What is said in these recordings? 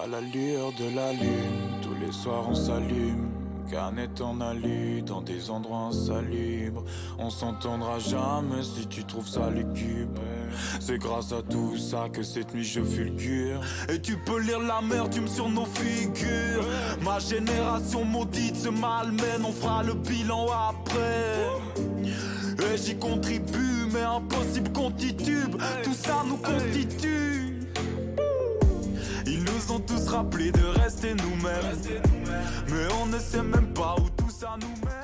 À la lueur de la lune, tous les soirs on s'allume. Canette en alu, dans des endroits insalubres. On s'entendra jamais si tu trouves ça lugubre. C'est grâce à tout ça que cette nuit je fulgure. Et tu peux lire la merde sur nos figures. Ma génération maudite se malmène, on fera le bilan après. Et j'y contribue, mais impossible qu'on titube. Tout ça nous constitue. Ils nous ont tous rappelé de rester nous-mêmes. Mais on ne sait même pas où tout ça nous mène.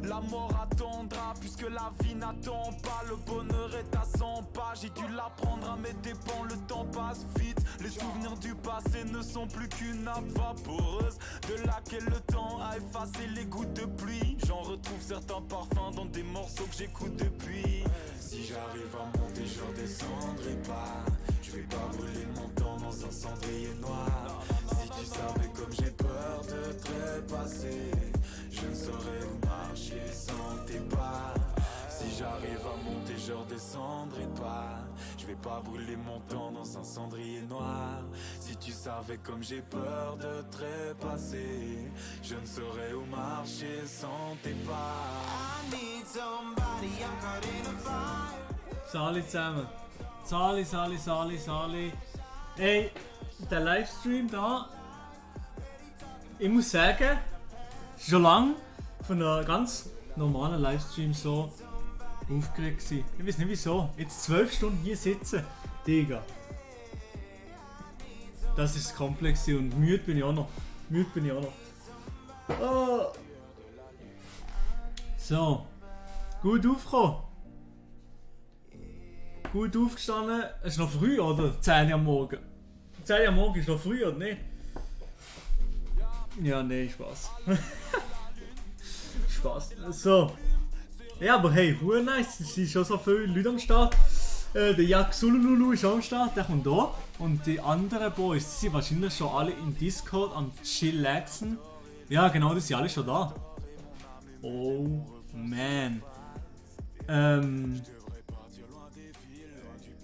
La mort attendra puisque la vie n'attend pas. Le bonheur est à 100 pas. J'ai dû l'apprendre à mes dépens. Le temps passe vite. Les souvenirs du passé ne sont plus qu'une nappe vaporeuse de laquelle le temps a effacé les gouttes de pluie. J'en retrouve certains parfums dans des morceaux que j'écoute depuis. Si j'arrive à monter, je redescendrai pas. Je vais pas brûler mon temps dans un cendrier noir. Si tu savais comme j'ai peur de trépasser, je ne saurais où marcher sans tes pas. Si j'arrive à monter, je redescendrai pas. Je vais pas brûler mon temps dans un cendrier noir. Si tu savais comme j'ai peur de trépasser, je ne saurais où marcher sans tes pas. I need somebody, I'm caught in a fire. Salut zusammen. Sali. Hey, der Livestream da. Ich muss sagen, schon lange von einem ganz normalen Livestream so aufgeregt gewesen. Ich weiß nicht wieso. Jetzt 12 Stunden hier sitzen. Digga. Das ist komplex und müde bin ich auch noch. Oh. So. Gut aufgekommen. Gut aufgestanden. Es ist noch früh, oder? 10 Uhr am Morgen. 10 Uhr am Morgen ist noch früh, oder nicht? Ja, nee, Spaß. Spaß. So. Ja, aber hey, hure nice. Es sind schon so viele Leute am Start. Der Jack Sulululu ist auch am Start, der kommt da. Und die anderen Boys, die sind wahrscheinlich schon alle im Discord am Chillaxen. Ja, genau, die sind alle schon da. Oh, man.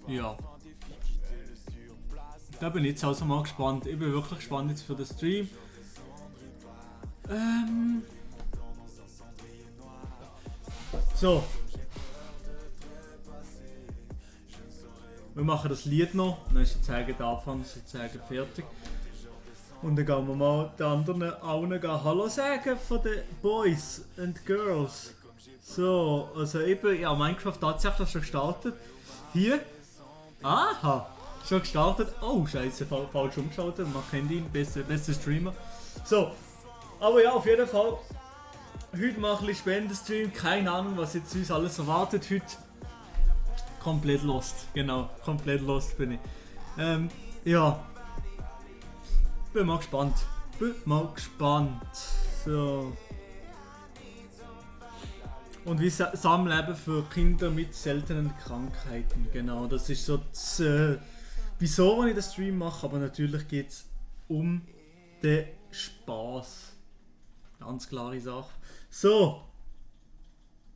Ja. Da bin ich jetzt also mal gespannt. Ich bin wirklich gespannt jetzt für den Stream. So. Wir machen das Lied noch, dann ist sozusagen der Anfang sozusagen fertig. Und dann gehen wir mal den anderen allen Hallo sagen von den Boys and Girls. So, also ich bin ja Minecraft tatsächlich schon gestartet. Hier. Aha! Schon gestartet. Oh, scheiße, falsch umgeschaltet. Man kennt ihn, bester Streamer. So, aber ja, auf jeden Fall. Heute mache ich Spendenstream. Keine Ahnung, was jetzt uns alles erwartet heute. Komplett lost. Genau, komplett lost bin ich. Ja. Bin mal gespannt. So. Und wie Sammeln für Kinder mit seltenen Krankheiten. Genau, das ist so das, wieso wenn ich den Stream mache, aber natürlich geht es um den Spaß. Ganz klare Sache. So.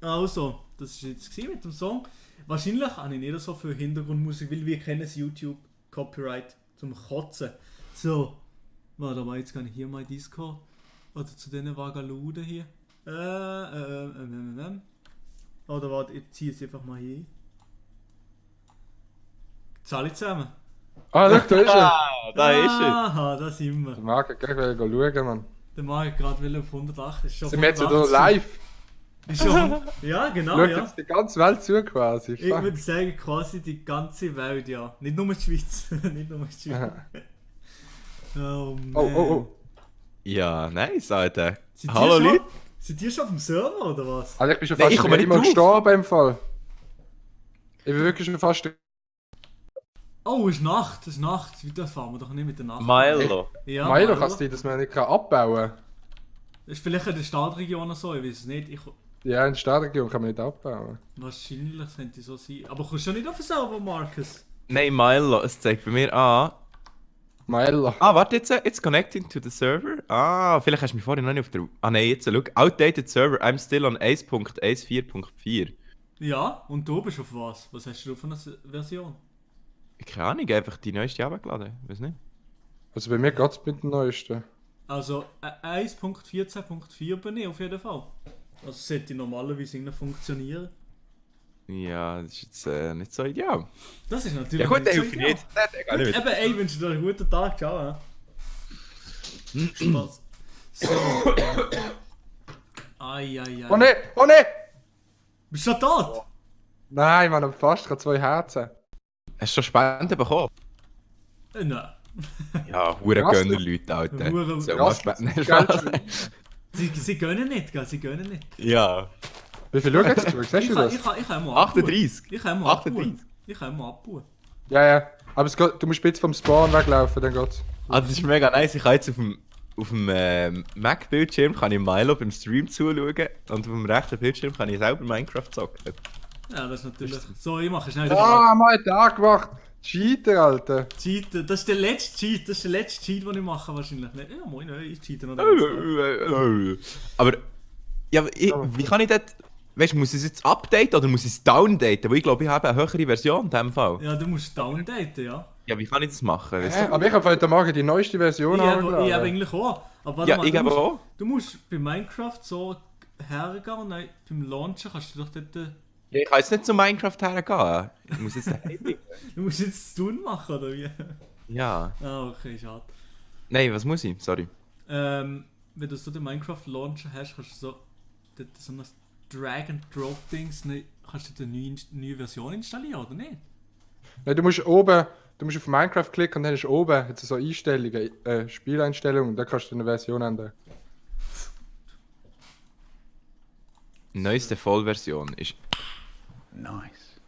Also, das war jetzt mit dem Song. Wahrscheinlich habe ich nicht so viel Hintergrundmusik, weil wir kennen das YouTube Copyright zum Kotzen. So. Warte mal, jetzt kann ich hier mal Discord. Oder zu diesen Vagaluden hier. Oder warte, ich ziehe es einfach mal hier. Zahle zusammen. Ah, schau, da ist er. Da ist er. Aha, da sind wir. Der Marc hat gleich schauen, Mann. Der Marc gerade auf 108. Ist schon Sind wir jetzt wieder live? Ist schon, ja, genau, Schaut ja. jetzt die ganze Welt zu quasi. Ich würde sagen, quasi die ganze Welt, ja. Nicht nur die Schweiz. Nicht nur die Schweiz. Oh, man. Oh. Ja, nice, Alter. Sind Hallo, die schon, Leute. sind die schon auf dem Server, oder was? Also ich bin schon Nee, fast ich komme nicht immer drauf. gestorben im Fall. Ich bin wirklich schon fast... Oh, es ist Nacht. Das fahren wir doch nicht mit der Nacht. Milo. Ja, Milo, kannst du das man nicht abbauen kann? Das ist vielleicht in der Stadtregion so, ich weiß es nicht. Ja, in der Stadtregion kann man nicht abbauen. Wahrscheinlich könnte es so sein. Aber kommst du nicht auf den Server, Markus? Nein, Milo, es zeigt bei mir an. Milo. Warte jetzt, it's connecting to the server. Vielleicht hast du mich vorhin noch nicht auf der... nein, jetzt, schau. Outdated server, I'm still on 1.14.4. Ja, und du bist auf was? Was hast du für eine Version? Keine Ahnung, einfach die neueste abgeladen. Weiß nicht. Also bei mir geht's mit dem neuesten. Also 1.14.4 bin ich auf jeden Fall. Also sollte normalerweise irgendwie funktionieren. Ja, das ist jetzt nicht so ideal. Das ist natürlich Ja gut, nicht der so hilft ideal. nicht. Der geht nicht. Eben, ey, wünsche dir einen guten Tag, ciao. Spaß. So. Ai. Oh ne! Oh ne! Bist du schon tot? Nein, man, fast gerade 2 Herzen. Hast du schon Spenden bekommen? Nein. Ja, hure Krass. Gönner-Leute, Alter. Hure- So, krass. was Spenden? Geld- Sie gönnen nicht, gell? Sie gönnen nicht. Ja. Wie viel schauen jetzt du? Siehst Ich du kann das? immer abbauen. 38. Ich kann immer 38. abbauen. Ich kann immer abbauen. Ja. Aber es geht, du musst jetzt vom Spawn weglaufen, dann geht's. Also das ist mega nice. Ich kann jetzt auf dem Mac-Bildschirm kann ich Milo beim Stream zuschauen und auf dem rechten Bildschirm kann ich selber Minecraft zocken. Ja, das ist natürlich... So, ich mache schnell Ah, mal Tag gemacht! Cheater, Alter! Cheat. Das ist der letzte Cheat. Das ist der letzte Cheat, den ich mache wahrscheinlich. Nicht. Ja, moin, ich cheate noch. Aber wie kann ich das... Weißt du, muss ich es jetzt updaten oder muss ich es downdaten? Weil ich glaube, ich habe eine höhere Version in diesem Fall. Ja, du musst downdaten, ja. Ja, wie kann ich das machen? Weißt du? Aber ich habe heute Morgen die neueste Version Ich habe angeladen. eigentlich auch. Aber warte Ja, mal, ich habe auch. Du musst bei Minecraft so hergehen und dann beim Launchen kannst du doch dort... Ja, ich kann jetzt nicht zu Minecraft hergehen. Ich muss jetzt daheim bleiben. Du musst jetzt Stun machen, oder wie? Ja. Ah, okay, schade. Nein, was muss ich? Sorry. Wenn du so den Minecraft Launcher hast, kannst du so ein Drag-and-Drop-Dings, kannst du eine neue Version installieren, oder nicht? Nein, du musst auf Minecraft klicken und dann ist oben jetzt so Einstellungen, Spieleinstellungen und dann kannst du eine Version ändern. Neueste Vollversion ist... Nice.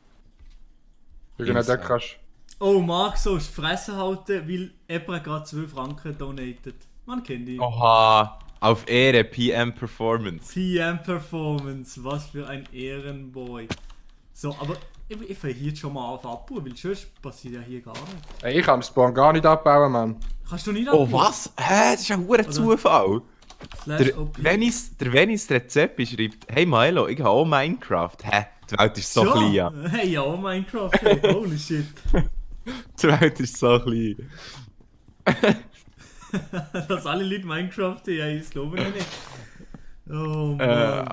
Ja, genau, da Insane. kannst Oh, Marc, so ist die Fresse halten, weil jemand gerade 12 Franken donated. Man kennt ihn. Oha! Auf Ehre, PM Performance. PM Performance, was für ein Ehrenboy. So, aber ich fange hier schon mal auf abbauen, weil sonst passiert ja hier gar nicht. Ey, ich kann am Spawn gar nicht abbauen, Mann. Kannst du nicht Oh, abbauen? was? Hä? Das ist ein hoher Zufall. Slash OP. Der Venis Rezept schreibt: Hey Milo, ich habe auch Minecraft. Hä? Die Welt ist so klein. Ja. Hey, ja, Minecraft, hey, holy shit. Die Welt ist so klein. Dass alle Leute Minecraft haben, ja, das glaube ich nicht. Oh Mann.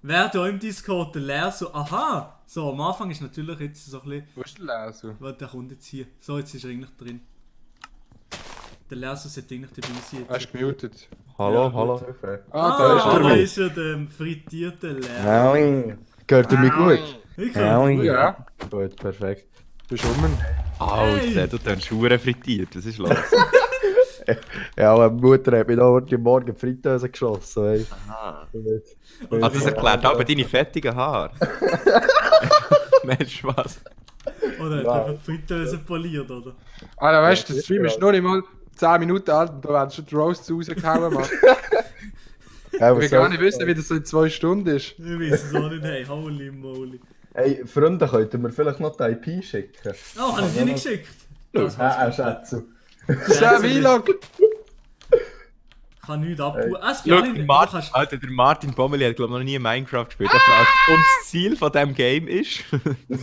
Wer da im Discord der Leer so, aha! So, am Anfang ist natürlich jetzt so ein bisschen, Wo ist der Leser? warte, der kommt jetzt hier. So, jetzt ist er eigentlich drin. Der Leser sollte eigentlich dabei sein. Er ist gemutet. Hallo, Ja, hallo. Ah, da ist er, der frittierte Leer. Nein. Gehört ihr mich gut? Ich kann Nein. Ja, Gut, perfekt. du bist rum. Alter, du tust Schuhe frittiert, das ist los. Ja, meine Mutter hat mich da heute Morgen Fritteuse geschossen. Ey. Also das erklärt aber deine fettigen Haare. Nein, Spaß. Oder hat er einfach Fritteuse poliert, oder? Alter, weißt du, der Stream ist noch nicht mal 10 Minuten alt und da werden schon die Roasts rausgehauen, Mann. Ja, Ich will gar nicht wissen, wie das so in 2 Stunden ist. Ich weiß es auch nicht, hey, holy moly. Hey, Freunde, könnt ihr mir vielleicht noch die IP schicken? Oh, hat er dir nicht geschickt? Das Schätze. Sehr Vlog! kann nichts abbauen. Es Schau, gibt der du Martin, kannst... Alter, der Martin Bommeli hat glaube ich noch nie Minecraft gespielt. Er fragt, und das Ziel von diesem Game ist...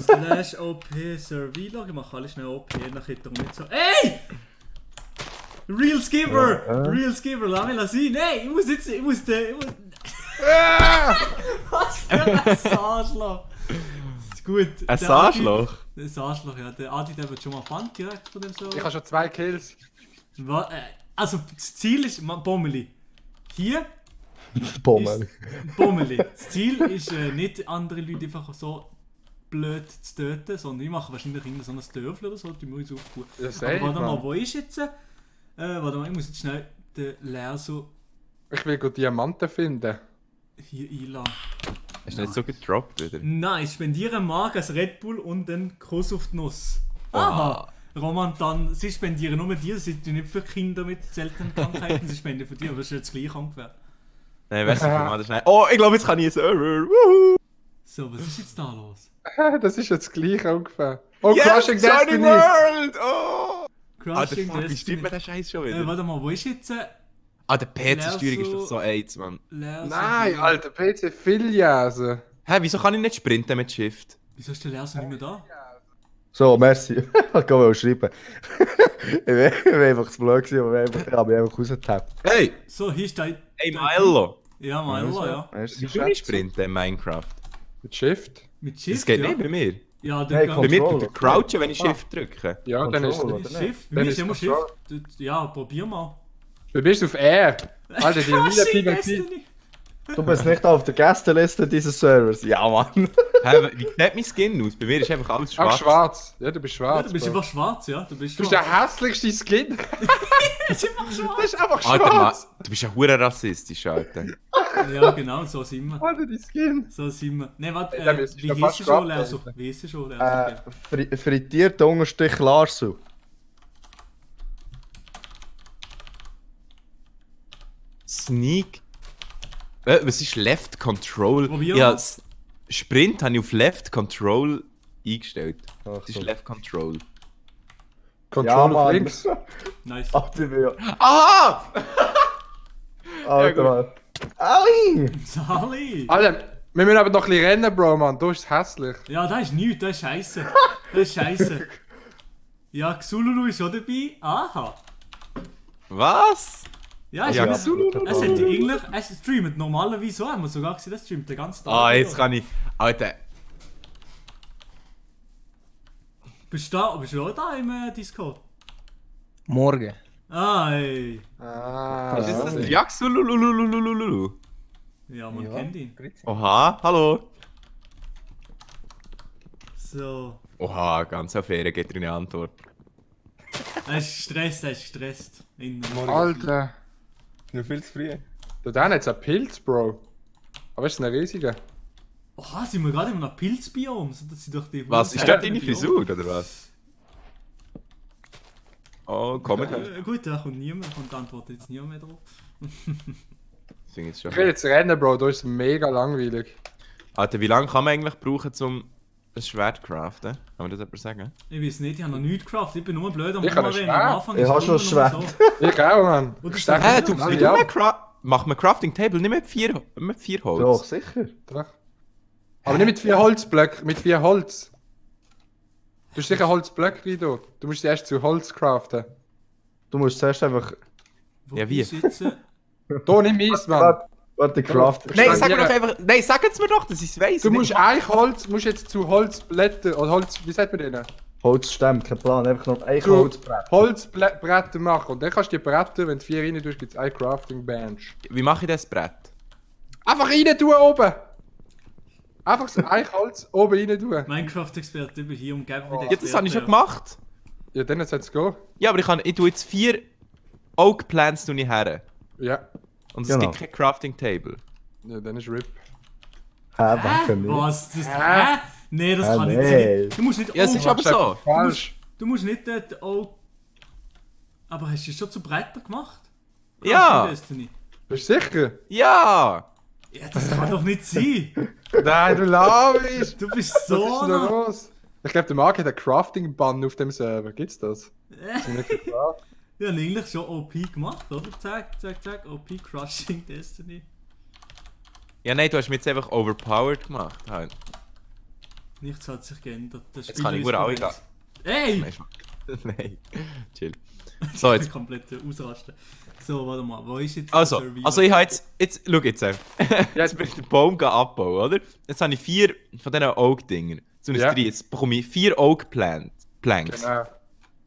Slash OP Survivlog, ich mache alles schnell OP, dann geht doch nicht so. Ey! Real Skipper! Real Skipper, lass mich sein! Nein, ich muss jetzt. Was für ein Arschloch! Ist gut. Ein Der Adi- Arschloch? Ein Arschloch, ja. Der Adi, der wird schon mal Band direkt von dem so. Ich habe schon 2 Kills. Also, das Ziel ist. Bommeli. Hier. Bommel. Bommeli. Das Ziel ist nicht andere Leute einfach so blöd zu töten, sondern ich mache wahrscheinlich irgendein so ein Dörfli oder so, die muss ich aufbauen. Ja, Aber safe, warte mal, Mann. wo ist jetzt? Warte mal, ich muss jetzt schnell den Leer so Ich will gut Diamanten finden. hier einladen. Hast du nicht so gedroppt wieder? Nein, spendiere Mark als Red Bull und einen Kuss auf die Nuss. Aha! Roman, dann, sie spendieren nur dir, sie tun nicht für Kinder mit seltenen Krankheiten, sie spenden für dich, aber das ist jetzt gleich ungefähr. Nein, weißt du, mal schnell. Oh, ich glaube, jetzt kann ich einen Server. Woohoo! So, was ist jetzt da los? Das ist jetzt gleich ungefähr. Oh, Yes, Crushing Shiny Destiny! World! Oh! Alter, Crushing fuck, wie Destiny. steuert man den Scheiß schon wieder? Warte mal, wo ist jetzt Ah, der PC-Steuerung ist Leer doch so AIDS, Mann. Leer so Nein, hier? Alter, PC viel jäsen. Hä, wieso kann ich nicht sprinten mit Shift? Wieso ist der Leer so nicht mehr da? So, merci. Ich kann mal schreiben. Ich war einfach zu blöd, aber ich habe mich einfach rausgetappt. Hey! So, hier ist dein... Hey, Milo! Ja, Milo, ja. Merci, Wie tue ich sprinten in Minecraft? Mit Shift? Mit Shift, Das geht ja. nicht bei mir. Ja, Hey, dann Bei mir Control. tut der Crouchen, wenn ich Shift drücke. Ja, dann ist es Control, nicht. oder nicht? Shift, bei Dann mir ist ist immer Control. Shift. Ja, probier mal. Du bist auf R. Alter, die Crushing lila Destiny! Du bist nicht auf der Gästeliste dieses Servers. Ja, Mann. Hä, wie sieht mein Skin aus? Bei mir ist einfach alles Ach, schwarz. schwarz. Ja, du bist Ja, schwarz. du bist Bro. einfach schwarz, ja. Du bist Du bist schwarz. der hässlichste Skin. Du bist einfach Das schwarz. ist einfach Alter, Mann, schwarz. du bist ja hure rassistisch, Alter. Ja, genau, so sind wir. Alter, die Skin. So sind wir. Ne, warte, Dann müsstest du wie fast hieß du schon, schwarz Lerso? sein. Wie hieß du schon, Lerso? Frittierter Unterstrich Larsu. Sneak. Was ist Left Control? Probier Ja, mal. Sprint habe ich auf Left Control eingestellt. Ach Das ist so. Left Control. Control auf links. Nice. Alter, wir. Aha! Alter, Mann. Aui! Sali! Alter, wir müssen aber noch ein bisschen rennen, Bro, Mann. Du bist hässlich. Ja, das ist nichts, das ist scheiße. Das ist scheiße. Ja, Xululu ist schon dabei. Aha. Was? Ja, Ja, ja Xululu. es hat eigentlich, es streamt normalerweise so, haben wir sogar gesehen, es streamt den ganzen Tag. Ah, jetzt kann ich. Alter. Bist du auch da im Discord? Morgen. Ah, ey. Ah, Ist das ja. der Jaxululululululu? Ja, man Ja. kennt ihn. Oha, hallo. So. Oha, ganz auf Ehre geht er eine Antwort. Er ist gestresst, er ist gestresst. Alter. Nur viel zu früh. Da dann jetzt ein Pilz, Bro. Aber ist es ein riesiger? Oha, sind wir gerade immer noch Pilzbiom? So, das sind doch die Was, ist das deine Frisur, oder was? Oh, komm mal. Gut, da kommt niemand, kommt antwortet jetzt niemand mehr drauf. Das finde ich schon. Ich will jetzt rennen, Bro. Da ist es mega langweilig. Alter, wie lange kann man eigentlich brauchen, um ein Schwert zu craften? Kann man das jemand sagen? Ich weiß nicht, ich habe noch nichts gekauft, ich bin nur blöd am Ich habe ein Rumrennen. Schwert. Am Anfang Ich ist habe es schon immer ein nur Schwert. so. Ich auch, Mann. Oder Steck- so- Hä, du, Alle wie du ab. mach mir Crafting Table nicht mit vier Holz. Doch, sicher. Doch. Aber nicht mit 4 Holzblöcken, mit 4 Holz. Du hast sicher Holzblöcke rein, du. Du musst sie erst zu Holz craften. Du musst zuerst einfach. Wo Ja, wie? bist du jetzt? Da nicht mies, Mann. Warte, Craft. Nein, sag mir Stanieren. doch einfach. Nein, sag es mir doch, dass ich es weiss. Du nicht musst machen. Eichholz, musst jetzt zu Holzblätter, oder Holz, wie sagt man denen? Holzstämme, kein Plan. Einfach noch ein Zu Holzbrett. Holzbretter machen. Und dann kannst du die Bretter, wenn du 4 rein tust, gibt es ein Crafting Bench. Wie mache ich das Brett? Einfach rein tun oben! Einfach so Eichholz oben rein tun. Minecraft-Experte, ich bin hier umgeben mit Ja, das habe ich schon gemacht. Ja, dann soll es gehen. Ja, aber ich tue jetzt 4 Oak Plants her. Ja. Und es Genau. gibt kein Crafting Table. Ja, dann ist RIP. Warte nicht. Was? Hä? Nee, das kann nicht nee. sein. Du musst nicht Ja, es ist aber so. Falsch. Du musst nicht dort auch... Aber hast du es schon zu Bretter gemacht? Ja. Crafting Destiny? Bist du sicher? Ja! Ja, das kann doch nicht sein. Nein, du laberst! Du bist Was ist so denn da nah. los? Ich glaube, der Marc hat einen Crafting-Bann auf dem Server. Gibt's das? Ist mir nicht klar. Ja, eigentlich schon OP gemacht, oder? Zack, zack, zack, OP Crushing Destiny. Ja, nein, du hast mich jetzt einfach overpowered gemacht. Halt. Nichts hat sich geändert. Das Jetzt kann ich Spiel nur ist auch korrekt. Ey! Nein, chill. So, jetzt. Komplett ausrasten. So, warte mal, wo ist jetzt Also, der Survivor? also ich habe jetzt, schau jetzt. Jetzt bin ich den Baum abbauen, oder? Jetzt habe ich 4 von diesen Oak-Dingern. So Ja. 3. Jetzt bekomme ich 4 Oak-Planks. Genau.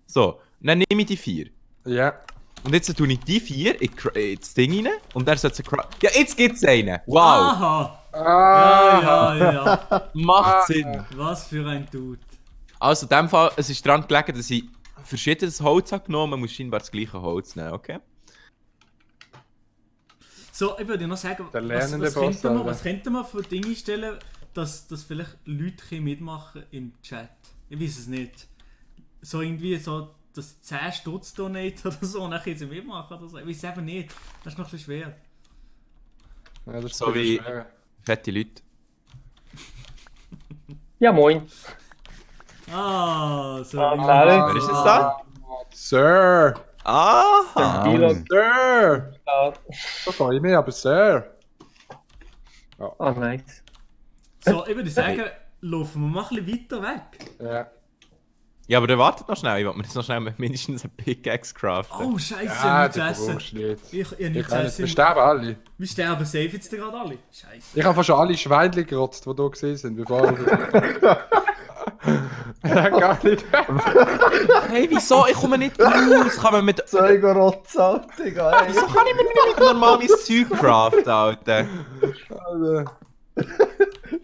So, dann nehme ich die 4. Ja. Und jetzt tue ich die 4 in das Ding rein und dann sollte es ja, jetzt gibt es einen! Wow! Aha! Ah, Ja, ja, ja. Macht Sinn! Was für ein Dude. Also, in dem Fall, es ist daran gelegen, dass ich verschiedenes Holz habe genommen. Man muss scheinbar das gleiche Holz nehmen, okay? So, ich würde noch sagen, Der lernende was, Boss, Alter. was könnte man für Dinge stellen, dass vielleicht Leute ein mitmachen im Chat? Ich weiß es nicht. So irgendwie so, dass 10 Stutz donate oder so, und dann können sie mitmachen oder so. Ich weiß es eben nicht. Das ist noch ein bisschen schwer. Ja, das ist So wie- schwer. Fette Leute. Ja, moin. Ah, so. Wer ist das da? Sir! Aha! Kilo. Sir! So freue ich mich, aber Sir! Ah, nice. So, ich würde sagen, laufen wir mal ein bisschen weiter weg. Ja. Ja, aber dann wartet noch schnell. Ich will mir jetzt noch schnell mindestens eine Pickaxe craften. Oh, Scheiße, Ja, nichts zu der essen. brauchst du nicht. Ich hab nichts Ich zu kann nicht. essen. Wir sterben alle. Wir sterben safe jetzt gerade alle. Scheiße. Ich habe fast schon alle Schweinchen gerotzt, die hier gesehen sind, bevor ja, gar nicht. Hey, wieso? Ich komme nicht raus. Kann man mit... Zeug rotz, Digga. Wieso kann ich mir nicht mit normales Zeug craften, Alter?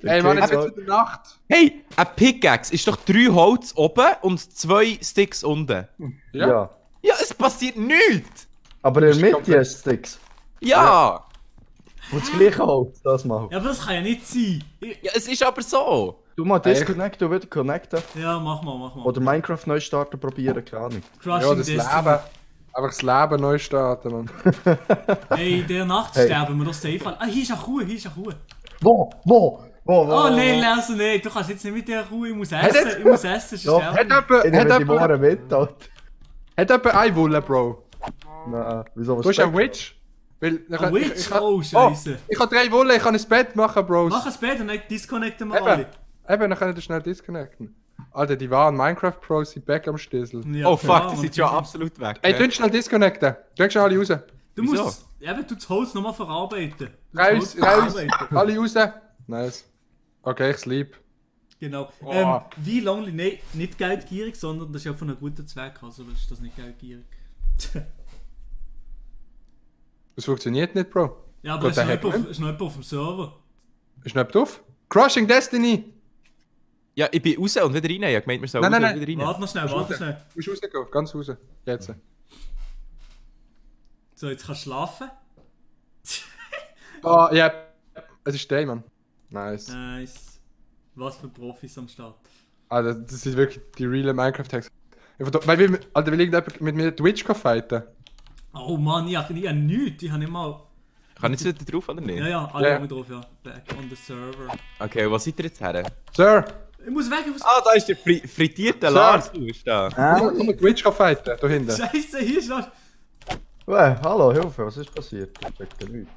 Ey, Mann, jetzt wird wieder Nacht. Hey, eine Pickaxe ist doch 3 Holz oben und 2 Sticks unten. Ja. Ja, es passiert nichts. Aber in ist der Mitte komplett- hast du Sticks. Ja. Und das gleiche Holz, das mal. Ja, aber das kann ja nicht sein. Ja, es ist aber so. Du mal disconnecten und wieder connecten. Ja, mach mal. Oder Minecraft neu starten probieren, keine Ahnung. Ja, Crushing das Destiny. Leben. Einfach das Leben neu starten, Mann. Hey, in der Nacht Hey. sterben wir doch safe. Ah, hier ist eine Kuh, hier ist eine Kuh. Wo? Oh nein, Lasse, nein. Du kannst jetzt nicht mit der Kuh, ich muss essen, sonst Ja, sterben. Hat jemand, Ich nehme hat die jemand, Mohren mit, Alter. hat jemand eine Wolle, Bro? Nein, wieso was? Du bist ein Witch? Weil, Ein Witch? ich kann- Oh, Scheiße. Ich habe 3 Wolle, ich kann ein Bett machen, Bros. Mach ein Bett und dann disconnecten wir Eben, alle. eben, dann können wir schnell disconnecten. Alter, die wahren Minecraft-Pros sind back am Stissel. Ja, Oh fuck, klar, die Mann. sind schon absolut weg. Ey, dünn schnell disconnecten. Dünn schnell alle raus. Du Wieso? musst eben das Holz nochmal verarbeiten. Du das Raus, Holz raus. verarbeiten. Alle raus. Nice. Okay, ich sleep. Genau. Oh. Wie lonely? Nein, nicht geldgierig, sondern das ist ja von einem guten Zweck, also ist das nicht geldgierig. Das funktioniert nicht, Bro. Ja, aber Gott, das ist der noch jemand hat ist noch jemand auf dem Server. Ist nicht drauf? Crushing Destiny! Ja, ich bin raus und wieder rein. Ich hab gemeint, wir sollen Nein, raus nein, und wieder rein. Warte noch schnell, warte schnell. Du musst rausgehen, ganz raus. Jetzt. So, jetzt kannst du schlafen. Oh, ja. Es ist der, Mann. Nice. Nice. Was für Profis am Start. Alter, das sind wirklich die realen Minecraft-Hacks. Weil wir, Alter, will irgendjemand mit mir Twitch fighten? Oh Mann, ich hab nichts. Ich hab nicht mal... Kann ich jetzt wieder drauf oder nicht? Ja, alle Ja. haben drauf, ja. Back on the server. Okay, wo seid ihr jetzt her? Sir! Ich muss weg, ich muss... Ah, da ist der frittierte Sir. Lars. Du bist da. Komm mit Twitch fighten, da hinten. Scheiße, hier ist was... Hallo, Hilfe, was ist passiert? Ich check da nichts.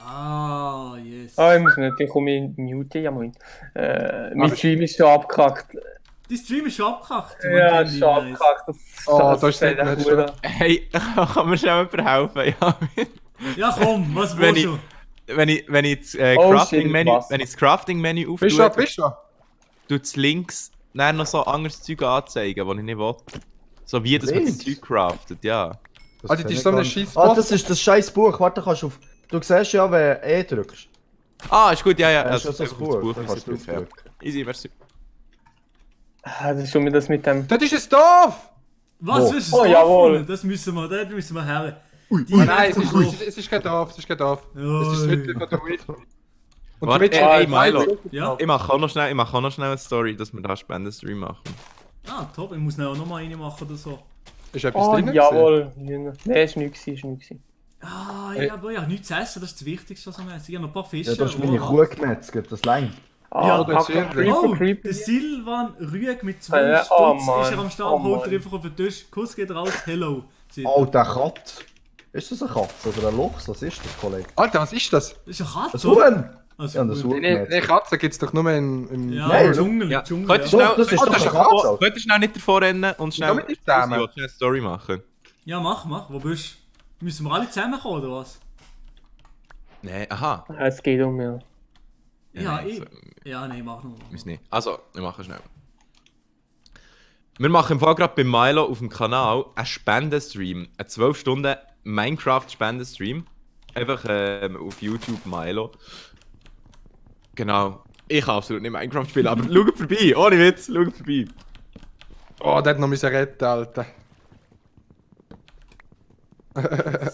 Ah, yes. Ah, ich muss nicht, ich komme in Mute, ja moin. Mein Stream ist schon abgekackt. Die Stream ist schon abgekackt. Ja, Mann, ist schon nice. abgekackt. Oh, da ist echt nicht gut. schon. Hey, kann mir schnell jemand helfen? Ja, Ja komm, was Wenn willst ich- du? wenn ich das Oh, Crafting-Menü shit, was? wenn ich das Crafting-Menü Bist du da, auftue, bist du da? tut es links dann noch so anderes Zeug anzeigen, das ich nicht will. So wie das mit dem Links? Zeug craftet, ja. Das Alter, kenn die ich ist so eine gar nicht. scheiß Ah, Boss. das ist das scheiß Buch. Warte, kannst du auf... Du siehst ja, wenn E drückst. Ah, ist gut, ja, ja. Das ist also, das einfach Buch. Da ist kannst du drauf, ja. draufdrücken. Easy, merci. Ah, das ist schon wieder das mit dem. Das ist ein Dorf! Was Wo? ist es? Oh, Dorf, jawohl. Mann? Das müssen wir, dort müssen wir her. Nein, es ist kein Dorf, es ist kein Dorf. Ja, Es ist ja. wirklich von der Witch. Und Warte, Twitch- ey, Milo. Ja? Ich mache auch noch schnell eine Story, dass wir da Spendenstream machen. Ah, top, ich muss noch mal reinmachen oder so. Ist etwas Oh, drin? gewesen? jawohl. Nein, ist nichts, ist nichts. Ah, Ey. ja, aber ich habe nichts zu essen, das ist das Wichtigste, was am Essen. Ich habe noch ein paar Fische. Ja, das ist meine oh. Kuh gemetzelt, das längt. Ah, das Kacke, ist Creeper, Oh, Creeper. der Silvan Rüeg mit 2 Ja, Stutz oh ist Mann, er am Start, oh holt er Mann. einfach auf den Tisch. Kuss geht raus, hello. Oh, der Katz. Ist das eine Katze oder ein Luchs? Was ist das, Kollege? Alter, was ist das? Das ist eine Ein Katze, Huhn! oder? Also, Ja, das gut. Huhn Nee, gemetzelt. Katzen gibt es doch nur im Ja, Nein, im Dschungel, ja. im Dschungel. Könnt ihr Ja. Doch, das ist Oh, doch das eine ist eine Katze. Könnt ihr schnell nicht davor rennen und schnell, mit uns zusammen. Ich will schnell eine Story machen? Ja, mach. Wo bist du? Müssen wir alle zusammenkommen, oder was? Nein, aha. Ah, es geht um, ja. Ja, nein, ich... so- Ja, nein, mach noch. Muss nicht. Also, wir machen schnell. Wir machen im Fall gerade bei Milo auf dem Kanal einen Spendenstream. Einen 12 Stunden Minecraft-Spendenstream. Einfach auf YouTube Milo. Genau. Ich kann absolut nicht Minecraft spielen, aber schaut vorbei. Ohne Witz, schaut vorbei. Oh, der hat noch müssen retten, Alter.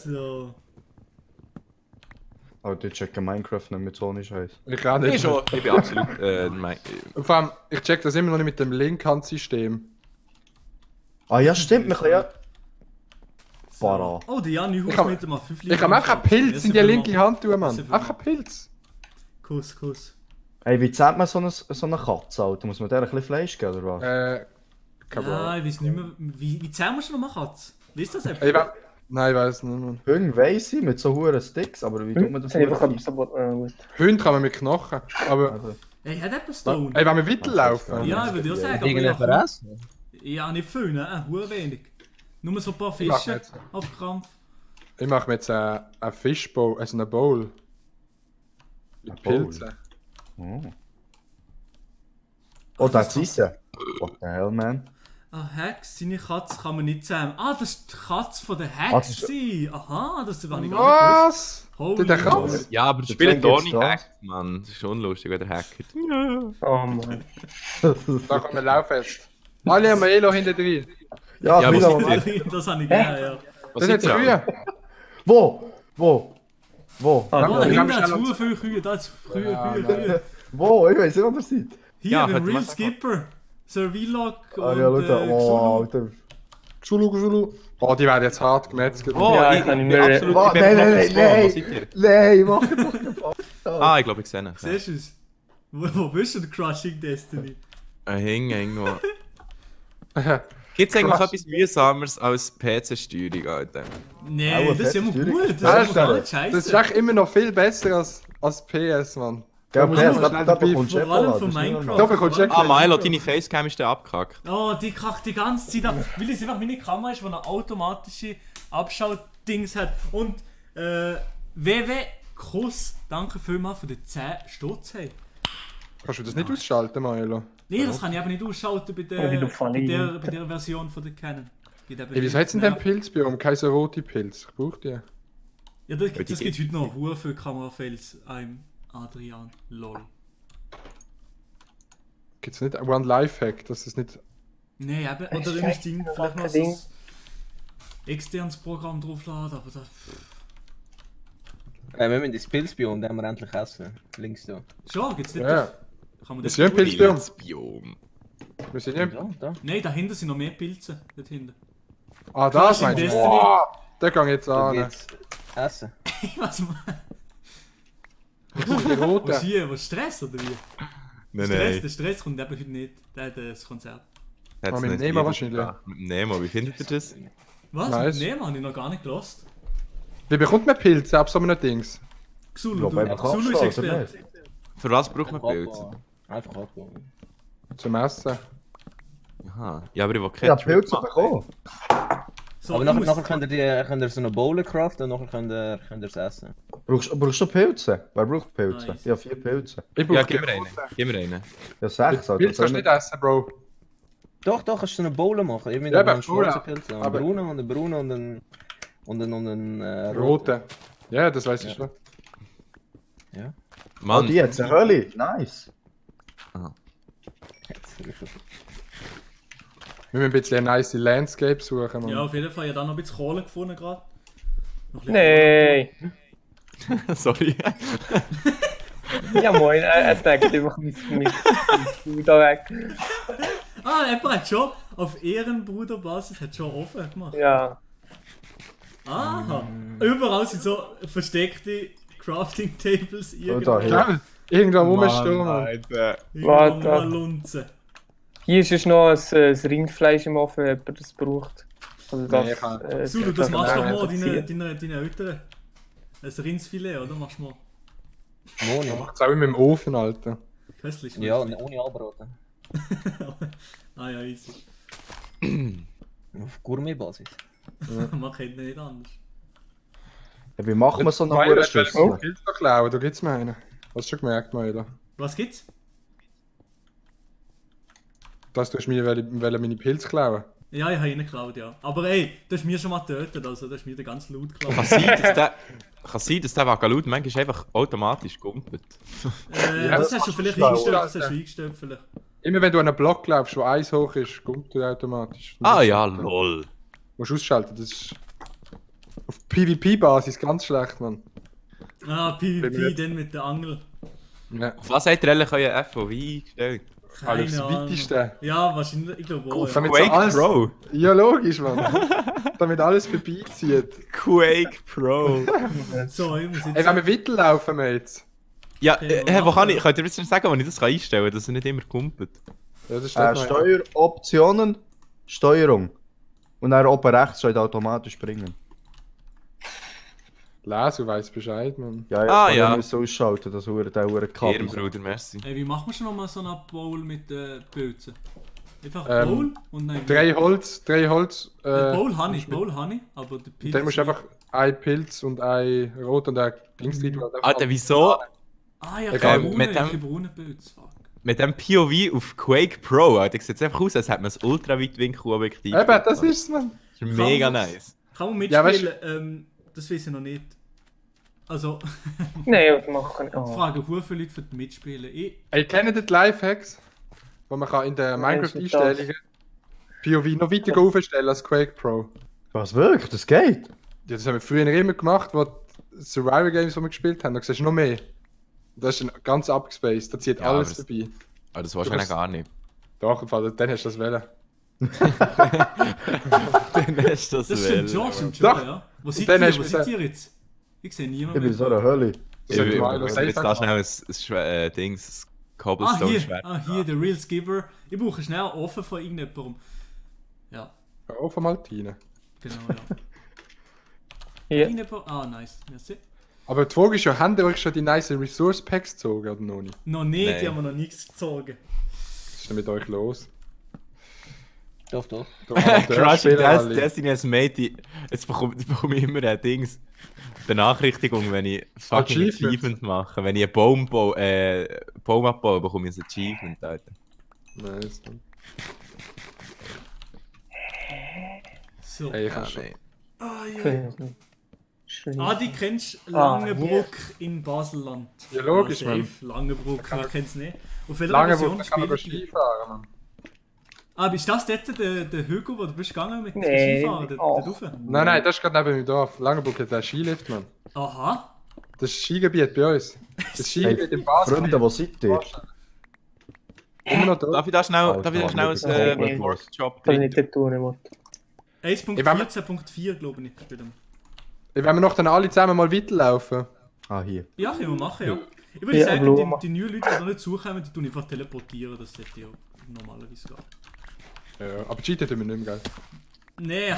So. Aber die checken Minecraft nicht mit so nicht Scheiß. Ich auch Ich nicht. schon. Ich bin absolut. Und vor allem, ich check das immer noch nicht mit dem Link-Hand-System. Ah ja, stimmt, wir können ja... Para. Oh, der Jan Ich Neuhaus kann- mit dem 5 Ich kann mir einfach einen Pilz in die linke Hand tun, Mann. Merci Einfach einen Pilz. Kuss. Hey, wie zählt man so eine Katze, Alter? Muss man der ein bisschen Fleisch geben, oder was? Kein Ja, Problem. ich weiß nicht mehr... Wie zählen wir schon noch mal Katz? Wisst ihr das Ey, etwa? Nein, ich weiß nicht, Mann. Hüng weiss ich, mit so hohen Sticks, aber wie tut man das Das ist einfach nicht? etwas aber gut. Hund kann man mit Knochen. Aber, Also, Ey, hat jemand Stone? ey, wenn wir weiterlaufen. Ja, ich würde dir sagen, aber Irgendeine ja, Verrasse? Ja, nicht viel, ne? Hure wenig. Nur so ein paar Ich mach Fische jetzt. auf Krampf. Ich mache mir jetzt einen Fischbowl, also eine Bowl. Mit Eine Bowl? Pilzen. Oh, das ist ja. What the hell, man? Ah, Hex, seine Katze kann man nicht zähmen. Ah, das ist die Katze von der Ah, Hex. das ist- gewesen. Aha, das war ich gar nicht gewusst. Was? Der Katz? moly. Ja, aber das Jetzt spielen geht's Tony da. Hack, Mann. Das ist schon lustig, wenn der hacket. Oh Mann. Da kommt ein Lauffest. Alle haben Elo hinter drin. Ja, Ja, wieder was mal. Das habe ich gerne, ja. Was Das sind seid ihr an? Kühe. Wo? Ah, Ja, da wir hinten haben hat es schnell- viele Kühe, da ist Kühe, Ja, Kühe, nein. Kühe. Wo? Ich weiß nicht, wo ihr seid. Hier, Ja, beim könnte Real man- Skipper, Sir Vlog und Ah ja, schau. Oh, Alter. Xulu. Oh, die werden jetzt hart gemetzelt. Oh, Ja, ich, ich kann ich nicht bin mehr- absolut... Oh, ich bin nein, Platz nein, zwei. nein. Wo seid ihr? Nein, mach doch nicht. Ah, ich glaube, ich sehe ihn. Siehst du es? Wo bist du, der Crushing Destiny? Hing irgendwo. Gibt es eigentlich etwas mühsameres als PC-Steuerung, Alter? Nee, Auch das ist immer Fett- gut, das ist Ja, immer gar nicht das ist scheiße. echt immer noch viel besser als PS, Mann. Ja, muss PS, man da schnell bekommst du Vor allem Apple, von das ist nicht Minecraft. normal. Da bekommst du Ah, Milo, deine Facecam ist dann abgekackt. Oh, die kackt die ganze Zeit ab, weil es einfach meine Kamera ist, die eine automatische Abschau-Dings hat. Und Kuss, danke vielmals für die 10 Stutz. Hey. Kannst du das nicht ausschalten, Milo? Nee, das kann ich aber nicht ausschalten bei Ja, wie du der, verliehen. bei der Version von der Canon. Geht eben Ey, wieso nicht. hat's denn den Pilzbiom? Keine so rote Pilz. Ich brauch die. Ja, das die gibt heute noch Ruhe für Kamerafails. I'm Adrian. Lol. Gibt's nicht One Lifehack, dass es nicht. Nee, eben. Oder ist ihr müsst Ding echt vielleicht noch ein so Ding. ein externes Programm draufladen, aber das. Wir müssen das Pilzbiom, den haben wir endlich essen. Links da. Schon, gibt's nicht. Ja. Kann man Ist das ja ein Pilzbiom. Pilzbiom. Wir sind ja. Da, da. Nein, dahinter sind noch mehr Pilze. Dort hinten. Ah, das Crushing meinst du? Destiny. Wow, der gang jetzt Da an. geht's essen. Was man. Die Was rote. hier? Was Stress oder wie? Nein, Stress, nein. der Stress kommt eben heute nicht. Der hat das Konzert. Hat's Ah, mit nicht Nemo jeder wahrscheinlich. gebracht. Mit Nemo, wie findet ihr das? Was? Nice. Nee, Mann, ich noch gar nicht gelost. Wie bekommt man Pilze ab so einem Dings? Xulu, Ja, du. beim Xulu ist Kopfstoß, oder Experte. Für was braucht man Pilze? Einfach abbauen. Zum Essen. Aha. Ja, aber ich will Ja, keine Pilze bekommen. So, Aber ich nachher, muss- nachher könnt ihr so eine Bowl craften und nachher könnt ihr es essen. Brauchst du Pilze? Wer braucht Pilze? Nice. Ja, 4 Pilze. Ich Ja, brauch gib mir einen. Gib mir einen. Ja, 6. Pilze kannst du nicht essen, Bro. Doch, kannst du so eine Bowl machen. Irgendwie Ja, noch einen aber Bowl, schwarzen Pilz. Einen aber- braunen und einen braunen und einen Rote. Ja, das weiß ich Ja. schon. Ja. Oh, Mann, die jetzt eine Hölle. Nice. Wir müssen ein bisschen eine nice Landscape suchen, Mann. Ja, auf jeden Fall. Ich habe da noch ein bisschen Kohle gefunden gerade. Noch ein bisschen Nee. sorry. Ja moin, es denkt einfach mein Food da weg. Kohle. Ah, jemand hat schon auf Ehrenbruderbasis hat schon offen gemacht. Ja. Aha. Überall sind so versteckte Crafting Tables da, irgendwo. ja. Gell? Irgendwo rumstehen, Mann. Alter. Warte. Mal lunzen. Hier ist es noch ein Rindfleisch im Ofen, wenn jemand das braucht. Also das, Nee, ich kann- Zulu, das machst du doch mal verziehen. deinen Eltern. Ein Rindsfilet, oder? Machst du mal. Moni. Macht's auch immer im Ofen, Alter. Köstlich. Ja, ohne anbraten. Ah ja, easy. Auf Gourmet-Basis. Man kennt ihn nicht anders. Ja, wie machen wir so eine Milo, hohe hast du Schüssel? einen Pilz noch klauen? Du gibt's mir einen. Hast du schon gemerkt, Milo? Was gibt's? Dass du meine Pilze klauen. Ja, ich habe ihn geklaut, ja. Aber ey, du hast mir schon mal getötet, also du hast mir den ganzen Loot geklaut. Kann sein, dass der Vagalut manchmal einfach automatisch gumpelt. Ja, Das hast du vielleicht schlau, eingestellt, oder? das hast du eingestellt vielleicht. Immer wenn du an einen Block laufst, wo 1 hoch ist, kommt der automatisch. Ah ja, lol. Musst du ausschalten, das ist auf PvP-Basis ganz schlecht, Mann. Ah, Bei mir. PvP, dann mit der Angel. Ja. Auf was hat ihr eigentlich euer FOV eingestellt? Alles Keine das Ahnung. Weiteste. Ja, wahrscheinlich, ich glaube auch, ja. Damit Quake so alles, Pro. Ja, logisch, Mann. Damit alles vorbeizieht. Quake Pro. So, ich muss jetzt... Ey, wenn wir weiterlaufen, Mates. Ja, Okay, wo machen kann wir. ich, könnt ihr jetzt sagen, wo ich das einstellen kann, dass er nicht immer kumpelt? Ja, das steht noch. Steueroptionen, Steuerung. Und dann oben rechts soll automatisch bringen. Lesen, du weißt Bescheid, Mann. Ja, Ah, ich ja. muss ausschalten, dass der Kabel. Ehrenbruder, merci. Ey, wie macht man schon nochmal so eine Bowl mit Pilzen? Einfach Ähm, Bowl und dann... 3 Holz, Bowl habe ich, aber der Pilz... dann musst du einfach ein Pilz und ein Rot und ein Dings drin tun. Alter, wieso Ah ja, Egal, keine mit dem- braune Pilz, fuck. mit dem POV auf Quake Pro, Alter, sieht es einfach aus, als hätte man ein Ultraweitwinkel-Objektiv. Eben, das ist's, man. Das ist mega Kann man- nice. Kann man Ja, mitspielen? Das weiß ich noch nicht. Also, Nein, was machen ich oh. frage sehr viele Leute für das Mitspielen. Ey, kennt ihr die Lifehacks? Wo man kann in den Kennst du Minecraft-Einstellungen POV noch weiter aufstellen als Quake Pro. Was, wirklich? Das geht? Ja, das haben wir früher immer gemacht, wo die Survival Games, die wir gespielt haben, da siehst du noch mehr. Das ist ganz abgespaced, da zieht Ja, alles aber das- vorbei. Aber das warst du Du eigentlich gar nicht. Doch, im Fall, dann hast du das wählen. Dann hast du Das stimmt schon, ja. Wo seid dann ihr? hast Wo du seid gesagt- ihr jetzt? Ich sehe Ich niemanden bin in so einer Hölle. Das Ich hat will Milo safe jetzt da gemacht. schnell ein Dings, ein Cobblestone-Schwert. Hier, der Real Skipper. Ich brauche schnell offen von irgendjemandem. Ja, Auch von Maltine. genau, ja. Hier. Irgendjemand... Ah, nice. Merci. Aber die Frage ist ja, haben ihr euch schon die nice Resource Packs gezogen oder noch nicht? Noch nicht, Nein. die haben wir noch nichts gezogen. Was ist denn mit euch los? Doch, doch. Der Amateurspieler Crushing alle. Destiny as Mate, jetzt bekomme ich immer ein Dings. Benachrichtigung, wenn ich fucking Achievement. Achievement mache. Wenn ich einen Baum abbaue, bekomme ich ein Achievement, Alter. Nice, Mann. So. Hey, ich Ja, hab schon. nee. Ah, ja. Schön. Adi, kennst du Ah, Langenbruck in Baselland? Ja, logisch, ja, Mann. safe. Langenbruck, wer kennt es nicht? Auf welcher Lange Version Woche kann man spielt ihr? Skifahren, Mann. Ah, bist das dort der Hügel, wo du bist gegangen mit dem Nee. Skifahren? Dort Oh. rauf? Nein, das ist gerade neben meinem Dorf. Langenburg hat einen Skilift, Mann. Aha. Das ist das Skigebiet bei uns. Das Skigebiet im Basel. Freunde, wo seid ihr? Immer noch da. Darf ich da schnell, Alter, darf ich da schnell Mann, ein nee. Workshop Kann ich bringen? nicht dort tun, Mann. 1.14.4 glaube ich. Spielen. Wenn wir noch dann alle zusammen mal weiterlaufen. Ah, hier. Ja, können wir machen, ja. Ich würde Ja, sagen, Blumen. die neuen Leute, die noch nicht zukommen, die tun einfach teleportieren, das sollte ja normalerweise gehen. Ja, aber cheaten tun wir nicht mehr, gell? Nee.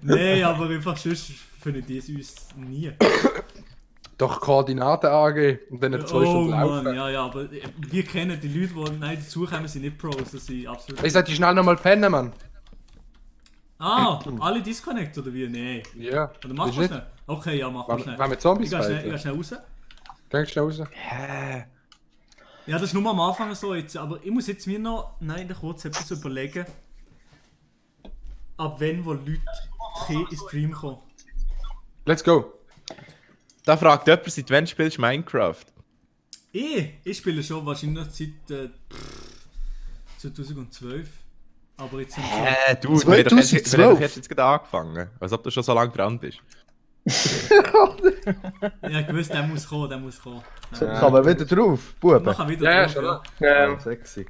Nee, aber einfach sonst finden die es uns nie. Doch Koordinaten angeben und dann 2 Oh Stunden laufen. Mann, ja, aber wir kennen die Leute, die nicht dazukommen, sind nicht Pros, das sind absolut... Ich sollte schnell nochmal pennen, Mann. Ah, alle Disconnect oder wie? Nee. Ja. Oder machen Ist wir nicht- schnell? Okay, ja, machen wir Wenn schnell. wir Ich Zombies gehe schnell, fighten. raus. Gehst du raus? Ja, das ist nur am Anfang so jetzt, aber ich muss jetzt mir noch kurz etwas überlegen, ab wenn wo Leute in den Stream kommen. Let's go. Da fragt jemand, seit wann spielst du Minecraft? Ich spiele schon wahrscheinlich seit 2012. Aber jetzt sind Du, wir haben doch erst 2012? jetzt gerade angefangen. Als ob du schon so lange dran bist. ja, gewusst, der muss kommen. So, kann man wieder drauf, Buben? Man kann wieder Ja, drauf, schon. ja. Ah, sexy.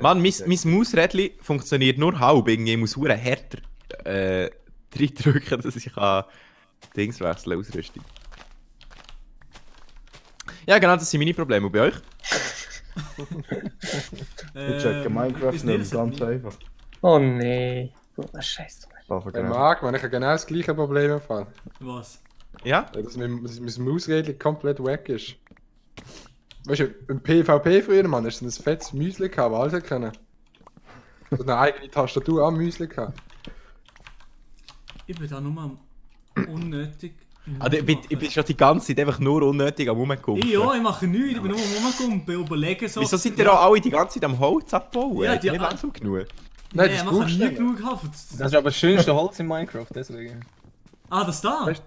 Mann, mein Mausrädchen funktioniert nur halb. Irgendwie muss ich härter reindrücken, dass ich kann Dings wechseln, Ausrüstung. Ja, genau, das sind meine Probleme. Und bei euch? Ich checke Minecraft ist nicht, ganz einfach. Oh nee. Oh, Scheiße. Der mag, wenn ich genau das gleiche Problem im Fall. Was? Ja? Dass mein Mausrädchen komplett weg ist. Weißt du, im PvP früher, Mann, ist ein fettes Müsli gehabt, was alles können. So eine eigene Tastatur am Müsli gehabt. Ich bin da nur mal unnötig. Also, ich bin schon die ganze Zeit einfach nur unnötig am Rumgucken. Ja, ich mache nichts, ich bin nur am Rumgumpen, überlegen so. Wieso seid ihr auch alle die ganze Zeit am Holz abbauen? Ja, Ja, die- nicht langsam genug. Nein, Nee, das man kann brauchst nie du genug haben. Das ist aber das schönste Holz in Minecraft, deswegen. Ah, das da? Weißt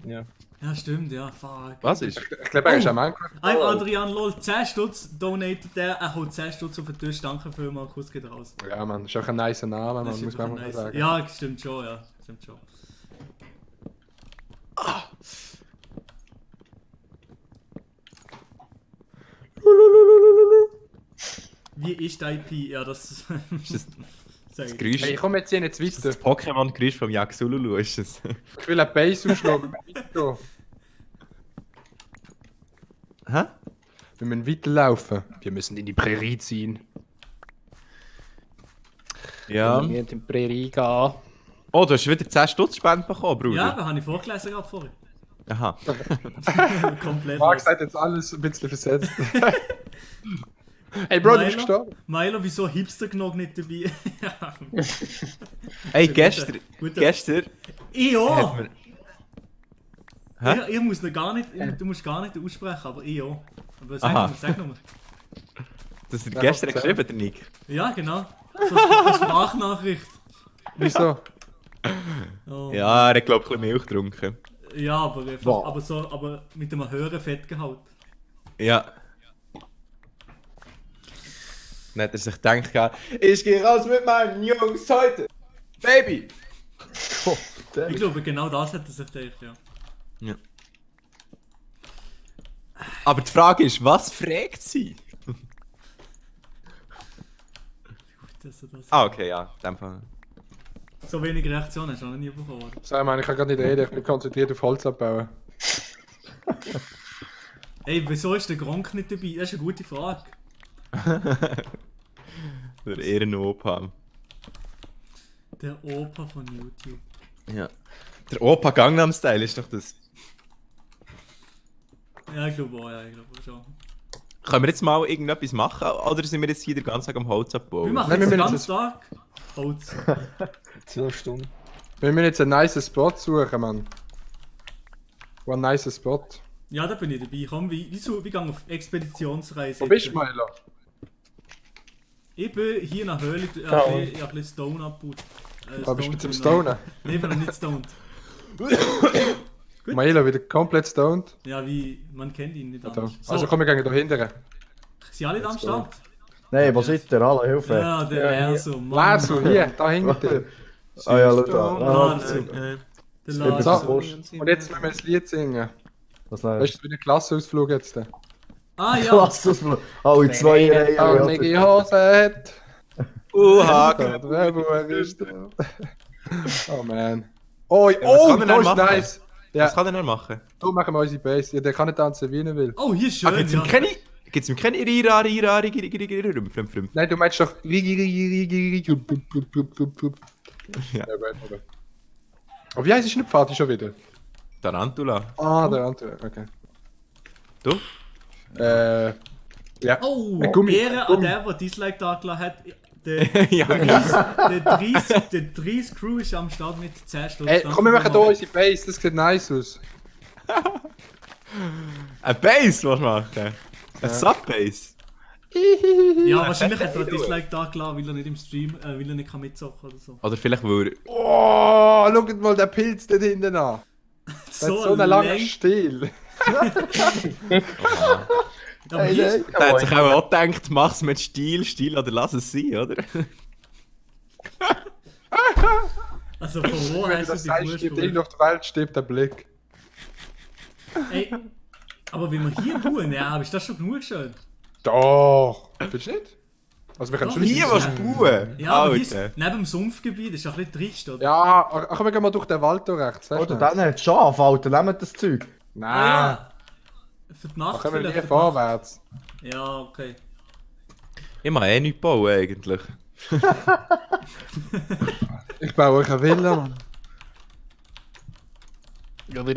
Ja. Ja, stimmt, ja, fuck. Was ist? Ich glaube, er ist auch Minecraft. Ein Adrian Lol, 10 Stutz donated der, er holt 10 Stutz auf den Tisch, danke vielmals, Kuss geht raus. Ja, Mann, ist auch ein nicer Name, Das man ist muss man einfach mal nice. sagen. Ja, stimmt schon, ja, stimmt schon. Wie ist die IP? Ja, das... das Sag ich. Geräusch? Hey, ich komme jetzt hier nicht weiter. Das Pokémon-Geräusch vom Yaxululu ist es. Ich will eine Base ausschlagen, wir müssen weitergehen. Hä? Wir müssen weiterlaufen. Wir müssen in die Prärie ziehen. Ja. Wir müssen in die Prärie gehen. Oh, du hast wieder 10 Stutz Spenden bekommen, Bruder. Ja, da habe ich vorgelesen gerade vorher. Aha. Komplett. Marc sagt jetzt alles ein bisschen versetzt. Hey Bro, du Milo? bist gestorben. Milo, wieso Hipster genug nicht dabei? Ja. Hey, gestern. Guter- Gestern Ich hat auch! mir. Hä? Ich muss ihn gar nicht, du musst gar nicht aussprechen, aber ich auch. Aber Aha. sag nur. Das hat Ja, gestern erzähl. geschrieben, der Nick. Ja, genau. So eine Sprachnachricht. Wieso? Oh. Ja, er hat, glaube ich, ein bisschen Milch getrunken. Ja, aber, einfach, Wow. aber mit einem höheren Fettgehalt. Ja. Dann hat er sich gedacht, ja, ich gehe raus mit meinen Jungs heute. Baby! Ich glaube, genau das hat er sich gedacht, ja. Ja. Aber die Frage ist, was fragt sie? Das, Okay, ja, in dem Fall. So wenig Reaktionen hast du noch nie bekommen, oder? Sag mal, ich kann gerade nicht reden, ich bin konzentriert auf Holz abbauen. Hey, wieso ist der Gronk nicht dabei? Das ist eine gute Frage. Der Ehrenopa. Der Opa von YouTube. Ja. Der Opa Gangnam Style ist doch das. Ja, ich glaube auch, ja, ich glaube schon. Können wir jetzt mal irgendetwas machen? Oder sind wir jetzt hier den ganzen Tag am Holz Wir abbauen? machen Nein, jetzt wir den müssen ganzen Tag Holz. 12 Stunden. Wir müssen jetzt einen nice Spot suchen, Mann. Wo ein nice Spot. Ja, da bin ich dabei. Komm, wir gehen auf Expeditionsreise. Wo bist jetzt. du, Milo? Ich bin hier in der Höhle, ich Ja. habe ein bisschen Stone abgebaut. Wo bist du zum Stonen? Nein, ich bin noch nicht stoned. Gut. Milo wieder komplett stoned. Ja, wie, man kennt ihn nicht Da. anders. So, Also komm, wir gehen da hinten. sind alle am Start? Nein, wo seid ihr? Alle, Hilfe. Ja, der Ja, Lerso, Mann. Lasu, hier, da hinten. Ah ja, schau da. Ah, Ah, der das- der So. Lerso. Und jetzt müssen wir das Lied singen. Was nein? Weißt du, wie ein Klassenausflug jetzt? Ah ja, Klasse, das alle zwei Reihen. Oh, Niggi Hose hat. Haken! Der Buch ist da. Oh man. Oh, was oh, kann er das denn ist machen? nice. Ja, Was kann er denn machen? so machen wir unsere Base. Ja, der kann nicht tanzen, wie er will. oh, hier ist Ah, schön, gibt's ja. ihm keine... Gibt's ihm keine Rümpf? Nein, du meinst doch Rigi, Rigi, Rigi, Rigi. Ja. Ja, gut, okay. Aber wie heißt die Pfad schon wieder? Tarantula. Ah, der andere, okay. Du? Ja. Oh, Ein Gummi, Ehre an Gummi. der Dislike da gelassen hat. Der Ja, der Dries Crew ist am Start mit 10 Stunden. Ey, komm, wir machen hier unsere Base, das sieht nice aus. Ein Bass, was du machen? Ein Sub-Bass? Ja, wahrscheinlich hat er ein Dislike da gelassen, weil er nicht im Stream, weil er nicht kann mitzocken oder so. Oder vielleicht, weil er... Oh, schaut mal den Pilz da hinten an. Der hat so einen langen lang- Stiel. Aber hier ist, Der hat sich auch gedacht, mach's mit Stil oder lass es sein, oder? also von wo Wenn hast du du das die sagst, stirbt Fußspur? irgendwo auf der Welt, stirbt der Blick. Ey, aber wenn wir hier bauen, ja, aber ist das schon genug schön? Doch. Findest du nicht? Also wir können Doch, schon Hier, was bauen? Ja, aber hier Alter. ist, neben dem Sumpfgebiet ist ja ein bisschen trist, oder? Ja, ach, wir gehen mal durch den Wald da rechts. Oder dann hat Schaf, Alter, nehmt das Zeug. Nein, Ah, für die da Nacht kommen wir vielleicht. nie für die Nacht. vorwärts. Ja, okay. Ich mag eh nichts bauen, eigentlich. Ich baue euch eine Villa, Mann. Ich glaube,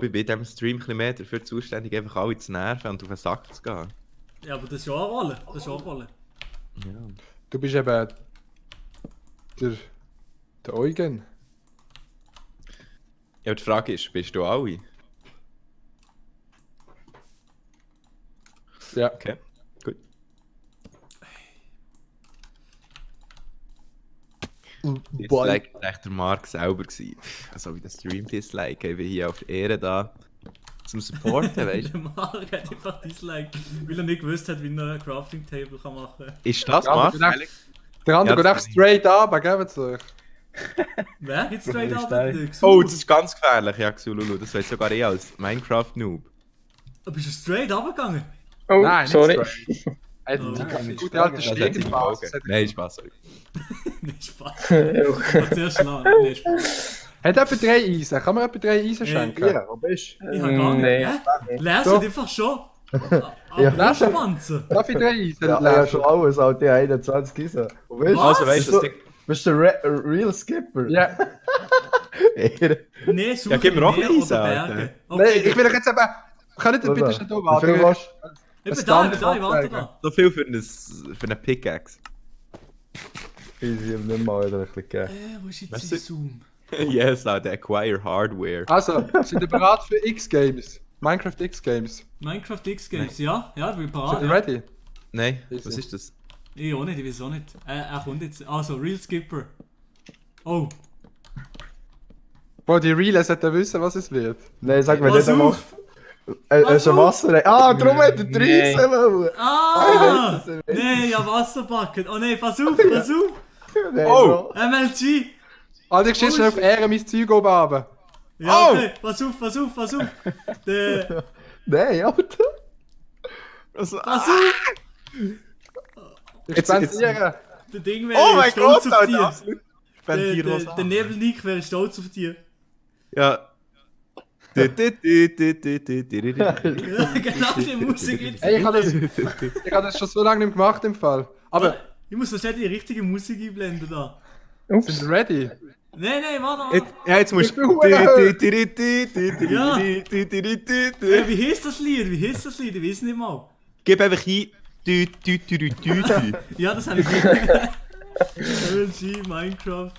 ich bin in diesem Stream ein bisschen mehr dafür zuständig, einfach alle zu nerven und auf den Sack zu gehen. Ja, aber das ist ja auch eine Rolle. Das ist auch eine Rolle. Ja. Du bist eben der Eugen. Ja, aber die Frage ist, bist du alle? Ja. Okay, gut. Dislike war echt der Mark selber gewesen. Also wie der Stream-Dislike, ich bin hier auf Ehre da zum Supporten, weißt du? Der Mark hat einfach Dislike, weil er nicht gewusst hat, wie er ein Crafting Table kann machen kann. Ist das Ja, Mark? aber Der andere Ja, geht das einfach kann ich. straight up, geben es euch. Wer geht's straight ist up? der? Oh, das ist ganz gefährlich, ja, Xululu. Das weiß sogar ich als Minecraft-Noob. Bist du straight runtergegangen? Oh, Nein, nicht sorry. straight. Ey, Oh. die gute alte Das hat Stege sich gelogen. Nein, Spaß, sorry. Nicht Spaß. Ich war zuerst lang. Nicht Spaß. Hat jemand 3 Eisen? Kann man etwa 3 Eisen schenken? Ja, wo bist du? Ich hab gar nicht. Nee. Hä? Lernst Doch. du einfach schon? Ja, Aber Schwanzen. Darf ich 3 Eisen Ja, ja, schon alles, Alter, die 21 Eisen. Wo bist du? Was? Also, weißt du, das Ding. Bist du der Real Skipper? Ja. Ehre. Nee, suche Ja, gib mir auch Meer ein Eisen, oder Alter. Berge. Nein, ich will doch jetzt eben... Kann ich bitte schon da Wie viel warten? warst Eben da, ich warte da. So viel für eine Pickaxe. Easy, ich nicht mal wieder ein bisschen gegeben. Wo ist jetzt Weißt sein du- Zoom? Yes, Leute, acquire hardware. Also, sind ihr bereit für X-Games? Minecraft X-Games. Minecraft X-Games, ja? Ja, ich bin Sind parat. ihr Ja. ready? Nein, Easy. was ist das? Ich auch nicht, ich weiß auch nicht. Er kommt jetzt. Also, Real Skipper. Oh, Bro, die Real sollten wissen, was es wird. Nein, sag mir pass nicht einmal. auf! Es ist ein Wasser. Ah, darum hat er Nee. 13 wollen. Ah! Ich weiß es, Nein, ja, Wasserbacken. Oh nein, pass auf, pass auf! Nein, Oh. Bro. MLG! Alter, ich stehe schnell auf Ehre mein Zeug oben runter. Ja, Oh! okay, pass auf, pass auf, pass auf! Der, Nein, Alter. pass auf! Ich Jetzt- spendiere. Der Ding wäre Oh mein stolz Gott, auf Alter, dir. absolut. Der Nebelnik wäre stolz auf dir. Ja. Ja, genau die Musik jetzt. Ey, ich habe das schon so lange nicht mehr gemacht im Fall. Aber, Ich muss noch schnell die richtige Musik einblenden da. sind ihr ready? Nein, nein, warte. Jetzt musst Ich bin verdammt. Wie heisst das Lied? Wie heisst das Lied? Ich weiß nicht mal. Gib einfach ein. Ja, das habe ich. LG, Minecraft,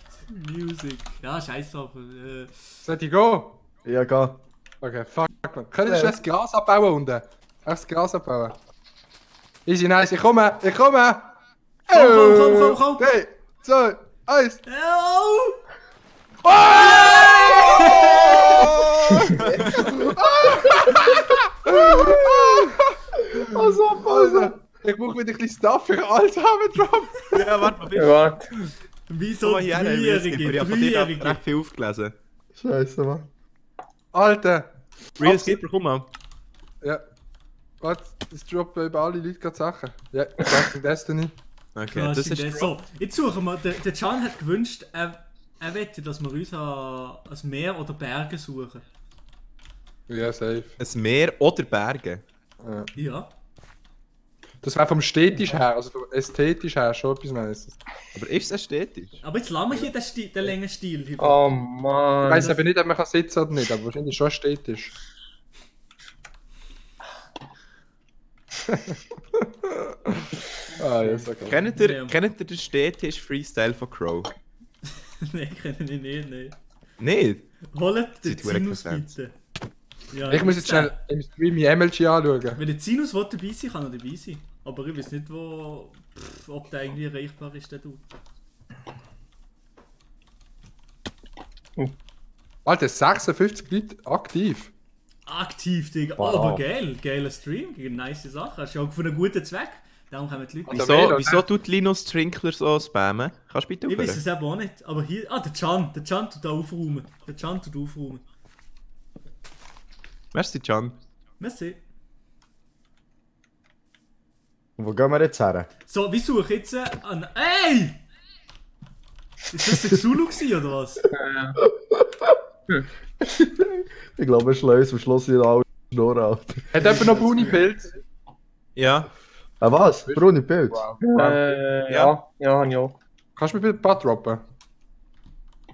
Music. Ja, scheiß drauf. Sollte ich gehen? Ja, geh. Okay, fuck man. Können wir schnell das Gras abbauen unten? Echt das Gras abbauen? Easy, nice, ich komme! Komm. 3, 2, 1. Oh! Also, ich brauche wieder ein bisschen Stuff für alles haben drauf. Ja, warte mal, bitte. Warte. Wieso Komm mal her, Dreijährige? ich habe von dir da Dreijährige. recht viel aufgelesen. Scheiße, Mann. Alter. Real Skipper, komm mal. Ja. Warte, das droppen über alle Leute gerade Sachen. Ja, Crafting Destiny. Okay, das ist... So, jetzt suchen wir. Der Can hat gewünscht, er wette, dass wir uns ein Meer oder Berge suchen. Ja, safe. Ein Meer oder Berge. Ja. Das wäre vom städtisch her, also vom ästhetisch her schon etwas Nices. Aber ist es ästhetisch? Aber jetzt lassen wir hier den langen Stil. Hier. Oh Ich Mann. weiß aber nicht, ob man kann sitzen oder nicht, aber wahrscheinlich schon ästhetisch. Ah, ja, ist okay. Kennt Ja. ihr den Städtisch Freestyle von Crow? Nein, kenne ich nicht, nein. Nicht? Holt den Seid ihr Sinus Fans? bitte. Ja, Ich muss jetzt schnell im Stream mein MLG anschauen. Wenn der Sinus will dabei sein, kann er dabei sein. Aber ich weiß nicht, ob der irgendwie erreichbar ist, der Dude. Alter, 56 Leute aktiv. Aktiv, Digga. Wow. Oh, aber geil. Geiler Stream, gegen nice Sachen. Hast du auch für einen guten Zweck. Darum kommen die Leute. Also, Melo, Wieso tut Linus Trinkler so spammen? Kannst du bitte Ich weiß aufhören? es eben auch nicht. Aber hier. Ah, der Can tut da aufräumen. Der Can tut aufräumen. Merci, Can. Merci. Und wo gehen wir jetzt her? So, wie suche ich jetzt an. Ey! Ist das der Xulu gewesen, oder was? Ich glaube, Schleus am Schluss wieder alle Schnurren, Alter. Hat jemand noch braune Pilze? Ja. Ah, was? Braune Pilz? Ja, habe ich auch. Kannst du mir bitte ein paar droppen?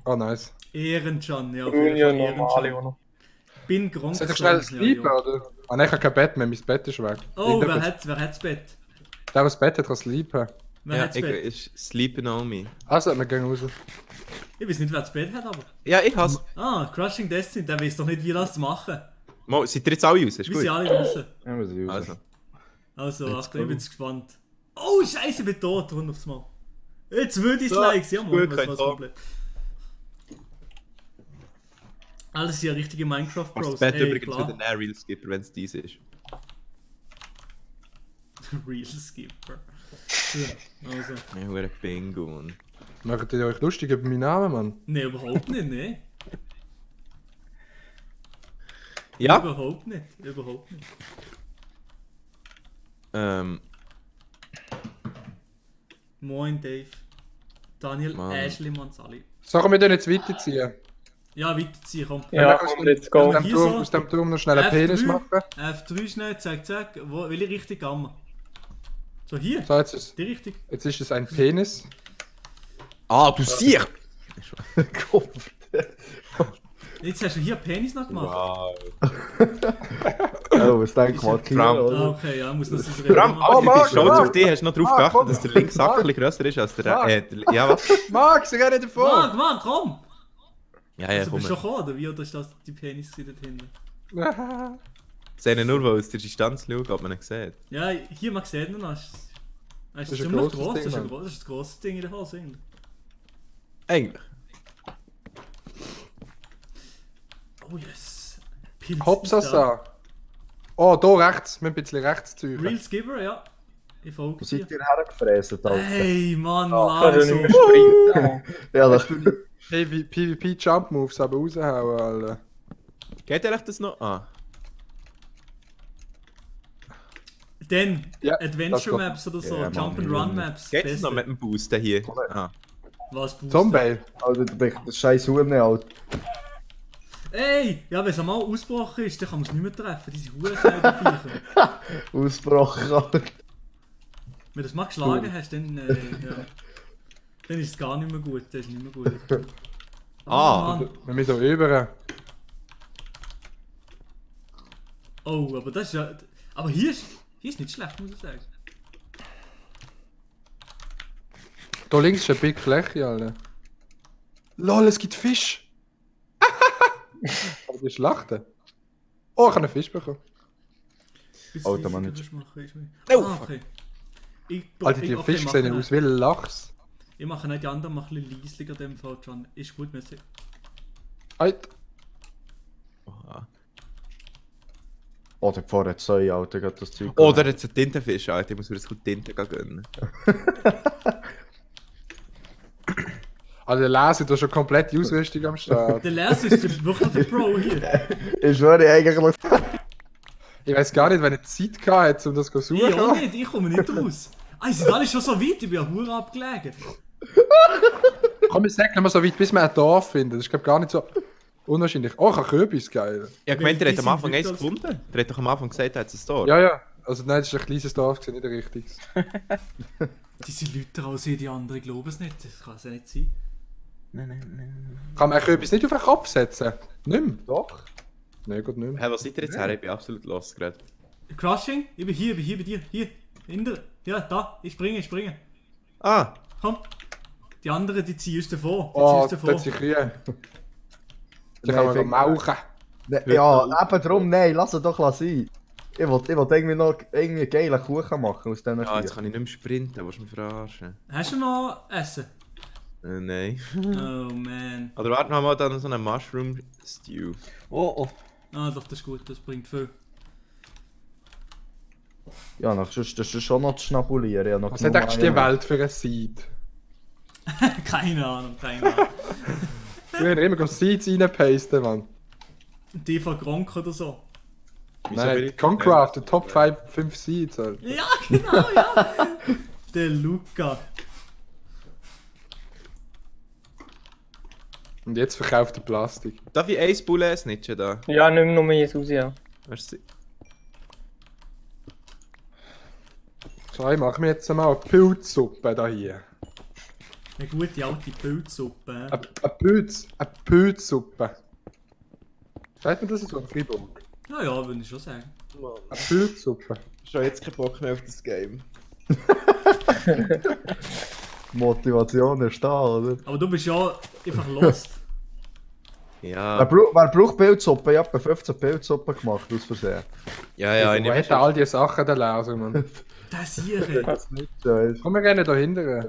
Oh, nice. Ehrencan, ja, auf jeden Grüne Fall und normale auch Ehrencan. noch. Bin Gronk. Soll ich schnell sleepen, oder? Ah, nein, ich habe kein Bett mehr, mein Bett ist weg. Oh, wer Irgendjemand- hat das Bett? Der, der das Bett hat, kann sleepen. Wer Ja, hat das ich Bett? ist Sleeping on Me. Also, wir gehen raus. Ich weiß nicht, wer das Bett hat, aber. Ja, ich has. Ah, Crushing Destiny, der weiß doch nicht, wie das machen. Mo, seid ihr jetzt alle raus? Ist Wir gut. sind alle draußen. Ja, wir sind raus. Also. Also, Let's Achtung, ich go. bin jetzt gespannt. Oh, Scheiße, ich bin tot, rund aufs Mal. Jetzt würde ich So, Likes, ja, ist Mann, gut, was kein was Talk. komplett. Alles ja richtige Minecraft Das Bros. Bett Ey, übrigens klar. wieder ein Real Skipper, wenn es dies ist. Real Skipper. Ja, also. Ja, hure Pinguin. Macht ihr euch lustig über meinen Namen, Mann? Nee, überhaupt nicht, nee. Ja. Überhaupt nicht, überhaupt nicht. Moin, Dave. Daniel, Mann. Ashley, Manzali. So, wir dann jetzt weiterziehen. Ja, weiterziehen, komm. Ja, kannst du komm, let's go. Ja, Aus hier dem Turm, so. aus dem Turm noch schnell einen F3. Penis machen. F3 schnell, zack, zack. Welche Richtung gehen wir? So, hier? So, Die Richtung? jetzt ist es ein Penis. Ah, du siehst! Jetzt hast du hier Penis noch gemacht. Wow. Oh, was denkt man? Vor allem- Oder? Ah, okay, ja, muss das Vor allem, machen. ich bin Marc, stolz Marc. auf dich. Hast du noch darauf Marc, geachtet, komm. dass der linke Sack Marc. ein bisschen grösser ist als der Marc. ja, was? Max, ich renne davon! Mann, komm! Ja, ja, Also, komm. bist du schon gekommen, oder wie? Oder ist das die Penis dort hinten? Sehen nur, weil aus der Distanz schauen, ob man ihn sieht. Ja, hier, man sieht ihn noch. Es ist Das ist ein ziemlich grosses gross, Ding, das ist ein Mann. das ist ein grosses Ding in der Hose. irgendwie. Eigentlich. Oh yes. Pilz ist da. Hopsasa! Oh, da rechts, wir ein bisschen rechts zu Real Skipper, ja. Ich folge Wo dir. seid ihr hergefräst, Alter? Hey, Mann, Kann ich langsam. nicht mehr springen. Ja, das PvP Jump Moves aber raushauen, Alter. Geht eigentlich das noch? Ah. Dann Ja, das Adventure geht. Maps oder so, Ja, Mann. Jump'n'Run Maps. Geht das Beste. noch mit dem Boosten hier? Ah. Was Booster? Zombie! Alter, du bist das scheiß Huhn, Alter. Ey, ja, wenn es einmal ausgebrochen ist, dann kann man es nicht mehr treffen. Diese Hurenscheiben Viecher. Ausbrochen, Alter. Wenn du das mal geschlagen hast, dann, ja. Dann ist es gar nicht mehr gut. Das ist nicht mehr gut. Ah. Mann. Wir müssen hier rüber. Oh, aber das ist ja. Aber hier ist nicht schlecht, muss ich sagen. Da links ist eine big Fläche, Alter. Lol, es gibt Fisch! Aber die Schlachten. Oh, ich habe einen Fisch bekommen. Bis Alter, wie Mann, viel nicht. kannst du machen? Ist mir- Oh, Ah, okay. Alter, die okay, Fische mache sehen nicht. aus wie Lachs. Ich mache nicht die anderen, mache ein bisschen leislicher in dem Fall, John. Ist gut, merci. Alter. Oha. Oh, der Pfarrer hat Säue, Alter, geht das Zeug. Oder jetzt ein Tintenfisch, Alter. Ich muss mir das gut Tinte gönnen. Also der Laser, du hast schon komplett die Ausrüstung am Start. Der Laser ist wirklich der Pro hier. Ich schwöre eigentlich. Ich weiß gar nicht, wenn ich Zeit hatte, um das zu suchen. Ich auch nicht, ich komme nicht raus. Ah, sie sind alle schon so weit, ich bin ja hure abgelegen. Komm, wir sagen mal so weit, bis wir ein Dorf finden. Das ist, glaube ich, gar nicht so unwahrscheinlich. Oh, ich habe Kürbis, geil. Ich habe gemeint, der hat am Die Anfang sind eins Leute gefunden. Der hat doch am Anfang gesagt, er hat es da. Ja, ja. Also nein, das ist ein kleines Dorf, gewesen, nicht ein richtiges. Diese Leute als die anderen glauben es nicht, das kann es ja nicht sein. Nein. Kann man Kürbis nicht auf den Kopf setzen? Nicht mehr? Doch. Nein, gut, nicht mehr. Hey, was seid ihr jetzt her? Ich bin absolut los gerade. Crushing, ich bin hier bei dir, hier, hinter, ja, da, ich springe. Ah! Komm. Die anderen, die ziehen uns davon. Die Oh, ziehen da uns sind davon. Kühe. Die Nein, kann man find- mauchen. Ne, ja, eben drum, nein, lass es doch sein. Ich will irgendwie noch irgendwie einen geilen Kuchen machen aus diesen Ja, jetzt Viech. kann ich nicht mehr sprinten, willst du mich verarschen? Hast du noch Essen? Nein. Oh man. Oder warten wir mal dann so einen Mushroom Stew. Oh. Ah, doch, das ist gut, das bringt viel. Ja, das ist schon noch zu schnabulieren. Ja, noch Was hat eigentlich die Welt für ein Seed? Keine Ahnung. Ich will immer Seeds reinpasten, Mann. Die von Gronk oder so. Nein, Concraft, der Top 5 Seeds, Alter. Ja, genau, ja. Der Luca. Und jetzt verkauft er Plastik. Darf ich Ace Bullet snitchen da? Ja, nicht mehr nur Jesus, ja. Merci. So, ich mache mir jetzt mal eine Pilzsuppe da hier. Eine gute alte Pilzsuppe. Eine Pilzsuppe. Sagt man das so in Freiburg? Ja, würde ich schon sagen. Eine Pilzsuppe. Schon jetzt keinen Bock mehr auf das Game. Motivation ist da, oder? Aber du bist ja einfach lost. Ja, Wer braucht Pilzsuppe? Ich habe 15 Pilzsuppen gemacht, aus Versehen. ja, ich Wo nehme hat er all diese Sachen da lesen, Mann? Das hier. Das nicht scheiße. Komm, wir rennen da hinten.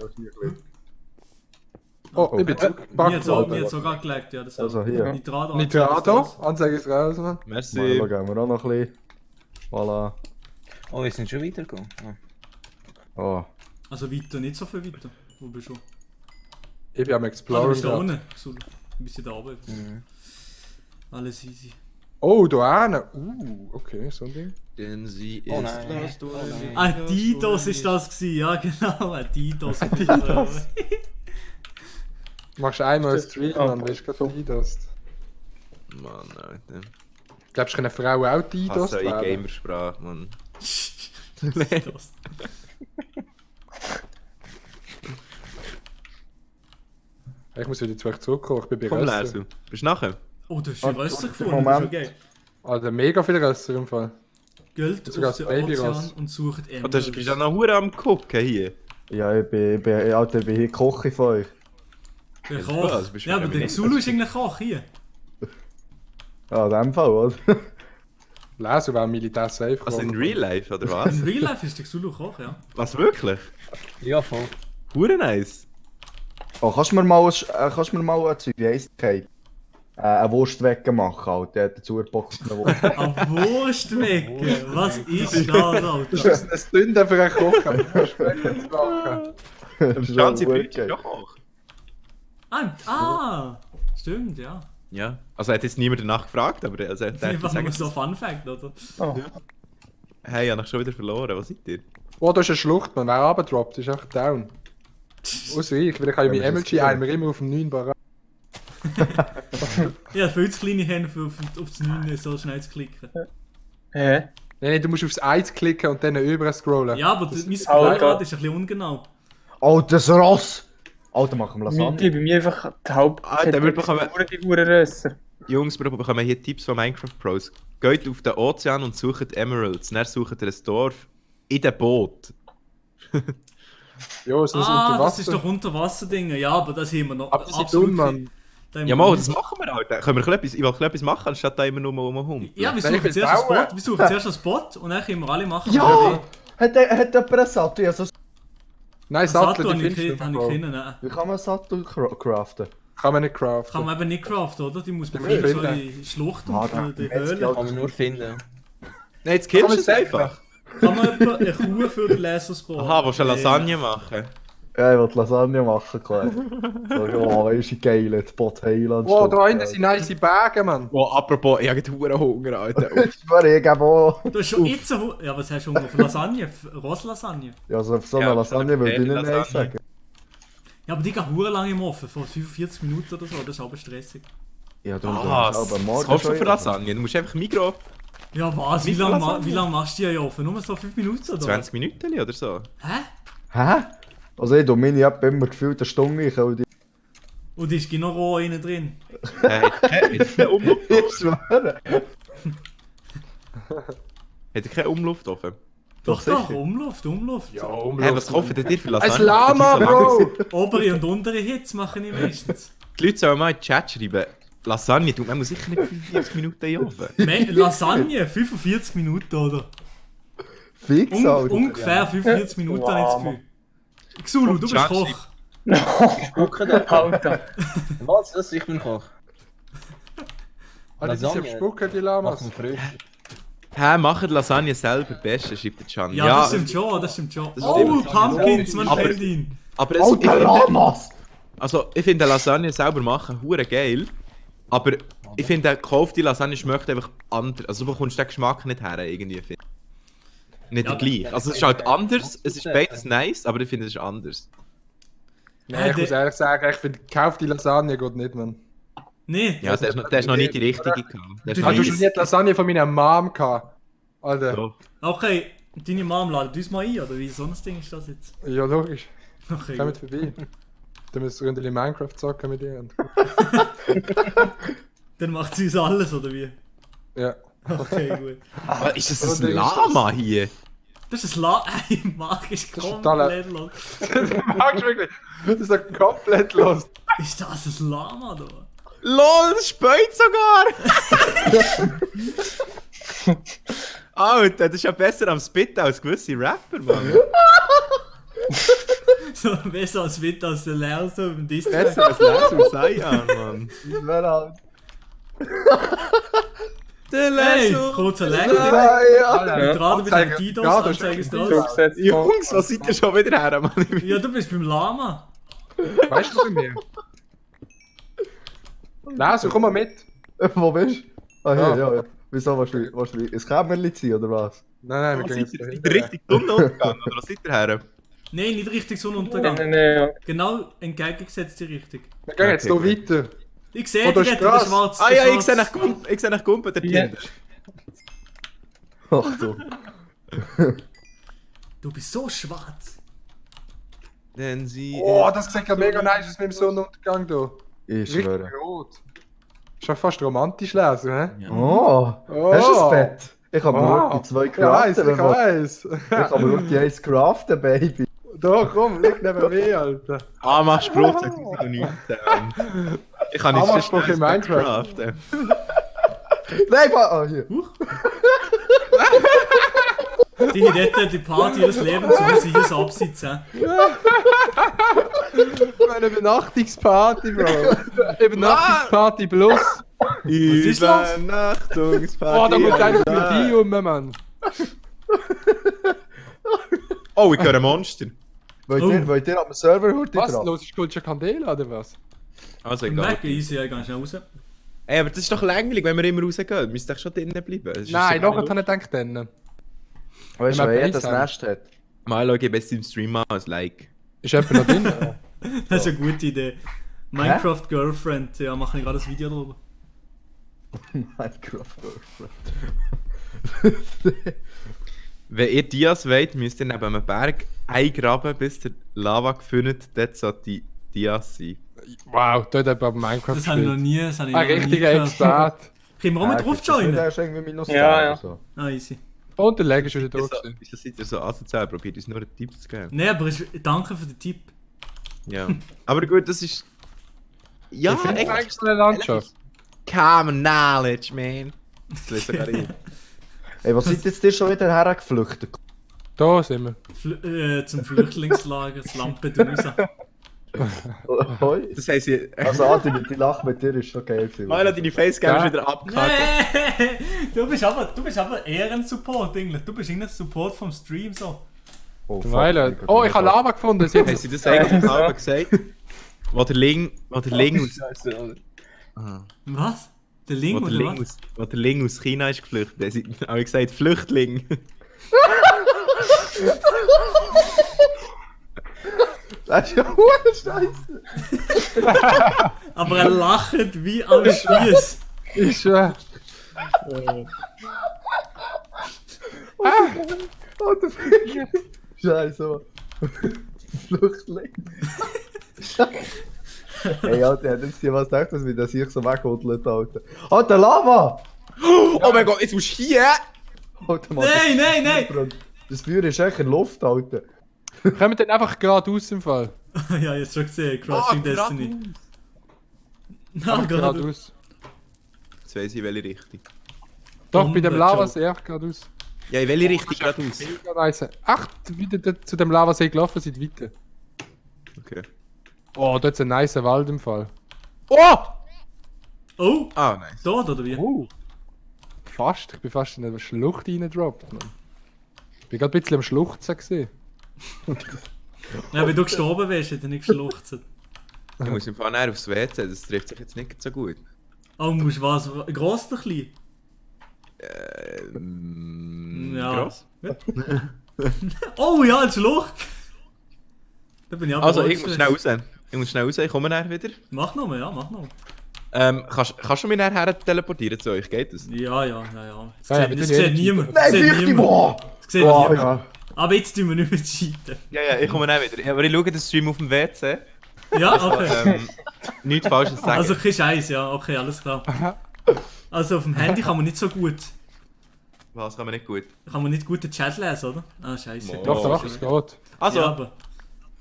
Oh, ich bin Mir hat zugepackt worden. sogar gelegt, ja. Das Also auch. hier. Nitrado. Nitrado, Anzeige ist raus, Mann. Merci. Mal gehen wir auch noch ein bisschen. Voilà. Oh, wir sind schon weitergekommen. Oh. Oh. Also weiter, nicht so viel weiter. Wo bist du? Ich bin am Ah, du Exploren. bist da gerade. unten. So, du bist ja da oben. Alles easy. Oh, da hinten. Okay, so ein Ding. Denn sie Oh ist nein. lost Oh oder nein. Ah, Didos ist das gewesen, ja genau, Didos. Didos. Du machst einmal einen Stream, Oh. dann bist du gerade Didos. Mann, Alter. Glaubst du, können Frauen auch Didos Hasse werden? Gamersprache, Mann. Didos. Ich muss wieder zu euch zurückkommen, ich bin bei Komm, Rösser. Lesu. Bist du nachher? Oh, du hast schon Rösser gefunden, das ist Moment. schon geil. Alter, mega viel Rösser im Fall. Geld Sogar auf den das Babyross. Ozean und sucht Und du bist Emeralds. ja noch hure am gucken hier. Ja, Alter, ich bin hier Koche von euch. Der Ja, Koch. das bist du Ja, aber der nämlich Xulu ist eigentlich Koch hier. Ja, in dem Fall, oder? Lesen wäre Militär safe. Also in geworden. Real Life, oder was? In Real Life ist der Xulu Koch, ja. Was, wirklich? Ja, voll. Hure nice. Oh, kannst du mir mal ein Zeug, wie heisst das? Eine Wurst wegmachen, Alter. Der hat dazu gepackt eine Wurst. Eine Wurst weg! Was ist das, Alter? Das ist ein Dünner für einen Koch. aber das ist schwer zu machen. Das ist Ganze schon Brüder geil. ist auch. Stimmt, ja. Ja. Also hat jetzt niemand danach gefragt, aber also, Das ist einfach nur so Fun Fact, oder? Hey, ich habe schon wieder verloren. Was seid ihr? Oh, da ist eine Schlucht, man. Wer runtergedroppt, ist echt down. Außer ich, weil ich habe Ja, mein das ist MLG-Eimer immer auf dem 9 Bar. Ja, viel zu kleine Hände für auf das 9 so schnell zu klicken. Hä? Nein, du musst aufs 1 klicken und dann über scrollen. Ja, aber mein Scrollrad ist ein bisschen ungenau. Alter, das Ross! Alter, machen wir Mir Lasagne. gebe mir einfach die Haupt... Der wird bekommen- Die Hurenrösser. Jungs, wir bekommen hier Tipps von Minecraft Pros. Geht auf den Ozean und sucht Emeralds. Dann sucht ihr ein Dorf in dem Boot. Ja, es ist Ah, unter das Wasser. ist doch Unterwasser-Dinge. Ja, aber das haben wir noch. Aber das ist dumm, Mann. Da haben Ja, wir mal, noch das nicht. machen wir halt. Können wir etwas, ich will etwas machen, anstatt da immer nur rumhumpeln. Ja, wir Nein, ich suchen will zuerst einen bauen. Spot. Wir suchen zuerst einen Spot und dann können wir alle machen. Ja! Hat jemand einen Sattel? Ja, so... Nein, Sattel Sattel, habe die ich findest du keinen, nicht, habe ich Bro. keinen, nein. Wie kann man einen Sattel craften? Kann man nicht craften. Kann man eben nicht craften, oder? Die muss man Die so finden. in Schluchten Ah, und da- die jetzt Höhlen. ja. Kann man nur finden. Nein, jetzt Kann killst man du es sagen. einfach. Kann man etwa eine Kuh für den Laserspot? Aha, willst du eine Lasagne machen? Ja, ich will Lasagne machen, klar. So, oh, weißt du, geil, das Bot Heiland. Oh, da hinten sind nice Berge, Mann. Oh, apropos, ich habe verdammt Hunger, Alter. Ich gebe auch. Du hast schon jetzt einen Ja, was hast du schon für Lasagne? Rosslasagne? Ja, so auf so eine Ja, Lasagne würde ich nicht Lasagne. nein sagen. Ja, aber die gehen hure lang im Offen, vor 45 Minuten oder so, das ist aber stressig. Ja, darum Ah, aber was morgen kaufst du schon für ja. Lasagne? Du musst einfach Mikro Ja, was? Wie Mit lange Lasagne? machst du die ja offen? Nur so 5 Minuten oder? 20 Minuten oder so. Hä? Hä? Also ich tue meine App immer gefühlt eine Stunde, ich will die... Und ist genau roh innen drin. Hat kein Umluft Ich schwöre. Hat keinen Umluft offen? Doch, sicher. doch, Umluft. Ja, Hey, was kaufen denn dir für Lasagne? Ein Lama, Das ist so lang. Bro! Obere und untere Hits machen ich meistens. Die Leute sollen mal in den Chat schreiben, Lasagne tut man muss sicher nicht 45 Minuten in den Ofen. Lasagne, 45 Minuten, oder? Fix, Alter. Ungefähr 45 Minuten habe ich das Gefühl. Xulu, du bist Chat Koch. Spucken da. Alter. Was? Das? Ich bin Koch. Alter, die sind Lasagne. spucken, die Machen Lamas. wir frisch. Hä, macht Lasagne selber besser, schreibt der Can. Ja, das stimmt schon, das stimmt schon. Das Oh, stimmt. Pumpkins, man Aber- kennt ihn. Aber ich Alter, finde, Lamas! also, ich finde Lasagne selber machen hure geil. Aber ich finde, gekaufte Lasagne schmeckt einfach anders. Also du bekommst den Geschmack nicht her, irgendwie. Finde ich. Nicht Ja, gleich. Also es ist halt anders, es ist beides nice, aber ich finde es ist anders. Nein, ich muss ehrlich sagen, ich finde, kauf die Lasagne geht nicht, Mann. Nee, Ja, der ist noch nicht die richtige gehabt. Der ist Du noch Hast du weißt- schon nie die Lasagne von meiner Mom gehabt? Alter. so. okay, deine Mom ladet uns mal ein, oder wie so ein Ding ist das jetzt? Ja, logisch. Okay, Kommt gut. vorbei. Dann müssen wir ein bisschen Minecraft zocken mit ihr. Dann macht sie uns alles, oder wie? Ja. Okay, gut. Aber ist das Oder ein ist Lama hier? Das ist ein Ey, Marc ist total- komplett los. Magst du wirklich? Das ist doch komplett los. Ist das ein Lama, da? LOL, das speit sogar! Alter, das ist ja besser am Spitten als gewisse Rapper, Mann. So besser als Witt als der Lehrer so im Disney. Besser als Laser Saiyan, Mann. Das wäre halt... Der Hey, Laser! kurzer Lag. Ja, ja. Gerade wieder Anzeige. ein DDoS, Ja, das Anzeige ist ist ein das. Zugesetzt. Jungs, was seid ihr schon wieder her, Mann? Ja, du bist beim Lama. Weißt du von mir? Laser, komm mal mit. Wo bist du? Ah, hier, Ja. ja, ja. Wieso, willst du ein Kämmerli ziehen, oder was? Nein, wir Was gehen seid jetzt ihr? dahin. Seid ihr richtig Sonnenuntergang, oder was seid ihr her? Nein, nicht richtig Nein, Sonnenuntergang. nein, nein. Genau entgegengesetzte Richtung. Wir gehen jetzt Okay, hier weiter. Ich sehe Oh, da dich, ist der Gras. schwarz. Ah der ja, ich sehe Schwarz. nach Gumpen, der Ja. Tinder. Ach du. Du bist so schwarz. Denn sie... Oh, das sieht ja mega nice aus mit dem Sonnenuntergang hier. Ich Richtig schwöre. rot. Ist ja fast romantisch lesen, hä? Oh, Oh. hast du ein Bett? Ich habe mir wirklich 2 Ich weiss, craften. ich weiss. Ich habe mir wirklich 1 craften, Baby. Da, komm, leg neben mir, Alter. Mach Spruch 2019. Ich kann nicht Spruch in Minecraft. Nein, hier. Die hätten die Party ihres Lebens, so wie sie hier so absitzen. Eine Übernachtungsparty, Bro. Übernachtungsparty plus. ist los? Übernachtungsparty. Oh, da muss einfach für die rum, Mann. Oh, ich höre ein Monster. Wollt ihr am Server heute Was? drauf? Los, ist Culture Candela oder was? Also Im egal. Weg, easy, ich gehe schnell raus. Ey, aber das ist doch langweilig, wenn wir immer rausgehen. Müsst ihr schon drinnen bleiben. Es ist Nein, so nachher habe ich gedacht dann. Weißt du, Wenn wir wer das Base haben. dus Nest hat? Mal gebe es im Stream mal als Like. Ist jemand noch drin? Das ist eine gute Idee. Minecraft Girlfriend, ja, mache ich gerade ein Video drüber. Minecraft Wenn ihr Dias wollt, müsst ihr neben einem Berg eingraben, bis ihr Lava findet. Dort sollte die Dias sein. Wow, dort hat aber Minecraft Das habe ich noch gespielt. nie, das habe ich Ein noch nie richtiger gehört. Expert. Können wir auch mit drauf joinen? Der ist irgendwie minus Ja, 10 ja. oder so. Ah, easy. Und der Leg ist wieder Wieso, tot. gewesen. wieso seid ihr so asozial? Probiert uns nur einen Tipp zu geben. Nein, aber danke für den Tipp. Ja. Aber gut, das ist... Ja, Ich finde echt. eigentlich eine Landschaft. Common knowledge, man. Das lese sogar ich. Ey, was seid jetzt ihr schon wieder hergeflüchtet? Da sind wir. Zum Flüchtlingslager, das Lampedusa. Hoi. Das heisst, Also, Adi, die Lache mit dir ist schon geil gewesen. Milo, deine Facecam Ja. ist wieder abgehakt. Nee, du bist aber eher ein Support, eigentlich. Du bist irgendein Support vom Stream so. Oh, Der Weiler. Oh, ich habe Lava gefunden. Sie Haben hat sie das eigentlich selber gesagt? Wo der Ling aus... Was? Der Link Wo der oder Ling was? aus, wo der Ling aus China ist geflüchtet. Er hat auch gesagt, Flüchtling. Das ist ja hure Scheiße. Aber er lacht wie am Spieß. ist. Oh, der Finger. Scheiße, Mann. Flüchtling. Ey, Alter, hat jetzt jemand gedacht, dass wir das hier so weghudeln, Alter. Alter, Lava! Oh mein Gott, jetzt musst du hier! Alter, Mann. Nein! Das Feuer ist echt in der Luft, Alter. Kommen wir dann einfach geradeaus im Fall? Ja, jetzt schon gesehen, Crouching Destiny. Na, Einfach gerade. geradeaus. Jetzt weiss ich, in welche Richtung. Doch, bei dem Bombe-Joke. Lavasee einfach geradeaus. Ja, in welche Richtung geradeaus? Mega nice. Ach, wieder dort zu dem Lavasee gelaufen sind weiter. Okay. Oh, dort ist ein nicer Wald im Fall. Oh! Oh, Ah, nice. dort oder wie? Oh! Fast, ich bin fast in eine Schlucht reingedroppt, Mann. Ich bin gerade ein bisschen am Schluchzen gesehen. Ja, wenn du gestorben wärst, hätte ich nicht geschluchzt. Ich muss im Fall näher aufs WC, das trifft sich jetzt nicht so gut. Oh, musst du was? Gross oder klein? Ja. Gross. Oh ja, eine Schlucht! Da bin ich aber Also, auch ich muss schnell raus. Ich komme nachher wieder. Mach nochmal, ja, mach nochmal. Kannst du mich nachher teleportieren zu euch? Geht das? Ja. Ja, Das ja, sieht, wir das tun ja sieht nicht niemand. Nein, Das sieht wirklich, niemand. boah! Das sieht Boah, niemand. ja. Aber jetzt tun wir nicht mehr cheaten. Ja, ich komme nachher wieder. Ja, aber ich schaue den Stream auf dem WC. Ja, okay. Nichts Falsches sagen. Also kein Scheiß, ja, okay, alles klar. Also auf dem Handy kann man nicht so gut. Was kann man nicht gut? Kann man nicht gut den Chat lesen, oder? Ah, scheiße. Doch, es geht. Also, Ja, aber.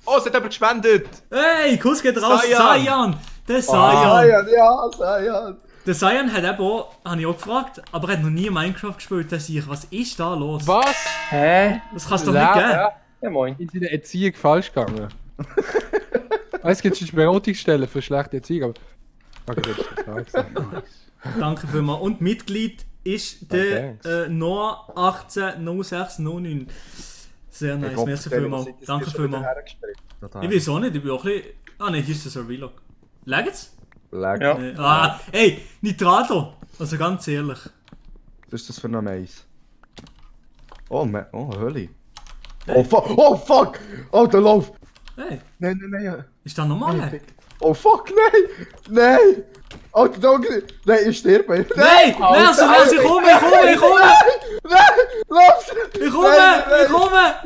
oh, es hat jemand gespendet! Hey, Kuss geht raus, Sayan. Sayan! Der Ah, Sayan! ja, Sayan. Der Sayan hat eben auch, habe ich auch gefragt, aber er hat noch nie Minecraft gespielt, der sich. Was ist da los? Was? Hä? Das kann's doch nicht geben. Ja, moin. In seiner Erziehung falsch gegangen. Es gibt schon Beratungsstellen für schlechte Erziehung, aber... Okay, das ist das Danke vielmals. Und Mitglied ist der Noah 180609. Sehr nice, merci vielmals. Danke vielmals. Ich weiß auch nicht, ich bin auch ein bisschen... Ah ne, hier ist der Surveillog. Lägt's? Leck. Ja. Ah, ey, Nitrato! Also ganz ehrlich. Was ist das für ein Nice? Oh, Hölle. Oh, fuck! Oh, fuck! Oh, der Lauf! Hey, Nein. ist das normal? Oh, fuck, nein! Nein! Alter, danke! Nein, ich sterbe! Nein! Also, ich komme! Nein! Lauf! Ich komme!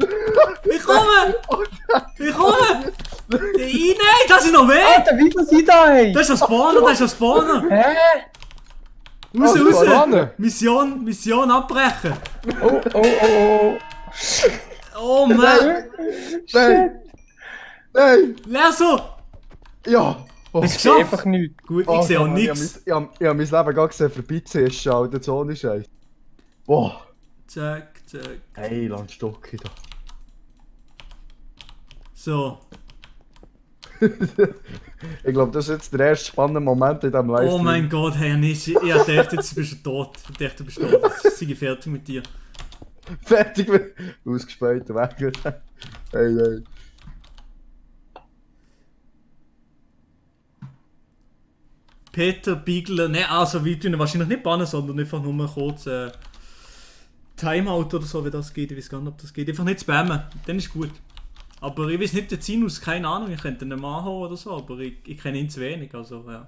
Nein, das ist noch mehr! Alter, wie viel sind da, ey? Das ist ein Spawner, Hä? Raus, Oh, raus! Banane. Mission abbrechen! Oh. Oh Mann! Nein! Leso! Ja! Oh, Hast du Ich sehe geschafft? einfach nichts. Gut, ich sehe auch Mann, nichts. Ich hab mein Leben gar gesehen vorbeizischen, Alter, so ohne Scheiß. Boah! Zack, zack. Hey, lang Stocki da. So. Ich glaube, das ist jetzt der erste spannende Moment in diesem Livestream. Oh mein Gott, hey, ich dachte, jetzt bist du tot. Ich dachte, du bist tot. Jetzt sei ich fertig mit dir. Fertig mit... Ausgespäht, weg. Hey. Peter Biegler, ne, also wir tun ihn wahrscheinlich nicht bannen, sondern einfach nur kurz Timeout oder so, wie das geht. Ich weiß gar nicht, ob das geht. Einfach nicht spammen, dann ist gut. Aber ich weiß nicht, der Zinus, keine Ahnung, ich könnte ihn nicht machen oder so, aber ich kenne ihn zu wenig, also ja.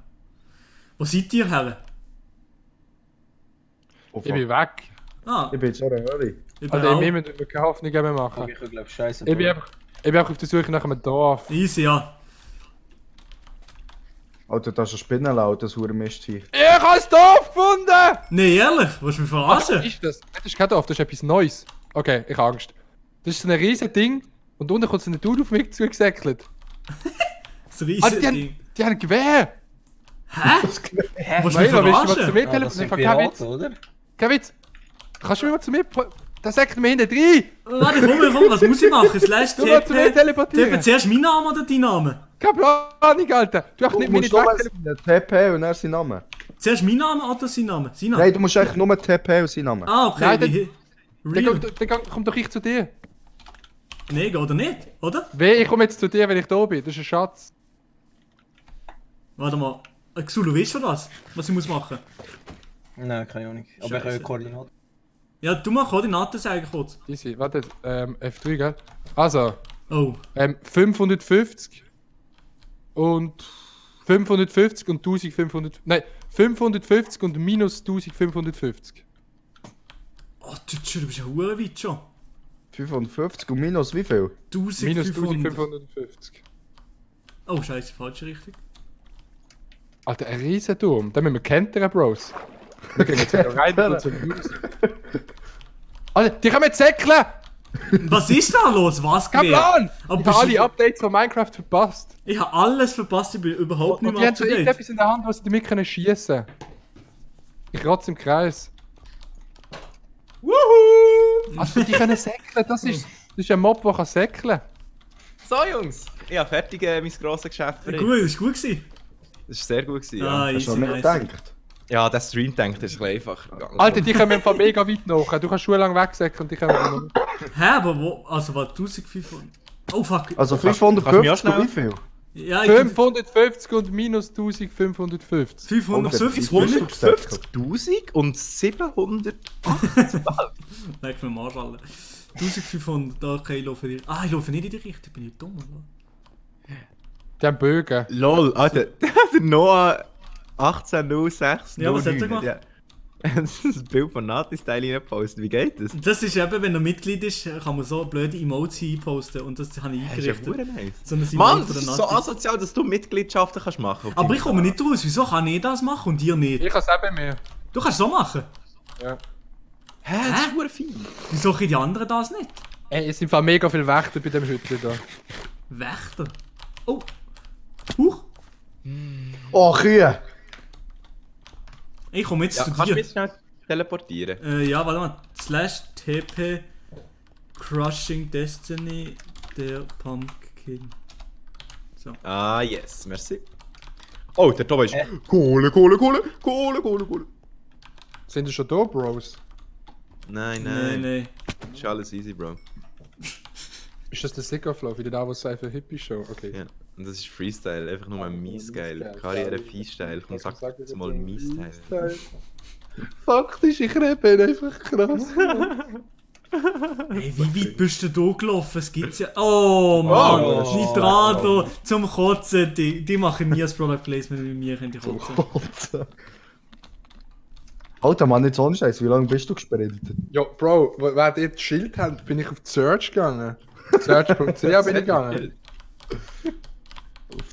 Wo seid ihr her? Oh, Ich bin weg. Ah, Ich bin jetzt schon early. ich bin Also, auch wir müssen keine Hoffnung mehr machen. Ich glaube, scheiße. Ich bin einfach auf der Suche nach einem Dorf. easy, ja. Alter, das ist ein Spinnenlaut, das hure Mistvieh. Ich habe ein Dorf gefunden! Ne, ehrlich, willst du mich Was verarschen? ist das? Das ist kein Dorf, das ist etwas Neues. Okay, ich habe Angst. Das ist so ein riesiges Ding und unten kommt so ein Dude auf mich zugesäckelt. Das Also, riesige Ding. die haben ein Gewehr! Hä? Willst du mich Maila, willst du mal zu verarschen? mir Ja, das telefonieren? sind Kein Witz. Piraten, oder? Kein Witz. Kannst du mir mal zu mir... Der sagt mir hinten rein! Warte, komm, was muss ich machen? Slash Du mal zu mir TP. teleportieren! TP zuerst mein Name oder dein Name? Keine Planung, Alter! Du hast Du nicht mir musst nicht nur weg. seinen TP und er sein Name. Zuerst mein Name oder sein Name? Sein Name? Nein, du musst eigentlich nur TP und sein Name. Ah, okay. Nein, Real. Dann komm doch ich zu dir. Nee, oder nicht? Oder? Ich komme jetzt zu dir, wenn ich da bin. Das ist ein Schatz. Warte mal. Xulu, weißt du das? Was ich muss machen? Nein, keine Ahnung. Aber ich Scheiße. habe Koordinaten. Ja, du mal Koordinaten sagen kurz. Easy. Warte, F3, gell? Also, Oh. 550 und 550 und 1500. Nein, 550 und minus 1550. Oh, du bist ja hure weit schon. 550 und minus wie viel? Minus 1500. 1550. Oh, scheiße, falsche Richtung. Alter, ein Riesenturm. Den müssen wir kentern, Bros. Wir gehen jetzt wieder rein und zum Haus. Alter, die können jetzt säckeln! Was ist da los? Was Kein Gewehr? Plan! Aber Ich bist habe du- alle Updates von Minecraft verpasst. Ich habe alles verpasst, ich bin überhaupt nicht Und die mehr haben up so to date. irgendetwas in der Hand, was sie damit können schießen. Ich rotze im Kreis. Wuhu! Also die können säckeln, das ist ein Mob, der kann säckeln. So, Jungs. Ich habe fertig mein grosses Geschäft für Ja, ihn. gut, ist gut gewesen. Das war sehr gut. Gewesen, Ah, ja. Hast du easy, nicht nice. gedacht? Ja, der Stream denkt, das ist ein bisschen einfacher gegangen. Alter, die kommen im Fall mega weit nach. Du kannst schulenlang wegsäckeln und die kommen noch. Hä, aber wo? Also, was? 1500? Oh, fuck. Also Kannst du mich 550 auch und schnell- wie viel? Ja, 550 und minus 1550. 550 550.000 und 700. Leck mir am Arsch alle. 1500, okay, ich laufe nicht. Ah, ich laufe nicht in die Richtung, bin ich dumm, oder? Die haben Bögen. Lol, Alter, der Noah 1806. Ja, was hat er gemacht? Ja. Das ist ein Bild von Nati-Style reingepostet. Wie geht das? Das ist eben, wenn er Mitglied ist, kann man so blöde Emojis einposten und das habe ich Das ist ja eingerichtet. verdammt nice. So ein Mann, Emoji das von der ist so Nati. asozial, dass du Mitgliedschaften kannst machen kannst. Aber ich komme nicht raus, wieso kann ich das machen und ihr nicht? Ich kann es eben mehr. Du kannst es so machen. Ja. Hä, das ist verdammt fein. Wieso können die anderen das nicht? Ey, es sind im Fall mega viele Wächter bei dem Hütchen da. Wächter. Oh. Huch. Oh, Kühe! Ich komme jetzt Ja, zu kannst du dir. mich schnell teleportieren? Ja, warte mal. Slash TP Crushing Destiny der Pumpkin. So. Ah, yes, merci. Oh, der Tobi ist... Kohle. Sind die schon da, Bros? Nein, Nee, nein. nee. Ist alles easy, Bro. Ist das der Sicko-Flow, wie der da, was sei für Hippie-Show? Okay. Ja. Und das ist Freestyle, einfach nur ein mies-geil. Mies-geil. Karriere Fies-Style. Komm, sag jetzt mal mies-Style. Faktisch, ich rebe einfach krass. Hey, wie weit bist du da gelaufen? Es gibt's ja. Oh Mann! Oh, Nitrado zum Kotzen. Die machen nie das Product Placement mit mir, könnt ihr kotzen. Alter Mann, nicht so ein Scheiß, wie lange bist du gesprintet? Ja, Bro, wer ihr das Schild habt, bin ich auf die Search gegangen. Search.ch bin ich gegangen.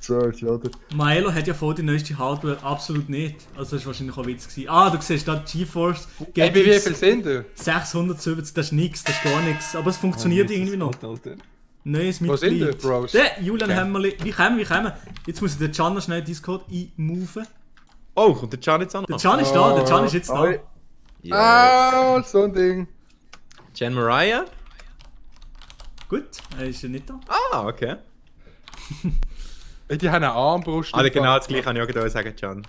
Search, oder? Maelo hat ja voll die neueste Hardware, absolut nicht. Also das war wahrscheinlich auch ein Witz gewesen. Ah, du siehst da GeForce Hey, wie viel sind du? 670, das ist nix, das ist gar nichts. Aber es funktioniert irgendwie noch. Neues Wo sind Mitglied. die, Bros? Der Julian Hämmerli. Wie kommen? Jetzt muss ich den Can noch schnell in Discord einmoven. Oh, kommt der Can jetzt an? Der Can ist da, der Can ist jetzt da. Oi. Ah, so ein Ding. Jen Mariah? Gut, er ist ja nicht da. Ah, okay. Hey, die haben eine Armbrust. Ah, genau das gleiche kann ich auch gerade sagen, Can.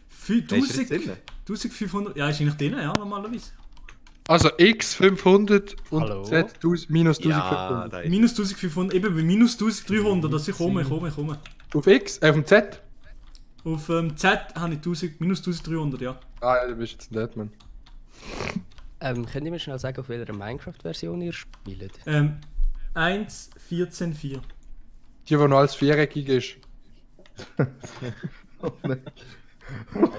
Für Ist er jetzt 1000, drin? 1500, ja, ist eigentlich drin, ja, normalerweise. Also X500 und Hallo? Z minus Ja, 1500. da ist Minus 1500, eben bei minus 1300, dass ich komme. Auf X? Auf dem Z? Auf Z habe ich minus 1300, ja. Ah ja, du bist jetzt nicht, Mann. Könnt ihr mir schnell sagen, auf welcher Minecraft-Version ihr spielt? 1.14.4. Die, die noch als viereckig ist.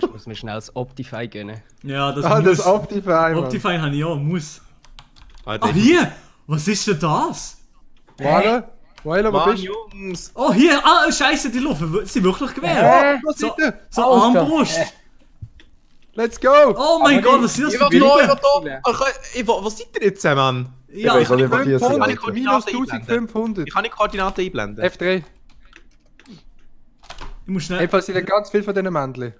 Ich muss mir schnell das Optify gönnen. Ja, das Ah, muss. das Optify, Mann. Optify habe ich ja, muss. Ah, Ah, hier! Was ist denn das? Warte, Warte, wo Mann, bist du? Jungs! Oh, hier! Ah, Scheiße, die laufen. Sie wirklich gewählt. Wo So, seid ihr? so Alter. Armbrust. Let's go! Oh mein Gott, was sind das Ich für will noch, ich will Bilder? noch! Was seid ihr jetzt, Mann? Ja, Ich weiß nicht, was hier sind. 500 Alter. minus 1500. Ich kann die Koordinaten einblenden. F3. ich muss schnell. Jedenfalls sind ganz viele von diesen Männchen.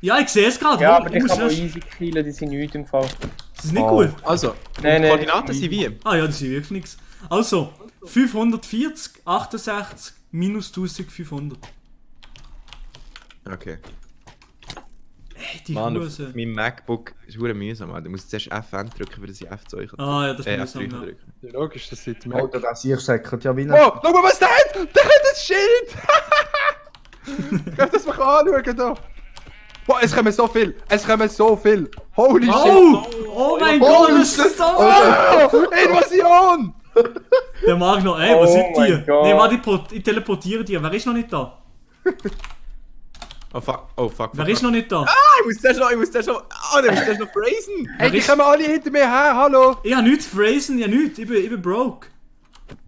Ja, ich sehe es gerade. Ja, Hol, aber ich die muss kann man schnell. easy killen, die sind nichts im Fall. Das ist nicht Oh. gut. Also, Nein, die nein. Koordinaten sind wie? Ah ja, das ist wirklich nichts. Also, 540, 68, minus 1500. Okay. Hey, die Mann, auf Hose. meinem MacBook ist es mühsam, Alter. Du musst zuerst Fn drücken, für das ich F2 kann. Ah ja, das ist F3 mühsam, kann ja. drücken. Ja, logisch, das sieht mir. Alter, das hier säckert ja wie ein... Oh, schau mal, was der hat! Der hat das Schild! Ich kann das mal anschauen da. Boah, es kommen so viel! Es kommen so viel! Holy shit! Oh! Oh mein Gott, das ist so. Oh, Invasion! Der Magno, ey, was Oh sind mein die? Gott. Nee, warte, ich teleportiere die. Wer ist noch nicht da? Oh fuck, oh fuck. Wer ist noch nicht da? Ich muss das noch. Ah, der muss das noch phrasen! Hey, die kommen alle hinter mir her, hallo! Ich habe nichts zu phrasen, ich habe nichts. Ich bin broke.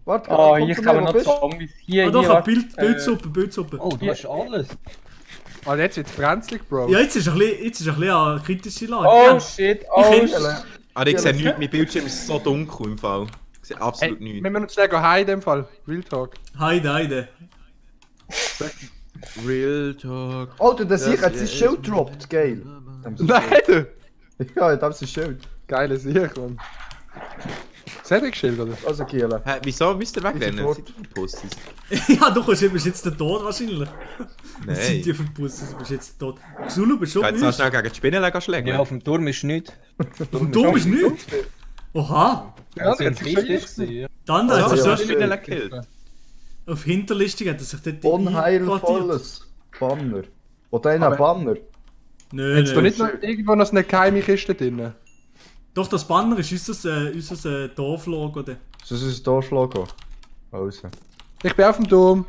Warte, Oh, komm hier zu kann mir, man wo noch bist du? Zombies. Hier, Ah doch, hier. ein Bildsuppe. Oh, du hast alles. Ah, jetzt wird's brenzlig, Bro. Ja, jetzt ist ein bisschen eine kritische Lage. Oh Ja. shit, Ich oh kenn- shit. Ah, ich sehe nichts, mein Bildschirm ist so dunkel im Fall. Ich sehe Hey, absolut wir nichts. müssen uns schnell heim in dem Fall. Real Talk. Heide. Real Talk. Alter, das hier Das hat sein ist- Schild droppt, geil. Nein, du! Ja, das ist ein Schild. Geile Sieg, Mann. Schild, oder? Also, Kiele. Hä, wieso müsst ihr wegrennen? Sofort. Seid ihr verpustet? Ja, du bist jetzt der Tod wahrscheinlich. Nein. Sind die Ich verpusst, du bist jetzt tot. Xulu, bist du kann jetzt schon noch schnell gegen die Spinnen schlägen. Ja, auf dem Turm ist nichts. Du bist nicht. Oha. Ja, Das sind das ist wichtig. Ja. Dann Also, hat hast sich du ja, die so Spinnen ja. gekillt? auf Hinterlistung hat er sich dort einquartiert. Unheilvolles Banner. Oder ein Aber- Banner. Nein, Jetzt da nein. nicht noch irgendwo noch so eine geheime Kiste drin. Doch, das Banner ist unser Dorflogo. Da. Das ist ein Dorflogo. Also. Ich bin auf dem Turm.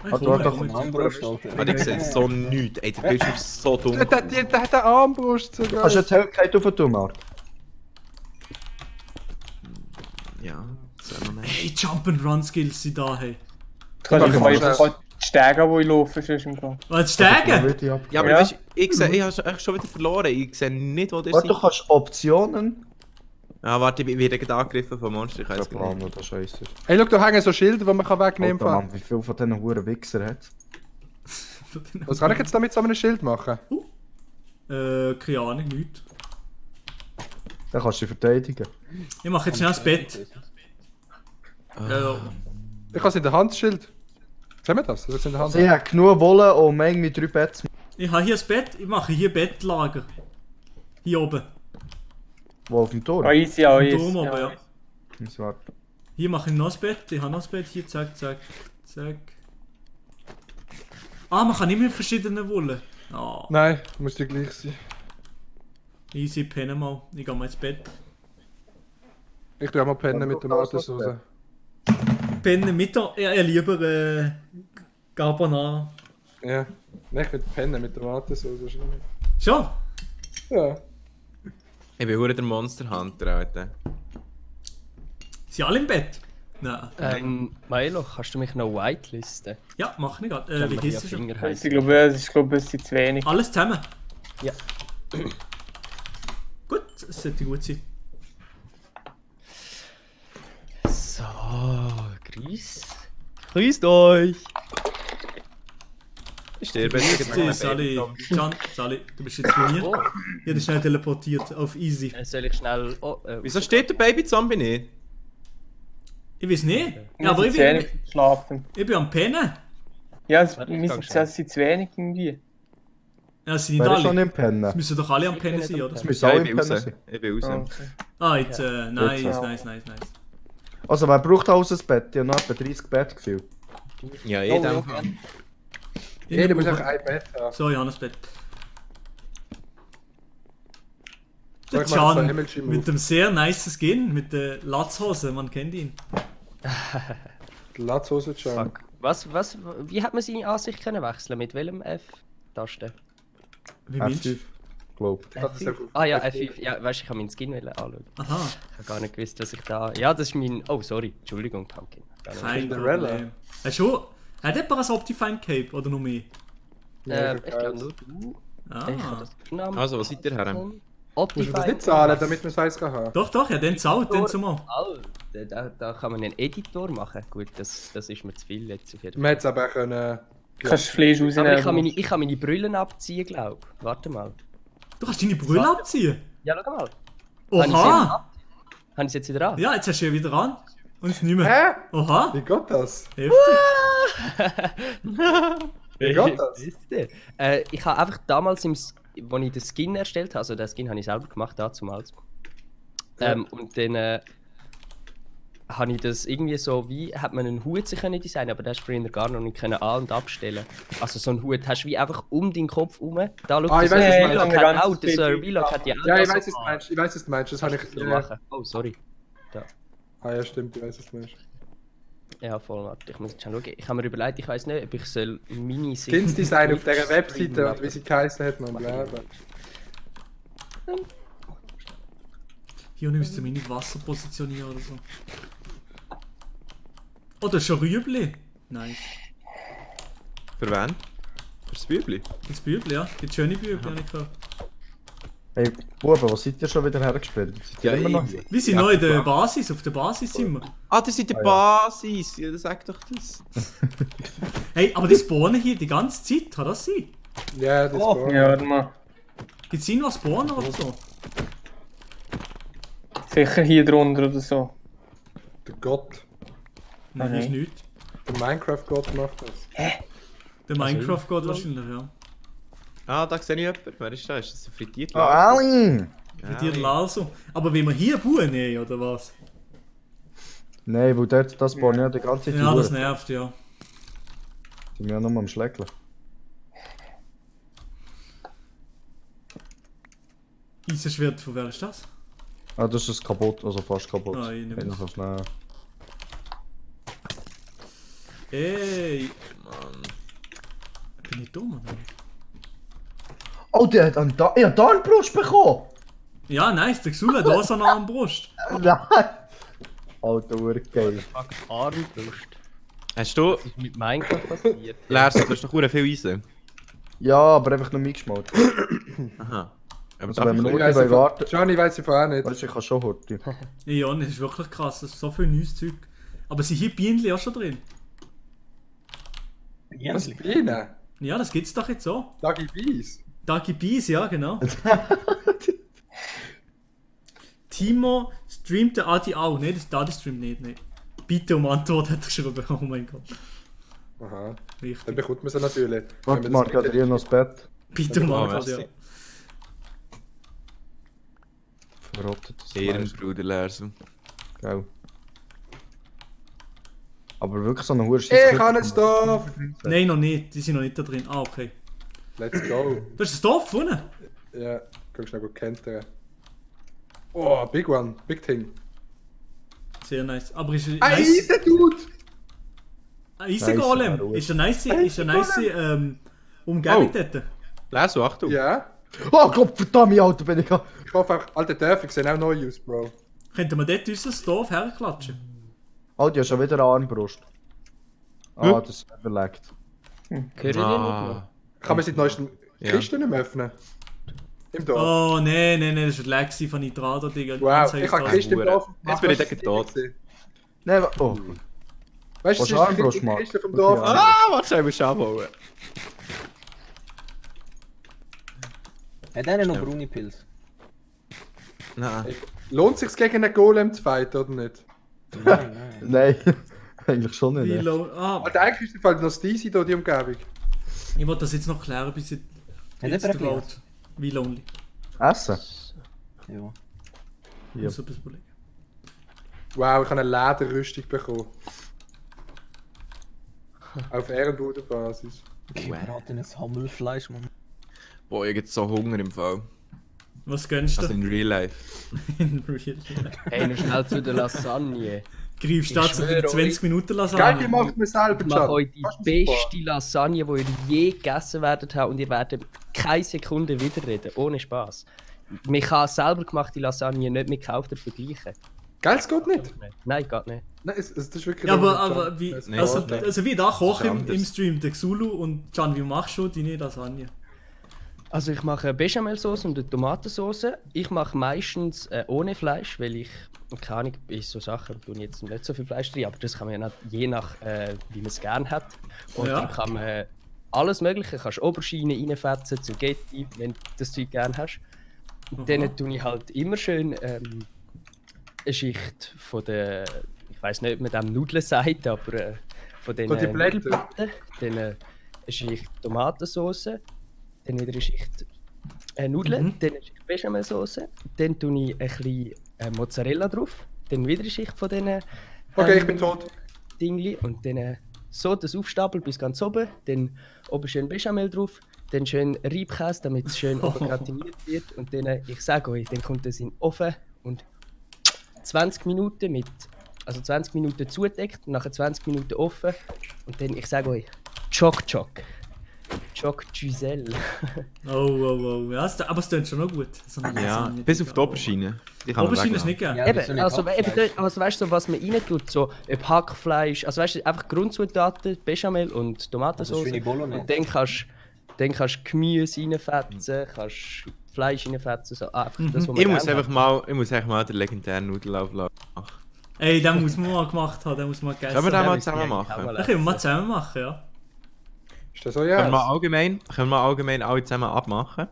Ich Warte, komme, warte, ich komme. Armbrust, Alter. Ah, ich sehe so nichts. Ey, der Bildschirm ist so Der dunkel. hat eine Armbrust sogar. Hast du jetzt Helligkeit auf den Turm, Mark? Ja, das ist noch nicht. Hey, Jump-and-Run Skills sind da, hey. Du kannst Okay, einfach mach voll die Stege, wo ich laufe, sonst im Fall. Was, Steigen? Würde ich ab- Ja, aber Ja. weißt du, ich sehe, ich habe schon wieder verloren. Ich sehe nicht, wo der Warte, du ist. kannst Optionen. Ah, warte, ich werde gerade angegriffen vom Monster. Ich weiß Das es nicht. Plan oder Scheiße. Hey, schau, da hängen so Schilder, die man wegnehmen Alter, kann. Mann, wie viel von diesen Huren Wichser hat? Was kann ich jetzt da mit so einem Schild machen? Keine Ahnung, nichts. Dann kannst du dich verteidigen. Ich mache jetzt schnell das Bett. Ja. Ich habe es in der Hand, das Schild. Sehen wir das? Das in der Hand. Sie hat genug Wolle, um irgendwie 3 Betten zu Ich habe hier das Bett, ich mache hier Bettlager. Hier oben. Wo auf dem Tor? Oh, easy, oh, Im easy. Turm oben, ja. Muss warten. Hier mache ich noch das Bett, ich habe noch das Bett, hier, zack. Ah, man kann nicht mit verschiedenen Wollen. Ah, Nein, muss die gleich sein. easy, pennen mal. Ich gehe mal ins Bett. Ich tue auch mal pennen mit der Tomatensauce. Pennen mit der... Ja, lieber Carbonara. Ja. Nein, ich will pennen mit der Tomatensauce. Schon? Ja. Ich bin hure der Monster Hunter, Alter. Sind alle im Bett? Nein. Milo, kannst du mich noch whitelisten? Ja, mach ich gerade. Wie hieß es schon? Ich glaube, es ist ein bisschen zu wenig. Alles zusammen? Ja. Gut, es sollte gut sein. So, grüßt euch! Ich sterbe Grüß dich, Sally. Can, Sally, du bist jetzt bei mir. Oh, Ich habe schnell teleportiert auf easy. soll ich schnell... Oh, Wieso steht der Baby-Zombie nicht? Ich weiß nicht, Wir aber sind ich zu wenig bin, geschlafen. ich bin am Pennen. Ja, Warte, wir ich sind gang zu wenig irgendwie. Ja, es sind nicht Wer ist schon alle. im Pennen? Es müssen doch alle am Ich Pennen bin sein, nicht am oder? Es müssen Ja, alle ich im bin Pennen raus. sein. Ich bin raus. Okay. Ah, jetzt, nice, Jetzt, nice, nice, nice. Also, wer braucht alles ein Bett? Ich habe noch etwa 30 Bett gefühlt. Ja, Oh, in dem ja. Fall. Jeder muss einfach ein Bett haben. So, Johannesbett. Soll Der ich mal so Can Emoji Move? mit dem sehr nice Skin, mit der Latzhose, man kennt ihn. Die Latzhose schon. fuck. Wie hat man seine Ansicht können wechseln? Mit welchem F-Taste? Wie meinst du? F5, glaub. Das ist ja gut. Ah ja, F5. Ja, weißt du, ich habe meinen Skin anschauen. Aha, Ich habe gar nicht gewusst, dass ich da... Ja, das ist mein... Oh, sorry. Entschuldigung, Pumpkin. Gar nicht. kein Cinderella. Problem. Hat jemand ein Optifine Cape oder nur mehr? Ich glaube nur du. Ich habe Ah. das Namen. Also, was seid ihr her? Musst du das nicht zahlen, damit man es eins kann haben? Doch, doch, ja, den zahlt, den zumal. Da kann man einen Editor machen. Gut, das ist mir zu viel jetzt auf jeden Fall. Man hätte es aber auch können... Kannst du Fleisch Aber rausnehmen? ich kann meine Brillen abziehen, glaube ich. Warte mal. Du kannst deine Brille abziehen. Ja, schau mal. Oha! Habe ich es jetzt wieder an? Ja, jetzt hast du ja wieder an. Und es nicht mehr. Hä? Oha, Wie geht das? heftig. Wie geht das? Wisst ihr? Ich habe einfach damals, als ich den Skin erstellt habe, also den Skin habe ich selber gemacht, damals. Und dann habe ich das irgendwie so, wie hat man einen Hut sich können designen, aber das hast du früher gar noch nicht können an- und abstellen. Also so einen Hut hast du wie einfach um deinen Kopf herum. Da schau, Ah, ich der weiß, was du Vlog meinst. hat auch, der Sir Vlog hat ja auch Ja, ich das weiß, so was du meinst. Ich weiß, was du meinst. Das habe ich... so machen. Oh, sorry. Ah ja, stimmt. Ich weiß, was du meinst. Ja, voll, warte, ich muss jetzt schon schauen. Ich habe mir überlegt, ich weiß nicht, ob ich soll meine Skins Design auf dieser Webseite und wie sie geheißen hat, man bleiben. Hier müsst ihr meine Wasser positionieren oder so. Oh, das ist schon Rüebli. Nice. Für wen? Für das Bübli? Das Bübli, ja. Die schöne Bübli, habe ich gehört. Hey, Buben, was seid ihr schon wieder hergespielt? Seid ihr Ja, immer noch ich- hier? Wir sind noch in der Basis, auf der Basis sind wir. Ah, das ist die Basis. Ja, sag doch das. Hey, aber die spawnen hier die ganze Zeit, kann das sein? Ja, das Oh, war... ja, warte mal. Gibt es irgendwas Spawner oder so? Sicher hier drunter oder so. Der Gott. Nein, Okay. ist nichts. Der Minecraft-Gott macht das. Der Minecraft-Gott wahrscheinlich, ja. Ah, da sehe ich jemanden. Wer ist das? Ist das ein frittiert? Oh, Ali! Mit dir Laso. Aber wenn wir hier bauen, nee, oder was? Nein, weil dort das bauen ja die ganze Zeit Ja, die das Uhren. nervt, ja. Die sind ja nur am Schlägeln. Eisenschwert, von wer ist das? Ah, das ist kaputt, also fast kaputt. Ah, ich nehme Hey, noch schnell. Ey! Mann. Bin ich dumm, oder? Oh, der hat einen da ja, da einen Brust bekommen! Ja, nice, der Xula, da ist er noch an der Brust. Nein! Alter, urgeil. Fuck, Armbrust. Hast du... Was ist mit Minecraft passiert? Lars, du hast doch sehr viel Eisen. Ja, aber einfach nur mitgeschmolzen. Aha. Aber Also, darf wenn ich wir Ich nur weiss dabei ich von- warten. Johnny weiss ich vorher nicht. Weißt du, ich kann schon heute. Ja, das ist wirklich krass, das ist so viel neues Zeug. Aber sind hier Bienen auch schon drin? Was ist Bienen? Ja, das gibt's doch jetzt so. Dagi Bees. Dagi Bees, ja, genau. Timo streamt der Adi auch. Ne, das Adi streamt nicht, ne. Bitte um Antwort hat er geschrieben. Oh mein Gott. Aha. Dann Wichtig. bekommt man sie natürlich. Warte, Wenn man Marc, das hat dir noch das Bett Bitte um Oh, Antwort, ja. merci. verrottet. Das Ehrenbruder Lars. Gell. Aber wirklich so eine hohe Ich kann einen Stoff! Nein, noch nicht. Die sind noch nicht da drin. Ah, okay. Let's go. Du hast das Dorf gefunden? Ja, kannst du schnell gut kentern. Oh, big one, big thing. Sehr nice. Aber ist Ein nice. Eisen-Dude! Ein Eisengolem. Nice, Ist eine nice Umgebung dort. Lars, Achtung. Ja. Oh Gott, verdammt, Alter, bin ich. Ich hoffe auch, alte Dörfer sehen auch neu aus, Bro. Könnten wir dort unser Dorf herklatschen? Oh, die hat schon wieder eine Armbrust. Ah, das ist überlegt. Hören die nicht Ah. Kann man seit neuestem Ja. Kisten nicht mehr öffnen? Im Dorf. Oh, nein, das war ein Lag von Nitrado, Digga. Wow, ich habe Kisten im Dorf. Jetzt bin ich dann tot. Nein, oh. Weißt du, Was das Armbrust ist die macht? Kiste vom Dorf. Okay, Ah, warte, ich muss abbauen. Hat einer noch braune Pilze? Nein. Lohnt es sich gegen einen Golem zu fighten oder nicht? Nein, nein. Nein, eigentlich schon Wie nicht. low. Ah, Alter, eigentlich ist im Fall noch Steezy da, die Umgebung. ich wollte das jetzt noch klären, bis jetzt jemand der erklärt? Load. Wie lonely. Essen? Ja. Ja. Ich muss etwas überlegen. Wow, ich habe eine Lederrüstung bekommen. Auf Ehrenbruderbasis. Gebratenes Hammelfleisch, Mann. Boah, ich hab jetzt so Hunger im Fall. Was gönnst du? Also in Real Life. In Real Life. Hey, noch schnell zu der Lasagne. Greifst du Ich dazu schwöre 20 Minuten Geil, die Lasagne? macht mir selber, Ich mache Chat. euch die Kannst du mir super? beste Lasagne, die ihr je gegessen werdet haben, und ihr werdet keine Sekunde widerreden, ohne Spaß. Man kann selber gemachte Lasagne nicht mit gekaufter vergleichen. Geil, es geht nicht. Nein, geht nicht. Nein, das ist wirklich... Ja, nur aber Chat. wie, Es Nee, also, geht nicht. also wie da koche Das ist im anders. Stream der Xulu und Can, wie machst du deine Lasagne? Also ich mache eine Bechamelsauce und eine Tomatensauce. Ich mache meistens ohne Fleisch, weil ich, keine Ahnung, bei so Sachen tue ich jetzt nicht so viel Fleisch drin, aber das kann man ja nicht, je nach, wie man es gerne hat. Und Ja. dann kann man alles mögliche, du kannst Aubergine reinfetzen, Zucchetti, wenn du das Zeug gerne hast. Und Aha. dann tue ich halt immer schön eine Schicht von der, ich weiß nicht, ob man dem Nudeln sagt, aber von den Von den Blättern. Nudelblättern. Dann eine Schicht Tomatensauce, dann wieder eine Schicht Nudeln, dann eine Schicht Bechamelsauce, dann tue ich ein bisschen Mozzarella drauf, dann wieder eine Schicht von diesen Okay, ich bin tot. Dingli und dann so das aufstapeln bis ganz oben, dann oben schön Bechamel drauf, dann schön Reibkäse, damit es schön oben gratiniert wird und dann, ich sage euch, dann kommt das in den Ofen und 20 Minuten mit, also 20 Minuten zudeckt, nachher 20 Minuten offen und dann, ich sage euch, Choc Giselle. Oh. Ja, aber es klingt schon noch gut. So eine Ja, Lasagne, bis auf Digga. die Oberschiene. Die kann man Aubergine ist weglassen. nicht gern. Ja, aber so Eben, nicht also, Hackfleisch. also weißt du, so, was man rein tut, so ob Hackfleisch, also weißt du, einfach Grundzutaten, Bechamel und Also Tomatensauce. schöne Bolognese. Und dann kannst du Gemüse reinfetzen, kannst Fleisch reinfetzen, so einfach das, was man Ich muss gerne einfach mal den legendären Nudelauf machen. Ey, den muss man mal gemacht haben, den muss man gegessen Können wir den haben. mal müssen zusammen die eigentlich machen? auch mal Den können wir mal zusammen machen, ja. Ist das so, Können ja? wir mal allgemein alle zusammen abmachen?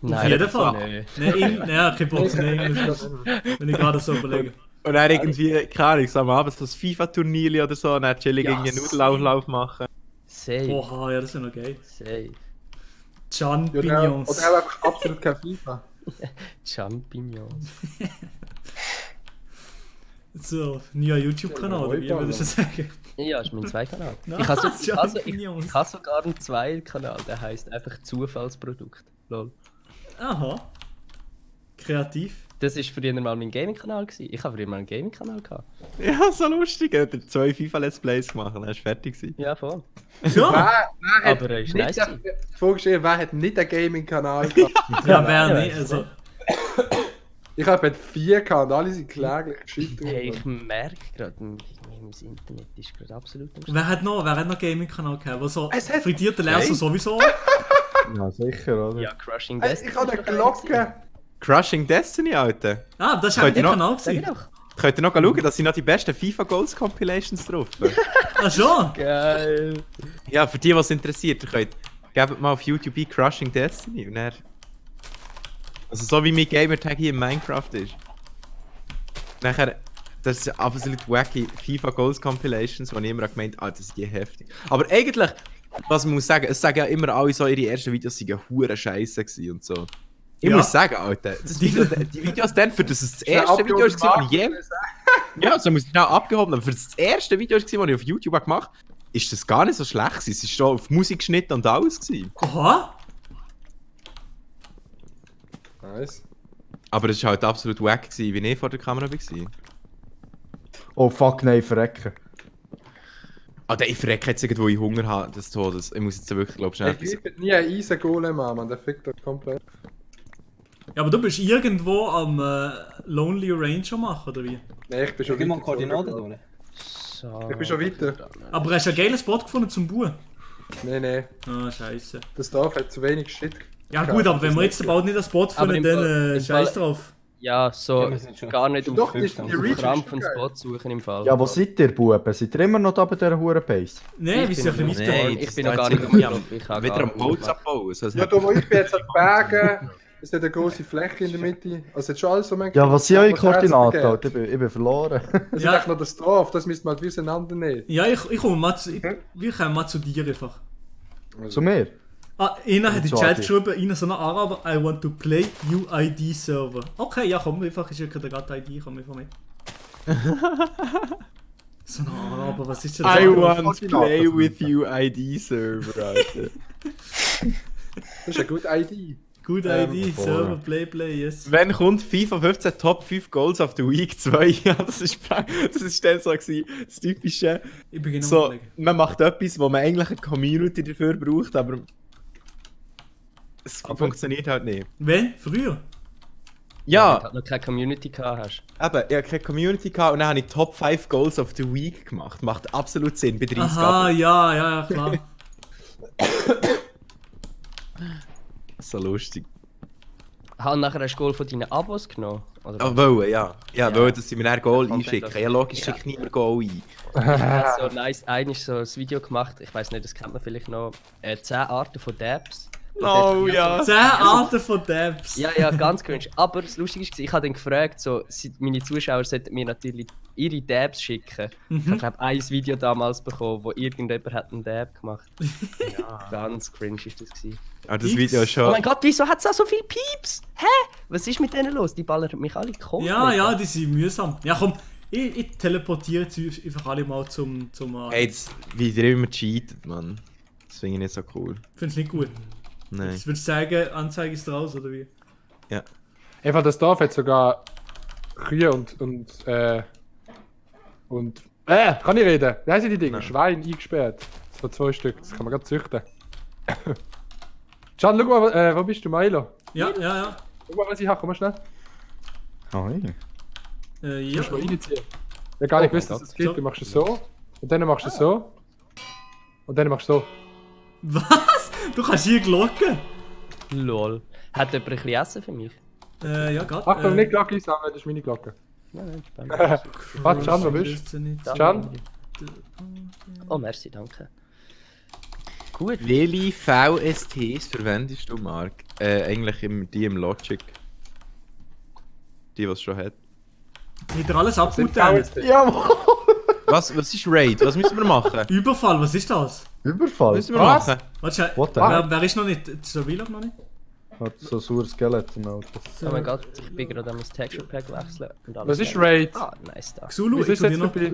Nein, Auf jeden das Fall. nicht. Ja, kein Bock, wenn ich gerade so überlege. Und dann irgendwie, keine Ahnung, so am Abend so ein FIFA-Turnier oder so, und dann chillig Ja, irgendwie einen Nudelauflauf machen. Safe, Oha, ja, das wäre noch geil. safe. Champignons. Oder auch einfach absolut kein FIFA. Champignons. So, neuer YouTube-Kanal, oder wie würdest du sagen? Ja, ist mein Zweikanal. Nein, Ich habe Champignons. ich habe sogar einen Zweikanal, der heißt einfach Zufallsprodukt. Lol. Aha. Kreativ. Das war früher mal mein Gaming-Kanal. Ich habe früher mal einen Gaming-Kanal gehabt. Ja, so lustig. Er hat 2 FIFA-Let's Plays gemacht, dann ist fertig gewesen. Ja, voll. Ja, Wer hat Aber ist nicht nice. den- die Frage gestellt, wer hat nicht einen Gaming-Kanal gehabt? ja, wer nicht, also. Ich habe 4 gehabt und alle sind kläglich gescheit. Hey, ich merke gerade, mein Internet ist gerade absolut am Wer hat noch Gaming-Kanal gehabt? Wo so Es hat- frittierte Laser sowieso? Ja, sicher, oder? Ja, Crushing Hey, Destiny. ich habe eine ist doch geil gewesen. Glocke. Crushing Destiny, Alter. Ah, das war Könnt ihr eigentlich noch- Kanal Sag ich gewesen. doch. Könnt ihr noch schauen, da sind noch die besten FIFA Goals Compilations drauf. Ah, schon? Geil. Ja, für die, was interessiert, ihr könnt, gebt mal auf YouTube ein Crushing Destiny und dann... Also so wie mein Gamertag hier in Minecraft ist. Nachher, das sind absolut wacky FIFA Goals Compilations, wo ich immer gemeint habe, das ist die heftig. Aber eigentlich, was man muss sagen, es sagen ja immer alle so, ihre ersten Videos seien hure Scheiße gewesen und so. Ich Ja. muss sagen, Alter, das Video, die Videos dann, für das es das erste Video abgehoben war, das ich je... Ja, so muss ich schnell abgehoben, aber für das erste Video war, das ich auf YouTube habe gemacht habe, ist das gar nicht so schlecht gewesen. Es war schon auf Musik geschnitten und alles gewesen. Aha. Nice. Aber es war halt absolut wack gewesen, wie ich vor der Kamera war. Oh fuck, nein, verrecken. Alter, ich verrecke jetzt irgendwo in Hunger haben, des Todes. Ich muss jetzt wirklich, glaube ich, schnell Ich etwas... greife nie einen Eisen-Golem an, man. Der fickt doch komplett. Ja, aber du bist irgendwo am Lonely Ranger machen, oder wie? Nein, ich bin schon Gib mal weiter Koordinaten zurück. durch. So. Ich bin schon weiter. Aber hast du einen geilen Spot gefunden zum Buhen? Nee. Ah, scheiße. Das Dorf hat zu wenig Shit. Ja gut, aber wenn wir jetzt bald nicht einen Spot Aber finden, im dann Fall- im scheiß Fall- drauf. Ja, so Ja, wir sind schon- gar nicht Doch, auf die Reach Krampf ist einen schon Spot suchen im Fall. Ja, wo seid ihr, Buben? Seid ihr immer noch da bei dieser Hurenbase? Nein, wir sind ein bisschen weiter. Nein, ich bin das noch gar ist nicht jetzt rumgelaufen. Ich habe Wieder gar am nicht Holz gemacht. abbauen. So, Ja, da wo ich bin jetzt an Bergen. Es hat eine große Fläche in der Mitte. Also jetzt schon alles so Ja, was sind eure was Herzen Koordinaten? vergeht. Alter? Ich bin verloren. Das Ja. ist echt noch das Dorf, das müsste man halt auseinandernehmen. Ja, ich komme mal zu... Wir kommen mal zu dir einfach. Zu mir? Ah, einer hat in den So, Chat okay. geschrieben, einer so ein Araber, I want to play UID Server. Okay, ja komm, einfach, ich schicke dir gerade ID, komm einfach mit. So ein Araber, was ist denn das? I Araber? want to play with you ID Server, Alter. Das ist eine gute ID. Gut ID, voll. Server, Play, yes. Wenn kommt FIFA 15 Top 5 Goals of the Week 2? Ja, das ist dann so gewesen, das typische. Ich beginne So, mal überlegen. man macht etwas, wo man eigentlich eine Community dafür braucht, aber es funktioniert halt nicht. Wenn? Früher? Wenn Ja, du halt noch keine Community gehabt hast. eben, ich hatte keine Community gehabt und dann habe ich Top 5 Goals of the Week gemacht. Macht absolut Sinn bei 30 Aha, Abos. ja, klar. So lustig. Und nachher hast du Goal von deinen Abos genommen? Oder Ah, wollen, ja. Ja, Ja. wollen, dass sie mir dann Goal Content einschicken. dafür. Ja, logisch, Ja. schicke ich nicht mehr Goal ein. Ich habe so nice, eigentlich so ein Video gemacht, ich weiß nicht, das kennt man vielleicht noch, 10 Arten von Dabs. Oh ja. 10 Arten von Dabs. Ja, ja, ganz cringe. Aber das Lustige ist, ich habe dann gefragt, so, meine Zuschauer sollten mir natürlich ihre Dabs schicken. Ich habe, glaube ein Video damals bekommen, wo irgendjemand hat einen Dab gemacht. Ja. Ganz cringe ist das gewesen. Aber das X. Video ist Oh schon... mein Gott, wieso hat es auch so viele Pieps? Hä? Was ist mit denen los? Die ballern mich alle komplett. Ja, die sind mühsam. Ja komm, ich teleportiere jetzt einfach alle mal zum Hey, das Video immer cheatet, Mann. Das finde ich nicht so cool. Find's nicht gut. Nein. Jetzt würdest du sagen, Anzeige ist raus, oder wie? Ja. Einfach das Dorf hat sogar Kühe und kann ich reden? Wie heißen die Dinge? Nein. Schwein eingesperrt. So 2 Stück, das kann man gerade züchten. Can, schau mal, wo bist du, Milo? Ja. Schau mal, was ich habe, komm mal schnell. Oh, ja. Ja. Musst du mal reinziehen. Ich hab gar nicht Oh mein gewusst, dass Gott. es gibt. Du machst es so, und dann machst du es so, und dann machst du so. Was? Du kannst hier glocken? Lol. Hat jemand ein bisschen Essen für mich? Ja, gerade. Achtung, nicht Glocke einsammeln, das ist meine Glocke. Nein, spannend. Warte, Can, wo bist du? Can? Oh, merci, danke. Gut. Welche VSTs verwendest du, Marc? Eigentlich immer die im Logic. Die, was es schon hat. Wieder alles Sind abguten. VST. Jawohl! Was ist Raid? Was müssen wir machen? Überfall, was ist das? Überfall. Müssen wir Was? machen? Warte, What the wer ist noch nicht? Surveillance noch nicht? Hat so ein saures Skeleton, Alter. Oh mein Gott, ich bin gerade am Texture Pack wechseln. Und alles Was ist Raid? Ah, nice da. Xulu, Wieso ich ist tu dir jetzt noch... dabei?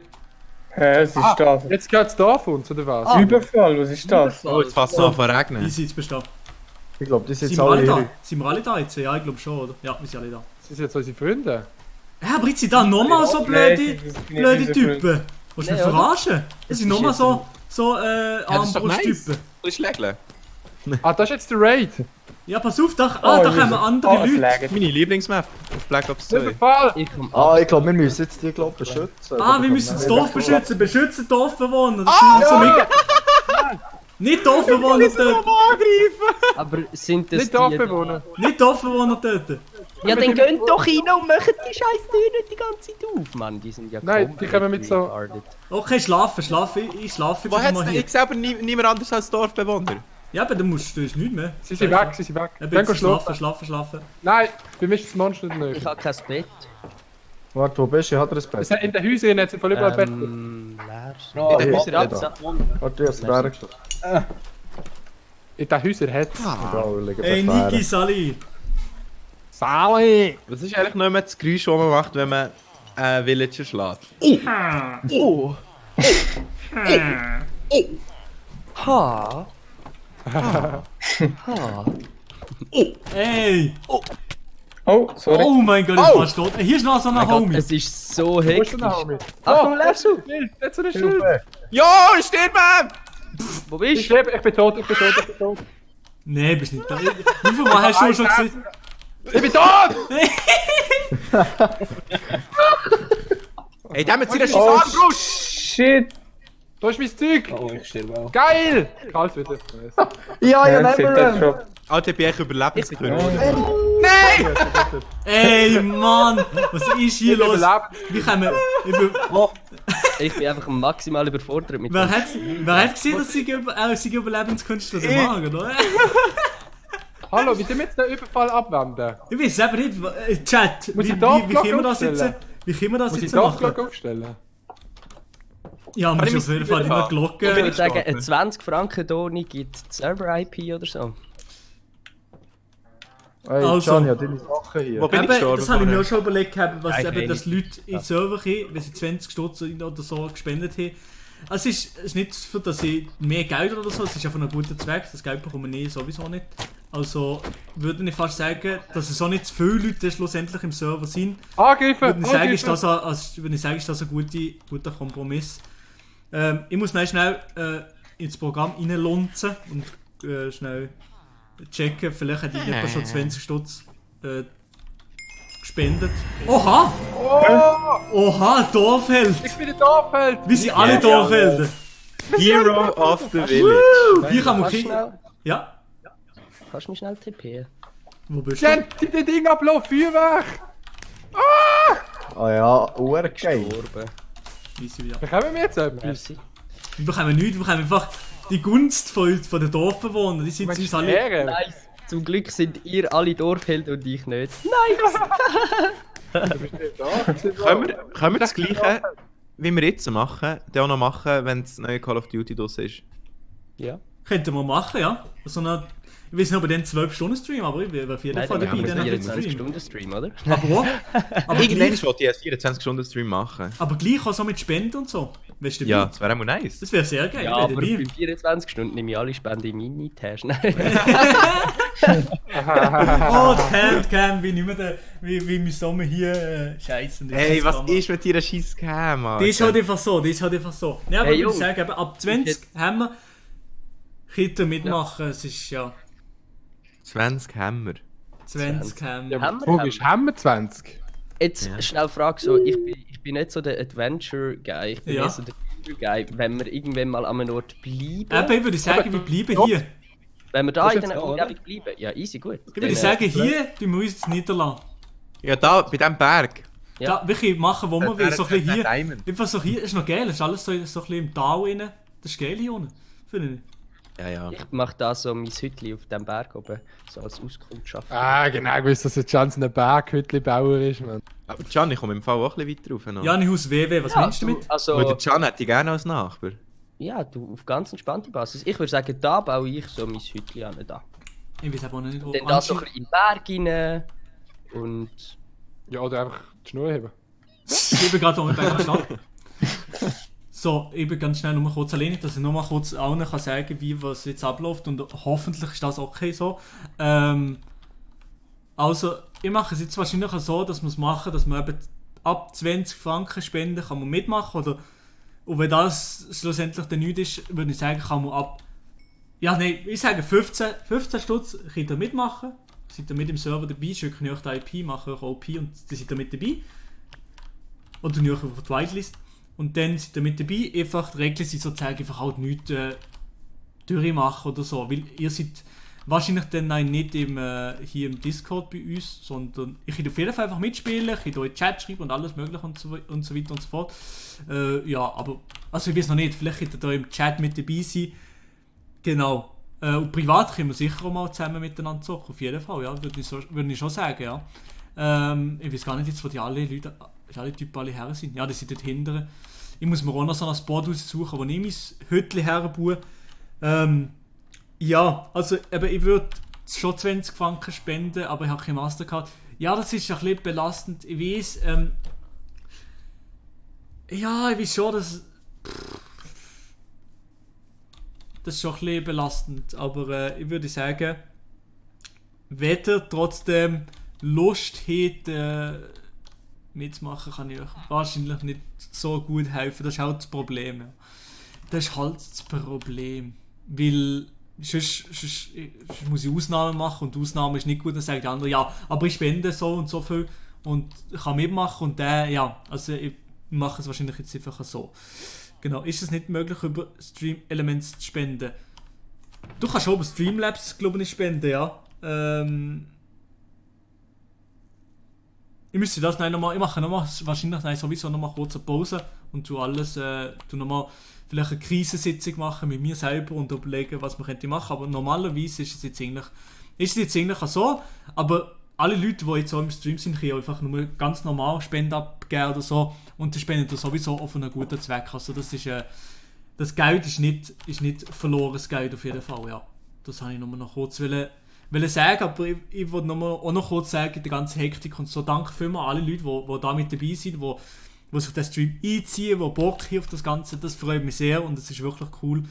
Hä, was ist das? Jetzt gehört das Dorf uns, oder was? Überfall, was ist das? Oh, jetzt fast so an regnen. Easy, jetzt bist du da. Ich glaube, die sind Sind jetzt wir alle alle da? hier. Sind wir alle da jetzt? Ja, ich glaube schon, oder? Ja, wir sind alle da. Das sind jetzt unsere Freunde. Ja, aber jetzt sind da nochmal so blöde Typen. Willst du mich Nee, oder? verarschen? Das sind ist nochmal jetzt so das ist doch nice. Armbrusttypen. Das ist Schlägle. Ah, das ist jetzt der Raid. Ja, pass auf, da Oh, kommen andere Leute. Meine Lieblingsmap auf Black Ops 2. Überfall! Ich komm Ah, ich glaube, wir müssen jetzt die glaub, beschützen. Wir müssen das Dorf beschützen. Beschützen Dorfbewohner. Das Ah, sind so mega... Nicht Dorfbewohner töten. Aber sind das Nicht Dorfbewohner. Nicht Dorfbewohner töten. Ja, dann geht doch rein und macht die scheiß Tür nicht die ganze Zeit auf, Mann. Die sind ja Nein, komplett die kommen mit so- retarded. Okay, schlafen. Ich schlafe Wo jetzt hat's mal denn? hier. Ich selber niemand anders als Dorfbewohner. Ja, aber dann musst du nichts mehr. Sie sind weg, sie sind weg. Ja, Dann bitte schlafen. schlafen. Nein, wir mischen das Monster nicht. Ich habe kein Bett. Warte, wo bist du? Hat er ein Es Bett? hat in den Häusern jetzt voll überall Bett. Leer. Oh, In den Häusern ja, hat's. da. Warte, ich hab's Berg geschaut. In den Häusern hat es. Da liegen Ey, Befähre. Niki, Sally. Sally! Was ist eigentlich nicht mehr das Geräusch, das man macht, wenn man Villager schlägt? Ha. Ey. Oh, sorry. Oh mein Gott, ich bin fast tot. Hier ist noch so ein Mein Gott, Homie. es ist so Wo ist hektisch. der Naomi? Achtung, Lersu! Jetzt so ein Schild! Ja, sterben! Wo bist Ich du? lebe, ich bin tot, ich bin tot, ich bin tot. Nee, bist nicht da. Wie viel Mal hast du schon gesehen? Ich bin tot! Ey, der mit seiner scheiß Armbrust! Shit! Da ist mein Zeug! Oh, ich sterbe auch. Geil! Kalt wieder. Ja, ja, Never never Drop. Alter, ich bin echt Überlebenskünstler. Ey, Mann! Was ist hier los? Wie können wir... Ich bin einfach maximal überfordert mit Wer dem. hat gesehen, dass sie Überlebenskünstler der Magen, oder? Hallo, wie tun wir jetzt den Überfall abwenden? Ich weiß aber nicht, Chat, Muss wie ich da können wir das aufstellen? jetzt... Wie können wir das Muss ich jetzt das machen? gleich aufstellen? Ja, musst ich auf jeden Fall mein immer Ich Glocke... würde sagen, eine 20 Franken Toni gibt Server-IP oder so. Hey, Also. Can, ja, deine Sachen hier. Wo bin ich Eben, gestorben? das habe ich mir auch vorher? schon überlegt, was Nein, eben, dass keine. Leute in den Server gehen, wenn sie 20 Stutz oder so gespendet haben. Also es ist nicht für dass sie mehr Geld oder so, es ist einfach ein guter Zweck, das Geld bekommen wir sowieso nicht. Also würde ich fast sagen, dass es auch nicht zu viele Leute schlussendlich im Server sind. Angreifen! Würde ich sagen, ist Angreifen! das ein guter Kompromiss. Ich muss noch schnell ins Programm reinlunzen und schnell checken, vielleicht hat jemand schon 20 Stutz gespendet. Oha! Oha, Dorfheld! Ich bin der Dorfheld! Wir sind alle Dorfhelden! Hero of the Village. Hier kann man Kannst du kriegen. schnell- Ja, Kannst du mich schnell tippen? wo bist du? Jen, die Ding ablaufen, Feuerwerk! Ah ja, geil. Orbe. Easy wieder. Bekommen wir jetzt etwas? Merci. Wir bekommen nichts, wir bekommen einfach die Gunst von den Dorfbewohnern. Die sind Meinst uns du alle. Ehre? Nice. Zum Glück sind ihr alle Dorfhelden und ich nicht. Du bist nicht da. Können wir das Gleiche, wie wir jetzt machen, dann auch noch machen, wenn das neue Call of Duty draussen ist? Ja. Könnten wir machen, ja. So eine, ich weiß nicht, ob wir den 12-Stunden-Stream, aber ich wäre auf jeden Nein, Fall dann dabei. machen wir Dann einen Stream. 24-Stunden-Stream, oder? Aber wo? Aber Irgendwann gleich, wollte ich einen 24-Stunden-Stream machen. aber gleich auch so mit Spenden und so. Weißt du, Ja, das wäre auch nice. das wäre sehr geil. Ja, ich aber wäre dabei. für 24 Stunden nehme ich alle Spenden in meine Tasche. Oh, Cam, wie nicht mehr der, wie mein Sommer hier scheiße. Hey, was ist mit dir ein scheiß Scam, Alter? Das ist halt einfach so, Ja, aber Hey, ich würde Junge. sagen, eben, ab 20 haben wir Kinder mitmachen, es ist ja 20 haben wir. 20 haben Ja, wir. aber die Frage ist, haben wir 20? Jetzt Ja. schnell Frage so, ich bin nicht so der Adventure-Guy, ich bin Ja. eher so der Adventure-Guy. Wenn wir irgendwann mal an einem Ort bleiben, Eben, ich würde sagen, wir bleiben Ja. hier. wenn wir da Das in ist einer jetzt so, Umgebung bleiben, ja easy, gut. Ich würde sagen, hier tun wir uns jetzt niederlassen. Ja, da, bei diesem Berg. Ja. Da, wirklich machen, wo wir will, so ein bisschen hier. Diamond. Einfach so hier, ist noch geil, ist alles so ein bisschen im Tal rein. Das ist geil hier unten, finde ich. Ja, ja. Ich mache da so mein Hütchen auf dem Berg oben, so als Auskunftschaft. Ah, genau, ich wusste, dass jetzt Chance ein Berghütli-Bauer ist, man. Aber Can, ich komme im Fall auch ein bisschen weiter rauf. noch. Janihus WW, was meinst du damit? Also, Weil der Can hätte ich gerne als Nachbar. ja, du, auf ganz entspannte Basis. Ich würde sagen, da baue ich so mein Hütchen an, da. Ich weiß aber auch nicht, wo. Dann da so ein bisschen in den Berg rein und... Ja, oder einfach die Schnur heben. Ich bin gerade mit einer Stadt. So, ich bin ganz schnell nur kurz alleine, dass ich nur mal kurz allen kann sagen, wie was jetzt abläuft und hoffentlich ist das okay so. Also, ich mache es jetzt wahrscheinlich so, dass wir es machen, dass man eben ab 20 Franken spenden kann man mitmachen oder und wenn das schlussendlich dann nichts ist, würde ich sagen, kann man ab ja, nein, ich sage 15 Stutz könnt ihr mitmachen. Seid ihr mit im Server dabei, schicke ich euch die IP, mache euch OP und dann seid ihr mit dabei. Und dann euch auf die Whitelist. Und dann seid ihr mit dabei. Einfach, die Regeln sind sozusagen einfach halt nichts durchmachen oder so. Weil ihr seid wahrscheinlich dann nicht hier im Discord bei uns, sondern ich könnt auf jeden Fall einfach mitspielen, ich könnt euch Chat schreiben und alles mögliche und so weiter und so fort. Ja, aber, also ich weiß noch nicht, vielleicht könnt ihr da im Chat mit dabei sein. Genau. Und privat können wir sicher auch mal zusammen miteinander zocken, auf jeden Fall, ja, würde ich schon sagen, ja. Ich weiß gar nicht jetzt, wo die alle Leute, alle Typen alle her sind. Ja, die sind dort hinten. Ich muss mir auch noch so ein Spot aussuchen, wo ich mein Hütchen herbaue. Ja, also eben, ich würde schon 20 Franken spenden, aber ich habe keine Mastercard. Ja, das ist ein bisschen belastend. Ich weiß, ja, ich weiß schon, dass... Das ist schon ein bisschen belastend, aber ich würde sagen, wenn ihr trotzdem Lust habt, mitzumachen, kann ich euch wahrscheinlich nicht so gut helfen. Das ist halt das Problem. Ja. Das ist halt das Problem. Weil sonst muss ich Ausnahmen machen und die Ausnahme ist nicht gut, dann sagt der andere, ja, aber ich spende so und so viel und kann mitmachen und der, ja, also ich mache es wahrscheinlich jetzt einfach so. Genau, ist es nicht möglich, über Stream Elements zu spenden? Du kannst auch über Streamlabs, glaube ich, spenden, ja. Ich müsste das nochmal, ich mache nochmal, wahrscheinlich sowieso nochmal kurz eine Pause und tu alles, tu nochmal vielleicht eine Krisensitzung machen mit mir selber und überlegen, was man könnte machen. Aber normalerweise ist es jetzt eigentlich so, aber alle Leute, die jetzt auch im Stream sind, können einfach nur ganz normal Spenden abgeben oder so und die spenden das sowieso auf einen guten Zweck. Also das ist, das Geld ist nicht verlorenes Geld auf jeden Fall, ja. Das habe ich nur noch kurz wollen sagen, aber ich wollte auch noch kurz sagen, die ganze Hektik und so. Danke vielmals an alle Leute, die da mit dabei sind, die sich den Stream einziehen, die Bock haben auf das Ganze. Das freut mich sehr und es ist wirklich cool.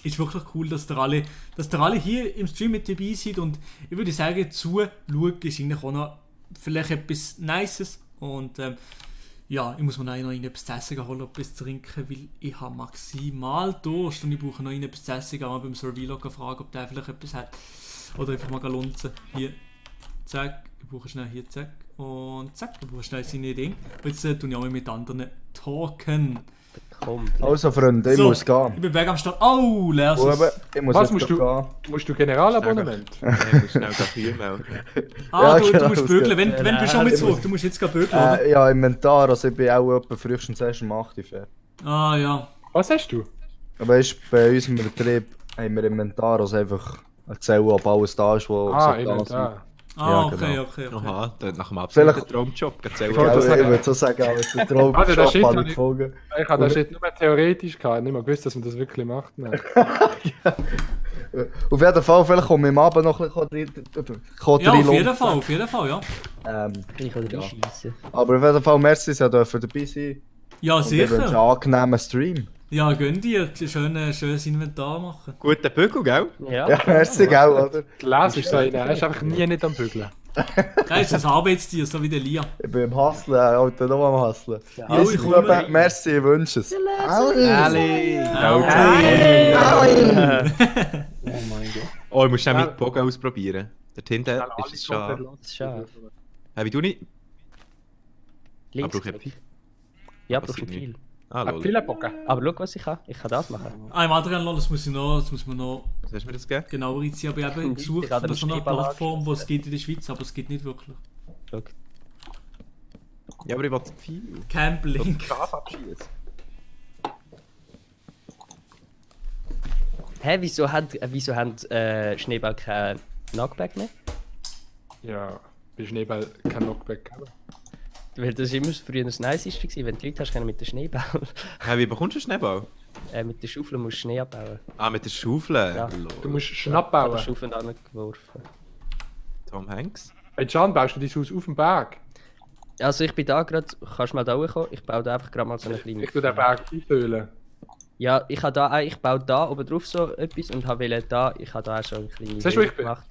Ist wirklich cool, dass ihr alle hier im Stream mit dabei seid und ich würde sagen, zuschauen ist eigentlich auch noch vielleicht etwas Nices und ja, ich muss mir noch etwas zu essen holen, etwas zu trinken, weil ich habe maximal Durst und ich brauche noch etwas zu essen. Ich gehe mal beim Survilo fragen, ob der vielleicht etwas hat. Oder einfach mal lunzen. Hier, zack, ich brauche schnell hier, zack. Und zack, ich brauche schnell seine Ding. Und jetzt tue ich auch mal mit anderen talken. Also Freunde, ich muss gehen. Ich bin weg am Start. Oh, leer ist es. Ich muss Was jetzt musst gehen. Musst du Generalabonnement? Schnell Kühe melden. Ah, Ja, du genau, musst das bügeln. geht. Wenn bist du schon mit zurück? Du musst jetzt gerade bügeln, oder? Ja, Inventar, also ich bin auch etwa frühestens erst um 8 Uhr fertig. Ah, ja. Was hast du? Aber weißt, bei unserem Betrieb haben wir Inventar, also einfach erzählen, ob alles da ist, was da Inventar. Ah, Ja, okay, genau. okay. Aha, dann nach dem absoluten Vielleicht- Traumjob. Erzähl Ich wollte mal. das sagen. würde so sagen, aber der Traum Warte, das steht habe da ich nicht. gefunden. Ich habe das jetzt nur theoretisch gehabt. Ich habe nicht mal gewusst, dass man das wirklich macht. Nein. Auf jeden Fall, vielleicht komme ich am Abend noch ein bisschen Ja, auf jeden Fall, ja. Ich will Ja. schießen. Aber auf jeden Fall, merci, dass ihr dabei sein. Ja, Und ich wünsche einen sicher. angenehmen Stream. Ja, gönn dir. Schönes Inventar machen. Guter Bügel, gell? Ja. Ja, merci, gell, oder? Glas ist so einer, er ist einfach nie nicht am Bügeln. Er ist ein Arbeitstier, so wie der Lia. Ich bin am Hustlen, Alter, noch am Hustlen. Ja, Also, ich komme. merci, ich wünsche es. Ali! Oh mein Gott. Oh, ich muss schnell mit Bogen ausprobieren. Dort hinten ist es schon. Das ist schade. Wie du nicht? Links. brauche ich klick. Ja, Was brauche ich ist viel. Ah, Hat lol. viele Bocken. Aber schau, was ich kann. Ich kann das machen. Ah, im Adrian, das muss man noch Was hast du mir das gegeben? genauer einziehen. Aber ich habe Und gesucht ich habe nach so einer den Schneeball Plattform, die es gibt in der Schweiz, aber es gibt nicht wirklich. Schau. Ja, aber ich wollte viel. Camp Link. Gas abschießen. Hä, wieso haben Schneeball kein Knockback mehr? Ja, bei Schneeball kein Knockback. Weil das immer früher das Niceste gewesen, wenn du Leute hast, können mit dem Schneeball. Wie bekommst du einen Schneeball? Mit der Schaufel musst du Schnee abbauen. Ah, mit der Schaufel? Ja. Lol. Du musst Schnapp Ich habe bauen. die Schaufel angeworfen. Tom Hanks? Bei Can baust du dein Haus auf dem Berg. Also ich bin da gerade, kannst du mal da hochkommen? Ich baue da einfach gerade mal so eine kleine... Ich tue den Berg aushöhlen. Ja, ich baue da oben drauf so etwas und habe da, ich habe da auch schon eine kleine Siehst du, wo ich bin? gemacht.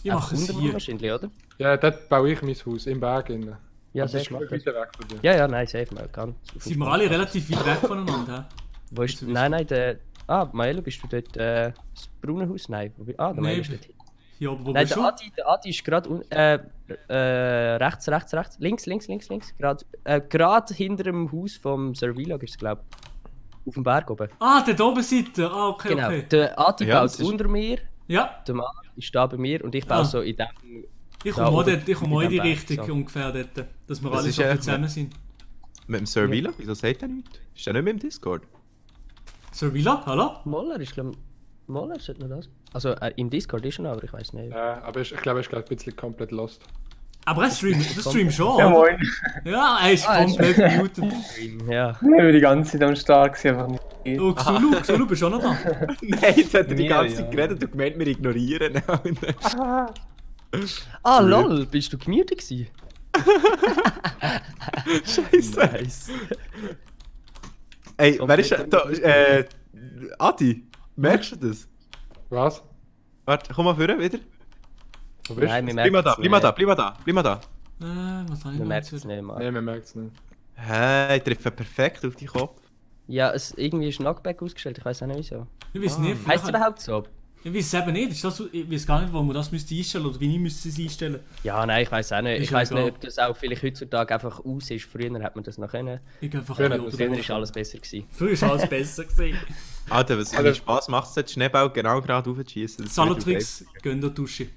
Ich mache es unten hier. wahrscheinlich, oder? Ja, dort baue ich mein Haus, im Berg innen. Ja, Das sehr ist gut. weit weg von dir. Ja, ja, nein, safe mal, ganz. Sind wir alle relativ weit weg voneinander? hä? Wo ist... Nein, der... Ah, Maelo, bist du dort, das braune Haus? Nein, der Nee, Maelo ist dort. Hier oben, wo Nein, bist du? der Adi ist gerade rechts, links. Gerade hinter dem Haus vom Servilog ist es, glaube ich. Auf dem Berg oben. Ah, der oben Seite. Ah, okay, Genau. okay. Der Adi Ja, baut das ist- unter mir, Ja, der Mann ist da bei mir und ich baue Ah. so in dem... ich Da komme auch, oben dort, ich komme auch in die in dem Berg, Richtung so. ungefähr dort. Dass wir Das alle ist so ja- gut zusammen sind. Mit dem Servilo? Wieso sagt er nichts? Ist er nicht mehr im Discord? Sir Vlog, hallo? Moller ist, glaube ich... Moller sollte noch das... Also im Discord ist schon, aber ich weiß nicht. Ja, aber ich glaube, er ist gerade ein bisschen komplett lost. Aber er streamt schon, Ja, oder? moin. Ja, er ist Ah, er ist komplett muted. Ja. Ich bin die ganze Zeit am Start gewesen, einfach nicht. Oh, Xulu bist du auch noch da? Nein, jetzt hat er die Mir, ganze ja. Zeit geredet und gemeint, wir ignorieren. Ah, lol, bist du gemutet gewesen? Scheiße. Nice. Ey, wer ist da? Adi, merkst du das? Was? Warte, komm mal vorne wieder. Wo bist Nein, du? wir Bleib mal da, merken bleib mal da, bleib mal da, bleib mal da. Was habe ich Wir noch merken jetzt? es nicht mal. Nein, man merkt es nicht. Hey, ich treffe perfekt auf deinen Kopf. Ja, irgendwie ist Knockback ausgestellt, ich weiß auch nicht wieso. Ich weiß nicht, Heißt es vielleicht, überhaupt so? Ich weiß es eben nicht. Ich weiß gar nicht, wo man das müsste einstellen oder wie ich müsste es einstellen. Ja, nein, ich weiß auch nicht. Ist Ich weiß egal. nicht, ob das auch vielleicht heutzutage einfach aus ist. Früher hat man das noch können. Ich gehe einfach Früher ein hat bisschen Früher war alles besser gewesen. Früher war alles besser gewesen. Alter, was wie Spaß macht es jetzt, Schneeball genau gerade aufzuschießen? Salotrix, gehen in die Dusche.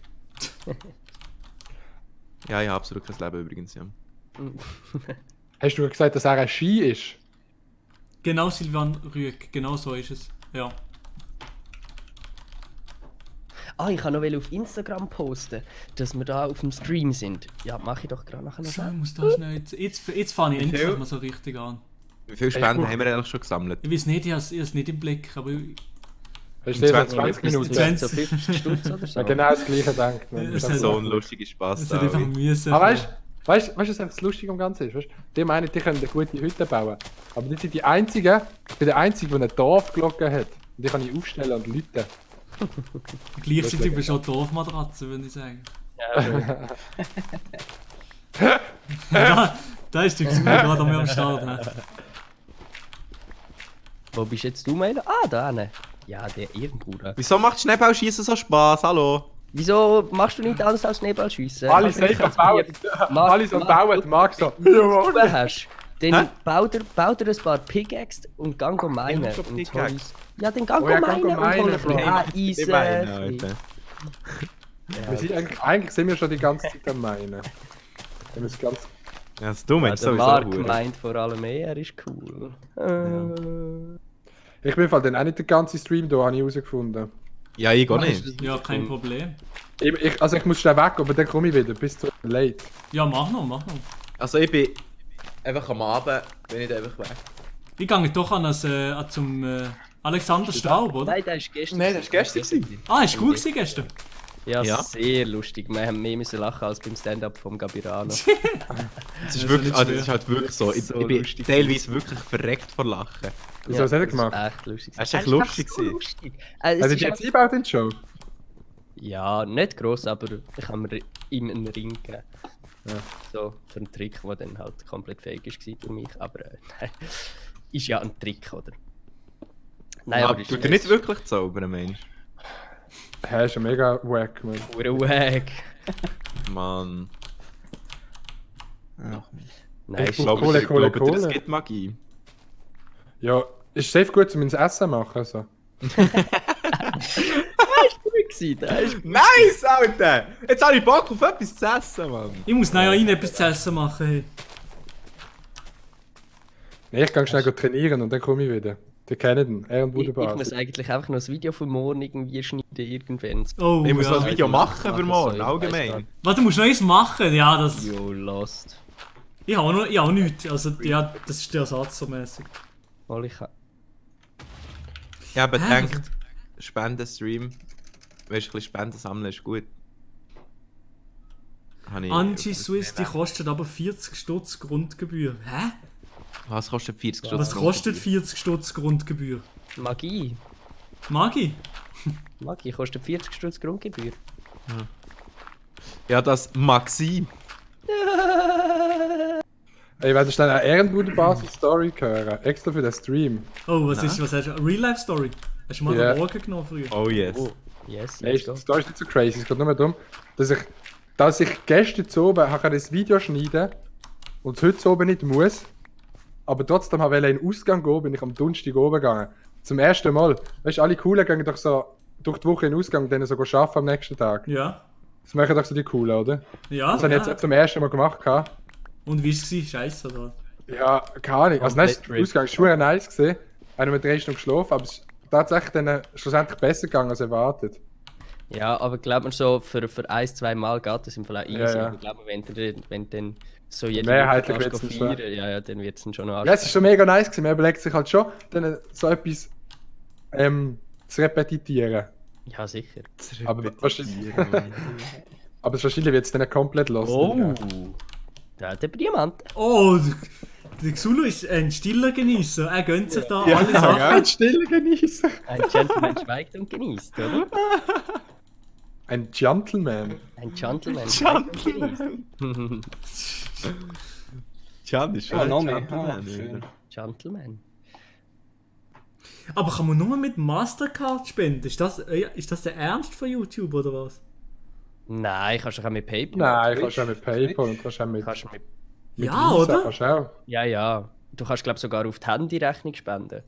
Ja, ich habe absolut kein Leben übrigens, ja. Hast du gesagt, dass er ein Ski ist? Genau, Silvan Rüegg, genau so ist es. Ja. Ah, ich kann noch auf Instagram posten, dass wir da auf dem Stream sind. Ja, mache ich doch gerade nachher noch. So, ich muss da schnell. Jetzt fange ich endlich mal so richtig an. Wie viele Spenden gut. haben wir eigentlich schon gesammelt? Ich weiß nicht, ich habe es nicht im Blick, aber Hast du dir 20 20 Minuten? 20. So 50 Stutz oder so. Ja, genau das gleiche denkt man. Es Das hat ist So so. ein lustiger Spaß es da. hat einfach Alter. müssen. Aber weißt du, was das Lustige am Ganzen ist? Weißt? Die meinen, die können eine gute Hütte bauen. Aber die sind die Einzigen, ich bin der Einzige, der eine Dorfglocke hat. Und die kann ich aufstellen und läuten. Gleichzeitig bist du auch Dorfmatratze, würde ich sagen. Ja, Da ist die Gesundheit gerade am Start. Ne? wo bist jetzt du, Meiler? Ah, da ne. Ja, der Ehrenbruder. Wieso macht Schneeballschießen so Spaß? Hallo? Wieso machst du nicht alles als Schneeballschiessen? Alle sagen, bauen. Alle so bauen. Marc so. Wenn du hast, dann Hä? bau dir ein paar Pickaxe und gang go meinen. Ja, schon Und Pickaxe. hol- Ja, dann gang Oh go ja, gang meinen go und hol ein meinen. bisschen Hey, mach jetzt nicht meinen, Eisen. Alter. Wir sind eigentlich sind wir schon die ganze Zeit am Meinen. Wir müssen ganz. Ja, das du Ja, meinst der sowieso. Marc Hure. meint vor allem er ist cool. Ich bin im Fall dann auch nicht den ganzen Stream da, habe ich herausgefunden. Ja, ich gar nicht. Ja, kein Problem. Also ich muss schnell weg, aber dann komme ich wieder, bis zu late. Ja, mach noch. Also ich bin einfach am Abend, bin ich einfach weg. Ich gehe doch zum Alexander Straub, oder? Nein, der ist gestern. Nein, das war gestern gewesen. Ah, ist gut gewesen gestern. Ja, Ja. sehr lustig. Wir haben mehr müssen lachen als beim Stand-up vom Gabirano. Das Das ist, ist wirklich, nicht also, schwer. das ist halt wirklich so. Ich, So ich bin lustig. teilweise wirklich verreckt vor Lachen. Wieso was hat er das gemacht? ist echt lustig. Das ist echt Es einfach lustig so gewesen. lustig. Hat Es er ist die jetzt eingebaut in die Show? ja, nicht gross, aber ich habe mir ihm einen Ring gegeben. So, für einen Trick, der dann halt komplett fake war für mich. Aber nein, ist ja ein Trick, oder? Nein, Aber tut er nicht wirklich zaubern, Mensch? Hä, ist ja mega wack, man. Hure wack. Mann. Nein, Ich ist glaub- Glaubt Kohle, ihr, es Kohle. gibt Magie? Ja, ist safe gut, um ins Essen machen. So. gut gewesen. Das ist Nice, Alter! Jetzt habe ich Bock auf etwas zu essen, Mann. Ich muss nachher rein etwas zu essen machen. Hey. Nee, ich gehe schnell trainieren und dann komme ich wieder. Die kennen den, er und ich muss Budenbasis. eigentlich einfach noch das Video von morgen irgendwie schneiden irgendwann. Oh, Ich muss noch ein ja. Video machen für So, morgen, ich weiss allgemein. Warte, du musst noch eins machen. Ja, das. Jo, lost. Ich habe auch nichts. Also, ja, das ist der Ersatz so mäßig. Mal ich Ich habe Hä? gedacht, Spendenstream, weißt du, ein bisschen Spenden sammeln ist gut. Habe ich- Angie Swiss, die kostet aber 40 Stutz Grundgebühr. Hä? Was kostet 40 Stutz? Was kostet 40 Stutz Grundgebühr? Magie. Magi? Magie kostet 40 Stutz Grundgebühr. Ja, das Maxi. Ich werde schnell eine Ehrenbudenbasis-Story hören, extra für den Stream. Oh, was hast du? Real-Life-Story? Hast du mal Ja. den Morgen genommen früher? Oh yes. Yes, Nee, let's die go. Story ist nicht so crazy, es geht nur darum, dass ich gestern zu oben habe das Video schneiden und es heute zu oben nicht muss, aber trotzdem wollte ich in den Ausgang gehen, bin ich am Donnerstag oben gegangen. Zum ersten Mal. Weißt du, alle Coolen gehen doch so durch die Woche in den Ausgang und dann so arbeiten am nächsten Tag. Ja. Das machen doch so die Coolen, oder? Ja. Das habe ich jetzt zum ersten Mal gemacht. Gehabt. Und wie war es? Scheiße, oder? Ja, keine Ahnung. Also, nein, der Ausgang war schon nice gesehen. Ich habe nur 3 Stunden geschlafen, aber es ist tatsächlich dann schlussendlich besser gegangen als erwartet. Ja, aber glaub mir so, für 1-2 Mal geht das im Fall auch easy. Ja, ja. Aber glaub mir, wenn dann so jede Mehrheitlich Woche wird's kannst dann feiern, ja, dann wird es dann schon noch Ja, es ist schon mega nice gewesen. Man überlegt sich halt schon, dann so etwas zu repetieren. Ja, sicher. Aber wahrscheinlich, aber wahrscheinlich wird es dann komplett los. Oh! Da hat der Diamant. Oh, der Xulu ist ein stiller Genießer. Er gönnt sich da alle Sachen. Ein still genießen. Ein Gentleman schweigt und genießt, oder? Ein Gentleman. Ein Gentleman schweigt und genießt. Can ist Ah, schon noch ein mehr. Gentleman, Ah, schön. Gentleman. Aber kann man nur mit Mastercard spenden? Ist das der Ernst von YouTube oder was? Nein, kannst du auch mit PayPal. Nein, kannst du auch mit PayPal und kannst auch mit, Kannst du mit... mit Ja, Visa, oder? Kannst du auch. Ja. Du kannst, glaube ich, sogar auf die Handyrechnung spenden.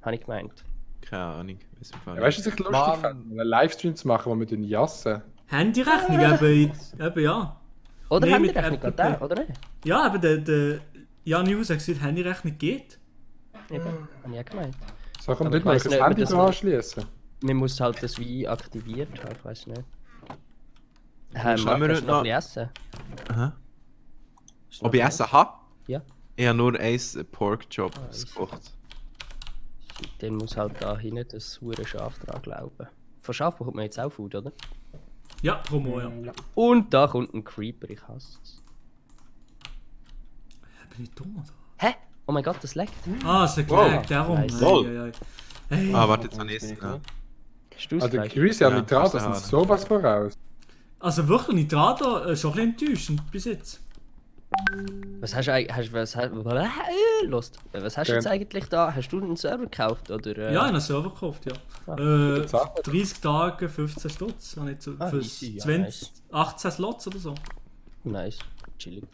Habe ich gemeint. Keine Ahnung. Weiss ich Ja, nicht. weißt du, was ich lustig Mann. fand? Einen Livestream zu machen, wo wir den jassen. Handyrechnung, eben ja. Oder Nee, mit Handyrechnung, Apple geht der, Pay. oder nicht? Ja, aber der Jan News hat gesagt, Handyrechnung geht. Eben, habe ich auch gemeint. So, komm, Aber nicht mal ich weiss das nicht, ob Handy das- dran anschließen. Man muss halt das wie aktiviert haben, ich weiß nicht. Schauen Marc, wir hast du noch noch- ein bisschen essen? Aha. Hast du Ob ich noch Essen habe? Ja. Ich habe nur ein Pork Chop easy. gekocht. Dann muss halt da hinten das hure Schaf dran glauben. Von Schaf bekommt man jetzt auch Food, oder? Ja, Promo, ja. Und da kommt ein Creeper, ich hasse es. Bin ich dumm, oder? Hä? Oh mein Gott, das leckt. Ah, es ist Wow. gelegt, darum. Nice. Hey. Ah, warte, jetzt habe ich es. Ja. Hast du Also, Fleisch? Grüße an Ja, Nitrat, das kannst sind du haben. sowas voraus. Also wirklich, Nitrado schon ein bisschen enttäuschend bis jetzt. Was hast du eigentlich... Was hast du jetzt eigentlich da? Hast du einen Server gekauft, oder? Ja, ich habe einen Server gekauft, ja. Ah. 30 Tage, 15 Stutz. Habe ich Ah, für easy, ja, 20, nice. 18 Slots oder so. Nice. Chillig.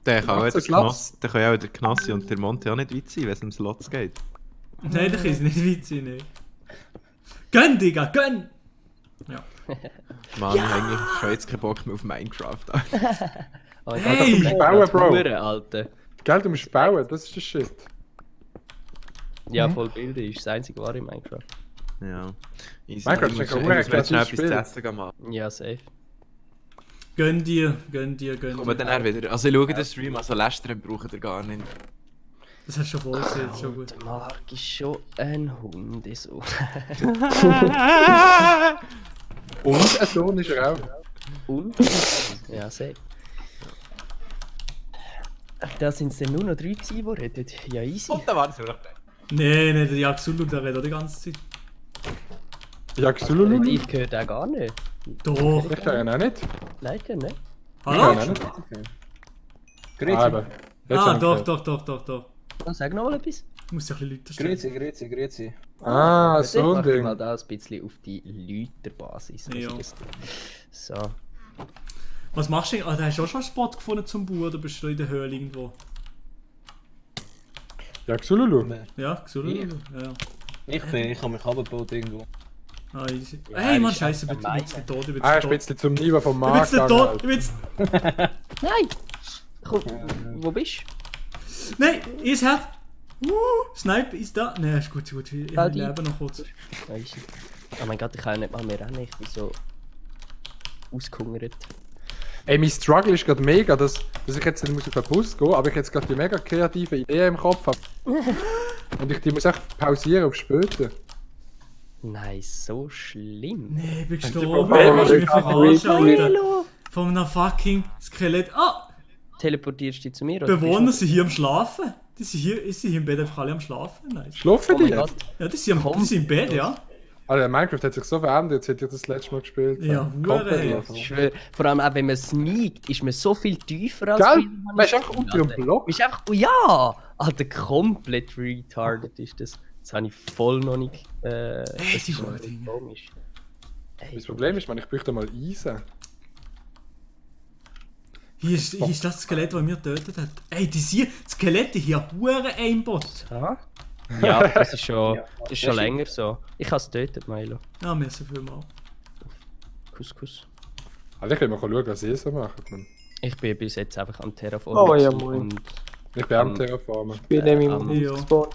Der kann auch Macht's der ein Slots? Knossi, der kann ja auch der Knossi und der Monte auch nicht weit sein, wenn es um Slots geht. Nein, das ist nicht witzig, ne. Gönn, Digga, gönn! Mann, ich habe eigentlich schon jetzt keinen Bock mehr auf Minecraft. Oh mein Hey! Gott, das Bauen, ist Bro. Hure, Alter. Gell, du musst bauen, das ist der Shit. Ja, voll Bilder ist das einzige wahre in Minecraft. Ja. Easy. Minecraft Ich ist muss- ein ich muss mir jetzt schnell kreatives etwas zu essen gehen machen. Ja, safe. Gönn dir, gönn dir, gönn Kommen dir. dann auch wieder. Also ich schaue den Stream, also lästern braucht ihr gar nicht. Das hast du schon voll gesehen, das ist schon gut. Der Marc ist schon ein Hund, so. Und ein Sohn ist er auch. Und? Ja, safe. Da sind es dann nur noch 3 gewesen, die reden. Ja, easy. Und da waren sie noch. Nee, der Yaxulu, der redet auch die ganze Zeit. Ja, Xululu. Ich höre den gar nicht. Doch. Ich kann ihn auch nicht. Nein, ich höre nicht. Ich kann ihn Hallo? auch nicht. Grüezi. Ah, eben. Jetzt Ah, hab ich doch, gehört. doch. Sag noch mal etwas. Du musst ja ein bisschen lauter stellen. Grüezi. Ah, Warte, so ein mach ich mal Ding. da ein bisschen auf die Leuterbasis. Ja. So. Was machst du? Ah, da hast du auch schon einen Spot gefunden zum Bauern, oder bist du in der Höhle irgendwo? Ja, Xululu. Ja, Xulu. Ich? Ja. Ich habe mich abgebaut irgendwo. Ah, easy. Ja, Hey, Mann, ist scheiße, ich ein bin jetzt tot, ich bin Ah, jetzt ein tot. bisschen zum Niveau vom Ich bin Markt. jetzt tot, ich bin jetzt... Nein! Komm, wo bist du? Nein, ist halt... Snipe ist da. Nein, ist gut, ich Ah, die- lebe noch kurz. Ah, easy. Oh mein Gott, ich kann ja nicht mal mehr rennen. Ich bin so ausgehungert. Ey, mein Struggle ist gerade mega, dass ich jetzt nicht auf den Bus gehen muss, aber ich jetzt gerade die mega kreative Idee im Kopf habe. Und ich die muss echt pausieren auf später. Nein, so schlimm. Nee, ich bin die gestorben. Probleme Ich bin mit verarscht, Alter. Milo! Von einem fucking Skelett. Ah! Teleportierst du dich zu mir? oder Bewohner bist sind hier am Schlafen. Die sind hier im Bett einfach alle am Schlafen. Nice. Schlafen du... Oh die mein Gott. jetzt? Ja, die sind im Bett, ja. Alter, Minecraft hat sich so verändert, seit ich das letzte Mal gespielt habe. Ja, Komplett hure, anders. Ich schwöre, vor allem auch wenn man sneakt, ist man so viel tiefer als Gell? früher, hab Man ich ist einfach das unter Gefühl, dem Alter. Block. Man ist einfach... Oh ja! Alter, komplett retarded ist das. Das habe ich voll noch nicht... das die ist noch gute Dinge. komisch. Ey, Das Problem ist, man, ich bräuchte mal Eisen. Hier ist das Skelett, das mich getötet hat. Ey, die Skelette hier, hure Aimbot. aha. Ja, das ist schon, das ist schon länger so. Ich habe es getötet, Milo. Ja, merci vielmals. Kuss. Also ich will mal schauen, was ihr so macht. Man. Ich bin bis jetzt einfach am Terraform. Oh, ja, moin. und Ich bin am Terraformen. Ich bin nämlich am- Ja. gespawnt.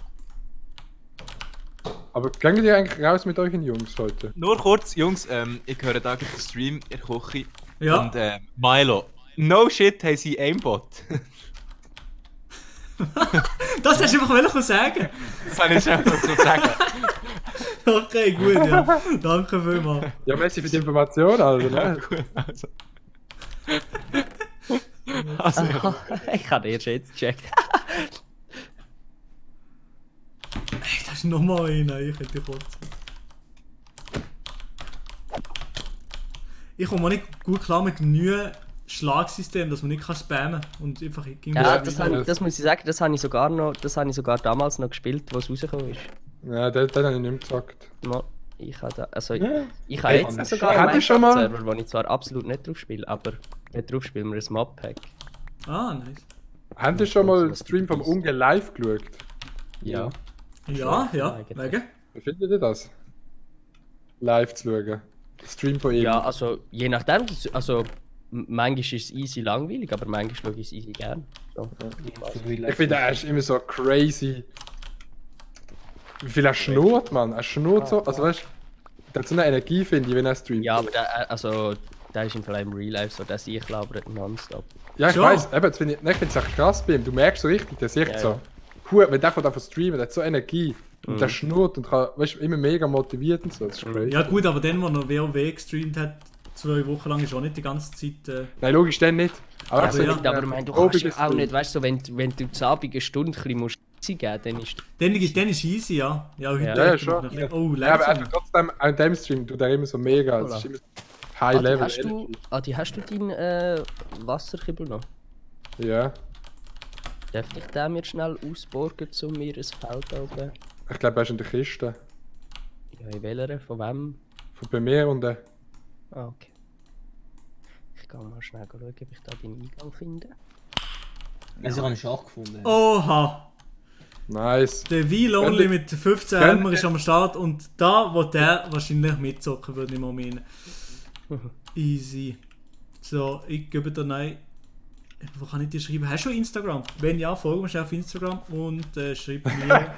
Aber gehen ihr eigentlich raus mit euren Jungs heute? Nur kurz, Jungs, ich höre da gerade den Stream in der Küche. Ja. Und Milo, no shit, haben sie Aimbot. Das hast du einfach wollen sagen. Das kann ich einfach so sagen. Okay, gut, ja. Danke vielmals. Ja, merci für die Information, Alter. Ne? Also, ich habe erst jetzt gecheckt. Ey, das ist nochmal einer, ich hätte kotzen. Ich komme auch nicht gut klar mit dem neuen Schlagsystem, dass man nicht spammen kann und einfach Ja, das muss ich sagen, das habe ich sogar damals noch gespielt, wo es rausgekommen ist. Ja, den habe ich nicht mehr gezockt. No, ich habe Hey, jetzt sogar hat einen ich schon mal- Server, wo ich zwar absolut nicht drauf spiele, aber nicht drauf spielen wir ein Mod-Pack. Ah, nice. Habt ihr schon mal den Stream vom Unge live geschaut? Ja. Ja, wegen? Wie findet ihr das? Live zu schauen? Stream von ihm? Ja, also je nachdem, also manchmal ist es easy langweilig, aber manchmal schaue ich es easy gern. So. Ich finde, er ist immer so crazy. Wie viel er schnurrt, Mann. Er schnurrt so. Also weißt du, der hat so eine Energie, finde ich, wenn er streamt. Ja, aber der ist im Fall im Real Life so, dass ich labere nonstop. Ja, ich Schon. weiss, eben, das finde ich es echt krass bei ihm. Du merkst so richtig, der ist echt Ja, so. ja. Wenn der von davon streamen, der hat so Energie. Und der schnurrt und kann, weißt du, immer mega motiviert und so. Das ist crazy. Ja gut, aber dann, wo er WoW gestreamt hat, 2 Wochen lang, ist auch nicht die ganze Zeit... Nein, logisch, dann nicht. Aber, Also, ja. Aber ich meine, du kannst ja auch nicht, weißt du, so, wenn du zur Abend eine Stunde ein bisschen musst geben, dann ist Dann ist easy, ja. Ja, heute Ja, ja, hat er schon. noch ein bisschen- Oh, Ja, aber langsam. trotzdem, an dem Stream tut er immer so mega. Das ist immer High Level. Hast du deinen Wasserkübel noch? Ja, Darf ich den mir schnell ausborgen, um mir ein Feld oben? ich glaube, er ist in der Kiste. Ja, in welcher? Von wem? Von bei mir und Ah, okay. Ich kann mal schnell schauen, ob ich da den Eingang finde. Also ich habe einen Schach gefunden. Oha! nice. Der V-Lonely mit 15 Hammer ist am Start und da wo der wahrscheinlich mitzocken würde, ich mal meinen. Easy. So, ich gebe dir nein. Wo kann ich dir schreiben? Hast du schon Instagram? Wenn ja, folge mir auf Instagram und schreib mir.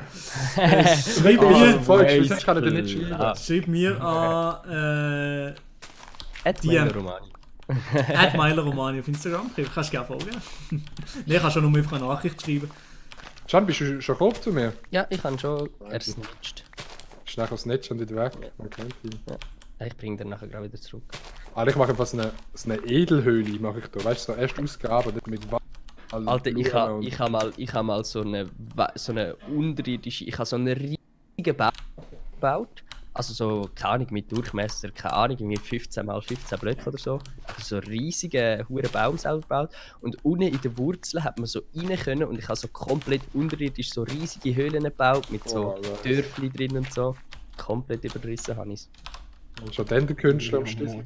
Schreib mir. Voll, sonst kann er dir nicht schreiben. Schreib mir an DM. Romani. @MylerRomani auf Instagram. Kannst du gerne folgen. Nein, kannst du nur einfach eine Nachricht schreiben. Can, bist du schon gekommen zu mir? Ja, ich habe schon ersnitcht. Ist nachher aufs Netz und wieder weg. Man kennt ihn. Ich bringe den nachher gerade wieder zurück. Ich mache einfach so eine Edelhöhle, mache ich da. Weißt du, so erst ausgraben, dort mit Wasser. Alter, ich habe mal so eine unterirdische, ich habe so einen riesigen Bau gebaut. Also so, keine Ahnung, mit Durchmesser, keine Ahnung, irgendwie 15 x 15 Blöcke oder so. Also so einen riesigen hohen Baum selber gebaut. Und unten in den Wurzeln hat man so rein können und ich habe so komplett unterirdisch so riesige Höhlen gebaut mit so Dörfli drin und so. Komplett überrissen habe ich es. Schon dann der Künstler am Schlüssel.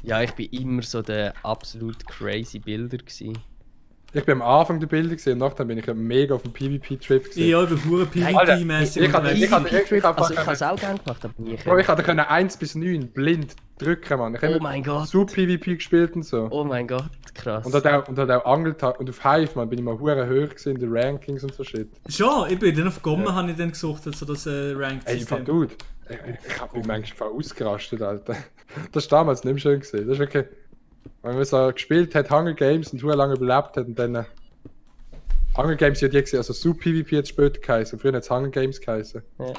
Ja, ich bin immer so der absolut crazy Bilder gewesen. Ich bin am Anfang der Bilder gesehen und nachher bin ich mega auf dem PvP-Trip gesehen. Ja, über hure PvP-mäßig. Ich habe Also ich habe es auch gerne gemacht, aber nie. Bro, ich hatte 1 bis 9 blind drücken, Mann. Ich habe Oh mein Gott. Super PvP gespielt und so. Oh mein Gott, krass. Und hat auch Angeltag und auf Hive, man, bin ich mal hure hoch gewesen in den Rankings und so shit. Schon, ich bin dann auf Gommen, habe ich dann gesucht, also das Ranked Ey, System. Dude, ich hab mich manchmal voll ausgerastet, Alter. Das war damals nicht mehr schön gesehen. Das ist wirklich, wenn man so gespielt hat, Hunger Games und hure lange überlebt hat und dann Hunger Games hat die gesehen, also Super PvP hat später geheißen, früher hat es Hunger Games geheißen. Ja.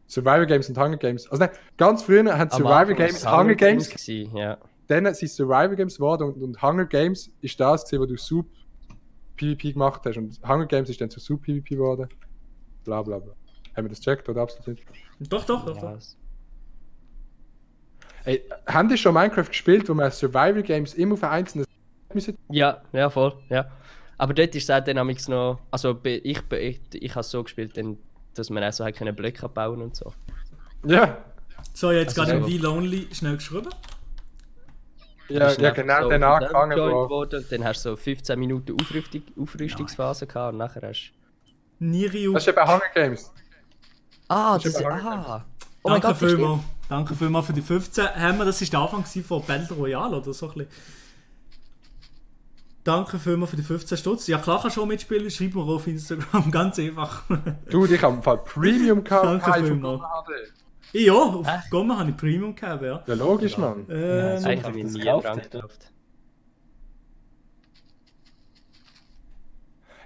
Survivor Games und Hunger Games. Also nein, ganz früher haben Am Survivor Anfang Games war's Hunger Games. gewesen, ja. Dann sind Survivor Games geworden und Hunger Games ist das gewesen, wo du Super PvP gemacht hast und Hunger Games ist dann zu Super PvP geworden. Bla bla bla. Haben wir das gecheckt oder absolut nicht? Doch. Ja, Ey, haben die schon Minecraft gespielt, wo man Survivor Games immer auf einzelne müssen? ja, voll, ja. Aber dort ist es auch dann amigs noch, also ich habe es so gespielt, dann, dass man auch so halt keine Blöcke bauen und so. Ja. So, jetzt Also gerade so. im V-Lonely schnell geschrieben. Ja, Ist ja einfach genau, so dann angefangen, joined Bro. worden, dann hast du so 15 Minuten Aufrüstungsphase gehabt und nachher hast Niriu. Das ist eben Hunger Games. Ah, Das ist das ist. aber Ah! Oh mein Danke Gott, das stimmt. vielmals. Danke vielmals für die 15 Hammer. Das war der Anfang von Battle Royale oder so ein bisschen. Danke vielmals für die 15 Stutz. Ja klar, kannst du auch mitspielen. Schreib mir auch auf Instagram. Ganz einfach. Dude, ich habe im Fall Premium gehabt. Danke Hive vielmals. und HD. Ja, auf Gommen habe ich Premium gehabt, ja. Ja, logisch, Mann. Eigentlich habe ich das nie gekauft, dran oder? gekauft.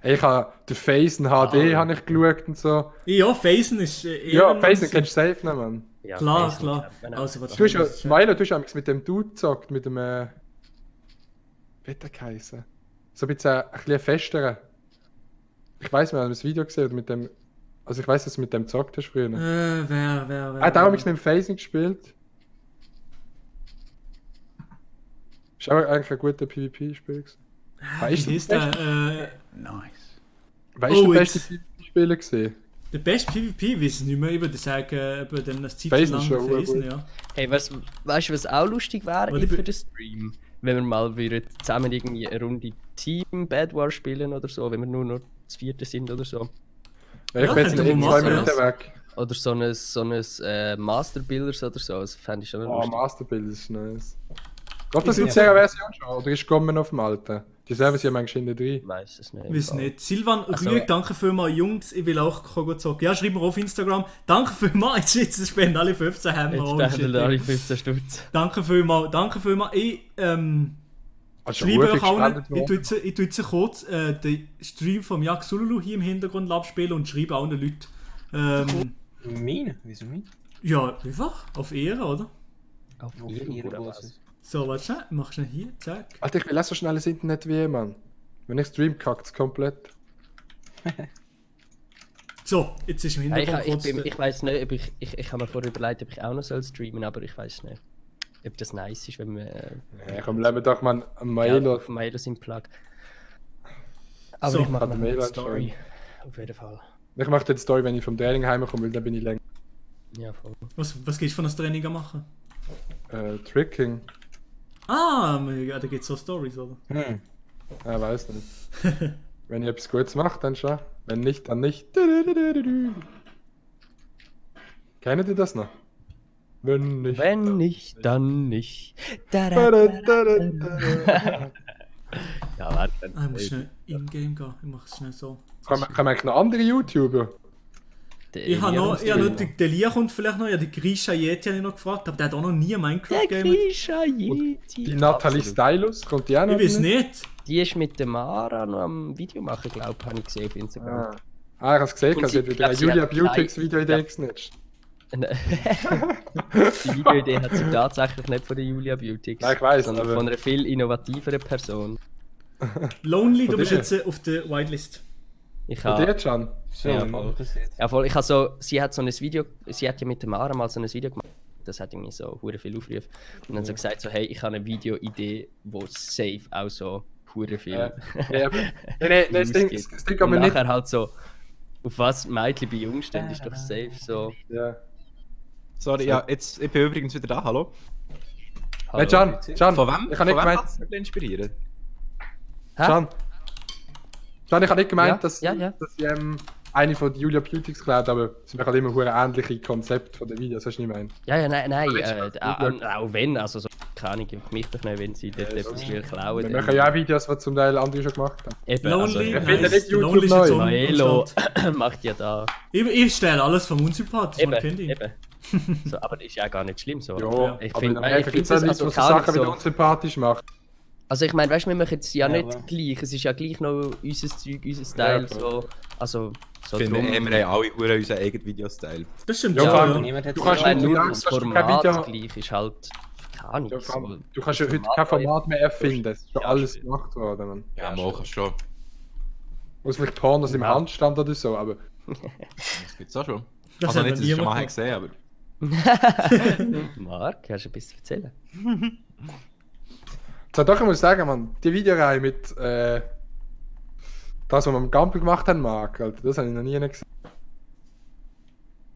Ey, ich habe den Phasen HD habe ich geschaut und so. Ja, Phasen ist Ja, Phasen kennst du safe noch, Mann. Ja, Klar, Phasen klar. kennt man auch. Also, was Du hast ja, Milo, du hast ja mit dem Dude gezockt, mit dem, wie hat der geheißen? So ein bisschen ein festerer. Ich weiss, wir haben das Video gesehen, oder mit dem, also ich weiss, dass du mit dem gezockt hast früher. wer? Er hat auch mit dem Phasing gespielt. Ist Ist auch eigentlich ein guter PvP-Spieler gewesen. Wer ist Wie hieß der? Wer ist Oh, der beste jetzt- PvP-Spieler gewesen? Der beste PvP, weiß ich nicht mehr, über das sagen, über den eine Zeit Phasen lang ist schon Phasen, gut. ja. Hey, weißt du, was auch lustig wäre Aber die- für den Stream? Wenn wir mal wieder zusammen irgendwie eine Runde Team Bad War spielen oder so, wenn wir nur noch zu vierte sind oder so. Ja, ich bin jetzt könnten wir in 2 machen, Minuten ja. weg. Oder so ein Master Builders oder so, das fände ich schon Oh, lustig. Masterbild ist nice. Geht das Ich in bin- der Version schon? Oder ist Gommen auf dem alten? Die Server sind ja manchmal in der 3. Ich weiß es nicht. Weiß nicht. Silvan Also- Rüeg, danke vielmals. Jungs, ich will auch gut sagen. Ja, schreib mir auf Instagram. Danke vielmals. Jetzt spenden alle 15 Hammer. Jetzt Holy spenden shit. alle 15 Stutz. Danke vielmals. Danke vielmals. Ich Also schreibe euch allen, ich tue jetzt kurz den Stream vom Jak Sululu hier im Hintergrund abspielen und schreibe allen Leuten. Meine? Wieso meine? Ja, einfach. Auf Ehre, oder? Auf Auf jeden ihre Fall. Basis. So, warte schnell. Mach schnell hier. Zack. Alter, ich will auch so schnell das Internet wie Mann. Wenn ich stream, kackt es komplett. So, jetzt ist im Hey, Hintergrund kurz ich weiß nicht, ob ich habe mir vorher überlegt, ob ich auch noch soll streamen, aber ich weiß nicht, ob das nice ist, wenn wir Ja, komm, lassen wir doch mal ein ja, Mail. auf Mailo sind Plug. Aber So, ich mache hat noch Mail eine anschauen. Story. Auf jeden Fall. Ich mache die Story, wenn ich vom Training heimkomme, weil dann bin ich länger. Ja, voll. Was gehst du von das Training machen? Tricking. Ah, ja, da gibt es so Stories, oder? Hm. Ja, weiß nicht. Wenn ich etwas Gutes mache, dann schon. Wenn nicht, dann nicht. Kennt ihr das noch? Wenn nicht. Wenn nicht, dann nicht. Da, da, da, da, da. Ja, warte. Ah, ich muss schnell in-game gehen. Ich mache es schnell so. Kann man eigentlich noch andere YouTuber? Ich habe noch, der Lia kommt vielleicht noch, ja, der Grisha Yeti habe ich noch gefragt, aber der hat auch noch nie ein Der Minecraft-Game. Grisha Yeti. Die Natalie Absolut. Stylus, kommt die auch noch? Ich weiß rein? nicht. Die ist mit der Mara noch am Video machen, glaube ich, habe ich gesehen auf Instagram. Ah, ich habe es gesehen, Und sie hat sie- wieder eine sie Julia hat Beautix gleich- Video-Idee ja. gesnitcht. Die Videoidee hat sie tatsächlich nicht von der Julia Beautix, Nein, ich weiss, sondern aber- von einer viel innovativeren Person. Lonely, du Von bist dir? jetzt auf der Whitelist. Ich Und habe jetzt schon? So, Ja, wie voll. mache ich das jetzt? ja, voll, ich habe so, sie hat so ein Video, sie hat ja mit der Mara mal so ein Video gemacht, das hat irgendwie so hure viel Aufrufe. Und dann so gesagt so, hey, ich habe eine Videoidee, wo safe auch so hure viel Ja. Ja, aber- Nein, das Ding, Views das gibt. Ding Und aber nicht. nachher halt so, auf was Mädchen bei Jungen stehen, ist doch safe so. Ja. Sorry, ja, jetzt, ich bin übrigens wieder da, hallo. Hey, Can, Can, Von wem? ich habe nicht von wem gemeint, hat's dich inspiriert? Hä? Can, ich habe nicht gemeint, Ja, dass, ja, ja. dass ich eine von den Julia Beautix klaut, aber es sind halt immer hure ähnliche Konzepte von den Videos, hast du nicht gemeint? Ja, ja, nein, Julia- auch wenn, also so, keine Ahnung, juckt mich doch nicht, wenn sie dort Ja, etwas so. will klauen. Wir dann- machen ja auch Videos, die zum Teil andere schon gemacht haben. Eben, also, Lonely, ich finde nice. nicht YouTube Lonely ist jetzt neu. auch Maelo am Start. macht ja da. Ich stelle alles vom unsympathisch, man kennt ihn. Eben. So, aber das ist ja gar nicht schlimm so. Ja, Ich aber finde, in Amerika gibt es auch Leute, die so Sachen wieder unsympathisch machen. also ich meine, weißt du, wir machen es ja Ja, nicht aber- gleich. Es ist ja gleich noch unser Zeug, unser Style. voll. So, also, so Ich finde, drum- wir haben alle hure unseren eigenen Videostyle. Das stimmt Ja, ja. vor ja. allem- Niemand hat Du so kannst Ich meine, nicht nur sagen, das dass du kein Format Video- gleich ist halt keine Ahnung. Ja, vor so. allem, du kannst ja heute Format kein Format mehr erfinden, es ist schon Ja, alles stimmt. gemacht worden. Man. Ja, mal kannst schon. Muss vielleicht Pornos im Ja. Handstand oder so, aber Das gibt's auch schon. Das Also hat nicht, noch dass ich schon niemand mal gemacht. gesehen aber... Marc, hast du etwas zu erzählen? doch, ich muss sagen, man, die Videoreihe mit das, was wir am Gampel gemacht haben, Marc, Alter, das habe ich noch nie gesehen.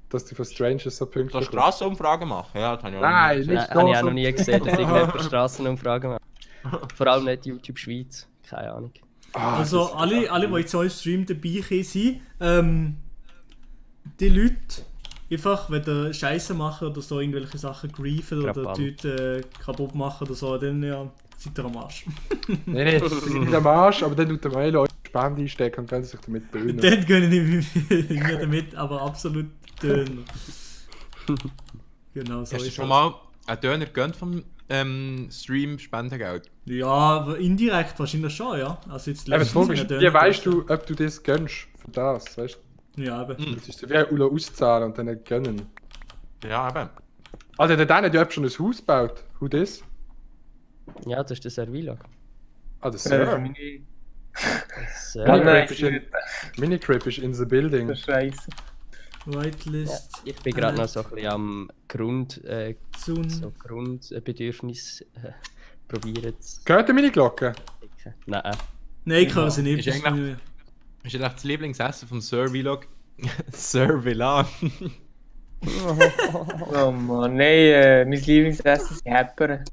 Dass die von Strangers so Du pünktlich kannst Strassenumfragen machen, ja, das habe ich auch Nein, nicht nicht Ja, habe ich auch so- noch nie gesehen, dass irgendjemand Straßenumfragen macht. Vor allem nicht YouTube Schweiz. Keine Ahnung. Ah, Also das- alle, die jetzt so im Stream dabei sind, die Leute, einfach, wenn die Scheiße machen oder so irgendwelche Sachen griefen oder Krabban. die Leute kaputt machen oder so, dann ja, seid ihr am Arsch. Nee, das ist nicht am Arsch, aber dann tut der Mail euch Spende einstecken und können sich damit tönen. Dann gehen ich mir damit, aber absolut tönen. Genau, so Hast du ist schon das. mal einen Döner gegönnt vom Stream Spendengeld? Ja, aber indirekt wahrscheinlich schon, ja. Also jetzt Aber die Frage einen ist, Döner wie weißt gegessen. du, ob du das gönnst für das, weißt du? Ja, eben. Das ist so wie ein Ulla auszahlen und dann nicht gönnen. Ja, eben. Also der Daniel hat schon ein Haus gebaut. Who this? Ja, das ist der Servilog. Ah, das Das ist Sir. Ja, Minicrip nein, ist in, Minicrip ist in the building. das ist scheiße. Whitelist. Ich bin gerade noch so ein bisschen am Zun. Grundbedürfnis probieren es. Gehört ihr meine Glocke? Nein. Nein, ich höre sie nicht. Ist eigentlich- Ist das das Lieblingsessen vom Sir Vlog? Sir Vlog. Oh Mann, nein, mein Lieblingsessen sind Häppern.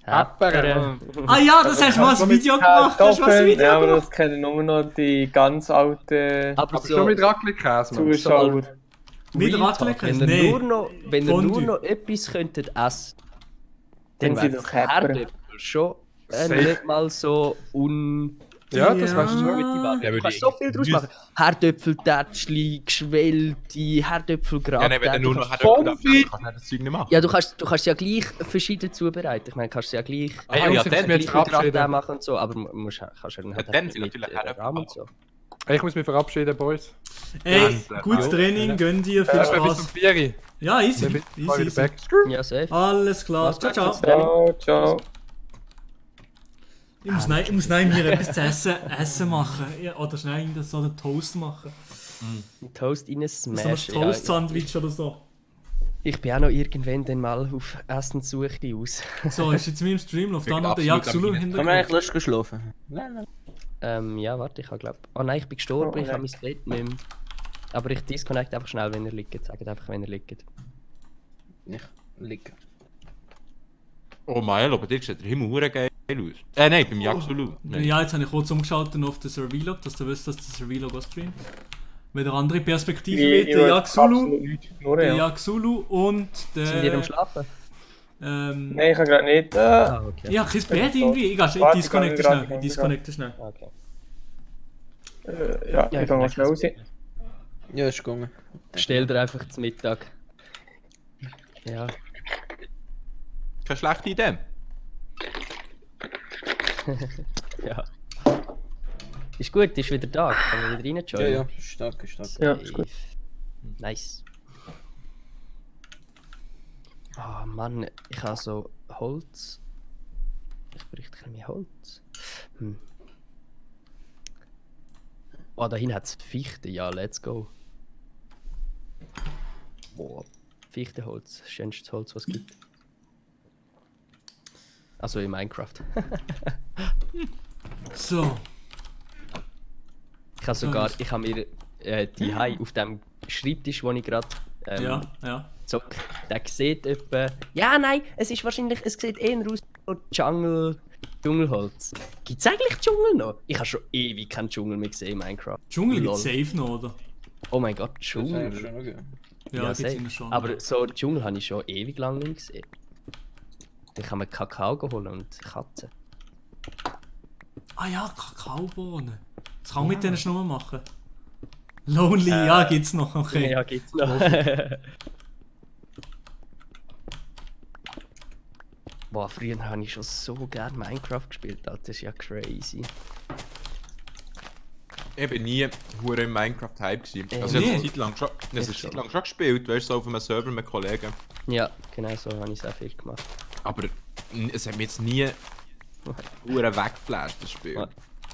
Häppern. Ah ja, das hast du mal als Video gemacht. Das hast du mal als Kartoffeln, Video ja, aber gemacht. das kennen nur noch die ganz alten Aber Aber schon so, mit Raclette-Käse, Mann. Zuschauer. Mit Real Talk, Raclette-Käse? wenn ihr Nein. nur noch, wenn ihr Fondue. nur noch etwas könntet essen, Dann sind wäre doch Häppern. Herdöpfel schon Safe. nicht mal so Ja, das weißt du. gute Wahl. Ja, Du würde kannst ich- so viel draus machen. Herdöpfeltätschli, geschwellte, Herdöpfelgratin. Ja, nein, wenn du nur noch kannst kannst du das Zeug nicht machen. ja, du kannst ja gleich verschieden zubereiten. Ich meine, kannst ja gleich Hey, Jungs, ja, ich muss dann- mich jetzt gleich Gratin verabschieden. machen und so, aber kannst ja dann halt dann einfach sind mit natürlich Herdöpfel Rahmen und so. Ich muss mich verabschieden, Boys. Ey, Ja. gutes Training, gönn dir, viel Bis zum Spaß. 4. Ja, easy. Dann bin ich mal Easy, wieder easy. back. Ja, safe. Alles klar. Was Ciao, ciao. Ciao, ciao. Ich muss mir etwas zu essen machen. Ja, oder schnell so einen Toast machen. Ein Toast in ein So ein Smash. Ja, Toast-Sandwich oder so. ich bin auch noch irgendwann dann mal auf Essenssuche aus. So, ist jetzt mir im Stream läuft Ich da bin noch der absolut Jaxulu im am Kann man Hintergrund. eigentlich lustig geschlafen? Nein. Ja, warte, ich habe glaube. Oh nein, ich bin gestorben, Oh, ich habe nein. mein Bett nicht mehr. Aber ich disconnect einfach schnell, wenn ihr liegt. Sagt einfach, wenn ihr liegt. Ich liege. Oh Maelo, bei dir sieht der Himmel hure geil aus. Nein, beim Jaxulu. Ja, jetzt habe ich kurz umgeschaltet auf den Survlog, dass du wisst, dass der Survlog auch streamt. Wenn der andere Perspektive wird, der Jaxulu, der Jaxulu und Sind ihr am der... Schlafen? Nein, ich kann gerade nicht. Ah, okay. Ja, kein Bett irgendwie. Ich Warte, disconnecte ich kann schnell. gerade- Ich disconnecte schnell. Okay. Ja, ich gehe mal schnell raus. Ja, ist gegangen. Stell dir einfach zum Mittag. Ja. Keine schlechte Idee. Ja. Ist gut, ist wieder da. Kann man wieder Ja, reinjoinen? ja, ist stark, ist stark. Ja, ist gut. Nice. Ah Mann, ich habe so Holz. Ich bräuchte ein bisschen mehr Holz. Oh, da hinten hat es Fichte. Ja, let's go. Boah, Fichteholz. Schönstes Holz, was es gibt. Also in Minecraft. So. Ich habe sogar, ich habe mir die auf dem Schreibtisch, wo ich gerade Ja, ja. zock, der sieht etwa. Ja, nein, es ist wahrscheinlich, es sieht eher aus wie Dschungelholz. Gibt es eigentlich Dschungel noch? Ich habe schon ewig keinen Dschungel mehr gesehen in Minecraft. Dschungel Lol. gibt safe noch, oder? Oh mein Gott, Das ist Dschungel. schon okay. Ja, gibt's safe. immer schon. Aber so Dschungel habe ich schon ewig lang nicht gesehen. Ich kann mir Kakao holen und Katzen. Ah ja, Kakaobohnen. Das kann man mit denen schon mal machen. Lonely, ja, gibt's noch, okay. Ja, gibt's noch. Boah, früher habe ich schon so gerne Minecraft gespielt, Alter. Das ist ja crazy. Ich bin nie hure im Minecraft-Hype gewesen. Nee. Also ich habe es eine Zeit lang schon, ich habe es eine schon. Zeit lang schon gespielt, weißt du, so auf einem Server mit Kollegen. Ja, genau so habe ich es auch viel gemacht. Aber es hat mich jetzt nie hure weggeflasht, das Spiel. Ja.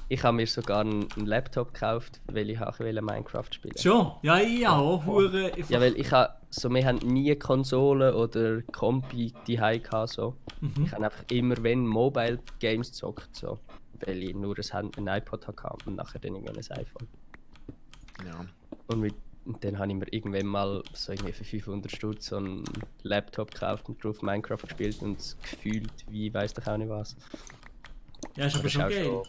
Ich habe mir sogar einen Laptop gekauft, weil ich auch Minecraft spielen wollte. Schon? Ja, ich auch. Hure. Ja, weil ich habe, so, wir haben nie Konsolen oder Kompi die gehabt, so. Ich habe einfach immer, wenn Mobile Games gezockt, so. Weil ich nur ein iPod hatte und nachher dann irgendwann ein iPhone. Ja. Und dann habe ich mir irgendwann mal so irgendwie für 500 Stutz so einen Laptop gekauft und drauf Minecraft gespielt und gefühlt wie weiss doch auch nicht was. Ja, ist aber Das schon auch geil.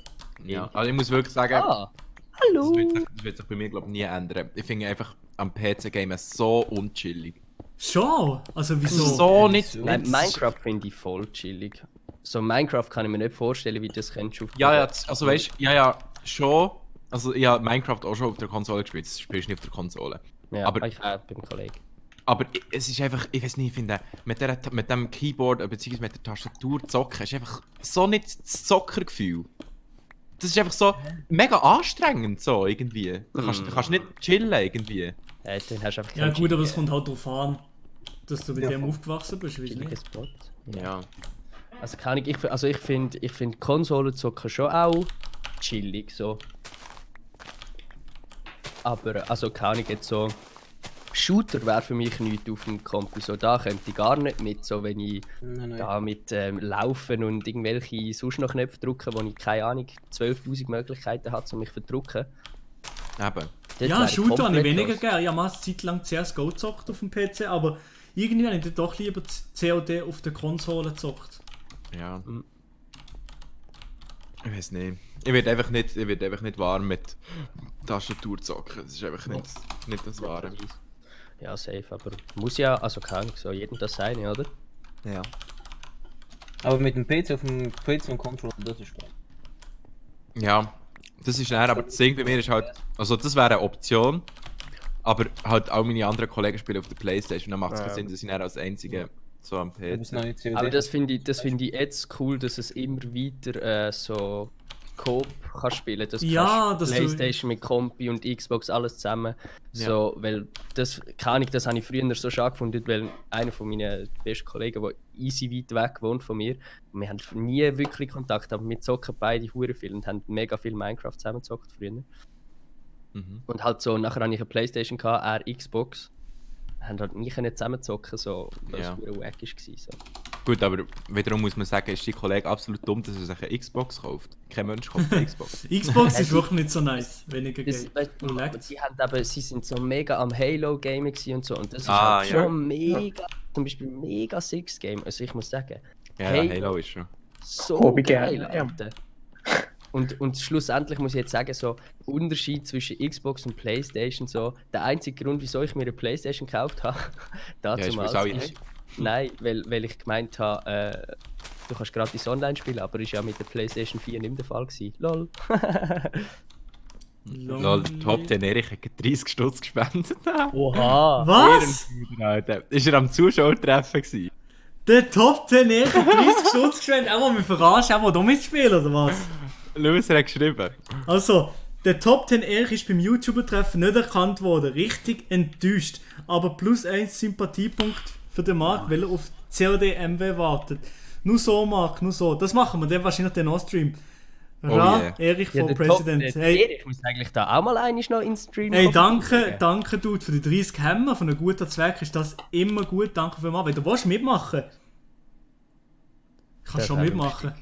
Ja. Also ich muss wirklich sagen, Ah! das Hallo! wird sich bei mir glaube nie ändern. Ich finde einfach am PC-Game so unchillig. Schon? Also wieso? So nicht. Nein, nicht- Minecraft finde ich voll chillig. So Minecraft kann ich mir nicht vorstellen, wie das könntest du Ja, ja, also weißt du, ja, schon. Also ich habe Minecraft auch schon auf der Konsole gespielt, das spielst du nicht auf der Konsole. Ja, aber- ich auch beim Kollegen. Aber es ist einfach, ich weiß nicht, ich finde, mit dem Keyboard bzw. mit der Tastatur zocken ist einfach so nicht das Zockergefühl. Das ist einfach so mega anstrengend so irgendwie. Du kannst nicht chillen irgendwie. Ja, dann hast du einfach Ja keinen gut, aber es chilligen- kommt halt darauf an, dass du mit dem aufgewachsen bist, wie chilligen nicht. Spot. Ja. Also keine Ahnung, ich finde Konsolenzocken schon auch chillig so. Aber, also keine Ahnung, jetzt so Shooter wäre für mich nichts auf dem Kompi. So, da könnte ich gar nicht mit, so wenn ich Nein. da mit Laufen und irgendwelche sonst noch Knöpfe drücken, wo ich keine Ahnung 12'000 Möglichkeiten habe, um mich zu verdrücken. Eben. Dort Ja, wäre ich Shooter habe ich komplett weniger lost. gerne. Ich habe mal eine Zeit lang CSGO gezockt auf dem PC, aber irgendwie habe ich dann doch lieber COD auf der Konsole gezockt. Ja. Mhm. Ich weiß nicht. Ich werde einfach nicht warm mit Tastatur zocken. Das ist einfach nicht das Wahre. Ja, safe, aber muss ja, also keine Ahnung, so jedem das sein, oder? Ja. Aber mit dem PC auf dem PC und Controller, das ist geil. Ja, das ist näher, aber das Ding bei mir ist halt, also das wäre eine Option, aber halt auch meine anderen Kollegen spielen auf der Playstation, dann macht es keinen Sinn, dass ich näher als Einzige so am Aber das PC. neue COD. Aber das finde ich jetzt cool, dass es immer weiter so Coop kann spielen, dass du Ja, kannst dass du- Playstation mit Kompi und Xbox alles zusammen, so, weil das kann ich, das habe ich früher so schade gefunden, weil einer von meinen besten Kollegen, der easy weit weg wohnt von mir, und wir haben nie wirklich Kontakt, aber wir zocken beide hure viel und haben mega viel Minecraft zusammen gezockt früher. Mhm. Und halt so, nachher hatte ich eine Playstation, er Xbox, haben halt nie können zusammen zocken, so, weil Ja. es hure wack war. So. Gut, aber wiederum muss man sagen, ist dein Kollege absolut dumm, dass er sich eine Xbox kauft. Kein Mensch kauft eine Xbox. Xbox ist wirklich nicht so nice. Weniger Das, Geld. weißt du, Leckt. sie sind so mega am Halo-Gaming und so. Und das ist Ah, halt ja. schon mega, zum Beispiel mega Six-Game. Also ich muss sagen, Ja, Halo. Halo ist schon. so Hobby geil, gerne, ja. Alter. Und schlussendlich muss ich jetzt sagen, so der Unterschied zwischen Xbox und Playstation, so der einzige Grund, wieso ich mir eine Playstation gekauft habe, ist, damals weil's alle ist, nein, weil ich gemeint habe, du kannst gratis online spielen, aber ist ja mit der Playstation 4 nicht mehr der Fall gewesen. Lol. Lol, der Top 10 Erich hat 30 Stutz gespendet. Oha! Was? Alter. Ist er am Zuschauertreffen gewesen? Der Top 10 Erik hat 30 Stutz geschwenkt. Auch mal mit verarschen, auch mal da mitspielen, oder was? Loser hat geschrieben. Also, der Top 10 Erik ist beim YouTuber-Treffen nicht erkannt worden. Richtig enttäuscht. Aber +1 Sympathiepunkt für den Marc, weil er auf COD MW wartet. Nur so, Marc, nur so. Das machen wir dann wahrscheinlich den No-Stream. Ra, yeah. Erich Ja, for der President. Top, Hey, Ich muss eigentlich da auch mal einmal noch ins Stream hey kommen. danke Dude, für die 30 Hämmer. Von einem guten Zweck ist das immer gut. Danke für mal. Wenn du willst mitmachen, kannst Das schon wäre mitmachen.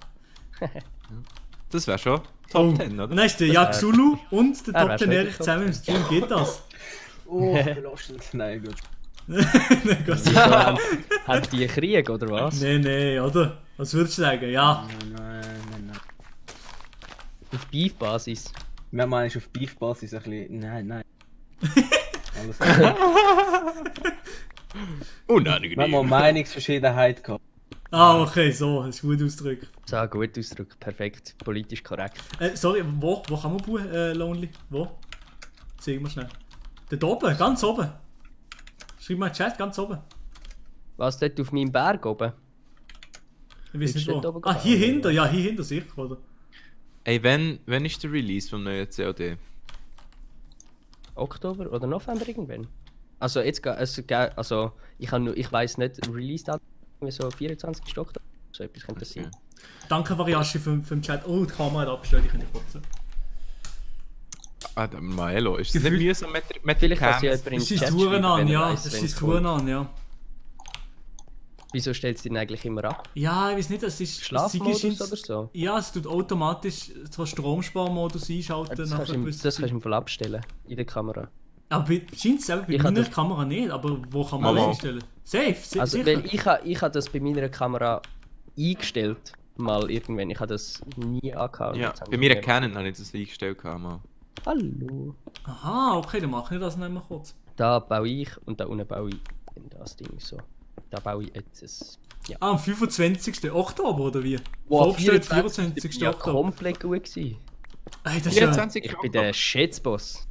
Das wäre schon Oh, Top 10, oder? und dann ist der Jak Zulu und der Ja, Top wär's 10 wirklich Erich zusammen im Stream. Geht das? Oh, belastend. Nein, gut. Hat die Krieg oder was? Nee, oder? Was würdest du sagen? Ja. Nein. Auf Beef-Basis. Wir meinen auf Beef-Basis ein bisschen. Nein. Alles klar. Oh Wir haben mal nein, Meinungsverschiedenheit gehabt. Ah, okay, so, das ist gut ausgedrückt. So, gut Ausdruck, perfekt, politisch korrekt. Sorry, wo kann man buchen, Lonely? Wo? Zeig mal schnell. Dort oben, ganz oben. Schreib mal in den Chat, ganz oben. Was dort auf meinem Berg oben? Ich weiß nicht Willst du wo. dort oben Ah, gehen? hier hinter, ja, hier hinter sicher, oder? Ey, wenn ist der Release vom neuen COD? Oktober oder November irgendwann? Also jetzt also ich weiss nicht, Release-Datum so 24. Oktober. So etwas könnte das sein. Danke, Variashi, für den Chat. Oh, die Kamera hat abgestellt, ich kann nicht kotzen. Ah, der Maelo. Ist das nicht Gefühl- mühsam mit Vielleicht der kann sie Cam? jemand im Das Chat ist Touren schreiben, an, wenn er ja. weiss, Das wenn's ist kommt. Touren an, ja. Wieso stellt sie den eigentlich immer ab? Ja, ich weiß nicht, das ist... Schlafmodus Sigi scheint's- oder so? Ja, es tut automatisch so Stromsparmodus einschalten. Das nach kannst, einer du, gewissen das kannst Zeit. du im Fall abstellen, in der Kamera. Aber scheint es selber bei Ich hab meiner das- Kamera nicht, aber wo kann man Mama. das einstellen? Safe, Also, sicher. weil ich habe das bei meiner Kamera eingestellt, mal irgendwann. Ich habe das nie angehabt. Ja, Jetzt habe bei ich mir mehr- erkennen habe ich das eingestellt. Mal. Hallo. Aha, okay, dann mache ich das nicht mehr kurz. Da baue ich und da unten baue ich das Ding so. Da baue ich jetzt ein... Ja. Ah, am 25. Oktober, oder wie? Wow, Vorgestellt 24. Ja, Oktober. komplett gut gewesen. Ey, das ist ja... 24 Ich bin der Schätzboss.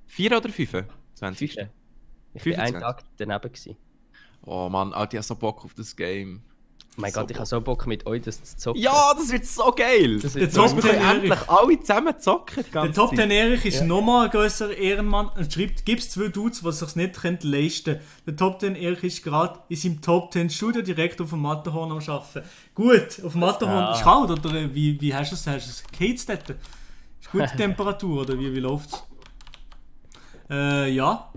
4 oder 5? 20. Fünfte. Ich bin einen 25. Tag daneben gewesen. Oh Mann, Alter, ich hab so Bock auf das Game. Mein So Gott, ich habe so Bock mit euch das zu zocken. Ja, das wird so geil! Das Der wird Top so Wir können 10 endlich Erich. alle zusammen zocken. die Der ganze Top Zeit. 10 Erich ist Ja. nochmal ein grösserer Ehrenmann und schreibt, gibt es 2 Dudes, die sich nicht können leisten können. Der Top 10 Erich ist gerade in seinem Top 10 Studio direkt auf dem Matterhorn am Arbeiten. Gut, auf dem Matterhorn Ja. ist kalt, oder wie hast du es? Hast du es geheizt dort? Ist gute Temperatur, oder wie läuft's? Ja.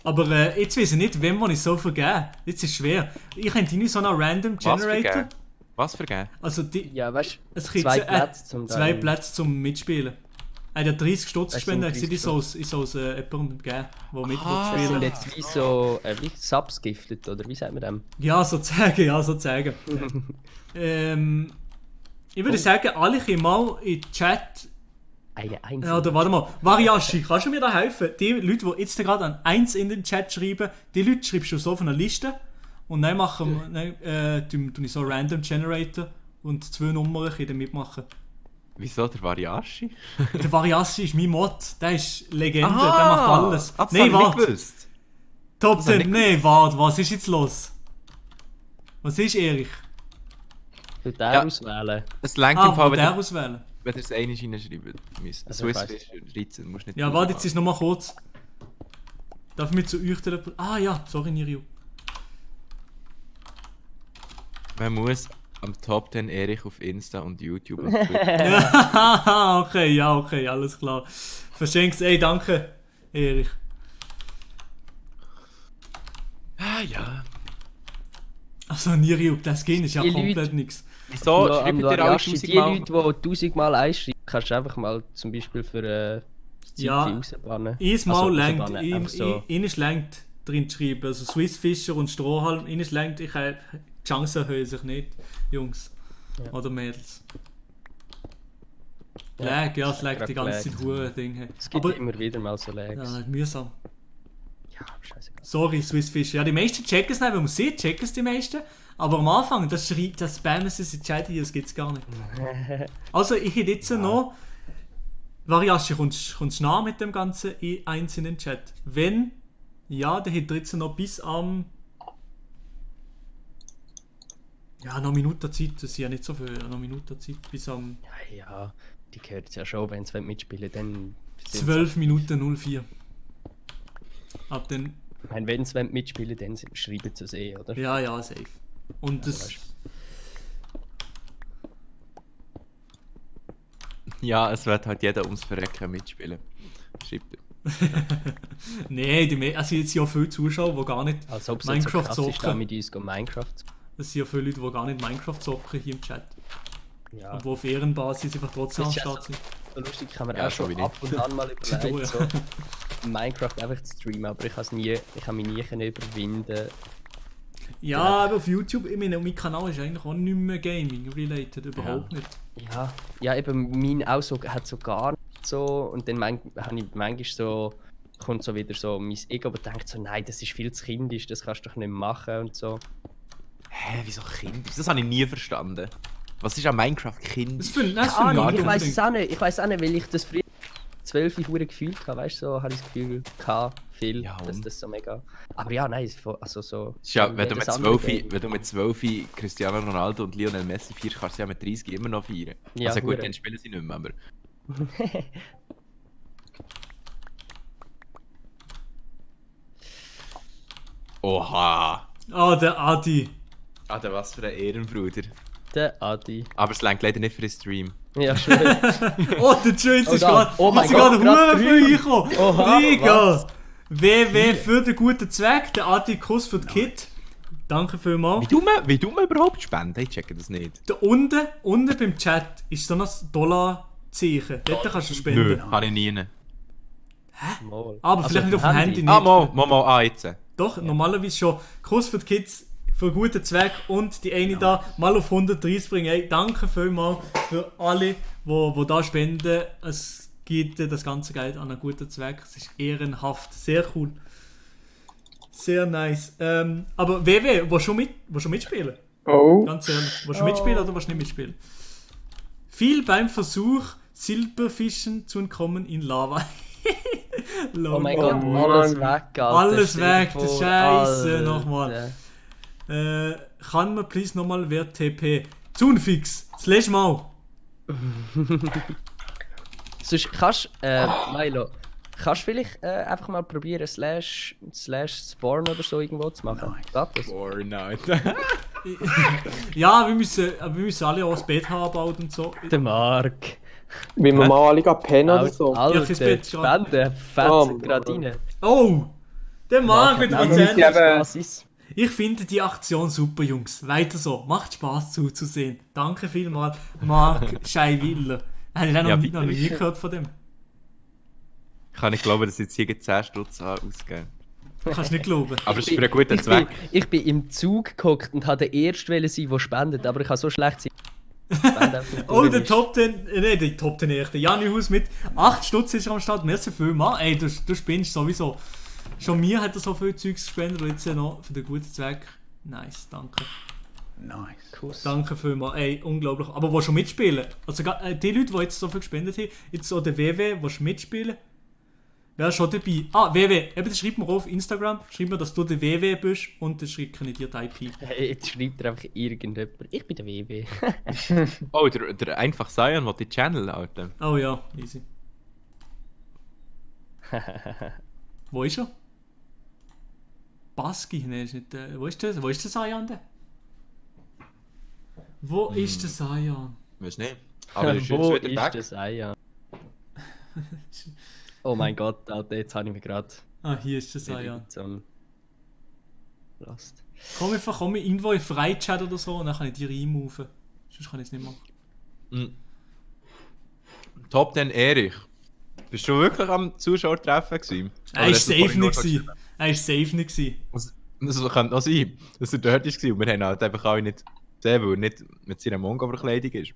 Aber jetzt weiß ich nicht, wem ich so vergeben. Jetzt ist es schwer. Ich könnte nicht so einen Random Generator. Was für Game? Also die, Ja, weißt es du, gibt zwei Plätze zum zwei dann- Plätze zum Mitspielen. Er hat 30 Stutz Das sind gespendet, ich 30 soll es jemandem geben, der mit Das spielen sind will. jetzt wie so wie Subs giftet, oder wie sagt man dem? Ja, sozusagen, ja, sozusagen. Ich würde sagen, alle können mal in den Chat. Eine Ja, oder warte mal, Variashi, kannst du mir da helfen? Die Leute, die jetzt gerade an 1 in den Chat schreiben, die Leute schreibst du so auf einer Liste und dann machen wir, tue ich so Random Generator und 2 Nummern können mitmachen. Wieso der Variashi? Der Variashi ist mein Mod, der ist Legende, der macht alles. Das Nein, hab ich nicht warte, gewusst. Top Das hab ich 10, nicht nein, warte, was ist jetzt los? Was ist Erich? Du den Ja. auswählen. Es lenkt im Fall, Wo wenn der ihr auswählen? es einmal reinschreiben müsst. Also, ich Swissfish 13, musst nicht. Ja, warte, jetzt ist noch mal kurz. Darf ich mit zu euch teleportieren? Ah ja, sorry Nirju. Man muss am Top 10 Erich auf Insta und YouTube und Twitter. Ja, okay, alles klar. Verschenkst, ey, danke, Erich. Ah ja. Also Nirju, das Skin ist ja Die komplett Leute- nix. Wieso? Am Schreibt ihr alle Variashi, 1000 die Mal? Leute, die 1000-mal einschreiben, kannst du einfach mal zum Beispiel für das Zeitchen Ja, rausbannen. Einmal Also, längt, rausbannen, einfach so. ist längt drin zu schreiben. Also Swissfisher und Strohhalm, ist längt, ich habe die Chancen erhöhen sich nicht, Jungs. Ja. Oder Mädels. Ja, Lag, ja, es lag die gerade ganze lag. Zeit hure Dinge. Es gibt Aber immer wieder mal so Lags. ja, mühsam. Ja, scheißegal. Sorry, Swissfisher. Ja, die meisten checken es nicht, wenn man sieht, checken es die meisten. Aber am Anfang, das spammen sie sich entscheiden, das gibt es gar nicht. Also, ich hätte jetzt noch. Variashi, kommst du nah mit dem ganzen eins in den Chat? Wenn, ja, dann hätte jetzt noch bis am. Ja, noch Minuten Zeit, das ist ja nicht so viel. Noch Minuten Zeit bis am Ja, die gehört es ja schon, wenn sie mitspielen, dann. 12 Minuten 04. Ab den. Ich meine, wenn sie mitspielen, dann schreiben sie es eh, oder? Ja, safe. Und das. weißt Ja, es wird halt jeder ums Verrecken mitspielen. Schreibt er. Nein, also jetzt sind ja viele Zuschauer, die gar nicht Als ob es jetzt so Minecraft krass ist, da zocken. mit uns Minecraft zu- Es sind ja viele Leute, die gar nicht Minecraft zocken hier im Chat. Ja, Und die auf Ehrenbasis einfach trotzdem am Das ist ja Start sind. so lustig, kann man Ja, auch schon schon wie ab und an mal Zito, überlegt, so Minecraft einfach zu streamen, aber ich habe mich nie können überwinden. Ja, aber auf YouTube, ich meine, mein Kanal ist eigentlich auch nicht mehr Gaming-related, überhaupt nicht. Ja, eben mein auch so, hat so gar nicht so und dann habe ich manchmal so, kommt so wieder so mein Ego, aber denkt so, nein, das ist viel zu kindisch, das kannst du doch nicht machen und so. Hä, wieso Kind? Das habe ich nie verstanden. Was ist an Minecraft Kind? Das finde Keine ich Ahnung, nicht ich weiß es unbedingt. auch nicht, weil ich das früher 12 Uhr gefühlt habe, weißt du, so habe ich das Gefühl viel, Ja, dass und? das so mega. Aber ja, nein, also so. Ist ja, wenn du, jedes mit andere 12, Game. wenn du mit 12 Cristiano Ronaldo und Lionel Messi feierst, kannst du ja mit 30 immer noch feiern. Ja, also gut, hure. dann spielen sie nicht mehr, aber... Oha! Ah, der Adi. Alter, was für ein Ehrenbruder. Der Adi. Aber es reicht leider nicht für den Stream. Ja, schon. Oh, der Jules Oh, ist da. gerade. Oh mein gerade Gott, grad Huren für eingekommen. Oha, Digga! WW für den guten Zweck, der Adi Kuss für die Kid. Danke vielmals. Wie du mir überhaupt spenden? Ich checke das nicht. Da unten beim Chat ist so ein Dollarzeichen. Dort kannst du spenden. Nö, habe ich nie. Mal. Aber vielleicht nicht auf dem Handy nicht. Ah, mal, jetzt. Doch, normalerweise schon. Kuss für die Kids, für einen guten Zweck und die eine da mal auf 130 bringen. Hey, danke vielmals für alle, die da spenden. Es gibt das ganze Geld an einen guten Zweck. Es ist ehrenhaft. Sehr cool. Sehr nice. Aber WW, willst du mitspielen? Oh. Ganz ehrlich. Willst du mitspielen oder willst du nicht mitspielen? Viel beim Versuch, Silberfischen zu entkommen in Lava. Oh mein Lol. Gott, Mann. alles weg, Alter. Alles Stell dir weg, vor, das Scheiße, Alter. nochmal. Kann man please nochmal wer TP? Zunfix, slash mal. Sonst kannst Milo, kannst du vielleicht einfach mal probieren, slash Spawn oder so irgendwo zu machen? Geht das? Fortnite. Ja, wir müssen alle auch das Bett haben gebaut und so. Der Mark. Wie wir mal alle pennen oder so. Alter, Ja, ich ins Bett Spende, Oh, fetzt gerade rein. Oh! Der Marc mit dem aber wir sind Erzählen. eben- Basis. Ich finde die Aktion super, Jungs. Weiter so. Macht Spaß zuzusehen. Danke vielmals, Marc Scheiwiller. Habe ich Ja, noch nie gehört von dem. Ich kann nicht glauben, dass jetzt hier 10 Stutz ausgeben. Kannst du nicht glauben. Aber es ist für einen guten Ich Zweck. ich bin im Zug gehockt und hatte der Erste sein, der spendet, aber ich habe so schlecht sein. Oh, der Top 10, der Top 10 echt. Der Jani-Haus mit 8 Stutz ist er am Start. Merci vielmals. Ey, du spinnst sowieso. Schon mir hat er so viel Zeugs gespendet und jetzt ja noch für den guten Zweck. Nice, danke. Kuss. Danke vielmals. Ey, unglaublich. Aber willst du mitspielen? Also die Leute, die jetzt so viel gespendet haben, jetzt so der WW, willst du mitspielen? Wer ist schon dabei? Ah, WW. Eben, schreib mir auf Instagram. Schreib mir, dass du der WW bist und dann schicke ich dir die IP. Hey, jetzt schreibt er einfach irgendjemand. Ich bin der WW. Oh, der einfach Sion, der die Channel, Alter. Oh ja, easy. Wo ist er? Baski? Nein, ist nicht. Wo ist der Sayan denn? Wo ist der Sayan? Weiß nicht. Aber er ist Wo jetzt wieder ist weg. das Eier? Oh mein Gott, Alter, jetzt habe ich mich gerade Ah, hier ist der Sayan. Lost. Komm irgendwo in Freichat oder so und dann kann ich die reinmoven. Sonst kann ich es nicht machen. Mhm. Top 10 Erich. Bist du wirklich am Zuschauertreffen gewesen? Er ist safe nicht gewesen. Er ist safe nicht gewesen. Das könnte auch sein, dass er dort war und wir haben halt einfach alle nicht gesehen, weil er nicht mit seiner Mongo-Verkleidung ist.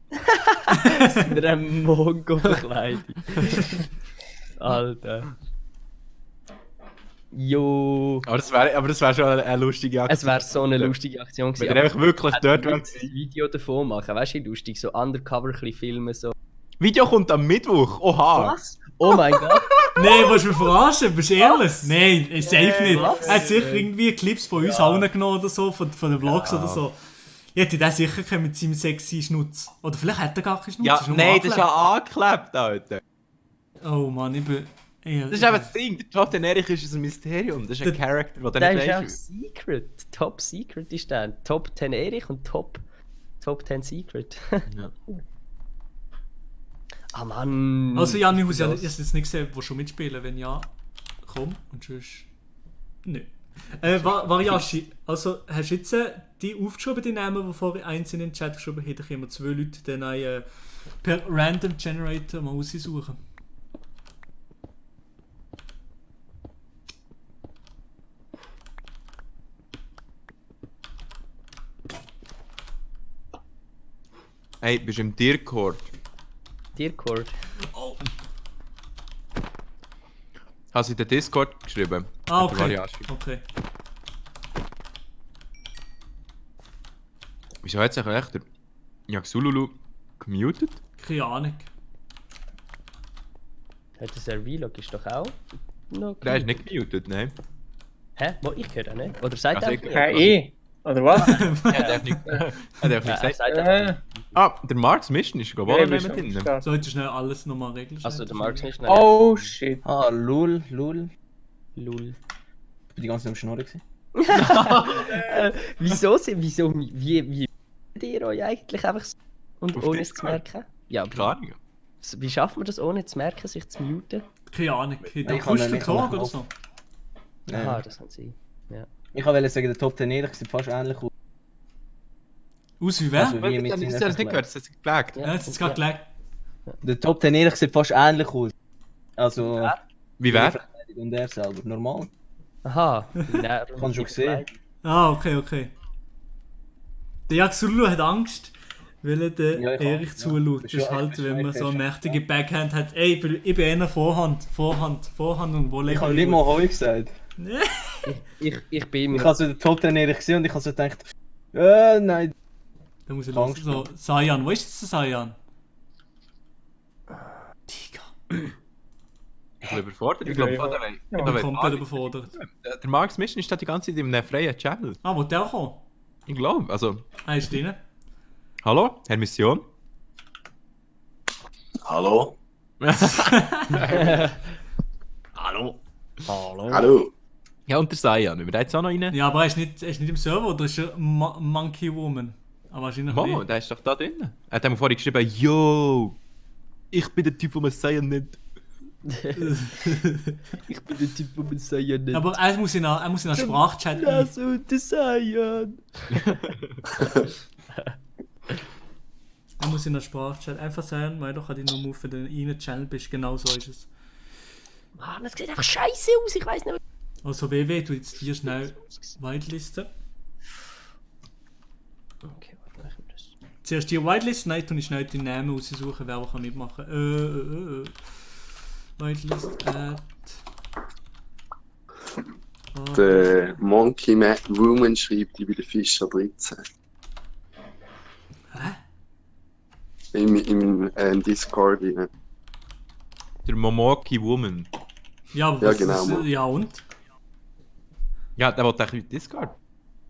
In einer Mongo-Verkleidung. Alter. Jo. Aber das wär schon eine lustige Aktion. Es wäre so eine lustige Aktion Wenn gewesen. er einfach wirklich dort ein war. Video davon machen, weißt du, wie lustig, so undercover ein bisschen filmen, so. Video kommt am Mittwoch. Oha. Was? Oh mein Gott. Nein, willst du mich verarschen? Bist du ehrlich? Nein, safe nicht. was? Er hat sicher irgendwie Clips von uns allen genommen oder so, von den Vlogs oder so. Ich hätte den sicher können mit seinem sexy Schnutz. Oder vielleicht hat er gar keinen Schnutz. Ja, nur nein, das ist angeklebt. ja angeklebt, Alter. Oh Mann, ich bin... Das ist eben das Ding. Der Top 10 Erich ist ein Mysterium. Das ist ein Charakter, der Der nicht ist auch weißt. Secret. Top Secret ist der. Top 10 Erich und Top 10 Secret. Ja. Ah Mann. Also Janni, ich habe jetzt nicht gesehen, wo schon mitspielen. Wenn ja, komm. Und sonst... Nö. Variashi, also hast du jetzt die aufgeschrieben, die Namen, die vorher eins in den Chat geschrieben haben? Ich immer 2 Leute dann per Random Generator mal raussuchen. Hey, bist du im Discord? Discord. Hast du in den Discord geschrieben? Ah, Mit der okay. Variashi. Okay. Wieso hat sich echt der Yaxululu gemutet? Keine Ahnung. Hat der Servilog ist doch auch noch. Der ist nicht gemutet, nein. Hä? Wo ich höre nicht? Oder sagt Also er? ich- nicht? Hä, oder was? Er hat nicht Ja, gesagt. sagt er. Ah, der Marks Mission ist glaube ich auch noch mit drin. So, jetzt schnell alles nochmal regeln. Also der Marx ist nicht. Oh shit. Ah, lul. Ich Lul. bin die ganze Zeit am Schnurren gewesen. Wie ihr euch eigentlich einfach so und Auf ohne es zu Discord? merken? Ja, Keine aber Ahnung. wie schafft man das ohne zu merken, sich zu muten? Keine Ahnung. Hey, Ich du kann pusht den nicht Tag oder auf- so? Aha, das kann sein. Ich wollte sagen, der Top 10 Erich sieht fast ähnlich aus. Aus wie wer? Also, wie mit Das seinen hast du nicht Verkleidungen. gehört, das hat sich gelegt. Ja, jetzt ist es gerade gelegt. Der Top 10 Erich sieht fast ähnlich aus. Also, Wie wer? Verkleidung und er selber. Normal. Aha. Kannst schon sehen. Ah, okay. Der Yaxulu hat Angst, weil er den Ja, ich Erich auch, ja. zuschaut. Das Das ist ist halt, ja wenn man echt so eine fest. mächtige Backhand hat. Ey, ich bin eher Vorhand und Volley. Ich habe nicht mal Hoi gesagt. Ich bin Ich immer. habe so den Top 10 Erich gesehen und ich habe so gedacht, nein. Da muss ich Angst. los. So, Sayan, wo ist jetzt der Sayan? Tiger. Ich bin überfordert. Ich glaube, Ja. Ich bin komplett überfordert. der Marks Mission ist da die ganze Zeit in einem freien Channel. Ah, wo der kommen? Ich glaube, also... Ah, ist drin. Hallo, Herr Mission? Hallo? Hallo. Hallo? Ja, und der Sayan, wir da jetzt auch noch rein? Ja, aber er ist nicht im Server oder ist er Monkey Woman? Aber wahrscheinlich Momo, nicht. der ist doch da drin. Er hat mir vorhin geschrieben, yo, ich bin der Typ, der man Sayan nennt. Ich bin der Typ, wo man Saiyan nennt. Aber er muss in einen Sprachchat Das und der Saiyan. Er muss in einen Sprachchat einfach sagen, weil doch an die Nummer für den einen Channel bist. Genau so ist es. Mann, das sieht einfach scheiße aus, ich weiß nicht. Also WW, du jetzt hier schnell Whitelisten. Okay, warte, machen wir das. Zuerst die Whitelist, nein, tue ich schnell die Namen raussuchen, wer kann mitmachen. Whitelist at... Der Monkey Woman schreibt, ich bin der Fischer 13. Hä? Im Discord. Ja. Der Momoki Woman. Ja, aber Ja, was genau, ist, Mann. ja und? Ja, der wollte eigentlich mit Discord.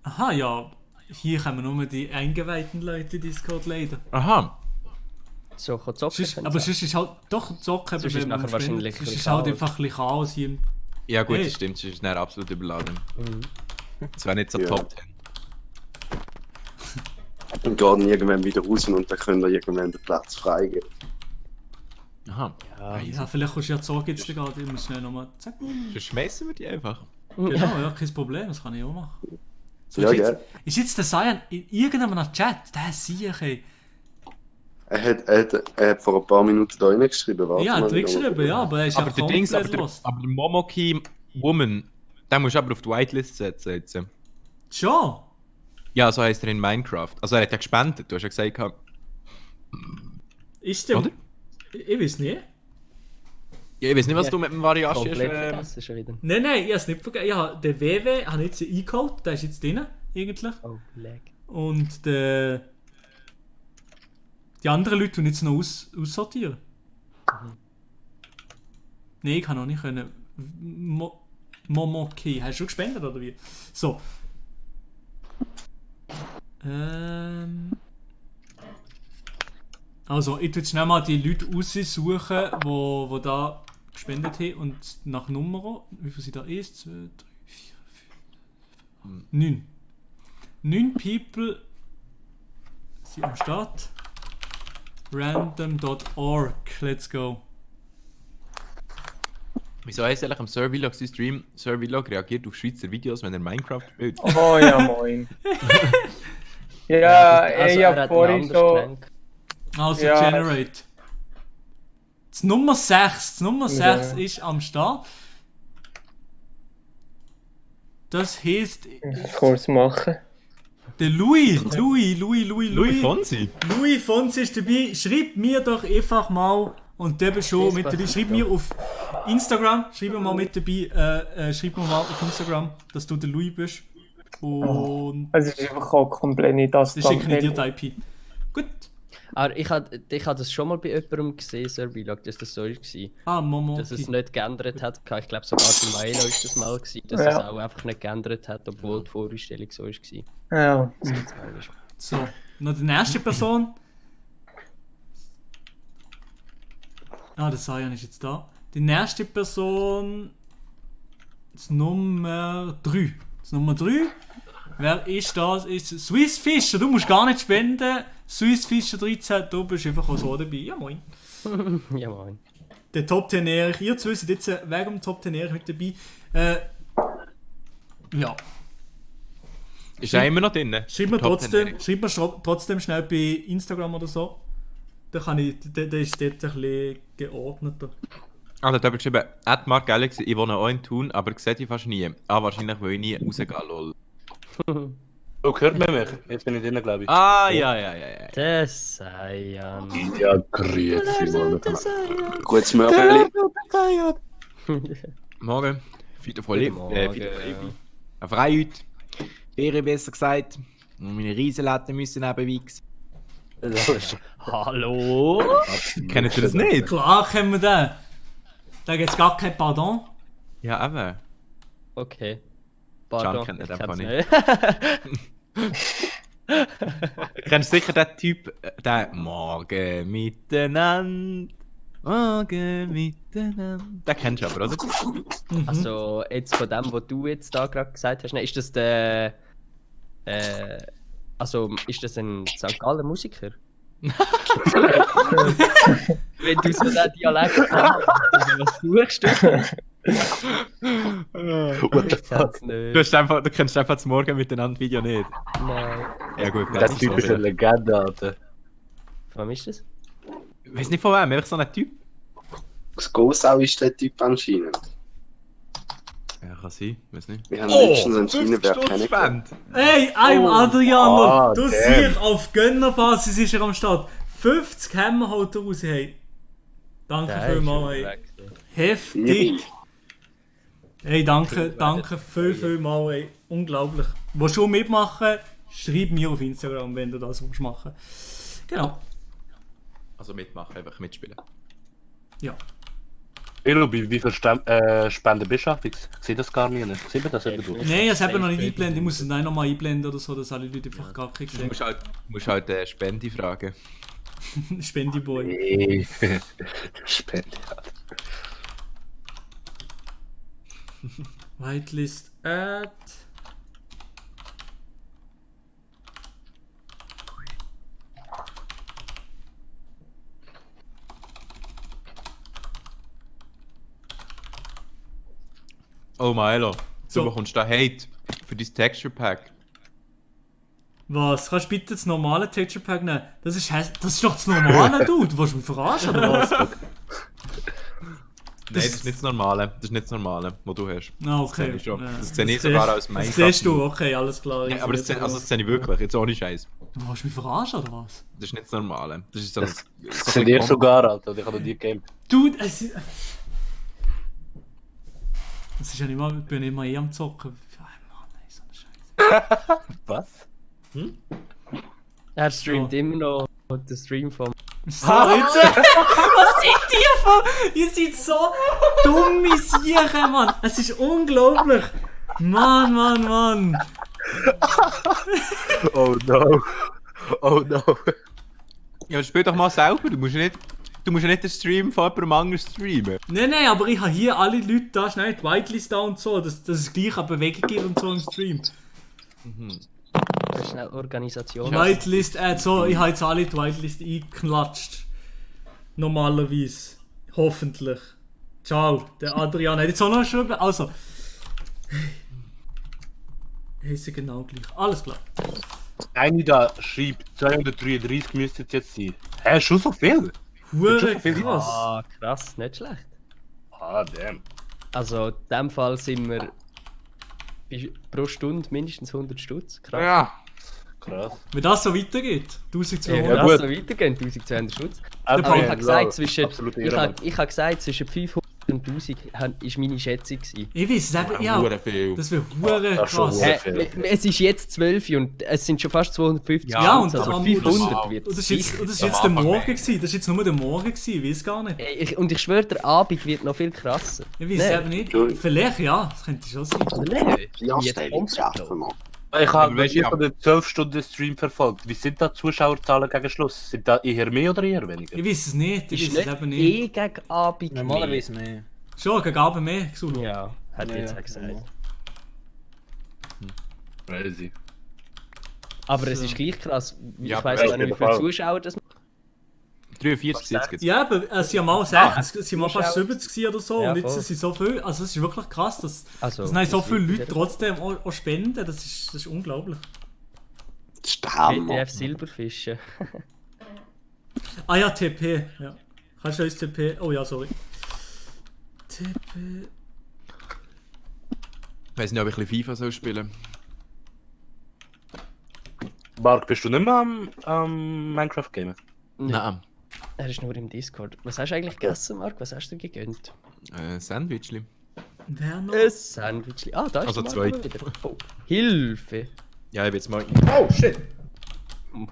Aha, ja. Hier kommen nur die eingeweihten Leute in Discord leider. Aha. So, kann zocken. Aber sonst ist halt doch zocken, Sonst ist nachher wahrscheinlich sonst ein ist halt Chaos. einfach ein bisschen Chaos hier. Ja gut, Hey. das stimmt, sonst ist es absolut überladen. Mhm. Das wäre nicht so Ja. Top 10. Und gehen irgendwann wieder raus und dann können wir irgendwann den Platz freigeben. Aha. Ja, vielleicht kannst du ja zocken jetzt gerade, ich muss schnell nochmal zack. Dann schmeißen wir die einfach. Genau, ja, kein Problem, das kann ich auch machen. So, Ja, ist, jetzt, gell. ist jetzt der Cyan in irgendeinem Chat? Der sehe ich, ey. Er hat vor ein paar Minuten da reingeschrieben. Warte Ja, mal, hat geschrieben, ja, aber er ist Aber ja der Dings, aber komplett der, lost. aber der Momoki Woman, den musst du aber auf die Whitelist setzen jetzt. Schon? Ja, so heisst er in Minecraft. Also er hat ja gespendet, du hast ja gesagt. Ist der... Oder? Ich weiß nicht. Ja, ich weiß nicht, was Ja. du mit dem Variashi hast. Komplett vergessen schon wieder. Nein, ich habe es nicht vergessen. Ja, der WW habe ich jetzt eingeholt, der ist jetzt drin, eigentlich. Oh, lag. Und die anderen Leute tun jetzt noch aussortieren. Nein, ich kann noch nicht können. Momoki, hast du schon gespendet oder wie? So. Also, ich tue jetzt schnell mal die Leute raussuchen, die da gespendet haben und nach Nummer. Wie viel sind da? 1, 2, 3, 4, 5, 9. 9 People sind am Start. Random.org. Let's go. Wieso heisst eigentlich am Sir Vlog sein Stream? Sir Vlog reagiert auf Schweizer Videos, wenn er Minecraft spielt. Oh ja, moin. Ja, Also, ich er hab hat vorhin ein anderes so. Getränk. Also, Ja. Generate. Das Nummer 6. Das Nummer 6 Ja. ist am Start. Das heisst. Kurz machen. Der Louis Fonsi? Louis Fonsi ist dabei. Schreib mir doch einfach mal. Und der bist schon mit dabei. Schreib mir auf Instagram. Schreib mir mal mit dabei. Schreib mir mal auf Instagram, dass du der Louis bist. Und Also, es ist einfach auch komplett nicht das. dann schicke ich dir die IP. Gut. Aber ich hab das schon mal bei jemandem gesehen, Sir Vlog, dass das so war. Ah, Momo. Dass es nicht geändert hat. Ich glaube sogar bei Milo ist das mal gewesen, dass Ja. es auch einfach nicht geändert hat, obwohl die Voreinstellung so war. Ja. So, noch die nächste Person. Ah, der Cyan ist jetzt da. Die nächste Person. Das Nummer 3. Das Nummer 3. Wer ist das? Ist Swiss Fisher. Du musst gar nicht spenden. Swiss Fisher 13, du bist einfach auch so dabei. Ja, moin. Ja, moin. Der Top 10 Erich. Ihr zwei seid jetzt wegen dem Top 10 Erich mit dabei. Ja. Ist er immer noch drin? Schreib mir Top 10 trotzdem schnell bei Instagram oder so. Da kann ich, der ist dort ein bisschen geordneter. Also, da wird geschrieben, @markgalaxy, ich wohne auch in Thun, aber sehe dich fast nie. Ah, wahrscheinlich, weil ich nie rausgehe, lol. Oh, hört man mich? Jetzt bin ich drin, glaube ich. Ah, ja. Der Saiyan. Ja, grüezi, Mann. Gutes Möbeli. Morgen. 4. Voll Guten Morgen, Auf Freihut. Ferien besser gesagt. Und meine Riesenlatten müssen nebenwegs. Hallo? Kennt ihr das nicht? Klar kennen wir den. Da gibt es gar kein Pardon. Ja, eben. Okay. Can kennt ich den einfach kenn's Du kennst sicher den Typ, der Morgen miteinander. Morgen miteinander. Den kennst du aber, oder? Also, jetzt von dem, was du jetzt da gerade gesagt hast, ist das der. Also, ist das ein St. Galler Musiker? wenn du so einen Dialekt hast, was suchst du? What the Ich fuck? kenn's nicht. Du kennst einfach das Morgen miteinander Video nicht. Nein. Ja gut, Der Typ ist eine Legende, Alter. Von wem ist das? Ich weiß nicht von wem, einfach so ein Typ. Das Gosau ist der Typ anscheinend. Ja, kann sein, weiß nicht. Wir haben letztens einen Schienenberg kennengelernt. Hey, I'm Adrian, Ah, du damn. siehst, auf Gönnerbasis ist er am Start. 50 Hammer haut er raus, hey. Danke Der ist vielmals, hey. weg. Heftig. Hey, danke vielmals, ey. Unglaublich. Willst du mitmachen? Schreib mir auf Instagram, wenn du das machen willst. Genau. Also mitmachen, einfach mitspielen. Ja. Elo, wie viel Spenden bist du? Ich sehe das gar nicht. Sieht man das eben durch? Nein, ich habe noch nicht eingeblendet. Ich muss es nochmal einblenden oder so, dass alle Leute einfach gar nicht Du sehen. musst halt Spende fragen. Spendiboy. Nee. Spende. Whitelist Add. Oh Milo, So. du bekommst da Hate für dein Texture Pack. Was? Kannst du bitte das normale Texture Pack nehmen? Das ist doch das normale, Dude. Du willst mich verarschen oder was? Nein, das ist nicht das Normale. Das ist nicht das Normale, was du hast. Ah, Das sehe okay. ich schon. Ja. Das sehe ich siehst- sogar als Das Minecraft. siehst du, okay, alles klar. Ja, aber das sehe ich wirklich, jetzt ohne Scheiß. Du willst mich verarschen oder was? Das ist nicht das Normale. Das ist so ein... Das sind ihr sogar, Alter. Ich habe noch nie gegeben. Dude, es ist... Das ist ja nicht mal... Ich bin immer am Zocken. Mann, ey, so eine Scheiße. Was? Er streamt immer noch den Stream vom. So, jetzt... Was seid ihr von... Ihr seid so dumme Siechen, Mann. Es ist unglaublich. Mann. Oh no. Oh no. Ja, spiel doch mal selber. Du musst ja nicht den Stream von jemandem anderen streamen. Nein, aber ich habe hier alle Leute da schnell die Whitelist da und so, dass es gleich eine Bewegung gibt und so im Stream. Schnell Organisation. Whitelist, so, ich habe jetzt alle die Whitelist eingeklatscht. Normalerweise. Hoffentlich. Ciao, der Adrian hat jetzt auch noch geschrieben. Also. Heißt genau gleich. Alles klar. Eine da schreibt, 233 müsste es jetzt sein. Hä, schon so viel? Hure schon viel? krass. Ah, krass, nicht schlecht. Ah, damn. Also, in dem Fall sind wir pro Stunde mindestens 100 Stutz. Krass. Ja. Krass. Wenn das so weitergeht, 1200. Wenn Ja, das gut. so weitergeht, 1200 Stutz. Aber Aber ich ja, habe gesagt, klar. zwischen, Absolut ich Ehrenmann. habe, ich habe gesagt, zwischen 500 und 1000 ist meine Schätzung gewesen. Ich weiß es eben, ja. Hure viel. Das wäre hure das ist schon krass. hure. Es ist jetzt 12 und es sind schon fast 250 Ja, und also am- 500 wird Und das es ist jetzt, und das ist jetzt der Morgen gewesen. Das ist jetzt nur der Morgen gewesen, ich weiß gar nicht. Und ich schwöre, der Abend wird noch viel krasser. Ich weiß es eben nicht. Vielleicht ja, das könnte schon sein. Oder nicht? Ja, Jetzt stell kommt's dich treffen, Mann. Ich habe weißt du, ich habe den 12-Stunden-Stream verfolgt. Wie sind da die Zuschauerzahlen gegen Schluss? Sind da eher mehr oder eher weniger? Ich weiß es nicht, ich Ist weiß es nicht eben nicht. gegen Abend Normalerweise nicht. Schon, gegen Abend mehr gesucht. mehr. Ja, hat Ja, jetzt ja, auch gesagt. genau. Crazy. Aber es So. ist gleich krass. Ja, Ich weiss aber gar nicht, wie auf viele jeden Fall. Zuschauer das 43 jetzt gibt's. Ja, aber es sind mal 60, es sind mal fast Zuschauer. 70 gewesen oder so. Ja, und jetzt voll. sind so viel. Also, es ist wirklich krass, dass Also, dass nein, so das viele ist Leute wieder- trotzdem auch spenden. Das ist unglaublich. Das ist der Hammer. WTF Silberfische. Ah ja, TP. Ja. Kannst du uns TP? Oh ja, sorry. TP. Ich weiß nicht, ob ich ein bisschen FIFA soll spielen. Marc, bist du nicht mehr am Minecraft-Gamen? Nein. Er ist nur im Discord. Was hast du eigentlich gegessen, Marc? Was hast du gegönnt? Sandwichli. Wer noch? Ein Sandwich. Ah, da ist Also der zwei. Marc wieder. Oh. Hilfe! Ja, ich bin jetzt mal... Oh shit!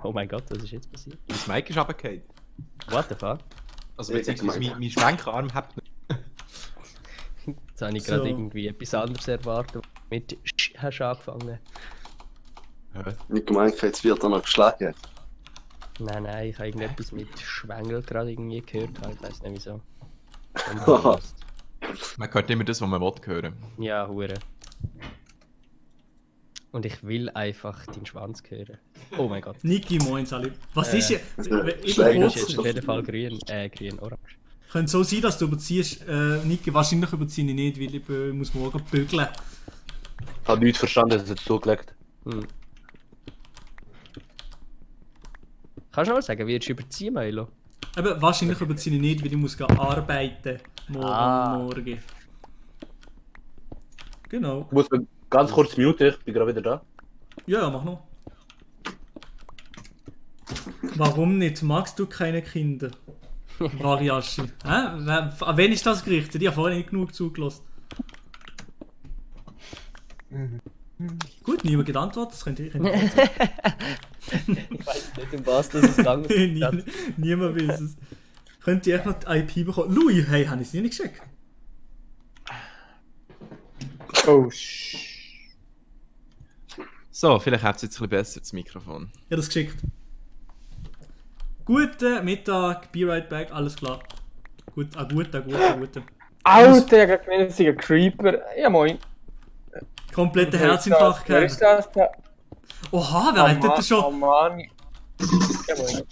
Oh mein Gott, was ist jetzt passiert? Mein Mic ist runtergefallen. What the fuck? Also beziehungsweise mein Schwenkarm hat nicht. Jetzt habe ich So. gerade irgendwie etwas anderes erwartet. Mit Sch hast du angefangen. Nicht gemeint, jetzt wird er noch geschlagen. Nein, ich habe irgendetwas mit Schwengel gerade irgendwie gehört. Ich weiß nicht wieso. Man hört immer das, was man will hören. Ja, hure. Und ich will einfach deinen Schwanz hören. Oh mein Gott. Niki, moin, alle. Was ist hier? Ich schlecht. bin Das ist kurz. jetzt auf jeden Fall grün, orange. Könnte so sein, dass du überziehst. Niki, wahrscheinlich überziehe ich nicht, weil ich muss morgen bügeln. Ich habe nichts verstanden, das ist jetzt zugelegt. Kannst du noch mal sagen, wie du überziehen, Milo? Aber wahrscheinlich überziehe ich nicht, weil ich muss arbeiten morgen. Genau. Ich muss mir ganz kurz muten, ich bin gerade wieder da. Ja, mach noch. Warum nicht? Magst du keine Kinder? Variashi. An wen ist das gerichtet? Ich habe vorhin nicht genug zugelassen. Gut, niemand geantwortet, das könnt ihr Ich weiß nicht, um was das es gegangen Niemand weiß es. Könnt ihr echt noch die IP bekommen? Louis, hey, habe ich es nicht geschickt? Oh, So, vielleicht habt ihr jetzt ein bisschen besser das Mikrofon. Ja, das geschickt. Guten Mittag, be right back, alles klar. Gut. Alter, ich hab gemeint, das ist ein Creeper. Ja, moin. Kompletter Herzinfarkt Wer ist das da? Oha, wer hat das Oh schon? Mann. Ja, moin.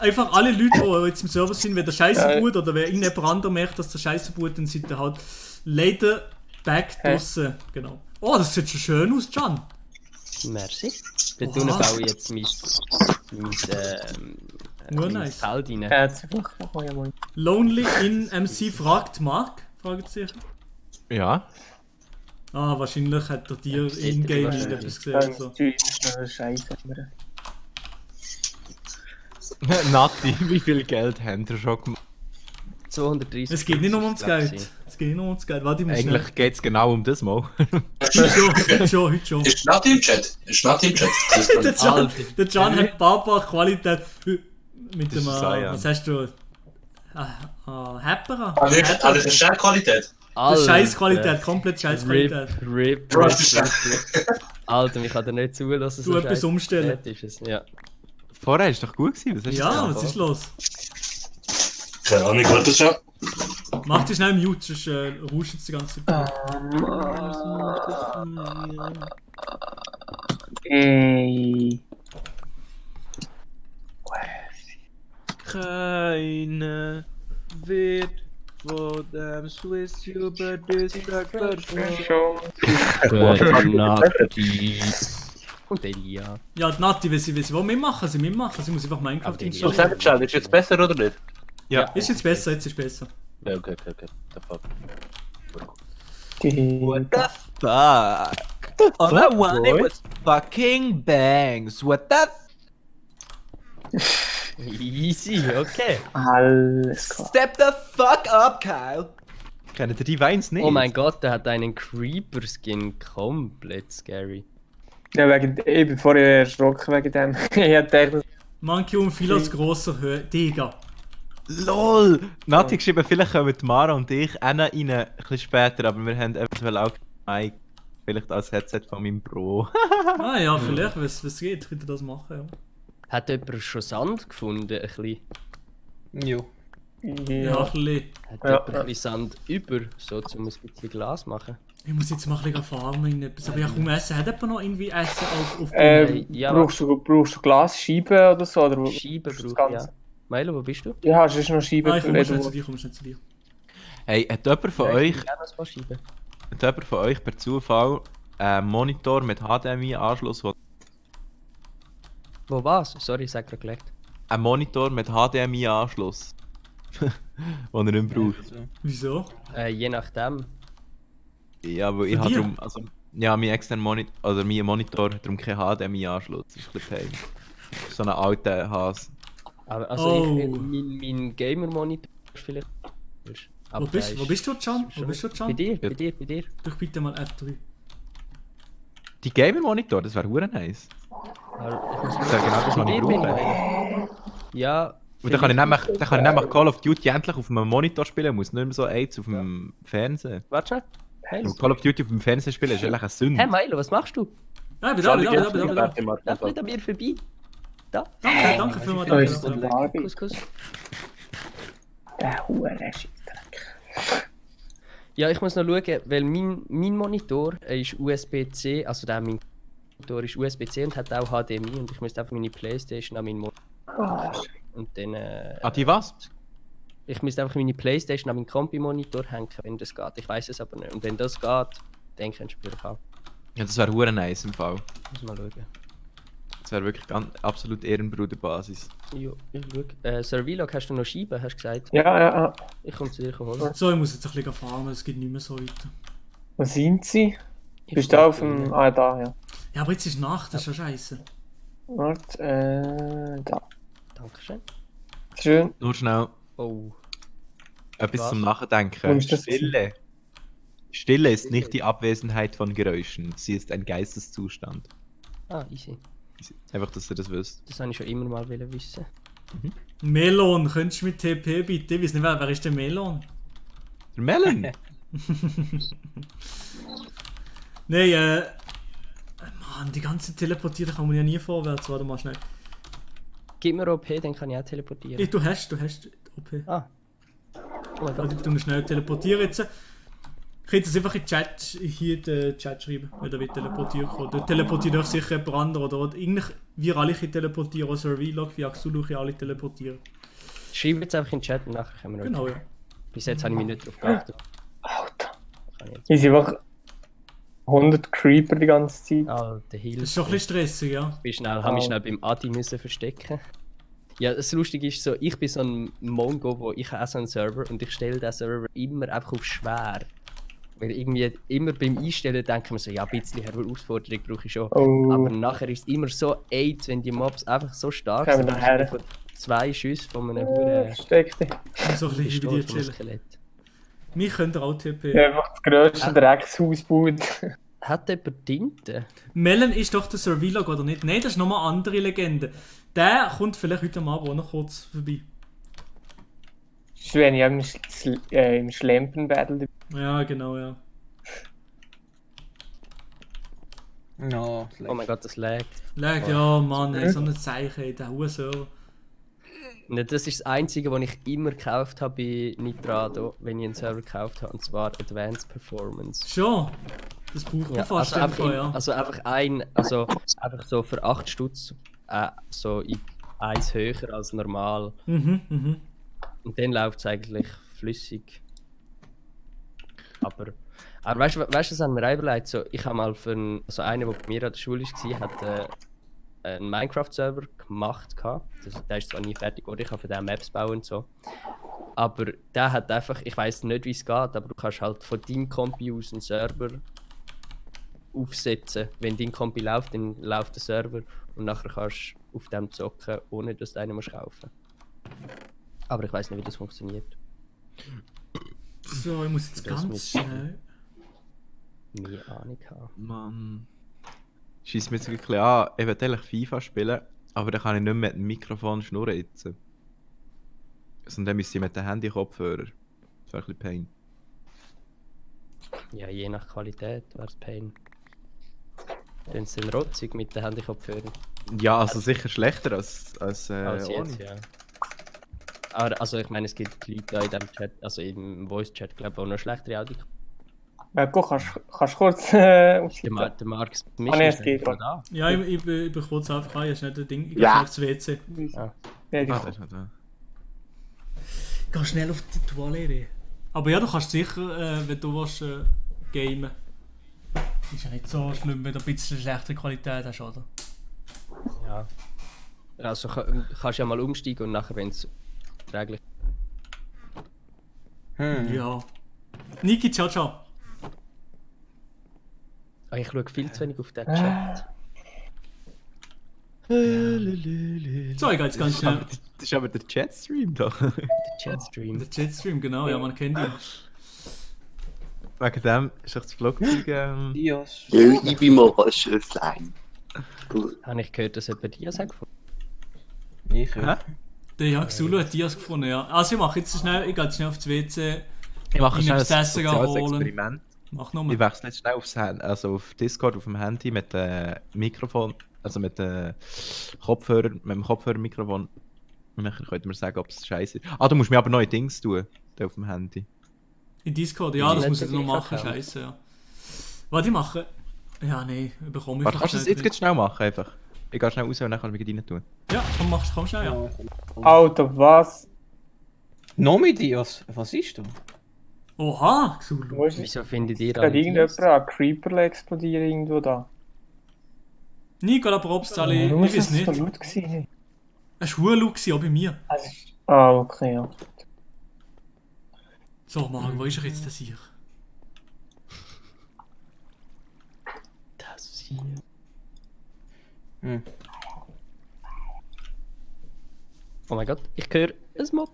Einfach alle Leute, die jetzt im Server sind, wenn der Scheiße boot oder wer irgendjemand anderes merkt, dass der Scheiße boot, dann sind der halt leider back draussen. Genau. Oh, das sieht schon schön aus, Can. Merci. Dort unten baue ich jetzt mein nice. Feld rein. Herzlich willkommen, ja, moin. Lonely in MC fragt Mark? Fragezeichen. Ja. Ah, wahrscheinlich hat er dir Ja, in-game wahrscheinlich. etwas gesehen. So. Scheiße. Nati, wie viel Geld habt ihr schon gemacht? 230. Es geht nicht nur ums Das Geld. Es geht nicht nur ums Geld. Warte, ich muss Eigentlich geht es genau um das mal. Heute schon. Ist Nati im Chat? Der Can hat Papa-Qualität. Mit dem, Cyan. was hast du? Happerer? Alles in Chat-Qualität. Scheißqualität, komplett Scheißqualität. Rip. Alter, ich kann dir nicht zulassen. Du etwas umstellen. Ist es. Ja. Vorher war es doch gut gewesen. Was hast du Ja, gesagt? was ist los? Keine Ahnung, was das schon? Mach dich schnell Mute, sonst rauschst du jetzt die ganze Zeit. Ey. Keine wird von dem Swiss über District Und Elia. Ja, die Nati, wenn sie mitmachen, sie mitmachen. Sie muss einfach Minecraft Aber die- Was installieren. haben wir ist jetzt besser oder nicht? Ja. Ist jetzt besser, jetzt ist besser. Ja, okay. The fuck. What the fuck? All I wanted was fucking bangs. What the Easy, okay. Alles klar. Step the fuck up, Kyle. Kennt ihr die Weins nicht? Oh mein Gott, der hat einen Creeper-Skin. Komplett scary. Ja, ich bin vorher erschrocken wegen dem. Ich hab gedacht, Monkey und viel als grosser Höhe. Digga. LOL! Nati geschrieben, vielleicht kommen Mara und ich auch noch rein, ein bisschen später, aber wir haben eventuell auch Mike, vielleicht als Headset von meinem Bro. Ah ja, vielleicht, was geht, könnte das machen, ja. Hat jemand schon Sand gefunden? Ein bisschen? Jo. Ja, ein ja. bisschen. Hat Ja. jemand ein bisschen Sand über, so um ein bisschen Glas machen? Ich muss jetzt mal ein bisschen farmen in etwas. Aber ja, kaum essen. Hat jemand noch irgendwie Essen auf Ja. Brauchst du Glasscheiben oder so? Oder Scheiben das brauche ich, Ganze? ja. Milo, wo bist du? Ja, es ist noch Scheiben. Ah, ich komme wenn schnell du- zu dir, komm schnell zu dir. Hey, hat jemand von Ja, euch, ich will gerne noch ein paar Scheiben. hat jemand von euch per Zufall einen Monitor mit HDMI-Anschluss, Wo was? Sorry, ich sag gerade gelegt. ein Monitor mit HDMI-Anschluss, den er nicht mehr braucht? Wieso? Je nachdem. Ja, weil ich Für habe dir? darum, also, ja, mein externer Monitor, oder mein Monitor hat darum keinen HDMI-Anschluss, das ist ein bisschen peinlich. So einen alten Hase. Aber also Oh. mein Gamer-Monitor ist vielleicht. Aber Wo der bist, ist wo bist du, Can? Wo schon- bist du, Bei Can? dir, bei dir. Drück bitte mal F3. Die Gamer-Monitor, das wäre hure nice. Aber ich muss Das wäre genau das, was ich brauche. Ja. Und dann kann ich nämlich Call of Duty endlich auf einem Monitor spielen, muss nicht mehr so eins auf dem Fernsehen. Warte schon. Hey, Und Call of Duty auf dem Fernsehen spielen ist eigentlich eine Sünde. hey Milo, was machst du? Ja, ich bin da. Lauf nicht an mir vorbei. Da. Danke vielmals. Da ist Danke. der Lage. Kuss. Der Hurenscheidreck. Ja, ich muss noch schauen, weil mein Monitor ist USB-C, also mein Monitor ist USB-C und hat auch HDMI und ich müsste einfach meine Playstation an meinen Monitor und dann... Ah, die was? Ich müsste einfach meine Playstation an meinen Kombi-Monitor hängen, wenn das geht. Ich weiß es aber nicht. Und wenn das geht, dann kannst du spielen haben. Ja, das wäre hure nice im Fall. Muss mal schauen. Das wäre wirklich absolut Ehrenbruderbasis. Jo, ich schau. Servilog, hast du noch Scheiben, hast du gesagt? Ja. Ich komme zu dir holen. So, ich muss jetzt ein bisschen fahren, es geht nicht mehr so weiter. Wo sind sie? Ich Bist du auf dem... Ah, da, ja. Ja, aber jetzt ist Nacht, das ist schon scheiße. Warte, da. Dankeschön. Schön. Nur schnell Oh. etwas Was? zum Wo Nachdenken. ist das Stille. Stille ist nicht die Abwesenheit von Geräuschen, sie ist ein Geisteszustand. Ah, easy. Einfach, dass ihr das wisst. Das wollte ich schon immer mal wissen. Melon, könntest du mit TP bitte? Ich weiß nicht, wer ist der Melon? Der Melon! Nein, Mann, die ganze Teleportieren kann man ja nie vorwärts. Warte mal schnell. Gib mir OP, dann kann ich auch teleportieren. Hey, du hast OP. Ah. Oh mein Warte, Gott. ich tu schnell teleportieren jetzt. Ich könnte es einfach in Chat, hier in den Chat schreiben, wenn er will teleportieren kann. Dort teleportiert euch sicher jemand anderes, oder eigentlich wir alle teleportieren, außer Vlog, wie Axulu alle teleportieren. Schreib jetzt einfach in den Chat und nachher können wir noch. Genau, ja. Bis jetzt habe ich mich nicht drauf geachtet. Alter. Kann ich jetzt. Hier sind einfach 100 Creeper die ganze Zeit. Alter Hilfe. Das ist schon ein bisschen stressig, ja. Habe mich schnell beim Adi müssen verstecken. Ja, das Lustige ist so, ich bin so ein Mongo, wo ich habe auch so einen Server und ich stelle den Server immer einfach auf schwer. Weil irgendwie immer beim Einstellen denken wir so, ja, ein bisschen Herausforderung brauche ich schon. Oh. Aber nachher ist es immer so AIDS, wenn die Mobs einfach so stark Kommen sind. wir her. Von 2 Schüssen von einem Huren Steck dich. So ein bisschen über die chillen. Skelett. Wir können auch TP. Ja, einfach das grösste Dreckshaus bauen. Hat jemand Tinte? Melon ist doch der Sir Vlog, oder nicht? Nein, das ist nochmal eine andere Legende. Der kommt vielleicht heute Abend auch noch kurz vorbei. Das wäre ja im Schlempen-Battle. Ja, genau, ja. No, Oh mein Gott, das lag. Lag, ja, Mann, hey, so ein Zeichen, ey, der Hurenserver. Ne, das ist das Einzige, was ich immer gekauft habe bei Nitrado, wenn ich einen Server gekauft habe, und zwar Advanced Performance. Schon? Das braucht man Ja, fast also, einfach ja. also einfach einfach so für 8 Stutz so in 1 höher als normal. Mhm. Und dann läuft es eigentlich flüssig. Aber weißt du, das haben wir auch überlegt, so, ich habe mal für einen, also einer, der bei mir an der Schule war, hat einen Minecraft-Server gemacht. Der ist zwar nie fertig geworden, ich kann für den Maps bauen und so. Aber der hat einfach, ich weiß nicht, wie es geht, aber du kannst halt von deinem Kompi aus einen Server aufsetzen. Wenn dein Kompi läuft, dann läuft der Server und nachher kannst du auf dem zocken, ohne dass du einen musst kaufen. Aber ich weiß nicht, wie das funktioniert. So, ich muss jetzt Das ganz muss- schnell. Nie Ahnung haben. Mann. Schießt mir jetzt wirklich an, ich will eigentlich FIFA spielen, aber dann kann ich nicht mehr mit dem Mikrofon schnurren jetzt. Also dann müsste ich mit dem Handy-Kopfhörer. Das wäre ein bisschen Pain. Ja, je nach Qualität wäre es Pain. Dann sind sie rotzig mit den Handykopfhörern. Ja, also sicher schlechter als Als ohne. jetzt, ja. Aber also ich meine, es gibt Leute da in dem Chat, also im Voice-Chat, glaube ich, auch noch schlechtere Audio. Go, kannst du kurz Der aufschalten? Marx Ah, nee, es geht noch doch. da. Ja, ich bekomme es einfach an, ich habe nicht ein Ding. Ich gehe Ja. schnell aufs WC. Ja, die Ah, kommt. das ist nicht da. Ich gehe schnell auf die Toilette. Aber ja, du kannst sicher, wenn du willst, gamen. Ist ja nicht so schlimm, wenn du ein bisschen schlechtere Qualität hast, oder? Ja. Also kannst du ja mal umsteigen und nachher, wenn es träglich Ja. Niki, ciao, ciao. Ich schaue viel zu wenig auf den Chat. So, ich gehe jetzt ganz schnell. Das ist aber der Chatstream da. Der Chatstream. Der Chatstream, genau, ja, man kennt ihn. Wegen dem ist doch das Flugzeug. Ja, ich bin mal ein Schöfflein. Habe ich gehört, dass jemand Dias hat gefunden? Hä? Der Jaxulu hat Dias gefunden, ja. Also ich mache jetzt schnell, ich gehe jetzt schnell aufs WC. Ich mache Ich schnell ein muss das Essen soziales holen. Experiment. Mach nochmal. Ich wechsle jetzt schnell aufs Handy, also auf Discord auf dem Handy mit dem Mikrofon, also mit dem Kopfhörer, mit dem Kopfhörermikrofon. Und dann könnt ihr mir sagen, ob es scheiße ist. Ah, du musst mir aber neue Dings tun, da auf dem Handy. In Discord, ja, das Nicht muss ich so noch gleich machen, Account. scheiße, ja. Was ich mache? Ja, nee, bekomme ich Warte, kannst du das jetzt nicht. gleich schnell machen einfach? Ich gehe schnell raus und dann kann ich mich rein tun. Ja, komm schnell, ja. Alter, was? Nomidios, was ist du? Oha, Xulu. Wo ist Wieso findet ihr Hat alle irgendjemand dies? einen Creeper explodieren irgendwo da? Nicola Probst, alle, Warum ich ist weiß das so nicht. laut gewesen? Es war laut, gewesen, auch bei mir. Ah, okay, ja. So, Mann, wo ist er jetzt, der Sieg? Das hier. Hm. Oh mein Gott, ich höre ein Mob.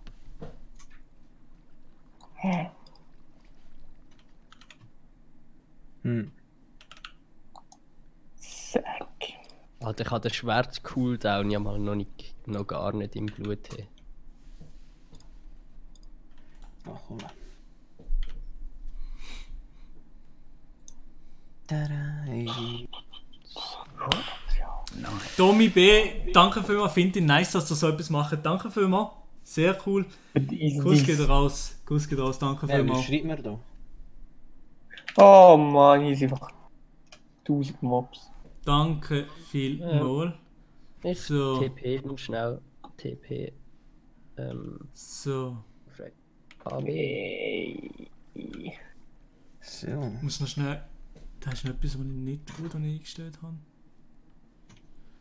Hm. Sack. Alter, ich habe den Schwert-Cooldown ja mal noch gar nicht im Blut. Hey. Ach, komm. Tommy B, danke vielmals, finde ich nice, dass du so etwas machst. Danke vielmals, sehr cool. Kuss geht raus, danke Wer vielmals. schreibt mir da? Oh Mann, hier sind einfach 1000 Mobs. Danke vielmals. Ich So. TP und schnell TP. So, So. ich muss noch schnell. Da ist noch etwas, was ich nicht gut eingestellt habe.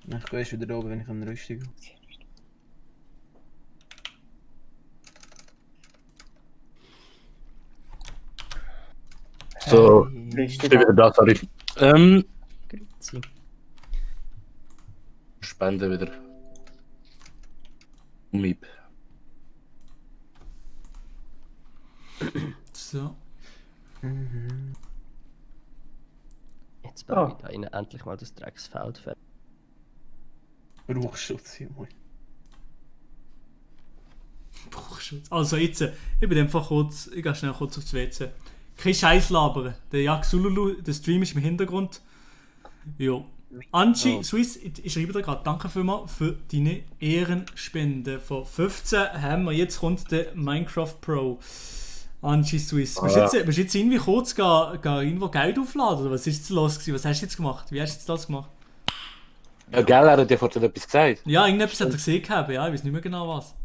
Ich gehe erst wieder oben, wenn ich an der Rüstung gehe. So, Hey. ich bin wieder da, sorry. Grüezi. Spende wieder. Miep. So. Jetzt baue ich da innen endlich mal das Drecksfeld fertig. Rauchschutz, Junge. Bruchschutz. Also jetzt, ich bin einfach kurz, ich gehe schnell kurz aufs WC. Kein Scheiß labern. Der Jak Sululu, der Stream ist im Hintergrund. Jo. Angie Swiss, ich schreibe dir gerade, danke vielmals für deine Ehrenspende. Von 15 haben wir, jetzt kommt der Minecraft Pro. Angie Swiss. Bist du jetzt irgendwie kurz irgendwo Geld aufladen? Oder was ist jetzt los gewesen? Was hast du jetzt gemacht? Wie hast du jetzt das gemacht? Ja, gell, er hat dir vorhin etwas gesagt. Ja, irgendetwas hat er gesehen gehabt, ja, ich weiß nicht mehr genau was.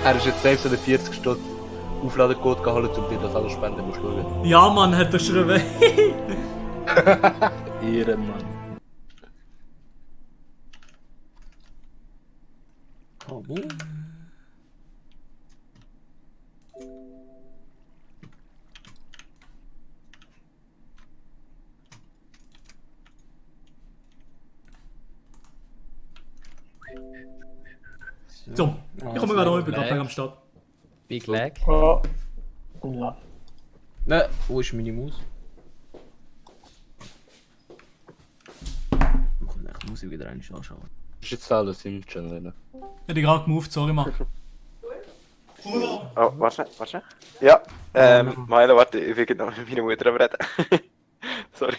Er ist jetzt selbst so eine 40 Stunden Aufladecode geholt, um dir das alles spenden musst du schauen. Ja, Mann, hat er geschrieben. Ehrenmann. Kabum. So, ich komme gerade noch, ich bin gerade am Start. Big Lag. Oh. Ja. Ne, wo ist meine Maus? Ich muss ich wieder eine anschauen. Ist jetzt alles im Channel. Hätte ich gerade gemoved, sorry, Mann. Oh, warte. Ja, Milo, warte, ich will noch mit meiner Mutter reden. Sorry.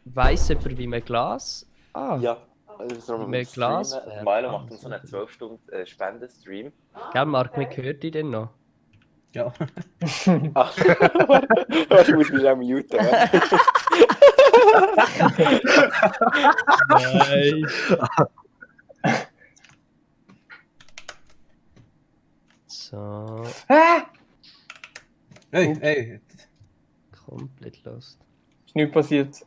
Weiss jemand, wie man Glas... Ah, Ja, also Wie man Glas Milo macht dann so einen 12-Stunden Spendenstream. gell, Marc, wir hört dich denn noch? Ja. Ach, warte, ich muss mich auch muten. Nein. So, Hey. komplett lost. Ist nichts passiert.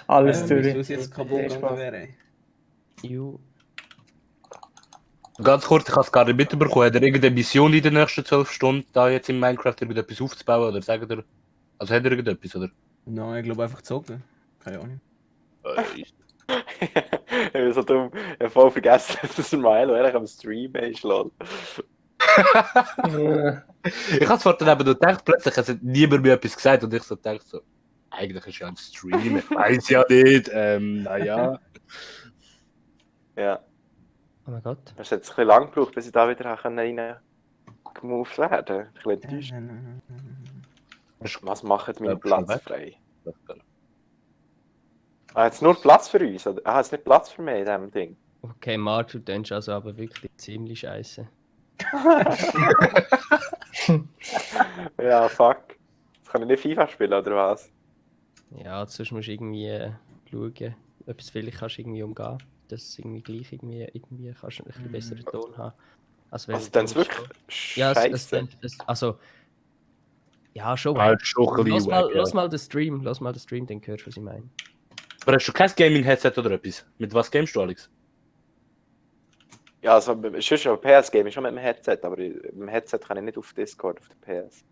Alles durch. Was jetzt kaputt gegangen wäre. You. Ganz kurz, ich habe es gar nicht mitbekommen. Hat er irgendeine Mission in den nächsten 12 Stunden da jetzt in Minecraft irgendetwas aufzubauen? Oder sagt er. Also hat er irgendetwas, oder? Nein, ich glaube einfach gezogen. Keine Ahnung. Ich bin so dumm, ich habe voll vergessen, dass Milo eigentlich am Stream ist, lol. Ich habe es vorhin eben nur gedacht, plötzlich hat niemand mir etwas gesagt und ich so gedacht so, eigentlich ist ja ein Stream, ich weiß ja nicht, naja. Ja, Oh mein Gott. es hat jetzt ein bisschen lang gebraucht, bis ich da wieder rein gemoved werden. Ich bin enttäuscht. Was macht mein Platz frei? Ah, jetzt nur Platz für uns? Oder? Ah, jetzt nicht Platz für mich in diesem Ding. Okay, Marc, du denkst also aber wirklich ziemlich scheiße. Ja, fuck. Jetzt kann ich nicht FIFA spielen, oder was? Ja, sonst musst du irgendwie schauen, etwas vielleicht kannst du irgendwie umgehen. dass du irgendwie gleich irgendwie kannst du einen bisschen besseren Ton haben. Also dann ist wirklich ja, scheiße. also ja, schon. Schon ein bisschen wack, ja. Lass mal den Stream, dann hörst du, was ich meine. Aber hast du kein Gaming-Headset oder etwas? Mit was gamest du, Alex? Ja, also schon PS-Game ist schon mit dem Headset, aber mit dem Headset kann ich nicht auf Discord, auf der PS.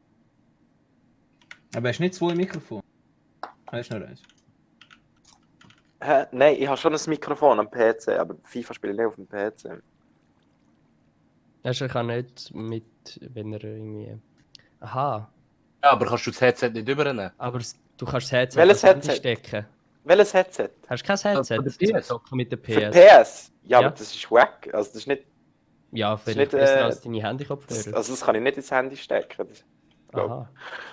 Aber hast du nicht 2 Mikrofone? Hast du nur eins? Hä? Nein, ich habe schon ein Mikrofon am PC, aber FIFA spiele ich nicht auf dem PC. Also ich kann nicht mit, wenn er irgendwie... Aha. Ja, aber kannst du das Headset nicht übernehmen? Aber du kannst das Headset Welches ans Handy Headset? stecken. Welches Headset? Hast du kein Headset? Für die PS? Zocken mit der PS. Für PS? Ja, Ja. aber das ist wack. Also das ist nicht... Ja, ist vielleicht nicht, besser als deine Handykopfhörer. Also das kann ich nicht ins Handy stecken. Das, glaub. Aha.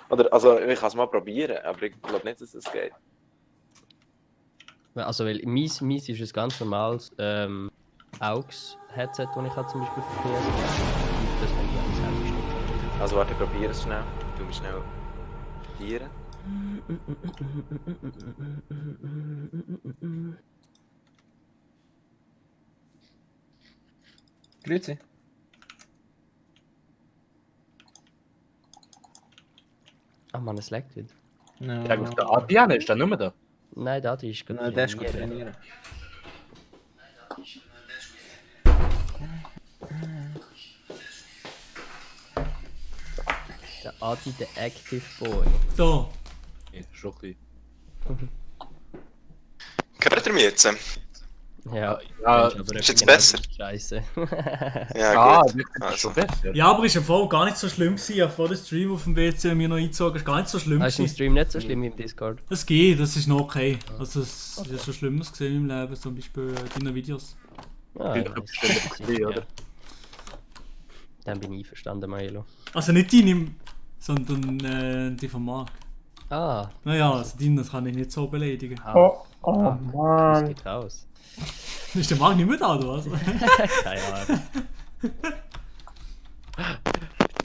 Oder, also ich kann es mal probieren, aber ich glaube nicht, dass es geht. Also weil meins ist ein ganz normales AUX-Headset, das ich habe, zum Beispiel für PS. Und das kann ich ans Handy stecken. Also warte, ich probiere es schnell. Du musst schnell probieren. Grüezi. Ah Mann, es leckt wieder. No. Ja, auf der Adrian ist der nicht mehr da. Nein, da ist gerade Nein, der ist gut trainieren. Der Adi, der Active Boy. So, Ja, schon ein bisschen. Hört ihr mich jetzt? Ja, Ja, ist jetzt besser? Scheiße. Ja, gut. Das ist Also. schon besser. ja, aber ist ja voll gar nicht so schlimm gewesen. Ich habe vor dem Stream auf dem WC mir noch eingezogen, ist gar nicht so schlimm Das ist im gewesen. Stream nicht so schlimm wie im Discord. Das geht, das ist noch okay. Also es ist schon Schlimmes gesehen im Leben, zum Beispiel deine Videos. Ah, Ich bin bestimmt ein bisschen, oder? Dann bin ich einverstanden, Maelo. Also nicht deine, sondern die von Marc. Ah. Naja, also deine kann ich nicht so beleidigen. Das Mann. geht raus. Ist der Marc nicht mehr da, oder was? Keine Ahnung.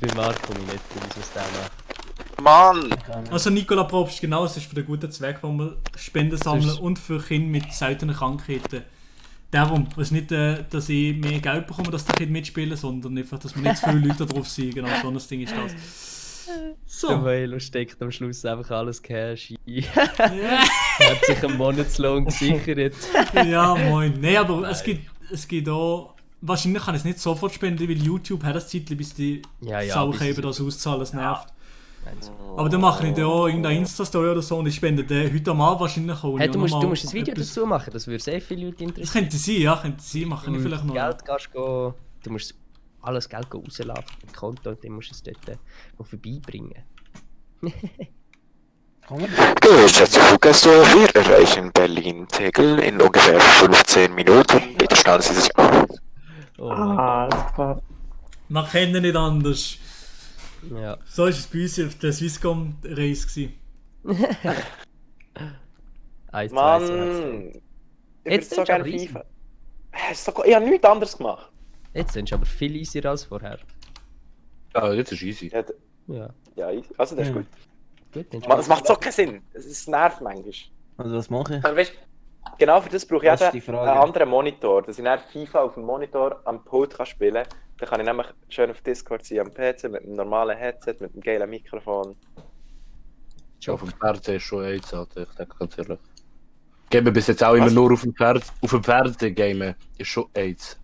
Bei Marc komme ich nicht raus, was der macht. Mann! Also Nicola Probst, genau, es ist für den guten Zweck, wo wir Spenden sammeln und für Kinder mit seltenen Krankheiten. Darum, es ist nicht, dass ich mehr Geld bekomme, dass die Kinder mitspielen, sondern einfach, dass wir nicht zu viele Leute drauf sind. Genau, so ein Ding ist das. Der So. Maelo steckt am Schluss einfach alles Cash ein. Hat sich einen Monatslohn gesichert. Ja, moin. Nein, aber es gibt auch... Wahrscheinlich kann ich es nicht sofort spenden, weil YouTube hat das Zeitchen, bis die Saukäber das auszahlen, das nervt. Aber dann mache ich dann auch irgendeine Insta-Story oder so und ich spende den heute am Abend wahrscheinlich auch. Hey, du musst ein Video dazu machen, das würde sehr viele Leute interessieren. Das könnte sein, ja, könnte sein, mache ich vielleicht noch. Geld kannst du musst alles Geld rausladen mit Konto und dann musst du es dort noch vorbeibringen. Geschätzte Fluggäste, wir erreichen Berlin-Tegel in ungefähr 15 Minuten. Bitte stellen Sie sich auf. Man kennt ihn nicht anders. Ja. So war es bei uns auf der Swisscom-Reise. Mann! Ich Jetzt würde so sind gerne aber easy. FIFA. Ich habe nichts anderes gemacht. Jetzt sind sie aber viel easier als vorher. Ja, jetzt ist easy. Ja. Ja, also das ist gut. Gut, Es macht so keinen Sinn. Es nervt manchmal. Also was mache ich? Aber weißt, genau für das brauche ich Das ist die einen Frage. anderen Monitor. Dass ich dann FIFA auf dem Monitor am Pult kann spielen kann. Dann kann ich nämlich schön auf Discord sein am PC mit einem normalen Headset, mit einem geilen Mikrofon. Auf dem Fernseher ist schon AIDS, Alter. Ich denke ganz ehrlich. Gehen wir bis jetzt auch immer nur auf dem Fernseher gamen. Ist schon AIDS.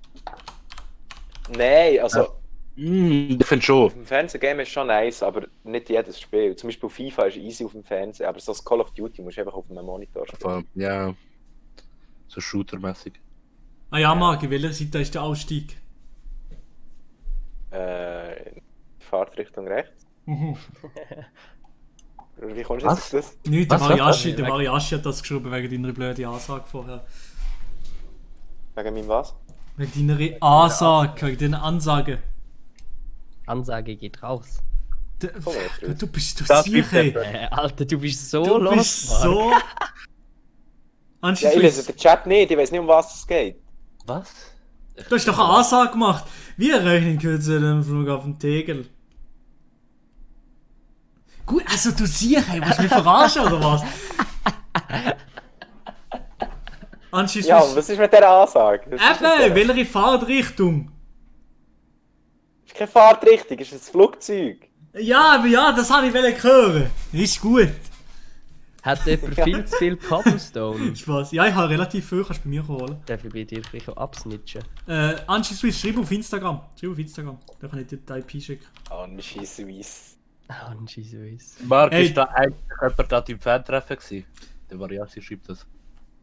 Nein, also Ich finde schon. auf dem Fernsehgame ist schon nice, aber nicht jedes Spiel. Zum Beispiel FIFA ist easy auf dem Fernseher, aber so das Call of Duty musst du einfach auf einem Monitor spielen. Ja. So shootermäßig. Ah ja, Marc, in welcher Seite ist der Ausstieg? Fahrtrichtung rechts. Mhm. Wie kommst du jetzt auf das? Nicht, der Was? Mariashi hat das geschrieben wegen deiner blöden Ansage vorher. Wegen meinem was? Wegen deiner Ansage, wegen deiner Ansage. Ansage geht raus. Du bist Das sicher, gibt ey. Alter, du bist so Du los, bist Marc. so... Ja, ich weiß den Chat nicht, ich weiß nicht, um was es geht. Was? Du hast doch eine Ansage gemacht. Wir erreichen kürzer den Flughafen Tegel. Gut, also du siehst, ey, willst du mich verarschen oder was? Anschluss Ja, und was ist mit dieser Ansage? Eben, welche Fahrtrichtung? Das ist keine Fahrtrichtung, das ist ein Flugzeug. Ja, aber ja, das habe ich hören. Ist gut. Hat jemand viel zu viel Cobblestone? Spaß. Ja, ich habe relativ viel, kannst du bei mir holen. Darf ich bei dir gleich absnitchen? Anschluss schreib auf Instagram. Da kann ich dir die IP schicken. Angie Swiss. Angie Swiss. Marc, Hey. ist da eigentlich jemand da im Fan-Treffen gewesen? Der Variasi schreibt das.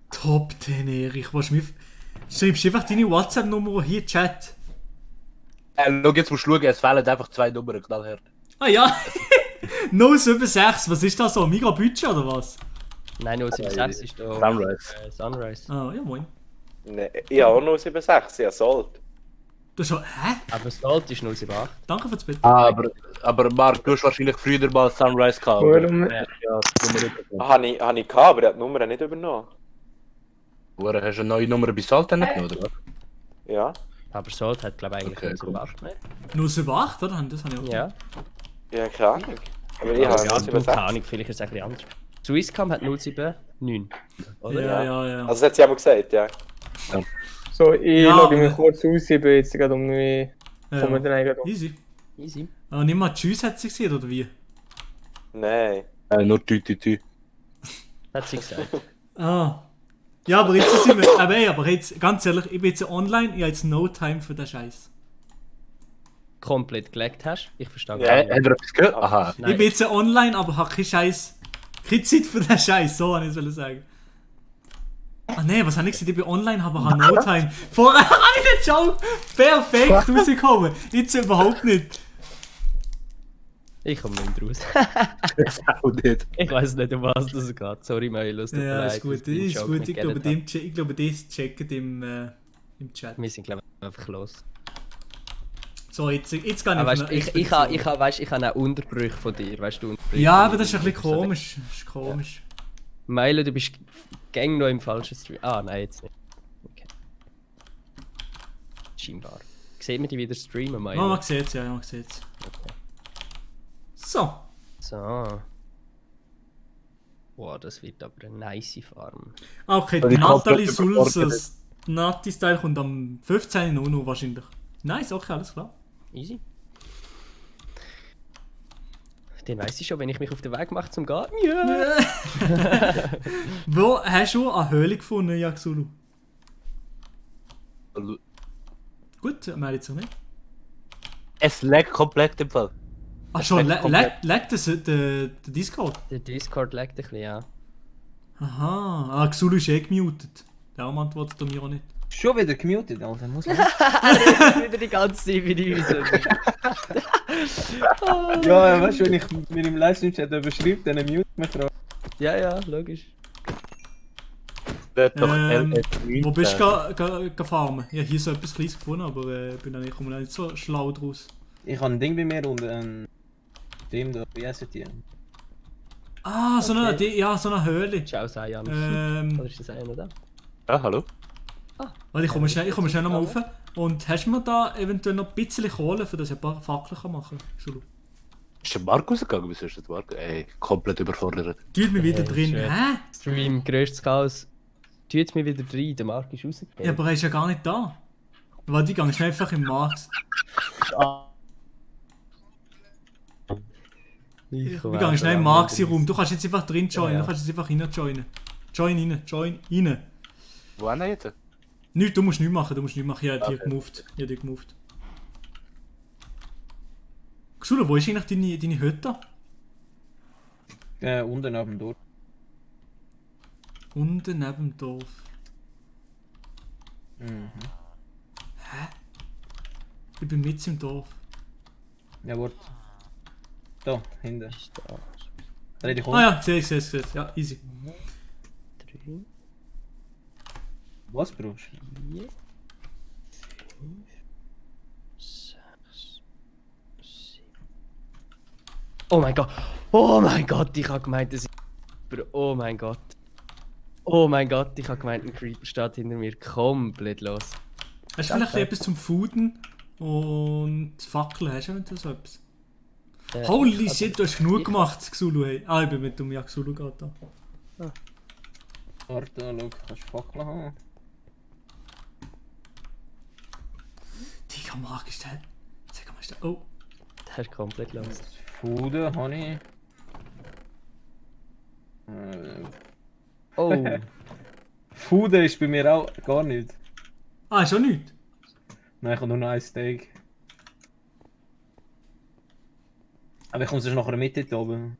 Top 10, Erich. Schreibst einfach deine WhatsApp-Nummer hier in Chat. Schau, jetzt musst du schauen, es fehlen einfach 2 Nummern, knallhart. Ah ja. 076, was ist das so? Mega Budget oder was? Nein, 076 ist da. Sunrise. Sunrise. Ah, ja, moin. Nee, ich habe auch 076, ja, Sold. Du schon. Hä? Aber das Gold ist 078. Danke für das Bild. Aber Marc, du hast wahrscheinlich früher mal Sunrise gehabt. Warum? Ja, die Nummer nicht bekommen. Habe ich gehabt, aber er hat die Nummer nicht übernommen. Woher hast du eine neue Nummer bei Salten genommen, oder was? Ja. Aber Salt hat, glaube ich, eigentlich Okay, 078, ne? 078, oder? Das habe ich auch. Ja. Ja, keine Ahnung. Aber ich Ja, habe ja, keine 076. Ahnung, vielleicht ist es ein bisschen anders. Swisscom hat 079. Oder? Ja. Also das hat sie einmal gesagt, ja. So, ich Ja, logge mich aber- kurz aus, ich bin jetzt gerade um mich. Ja. Kommen dann eigentlich. Easy. Easy. Aber nicht mal Tschüss hat sie gesehen, oder wie? Nein. Nur Tü. Hat sie gesagt. Ah. Ja, aber jetzt sind wir. Aber jetzt, ganz ehrlich, ich bin jetzt online, ich habe jetzt no time für den Scheiß. Komplett gelegt hast. Ich verstehe Ja, gar nicht. Hat er etwas gehört? Aha. Ich bin jetzt online, aber habe keine Scheiß. Keine Zeit für den Scheiß, so wollte ich es sagen. Ah ne, was habe ich gesagt? Ich bin online, aber habe no time. Vorher habe ich den Joke perfekt rausgekommen. Jetzt überhaupt nicht. Ich komme nicht raus. Auch nicht. Ich weiß nicht, um was das geht. Sorry, Meilus. tut mir Ja, leid, ist gut, dass ich den ist Joke gut. nicht Ich glaube, geredet ich glaube, das checken im Chat. habe. Wir sind, glaube ich, einfach los. So, jetzt kann Aber ich weißt, auf eine ich habe auch Unterbrüche von dir, weißt du? Unterbrüche Ja, von aber das ist dir. ein bisschen komisch. Das ist komisch. Meilo, du bist gang noch im falschen Stream. Ah, nein, jetzt nicht. Okay. Scheinbar. Sieht man die wieder streamen, Meilo? Oh, man sieht es, ja, man sieht es. So. So. Boah, das wird aber eine nice Farm. Okay, Also die Nathalie komplett überfordert Sulzers. Nati-Style kommt am 15. Uhr wahrscheinlich. Nice, okay, alles klar. Easy. Den weiss ich schon, wenn ich mich auf den Weg mache zum Garten. Ja! Wo hast du eine Höhle gefunden, Yaxulu? Gut, wir jetzt noch nicht. Es lag komplett im Fall. Ach schon, komplett. lag das der Discord? Der Discord laggt ein bisschen, ja. Aha, Xulu ist gemutet. Der antwortet er mir auch nicht. Schon wieder gemutet, Alter. Muss man. Wieder die ganze Zeit wie die Wiese. Ja, weißt du, wenn ich mir im Livestream-Chat überschreibe, dann mute mich drauf. Ja, logisch. Wo bist du gefarmen? Ja, hier so etwas Kleines gefunden, aber ich komme noch nicht so schlau draus. Ich habe ein Ding bei mir und dem da, wie heißt die? Ah, so eine Höhle. Ciao, Sayan. Oder ist das einer da? Ja, hallo? Warte, ich komme schnell nochmal rauf. Und hast du mir da eventuell noch ein bisschen Kohle, für das ich ein paar Fackeln machen kann? Xulu? Ist der Marc rausgegangen? Wieso ist der Marc? Ey, komplett überfordert. Tut mich wieder drin. schön. Hä? Stream, grösstes Chaos. Tut mir wieder rein, der Marc ist rausgegangen. Ja, aber er ist ja gar nicht da. Warte, ich gehe schnell einfach im Markt. Wir gehen schnell im Maxi-Raum. Du kannst jetzt einfach drin joinen, du kannst jetzt einfach rein joinen. Join rein. Wo ist er jetzt? Nichts, du musst nichts machen, Ich habe dich gemoved. Xulu, wo ist eigentlich deine Hütte? Unten neben dem Dorf. Unten neben dem Dorf. Mhm. Hä? Ich bin mit im Dorf. Ja, warte. Da, hinten. Dreh dich um. Ah ja, sehe ich. Ja, easy. Was brauchst du? 4, 5, 6, 7. Oh mein Gott! Oh mein Gott! Ich habe gemeint, das ist. Oh mein Gott! Oh mein Gott! Ich habe gemeint, ein Creeper steht hinter mir komplett los. Hast du vielleicht etwas zum Fooden und Fackeln? Hast du eventuell so etwas? Holy shit, du hast genug gemacht, Xulu. Hey. Ah, ich bin mit dem Xulu gerade da. Warte, schau, kannst du Fackeln haben? Digga, Marc, ist der... Sag mal, ist der... Oh. Der ist komplett los. Food habe ich. Oh. Food ist bei mir auch gar nicht. Ah, ist auch nichts? Nein, ich habe nur noch ein Steak. Aber ich komme sonst nachher mit dort oben.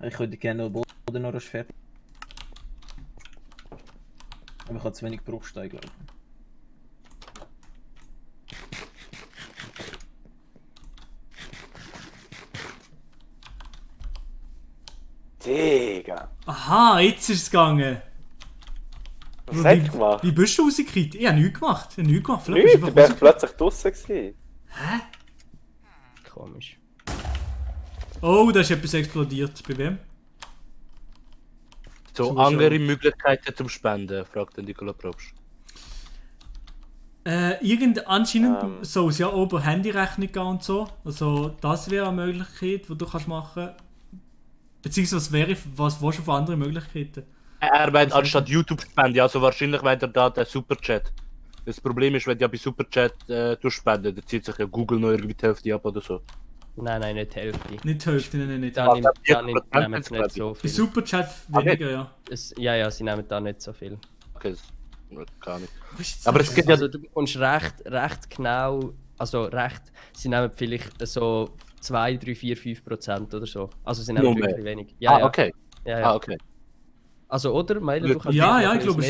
Ich könnte gerne den Boden noch fertig. Aber ich habe zu wenig Bruchsteine, glaube ich. Digga. Aha, jetzt ist es gegangen. Was hast du gemacht? Wie bist du rausgekriegt? Ich habe nichts gemacht. Ich habe nichts gemacht. Vielleicht Nichts, bist du einfach bist plötzlich draussen gewesen. Hä? Komisch. Oh, da ist etwas explodiert. Bei wem? So Zuschauer. andere Möglichkeiten zum Spenden, fragt der Nikola Probst. Anscheinend soll es ja oben Handyrechnung gehen und so. Also das wäre eine Möglichkeit, die du kannst machen. Beziehungsweise was willst du für andere Möglichkeiten? Er meint anstatt YouTube-Spende, also wahrscheinlich meint er da den Superchat. Das Problem ist, wenn du ja bei Superchat spenden, dann zieht sich ja Google noch irgendwie die Hälfte ab oder so. Nein, nicht die Hälfte. Nicht die Hälfte, nein, nicht. Da nehmen sie nicht so Bei viel. Superchat weniger, ja. Ja, sie nehmen da nicht so viel. Okay, gar nicht. Aber es gibt also, du bekommst recht genau, also recht, sie nehmen vielleicht so 2, 3, 4, 5% oder so. Also sie nehmen wirklich wenig. Ja, okay. Ja. Okay. Also, oder? Meine, du kannst Ja, ich glaube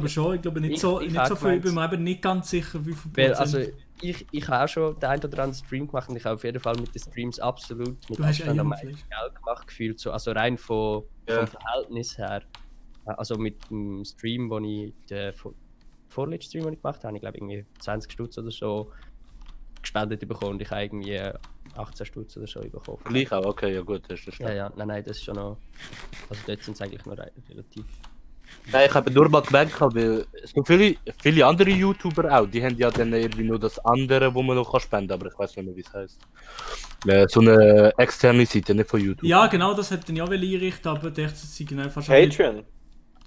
schon. Ich glaube nicht so viel. Ich bin mir eben nicht ganz sicher, wie viel Prozent. Also, ich habe auch schon den einen oder anderen Stream gemacht und ich habe auf jeden Fall mit den Streams absolut mit Abstand am meisten Geld gemacht gefühlt. So, also rein vom Verhältnis her. Also mit dem Stream, den ich, den vorletzten Stream, den ich gemacht habe, habe ich glaube irgendwie 20 Stutz oder so gespendet bekommen und ich habe irgendwie 18 Stutz oder so bekommen. Gleich auch, okay, ja gut, das ist Ja, nein, das ist schon noch. Also dort sind es eigentlich noch relativ. Nein, ich habe nur mal gemerkt, weil so viele andere YouTuber auch, die haben ja dann irgendwie nur das andere, wo man noch spenden kann, aber ich weiß nicht mehr, wie es heißt. So eine externe Seite, nicht von YouTube. Ja, genau, das hätte ich auch einrichten, aber ich dachte, sie genau fast. Patreon?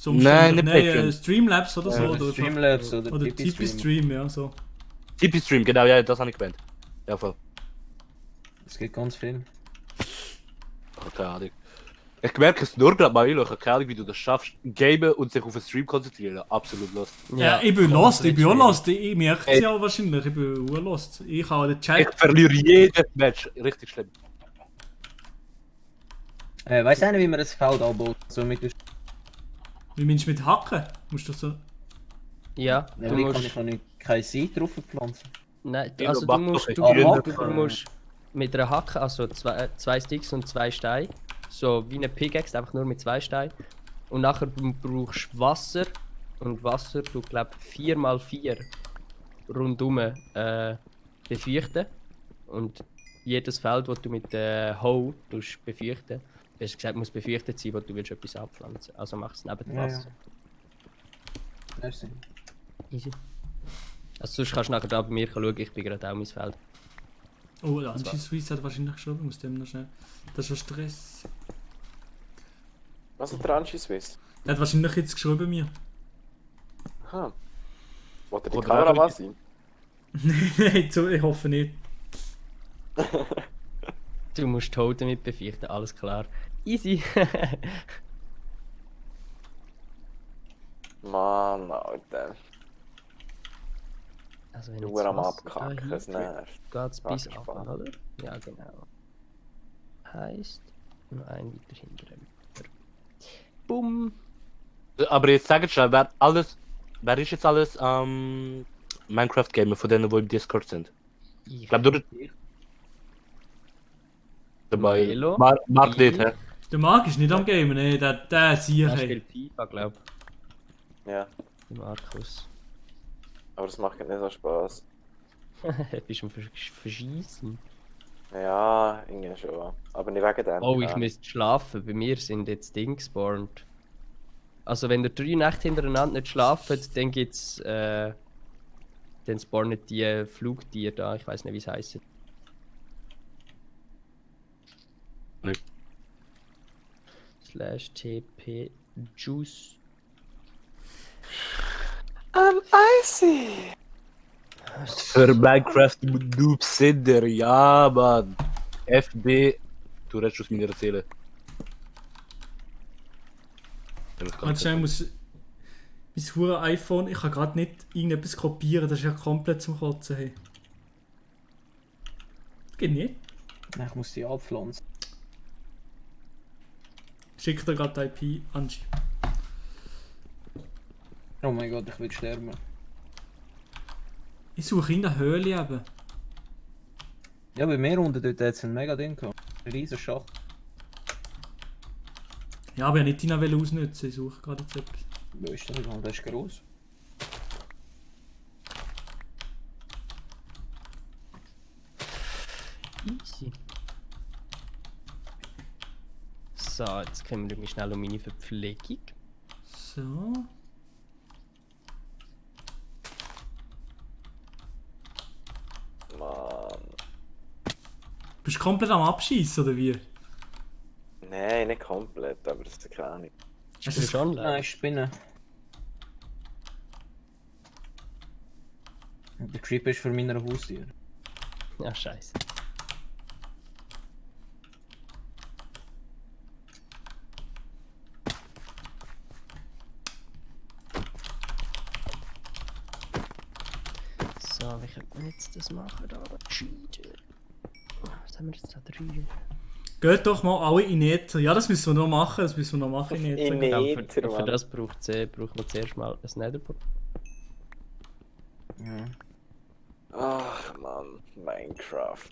Nein, nicht Patreon. Streamlabs oder so. Oder Streamlabs oder TP-Stream, ja, so. TP-Stream, genau, ja, das habe ich gemeint. Ja, voll. Es gibt ganz viel. Keine Ahnung. Ich merke es nur gerade mal, ich habe keine Ahnung, wie du das schaffst, gamen und sich auf den Stream konzentrieren. Absolut lost. Ja, ich bin lost, ich bin auch lost. Ich merke es ja auch wahrscheinlich, ich bin auch lost. Ich habe den Chat. Ich verliere jedes Match, richtig schlimm. Weißt du nicht, wie man das Feld anbaut? So mit Wie meinst du mit Hacken? Musst du so. Ja, du musst... kann ich keine Seite drauf pflanzen. Nein, also du musst mit einer Hacke, also zwei Sticks und 2 Steine, so wie eine Pickaxe, einfach nur mit 2 Steinen. Und nachher brauchst du Wasser und Wasser, du glaubst 4x4 rundum befeuchten. Und jedes Feld, das du mit Hoe befeuchten, besser gesagt, muss befeuchtet sein, wo du willst etwas abpflanzen. Also machst du es neben dem Wasser. Merci. Easy. Also sonst kannst du nachher da bei mir schauen, ich bin gerade auch mein Feld. Oh, der Anti-Swiss hat wahrscheinlich geschrieben, muss dem noch schnell. Das ist schon Stress. Was hat der Anti-Swiss? Der hat wahrscheinlich jetzt geschrieben mir. Aha. Wollte die Kameramann sein? Nein, ich hoffe nicht. Du musst die Haut damit befürchten, alles klar. Easy. Mann, Alter. Also wenn du am Abkacken, es nervt. Geht's bis ab, oder? Ja, genau. Heißt, nur ein weiter hinter dem. Bumm. Aber jetzt sag schon, wer ist jetzt alles Minecraft-Gamer von denen, die im Discord sind? Ich glaube, du dabei. Marc nicht, hä? Der Marc ist nicht am Gamen, ne? Der sicher. Der spielt FIFA, glaub. Ja. Markus. Aber das macht nicht so Spaß. Bist du verschießen? Ja, irgendwie schon. Aber nicht wegen dem. Oh, ich müsste schlafen. Bei mir sind jetzt Dinge gespawnt. Also wenn ihr 3 Nächte hintereinander nicht schlaft, dann gibt's dann spawnen die Flugtiere da. Ich weiß nicht, wie es heisst. /TP Juice. Icy. Für Minecraft Noob Cinder, ja, Mann. FB, du redest aus meiner Seele. Warte, schnell, muss mein hure iPhone, ich kann gerade nicht irgendetwas kopieren, das ist ja komplett zum Kotzen. Hey. Geht nicht. Nein, ich muss die abpflanzen. Schick dir gerade die IP, Angie. Oh mein Gott, ich will sterben. Ich suche in der Höhle eben. Ja, bei mir unten dort hat es ein mega Ding gehabt. Ein riesen Schacht. Ja, aber ich wollte nicht deine ausnutzen, ich suche gerade jetzt etwas. Wo ist der? Der ist groß. Easy. So, jetzt kümmere ich mich schnell um meine Verpflegung. So. Mann. Bist du komplett am Abschießen oder wie? Nein, nicht komplett, aber das ist keine Ahnung. Hast du das schon? Nein, Spinne. Der Creeper ist für meine Haustier. Ja, scheiße. So, wie könnte man jetzt das machen? Da, cheaten. Was haben wir jetzt da drin? Geht doch mal alle in Nether. Ja, das müssen wir noch machen, das müssen wir noch machen in Nether. In Ja, Nether, für Mann. das braucht man zuerst mal ein Netherportal. Ja. Ach Mann, Minecraft.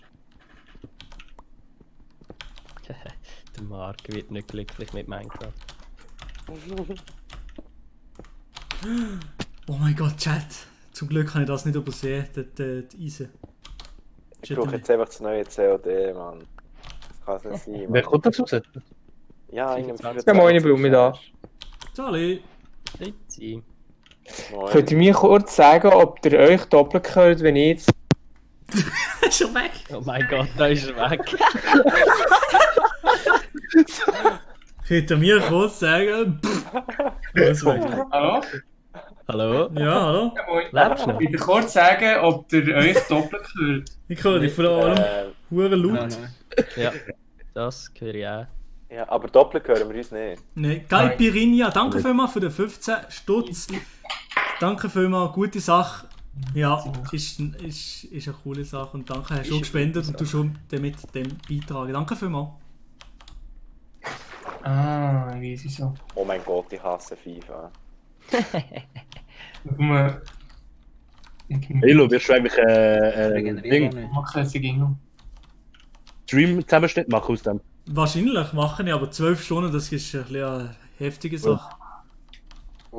Der Mark wird nicht glücklich mit Minecraft. Oh mein Gott, Chat. Zum Glück habe ich das nicht übersehen, die Eisen. Ich brauche jetzt einfach das neue COD, Mann. Das kann es nicht sein, Wer Mann. kommt dazu? Ja, in einem 25. Ja, moin, Blumi da. Charlie. Ritzi. Moin. Könnt ihr mir kurz sagen, ob ihr euch doppelt hört, wenn ich jetzt... Ist schon weg. Oh mein Gott, da ist er weg. Könnt ihr mir kurz sagen? Was weg? Hallo? Hallo? Ja, hallo? Ja, moin. Lebst du noch? Bitte kurz sagen, ob ihr euch doppelt hört. Ich höre dich vor allem hure laut. Ja, das höre ich auch. Ja, aber doppelt hören wir uns nicht. Ne, geil, Pirinha, danke vielmals für den 15 Stutz. Danke vielmals, gute Sache. Ja, ist eine coole Sache und danke, hast du gespendet und du schon damit dem beitragen. Danke vielmals. Ah, wie ist es so? Oh mein Gott, ich hasse FIFA. Elo, wirst du eigentlich Ding, Stream Zusammenschnitt machen aus dem? Wahrscheinlich machen ja, aber 12 Stunden, das ist ein bisschen eine heftige Sache.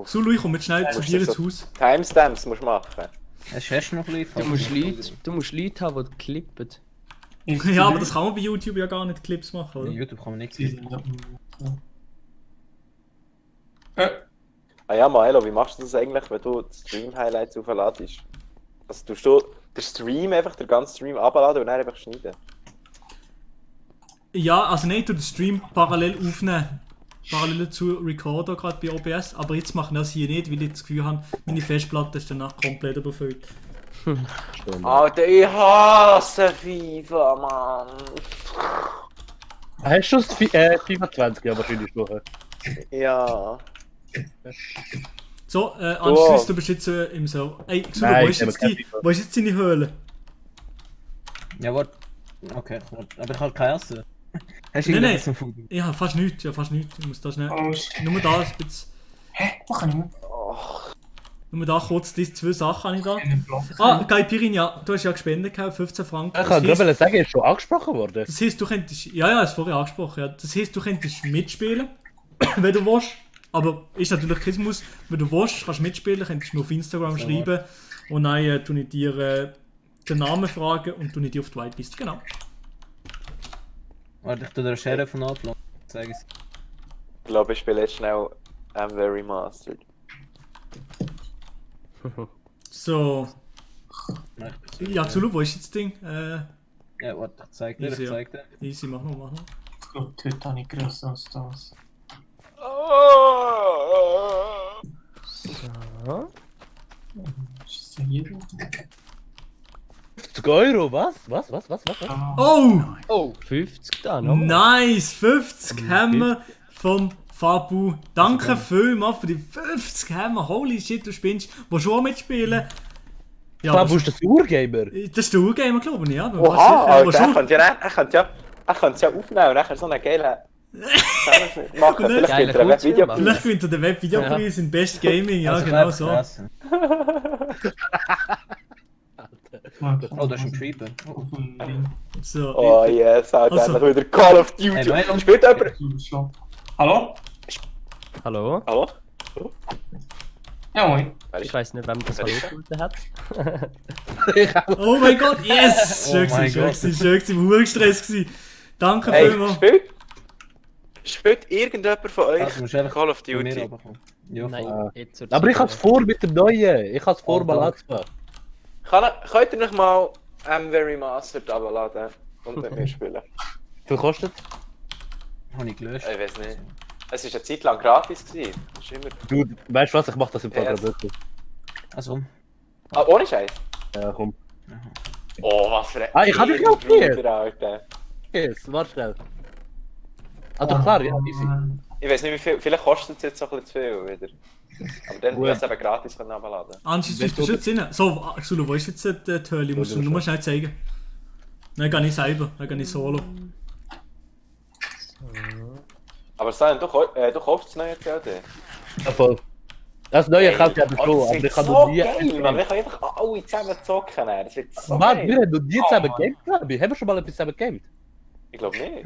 So, Louis, komm jetzt schnell zu dir ins Haus. Timestamps musst du machen. Hast du noch live? Du musst Leute haben, die klippen. Ja, aber das kann man bei YouTube ja gar nicht Clips machen, oder? Bei YouTube kann man nichts sehen. Ah ja, Milo, wie machst du das eigentlich, wenn du Stream-Highlights aufladest? Also tust du den Stream einfach, den ganzen Stream abladen und dann einfach schneiden? Ja, also nein, du den Stream parallel aufnehmen. Parallel zu Recorder gerade bei OBS, aber jetzt machen wir das hier nicht, weil ich das Gefühl habe, meine Festplatte ist danach komplett überfüllt. Alter, ich hasse FIFA, Mann! Hast du das FIFA 20 ja wahrscheinlich schon? Ja. So, Anschluss, du bist jetzt im so. Ey, Xulu, wo ist jetzt deine Höhle? Ja, warte. Okay, aber ich habe kein Essen. Hast du Nein, irgendwas zum Food? Ja, fast nichts, ja, fast nichts. Ich muss da schnell. Oh, Nur da ist jetzt. Hä? Wo kann ich nicht? Nur da kurz diese 2 Sachen habe ich da. Ah, geil, Pirin, ja, du hast ja gespendet gehabt, 15 Franken. Ich kann gerade sagen, ist schon angesprochen worden. Das heisst, du könntest. Ja, ist vorher angesprochen, ja. Das heisst, du könntest mitspielen, wenn du willst. Aber ist natürlich kein Muss. Wenn du willst, kannst du mitspielen, könntest du mir auf Instagram schreiben. Und dann tue ich dir den Namen fragen und tue ich dir auf die Whitelist. Genau. Warte, ich tue den Sheriff von Outlaw. Sag es. Ich glaube, ich spiele jetzt schnell Amber Remastered. So. Ja, Xulu, wo ist jetzt das Ding? Ja, warte, ich zeig dir, Easy, ich zeig dir. Easy, mach noch. Gut, heute habe ich größer als das. So. 50 Euro, was? Was? Oh! Oh, 50 da, nochmal. Nice! 50 haben wir vom Fabu. Danke vielmals für die 50 haben wir. Holy shit, du spinnst. Willst du auch mitspielen? Ja, Fabu ist das Urgamer? Das ist der Urgamer, glaube ich, ja. Oha, Alter, er könnte es ja aufnehmen und nachher so einen geilen Zusammenschnitt machen. Vielleicht gewinnt er einen Webvideopreis. Vielleicht gewinnt er den Webvideopreis in Best Gaming, ja, genau so. Oh, da ist ein Creeper. So, Oh yes, Alter, endlich wieder Call of Duty. Spielt jemand? Hallo? Hallo? Hallo? Ja, moin. Ich weiß nicht, wem das Hallo gegeben hat. Oh mein Gott, yes! Schön gewesen, wir Stress gewesen. Danke vielmals. Spielt irgendjemand von euch Call of Duty? Nein, Aber ich hab's vor mit dem Neuen. Ich hab's vor mal angefangen. Könnt ihr noch mal Very Mastered abladen und mit mir spielen? Wie viel kostet? Habe ich gelöscht. Ich weiß nicht. Es war eine Zeit lang gratis. Das ist immer... Du, weißt du was? Ich mach das im Fall gerade wirklich. Also. Ah, ohne Scheiß? Ja, komm. Oh, was für ein... Ah, ich hab dich auch hier! Alter. Yes, warte schnell. Ah, doch klar, ja, easy. Ich weiß nicht wie viel, vielleicht kostet es jetzt auch ein bisschen zu viel wieder. Aber dann wirst du es eben gratis runterladen. Anschluss bist du jetzt drin. So, Axel, wo ist jetzt der Turli? Musst du nur mal schnell zeigen. Nein, gar nicht selber, nein, gar nicht solo. Aber Simon, du kaufst das neue COD? Ja, voll. Das neue kauft ja aber schon, aber ich kann noch nie... Geil, wir können einfach alle zusammen zocken. Das wird so Mann, geil. wir haben noch nie zusammen gegamed, glaube ich. Haben wir schon mal etwas zusammen gegamed? Ich glaube nicht.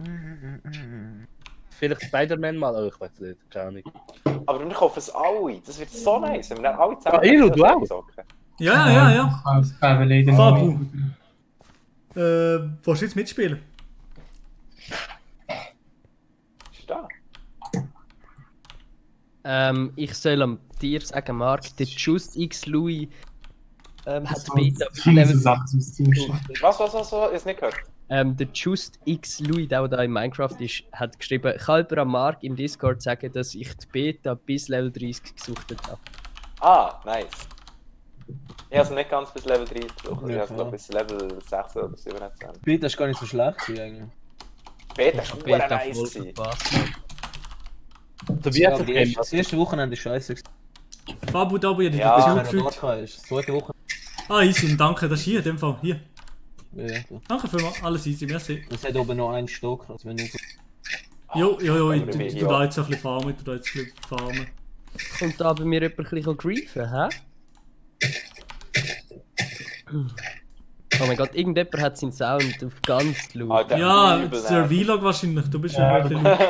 Vielleicht Spider-Man mal, oh, ich weiß nicht, keine Ahnung. Aber wir kaufen es alle. Das wird so nice, wenn wir dann alle zusammen Ilu, du auch? zocken. Ja. Fabu. Willst du jetzt mitspielen? Ist da? Ich soll dir sagen, Marc, der Just X Louis hat Beta Was? Ich hab's nicht gehört. der Just X Louis, der da in Minecraft ist, hat geschrieben, kann jemand am Marc im Discord sagen, dass ich die Beta bis Level 30 gesuchtet habe. Ah, nice. Ich habe es nicht ganz bis Level 30 gesucht. Ich habe es bis Level 6 oder 17. Beta ist gar nicht so schlecht eigentlich. Beta ist Beta nice voll gewesen. verpasst. So wie hat es Das erste Wochenende ist scheiße. Fabu, da habe ich Ja, dich Wenn er gefühlt. dort war, ist das zweite Woche. Ah, easy, danke, das ist hier in dem Fall. Hier. Ja, klar. Danke vielmals, alles easy, merci. Es hat oben noch einen Stock, also wenn du... Jo, ich aber tu wie, da ja. jetzt ein bisschen farmen, Kommt da bei mir jemand ein bisschen griefen, hä? Oh mein Gott, irgendjemand hat seinen Sound auf ganz laut. Alter, Ja, übel der nervig. Vlog wahrscheinlich, du bist ja wirklich laut.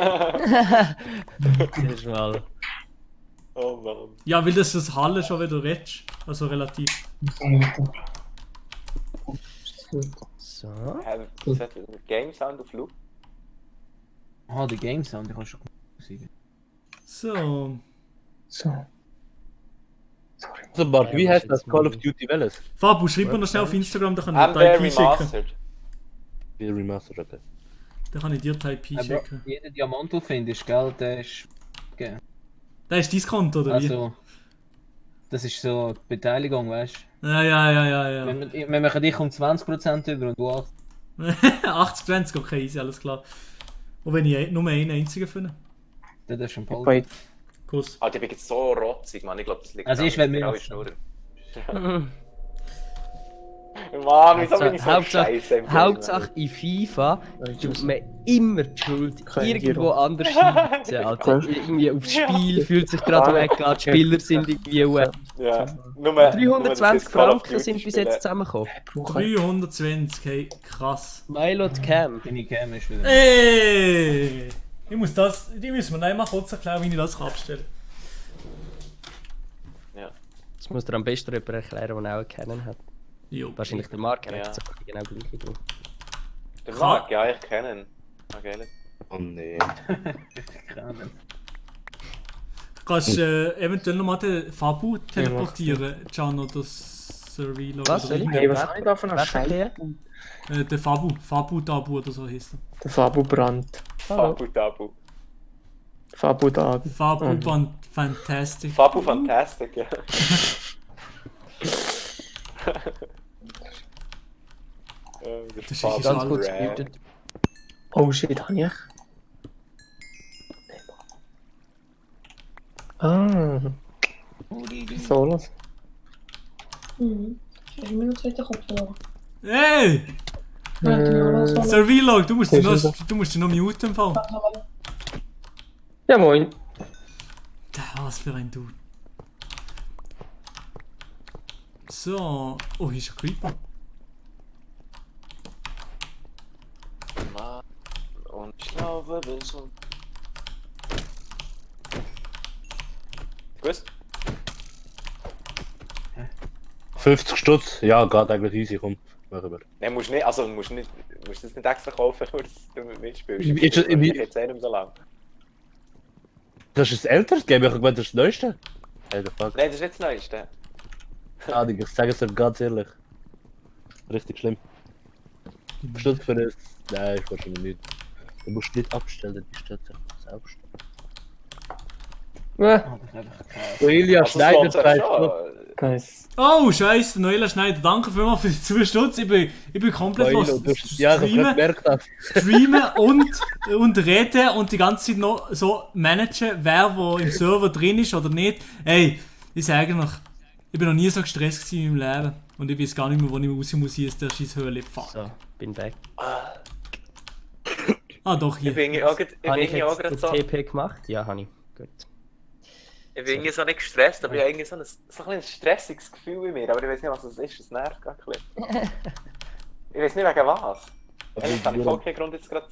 Siehst du mal. Oh Mann. Ja, weil das das Halle schon wieder redest. Also relativ. So. Was hat der Game Sound auf Loop? Ah, die Game Sound, ich habe schon Musik. So. Also Marc, wie heißt das Call of Duty Welles? Fabu, schreib mir noch schnell auf Instagram, da kann ich I'm dir very Type schicken. mastered. Wie Remastered, okay. Da kann ich dir Type Aber schicken. jeder Diamant, den du findest, gell, der ist... Okay. Da ist dein Konto, oder wie? Also... Das ist so die Beteiligung, weißt du? Ja. Wir machen dich um 20% über und du 8. 80-20, okay, easy, alles klar. Und wenn ich nur einen einzigen finde? Das ist schon Paul. Kuss. Alter, ich bin jetzt so rotzig, Mann. Ich glaube, das liegt Also ich daran, will dass mehr ich alle Mann, wieso bin ich so scheiße im Hauptsache in FIFA tut man immer die Schuld irgendwo anders schießen, Alter. Irgendwie aufs Spiel fühlt sich gerade weg an, die Spieler sind irgendwie... Ja, nur 320 Franken sind bis jetzt zusammengekommen. 320, hey, krass. Milo die Cam. Deine Cam ist wieder... Ey! Die müssen wir einmal kurz erklären, wie ich das abstellen Ja. Das muss dir am besten jemand erklären, der auch einen Canon hat. Jo. Wahrscheinlich der Marc, er Ja. hat genau gleich wie du. Der Marc, ja, ich kenne ihn. Okay. Oh nee. Kannst eventuell nochmal den Fabu teleportieren, Can oder Servilo? Was soll ich? Hey, was habe ich da für eine Scheiße? Der Fabu Tabu oder so heißt er. Der Fabu Brandt. Fabu Tabu. Fabu Dabi. Fabu Fantastic. Fabu Fantastic, ja. Das ist Fabu Ganz kurz Rap. gemutet. Oh shit, habe ich? Ah. Solos. Mhm. Ich habe mir noch zweiten Kopf verloren. Hey! Sir Vlog, du musst dich noch muten im Fall. Ja, moin. Was für ein Dude. So. Oh, hier ist ein Creeper. Und ich glaube, wir sind. Gewusst? 50 Stutz? Ja, geht eigentlich easy, komm. Mach über. Nein, musst nicht, also musst das nicht extra kaufen, nur dass du mitspielst. Ist das- Ich jetzt nicht mehr so lang. Das ist das ältere Game, ich hab gemeint, das ist das neueste. Hey, the fuck. Nein, das ist nicht das Neueste. Ah, Digga, ich sage es dir ganz ehrlich. Richtig schlimm. Stutz für das. Nein, ich wahrscheinlich nicht. Du musst nicht abstellen, die steht sich selbst. Ilja Also, es Schneider lohnt sich 2 schon. Stutz. Oh, scheiße, Noela Schneider, danke vielmals für die 2 Stutz. Ich bin komplett Noelo, los. du hast- ja, ich hab's nicht gemerkt. Streamen und reden und die ganze Zeit noch so managen, wer wo im Server drin ist oder nicht. Ey, ich sage noch, ich bin noch nie so gestresst gewesen in meinem Leben. Und ich weiß gar nicht mehr, wo ich raus muss aus der Scheisshöhle. Fuck. So, bin weg. Ah, doch, hier. Ich bin auch Habe ich gerade jetzt so. den TP gemacht? Ja, habe ich. Gut. Ich bin irgendwie so nicht gestresst, aber ich habe irgendwie so ein stressiges Gefühl in mir. Aber ich weiß nicht, was das ist. Das nervt gerade ein bisschen. Ich weiß nicht wegen was. Ehrlich, habe ich voll keinen Grund jetzt gerade.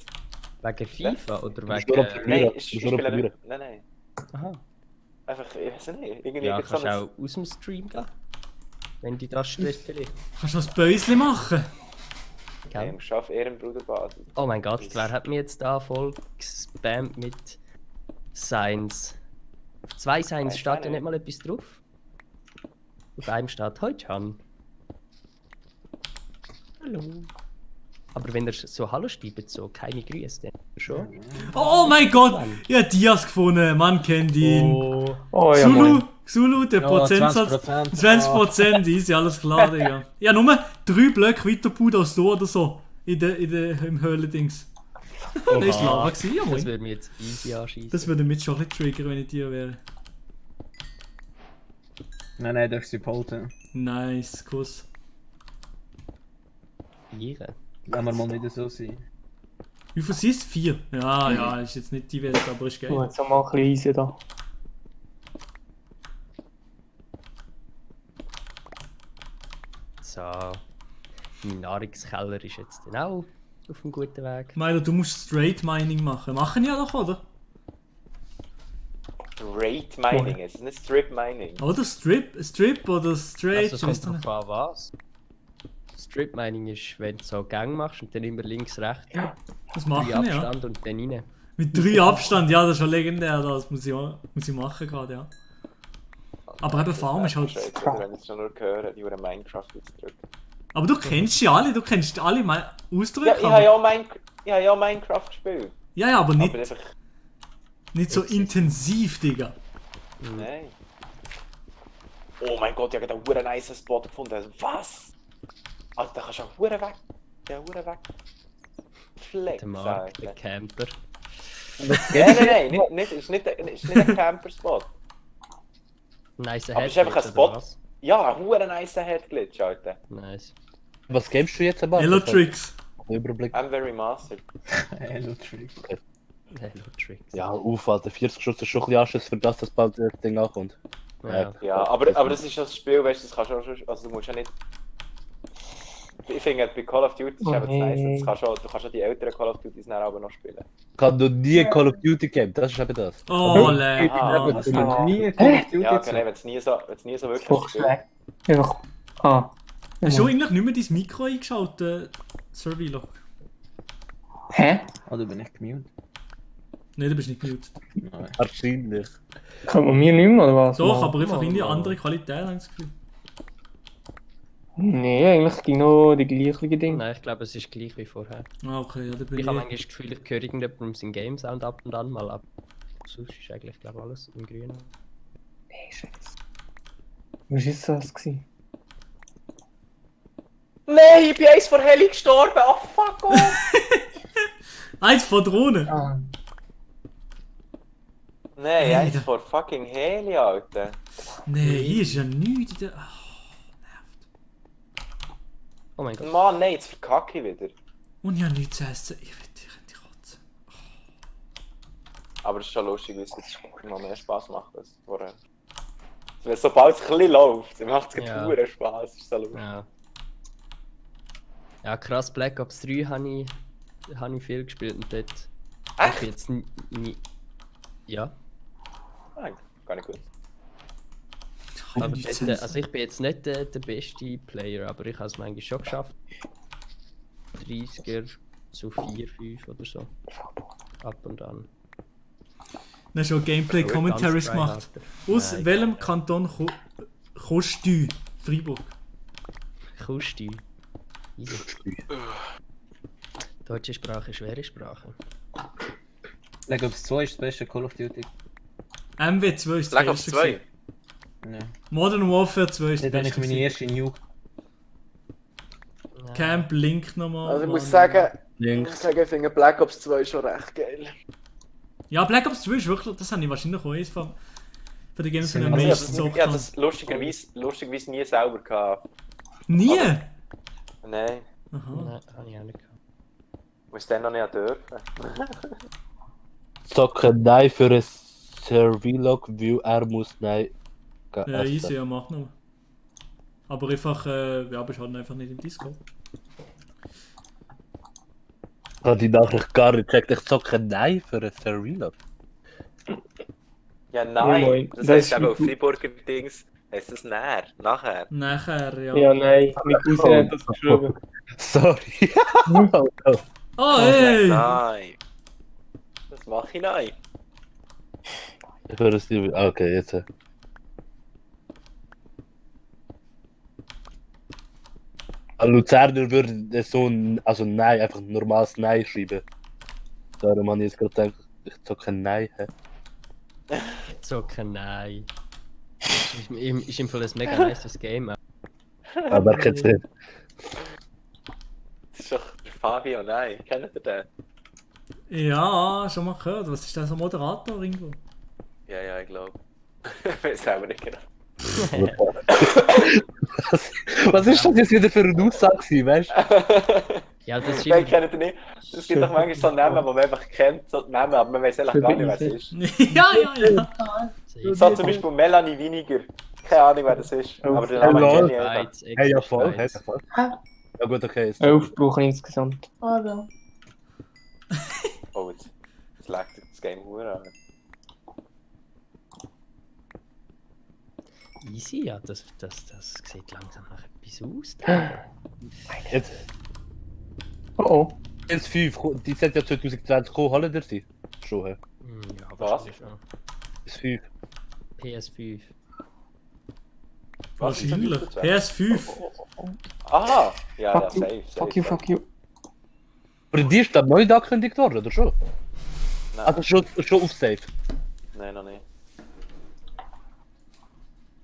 Wegen FIFA oder musst wegen. nur probieren. Nein, Du ich musst nur spiele probieren. nicht. Nein. Aha. Einfach, ich weiß nicht. Irgendwie Ja, gibt's kannst so du ein. auch aus dem Stream gehen. Wenn dich das stresst vielleicht. Kannst du noch ein Bäuschen machen? Okay, ich muss auf Ehrenbruderbasis. Oh mein Gott, wer hat mir jetzt da voll gespammt mit Signs? Auf 2 Signs Weiß steht auch ja nicht. nicht mal etwas drauf. Auf einem steht heute Can. Hallo. Aber wenn er so Hallo schreibt, so keine Grüße, dann schon. Oh mein Gott! Ich habe Diaz gefunden, man kennt ihn. Oh ja, Xulu, moin. Xulu, der Ja, Prozentsatz. 20%. 20%, easy, alles klar, Digga. Ja, nur 3 Blöcke weiter Puder als du oder so. Im Höhlendings. Das ist Lava gewesen, ja Das moin. würde mich jetzt easy anschießen. Das würde mich schon ein bisschen triggern, wenn ich dir wäre. Nein, darfst du supporten. Nice, Kuss. Ihre. Wenn wir mal nicht so sein. Wie viel sind es? 4? Ja, ist jetzt nicht die Welt, aber ist Oh, geil. jetzt haben wir mal ein bisschen easy da. So. Mein Nahrungskeller ist jetzt dann auch auf einem guten Weg. Milo, du musst Straight Mining machen. Machen ja doch, oder? Rate Mining, es ist nicht Strip Mining. Oder Strip oder Straight. Also, es ich weiss kommt nicht. drauf an, was. Strip Mining ist, wenn du so Gang machst und dann immer links, rechts. Das machen wir, ja. Abstand und dann rein. Mit 3 Abstand, ja, das ist schon legendär. Das muss ich machen gerade, ja. Aber eben Farm ist halt. Scheiße, wenn ich es schon nur höre, die Minecraft jetzt drücken. Aber du kennst sie alle, du kennst alle Ausdrücke. Ja, ich habe ja auch Minecraft gespielt. Ja, aber nicht, Aber einfach, nicht so intensiv, Digga. nein. Oh mein Gott, ich habe gerade einen nice Spot gefunden. Was? Also, da kannst du auch Huren weg. Ja, Huren weg. Flex, Der Mark, der Alter. Camper. Nein, nicht, ist nicht ein Camper-Spot. Nice Aber es ist einfach ein Spot. Ja, ein huren nice Headglitch, Alter. Nice. Was gamest du jetzt aber? Hellotrix. Überblick. I'm very mastered. Hello Trick. Hello Tricks. Ja, Alter, 40 Schuss ist schon ein bisschen Anschiss für das bald das Ding ankommt. Ja. Ja, aber das ist das Spiel, weißt du, das kannst du auch schon, also du musst ja nicht... Ich finde, bei Call of Duty ist eben das nice, du kannst auch die älteren Call of Duties dann aber noch spielen. Kann du nie Call of Duty game, das ist eben das. Oh, leck. Das ist nie Call of Duty Ja, zu. genau, wenn es nie so wirklich Doch, spielt. schlecht. Einfach. Ah. Hast du eigentlich nicht mehr dein Mikro eingeschaltet, Sir Vlog? Hä? Oder bin ich gemutet? Nein, du bist nicht gemutet. Nein. Wahrscheinlich. Können wir mir nicht mehr, oder was? Doch, Mal. aber einfach in die mal. andere Qualität, habe ich das Gefühl. Nee, eigentlich ging noch die gleichen Dinge. Nein, ich glaube, es ist gleich wie vorher. Ah, okay, ja, da bin Ich ich. habe manchmal das Gefühl, ich höre irgendjemandem seinen Game Sound ab und an mal ab. Sonst ist eigentlich, glaube ich, alles im Grünen. Hey, Scheiße. Was war das? Nein, ich bin eins vor Heli gestorben. Oh fuck off. Eins von Drohnen! Nein, eins vor fucking Heli, Alter. Nee, hier ist ja nichts. Oh mein Gott. Mann, nein, jetzt verkacke ich wieder. Und ich habe nichts zu essen. Ich will die kotzen. Aber es ist schon lustig, wie es jetzt noch mehr Spaß macht als vorher. Wenn sobald es ein bisschen läuft, dann macht es Ja. pure Spaß. Ist so lustig. Ja. Ja, krass, Black Ops 3 habe ich viel gespielt und dort. Ich bin jetzt nie. Ja. Nein, gar nicht gut. Aber dort, also ich bin jetzt nicht der beste Player, aber ich habe es manchmal schon geschafft. 30er zu 4-5 oder so. Ab und an. Dann hast du auch Gameplay-Commentaries Ganz gemacht. tryhard. Aus Nein, welchem Kanton kommst du? Freiburg. Kommst du? Deutsche Sprache, schwere Sprache. Black Ops 2 ist das beste Call of Duty. MW2 ist das Black Ops erste 2? gewesen. Ja. Modern Warfare 2 ist das Dort habe ich beste meine gewesen. erste Nuke. Camp Link nochmal. Also ich muss Mann. sagen, ich finde Black Ops 2 schon recht geil. Ja, Black Ops 2 ist wirklich, das habe ich wahrscheinlich auch eins von den Games, die ich am Also ich meisten habe gezockt das lustigerweise nie selber gehabt. Nie? Nein, Aha. Nein, habe ich auch nicht gehabt. weil es dann noch nicht dürfen. Zockerei für ein Servilog View, er muss nein. Ja, easy, ja, mach noch. Aber einfach, ja, bist halt einfach nicht im Discord. Ich habe die Nachricht gar nicht gecheckt. Ich zocke nein für ein Servilog. Ja, nein, moin. das Das heisst ist eben auf wie- Freiburger Dings, heisst das näher, nachher. Nachher, ja. Ja, nein, mein Cousin hat das geschrieben. Sorry. Oh, hey! Nein. Das mache ich nein. Ich höre es nicht. Okay, jetzt. Ein Luzerner würde so ein, also Nein, einfach ein normales Nein schreiben. Darum habe ich jetzt gerade gedacht, ich zocke ein Nein. Hä? Zocken, nein. Ist im Fall ein mega nices Game. Aber jetzt nicht. Das ist doch der Fabio, nein. Kennt ihr den? Ja, schon mal gehört. Was ist das, so ein Moderator irgendwo? Ja, ich glaube. Ich weiß selber nicht genau. Was ist das jetzt wieder für eine Aussage gewesen, weißt du? Ja, das ist Nein, kennt ihr nicht? Es gibt doch manchmal so Namen, die man einfach kennt, so Namen, aber man weiß eigentlich gar nicht, wer es ist. ja. So zum Beispiel Melanie Winiger. Keine Ahnung, wer das ist. Aber der Name kenne ich einfach. Hey, ja voll, hey, voll. Ja gut, okay. Jetzt. 11 brauchen insgesamt. Ah, ja. Oh, jetzt legt das Game hure an. Easy, ja, das sieht langsam nach etwas aus. Jetzt. Oh oh. Jetzt 5, die sind ja 2020 gekommen, holen ihr sie? Schon, hä? Ja, Was? wahrscheinlich schon. Das 5. PS5. Wahrscheinlich. PS5. Aha! Ja, Fuck you, safe. fuck you, fuck you. Aber die ist glaube ich noch nicht angekündigt worden, oder schon? Nein. Also schon auf Safe. Nein, noch nicht.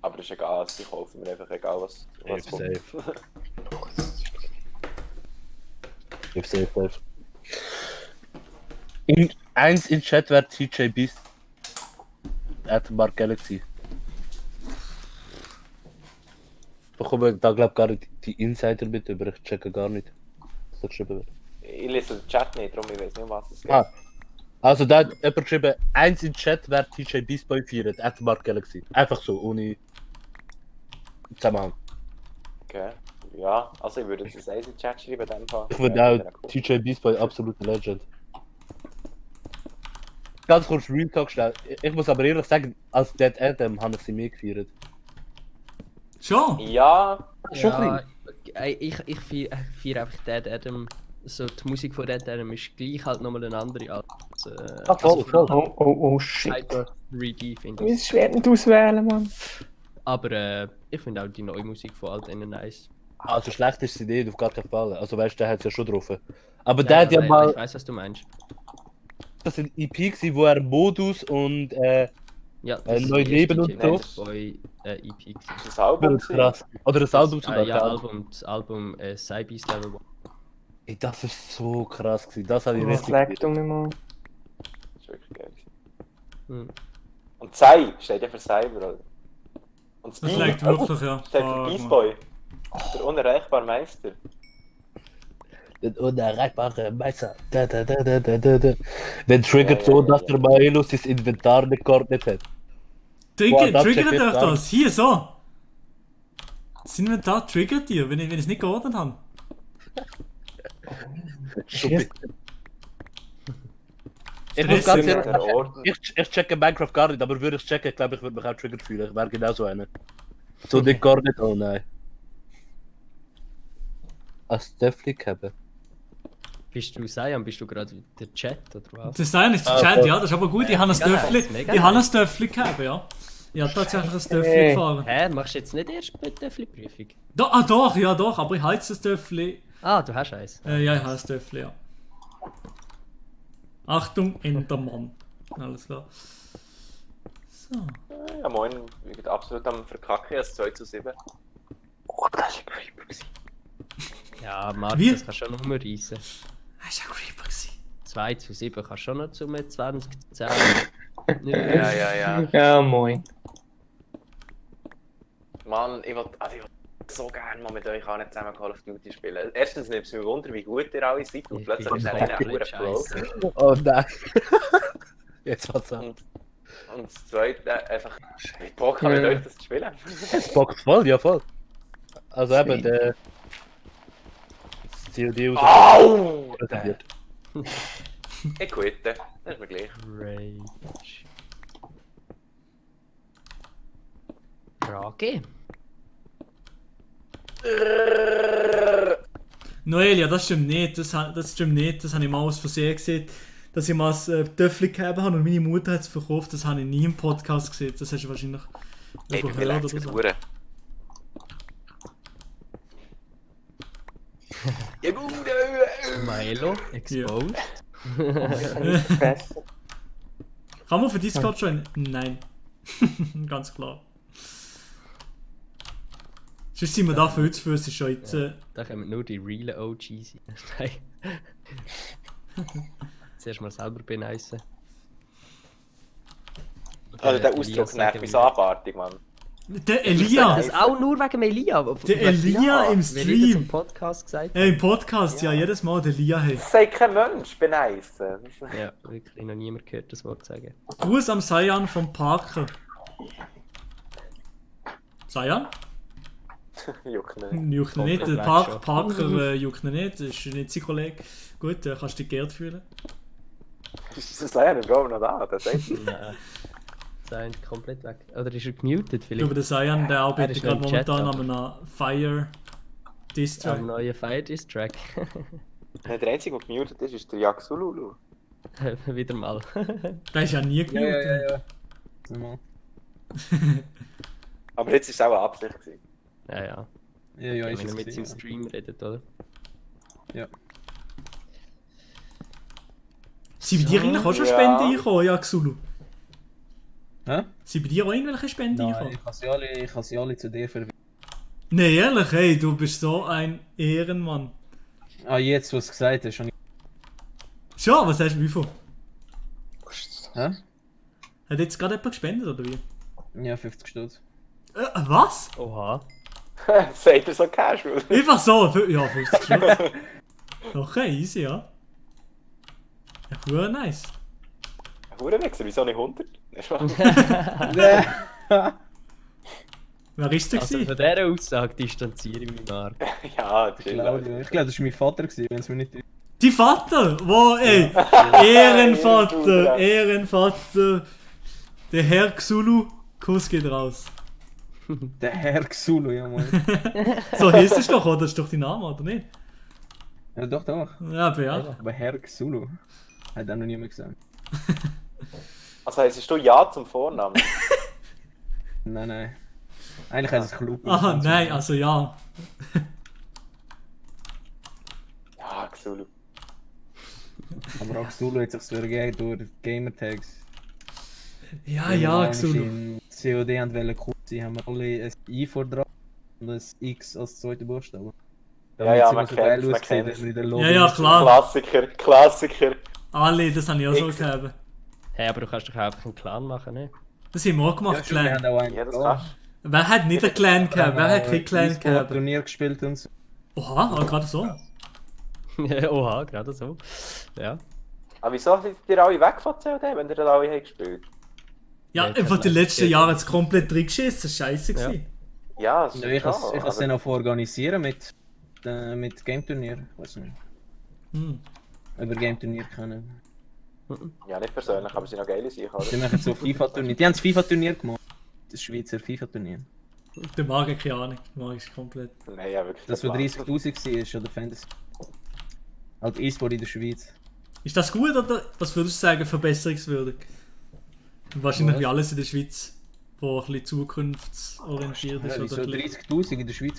Aber ist egal, also ich kaufe mir einfach egal was Safe, kommt. Safe. Und eins in Chat wäre TJ Beast. At Mark Galaxy. Ich bekomme da glaube gar nicht die Insider mit über, ich checke gar nicht, was da geschrieben wird. Ich lese den Chat nicht, darum ich weiß nicht, um was es geht. Ah. Also da hat jemand geschrieben, eins in Chat wäre TJ Beast Boy 4, at Mark Galaxy. Einfach so, ohne Zusammenhang. Okay. Ja, also ich würde jetzt das eins in den Chat schreiben, in dem Fall. Ich würde auch TJ Beast Boy absolute Legend. Ganz kurz Real Talk schnell. Ich muss aber ehrlich sagen, als Dead Adam haben sie mehr gefeiert. Schon? Ja. Schon Ja, ich feiere einfach Dead Adam. So, die Musik von Dead Adam ist gleich halt nochmal eine andere als. Voll. Oh shit. Cyber 3D finde Es ich. ist schwer nicht auswählen, Mann. Aber ich finde auch die neue Musik von all denen nice. Also schlecht ist sie nicht, auf gar keinen Fall. Also weißt du, der hat es ja schon drauf. Aber der hat ja nein, mal. Ich weiß, was du meinst. das sind EP gewesen, wo er Modus und Ja, Neu Leben und so. Bei EP. Ist das Album? Krass. Oder das Album sogar. Ja, das Album Cybeast Level 1. Ey, das ist so krass gewesen. Das habe ich Das richtig leckt um mich mal. Das ist wirklich geil. Hm. Und Cy steht ja für Cyber, oder? Und Das Spy leckt wirklich, ja. steht für Beast Boy. Der unerreichbare Meister. Der unerreichbare Meister. Den triggert so, dass der Maelo sein Inventar nicht geordnet hat. Triggert das euch checkt jetzt das? Hier, so! Das Inventar triggert ihr, wenn ich es nicht geordnet habe. Shit. Ich muss ganz ehrlich, ich checke Minecraft gar nicht, aber würde ich checken, glaube ich, würde mich auch triggert fühlen. Ich wäre genau so einer. So nicht gar nicht, oh nein. Als Döfflik haben. Bist du Cyan? Bist du gerade der Chat oder was? Das Cyan ist der Chat, ja, das ist aber gut. Ich habe ein Döffli. Mega Ich habe ein nice. Döffli gehabt, ja. Ich habe tatsächlich ein Döffli gefahren. Hä, machst du jetzt nicht erst bei der Döffli-Prüfung? Doch, ja doch, aber ich habe jetzt ein Döffli. Ah, du hast eins. Ja, ich habe ein Döffli, ja. Achtung, Endermann. Alles klar. So. Ja, moin, wir sind absolut am Verkacken, es 2:7. Oh, das ist ein Creeper gewesen. Ja, Martin, Wie? das kannst du schon noch umreißen. Das war ein Creeper gewesen. 2:7 kannst du schon noch zu einem 20:10. Ja. Ja, moin. Mann, ich will so gerne mal mit euch auch nicht zusammen Call of Duty spielen. Erstens nimmt es mich wunder, wie gut ihr alle seid und plötzlich ist einer pure Pro. Oh nein. Jetzt was an. Und das Zweite, einfach, wie Bock habe ich mit euch das zu spielen? Es bockt voll, ja voll. Also eben, der... Das COD aus... Au! Präsentiert. Ich quitte, das ist mir gleich. Rage. Frage? Noelia, das stimmt nicht. Das stimmt nicht. Das habe ich mal aus Versehen gesehen. Dass ich mal ein Töffel gehabt habe und meine Mutter hat es verkauft. Das habe ich nie im Podcast gesehen. Das hast du wahrscheinlich Ey, du überhört willst oder so. Hure. Ja gut, Milo, exposed. Kann man für Discord joinen? Nein. Ganz klar. Sonst sind wir da viel zu viel, es ist schon jetzt... Da kommen nur die realen OGs rein. Zuerst mal selber beneisen. Also der Ausdruck nervt mich so abartig, Mann. Der Elia! Das auch nur wegen dem Elia. Der Elia im Wer hat das im Stream! Podcast gesagt? Im Podcast, ja, jedes Mal der Elia. Hey. Das sagt kein Mensch, beneisen. Ja, wirklich noch niemand gehört das Wort sagen. Gruß am Cyan vom Parker. Cyan? Juckt nicht. Juckt ihn nicht, der Parker juckt ihn nicht, das ist nicht sein Kollege. Gut, kannst du dich geehrt fühlen. Ist das Lion überhaupt noch da? Das sagt Nein. Sein komplett weg. Oder ist er gemutet Ich vielleicht? glaube, der Cyan, der arbeitet ist gerade noch im Chat, momentan aber- an einem Fire Distrack. Am neuen Fire Distrack. Der einzige, der gemutet ist der Yaxululu. Wieder mal. Der ist ja nie gemutet. Normal. Aber jetzt war es auch eine Absicht gewesen. Ja, ja. Ja, Wenn ist er es mit gewesen, seinem Stream redet, oder? Ja. Sind bei dir eigentlich auch schon Ja. Spenden eingekommen, ja, Xulu? Hä? Sind bei dir auch irgendwelche Spenden Nein, eingekommen? ich kann sie alle zu dir verwenden. Nee, ehrlich, hey, du bist so ein Ehrenmann. Ah, jetzt, was du gesagt hast, schon. Schon, was hast du, wie viel? Hä? Hat jetzt gerade jemand gespendet, oder wie? Ja, 50 Stutz. Was? Oha. Sagt er so casual. Einfach so, ja, 50 Stutz. Okay, easy, ja. Ja, cool, nice. Hurenwichser, wieso nicht 100? Wer ist der Also gewesen? von dieser Aussage distanziere ich mich mal. Ja, Claudio. Ich glaube, das war mein Vater, wenn es mir nicht... Die Vater! Wo, ey! Ehrenvater! Ehrenvater! Der Herr Xulu, Kuss geht raus. Der Herr Xulu, ja moin. So hieß es doch, oder? Das ist doch dein Name, oder nicht? Ja, doch, doch. Ja, aber ja. Aber Herr Xulu. Hat auch noch niemand gesagt. Also heisst du Ja zum Vornamen? Nein, nein. Eigentlich heißt es Klub. Aha, nein, also ja. Ja, Xulu. Aber Xulu hat sich ergeben durch Gamertags. Ja, Wenn ja, wir Xulu. in COD haben wollen cool sein, haben wir alle ein I vor dran und ein X als zweiten Buchstabe. Ja, Damit man sie so geil kennt's, man aussehen, kennt's. wenn wir in der Ja, Lobby ja, sind. klar. Klassiker. Alle, das habe ich auch so X. gehabt. Hey, aber du kannst doch einfach einen Clan machen, ne? Das haben wir auch Ja, gemacht, stimmt, wir haben Clan. auch einen. Ja, das da. kannst Wer hat nicht einen Clan gehabt? Wer hat keinen Clan E-Sport gehabt? Turnier gespielt und so. Oha, aber gerade so. Oha, gerade so. Ja. Aber wieso sind ihr alle weg von COD, wenn ihr das alle habt gespielt? Ja, Ja, einfach die Clan. letzten Jahre hat es komplett drin geschissen. Scheiße gewesen. Ja, das Ja, ist ich kann es aber- dann auch organisieren mit Game Turnier. Ich weiß nicht. Hm. Über Game Turnier können. Ja, nicht persönlich, aber sie sind noch geile Sachen, Die oder? machen so FIFA-Turnier. Die haben das FIFA-Turnier gemacht. Das Schweizer FIFA-Turnier. Der mag ich keine Ahnung. Der mag ich komplett. Nein, ja, wirklich. Das, was 30.000 war, oder Fantasy. Halt E-Sport in der Schweiz. Ist das gut oder was würdest du sagen, verbesserungswürdig? Wahrscheinlich Was? wie alles in der Schweiz, wo ein bisschen zukunftsorientiert ist. Ja, Oder so ein bisschen... 30.000 in der Schweiz.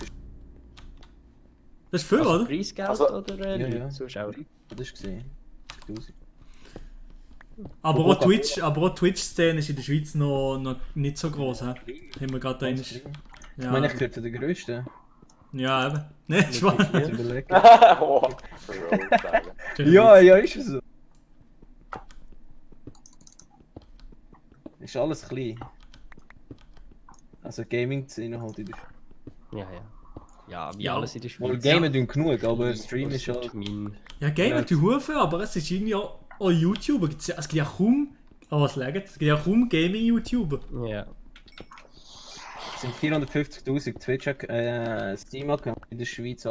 Das ist viel, Also oder? Preisgeld Also- oder Ja, ja. Zuschauer? Das ist gesehen. 30.000. Aber Wo auch Twitch-Szene ist in der Schweiz noch nicht so groß, hä? Haben wir gerade da Ganz rein. klein. Ich Ja, meine, ich gehöre zu den Größten. ja, eben. Ne, Jetzt Schwan. überlegen. Oh, Bro, sagen. Ja, ist es so. Ist alles klein. Also Gaming-Szene halt in der Schweiz. Ja, ja. Ja, wie Ja. alles in der Schweiz. Wohl Gamen tun genug, aber Stream ist halt... Ja, Gamer Ja. die Hufe, aber es ist irgendwie auch YouTuber. Es gibt ja kaum. Oh, was lägt? Es gibt ja kaum Gaming-YouTuber. Ja. Es sind 450.000 Steam-Accounts in der Schweiz.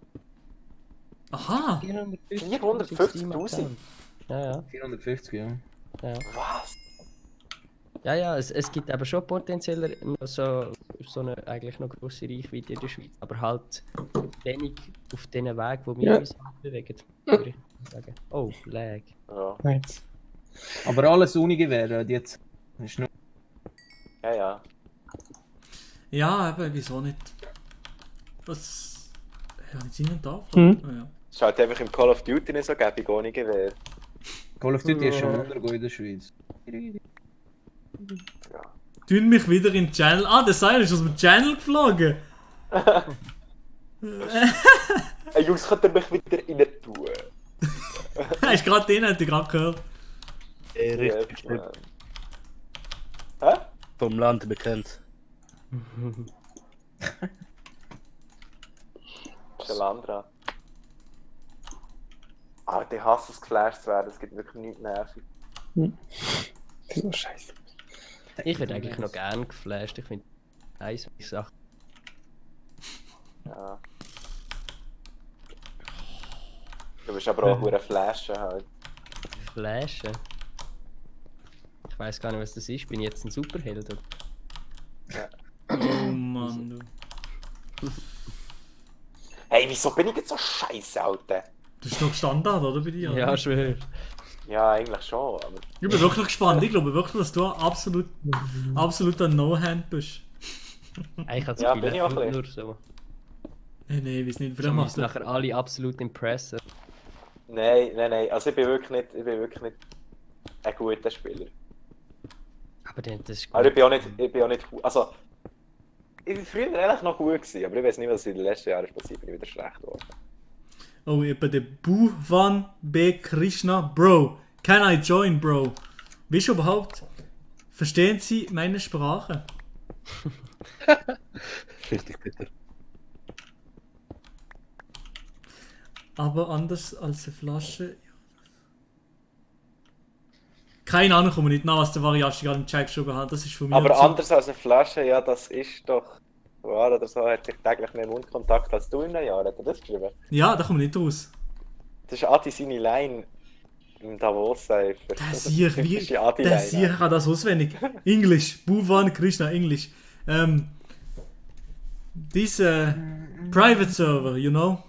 Aha! 450.000? Ja, ja. 450, ja. Ja, Was? ja, ja es gibt aber schon potenziell noch so eine eigentlich noch grosse Reichweite in der Schweiz. Aber halt wenig auf den Weg, wo wir Ja. uns bewegen, würde ich sagen. Oh, Lag. Ja, Aber alles Uni-Gewehr, die jetzt... Ist nur... ja. Ja. Ja, eben, wieso nicht? Was. Ja, jetzt sind da. Hm. Ah, ja. Es ist halt einfach im Call of Duty nicht so gäbig ohne Gewehr. Call of Duty ist schon untergehen in der Schweiz. Tun mich wieder in den Channel. Ah, der Seil ist aus dem Channel geflogen. Hey Jungs, könnt ihr mich wieder rein tun? Er ist gerade drin, hat ich gerade gehört. Richtig schlimm. Hä? Vom Land bekannt. Shalandra. Ah, die hassen es, geflasht zu werden. Es gibt wirklich nichts nervig. So scheiße. Ich werde eigentlich noch gerne geflasht. Ich finde eins ich sage. Ja. Du bist aber auch eine Flasche halt. Flashen. Ich weiß gar nicht, was das ist. Bin ich jetzt ein Superheld? Oder? Oh Mann, du. Hey, wieso bin ich jetzt so scheiße, Alter? Das ist noch Standard, oder bei dir? Ja, oder? schwör. Ja, eigentlich schon, aber... Ich bin wirklich gespannt. Ich glaube wirklich, dass du absolut ein No-Hand bist. Ich habe Ja, so bin ich auch ein nur so. Nee, weiß nicht. Wir Vielleicht macht müssen nachher alle absolut impressen. Nein. Also ich bin wirklich nicht ein guter Spieler. Aber das ist Aber ich bin auch nicht... Also... Ich war früher eigentlich noch gut gewesen, aber ich weiß nicht, was in den letzten Jahren passiert. Bin ich wieder schlecht geworden. Oh, ich bin der Bhuvan B. Krishna. Bro, can I join, Bro? Wie schon überhaupt? Verstehen Sie meine Sprache? Richtig bitter. Aber anders als eine Flasche. Keine Ahnung, komme nicht nach, was der Variasch gerade im Chat geschrieben hat. Das ist von mir. Aber zu- anders als eine Flasche, ja, das ist doch... Wow, oder so hat sich täglich mehr Mundkontakt als du in einem Jahr. Hat er das geschrieben? Ja, da komme ich nicht raus. Das ist Adi seine Line im Davos-Cypher. Der Sieg, wie. Das ist die Adi-Line. Der Sieg hat das auswendig. English. Bhuvan Krishna, English. This private server, you know?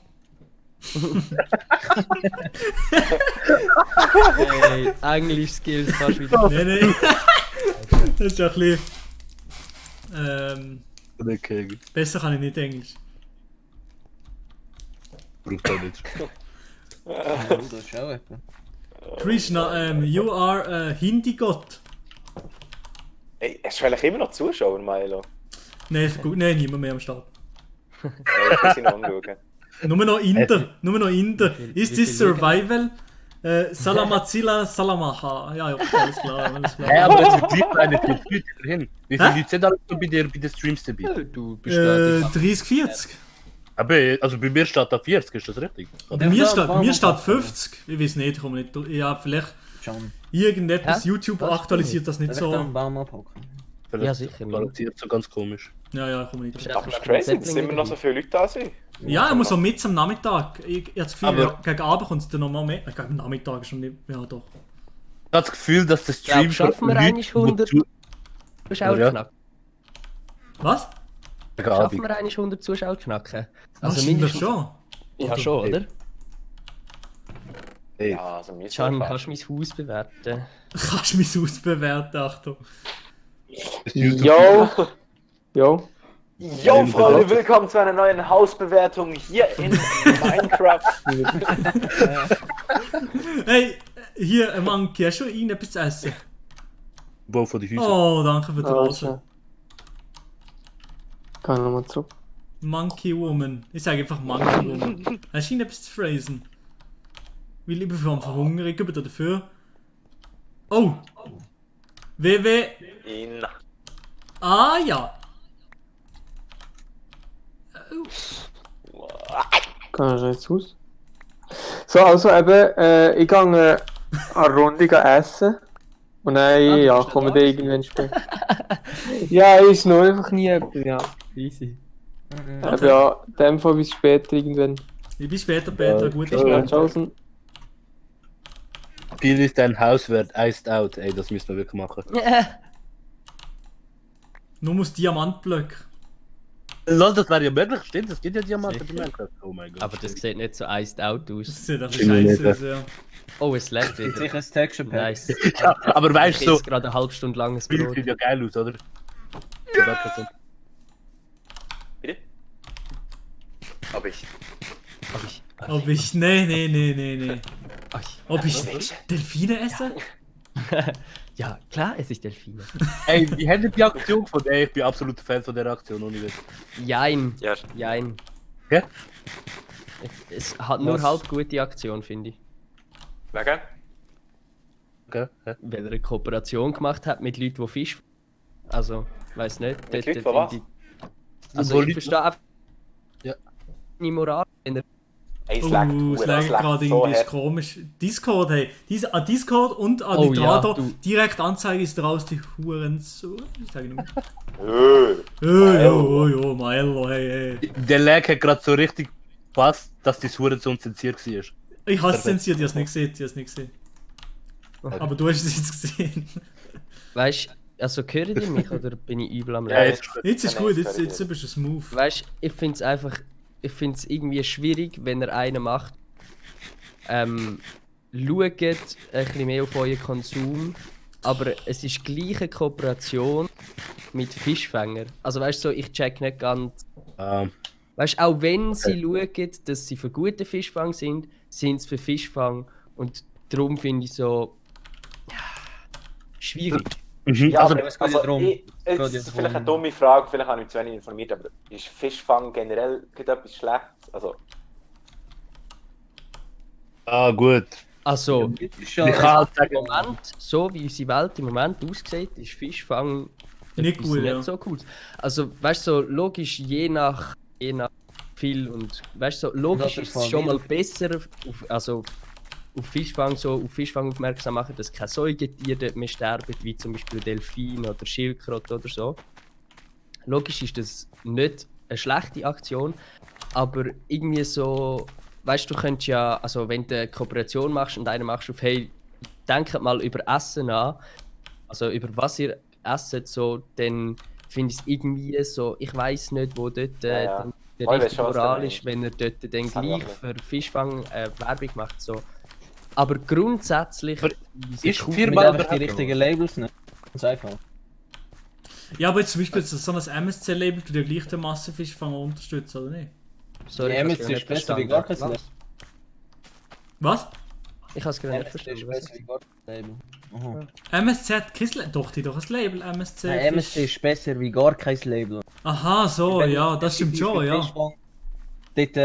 Hey, Englisch-Skills fast wieder. Nee. Das ist ja ein bisschen. Okay, Besser kann ich nicht Englisch. braucht auch nicht. Ja, das ist auch etwas. Krishna, you are a Hindi-Gott. Ey, hast du vielleicht immer noch Zuschauer, Milo? Nein, niemand mehr am Start. Nein, ich muss ihn noch anschauen. Nur noch Inder. Ist das Survival? Salamatzila Salamaha. Ja, alles klar. Hey, aber es gibt gleich eine Leute dahin. Wie viele Leute sind da bei den Streams dabei? Du bist da. 30, 40. Aber, also bei mir steht da 40, ist das richtig? Bei mir steht 50. Ich weiß nicht, ich komme nicht durch. Ja, vielleicht irgendetwas YouTube aktualisiert das nicht so. Ja, sicher. So ganz komisch. Ja, ich komme nicht durch. Aber es ist crazy, dass immer noch so viele Leute da sind. Ja, ich muss auch mit am Nachmittag. Ich habe das Gefühl, gegen Abend kommt es dann nochmal mehr. Gegen Nachmittag schon nicht. Ja, doch. Ich habe das Gefühl, dass der Stream ja, schaffen wir eigentlich 100 Zuschauer knacken. Was? Schaffen wir eigentlich 100 Zuschauer knacken? Also mindestens schon. Ja, schon, oder? Ja, also mir Charm, kannst du mein Haus bewerten? Kannst du mein Haus bewerten, Achtung. Yo! Yo! Yo, Freunde, willkommen zu einer neuen Hausbewertung hier in Minecraft. Hey, hier, ein Monkey, hast du ihnen etwas zu essen? Bau von den Häusern. Oh, danke für die Rose. Kann ich nochmal zurück? Monkey Woman. Ich sage einfach Monkey Woman. Hast du ihnen etwas zu phrasen? Weil ich bin verhungern, ich gebe dir dafür. Oh! WW. Ah ja. Kann ich jetzt aus? So, also eben, ich gehe eine Runde essen. Und dann, ja, kommen wir irgendwann später. Ja, ist noch einfach nie etwas, ja. Easy. Aber ja, in dem Fall bis später irgendwann. Ich bin später, Peter, gut. Tschaußen. Spiel ist dein Haus wird iced out, ey, das müssen wir wirklich machen. Nur muss Diamantblöcke. Lol, das wäre ja möglich, stimmt, das geht ja Diamanten in Minecraft. Oh mein Gott. Aber das sieht nicht so iced out aus. Das sieht einfach scheiße aus, ja. Oh, es leckt wieder. Sicher ein Texture Pack. Nice. Ja, aber weißt du so. Ich gerade eine halbe Stunde langes Brot. Sieht ja geil aus, oder? Bitte? Ob ich? Nee. Ob ich Delfine esse? Ja, klar, es ist Delfine. Ey, wie hättet die Aktion von der? Ich bin absoluter Fan von der Aktion, ohne das. Jein. Ja. Jein. Ja? Es hat nur halb gute Aktion, finde ich. Wegen? Okay. Weil er eine Kooperation gemacht hat mit Leuten, die Fisch. Also, weiß nicht. Mit Leuten von was? Also, ich verstehe einfach. Ja. Die Moral. Ey, Es lag gerade irgendwie, ist komisch. Discord, hey. Discord und an Nitrado. Direkt Anzeige ist raus, die Huren so. Ich sage nicht mehr. Milo, hey. Der Lag hat gerade so richtig gepasst, dass die Hurensohn zensiert war. Ich habe es zensiert, ich habe es nicht gesehen. Okay. Aber du hast es jetzt gesehen. Weißt du, also hören die mich oder bin ich übel am Ja, Leben? Jetzt ist gut, jetzt bist du smooth. Weißt du, ich finde es einfach. Ich finde es irgendwie schwierig, wenn er einen macht. Schaut ein bisschen mehr auf euren Konsum, aber es ist gleich eine Kooperation mit Fischfängern. Also weißt du, so, ich check nicht ganz. Weißt du, auch wenn sie schauen, dass sie für guten Fischfang sind sie für Fischfang. Und darum finde ich so. Ja, schwierig. Ja, also, jetzt ist vielleicht eine dumme Frage, vielleicht habe ich mich zu wenig informiert, aber ist Fischfang generell etwas Schlechtes? Also... Ah, gut. Also, ich kann halt sagen, im Moment, so wie unsere Welt im Moment aussieht, ist Fischfang nicht cool, nicht so cool. Also, weißt du, so logisch, je nach viel und weißt du, so logisch ist es schon mal besser, auf Fischfang aufmerksam machen, dass keine Säugetiere dort mehr sterben, wie zum Beispiel Delfin oder Schildkröte oder so. Logisch ist das nicht eine schlechte Aktion, aber irgendwie so, weißt du, könntest ja, also wenn du eine Kooperation machst und einen machst auf, hey, denkt mal über Essen nach, also über was ihr esset, so, dann finde ich es irgendwie so, ich weiß nicht, wo dort der richtige Moral ist, wenn er dort dann gleich für Fischfang Werbung macht, so. Aber grundsätzlich ist viermal die richtigen Labels nicht. Ganz einfach. Ja, aber jetzt zum Beispiel so ein MSC-Label, du dir gleich den Massenfischfang unterstützen, oder nicht? Sorry, die MSC ist besser wie gar kein Label. Was? Ich habe es gerade nicht MSC ist verstanden. besser wie gar kein Label. Aha. MSC hat kein doch ein Label, MSC. Nein, MSC ist besser wie gar kein Label. Aha, so, ja, das stimmt schon, ja. Dort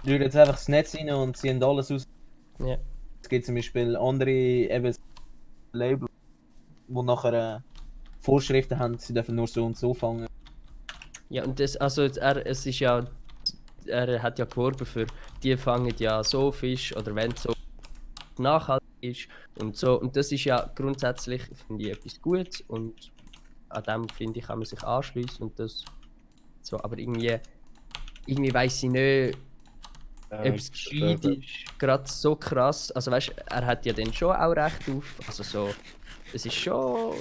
rühren jetzt einfach das Netz rein und ziehen alles aus. Ja. Es gibt zum Beispiel andere eben Label, die nachher Vorschriften haben, sie dürfen nur so und so fangen. Ja, und das, also es ist ja, er hat ja geworben für, die fangen ja so Fisch oder wenn so nachhaltig ist und so. Und das ist ja grundsätzlich, finde ich, etwas Gutes und an dem, finde ich, kann man sich anschließen und das so, aber irgendwie weiss ich nicht, ob es gescheit ist, gerade so krass. Also weißt, er hat ja dann schon auch recht auf, also so, es ist schon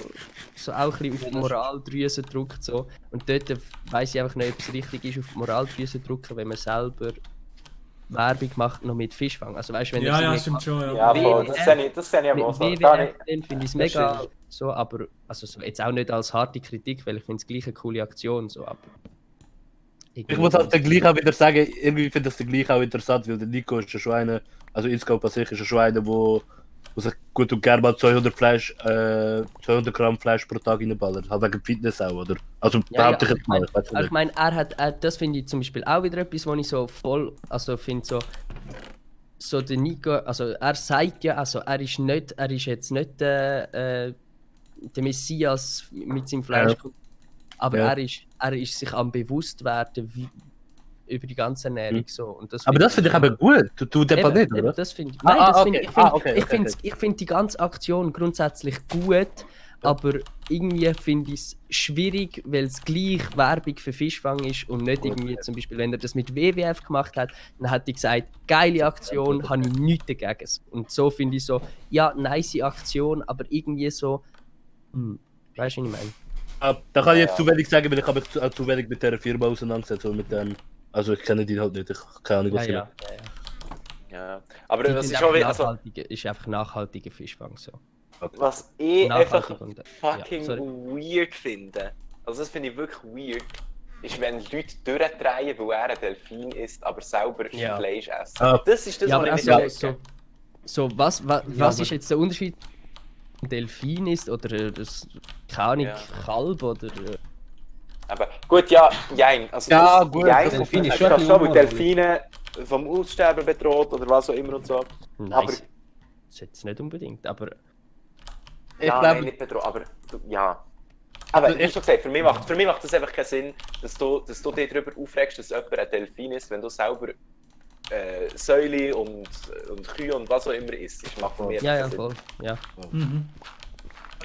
so auch ein bisschen auf die Moraldrüse gedrückt so. Und dort weiss ich einfach nicht, ob es richtig ist, auf die Moraldrüse drücken, wenn man selber Werbung macht noch mit Fischfang. Also weißt, wenn ja, stimmt schon, ja. Ja, voll, das sehe ich aber auch so. Dann finde ich es mega so, aber also so, jetzt auch nicht als harte Kritik, weil ich finde es gleich eine coole Aktion so, aber Ich muss halt dann gleich auch wieder sagen, irgendwie finde ich das dann gleich auch interessant, weil der Nico ist ja schon einer, also Inscope an sich ist ja schon einer, wo sich gut und gerne mal 200 Gramm Fleisch pro Tag reinballert. Halt wegen Fitness auch, oder? Also behaupte ich jetzt mal. Ich meine, das finde ich zum Beispiel auch wieder etwas, wo ich so voll, also finde so der Nico, also er sagt ja, also er ist jetzt nicht der Messias mit seinem Fleisch, aber er ist sich am Bewusstwerden über die ganze Ernährung so. Und das aber das finde ich aber gut, du deppert nicht, oder? Das finde ich. Nein, ich finde die ganze Aktion grundsätzlich gut, aber irgendwie finde ich es schwierig, weil es gleich Werbung für Fischfang ist und nicht irgendwie zum Beispiel, wenn er das mit WWF gemacht hat, dann hat er gesagt, geile Aktion, habe ich nichts dagegen. Und so finde ich so, ja, nice Aktion, aber irgendwie so, weißt du, was ich meine? Da kann ich jetzt zu wenig sagen, weil ich habe mich zu wenig mit dieser Firma auseinandergesetzt und mit dem. Also ich kenne die halt nicht, ich habe keine Ahnung, was Ja, aber das ist schon wieder. Also, ist einfach nachhaltiger Fischfang so. Okay. Was ich einfach fucking ja, weird finde, also das finde ich wirklich weird, ist, wenn Leute durchdrehen, weil er ein Delfin ist, aber selber Fleisch essen. Das ist das, was ich nicht so. So, was ist jetzt der Unterschied? Ein Delfin ist oder das, keine Ahnung, Kalb oder. Aber gut, ja, jein. Also ja, das, gut, jein, das finde ich schon mit Delfine vom Aussterben bedroht oder was auch immer und so. Nein, aber das ist jetzt nicht unbedingt, aber. Ja, nein, nicht bedroht, aber ja. Aber ich habe schon gesagt, für mich macht das einfach keinen Sinn, dass du dich darüber aufregst, dass jemand ein Delfin ist, wenn du selber Säule und Kühe und was auch immer isst. Das macht mir ja, voll. Ja.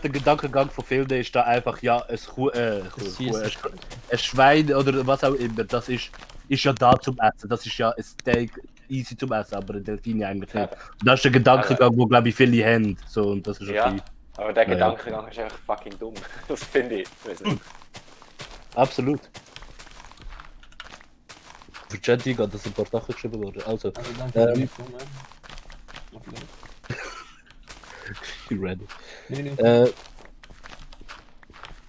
Der Gedankengang von vielen ist da einfach, ja, ein Schwein oder was auch immer, das ist ja da zum Essen, das ist ja ein Steak easy zum Essen, aber ein Delfin eigentlich nicht. Und das ist der Gedankengang, wo glaube ich viele haben, so, und das ist okay. Ja, aber der Gedankengang ist einfach fucking dumm, das finde ich. Absolut. Für Jetty hat das ein paar Sachen geschrieben worden, also you ready?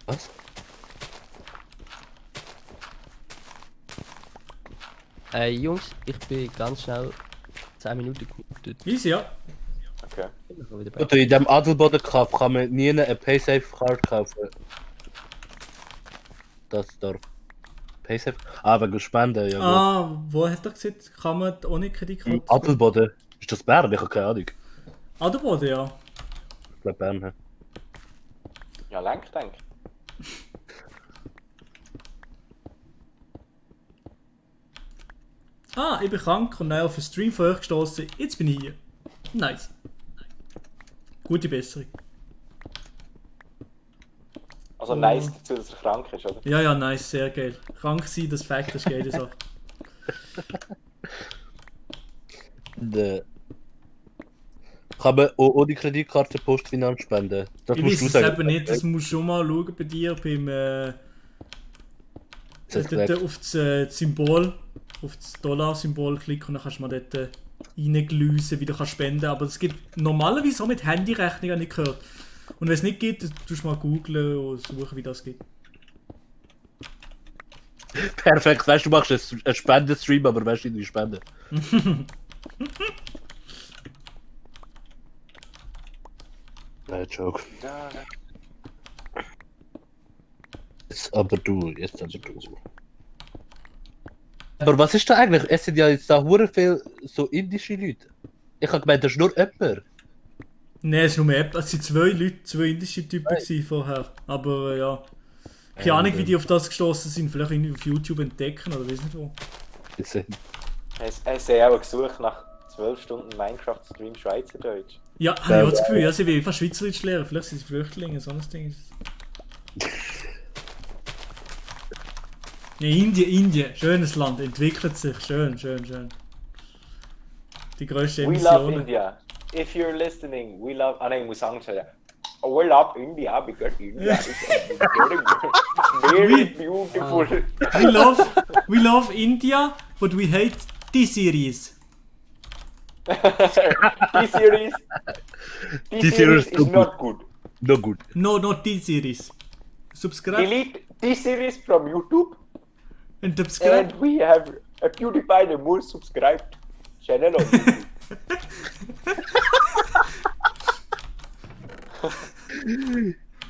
Was? Jungs, ich bin ganz schnell 10 Minuten gemutet. Easy, ja. Okay. Oder in dem Adelboden-Kauf kann man nie eine Paysafe-Card kaufen. Das dort. Paysafe? Ah, wegen Spenden, ja. Ah, wo hat er gesagt, kann man ohne Kreditkarte? Adelboden. Ist das Bern? Ich habe keine Ahnung. Adelboden, ja. Ich glaube Bern, ja. Ja, lenk, denk. Ah, ich bin krank und dann auf den Stream von euch gestoßen. Jetzt bin ich hier. Nice. Gute Besserung. Also nice dazu, dass er krank ist, oder? Ja, nice, sehr geil. Krank sein, das Fakt, das ist geile Sache. Kann man auch ohne Kreditkarte Postfinanz spenden? Das ich weiß es eben nicht, das musst du schon mal schauen bei dir, beim auf das Symbol, auf das Dollar-Symbol klicken und dann kannst du mal dort reinglüsen, wie du kannst spenden. Aber es gibt normalerweise auch mit Handyrechnung, habe ich gehört. Und wenn es nicht geht, dann tust du mal googlen und suchen, wie das geht. Perfekt, weißt du, machst einen Spendenstream, aber weißt du nicht, wie spenden. Bad Joke. Jetzt aber du. Aber was ist da eigentlich? Es sind ja jetzt da hure viel so indische Leute. Ich habe gemeint, das ist nur jemand. Nein, es ist nur App. Es sind zwei Leute, zwei indische Typen gewesen vorher. Aber ja. Keine Ahnung, wie die auf das gestoßen sind. Vielleicht irgendwie auf YouTube entdecken oder weiß nicht wo. Es ist auch gesucht nach 12 Stunden Minecraft-Stream Schweizerdeutsch. Ja, habe ich auch das Gefühl. Ja, sie will einfach Schweizerdeutsch lernen. Vielleicht sind sie Flüchtlinge, so ein Ding ist es. Ja, Indien. Schönes Land. Entwickelt sich. Schön. Die grösste We love Emissionen. India. If you're listening, we love... Ah nein, ich muss sagen, we love India because India is very beautiful. We love India, but we hate T-Series. T-Series is not good. No good. No, not T-Series. Subscribe. Delete T-Series from YouTube. And subscribe. And we have a PewDiePie the most subscribed channel on YouTube.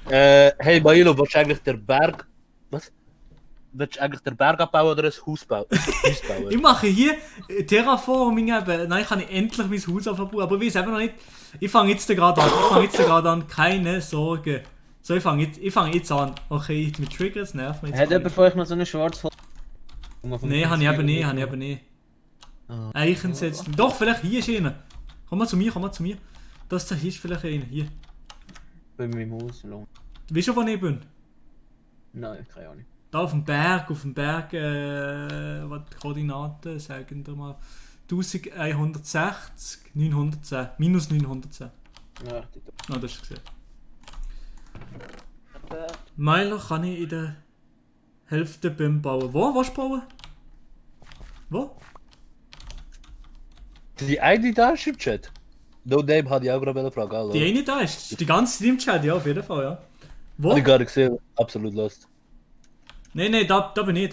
Hey Mailo, willst du eigentlich den Berg... Was? Willst du eigentlich den Berg abbauen oder ein Haus bauen? Ich mache hier Terraforming eben. Nein, kann ich endlich mein Haus aufbauen. Aber ich weiß eben noch nicht. Ich fange jetzt gerade an. Keine Sorge. So, ich fange jetzt an. Okay, mit Triggers nerven wir jetzt. Hat jemand von euch noch so eine Schwarzholz? Nein, habe ich eben nicht. Eichen setzen. Doch, vielleicht hier ist einer. Komm mal zu mir. Das da hier ist vielleicht einer. Hier. Bei meinem Haus. Du weißt schon, wo ich bin? Nein, keine Ahnung. Da auf dem Berg, was die Koordinaten, sagen wir mal 1160, 910, minus 910. Ja, das hast du gesehen. Meiler kann ich in der Hälfte beim Bauen. Wo? Willst du bauen? Wo? Die eine da ist im Chat. No Name hatte ich auch gerade eine Frage. Hallo. Die eine da ist die ganze Stream Chat, ja, auf jeden Fall, ja. Wo? Habe ich gar nicht gesehen, absolut lost. Nein, da bin ich.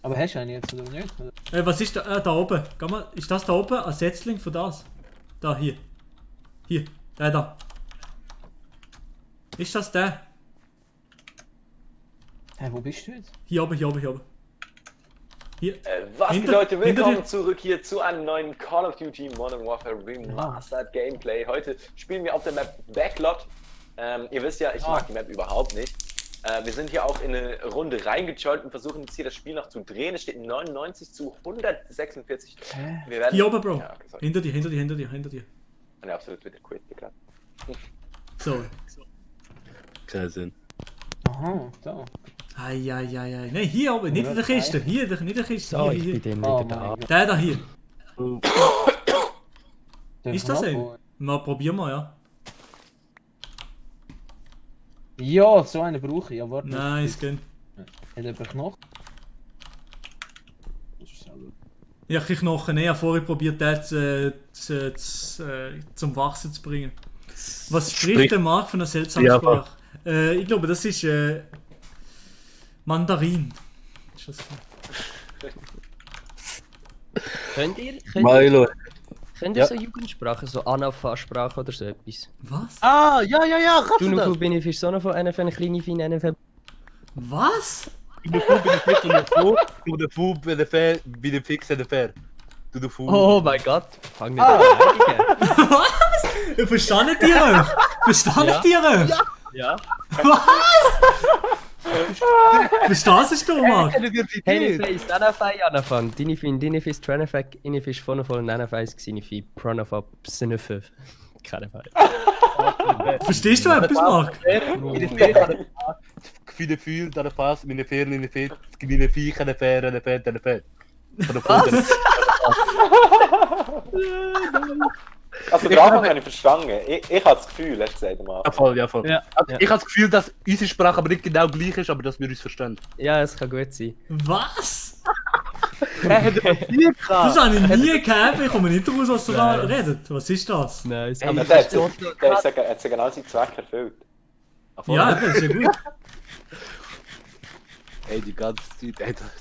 Aber hast du einen jetzt oder nicht? Was ist da? Da oben. Geh mal, ist das da oben ein Setzling von das? Da, hier. Hier, der da. Ist das der? Hä, wo bist du jetzt? Hier oben. Hier. Was geht, Leute, willkommen zurück hier zu einem neuen Call of Duty Modern Warfare Remastered Gameplay. Heute spielen wir auf der Map Backlot. Ihr wisst ja, ich mag die Map überhaupt nicht. Wir sind hier auch in eine Runde reingejollt und versuchen jetzt hier das Spiel noch zu drehen. Es steht 99 zu 146. Wir werden... Hier oben, Bro. Ja, okay, hinter dir. Ja, absolut wieder quit gerade. So. Kein Sinn. Aha, da. Nein, hier oben, nicht in der Kiste. Hier, nicht in der Kiste. So, hier, ich bin dann wieder da. Der da hier. Ist das ein? Na, probier mal, ja. Ja, so einen brauche ich. Ja, warte. Nice, gell. Hat jemand Knochen? Ja, ich Knochen. Ich habe vorher probiert, den zum Wachsen zu bringen. Was spricht der Markt von einer seltsamen Sprache? Ich glaube, das ist Mandarin. Ist das Könnt ihr so Jugendsprache, so Anafa-Sprache oder so etwas? Was? Ah, ja, kannst du noch bin ich so noch von einer kleinen feinen Was? Du de Fu bin de Fair, wie de Fix de Fair. Du de Fu. Oh mein Gott, fang nicht an. Was? Verstanden ihr euch? Ja. Was? Verstehst du, Marc? Henneface, Nanafai, Anafang. Dinifis, Tranafak, Inifis, Phonofol, Nanafais, Xinifi, Pronofop, Sinefif. Keine Ahnung. Verstehst du etwas, Marc? Viele Fühl, da Pass, meine Ferien, meine Viecher, eine Fähre. Also den Anfang habe ich verstanden. Ich habe das Gefühl, hast du gesagt, Mann. Ja, voll. Ja. Also, ich habe das Gefühl, dass unsere Sprache aber nicht genau gleich ist, aber dass wir uns verstehen. Ja, es kann gut sein. Was? Das habe ich nie gehört, ich komme nicht raus, was du da redet. Was ist das? Nein, aber der hat sich genau seinen Zweck erfüllt. Ja, das ist ja gut. Ey, die ganze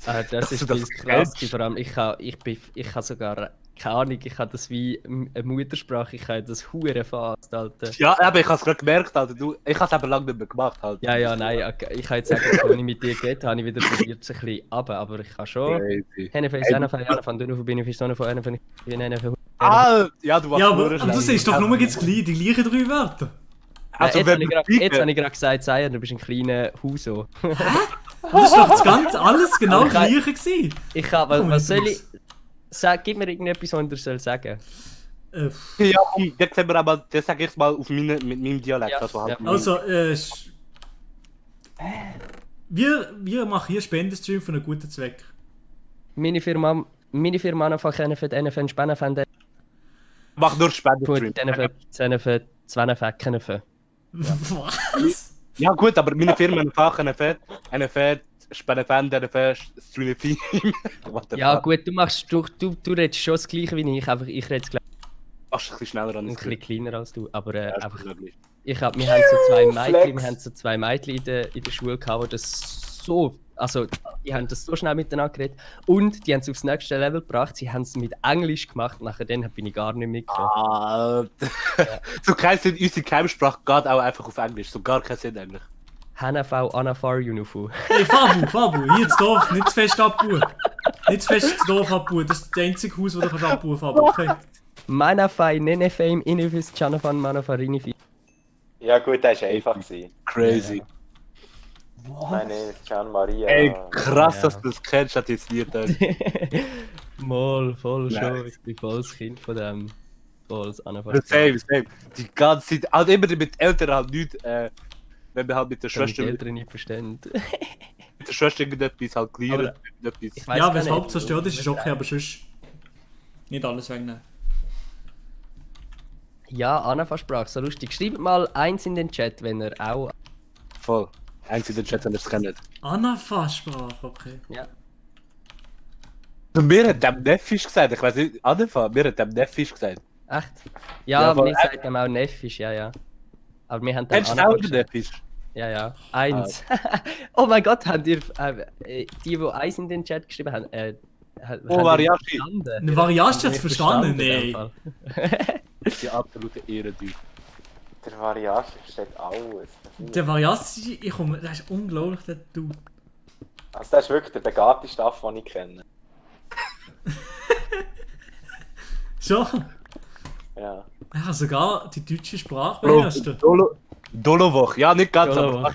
Zeit. Das ist das krass. Vor allem, ich kann sogar keine Ahnung, ich habe das wie eine Muttersprache, ich habe das hure fast, Alter. Ja, aber ich habe es gerade gemerkt, Alter. Ich habe es aber lange nicht mehr gemacht, halt. Ja, nein, okay. Ich kann jetzt sagen, als ich mit dir geredet habe, habe ich wieder probiert, es ein bisschen runter, aber ich kann schon. Crazy. Ja, du warst Ja, aber du siehst doch nur jetzt die gleichen 3 Wörter. Also, jetzt habe ich gerade gesagt, Seier, du bist ein kleiner Huso. Das ist doch das Ganze alles genau das gleiche gewesen. Ich habe, was soll ich... Gib mir irgendetwas, was ich soll sagen. Ja, jetzt haben wir aber, das sage ich mal mit meinem Dialekt. Ja, also, halt Also, wir machen hier Spendenstream für einen guten Zweck. Meine Firma einfach für den für Spendenfan. Mach nur Spendenstream. Für 2 Fäcken. Was? Ja gut, aber meine Firma einfach eine Fett, Spendenfan, eine Fett, Stream. Ja gut, du redest schon das gleiche wie ich, einfach ich rede gleich. Machst ein bisschen schneller an. Ein bisschen kleiner als du, aber einfach... möglich. Wir haben so 2 Mädchen in der Schule gehabt, die das so... Also, die haben das so schnell miteinander geredet und die haben es aufs nächste Level gebracht. Sie haben es mit Englisch gemacht, nachher dann bin ich gar nicht mitgekommen. So kein Sinn, unsere Keimsprache geht auch einfach auf Englisch, so gar keinen Sinn eigentlich. Hanafau, Anafar, Unifu. Hey Fabu, hier ins Dorf, nicht zu fest abbauen. Nicht zu fest das Dorf abbauen, das ist das einzige Haus, das du kannst abbauen, Fabu, okay? Manafai, Nenefeim, Inufis, Chanafan, Manafarinifi. Ja gut, das war einfach. Crazy. Ja. Meine Gian Maria. Ey, krass, dass du das kennst, hat jetzt nie gedacht. Mal, voll schon. Nice. Ich bin voll das Kind von dem. Voll das Anafar. Same. Die ganze Zeit, halt immer mit Eltern halt nicht, wenn wir halt mit der Schwester... Die Eltern nicht verstehen. Mit der Schwester irgendetwas halt klären. Ja, wenn es halb zerstört ist, ist okay, aber sonst nicht alles wegnehmen. Ja, Anafar-Sprache, so lustig. Schreibt mal 1 in den Chat, wenn ihr auch... Voll. 1 in den Chat, wenn ihr es kennt. Anafar-Sprache, okay. Ja. Mir hat dem Neffisch gesagt, ich weiß nicht, Anafar, mir hat dem Neffisch gesagt. Echt? Ja, voll. wir sagen ihm auch Neffisch, ja. Aber wir haben dann Kennst du auch den Neffisch? Ja. 1. Oh mein Gott, habt ihr... die 1 in den Chat geschrieben haben... Variashi. Eine Variashi hat es verstanden? Nee. Die absolute Ehrentyp. Der Variashi versteht alles. Der Variashi, das ist unglaublich, der Dude. Also das ist wirklich der begabteste Affe, den ich kenne. Schon? Ja. Er hat sogar die deutsche Sprache beherrscht. Dolovoch, ja nicht ganz, aber...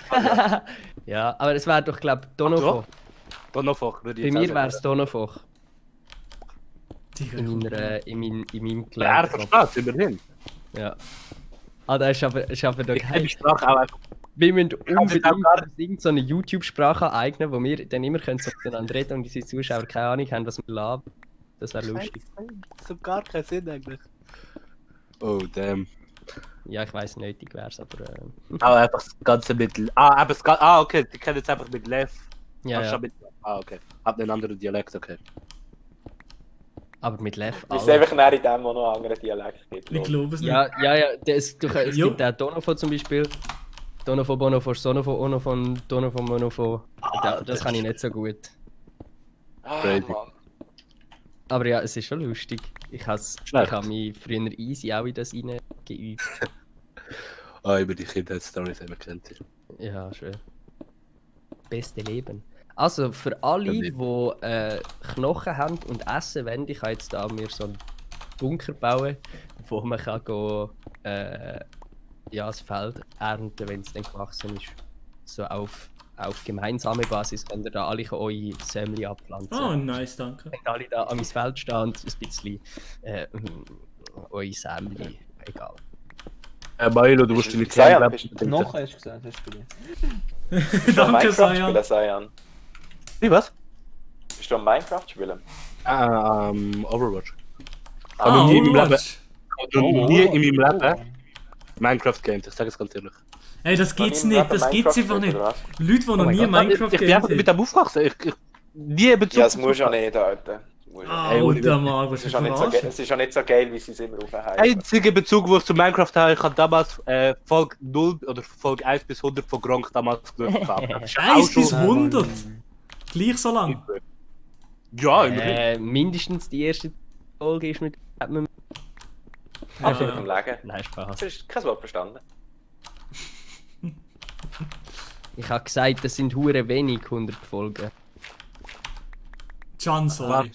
Ja, aber es wäre doch, glaube ich, Donofoch. Donofoch, würde ich Bei sagen. mir wäre es Donofoch. In meinem Er versteht immerhin. Ja. Ah, das ist aber doch geil. Sprache auch einfach. Wir müssen unbedingt so eine YouTube-Sprache eignen, wo wir dann immer können so miteinander reden und unsere Zuschauer keine Ahnung haben, was wir labern. Das wäre lustig. Das hat gar keinen Sinn eigentlich. Oh, damn. Ja, ich weiss, nötig wär's, aber... Aber einfach das Ganze mit... okay, die kennen jetzt einfach mit Lev. Ja. Okay. Hat einen anderen Dialekt, okay. Aber mit Lev... Ich sehe einfach näher in dem, wo noch einen anderen Dialekt gibt. Ich glaube es nicht. Ja, es gibt auch Donofo zum Beispiel. Donofo, Bonofo, Sonofo, Onofon, Donofo, Monofo. Das kann ich nicht so gut. Aber ja, es ist schon lustig. Ich habe mich früher easy auch in das reingeübt. Über die Kindheitsstories haben wir kennt. Ja, schön. Beste Leben. Also für alle, die Knochen haben und essen wollen, ich kann jetzt da mir so einen Bunker bauen, wo man kann gehen, das Feld ernten, wenn es dann gewachsen ist. So auf gemeinsame Basis könnt ihr da alle eure Sämli abpflanzen. Oh, nice, danke. Könnt alle da an mein Feld stehen und ein bisschen eure Sämli, egal. Milo, du musst deine Kleine... Noch hast du gesagt, hast du Danke, Sayan. Wie, was? Bist du am Minecraft spielen? Overwatch. Ah, nie Overwatch. Nie in meinem Leben Minecraft games, ich sage es ganz ehrlich. Ey, das geht's nicht, das geht's einfach nicht. Leute, die noch nie Minecraft Ich bin einfach mit dem aufgewachsen. Nie Bezug. Ja, das muss ja nicht, Alter. Alter Mann, was ist das? Es ist ja nicht so geil, wie sie es immer aufheißen. Einziger Bezug, den ich zu Minecraft habe, ich habe damals Folge 0 oder Folge 1 bis 100 von Gronk damals geschaut. 1 bis 100? Gleich so lang? Ja, immerhin. Mindestens die ersten Folge ist mit. Hast du mit dem Legen? Nein, Spaß. Hast du kein Wort verstanden? Ich habe gesagt, das sind hure wenig 100 Folgen. Can, sorry.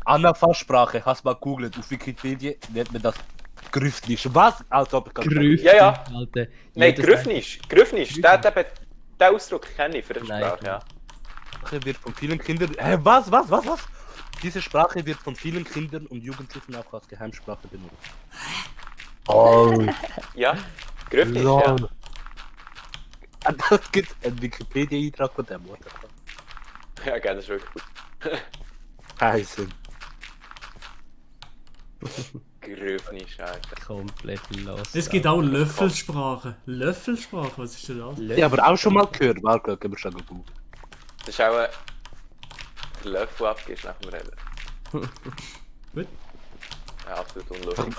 Anafa-Sprache, hast mal googelt. Auf Wikipedia nennt man das Grüfnisch. Was? Als ob ich Grüfnisch. Ja, ja. Alter. Nein, Jedes- Grüfnisch. Den Ausdruck kenne ich für eine Sprache, ja. Sprache wird von vielen Kindern. Was? Diese Sprache wird von vielen Kindern und Jugendlichen auch als Geheimsprache benutzt. Oh. Ja, Grüfnisch, ja. Das gibt einen Wikipedia-Eintrag von dem Wort. Ja, okay, das ist wirklich gut. Heiße. Grüfnisch, Alter. Komplett los. Es gibt auch Löffelsprache. Löffelsprache, was ist denn das? Ja, aber auch schon mal gehört. Warte, gehen wir schon googeln. Das ist auch der Löffel abgibst nach dem Reden. Gut. Ja, absolut unlustig. Ich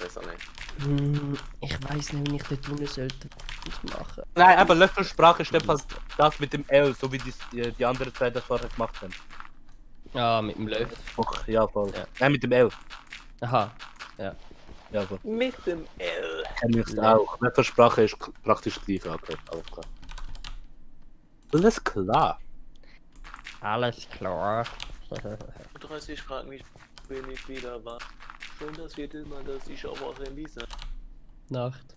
weiß auch nicht. Ich weiß nicht, wie ich das tun sollte. Das machen. Nein, aber Löffelsprache stimmt fast das mit dem L, so wie die anderen zwei das vorher gemacht haben. Ja, mit dem Löffel. Och, ja, voll. Ja. Nein, mit dem L. Aha. Ja. Ja, voll. Mit dem L. Kenn ich auch. Löffelsprache ist praktisch gleich, okay, alles klar. Alles klar. Alles klar. 30 fragt mich, bin ich wieder wach. Schon das vierte Mal, dass ich auch was in dieser Nacht.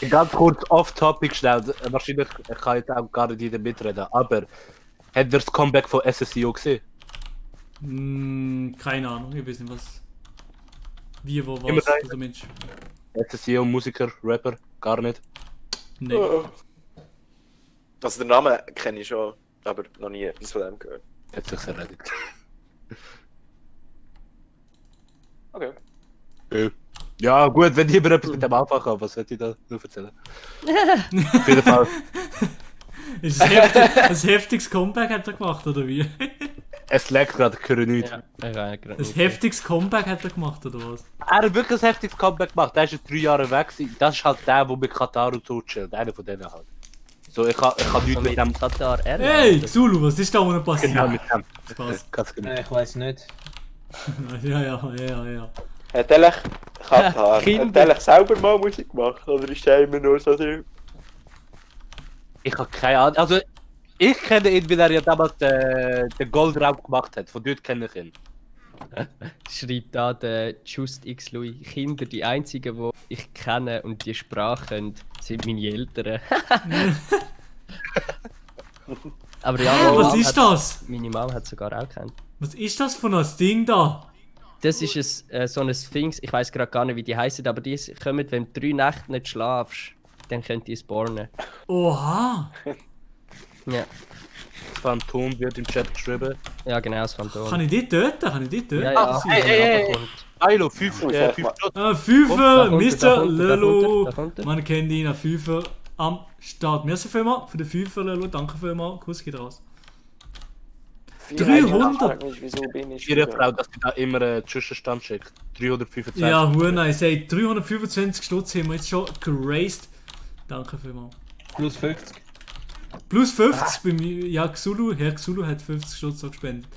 Ganz kurz off-topic schnell. Wahrscheinlich kann ich auch gar nicht jeder mitreden, aber hat ihr das Comeback von SSIO gesehen? Keine Ahnung, ich weiß nicht was. Wie, wo, Immer was, rein. also Mensch. SSIO, Musiker, Rapper, gar nicht. Nee. Also den Namen kenne ich schon, aber noch nie etwas von dem gehört. Hat sich erledigt. Okay. Ja, gut, wenn jemand etwas mit dem anfangen kann, was hätte ich da nur erzählen? Auf jeden Fall. Ist ein heftiges Comeback hat er gemacht, oder wie? Es leckt gerade, ich höre nichts. Ein heftiges Comeback hat er gemacht, oder was? Er hat wirklich ein heftiges Comeback gemacht. Der ist jetzt 3 Jahre weg gewesen. Das ist halt der, der mit Katar und so chillt. Einer von denen halt. So, ich kann nichts mit dem... Katar Hey, Xulu, was ist da unten passiert? Genau, mit dem. Spaß. Ich weiß nicht. Ja. Hat ehrlich Katar, hat Kinder. ehrlich selber mal Musik gemacht? Oder ist der immer nur so drin? Ich habe keine Ahnung. Also, ich kenne ihn, weil er ja damals den Goldraum gemacht hat. Von dort kenne ich ihn. Schreibt da der Just X Louis. Kinder, die einzigen, die ich kenne und die Sprache können, sind meine Eltern. Aber ja, meine Was Mom ist hat- das? Meine Mom hat sogar auch gekannt. Was ist das für ein Ding da? Das ist so ein Sphinx, ich weiß gerade gar nicht, wie die heißen, aber die kommen, wenn du 3 Nächte nicht schlafst, dann könnt ihr spawnen. Oha! Ja. Phantom wird im Chat geschrieben. Ja, genau, das Phantom. Kann ich die töten? Kann ich die töten? Ja, ja. Das ist- Hey. Ailo, 5 sag mal. Ah, Fünfer, Da kommt er, Mr. da kommt er, da Lelo. kommt er. Man kennt ihn, ein Fünfer am Start. Merci vielmals für den Fünfer, Lelo. Danke vielmals. Kuss geht raus. 300? Wieso bin ich Ihre Frau, dass sie da immer einen Zwischenstand schickt. 325. Ja, Huren, ich sage 325 Stutz haben wir jetzt schon geraced. Danke vielmals. Plus 50. Plus 50 bei mir. Ja, Xulu, Herr Xulu hat 50 Stutz so gespendet.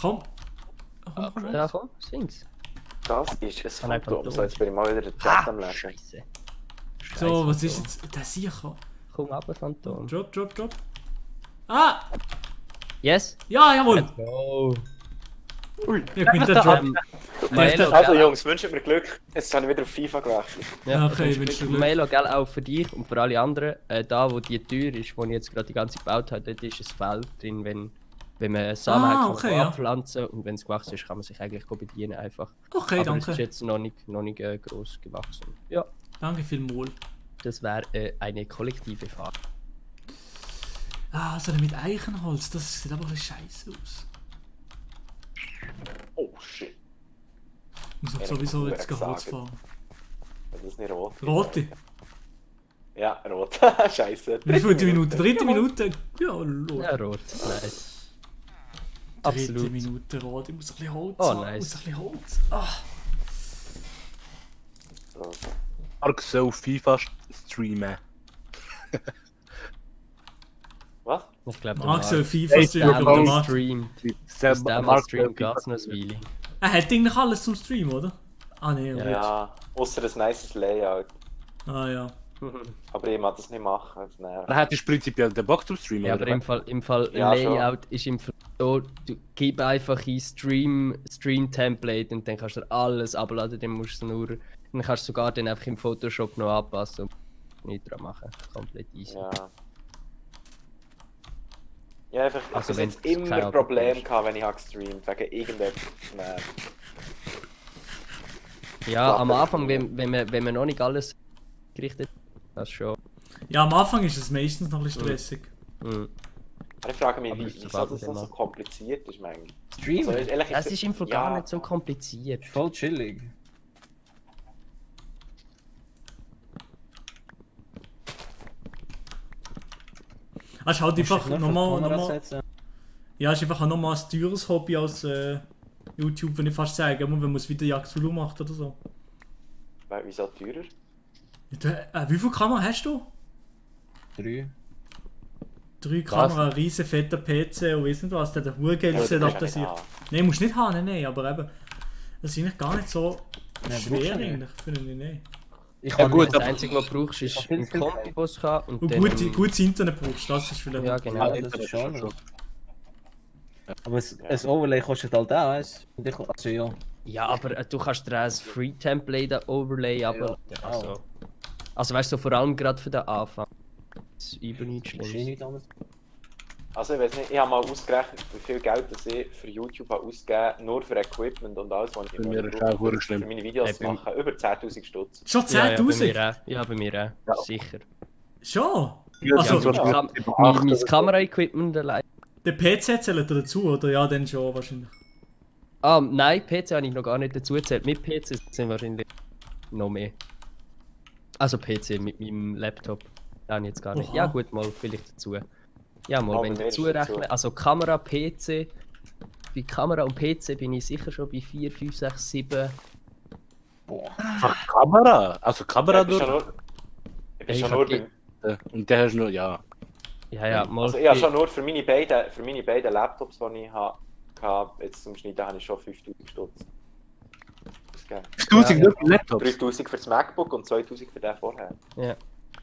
Komm. Ja, komm, Sphinx. Das ist ein Einfach Phantom. durch. So, jetzt bin ich mal wieder den Chat am lesen. Scheiße. So, was ist jetzt? Der sicher. Komm ab, Phantom. Drop. Ah! Yes? Ja, jawohl! Let's go. Ich bin der Drop. Also Jungs, wünscht mir Glück. Jetzt habe ich wieder auf FIFA gewechselt. Ja, Okay, okay, wünsch dir Glück. Melo, gell, auch für dich und für alle anderen. Da, wo die Tür ist, wo ich jetzt gerade die ganze Zeit gebaut habe, dort ist ein Feld drin, wenn man Samen hat, kann okay, man ja. abpflanzen und wenn es gewachsen ist, kann man sich eigentlich bedienen einfach. Okay, Aber danke. es ist jetzt noch nicht groß gewachsen. Ja, Danke vielmals. das wäre eine kollektive Fahrt. Ah, so mit Eichenholz, das sieht aber ein bisschen scheiße aus. Oh shit. Ich muss auch Ja, sowieso cool, jetzt gesagt. Holz fahren. Das ist nicht rot. Rote. Ja, rot. Scheiße. Wie viele Minuten? Dritte Minute? Ja, lol. Ja, rot, nice. Dritte Absolut. Minute rot, ich muss ein bisschen Holz Oh, haben. nice. Ich muss ein bisschen Holz. Ah. Ark soll FIFA streamen. Was? Ich glaube, Mark soll FIFA streamen, oder was? Bis der mal streamt, geht's noch ein Weile. Er hat eigentlich alles zum Stream, oder? Ah ne, oder? Ja, außer ein nices Layout. Ah ja. Aber ich mag das nicht machen. Also, nein. Dann hättest du prinzipiell den Bock zum Streamen, Ja, oder? aber im Fall Ja, Layout ist im Fall so, du gib einfach ein Stream-Template und dann kannst du alles abladen, dann musst du nur, dann kannst du sogar dann einfach im Photoshop noch anpassen und nichts dran machen. Komplett easy. Ja. Ja, einfach, Also ich wenn habe du immer keine Probleme Ahnung gehabt, wenn ich habe gestreamt, wegen irgendetwas. Ja, am Anfang, wenn man noch nicht alles gerichtet hat, das schon. Ja, am Anfang ist es meistens noch ein bisschen stressig. Mhm. Aber ich frage mich, Aber wieso sobald das man so dann kompliziert ist, manchmal. Streamen? Also, ehrlich Es ist im Fall ja, gar nicht so kompliziert. Voll chillig. Es ist halt einfach nochmal. Setzen. Ja, es ist einfach nochmal ein teures Hobby als YouTube, wenn ich fast sagen, wenn man es wieder Jagd Zulu macht oder so. Wieso teurer? Wie viele Kameras hast du? 3. 3 Kameras, riesen fetter PC und weiss nicht was, der hat ein Hurgeld-Setup das hier. Nein, musst du nicht haben, nein, aber eben. Das ist eigentlich gar nicht so schwer eigentlich, finde ich nicht. Ja gut, das Einzige, was du brauchst, ist ein Kompass und dann... Gutes Internet brauchst, das ist vielleicht... Ja, genau. Ja, das ist schon. Aber ein Overlay kostet halt auch, weißt du? Also ja. Ja, aber du kannst dir auch ein Free-Template Overlay abladen. Also weißt du, vor allem gerade für den Anfang. Das ist über nichts Schlimmes. Also ich weiß nicht, ich habe mal ausgerechnet, wie viel Geld das ich für YouTube habe ausgegeben, nur für Equipment und alles, was ich brauche, für meine Videos zu machen. Über 10'000 Stutz. Schon 10'000? Ja, bei mir auch. Sicher. Schon? Also, mein Kamera-Equipment allein. Der PC zählt dazu, oder? Ja, dann schon wahrscheinlich. Ah, nein, PC habe ich noch gar nicht dazu gezählt. Mit PC sind wahrscheinlich noch mehr. Also PC mit meinem Laptop. Da habe ich jetzt gar nicht. Oha. Ja gut, mal vielleicht dazu. Ja, mal, wenn ich mehr dazu ist rechne. dazu. Also Kamera, PC. Bei Kamera und PC bin ich sicher schon bei 4, 5, 6, 7. Ach, Kamera? Also Kamera Ich bin schon nur... Ich bin schon nur beim... Und der hast nur, ja. Ja, mal. Also ich habe schon nur für meine beiden Laptops, die ich habe, jetzt zum Schneiden habe ich schon 5'000 Stutz. 1000 nur für Laptops? 3000 für das MacBook und 2000 für den vorher. Ja.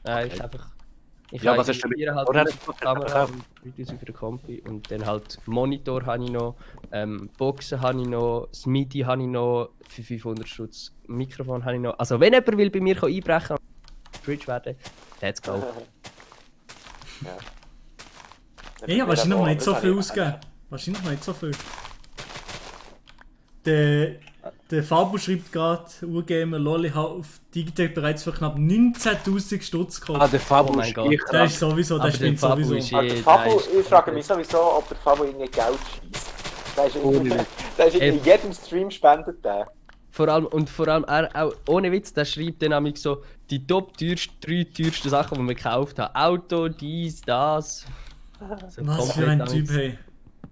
Nein, ist einfach. Ich Ja, habe was hast du mit 4,5 Kamera und 3000 für den Kompi und dann halt Monitor habe ich noch, Boxen habe ich noch, das MIDI habe ich noch, für 500 Stutz Mikrofon habe ich noch. Also wenn jemand will bei mir einbrechen und Twitch werden, let's go. Ja. Ja, wahrscheinlich noch nicht so viel ausgeben. Wahrscheinlich noch nicht so viel. Der Fabo schreibt gerade, Urgamer Lolli hat auf Digitech bereits für knapp 19'000 Stutz gekauft. Ah, der Fabo mein ist Gott. Der ist sowieso, der Aber stimmt der Fabo sowieso. ist Der Fabo, ich frage mich sowieso, ob der Fabo irgendwie Geld schießt. Der ist in jedem Stream spendet der. Vor allem er, auch ohne Witz, der schreibt dann nämlich so die Top 3 teuersten Sachen, die wir gekauft haben. Auto, dies, das. So Was für ein Typ, hey.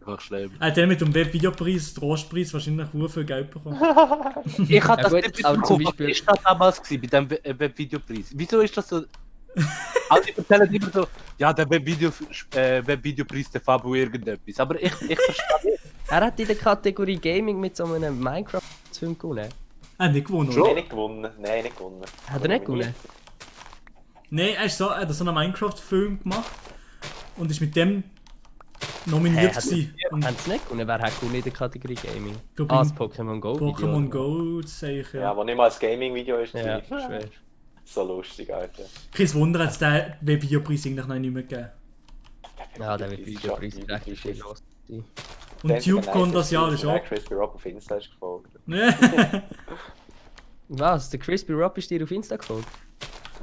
Einfach schlimm. Der mit dem Webvideopreis, Trostpreis, wahrscheinlich sehr viel Geld bekommen. Ich hatte das gut, nicht aber zum mitbekommen, was Beispiel- ist das damals gewesen, bei dem Webvideopreis? Wieso ist das so... Alle erzählen immer so, ja, der Webvideopreis, der Fabo irgendetwas, aber ich verstehe nicht. Er hat in der Kategorie Gaming mit so einem Minecraft-Film gewonnen. Er hat nicht gewonnen, Nein, oder? nicht gewonnen. Nein, nicht gewonnen. Hat er nicht gewonnen? Nein, er hat so einen Minecraft-Film gemacht und ist mit dem nominiert gewesen. Und Haben sie nicht gewonnen? Wer hat gewonnen in der Kategorie Gaming? glaub, Das im Pokémon Go. Pokémon Go, sage ich, Ja, ja. wo nicht mal ein Gaming-Video ist. Ja, gewesen. schwer. So lustig, Alter. Kein Wunder, hat es den Webvideopreis eigentlich noch nicht mehr gegeben. Ja, der wird Videopreis recht viel los sein. Und TubeCon das Jahr ist auch. Crispy Rob auf Insta ist gefolgt. Was? Der Crispy Rob ist dir auf Insta gefolgt?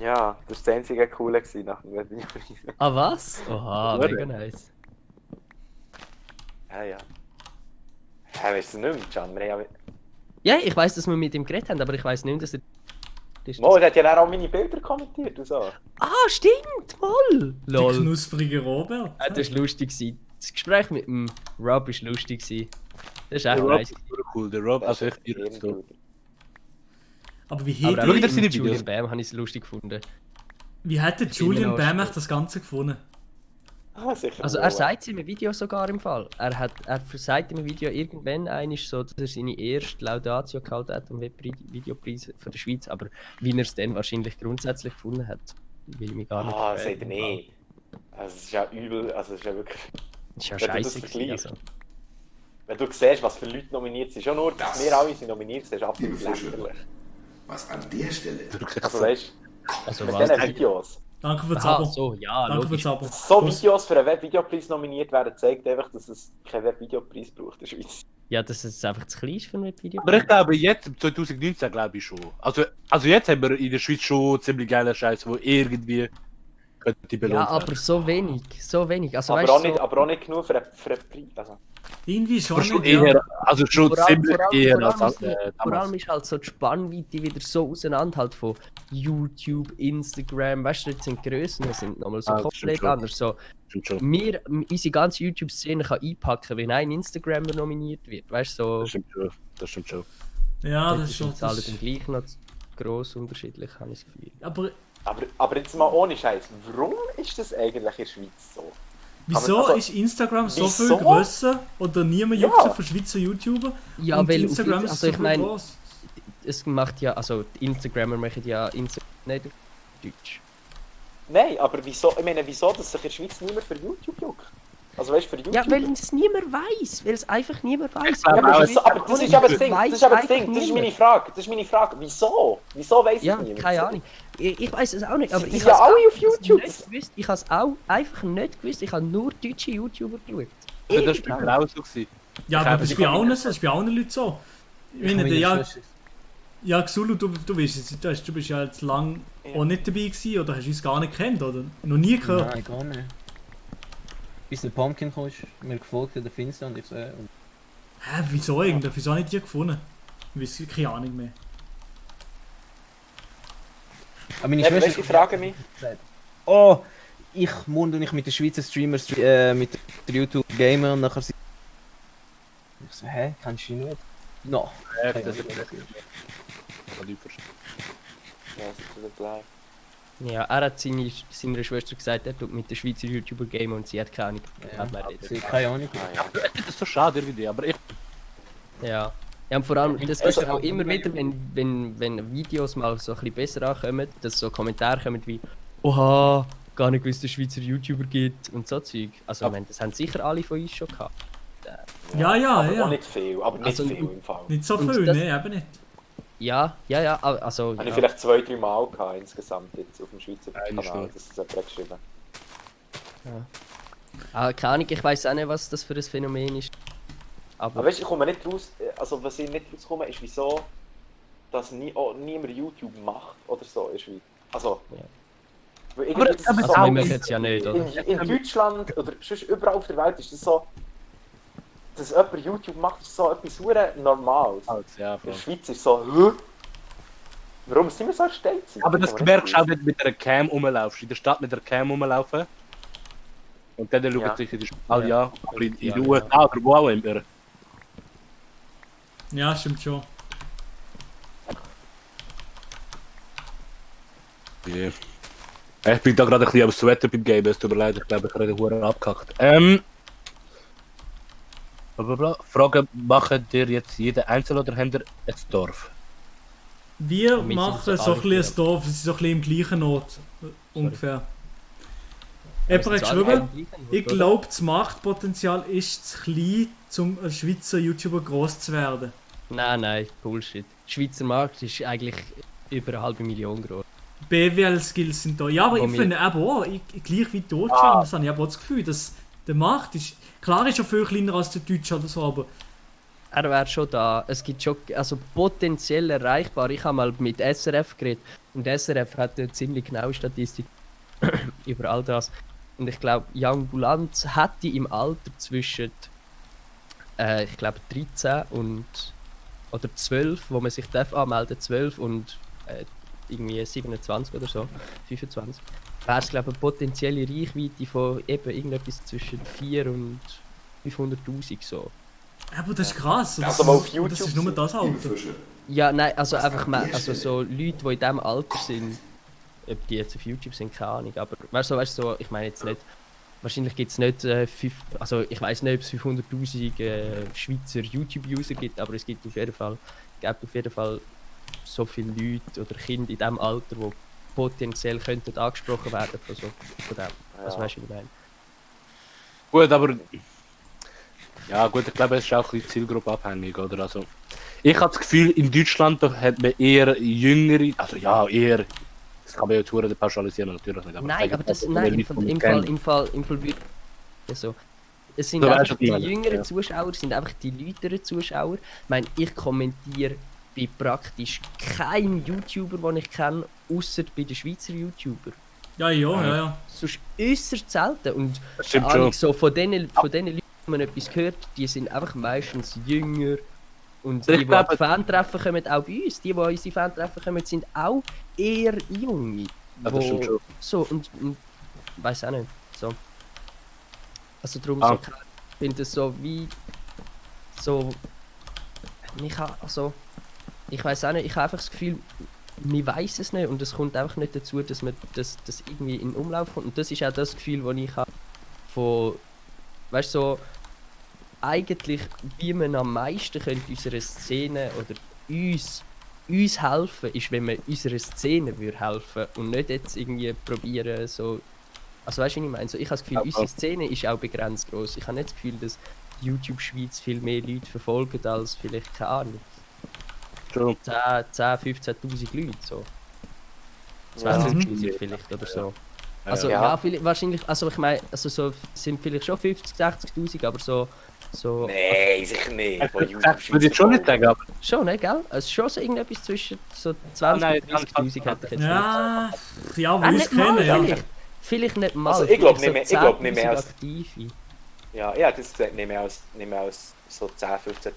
Ja, das war das einzige Coole nach dem Webvideopreis. Ah, was? Oha, mega nice. Ja, ja. Hä, weißt du nicht mehr, Can? Wir haben Ja, ich weiss, dass wir mit ihm geredet haben, aber ich weiss nicht, dass er. Mo, der hat ja dann auch meine Bilder kommentiert und so. Ah, stimmt, mal! Der Lol. knusprige Robert. Das war lustig. Das Gespräch mit dem Rob war lustig. Das ist echt Der Rob nice. ist cool, der Rob, also ich irre so. Aber wie Aber hätte auch mit seine Julian Videos. Bam habe ich es lustig gefunden. Wie hätte Ich bin immer Julian noch Bam stolz. echt das Ganze gefunden? Sicher Also wohl. er sagt es in einem Video sogar im Fall. Er sagt in einem Video irgendwann einisch so, dass er seine erste Laudatio gehalten hat am Webvideopreis für die Schweiz, aber wie er es dann wahrscheinlich grundsätzlich gefunden hat, will ich mich gar nicht sagt fragen. er nicht. Also es ist ja übel, also es ist ja wirklich... Das ist ja Wenn du das scheisse gewesen, vergleichst. also. Wenn du siehst, was für Leute nominiert sind, schon nur, dass wir alle sind nominiert, das ist absolut lächerlich. Was an der Stelle? Also weißt Also mit was? diesen Videos. Danke fürs Aha, Abo. so, ja, Danke logisch. fürs Abo. So Videos für einen Webvideopreis nominiert werden, zeigt einfach, dass es keinen Webvideopreis braucht in der Schweiz. Ja, dass es einfach zu klein ist für ein Webvideo. Aber ich glaube, jetzt, 2019, glaube ich schon. Also jetzt haben wir in der Schweiz schon ziemlich geile Scheiße, wo irgendwie könnte belohnt Ja, aber so wenig, so wenig. Also, Aber, weißt, auch so, nicht, aber auch nicht genug für einen Preis. Also. Irgendwie schon Aber schon nicht, ja. eher, also schon vor allem- ziemlich vor allem- eher vor allem als ist vor damals. allem ist halt so die Spannweite wieder so auseinander halt von YouTube, Instagram, weißt du, jetzt sind die Grössen, sind nochmal so Ah, das stimmt komplett schon. anders. So, Stimmt schon. unsere ganze YouTube-Szene kann einpacken, wenn ein Instagrammer nominiert wird, weißt du, so. Das stimmt schon. Das stimmt schon. Ja, dort das ist schon. sind die Zahlen dann gleich noch gross unterschiedlich, habe ich das Gefühl. Aber jetzt mal ohne Scheiß, warum ist das eigentlich in der Schweiz so? Wieso Also, ist Instagram so viel wieso? grösser oder niemand juckt Ja. sich für Schweizer YouTuber? Ja, und weil Instagram ist also so ich viel meine, groß. es macht ja, also die Instagrammer machen ja Instagram nicht auf Deutsch. Nein, aber wieso, ich meine, wieso, dass sich in der Schweiz niemand für YouTube juckt? Also weißt du, für YouTube? Ja, weil es niemand weiß, weil es einfach niemand weiß. Ja, aber, wieso, aber das ist aber das Ding, Weiss das ist aber das einfach Ding, das ist niemand. meine Frage, Wieso? Wieso weiss Ja, es niemand? keine Ahnung. Ich weiß es auch nicht, aber Sie ich sind ja habe alle auf YouTube. nicht gewusst. Ich habe es auch einfach nicht gewusst. Ich habe nur deutsche YouTuber geschaut. Ja, das war bei mir auch so. Gewesen. Ja, aber das ist bei allen so, das ist bei allen Leuten so. Ich meine, ja, Xulu, du weißt es, du bist ja jetzt lang auch nicht dabei gewesen, oder hast du uns gar nicht gekannt, oder? Noch nie gehört? Nein, gar nicht. Bis der Pumpkin kam, ist mir gefolgt, der Finster und ich so, Hä, wieso eigentlich? Wieso habe ich die gefunden? Ich weiß keine Ahnung mehr. Aber meine Ja, Schwester... weißt du, ich frage mich. Oh, ich munde nicht mit den Schweizer Streamers, mit der YouTube-Gamer und nachher sie... Ich so, hä, kennst du ihn nicht? No. Ja, Keine das Ahnung. ist Ja, das ist wieder gleich. Ja, er hat seiner Schwester gesagt, er tut mit den Schweizer YouTuber Game und sie hat keine Ahnung. Ja, Hat mir sie hat keine Ahnung. Das ist so schade irgendwie, aber ich... Ja. Ja, und vor allem, das Also, ist auch immer wieder, wenn Videos mal so ein bisschen besser ankommen, dass so Kommentare kommen wie «Oha, gar nicht gewusst, dass es Schweizer YouTuber gibt» und so Zeug. Also, ich meine, das haben sicher alle von uns schon gehabt. Ja, aber ja. auch nicht viel, aber nicht Also, viel im Fall. Nicht so Und viel, das- ne, eben nicht. Ja, also... Habe Ja. ich vielleicht 2-3 Mal gehabt insgesamt jetzt auf dem Schweizer Eine Kanal, Stunde. dass es jemand geschrieben Keine Ahnung, ich weiß auch nicht, was das für ein Phänomen ist. Aber weißt du, ich komme nicht raus, also was ich nicht rauskomme, ist wieso, dass niemand YouTube macht oder so in der Schweiz. Also, Ja. weil irgendwie das ist Also, so, wir machen es ja nicht, oder? in Deutschland oder sonst überall auf der Welt ist das so, dass jemand YouTube macht, ist so etwas super Normales. Ja, In voll. der Schweiz ist so, hä? Warum sind wir so erstellt? Aber das merkst du auch, wenn du mit einer Cam rumlaufst. In der Stadt mit der Cam rumlaufen. Und dann schauen Ja. sich in der Stadt, ja, aber in Ja, den USA oder wo auch immer. Ja, stimmt schon. Ja. Ich bin da gerade ein bisschen am Sweater beim Game, es tut mir leid, ich glaube, ich habe den Huren abgehackt. Blablabla. Frage, machen dir jetzt jeden Einzel oder habt ihr ein Dorf? Wir sind machen so so ein alle bisschen ein Dorf, es ist so ein bisschen im gleichen Ort. Ungefähr. Jemand hat sind so alle geschrieben, im gleichen Ort, ich oder? glaube, das Machtpotenzial ist zu klein, um als Schweizer YouTuber groß zu werden. Nein, Bullshit. Der Schweizer Markt ist eigentlich über 500.000 groß. BWL-Skills sind da. Ja, aber Wo ich wir- finde eben auch, gleich wie Deutschland, das habe ich aber auch das Gefühl, dass der Markt ist, klar ist er viel kleiner als der Deutsche oder so, aber Er wäre schon da. Es gibt schon, also potenziell erreichbar. Ich habe mal mit SRF geredet und SRF hat eine ziemlich genaue Statistik über all das. Und ich glaube, Young Bulanz hätte im Alter zwischen, ich glaube 13 und oder 12, wo man sich darf anmelden, 12 und irgendwie 27 oder so, 25, wäre es glaube ich eine potenzielle Reichweite von eben irgendetwas zwischen 4 und 500'000 so. aber das ist krass. Also mal auf das YouTube ist nur das Alter. Ja, nein, also einfach also so Leute, die in diesem Alter sind, ob die jetzt auf YouTube sind, keine Ahnung, aber weißt du, ich meine jetzt nicht, wahrscheinlich gibt es nicht also ich weiß nicht, ob es 500'000 Schweizer YouTube-User gibt, aber es gibt auf jeden Fall so viele Leute oder Kinder in diesem Alter, die potenziell könnten angesprochen werden von dem. Was weißt du, wie ich meine? Gut, aber... Ja gut, ich glaube, es ist auch ein bisschen zielgruppenabhängig, oder? Also, ich habe das Gefühl, in Deutschland hat man eher jüngere... Also ja, eher... Das kann man ja jetzt pauschalisieren, natürlich nicht. Aber Nein, aber das... also, Nein, im Fall würde so... Es sind Du weißt, einfach was ich die meine, jüngeren ja. Zuschauer, sind einfach die läuteren Zuschauer. Ich meine, ich kommentiere bei praktisch keinem YouTuber, den ich kenne, außer bei den Schweizer YouTuber. Ja. Sonst äußerst selten. Und Das stimmt keine Ahnung, schon. so von den Leuten, die man etwas hört, die sind einfach meistens jünger. Und Ich die glaube- an die Fantreffen kommen, auch bei uns, die an unsere Fantreffen kommen, sind auch eher junge. Ja, das stimmt schon. So, und weiß auch nicht. So. Also darum Ah. so, ich finde es so wie so. Ich weiß auch nicht, ich habe einfach das Gefühl, man weiß es nicht und es kommt einfach nicht dazu, dass man das irgendwie in Umlauf kommt. Und das ist auch das Gefühl, das ich habe von, weißt du, so, eigentlich, wie man am meisten könnte unserer Szene oder uns helfen, ist, wenn man unserer Szene würde helfen und nicht jetzt irgendwie probieren, so. Also weißt du, was ich meine? So, ich habe das Gefühl, unsere Szene ist auch begrenzt groß. Ich habe nicht das Gefühl, dass YouTube Schweiz viel mehr Leute verfolgen als vielleicht, keine Ahnung, 10, 15'000 Leute, so. 20'000 vielleicht oder so. Also ja, wahrscheinlich, also ich meine, also so sind vielleicht schon 50'000, 60'000, aber so... Nein, sicher nicht. Von YouTube Das würde ich schon nicht sagen, aber... Schon, ne, gell? Es ist schon so irgendetwas zwischen so 20'000 und 30'000 hätte ich jetzt Ja, Ah, wo ich nicht mal, kenne, ja. Vielleicht nicht mal. Also ich glaube nicht vielleicht mehr, so nicht mehr als... 10'000 Aktive. Ja, ich hätte jetzt gesagt, nicht mehr als so 10'000, 15'000,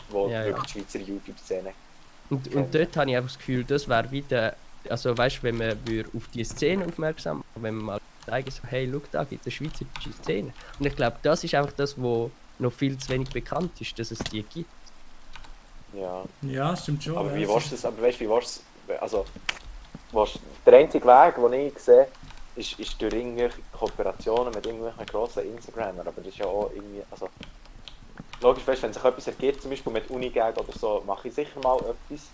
die Ja, wirklich die Schweizer YouTube-Szene. Und dort habe ich einfach das Gefühl, das wäre wieder, also weißt du, wenn man auf die Szene aufmerksam macht, wenn man mal zeigen so, hey, schau, da gibt es eine schweizerische Szene. Und ich glaube, das ist einfach das, was noch viel zu wenig bekannt ist, dass es die gibt. Ja. Ja, stimmt schon. Aber ja. wie willst du das, aber weißt du, wie willst du das, also, der einzige Weg, den ich sehe, ist durch irgendwelche Kooperationen mit irgendwelchen grossen Instagramern, aber das ist ja auch irgendwie, also, logisch, weißt du, wenn sich etwas ergibt, zum Beispiel mit Unigag oder so, mache ich sicher mal etwas,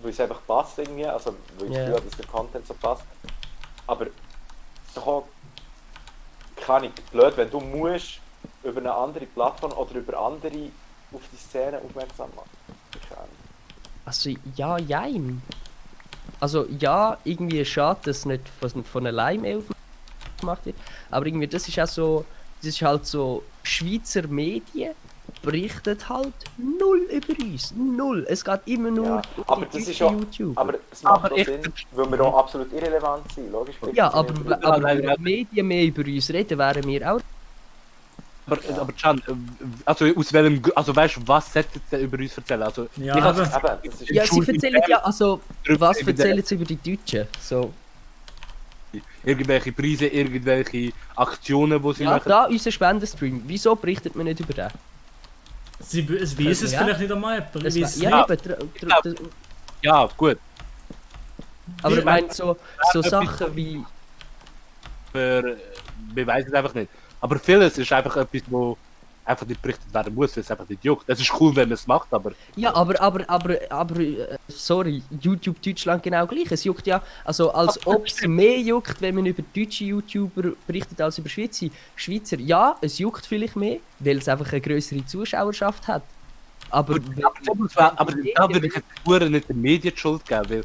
weil es einfach passt irgendwie, also, weil ich fühle, dass der Content so passt, aber es ist doch auch, keine Ahnung, blöd, wenn du musst über eine andere Plattform oder über andere auf die Szene aufmerksam machen. Keine Ahnung. Also ja, jein. Also ja, irgendwie schade, dass es nicht von allein mehr gemacht wird. Aber irgendwie, das ist auch so, das ist halt so, Schweizer Medien berichten halt null über uns. Null. Es geht immer nur Aber das ist auch, YouTube. aber es macht auch Sinn, weil wir auch absolut irrelevant sind, logisch. Ja, aber wenn die Medien mehr über uns reden, wären wir auch. Aber Can, also aus welchem, also weißt du, was sollte jetzt über uns erzählen? Also, Ja, ich aber- Ja, sie erzählen ja, also, was erzählen sie über die Deutschen? So. Irgendwelche Preise, irgendwelche Aktionen, die sie Ja, machen. da unser Spendenstream. Wieso berichtet man nicht über den? Es weiß es Ja. vielleicht nicht einmal, aber Es ich wär- weiß ja, nicht. eben, Ja, gut. aber Wie- ich meine, so etwas- Sachen wie. Wir weiß es einfach nicht. Aber vieles ist einfach etwas, wo einfach nicht berichtet werden muss, weil es einfach nicht juckt. Es ist cool, wenn man es macht, aber... Ja, aber sorry, YouTube Deutschland genau gleich. Es juckt ja, also als ob es mehr juckt, wenn man über deutsche YouTuber berichtet als über Schweizer. Ja, es juckt vielleicht mehr, weil es einfach eine größere Zuschauerschaft hat. Aber Aber da würde ich jetzt Huren nicht den Medien die Schuld geben, weil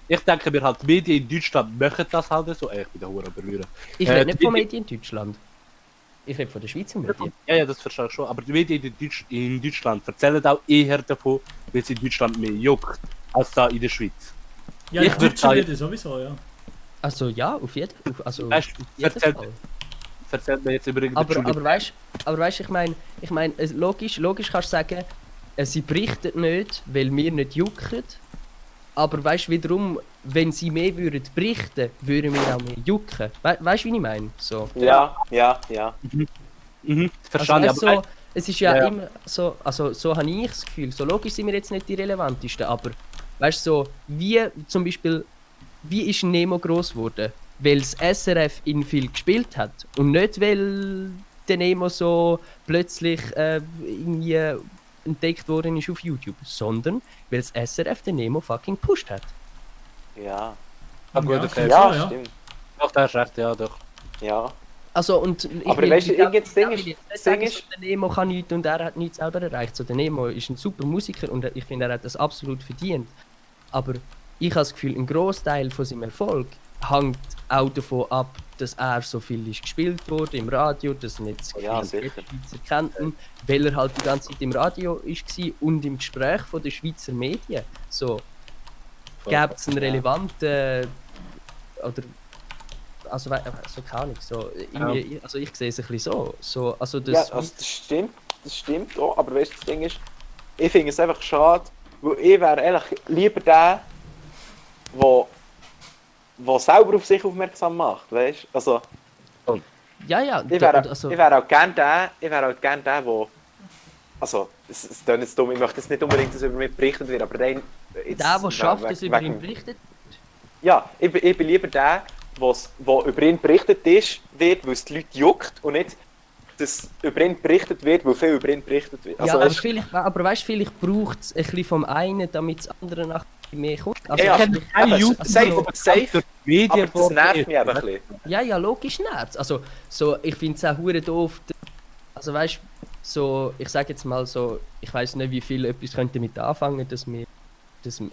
ich denke mir halt, die Medien in Deutschland machen das halt so. Ich bin der Huren berühren. ich rede nicht von Medien in Deutschland. Ich rede von den Schweizer Medien. Ja, das verstehe ich schon. Aber die Medien in Deutschland erzählen auch eher davon, weil es in Deutschland mehr juckt, als da in der Schweiz. Ja, ich die würde Deutschen Medien sowieso, ja. Also ja, auf jeden Fall. Also, Weißt auf du, jeden Fall. erzählt mir jetzt über irgendeine Aber weißt, ich meine, logisch kannst du sagen, sie berichten nicht, weil wir nicht jucken. Aber weißt du, wiederum, wenn sie mehr würden berichten, würden wir auch mehr jucken. Weißt du, wie ich meine? So. Ja. Verstanden, Also, aber so, es ist ja, immer so, also so habe ich das Gefühl, so logisch sind wir jetzt nicht die relevantesten, aber weißt du, so, wie zum Beispiel, wie ist Nemo groß geworden? weil das SRF ihn viel gespielt hat. Und nicht, weil der Nemo so plötzlich irgendwie entdeckt worden ist auf YouTube, sondern weil das SRF den Nemo fucking gepusht hat. Ja. Ah, gut, okay. Ja, stimmt. Doch, da hast recht, ja, doch. Ja. Also, und Aber weißt du, irgendwie das Ding ist, der Nemo kann nichts und er hat nichts selber erreicht. So, der Nemo ist ein super Musiker und ich finde, er hat das absolut verdient. Aber ich habe das Gefühl, ein Großteil von seinem Erfolg hängt auch davon ab, dass er so viel ist gespielt wurde im Radio, dass nicht so viele Schweizer kannten, weil er halt die ganze Zeit im Radio war und im Gespräch von den Schweizer Medien. So, gäbe es einen relevanten oder also keine Ahnung, so, also ich sehe es ein bisschen so also das... Ja, also das stimmt auch, aber weißt du, das Ding ist, ich finde es einfach schade, weil ich wäre ehrlich lieber der selber auf sich aufmerksam macht, weißt du? Also... Ja, ich wäre auch gern der, der... Also, es klingt jetzt dumm, ich möchte jetzt nicht unbedingt, dass über mich berichtet wird, aber der schafft, dass über ihn berichtet? Ja, ich bin lieber der, wo über ihn berichtet wird, weil es die Leute juckt und nicht, dass über ihn berichtet wird, weil viel über ihn berichtet wird. Also, ja, aber weißt du, vielleicht braucht es ein bisschen vom einen, damit das andere nachher mehr kommt. Also, ja, safe, Medien, aber das nervt mich einfach ein bisschen. Ja, logisch nicht. Also, so, ich finde es auch hure doof, also weißt du, so, ich sage jetzt mal so, ich weiß nicht, wie viel etwas könnte damit anfangen, dass wir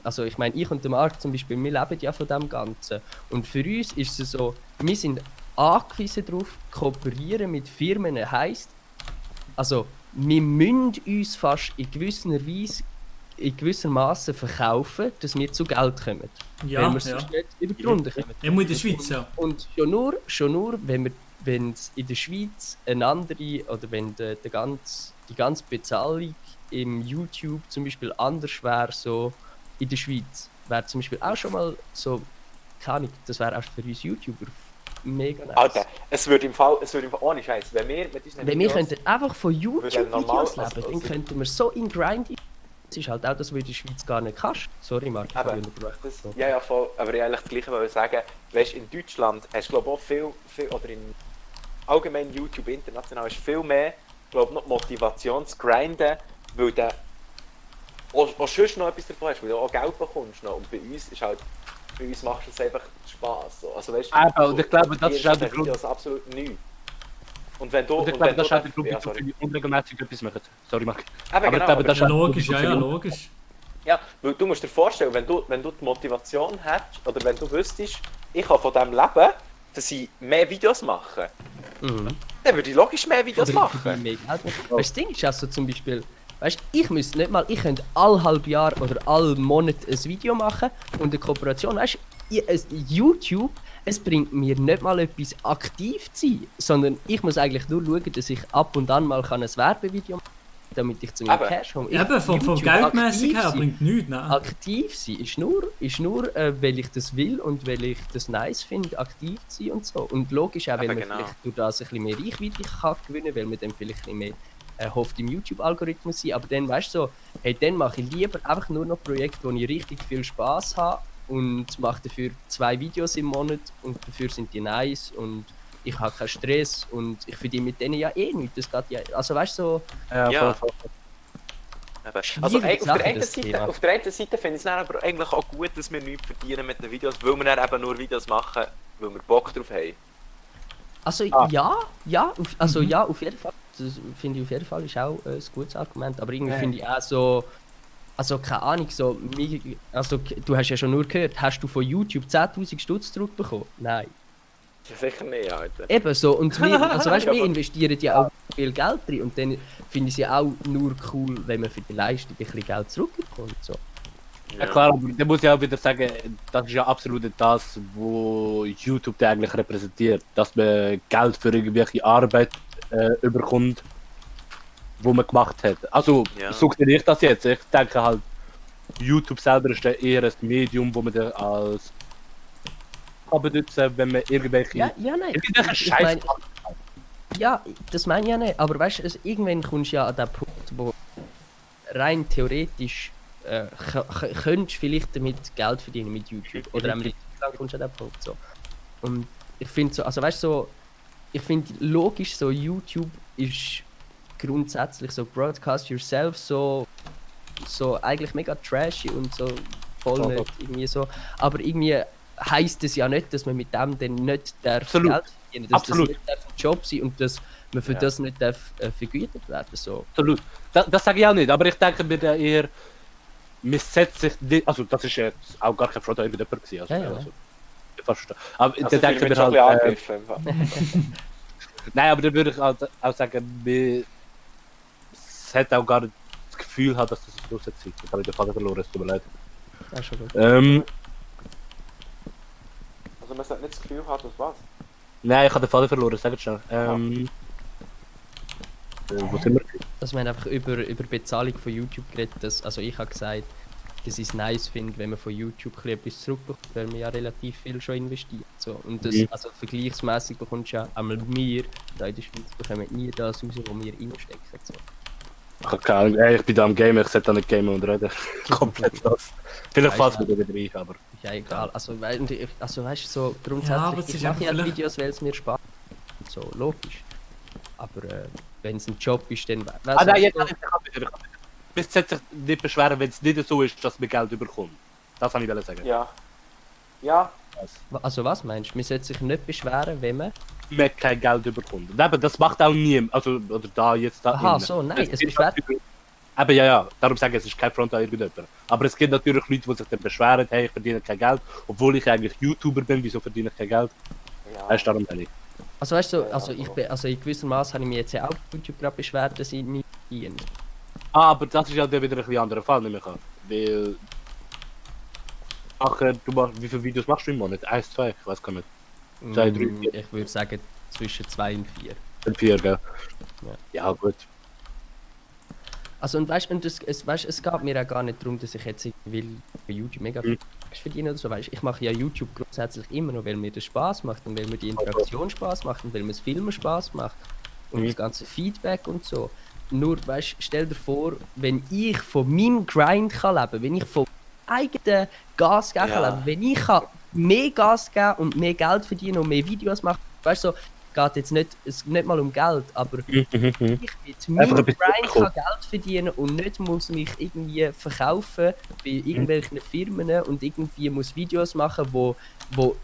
also ich meine, ich und der Marc zum Beispiel, wir leben ja von dem Ganzen. Und für uns ist es so, wir sind angewiesen darauf, kooperieren mit Firmen heisst, also wir müssen uns fast in gewisser Maße verkaufen, dass wir zu Geld kommen. Ja, wenn wir sonst nicht über die Runde kommen. Immer in der Schweiz, ja. Und schon nur wenn es in der Schweiz eine andere, oder wenn die ganze Bezahlung im YouTube zum Beispiel anders wäre, so in der Schweiz, wäre zum Beispiel auch schon mal so, keine Ahnung, das wäre auch für uns YouTuber mega nice. Alter, es würde im Fall ohne Scheiß, wenn wir mit unseren Wenn wir könnten einfach von YouTube-Videos leben, also, dann könnten wir so in Grind. Das ist halt auch das, was du in der Schweiz gar nicht kannst. Sorry, Marc, ich habe so. Ja, voll, aber ich eigentlich das Gleiche wollte sagen, weißt, in Deutschland hast du glaube auch viel, oder in allgemein YouTube international ist viel mehr, glaube noch Motivation zu grinden, weil du auch sonst noch etwas davon hast, weil du auch Geld bekommst noch. Und bei uns macht es einfach Spass. So. Also weißt du, und ich glaube, das ist auch der Grund. Videos absolut nichts. Und wenn du... Und ich glaube, das ist auch der Grund, dass wir unregelmäßig etwas machen. Sorry, Marc. Aber genau, ich glaube, das ist logisch, logisch. Ja, weil du musst dir vorstellen, wenn du die Motivation hättest, oder wenn du wüsstest, ich kann von dem leben, dass ich mehr Videos mache, dann würde ich logisch mehr Videos machen. Weißt du, das Ding ist also zum Beispiel, weißt du, ich müsste nicht mal, ich könnte alle halb Jahr oder alle Monate ein Video machen und eine Kooperation, weißt du, YouTube, es bringt mir nicht mal etwas aktiv zu sein, sondern ich muss eigentlich nur schauen, dass ich ab und an mal ein Werbevideo machen kann, damit ich zu mir Cash komme. Eben, vom Geldmäßig her bringt nichts, ne? Aktiv sein ist nur weil ich das will und weil ich das nice finde, aktiv zu sein und so. Und logisch auch, weil man vielleicht durch das ein bisschen mehr Reichweite kann gewinnen, weil man dann vielleicht ein bisschen mehr hofft im YouTube-Algorithmus sein, aber dann weißt du so, hey, dann mache ich lieber einfach nur noch Projekte, wo ich richtig viel Spaß habe und mache dafür 2 Videos im Monat und dafür sind die nice und ich habe keinen Stress und ich verdiene mit denen ja eh nichts, das geht ja, also weißt du so... Ja. Also auf der einen Seite finde ich es aber eigentlich auch gut, dass wir nichts verdienen mit den Videos, weil wir dann eben nur Videos machen, weil wir Bock drauf haben. Also auf jeden Fall. Das finde ich auf jeden Fall ist auch ein gutes Argument. Aber irgendwie finde ich auch so, also keine Ahnung, so, also du hast ja schon nur gehört, hast du von YouTube 10'000 Stutz zurückbekommen? Nein. Ja, sicher nicht, Alter. Eben so, und wir, also weißt, wir investieren ja auch viel Geld drin und dann finde ich es ja auch nur cool, wenn man für die Leistung ein bisschen Geld zurückbekommt. So. Ja klar, aber da muss ich auch wieder sagen, das ist ja absolut das, was YouTube eigentlich repräsentiert. Dass man Geld für irgendwelche Arbeit überkommt, die man gemacht hat. Also, suggeriere ich das jetzt. Ich denke halt, YouTube selber ist eher ein Medium, wo man dann als benutzen, wenn man irgendwelche... Nein. Ja, das meine ich ja nicht. Aber weißt du, irgendwann kommst du ja an den Punkt, wo rein theoretisch könntest du vielleicht damit Geld verdienen mit YouTube. Oder am lang kommst du an den Punkt. So. Und ich finde so, also weißt du, so, ich finde logisch, so YouTube ist grundsätzlich so Broadcast Yourself so eigentlich mega trashy und so voll nicht irgendwie so. Aber irgendwie heisst es ja nicht, dass man mit dem dann nicht darf Geld verdienen, dass das nicht darf ein Job sein und dass man für das nicht darf vergütet werden. So. Absolut. Das sage ich auch nicht, aber ich denke mir da eher, man setzt sich nicht, also das ist jetzt auch gar kein Front an irgendjemand gewesen. Also, Ja. Also, ich verstehe. Aber Also dann denke ich mir schon halt... ein bisschen angegriffen. Nein, aber dann würde ich auch sagen, man hat auch gar nicht das Gefühl, dass das ein Schluss ist. Ich habe den Vater verloren, es tut mir leid. Ja, schon gut. Also man sollte nicht das Gefühl haben, dass was? Nein, ich habe den Vater verloren, sag es schnell. Wo sind wir? Dass man einfach über Bezahlung von YouTube geredet, also ich habe gesagt, dass ich es nice finde, wenn man von YouTube etwas zurückbekommt, weil man ja relativ viel schon investiert. So. Und das, also vergleichsmäßig bekommst du ja einmal wir, da in der Schweiz bekommen nie das raus, was wir reinstecken. So. Ich habe keine Ahnung, ich bin da am Gamer, ich sollte da nicht gamen und reden. Komplett los. Vielleicht fällt es mir wieder rein, aber... Ja, egal. Also weißt du, so grundsätzlich, Ja, aber es ich ist mache ja einfach Videos, weil es mir Spaß macht. So, logisch. Aber wenn es ein Job ist, dann... Nein, jetzt kann ich wieder. Bis jetzt sich nicht beschweren, wenn es nicht so ist, dass man Geld überkommt. Das wollte ich sagen. Ja. Ja. Also was meinst du? Man sollte sich nicht beschweren, wenn man kein Geld überkommt. Und eben, das macht auch niemand. Also, oder da jetzt da. Aha, so, nein, es beschwert... Eben, ja. Darum sage ich, es ist kein Front an irgendjemand. Aber es gibt natürlich Leute, die sich dann beschweren, hey, ich verdiene kein Geld, obwohl ich eigentlich YouTuber bin, wieso verdiene ich kein Geld? Ja. Weißt du, darum bin ich. Also weißt du, also in gewissem Maß habe ich mich jetzt ja auch auf YouTube gerade beschwert, dass ich nicht verdiene. Aber das ist ja dann wieder ein bisschen anderer Fall, nehme ich an. Weil... Ach, wie viele Videos machst du im Monat? 1, 2? Ich weiß gar nicht. 2, 3, 4? Ich würde sagen zwischen 2 und 4. Und 4, gell? Ja, gut. Also und weißt du, es geht mir auch gar nicht darum, dass ich jetzt will bei YouTube mega viel verdiene oder so. Weißt, ich mache ja YouTube grundsätzlich immer noch, weil mir das Spaß macht und weil mir die Interaktion Spaß macht und weil mir das Filmen Spaß macht und das ganze Feedback und so. Nur, weißt, stell dir vor, wenn ich von meinem Grind kann leben, wenn ich von eigenen Gas geben kann leben, wenn ich kann mehr Gas geben und mehr Geld verdienen und mehr Videos machen, weißt du, so, geht jetzt nicht mal um Geld, aber ich mit meinem Grind kann Geld verdienen und nicht muss mich irgendwie verkaufen bei irgendwelchen Firmen und irgendwie muss Videos machen, wo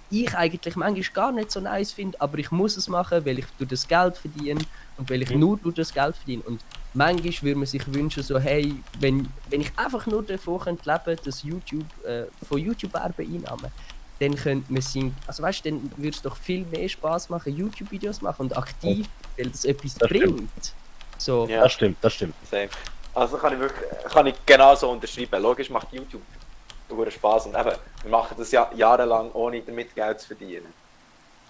ich eigentlich manchmal gar nicht so nice finde, aber ich muss es machen, weil ich durch das Geld verdiene und weil ich nur durch das Geld verdiene. Und manchmal würde man sich wünschen, so hey, wenn ich einfach nur davon leben könnte, dass von YouTube Werbeeinnahmen, dann könnte man singen. Also weißt du, dann würde es doch viel mehr Spaß machen, YouTube-Videos machen und aktiv, weil das etwas bringt. So. Ja. Das stimmt. Same. Also kann ich genau so unterschreiben. Logisch macht YouTube einen Spaß und eben, wir machen das ja jahrelang, ohne damit Geld zu verdienen.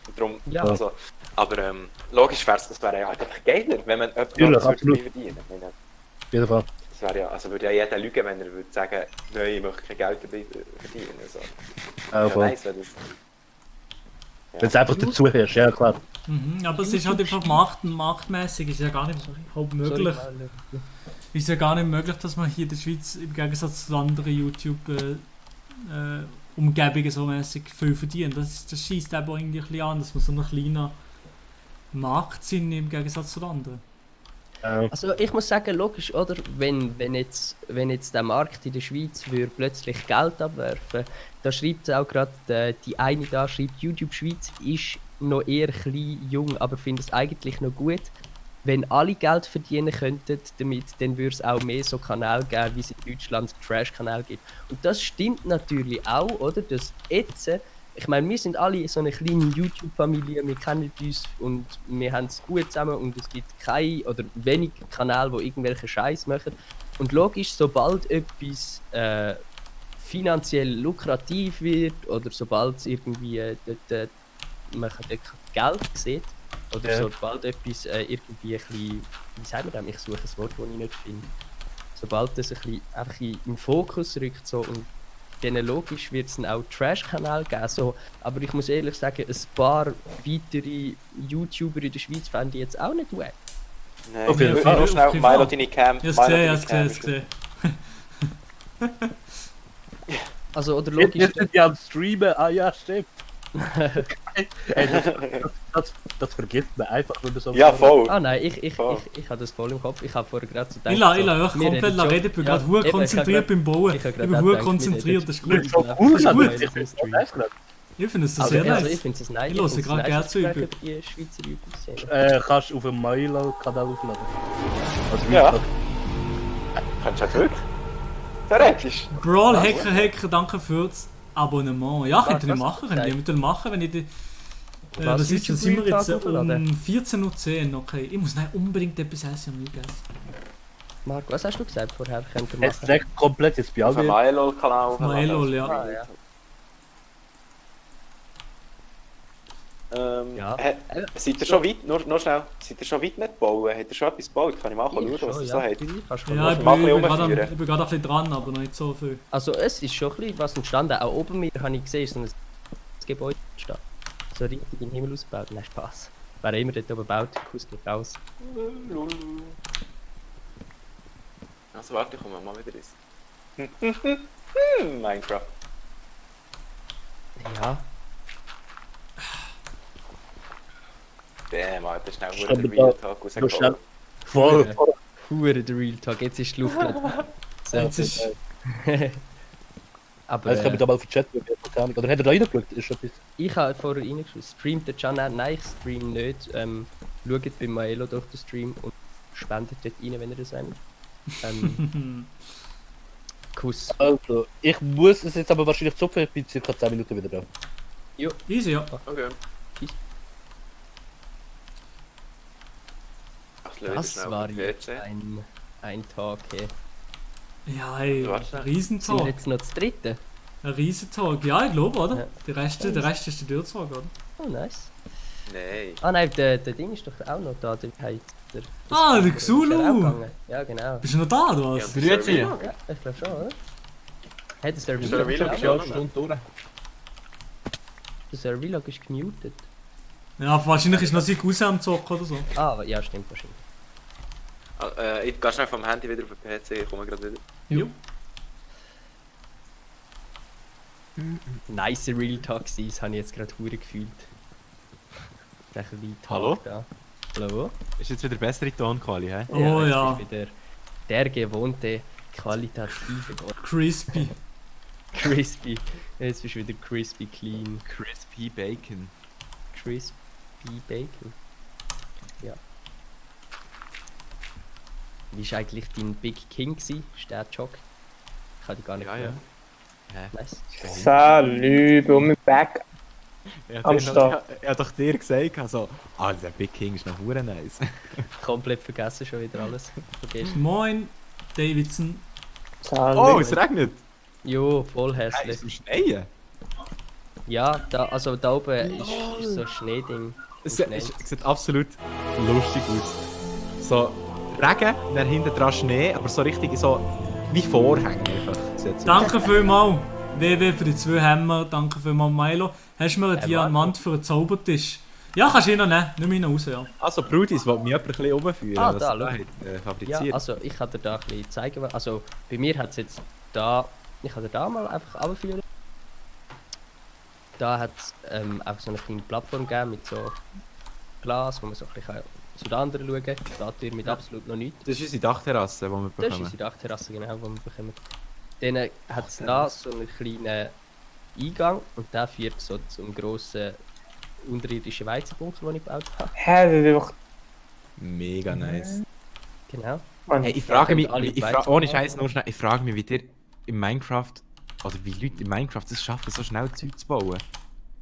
Und darum, Ja. also, aber logisch das wäre ja einfach geiler, wenn man etwas verdienen würde. Auf jeden Fall. Das wäre ja, also würde ja jeder lügen, wenn er würde sagen, nein, ich möchte kein Geld dabei verdienen. Also. Ja, nice, wenn das... Wenn es einfach dazu ist, ja klar. Aber es ist halt einfach machtmäßig, ist ja gar nicht halt möglich. Ist ja gar nicht möglich, dass man hier in der Schweiz im Gegensatz zu anderen YouTube-Umgebungen so mäßig viel verdient. Das schießt aber irgendwie ein bisschen an, dass wir so ein kleiner Markt sind im Gegensatz zu den anderen. Also ich muss sagen, logisch, oder? Wenn jetzt der Markt in der Schweiz würde plötzlich Geld abwerfen, da schreibt auch gerade die eine da, schreibt YouTube Schweiz ist noch eher klein, jung, aber finde es eigentlich noch gut. Wenn alle Geld verdienen könnten damit, dann würde es auch mehr so Kanäle geben, wie es in Deutschland Trash-Kanäle gibt. Und das stimmt natürlich auch, oder? Dass jetzt, ich meine, wir sind alle so eine kleine YouTube-Familie, wir kennen uns und wir haben es gut zusammen und es gibt keine oder wenig Kanäle, die irgendwelche Scheiß machen. Und logisch, sobald etwas finanziell lukrativ wird oder sobald es irgendwie man dort Geld sieht, oder sobald etwas irgendwie ein bisschen, wie sagen wir das? Ich suche ein Wort, das ich nicht finde. Sobald das ein bisschen einfach im Fokus rückt so, und dann logisch wird es dann auch Trash-Kanäle geben. So. Aber ich muss ehrlich sagen, ein paar weitere YouTuber in der Schweiz fände ich jetzt auch nicht wack. Nein, auf jeden Fall. Nur schnell Milo deine Cam. Ja, es gesehen. Also, oder logisch. Jetzt sind die am Streamen, ja, stimmt. Ey, das vergisst man einfach, wenn du so... Ja, voll. Ah nein, ich habe das voll im Kopf. Ich habe vorher gerade so gedacht... Ich lasse euch komplett reden, ich bin gerade verdammt konzentriert beim Bauen. Ich bin verdammt konzentriert, das ist gut. Das ist gut. Ich finde es sehr nice. Ich finde es nice. Ich höre gerade gerne zu. über die Schweizer YouTube-Szene. Kannst du auf dem Milo-Kanal aufladen. Also Ja. Kannst du halt wirklich. Theoretisch. Brawl Hacker, danke fürs Abonnement. Ja, könnt ihr nicht machen, könnt ihr eventuell machen, wenn ich die... was ist das? Sind wir jetzt um 14:10 Uhr? Okay, ich muss nicht unbedingt etwas essen und essen. Marc, was hast du gesagt vorher? Könnt ihr Es trägt komplett jetzt bei Auf dem MyLol-Kanal. MyLol, ja. Ah, ja. Seid ihr schon weit? Nur schnell. Seid ihr schon weit nicht bauen? Habt ihr schon etwas gebaut? Kann ich mal schauen, was ihr so habt? Ja, ich bin gerade ein bisschen dran, aber noch nicht so viel. Also es ist schon ein bisschen was entstanden. Auch oben mir habe ich gesehen, so ein Gebäude steht. So richtig in den Himmel ausgebaut. Nein, Spaß. Wer immer dort oben baut, Kuss geht raus. Also warte, ich komme mal wieder rein. Minecraft. Ja. Damn, Alter, schnell wurde der Real Talk rausgekommen. Voll. Hure der Real Talk, jetzt ist die Luft gerade. Jetzt ist... Aber Jetzt können wir da mal auf den Chat schauen. Oder hat er da reingeschaut? Ist etwas? ich habe vorher reingeschaut. Streamt der Can auch? Nein, ich stream nicht. Schaut bei Maelo durch den Stream und spendet dort rein, wenn ihr das wollt. Kuss. Also, ich muss es jetzt aber wahrscheinlich zupfen, ich bin circa 10 Minuten wieder da. Jo. Easy, ja. Okay. Das war jetzt ein Tag, hey. Ja, ey, ein Sind wir Riesentag. jetzt noch das dritte? Ein Riesentag, ja, ich glaube, oder? Ja. Der Rest ist der Dürrzag, oder? Oh, nice. Nein. Ah nein, der Ding ist doch auch noch da, der Der Xulu! Ja, genau. Bist du noch da, oder was? Grüezi! Ja, ich glaube schon, oder? Hey, der Servilog Servilog ist ist auch Stunde durch. Der Servilog ist gemutet. Ja, wahrscheinlich ist noch sein Cousin am Zocken oder so. Ah, ja, stimmt wahrscheinlich. Ich gehe schnell vom Handy wieder auf den PC, ich komme gerade wieder. Jo. Nice Real Talk das habe ich jetzt gerade hure gefühlt. Der kleine Talk Hallo? da. Hallo? Ist jetzt wieder bessere Tonquali, hä? Oh jetzt ja. ist wieder der gewohnte qualitative Ort. Crispy. Crispy. Jetzt bist du wieder crispy clean. Crispy Bacon. Crispy Bacon. Ja. Wie war eigentlich dein Big King? Ist der Jock? Ich kann dich gar nicht Ja. Nice. Salü, bin back. Am Start. Er hat doch dir gesagt, also, der Big King ist noch hure nice. Komplett vergessen schon wieder alles. Vergessen. Moin, Davidson. Salü. Oh, es regnet! Jo, voll Hey, hässlich. ist im Schneien? Ja, da oben ist so ein Schneeding. Es sieht absolut lustig aus. So Regen, dann hinten dran Schnee, aber so richtig so wie Vorhänge einfach. Danke vielmals, WW für die 2 Hämmer. Danke vielmals, Milo. Hast du mir einen Diamant für einen Zaubertisch? Ja, kannst du ihn noch nehmen. Nimm ihn noch raus, ja. Also, Brudis, wollte mich jemand ein bisschen rumführen, Ah, was da, er schau. hat fabriziert. Ja, also ich kann dir da ein bisschen zeigen. Also bei mir hat es jetzt da. Ich kann dir da mal einfach runterführen. Da hat es einfach so eine kleine Plattform gegeben mit so Glas, wo man so ein bisschen zu den anderen schauen kann. Da Tür mit absolut noch nichts. Das ist unsere Dachterrasse, die wir Das ist bekommen. unsere Dachterrasse, genau, die wir bekommen. Dann hat es da so einen kleinen Eingang und der führt so zum grossen unterirdischen Weizenbunker, den ich gebaut habe. Hä, das ist einfach... Mega nice. Genau. Hey, ich frage mich, Alle ohne Scheiß nur schnell, ich frage mich, wie dir in Minecraft, oder wie Leute in Minecraft es schaffen, so schnell Zeug zu bauen.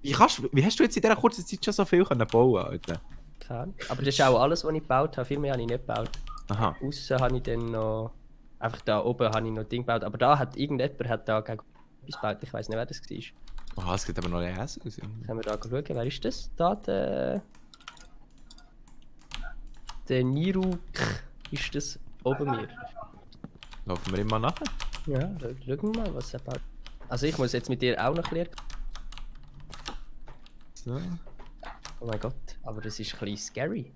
Wie hast du jetzt in dieser kurzen Zeit schon so viel können bauen, Alter? Keine Ahnung. Aber das ist auch alles, was ich gebaut habe. Viel mehr habe ich nicht gebaut. Aha. Aussen habe ich dann noch. Einfach da oben habe ich noch Ding gebaut. Aber da hat irgendjemand da gegen etwas gebaut. Ich weiß nicht, wer das war. Aha, es geht aber noch ein Essen aus. Können wir da schauen? Wer ist das? Da der. Der Niruk ist das oben mir. Laufen wir immer nachher? Ja, schauen wir mal, was er baut. Also ich muss jetzt mit dir auch noch lernen. So. Oh mein Gott, aber das ist ein bisschen scary.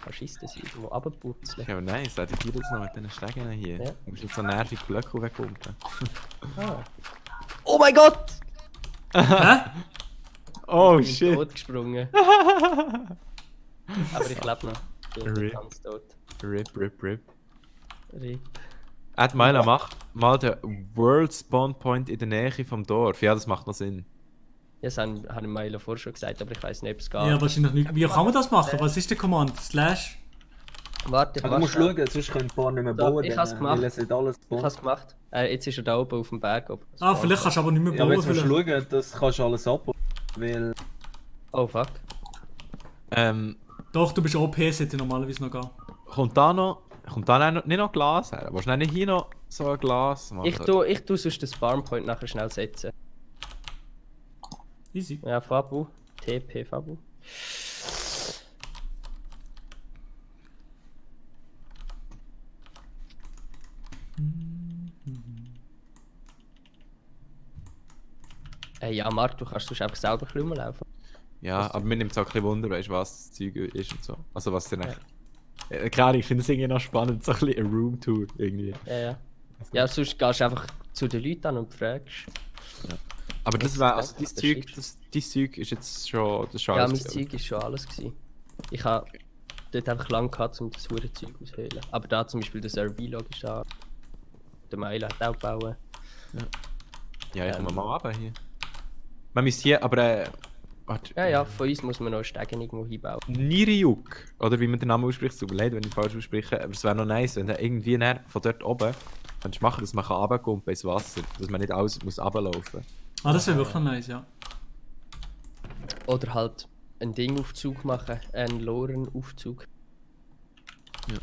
Kannst du das irgendwo runterpurzeln? Ja, aber nice, die vier jetzt noch mit diesen Stegen hier. Ja. Du musst jetzt so nervig Blöcke wegpumpen. Ah. Oh mein Gott! Hä? Oh ich bin shit. tot gesprungen. Aber ich lebe noch. Ich bin RIP. ganz tot. RIP. RIP. Myla, mach mal den World Spawn Point in der Nähe vom Dorf. Ja, das macht noch Sinn. Ja, das habe ich Myla vorher schon gesagt, aber ich weiß nicht, ob es geht. Ja, wahrscheinlich nicht. Wie kann man das machen? Was ist der Command? Slash? Warte, Du musst schauen, sonst können ein paar nicht mehr Da, bauen. ich habe es dann, gemacht. weil es nicht alles Ich habe es gemacht. Jetzt ist er da oben auf dem Berg. Oben. Ah, vielleicht kannst du aber nicht mehr Ja, aber bauen. jetzt musst du vielleicht. schauen, das kannst du alles abbauen. Weil. Oh fuck. Doch, du bist OP, sollte normalerweise noch gehen. Kommt da nicht noch Glas her? Willst du nicht hier noch so ein Glas machen? Ich tu sonst den Spawn Point nachher schnell setzen. Easy. Ja, Fabu. TP Fabu. Ja, Marc, du kannst sonst einfach selber ein bisschen rumlaufen. Ja, aber mir nimmt es auch ein bisschen Wunder, weißt du, was das Zeug ist und so. Also was denn echt. Klar, ich finde es irgendwie noch spannend, so ein bisschen eine Roomtour irgendwie. Ja. Ja, sonst gehst du einfach zu den Leuten an und fragst. Ja. Aber das war, also dein Zeug ist jetzt schon, das ist schon Ja, alles mein gewesen, Zeug ist schon alles gewesen. Ich habe dort einfach lang gehabt, um das hure Zeug auszuhöhlen. Aber da zum Beispiel der Servilog ist da. Der Meile hat auch gebaut. Ja, ich komme mal runter hier. Man müsste hier, aber warte. Ja, von uns muss man noch Stegen irgendwo hinbauen. Niriuk, oder wie man den Namen ausspricht, tut mir leid, wenn ich falsch ausspreche, aber es wäre noch nice, wenn du irgendwie von dort oben kannst machen, dass man runterkommt ins Wasser, dass man nicht alles muss runterlaufen muss. Ah, das wäre wirklich nice, ja. Oder halt einen Dingaufzug machen, einen Lorenaufzug. Ja.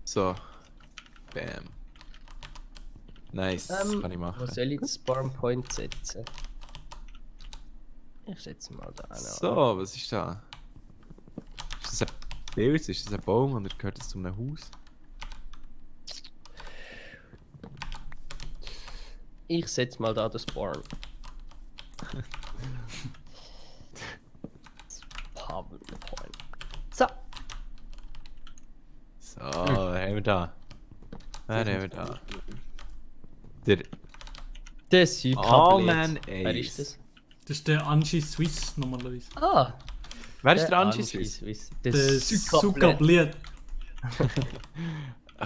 So. Bam. Nice, kann ich machen. Wo soll ich den Spawn Point setzen? Ich setze mal da einen. So, was ist da? Ist das ein Bild? Ist das ein Baum oder gehört das zu einem Haus? Ich setze mal da den Spawn. Spawn Point. So. So, haben wir da. Wer haben wir da? Der Südkabel. Allman Ace. Wer ist das? Das ist der Angie Swiss normalerweise. Ah! Wer ist der Angie Swiss? Der Zuckerblied.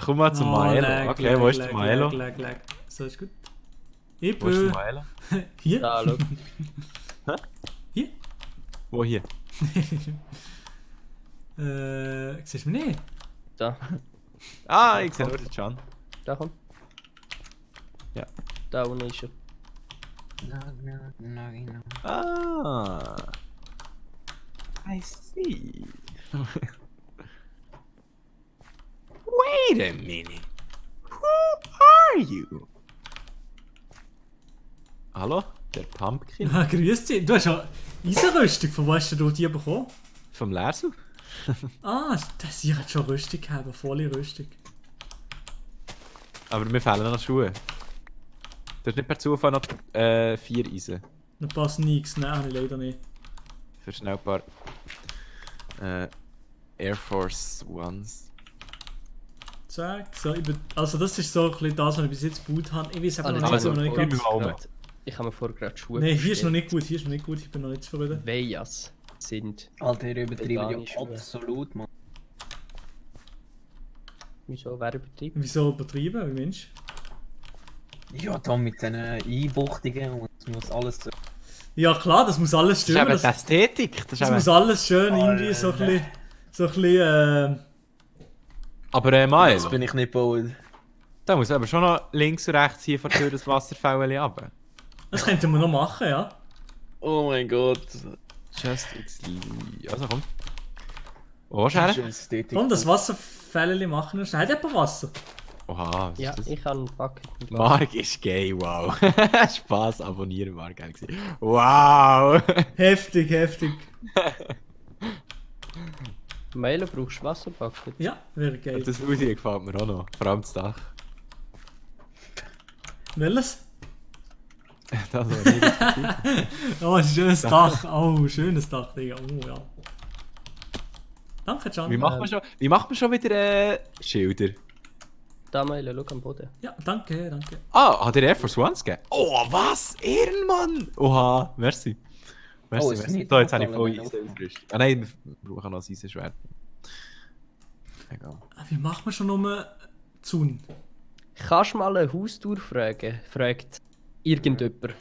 Komm mal zu Milo. Okay, wo ist der Milo? Lag. So, ist gut. Ich Wo ist bin... der Milo? Hier? Da, schau. Hä? Hier? Wo hier? Siehst du mich nicht? Da. Ah, ich sehe nur den Can. Da komm. Ja. Da unten ist er. Ah. I see. Wait a minute. Who are you? Hallo? Der Pumpkin? Ah, grüß dich. Du hast ja Eisenrüstung. Von wo hast du die bekommen? Vom Lehrsu? Ah, das hier hat schon Rüstung gehabt, volle Rüstung. Aber mir fehlen noch Schuhe. Du hast nicht per Zufall noch 4 Eisen. Dann passt nichts, nein, habe ich leider nicht. Für schnell ein paar Air Force Ones. Zack, so, also das ist so ein bisschen das, was ich bis jetzt gebaut habe. Ich weiß aber noch Also, nicht, noch nicht ganz... ich habe mir vorher gerade Schuhe Nein, hier ist noch nicht gut, ich bin noch nicht zufrieden. Vejas sind. Alter, ihr übertrieben vegane ja Schuhe. absolut, Mann. Wieso, wer übertrieben? Wieso übertrieben, wie Mensch? Ja, da mit diesen Einbuchtungen und es muss alles so. Ja klar, das muss alles Das ist stimmen. eben die Ästhetik. Das muss alles schön irgendwie so ein bisschen... Aber Milo, Das bin ich nicht gebaut. da muss aber schon noch links und rechts hier vor der Tür das Wasserfäule runter. Das könnten wir noch machen, ja. Oh mein Gott. Just also komm. Wo ist er? Komm, das Wasserfälle machen wir schnell. Hat jemand Wasser? Oha, was Ja, ist das? ich habe einen Bucket. mit Wasser. Mark ist gay, wow. Spaß, abonnieren, Mark. geil gewesen. Wow! Heftig, heftig. Milo, brauchst du Wasserbucket? Ja, wäre geil. Das Haus gefällt mir auch noch. Vor allem das Dach. Welches? Das war nicht Oh, ein schönes Dach. Oh, schönes Dach, Digga. Oh, ja. Danke, Can. Wie macht man schon wieder Schilder? Da, Milo, schau am Boden. Ja, danke, danke. Ah, hat er Air Force Ones gegeben? Oh, was? Ehrenmann! Oha, merci. Merci, es ist merci. nicht So, jetzt habe ich total voll okay. Eisen ausgerüstet. Ah nein, wir brauchen noch ein Eisenschwert. Egal. Wie macht man schon nur Zun? Kannst du mal eine Haustour fragen? Fragt irgendjemand.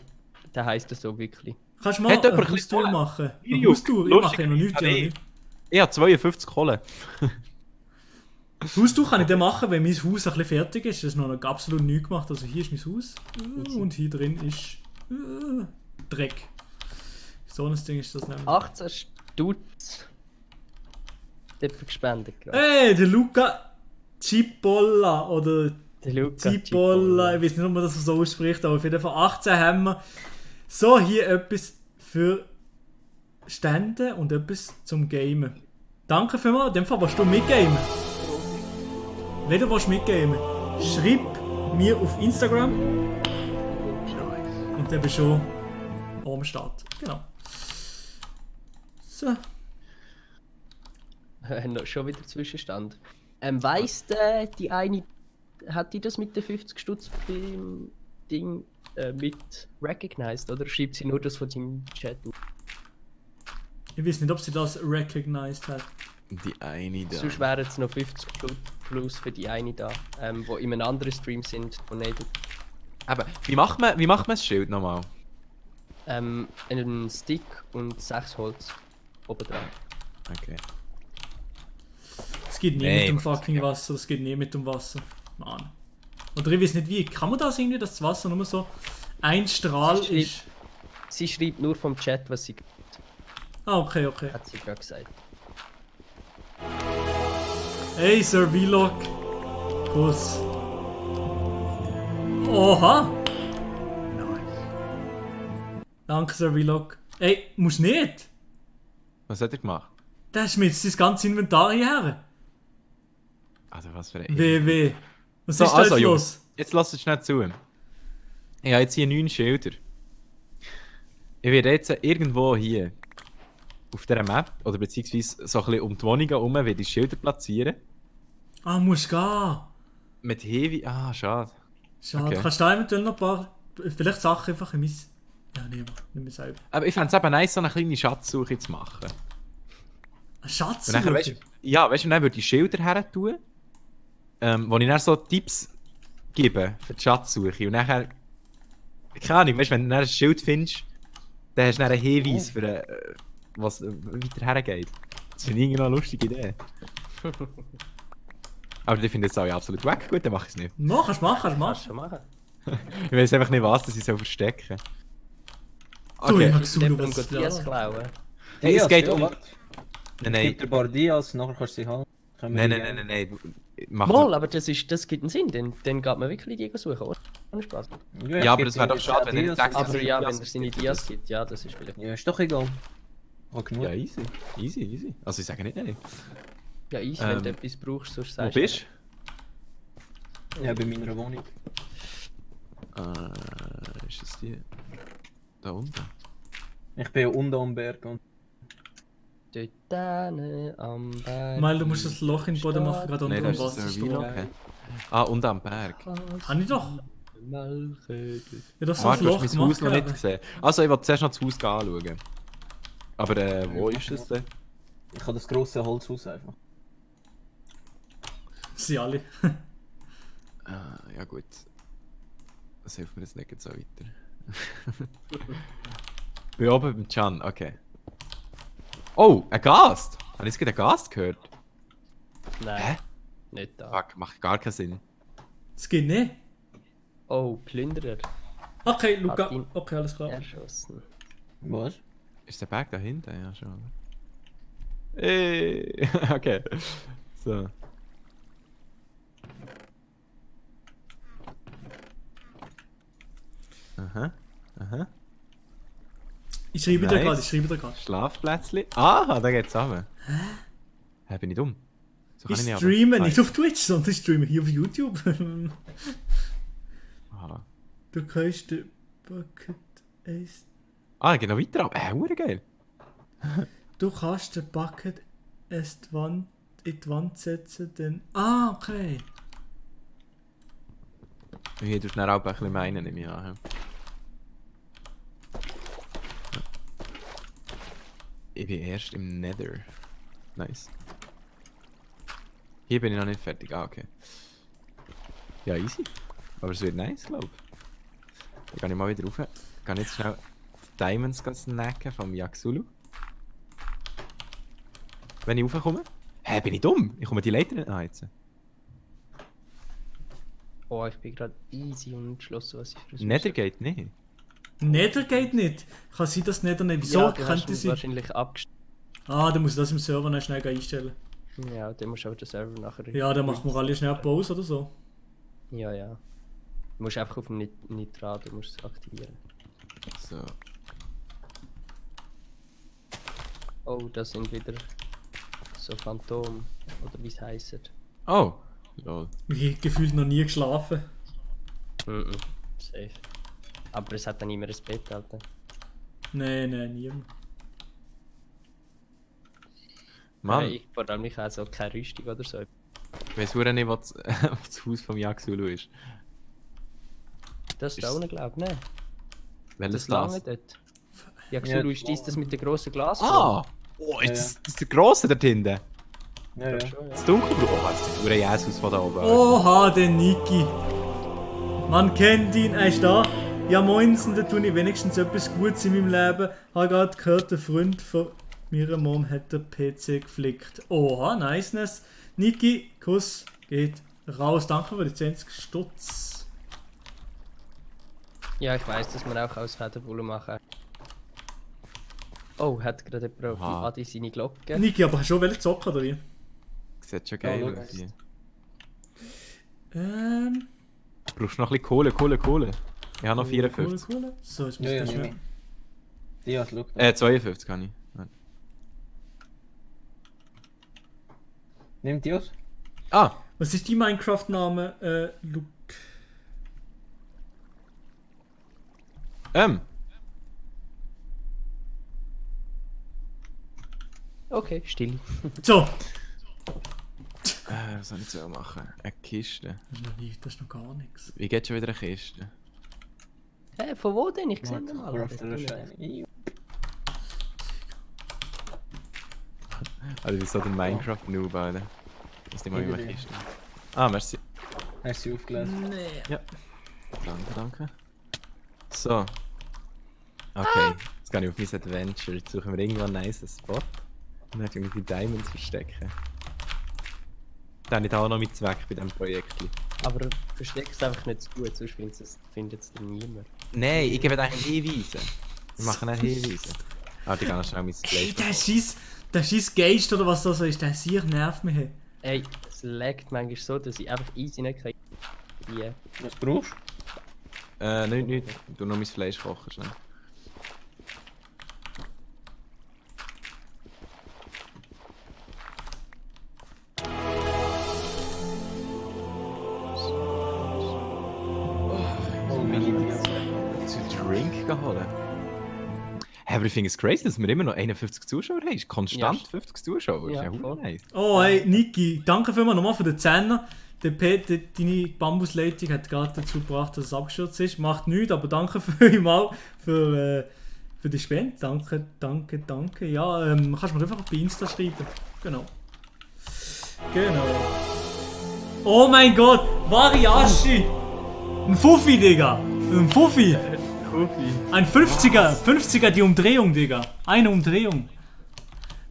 Der heisst das so wirklich. Kannst du mal Hat jemand eine ein bisschen Haustour Kohle? machen? Eine Juck, Haustour? Ich lustig, mache ja noch nichts. kann Ja, ich. nicht. Ich habe 52 Kohle. Haustour kann ich dann machen, wenn mein Haus ein bisschen fertig ist. Das ist noch absolut nichts gemacht. Also hier ist mein Haus und hier drin ist Dreck. So ein Ding ist das nämlich. 18 Stutz. Dafür gespendet gerade. Hey, der Luca Cipolla oder Der Luca Cipolla, ich weiß nicht, ob man das so ausspricht, aber auf jeden Fall 18 haben wir. So, hier etwas für Stände und etwas zum Gamen. Danke vielmals, in dem Fall willst du mitgamen. Wenn du willst mitgamen, schreib mir auf Instagram und dann bist du am Start. Genau. So. Noch schon wieder Zwischenstand. Weiss die eine, hat die das mit den 50 Stutz beim Ding mit recognized oder schreibt sie nur das von deinem Chat auf? Ich weiß nicht, ob sie das recognized hat. Die eine da. Sonst wären es noch 50 plus für die eine da, die in einem anderen Stream sind, donated. Aber wie macht man das Schild nochmal? Einen Stick und 6 Holz oben dran. Okay. Es geht nie mit dem fucking Wasser, es geht nie mit dem Wasser. Mann. Oder ich weiß nicht wie, kann man das irgendwie, dass das Wasser nur so ein Strahl ist? Sie schreibt nur vom Chat, was sie. Ah, okay, okay. Hat sie gerade gesagt. Hey, Sir Vlog. Kuss. Oha! Danke, Sir Vlog. Ey, musst nicht! Was hat er gemacht? Der ist mir jetzt sein ganzes Inventar hierher. Also was für ein... WW. Was So, ist da also, jetzt Jungs, los? jetzt lasst es schnell zu. Ich habe jetzt hier 9 Schilder. Ich werde jetzt irgendwo hier auf dieser Map, oder beziehungsweise so ein bisschen um die Wohnung herum, werde ich Schilder platzieren. Ah, musst gehen. Mit Heavy... Ah, schade. Schade. Okay. Kannst du da eventuell noch ein paar... Vielleicht Sachen einfach in mein... Ja, nicht mehr selber. Aber ich fände es eben nice, so eine kleine Schatzsuche zu machen. Eine Schatzsuche? Und nachher, weißt du, dann würde ich Schilder her tun, wo ich dann so Tipps gebe für die Schatzsuche. Und nachher, keine Ahnung, weißt du, wenn du dann ein Schild findest, dann hast du dann einen Hinweis für was weiter hergeht. Das finde ich irgendwie noch eine lustige Idee. Aber die finde ich jetzt auch absolut weg. Gut, dann mache ich es nicht. Kannst du machen. Kannst du machen. Ich weiß einfach nicht, was das ich so verstecken. Du, ich Okay. hab gesucht, was was Dias klauen. Hey, es geht ja, um... warte. Nein, Es gibt ein paar Dias, nachher kannst du sie haben. Nein. Mach Mal, mal. aber das gibt einen Sinn, denn dann geht man wirklich die suchen, oder? Ohne Spaß. Ja, aber das wäre doch schade, wenn er sagt, Aber ja, wenn es seine Dias gibt, ja, das ist vielleicht. Ja, ist doch egal. Ja, easy. Also ich sage nicht nein. Ja, easy, wenn du etwas brauchst, sonst Wo sagst du. bist Ja, bei meiner Wohnung. Ist das die? Da unten? Ich bin ja unten am Berg und... Dort am Berg. Mal, du musst das Loch in den Boden machen, gerade unter Nein, dem das ist Wasser. der Vlog. Ah, und am Berg. Habe ich doch. Ja, das so ein Warte, du Loch hast mein Haus gemacht. noch nicht Nicht gesehen. Also, ich will zuerst noch das Haus anschauen. Aber wo ist das denn? Ich habe das grosse Holzhaus einfach. Sie alle. Ja gut. Das hilft mir jetzt nicht so weiter. Bin oben beim Can, okay. Oh, ein Gast! Habe ich jetzt gerade einen Gast gehört? Nein. Hä? Nicht da. Fuck, macht gar keinen Sinn. Das geht nicht. Oh, Plünderer. Okay, Luca. Hat ihn Okay, alles klar. Erschossen. Was? Ist der Berg da hinten? Ja, schon. Okay. So. Aha. Ich schreibe dir gerade, Schlafplätzchen. Ah, da geht's runter. Hä? Bin ich dumm? So Ich kann nicht streame aber- nicht auf Twitch, sondern ich streame hier auf YouTube. Aha. Du kannst den Bucket Ace. Ah, geht noch weiter ab. Geil. Du kannst den Bucket erst in die Wand setzen, dann. Ah, okay. Hier tust du dann auch ein bisschen meinen, nehme ich an. Ich bin erst im Nether. Nice. Hier bin ich noch nicht fertig. Ah, okay. Ja, easy. Aber es wird nice, glaube ich. Dann gehe ich mal wieder rauf. Kann jetzt schnell die Diamonds snacken vom Yaxulu. Wenn ich raufkomme. Hä, bin ich dumm? Ich komme die Leiter nicht anheizen. Oh, ich bin gerade easy unentschlossen, was ich für ein Nether geht nicht. Nether geht nicht. Kann sein, dass Nether nicht. Wieso Ja, du hast könnte ihn sie? wahrscheinlich abgestellt. Ah, dann muss ich das im Server noch schnell einstellen. Ja, dann musst du auch den Server nachher... Ja, dann machen wir alle schnell Pause oder so. Ja, ja. Du musst einfach auf dem Nitrat, du musst es aktivieren. So. Oh, das sind wieder so Phantom, oder wie es heisst. Oh, lol. Ich habe gefühlt noch nie geschlafen. Safe. Aber es hat dann immer ein Bett, Alter. Nein, niemand. Mann. Ich vor allem nicht also keine Rüstung oder so. Ich weiss nur nicht, was das Haus vom Yaxulu ist. Das da unten, glaube ich, ne? Welches Das lange Glas? dort. Yaxulu ist das mit dem grossen Glas. Ah! Oh, ist das der grosse da hinten? Ja, ja. Das dunkelblau. Oh, das ist der Jesus von da oben. Oha, der Niki. Man kennt ihn, er ist da. Ja moinsen, da tue ich wenigstens etwas Gutes in meinem Leben. Habe gerade gehört, der Freund von meiner Mom hat den PC geflickt. Oha, niceness. Niki, Kuss, geht raus. Danke für die 20 Stutz. Ja, ich weiss, dass man auch aus Federbullen machen. Oh, hat gerade jemand auf Adi seine Glocke. Niki, aber hast du schon zocken oder wie? Sieht schon geil aus hier. Du brauchst noch ein bisschen Kohle. Ich habe noch 54. Kohle. So, jetzt muss Ja, ich ja, schnell. nehme ich. Dias, schau. 52 kann ich. Nein. Nimm Dias. Ah! Was ist dein Minecraft-Name, Luke? Okay, still. So! Was soll ich jetzt machen? Eine Kiste. Das ist noch gar nichts. Wie geht schon wieder eine Kiste? Hä, von wo denn? Ich sehe ihn mal. Also, wie so der Minecraft-Noob, Alter. Das ist nicht mal in meiner Kiste. Ah, merci. Hast du sie aufgelesen? Nee. Ja. Danke. So. Okay, jetzt gehe ich auf mein Adventure. Jetzt suchen wir irgendwann einen nice Spot. Und dann irgendwie die Diamonds verstecken. Da habe ich auch noch mit Zweck bei diesem Projekt. Aber versteck es einfach nicht zu gut, sonst findet es dann niemand. Nein, ich gebe eigentlich Hinweise. Wir machen nicht Hinweise. Ah, die kann ich schnell mit Ey, der scheiß Geist oder was das ist, der sicher nervt mich. Ey, es laggt manchmal so, dass ich einfach easy nicht kann. Wie? Was brauchst du? Nicht. Ich tu noch mein Fleisch kochen schnell. Drink geholt. Hey, aber ich finde es crazy, dass wir immer noch 51 Zuschauer haben. Konstant Ja. 50 Zuschauer. Ja, Ja, ist ja voll. nice. Oh, hey, Niki, danke vielmals nochmal für den Zehner. Deine Bambusleitung hat gerade dazu gebracht, dass es abgestürzt ist. Macht nichts, aber danke vielmals für die Spende. Danke. Ja, kannst du mir einfach bei Insta schreiben. Genau. Oh mein Gott, Variashi! Ein Fuffi, Digga! Ein Fuffi! Ein 50er, die Umdrehung, Digga. Eine Umdrehung.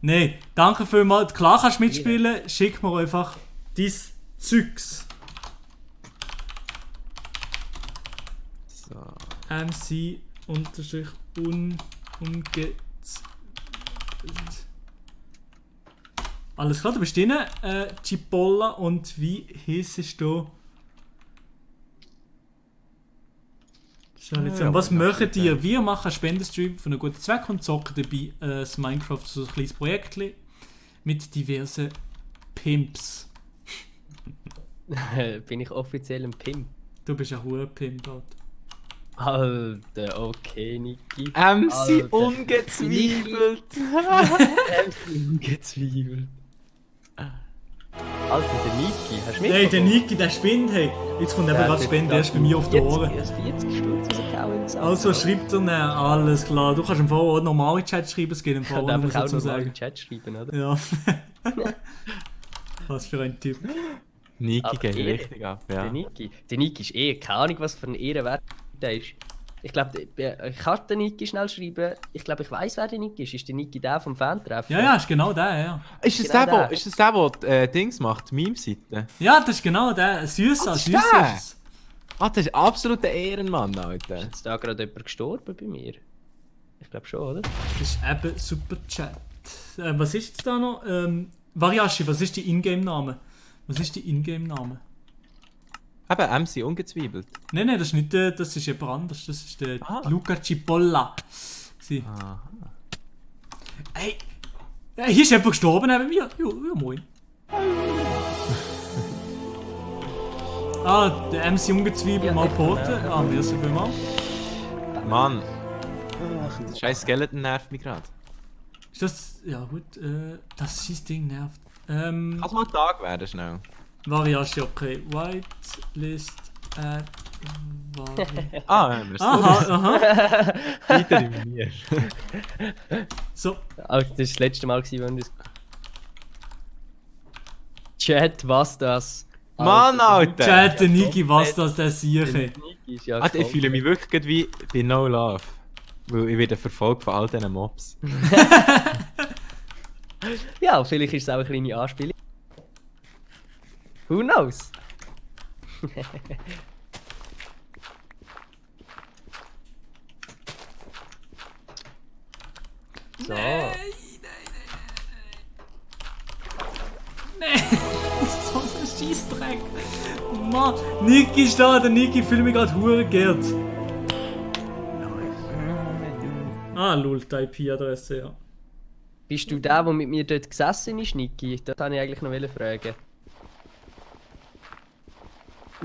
Nee, danke vielmals. Klar kannst du mitspielen, schick mir einfach dein Zeugs. So. MC unterstrich Alles klar, du bist drin. Cipolla und wie heisst du? Ja, Was aber möchtet ihr? Wir machen einen Spendenstream für einen guten Zweck und zocken dabei das Minecraft, so ein kleines Projekt mit diversen Pimps. Bin ich offiziell ein Pimp? Du bist ein hoher Pimp, Alter. Alter, okay, Niki. MC ungezwiebelt. MC ungezwiebelt. Alter, der Niki, hast du mitbekommen? Hey, der Niki, der spinnt, hey. Jetzt kommt eben gerade Spende erst bei mir auf die Ohren. 40 Stutz rausgehauen. Also schreibt er dann, alles klar. Du kannst im Fall auch normale Chat schreiben, es geht im Fall Ich kann muss ich einfach dazu auch normalen sagen. Chat schreiben, oder? Ja. Was für ein Typ. Niki Aber geht Ehre. richtig ab, ja. Der Niki ist keine Ahnung, was für ein Ehrenwert der ist. Ich glaube, ich kann den Niki schnell schreiben. Ich glaube, ich weiss, wer der Niki ist. Ist der Niki der vom Fan-Treffen? Ja, ja, ist genau der, ja. Ist das Genau der, ist das der, Dings macht, Meme-Seite? Ja, das ist genau der. Süßer, das ist süßer der? ist es. Ah, das ist absolut der Ehrenmann, Alter. Ist jetzt da gerade jemand gestorben bei mir? Ich glaube schon, oder? Das ist eben super Chat. Was ist jetzt da noch? Variashi, was ist die Ingame-Name? Was ist die Ingame-Name? Eben, MC ungezwiebelt. Nein, das ist nicht der, das ist jemand anders. Das ist der Luca Cipolla. Aha. Ey, hier ist jemand gestorben neben mir. Ja, moin. Der MC Ungezwiebelt mal porten. Merci vielmals. Mann. Das scheiß Skeleton nervt mich gerade. Ist das. Ja, gut, das Ding nervt. Kann es mal ein Tag werden, schnell? Variashi, okay. Whitelist at. Merci. Aha. Weiter in mir. So. Also, das war das letzte Mal, wenn das. Chat, was das? Mann, Alter! Chat, der Niki, was das, der Sieche. Ja, Alter, ich fühle mich wirklich wie bei No Love. Weil ich werde verfolgt von all diesen Mobs. Ja, vielleicht ist es auch eine kleine Anspielung. Who knows? So. Nein. So ein Scheissdreck. Mann, Niki ist da, der Niki fühlt mich gerade hure geehrt. Lul, die IP-Adresse, ja. Bist du der mit mir dort gesessen ist, Niki? Das wollte ich eigentlich noch fragen.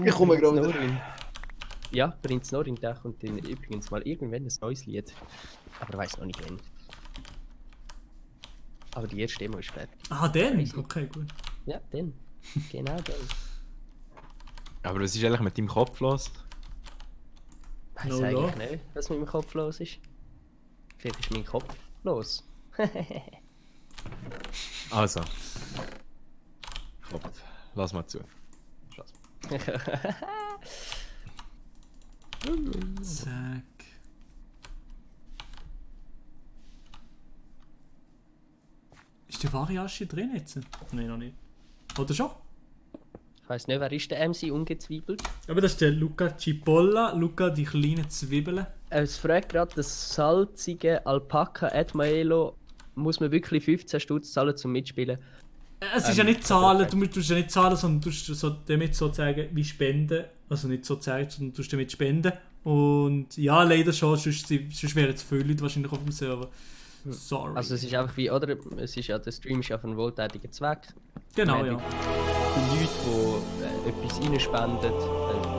Ich komme gerade wieder. Ja, Prinz Norin, der kommt dann übrigens mal irgendwann ein neues Lied. Aber ich weiß noch nicht wann. Aber die erste Demo ist fertig. Den? Okay, gut. Ja, den. Genau den. Aber was ist eigentlich mit deinem Kopf los? Ich weiß eigentlich nicht, was mit meinem Kopf los ist. Vielleicht ist mein Kopf los. Also. Kopf, lass mal zu. Zack. Ist der Variashi drin jetzt? Nein, noch nicht. Oder schon? Ich weiss nicht, wer ist der MC Ungezwiebelt? Aber das ist der Luca Cipolla. Luca, die kleinen Zwiebeln. Es fragt gerade, das salzige Alpaka Edmaelo, muss man wirklich 15 Stutz zahlen zum Mitspielen? Es ist ja nicht zahlen, du musst ja nicht zahlen, sondern du musst so damit sozusagen wie spenden. Also nicht so zeigen, sondern du musst damit spenden. Und ja, leider schon, sonst wären zu viele Leute wahrscheinlich auf dem Server. Sorry. Also es ist einfach wie, oder? Es ist ja, der Stream ist ja für einen wohltätigen Zweck. Genau, Wir ja. haben Leute, die etwas reinspenden,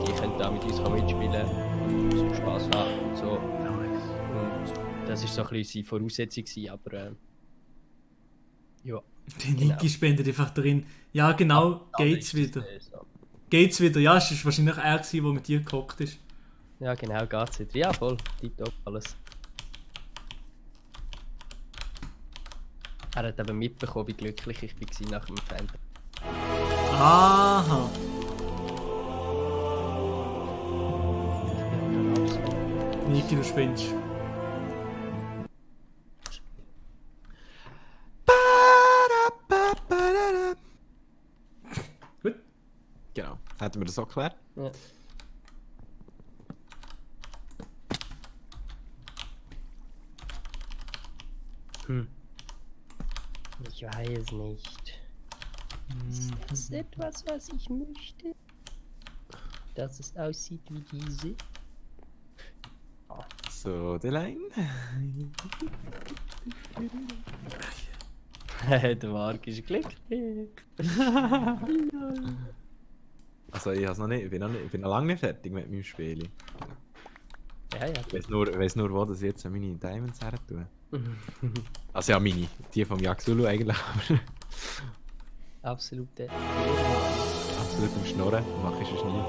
die können da mit uns mitspielen und Spass haben und so. Und das war so ein bisschen die Voraussetzung gewesen, aber ja. Der Niki spendet einfach drin. Ja, genau, geht's wieder. Geht's wieder? Ja, es war wahrscheinlich er, der mit dir gehockt ist. Ja, genau, geht's wieder. Ja, voll. Tipptopp, alles. Er hat eben mitbekommen, wie glücklich ich war nach dem Fan. Aha. Niki, du spinnst. Gut. Genau. Hätten wir das auch geklärt? Ja. Ich weiß nicht. Ist das etwas, was ich möchte? Dass es aussieht wie diese? So, der Line. Der Mark ist glücklich. Also ich hab's noch nicht, ich bin noch lange nicht fertig mit meinem Spiel. Ja, ja. Ich weiss nur, wo das jetzt meine Diamonds her tun. Also ja, meine. Die vom Yaxulu eigentlich. Absolute. Absolut am Schnorren, mach ich es nie.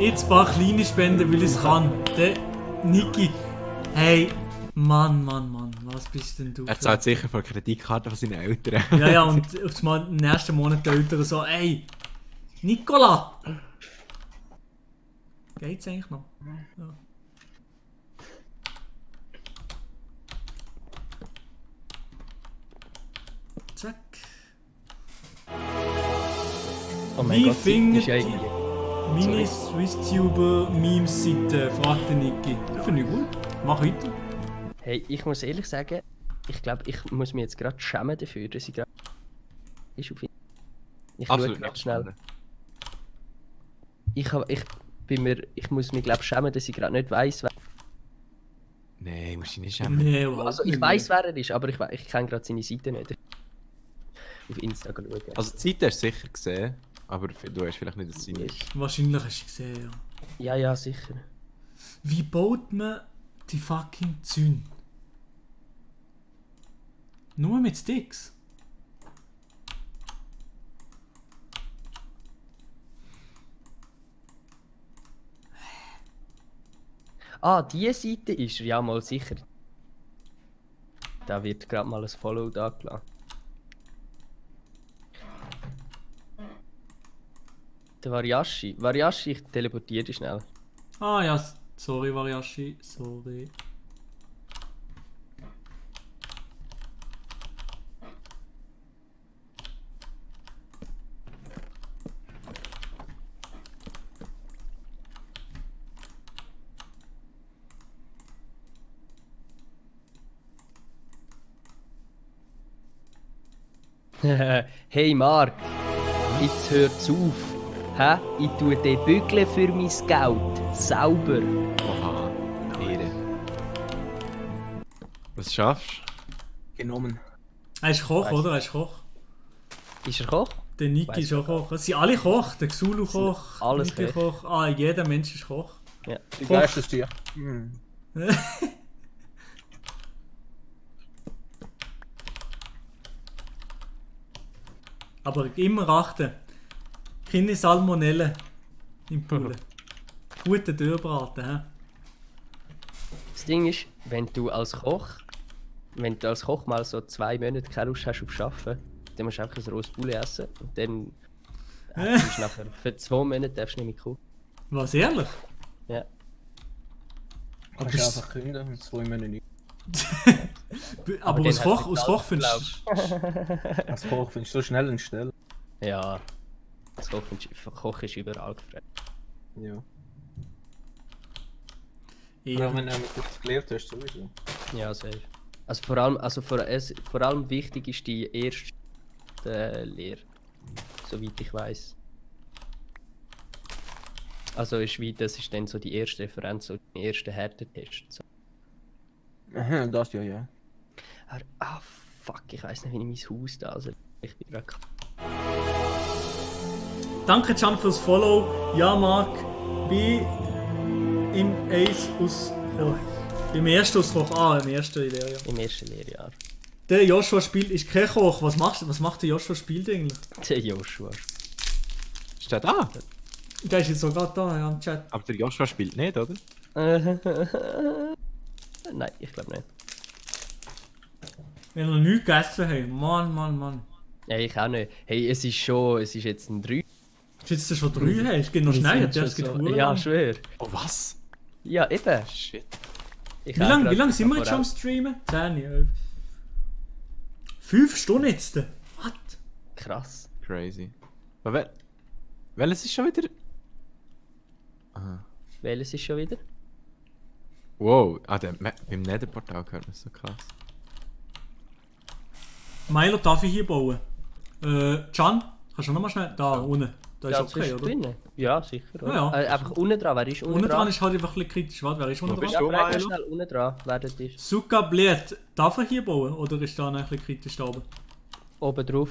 Jetzt ein paar kleine Spenden, weil ich es kann. Der Niki. Hey, Mann, was bist denn du? Er zahlt sicher von der Kreditkarte von seinen Eltern. Ja, und auf einmal im nächsten Monat die Eltern so, ey, Nicola! Geht's eigentlich noch? Ja. Zack. Oh mein Wie Gott, findet ist ja ihr irgendwie- meine SwissTuber-Memes-Seite? Fragt der Niki. Das finde ich gut. Mach weiter. Hey, ich muss ehrlich sagen, ich glaube, ich muss mich jetzt gerade schämen dafür, dass ich gerade. Ist auf. Ich schaue Absolut gerade nicht. schnell. Ich muss mich glaube schämen, dass ich gerade nicht weiss, wer. Nein, musst du nicht schämen. Nee, Also ich weiss, wer er ist, aber ich kenne gerade seine Seite nicht. Auf Insta schauen. Also die Seite hast du sicher gesehen, aber du hast vielleicht nicht das Sinn. Wahrscheinlich hast du gesehen, ja. Ja, sicher. Wie baut man die fucking Zäune? Nur mit Sticks? Ah, diese Seite ist er, ja mal sicher. Da wird gerade mal ein Follow da gelassen. Der Variashi. Variashi, ich teleportiere dich schnell. Ah ja, sorry Variashi, sorry. Hey Mark, jetzt hört's auf. Hä? Ich tue den Bügeln für mein Geld. Sauber. Oha, Ehre. Was schaffst du? Genommen. Er ist Koch, oder? Er ist Koch. Ist er Koch? Der Niki ist auch Koch. Es sind alle Koch. Der Xulu Koch, alles Niki Koch. Ah, jeder Mensch ist Koch. Ja. Die Koch. Geistestier. Hm. Aber immer achten. Keine Salmonellen im Pool. Guten Dürrbraten, hä? Das Ding ist, wenn du als Koch mal so 2 Monate keine Lust hast auf Arbeiten, dann musst du einfach ein rohes Poulet essen und dann bist du nachher für 2 Monate darfst du nicht mehr kochen. Was, ehrlich? Ja. Kannst du einfach künden und 2 Monate nicht. Aber dann aus hast Koch, du aus Koch findest Als Koch findest du so schnell und schnell. Ja. Das Koch ist überall gefragt. Ja. Ja. Ja, wenn du das gelernt hast, sowieso. Ja, safe. Also vor allem wichtig ist die erste Lehre. Soweit ich weiß. Also das ist dann so die erste Referenz, so die erste Härtetest. So. Aha, das ja. Ah, fuck, ich weiß nicht, wie ich mein Haus da. Also, ich bin gerade. Danke Can fürs Follow. Ja, Marc, bin im Ace aus Koch. Im ersten aus Koch. Ah, im ersten Lehrjahr. Im ersten Lehrjahr. Der Joshua spielt, ist kein Koch. Was macht der Joshua spielt eigentlich? Der Joshua. Ist der da? Der ist jetzt sogar da, ja, im Chat. Aber der Joshua spielt nicht, oder? Nein, ich glaube nicht. Wir haben noch nichts gegessen haben. Mann. Ja, ich auch nicht. Hey, es ist jetzt ein 3. Ist jetzt schon 3? Hey, es geht noch schneller, das geht so, verdammt ja, lang. schwer. Oh, was? Ja, eben. Shit. Wie lange sind wir jetzt schon am Streamen? 10, 11. 5 Stunden jetzt? Was? Krass. Crazy. Aber welches ist schon wieder? Aha. Welches ist schon wieder? Wow, beim Netherportal hört man so krass. Milo, darf ich hier bauen? Can, kannst du nochmal schnell? Da, unten. Da ist okay, oder? Drinnen. Ja, sicher. Oder? Ja. Einfach unten dran, wer ist unten Unten dran dran? ist halt einfach ein bisschen kritisch. Warte, wer ist unten dran? Ja, frag mal schnell unten dran, wer das ist. Suka Blät, darf er hier bauen? Oder ist da noch ein bisschen kritisch da oben? Oben drauf.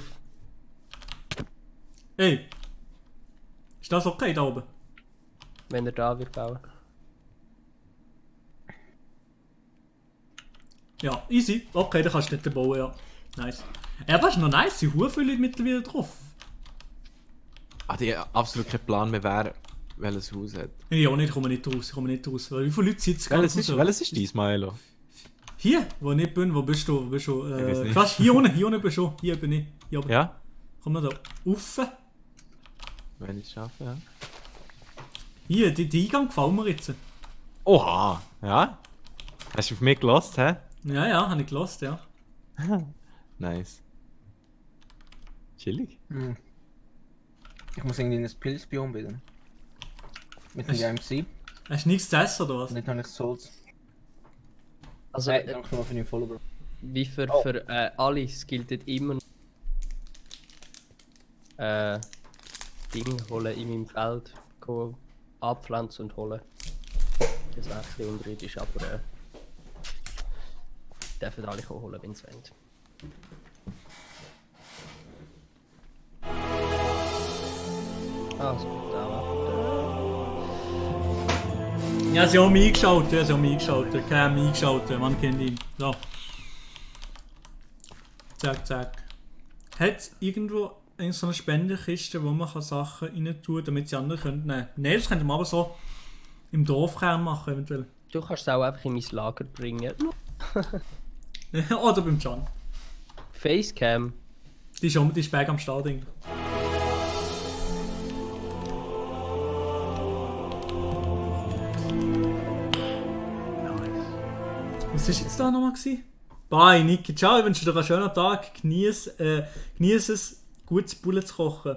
Ey! Ist das okay da oben? Wenn er da wird bauen. Ja, easy. Okay, dann kannst du nicht bauen, ja. Nice. Ja, aber ist noch nice, sind hure viele Leute mittlerweile drauf. Ich habe absolut keinen Plan mehr, wer welches Haus hat. Ja, nicht, ich komme nicht raus. Weil wie viele Leute sitzen Welches ist dies, Milo? Hier, wo ich nicht bin, wo bist du? weiß nicht. Krass, hier unten bist du. Hier bin ich. Hier oben. Ja? Komm mal da rauf. Wenn ich es schaffe, ja. Hier, die Eingang gefällt mir jetzt. Oha, ja? Hast du auf mich gelost, hä? Ja, habe ich gelost, ja. Nice. Chillig. Ich muss irgendwie in das Pilzbiom wieder. Mit dem IMC. Hast du nichts zu essen oder was? Nicht habe ich Souls. Also, Hey, danke mal für den Follow, Bro. Wie für alle, es gilt immer Dinge holen in meinem Feld, gehen, abpflanzen und holen. Das ist ein bisschen unterirdisch, aber dürfen alle holen, wenn sie wollen. Also, da Ja, sie haben mich eingeschaltet. Keine mich eingeschaltet, man kennt ihn. So. Zack. Hat es irgendwo in so einer Spendenkiste, wo man Sachen rein tun kann, damit sie andere können nehmen? Nein, das könnte man aber so im Dorfkern machen, eventuell. Du kannst es auch einfach in mein Lager bringen. Oder beim Can. Facecam. Die ist back am Start. Was war jetzt da nochmal? Bye, Niki. Ciao, ich wünsche dir einen schönen Tag. Genieß es, gutes Bullen zu kochen.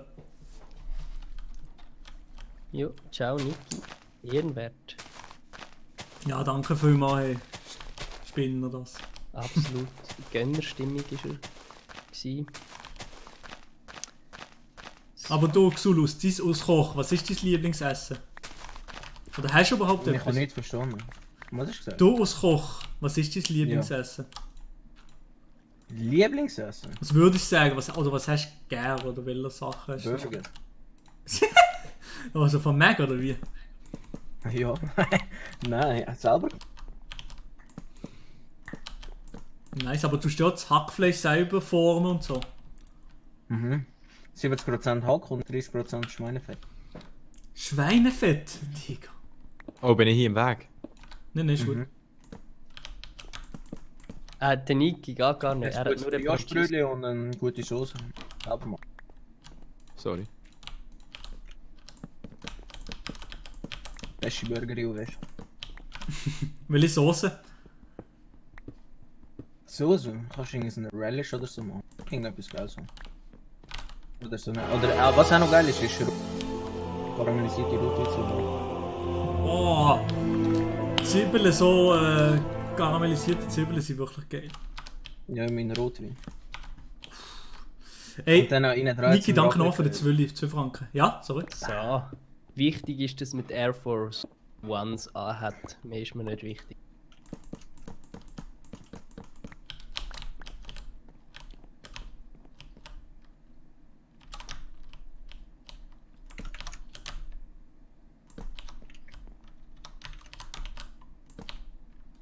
Jo, ciao, Niki. Ehrenwert. Ja, danke vielmals, hey. Spinner das. Absolut. Gönnerstimmung war er. Gewesen. Aber du, Xulus, dein Auskoch, was ist dein Lieblingsessen? Oder hast du überhaupt Ich habe nicht verstanden. Was hast du gesagt? Du als Koch, was ist dein Lieblingsessen? Lieblingsessen? Was würdest du sagen? Was hast du gern oder welche Sachen hast du? Burger. Also von Mac oder wie? Ja. Nein, selber. Nice, aber du stehst das Hackfleisch selber formen und so. 70% Hack und 30% Schweinefett. Schweinefett? Digga. Oh, bin ich hier im Weg? Nein, ist gut. Der Niki geht gar nicht. Er hat nur ein Brötchen und eine gute Soße. Selber mal. Sorry. Beste Burger, weißt du. Welche Soße? Soße? Kannst du irgendeine Relish oder so machen? Irgendetwas Geiles haben. Oder so eine. Oder was auch noch geil ist karamellisierte Rotwitze. Oh! Zwiebeln, so karamellisierte Zwiebeln sind wirklich geil. Ja, mein Rotwein. Ey, Und dann noch innen dran Niki, zum danke noch Rotwein. für die 12 Franken. Ja, sorry. So. Wichtig ist, dass man die Air Force Ones anhat. Mehr ist mir nicht wichtig.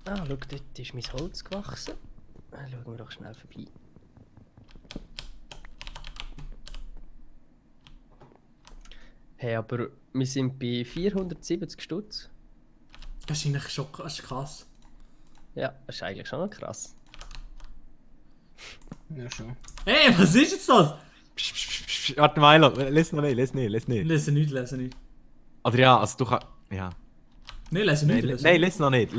Ah, schau, dort ist mein Holz gewachsen. Schauen wir doch schnell vorbei. Hey, aber wir sind bei 470 Stutz. Das ist eigentlich schon krass. Ja, das ist eigentlich schon noch krass. Ja, schon. Ey, was ist jetzt das? Warte, Milo, lese noch nicht. Lese nicht. Oder ja, also du kannst... Ja. Nein, lese nicht. Nein, lese noch nicht.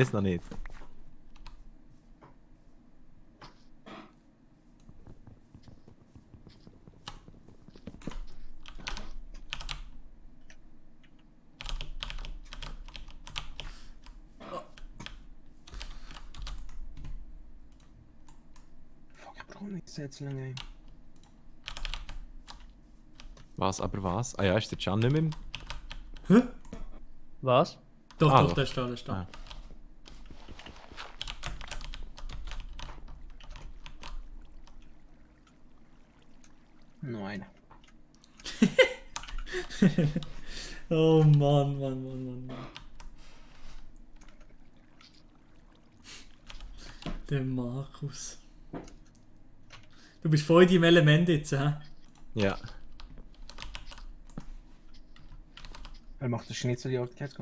Ich setze lange ein. Was, aber was? Ah ja, ist der Can nicht mehr im... Hä? Was? Doch, der ist da. Ah. Noch einer. Oh Mann. Der Markus. Du bist voll in deinem Element jetzt, hä? Ja. Er macht das Schnitzeljagd jetzt.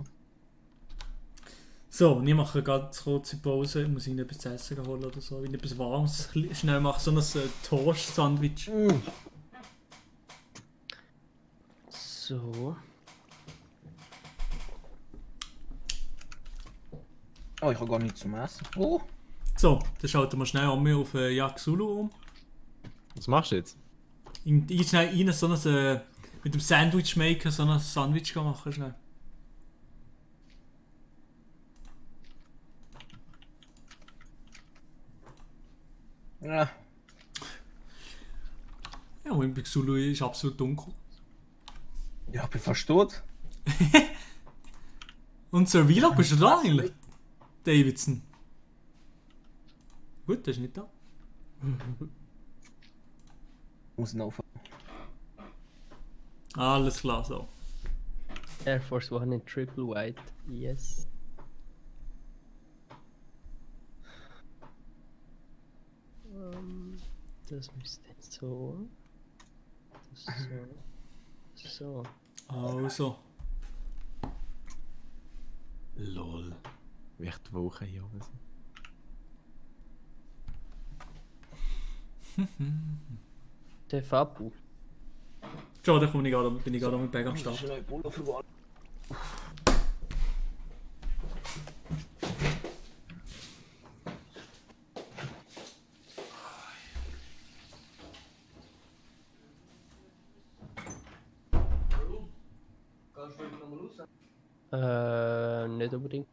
So, und ich mache eine ganz kurze Pause. Ich muss Ihnen etwas zu essen holen oder so. Wenn ich etwas Warmes schnell mache, so ein Toast-Sandwich. So. Oh, ich habe gar nichts zum Essen. Oh. So, dann schalten wir schnell an mir auf Yak Zulu um. Was machst du jetzt? Ich schnell rein so ein, mit dem Sandwich-Maker so ein Sandwich machen schnell. Ja. Ja, und bei Xulu ist absolut dunkel. Ja, ich bin fast tot. Und Sir Vlog, bist du da eigentlich? Davidson. Gut, der ist nicht da. Muss ihn aufhören. Alles klar, so. Air Force One in Triple White, yes. Das müsste so. Das so. So. Also. Lol. Wie echt die Woche hier oben sind. Der Fabu. Schau, da bin ich gerade mit Bag am Start. Nicht unbedingt.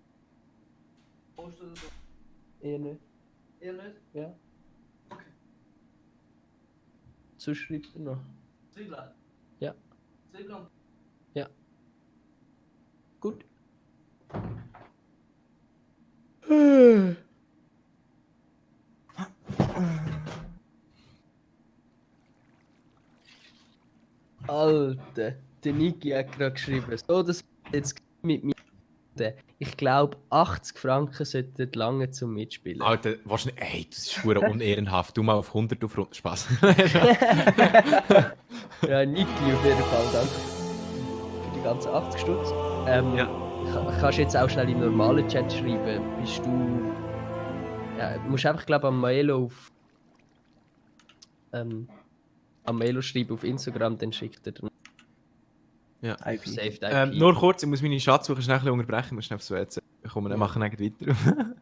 Eher nicht. Eher nicht? Ja. Sonst schreibt er noch. Zwiebeln? Ja. Zwiebeln? Ja. Gut. Alter, der Niki hat gerade geschrieben, so das jetzt mit mir. Ich glaube 80 Franken sollten lange zum Mitspielen. Alter, wahrscheinlich. Ey, das ist schwer unehrenhaft. Du mal auf 100 auf Runde. Spaß. Ja, Niki auf jeden Fall, danke für die ganzen 80 Stutz. Kannst du jetzt auch schnell im normalen Chat schreiben? Bist du. Ja, du musst einfach, glaube ich, am Mailo auf. Am Mailo schreiben auf Instagram, dann schickt er dann. Ja. Saved IP. Nur kurz, ich muss meine Schatzsuche schnell ein bisschen unterbrechen, ich muss schnell aufs WC. Komm, dann machen wir weiter.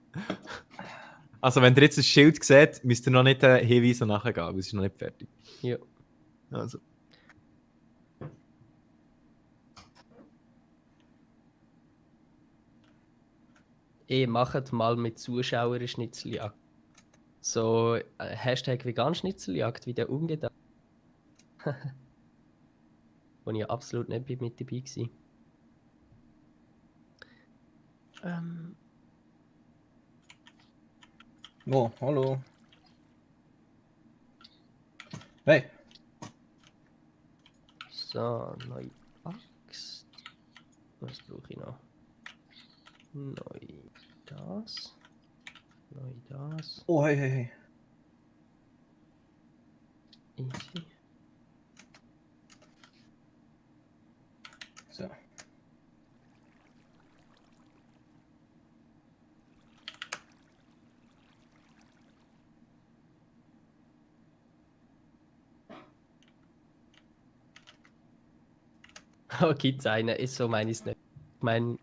Also, wenn ihr jetzt ein Schild seht, müsst ihr noch nicht Hinweise nachgehen, weil es ist noch nicht fertig. Ja. Also. Macht mal mit Zuschauern eine Schnitzeljagd. So Hashtag Vegan-Schnitzeljagd, wie der umgeht. Wo ich absolut nicht mit dabei war. Oh, hallo. Hey. So, neue Axt. Was brauche ich noch? Neu das. Neu das. Oh, hey, hey, hey. Easy. So. Oh, gibt's eine? Ist so meines nicht. Ich meine.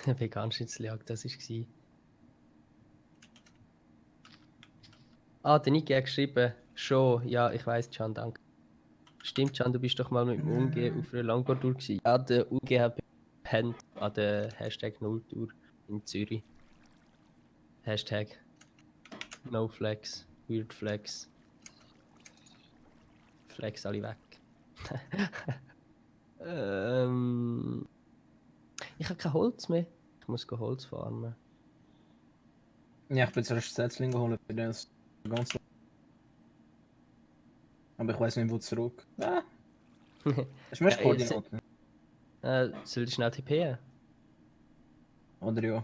Vegan-Schnitzeljagd, das war. Ah, der Niki hat geschrieben, schon, ja, ich weiss, Can, danke. Stimmt, Can, du bist doch mal mit dem UNG auf einer Langboard-Tour gewesen. Ja, der UNG hat gepennt an der Hashtag Nulltour in Zürich. Hashtag NoFlex, WeirdFlex. Flex alle weg. Ich habe kein Holz mehr. Ich muss Holz farmen. Ja, ich bin zuerst Setzling geholt für das ganz. Aber ich weiß nicht, wo zurück. Ah. Hast du mir Koordinaten? Soll ich schnell tippen? Oder ja.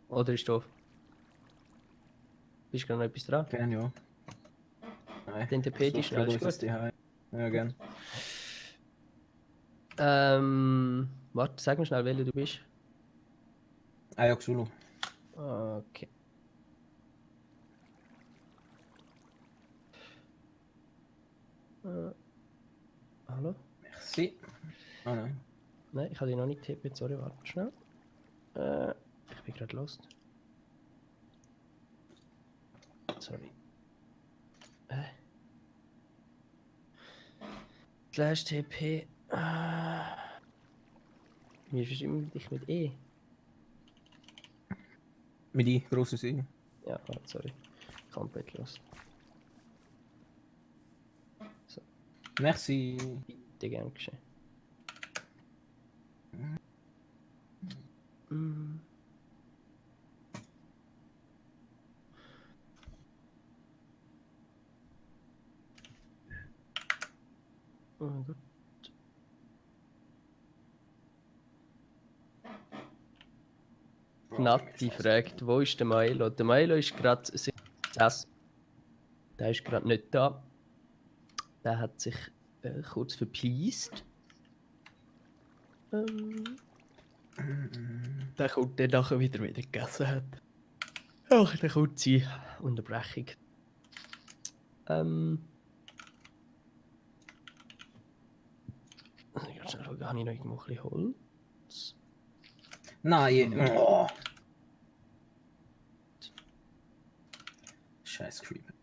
Oder ist doof? Bist du gerade noch etwas dran? Gerne, ja. Nein. Den TP ist schnell, ist gut. Ja, gerne. Warte, sag mir schnell, welcher du bist. Ajax Zulu. Okay. Hallo? Merci. Ah nein. Nein, ich habe dich noch nicht getippt, sorry, warte schnell. Ich bin gerade lost. Sorry. Slash TP. Wie verschieben dich mit E? Mit I, grosses I. Ja, warte, sorry. Komplett lost. So. Merci. Bitte gern geschehen. Oh mein Gott. Natti fragt, wo ist der Milo? Der Milo ist gerade 6. Der ist gerade nicht da. Der hat sich kurz verpleased. Der kommt dann nachher wieder gegessen hat. Ach, eine kurze Unterbrechung. Ganz schnell schauen, habe ich noch irgendwo ein bisschen Holz? Nein, oh. Scheiß Creeper.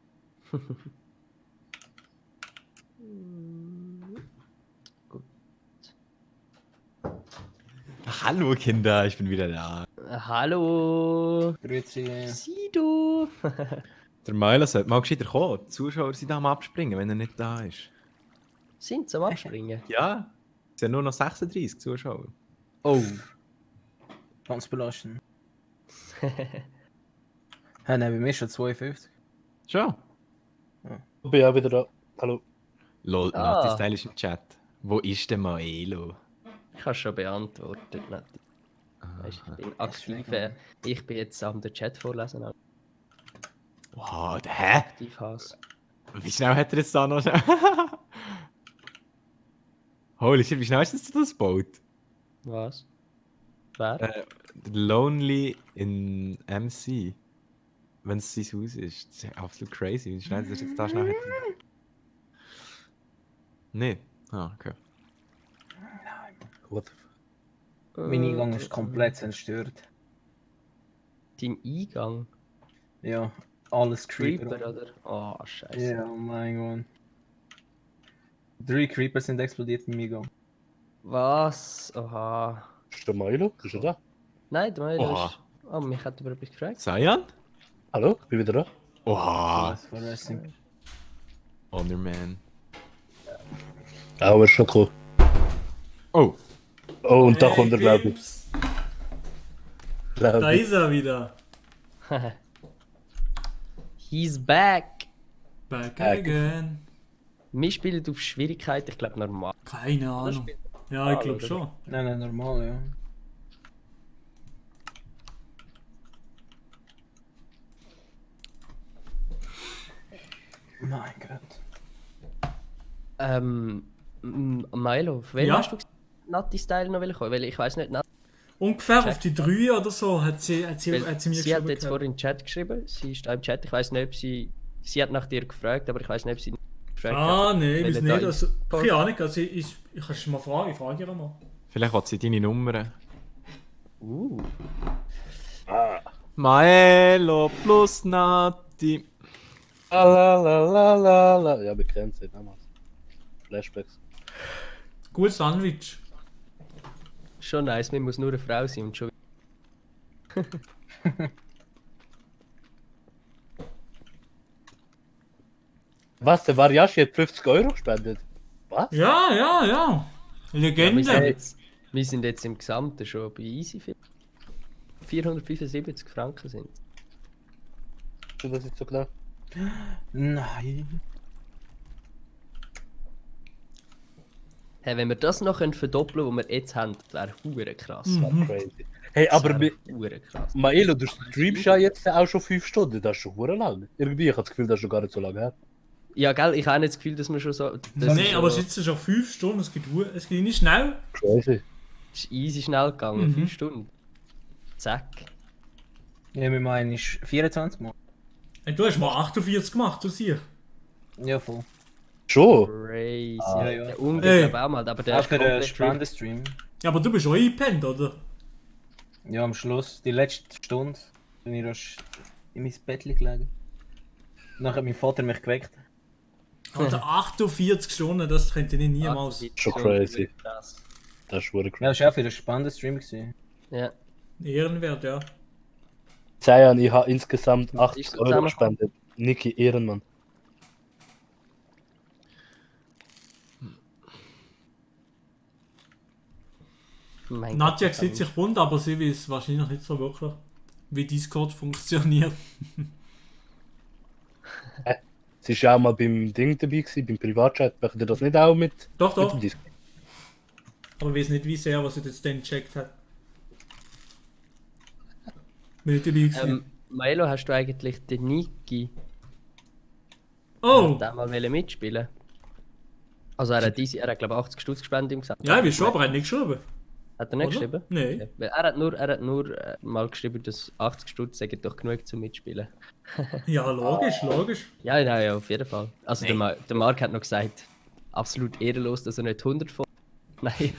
Gut. Hallo Kinder, ich bin wieder da. Hallo! Grüezi. Sido! Der Milo sollte mal gescheiter kommen. Die Zuschauer sind am Abspringen, wenn er nicht da ist. Sind sie am Abspringen? Ja, es sind nur noch 36 Zuschauer. Oh. Ganz belastend. Hey, nein, bei mir ist schon 52. Schon? Ja. Ich bin auch wieder da. Hallo. Lol, Nati Style ist im Chat. Wo ist der Maelo? Ich habe schon beantwortet, Nati. Weißt, ich bin aktiv. Ich bin jetzt am den Chat vorlesen. Wow, hä? Aktiv Hass. Wie schnell hat er jetzt da noch? Holy shit, wie schnell ist das gebaut? Was? Wer? Lonely in MC. Wenn es sein Haus ist. Das ist absolut crazy. Wie schnell das jetzt da schnell hat. Nee. Ah, okay. What? Mein Eingang ist komplett zerstört. Dein Eingang? Ja, alles Creeper, Creeper. oder? Oh, scheiße. Ja, oh mein Gott. 3 Creeper sind explodiert im Eingang. Was? Oha. Ist der Milo? Bist du da? Nein, der Milo Oha. ist... Oh, mich hat über etwas gefragt. Cyan? Hallo, ich bin wieder da. Oha. Das war Wrestling. Honor Man. Auch er ist schon gekommen. Oh. Oh, und da kommt er, glaube ich. Da ist er wieder. He's back. Back again. Wir spielen auf Schwierigkeit, ich glaube normal. Keine Ahnung. Ja, ich glaube schon. Nein, normal, ja. Mein Gott. Milo, auf wen Ja? hast du Natti-Style noch kommen? Weil ich weiß nicht, Ungefähr Check. auf die 3 oder so hat sie mir sie hat geschrieben. jetzt vorhin in den Chat geschrieben, sie ist da im Chat, ich weiß nicht, ob sie hat nach dir gefragt, aber ich weiß nicht, ob sie gefragt Ah, hat. nein, weil weiß da nicht. im- Also, keine Ahnung, also ich kann es mal fragen, ich frage ihr mal. Vielleicht hat sie deine Nummern. Ah. Maelo plus Nati. La. Ja, wir kennen sie damals. Flashbacks. Gutes Sandwich. Schon nice, man muss nur eine Frau sein und schon. Was, der Variashi hat 50 € gespendet? Was? Ja. Legende. Wir sind jetzt im Gesamten schon bei easy 475 Franken sind. Hast du das jetzt so gedacht? Nein. Hey, wenn wir das noch verdoppeln können, was wir jetzt haben, das wäre hure krass. Crazy. Hey, aber Hure krass. Maelo, du streamst ja jetzt auch schon 5 Stunden, das ist schon hure lang. Irgendwie, ich habe das Gefühl, das ist schon gar nicht so lange her. Ja, gell, ich habe nicht das Gefühl, dass wir schon so... Nein, aber es ist jetzt schon 5 Stunden, es geht nicht schnell. Crazy. Es ist easy schnell gegangen, 5 Stunden. Zack. Ja, wir meinen, ist 24 Mal. Hey, du hast mal 48 gemacht, du siehst. Ja, voll. Schon? Crazy. Ja, ja. Der Unge auch mal, aber der Auch ist für den komplett spannenden Stream. Ja, aber du bist auch eingepennt, oder? Ja, am Schluss, die letzte Stunde, bin ich erst in mein Bett gelegen. Nachher hat mein Vater mich geweckt. Alter, 48 Stunden, das könnte ich niemals. Schon crazy. Das ist hure crazy. Ja, das war auch für einen spannenden Stream gewesen. Ja. Ehrenwert, ja. Zayan, ich habe insgesamt 80 Ist das Euro gespendet. Niki Ehrenmann. Mein Nadja Gott, sieht sich bunt, aber sie weiß wahrscheinlich nicht so wirklich, wie Discord funktioniert. Sie ist ja auch mal beim Ding dabei gewesen, beim Privatchat. Möchtet ihr das nicht auch mit? Doch, mit doch. dem Discord? Aber ich weiß nicht, wie sehr, was sie jetzt dann gecheckt hat. Bin ich dabei gewesen. Maelo, hast du eigentlich den Niki? Oh! Da mal mitspielen? Also er hat glaube ich 80 Stutz gespendet im Gesamt. Ja, ich weiß schon, aber er hat nicht geschrieben. Hat er nicht Oder? geschrieben? Nein. Okay. Weil er hat nur mal geschrieben, dass 80 Stutz sagen doch genug zum Mitspielen. Ja, logisch, logisch. Ja, ja, auf jeden Fall. Also der Marc hat noch gesagt, absolut ehrenlos, dass er nicht 100 von... Nein.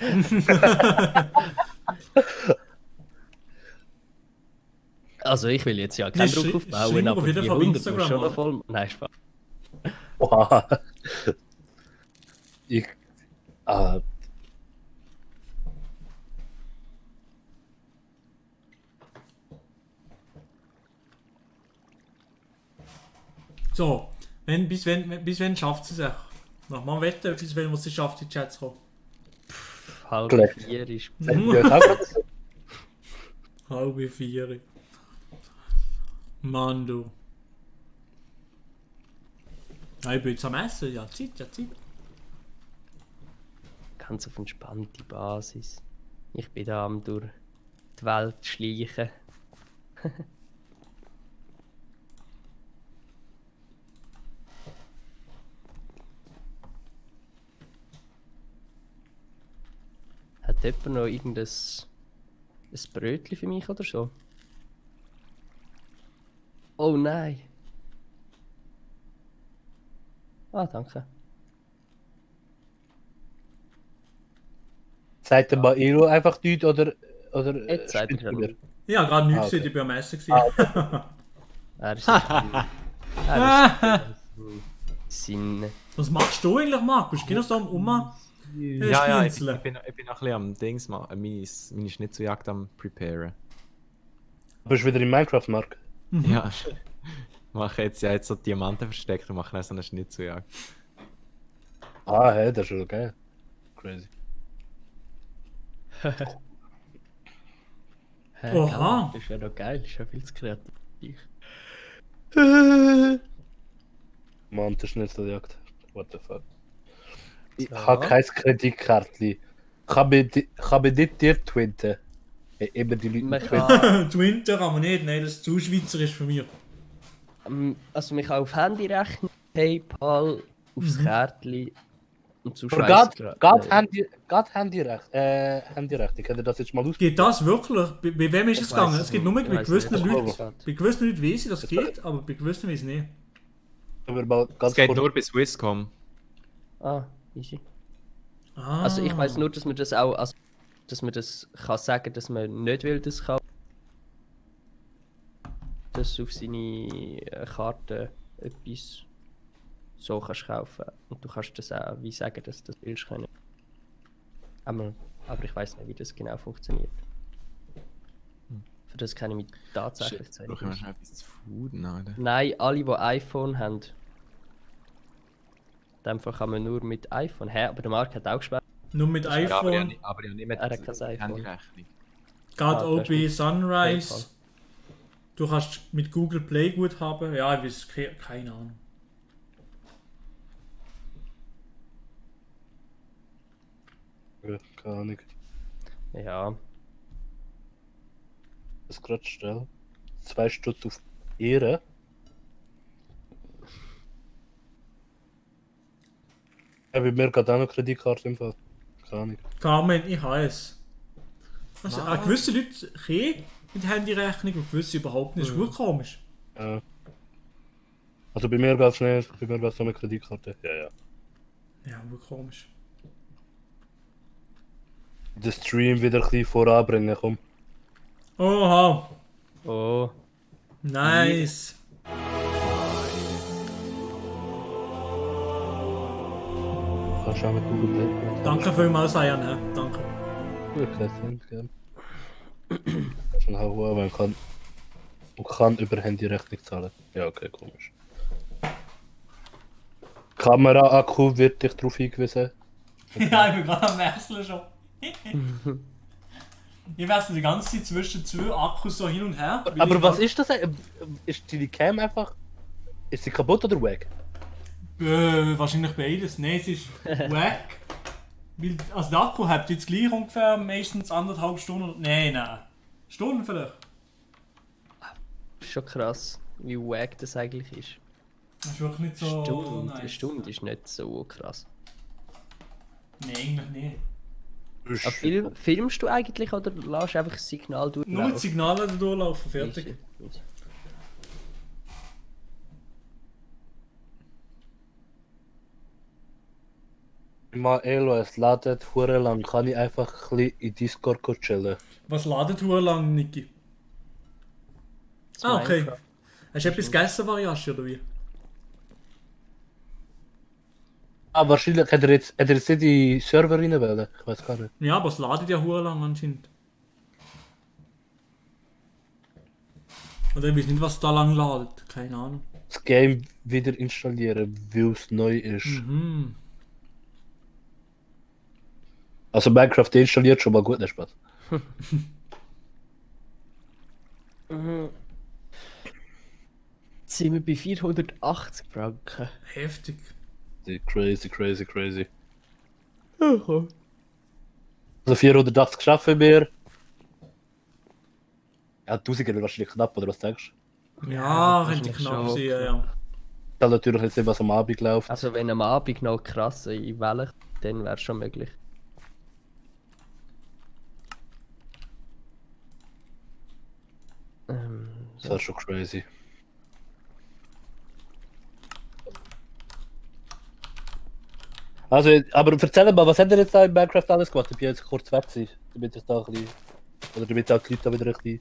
Also ich will jetzt ja keinen Druck aufbauen, aber die 100 muss schon noch voll... Nein, Spaß. Wow. So, bis wann schafft sie sich? Mach mal Wetten, bis wann muss sie schafft, in die Chats kommen. Halb Schlecht. 4 ist... Halb 4. Mann, du. Ja, ich bin jetzt am Essen, ja, Zeit. Ganz auf entspannte Basis. Ich bin da am durch die Welt schleichen. Hat jemand noch irgendein ein Brötchen für mich oder so? Oh nein. Ah, danke. Sagt der Maelo einfach nichts oder Jetzt sagt er schon. Ja, gerade nichts okay. gesehen, ich bin am Essen gewesen. Er ist Sinn. Was machst du eigentlich, Marc? Bist du genau so am Ja, ich Spinzeln? bin noch ein bisschen am Dings machen, meine Schnitzeljagd am preparen. Bist du wieder in Minecraft, Marc? Ja. Ich mache jetzt so Diamanten versteckt und mache dann so eine Schnitzeljagd. Ah, hey, das ist schon geil. Crazy. Oha. Das ist ja noch geil, das ist ja viel zu kreativ. Mann, das ist nicht so Jagd. What the fuck. Ich habe kein Kreditkärtchen. Kann man nicht dir twinten? Hey, immer die Leute twinten. Twinten kann man nicht, nein, das ist zu schweizerisch für mich. Also man kann auf Handy rechnen, PayPal, aufs Kärtchen und zu Handyrecht. Ich könnte das jetzt mal ausprobieren. Geht das wirklich? Bei wem ist es gegangen? Es geht nur mit gewissen Leuten. nicht. Bei gewissen Leuten weiss ich, das geht, aber bei gewissen weiß ich nicht. Es geht nur bis Swisscom. Ah, easy. Ah. Also ich weiß nur, dass man das auch, also, dass man das kann sagen, dass man nicht will, das kann. Dass auf seine Karte etwas so kannst kaufen und du kannst das auch wie sagen, dass du das willst können. Aber ich weiß nicht, wie das genau funktioniert. Für das kann ich mich tatsächlich zeigen. Brauchen wir schon etwas zu fooden, oder? Nein, alle, die iPhone haben. In dem Fall kann man nur mit iPhone. Hä, aber der Marc hat auch gesperrt. Nur mit iPhone? Aber ja nicht mit Er hat kein iPhone. Handyrechnung. Gerade auch das bei ist Sunrise. PayPal. Du kannst mit Google Play Guthaben. Ja, ich weiß keine Ahnung. Ja, keine Ahnung. Ja. Das gerade stellen. 2 Stutz auf Ehre. Ja, bei mir geht auch noch Kreditkarte im Fall. Keine Ahnung. Carmen, ich habe es. Also, gewisse Leute können mit Handyrechnung und gewisse überhaupt nicht. Das ist gut komisch. Ja. Also bei mir geht es nicht. Bei mir geht es nur mit Kreditkarte. Ja, ja. Ja, gut komisch. Den Stream wieder ein bisschen voranbringen, komm. Oha. Oh. Nice. Kannst du auch mit Google Play. Danke vielmals, Ayan. hä? Danke. Wirklich, gell. Schon auch, man kann über Handyrechnung zahlen. Ja, okay, komisch. Kamera-Akku wird dich darauf hingewiesen. Ja, ich bin gerade am Wechseln schon. Ich wechsle die ganze Zeit zwischen 2 Akkus so hin und her. Aber was ist das? Ist die Cam einfach... Ist sie kaputt oder weg? Wahrscheinlich beides. Nein, es ist wack. Weil, also der Akku hat jetzt gleich ungefähr meistens 1,5 Stunden. Nein. Stunden vielleicht. Schon krass, wie wack das eigentlich ist. Das ist wirklich nicht so nice. Eine Stunde ist nicht so krass. Nein, eigentlich nicht. Aber filmst du eigentlich oder lässt du einfach das Signal durchlaufen? Nur die Signale durchlaufen, fertig. Mal Elo, es ladet hure lang. Kann ich einfach ein bisschen in Discord chillen? Was ladet du lang, Niki? Ah, okay. Hast du etwas gegessen, Variashi, oder wie? Ah, wahrscheinlich hat er jetzt nicht in die Server reinwählen. Ich weiß gar nicht. Ja, aber es ladet ja hure lang anscheinend. Oder ich weiß nicht, was da lang ladet. Keine Ahnung. Das Game wieder installieren, weil es neu ist. Mhm. Also Minecraft installiert schon mal gut, nicht Spaß. Jetzt sind wir bei 480 Franken. Heftig. Crazy. Also 480 schaffen wir. Ja, 1000 wäre wahrscheinlich knapp, oder was denkst du? Ja, könnte knapp sein, ja. Dann natürlich jetzt nicht, was am Abend läuft. Also wenn am Abend noch krass in Wellen, dann wäre es schon möglich. Das wäre schon crazy. Also, aber erzähl mal, was hat er jetzt da in Minecraft alles gemacht? Ich bin jetzt kurz weg gewesen, damit ich da ein bisschen... Oder damit auch die Leute da wieder ein bisschen...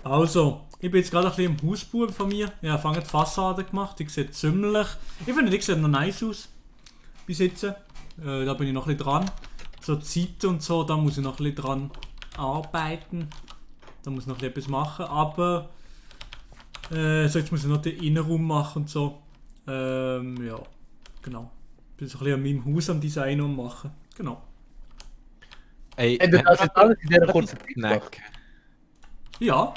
Also, ich bin jetzt gerade ein bisschen im Hausbub von mir. Ich habe die Fassade gemacht, die sieht ziemlich... Ich finde, die sieht noch nice aus. Bis jetzt. Da bin ich noch ein bisschen dran. So die Seite und so, da muss ich noch ein bisschen dran arbeiten. Da muss ich noch etwas machen, aber... so, jetzt muss ich noch den Innenraum machen und so. Ja, genau. Ich bin so ein bisschen an meinem Haus am Design und machen. Genau. Ey, du hast jetzt alles in dieser kurzen Zeit gemacht. Ja.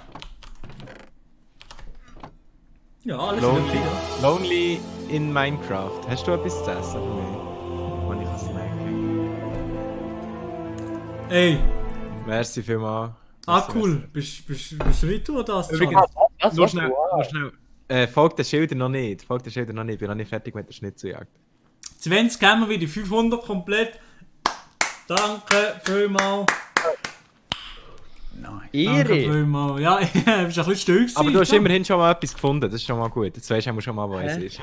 Ja, alles Lonely in Minecraft. Hast du etwas zu essen für mich? Wenn ich kann snacken. Ey. Merci vielmals. Ah, cool. Bist du wie du das? Nur schnell. Folgt den Schildern noch nicht. Ich bin noch nicht fertig mit der Schnitzeljagd. 20 haben wir wieder, 500 komplett. Danke vielmals. Nein. Danke vielmals. Ja, du bist ein bisschen stolz. Aber du hast immerhin schon mal etwas gefunden, das ist schon mal gut. Jetzt weißt du schon mal, wo es ist.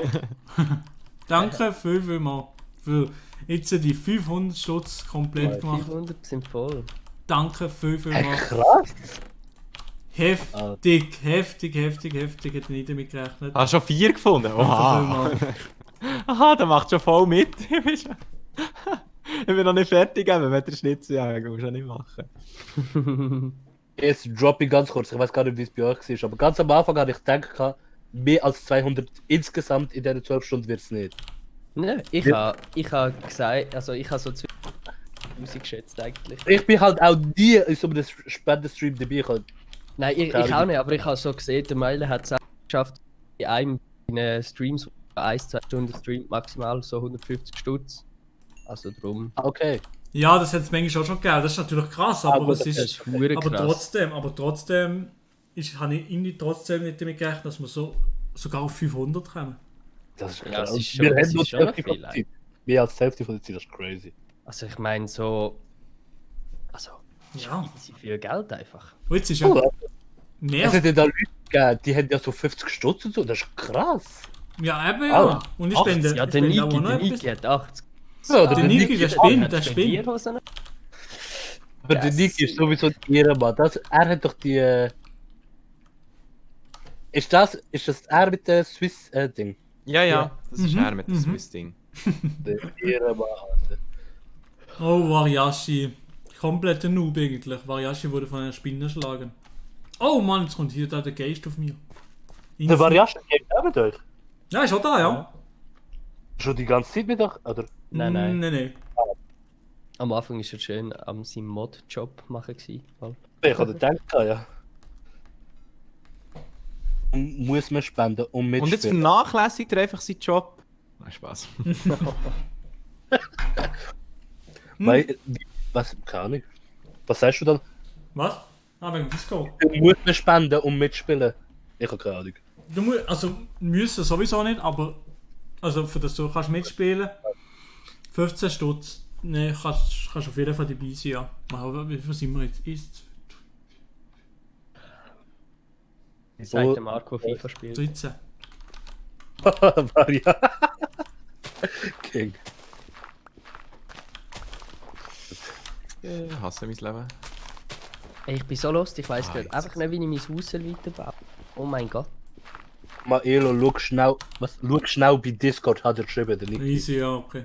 Danke vielmals für jetzt die 500 Stutz komplett gemacht. 500 sind voll. Danke vielmals. Krass! Heftig. Hätte ich nicht damit gerechnet. Hast du schon 4 gefunden? Oha! Aha, der macht schon voll mit. Ich bin noch nicht fertig, wenn wir den Schnitzel jagen, musst du nicht machen. Jetzt droppe ich ganz kurz, ich weiß gar nicht, wie es bei euch war, aber ganz am Anfang hatte ich gedacht, mehr als 200 insgesamt in diesen 12 Stunden wird es nicht. Nein, ich habe gesagt, also ich habe so 2000 geschätzt eigentlich. Ich bin halt auch nie in so einem Spendenstream dabei. Nein, ich auch nicht, aber ich habe so gesehen, der Meile hat es geschafft, in einem Streams, 1-2 Stunden streamt maximal so 150 Stutz. Also drum. Okay. Ja, das hat es manchmal auch schon gegeben. Das ist natürlich krass, aber gut, es ist. das ist verdammt Aber krass. trotzdem habe ich irgendwie trotzdem nicht damit gerechnet, dass wir sogar auf 500 kommen. Das ist Ja, krass. es ist Wir schon- es haben nur ist die schon Hälfte von viel, der Zeit. Mehr als die Hälfte von der Zeit, das ist crazy. Also ich meine so... Also, Ja. easy viel Geld einfach. Und jetzt ist ja Oh, mehr. es hat ja da Leute gegeben, die haben ja so 50 Stutz und so, das ist krass. Ja, eben ja. Ah, Und ich 80. spende. Ja, ich der spende Niki, auch noch der etwas. Niki hat 80. Ja, Der Niki, der spinnt. Aber der Niki ist sowieso ein Ehrenmann. Er hat doch die... Ist das er mit der Swiss-Ding? Ja, das ist Mhm, er mit dem mhm. Swiss-Ding. Der Ehrenmann, Alter. Oh, Variashi. Kompletter Noob eigentlich. Variashi wurde von einer Spinne erschlagen. Oh Mann, jetzt kommt hier da der Geist auf mir. Der Variation geht auch mit euch? Ja, ist auch da, ja. Schon die ganze Zeit mit euch, oder? Nein. Nein. Am Anfang war er schön am seinem Mod-Job machen. Mal. Ich hatte gedacht, ja. Muss man spenden, um Und mitzuspielen. jetzt vernachlässigt er einfach seinen Job. Nein, Spaß. Weil, was, keine Ahnung. Was sagst du dann? Was? Ah, wegen Disco. Muss man spenden, um mitzuspielen? Ich habe keine Ahnung. Du musst, also müssen sowieso nicht, aber also für das du kannst mitspielen. 15 Stutz. Ne, kannst auf jeden Fall dabei sein, ja. Aber wie viel sind wir jetzt? Ist Seit der Marco FIFA spielt. 13. Varia. King. Ich hasse mein Leben. Ey, ich bin so lost, ich weiss gerade einfach nicht, wie ich mein Haus weiterbaue. Oh mein Gott. Maelo, schau schnell bei Discord, hat er geschrieben, der Niki. Easy, ja, okay.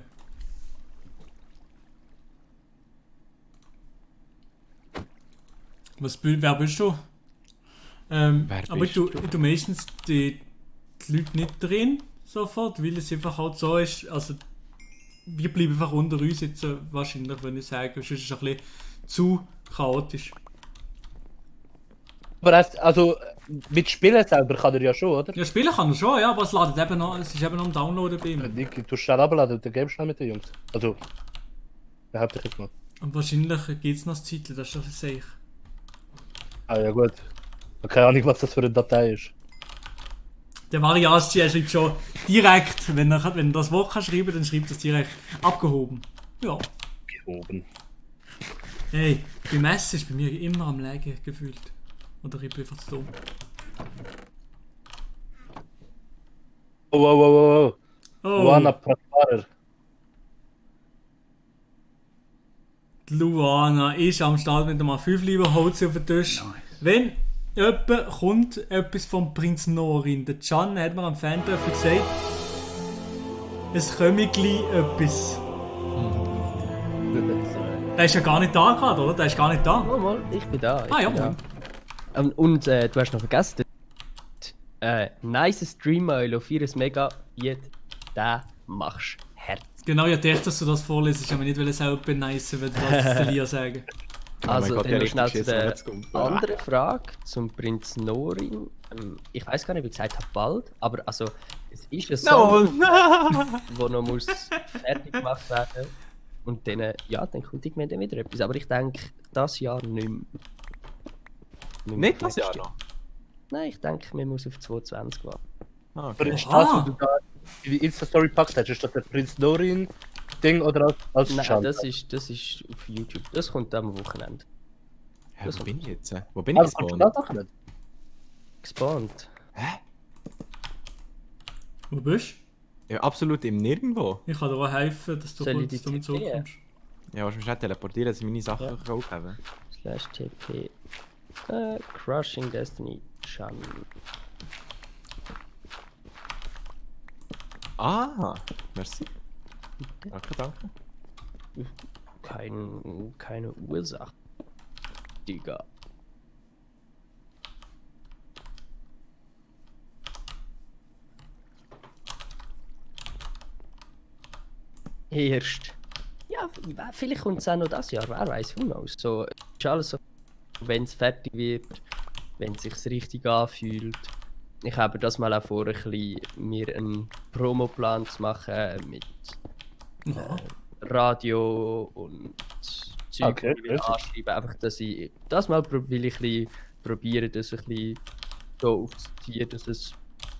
Wer bist du? Aber bist du meistens die Leute nicht drin sofort, weil es einfach halt so ist. Also, wir bleiben einfach unter uns jetzt wahrscheinlich, wenn ich sage, sonst ist es ein bisschen zu chaotisch. Aber also, mit Spielen selber kann er ja schon, oder? Ja, spielen kann er schon, ja, aber es ladet eben noch, es ist eben noch am Downloaden bei ihm. Niki, du schnell abladen und dann gehst schnell mit den Jungs. Also, behaupte ich jetzt mal. Und wahrscheinlich gibt es noch das Zeitchen, das ist schon sicher. Ah ja gut. Keine Ahnung, was das für eine Datei ist. Der Variashi schreibt schon direkt, wenn er das Wort kann schreiben, dann schreibt er es direkt abgehoben. Ja. Gehoben. Hey, beim Essen ist bei mir immer am Lägen gefühlt. Oder ich bin einfach zu dumm. Oh. Oh. Luana Prasparer. Die Luana ist am Start mit einem 5 lieber holt sie auf den Tisch. Wenn jemand kommt, etwas vom Prinz Norin, der Can hat mir am Fan-Treffen gesagt, es komme gleich etwas. Der ist ja gar nicht da gerade, oder? Der ist gar nicht da. Oh, mal, ich bin da. Ah, ja, bin da. Und du hast noch vergessen, nice Stream-Mail auf ihres Mega-Beat, den machst Herz. Genau, ich dachte, dass du das vorlesest. Ich habe mich nicht selber beneisen, wenn du das zu Lia sagen. Also, Gott, dann ja, noch schnell richtig zu der Schiss, jetzt kommt. anderen Frage zum Prinz Norin. Ich weiß gar nicht, wie ich gesagt habe, bald, aber also, es ist ein Song, der noch muss fertig gemacht werden. Und dann, ja, dann kommt irgendwann dann wieder etwas. Aber ich denke, das Jahr nicht mehr. Nicht das Jahr noch? Nein, ich denke, man muss auf 2020 warten. Ah, Aber okay. ist das, was du da in die Insta-Story gepackt hast, ist das der Prinz Norin-Ding oder als Nein, Chant? das ist auf YouTube. Das kommt am Wochenende. Hä, wo bin ich jetzt? Wo bin ich Also, kannst du das auch nicht? Gespawnt. Wo bist Ja, absolut im Nirgendwo. du? Ich kann dir auch helfen, dass du Soll ich kurz dich damit zitieren? zurückkommst. Ja, willst du mich nicht teleportieren, dass ich meine Sachen aufheben? /TP. Crushing Destiny Chan. Ah, merci. Danke. Keine Ursache. Digga. Erst. Ja, vielleicht kommt es auch noch das Jahr, wer weiß, who knows. So, ist alles so, wenn es fertig wird, wenn es sich richtig anfühlt. Ich habe das mal auch vor, ein bisschen mir einen Promoplan zu machen mit Radio und Zeug Okay, die ich will anschreiben. Einfach, dass ich das mal will ich ein bisschen probieren, das ein bisschen so aufzuziehen, dass es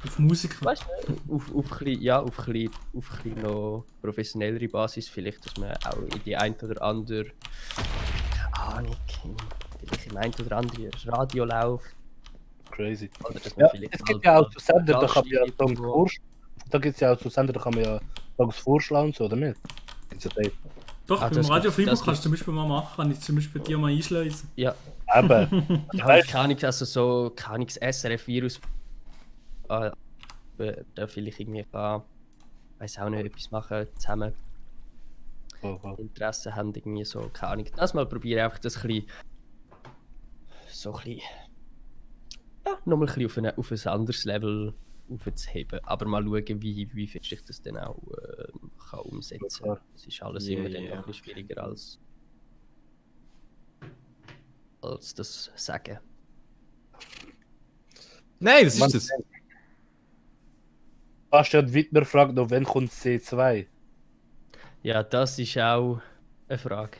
Auf Musik. weißt du, auf ein bisschen, ja, auf ein bisschen noch professionellere Basis vielleicht, dass man auch in die ein oder andere, keine Ahnung, vielleicht im ein oder anderen Radio läuft. Crazy. Oder dass man Ja, vielleicht es gibt mal ja auch so Sender, da Gast kann man ja irgendwo- Songs vorschlagen. Da gibt es ja auch so Sender, da kann man ja Songs vorschlagen und so, oder nicht? Gibt's ja dort. Doch, Ah, beim das Radio gibt's- Freiburg das kannst du zum gibt's. Beispiel mal machen, kann ich zum Beispiel dir mal einschleusen. Ja. Eben. Ja, keine Ahnung, also so, keine Ahnung, das SRF-Virus. Da vielleicht irgendwie weiß auch nicht, etwas machen zusammen. Interesse haben, irgendwie so, keine Ahnung. Das mal probieren, einfach das ein bisschen. So ein bisschen. Ja, nochmal ein bisschen auf ein anderes Level aufzuheben. Aber mal schauen, wie fest ich das dann auch kann umsetzen kann. Es ist alles immer dann noch ein bisschen schwieriger als das Sagen. Nein, das Man- ist das. Bastian Wittmer fragt noch, wann kommt C2? Ja, das ist auch eine Frage.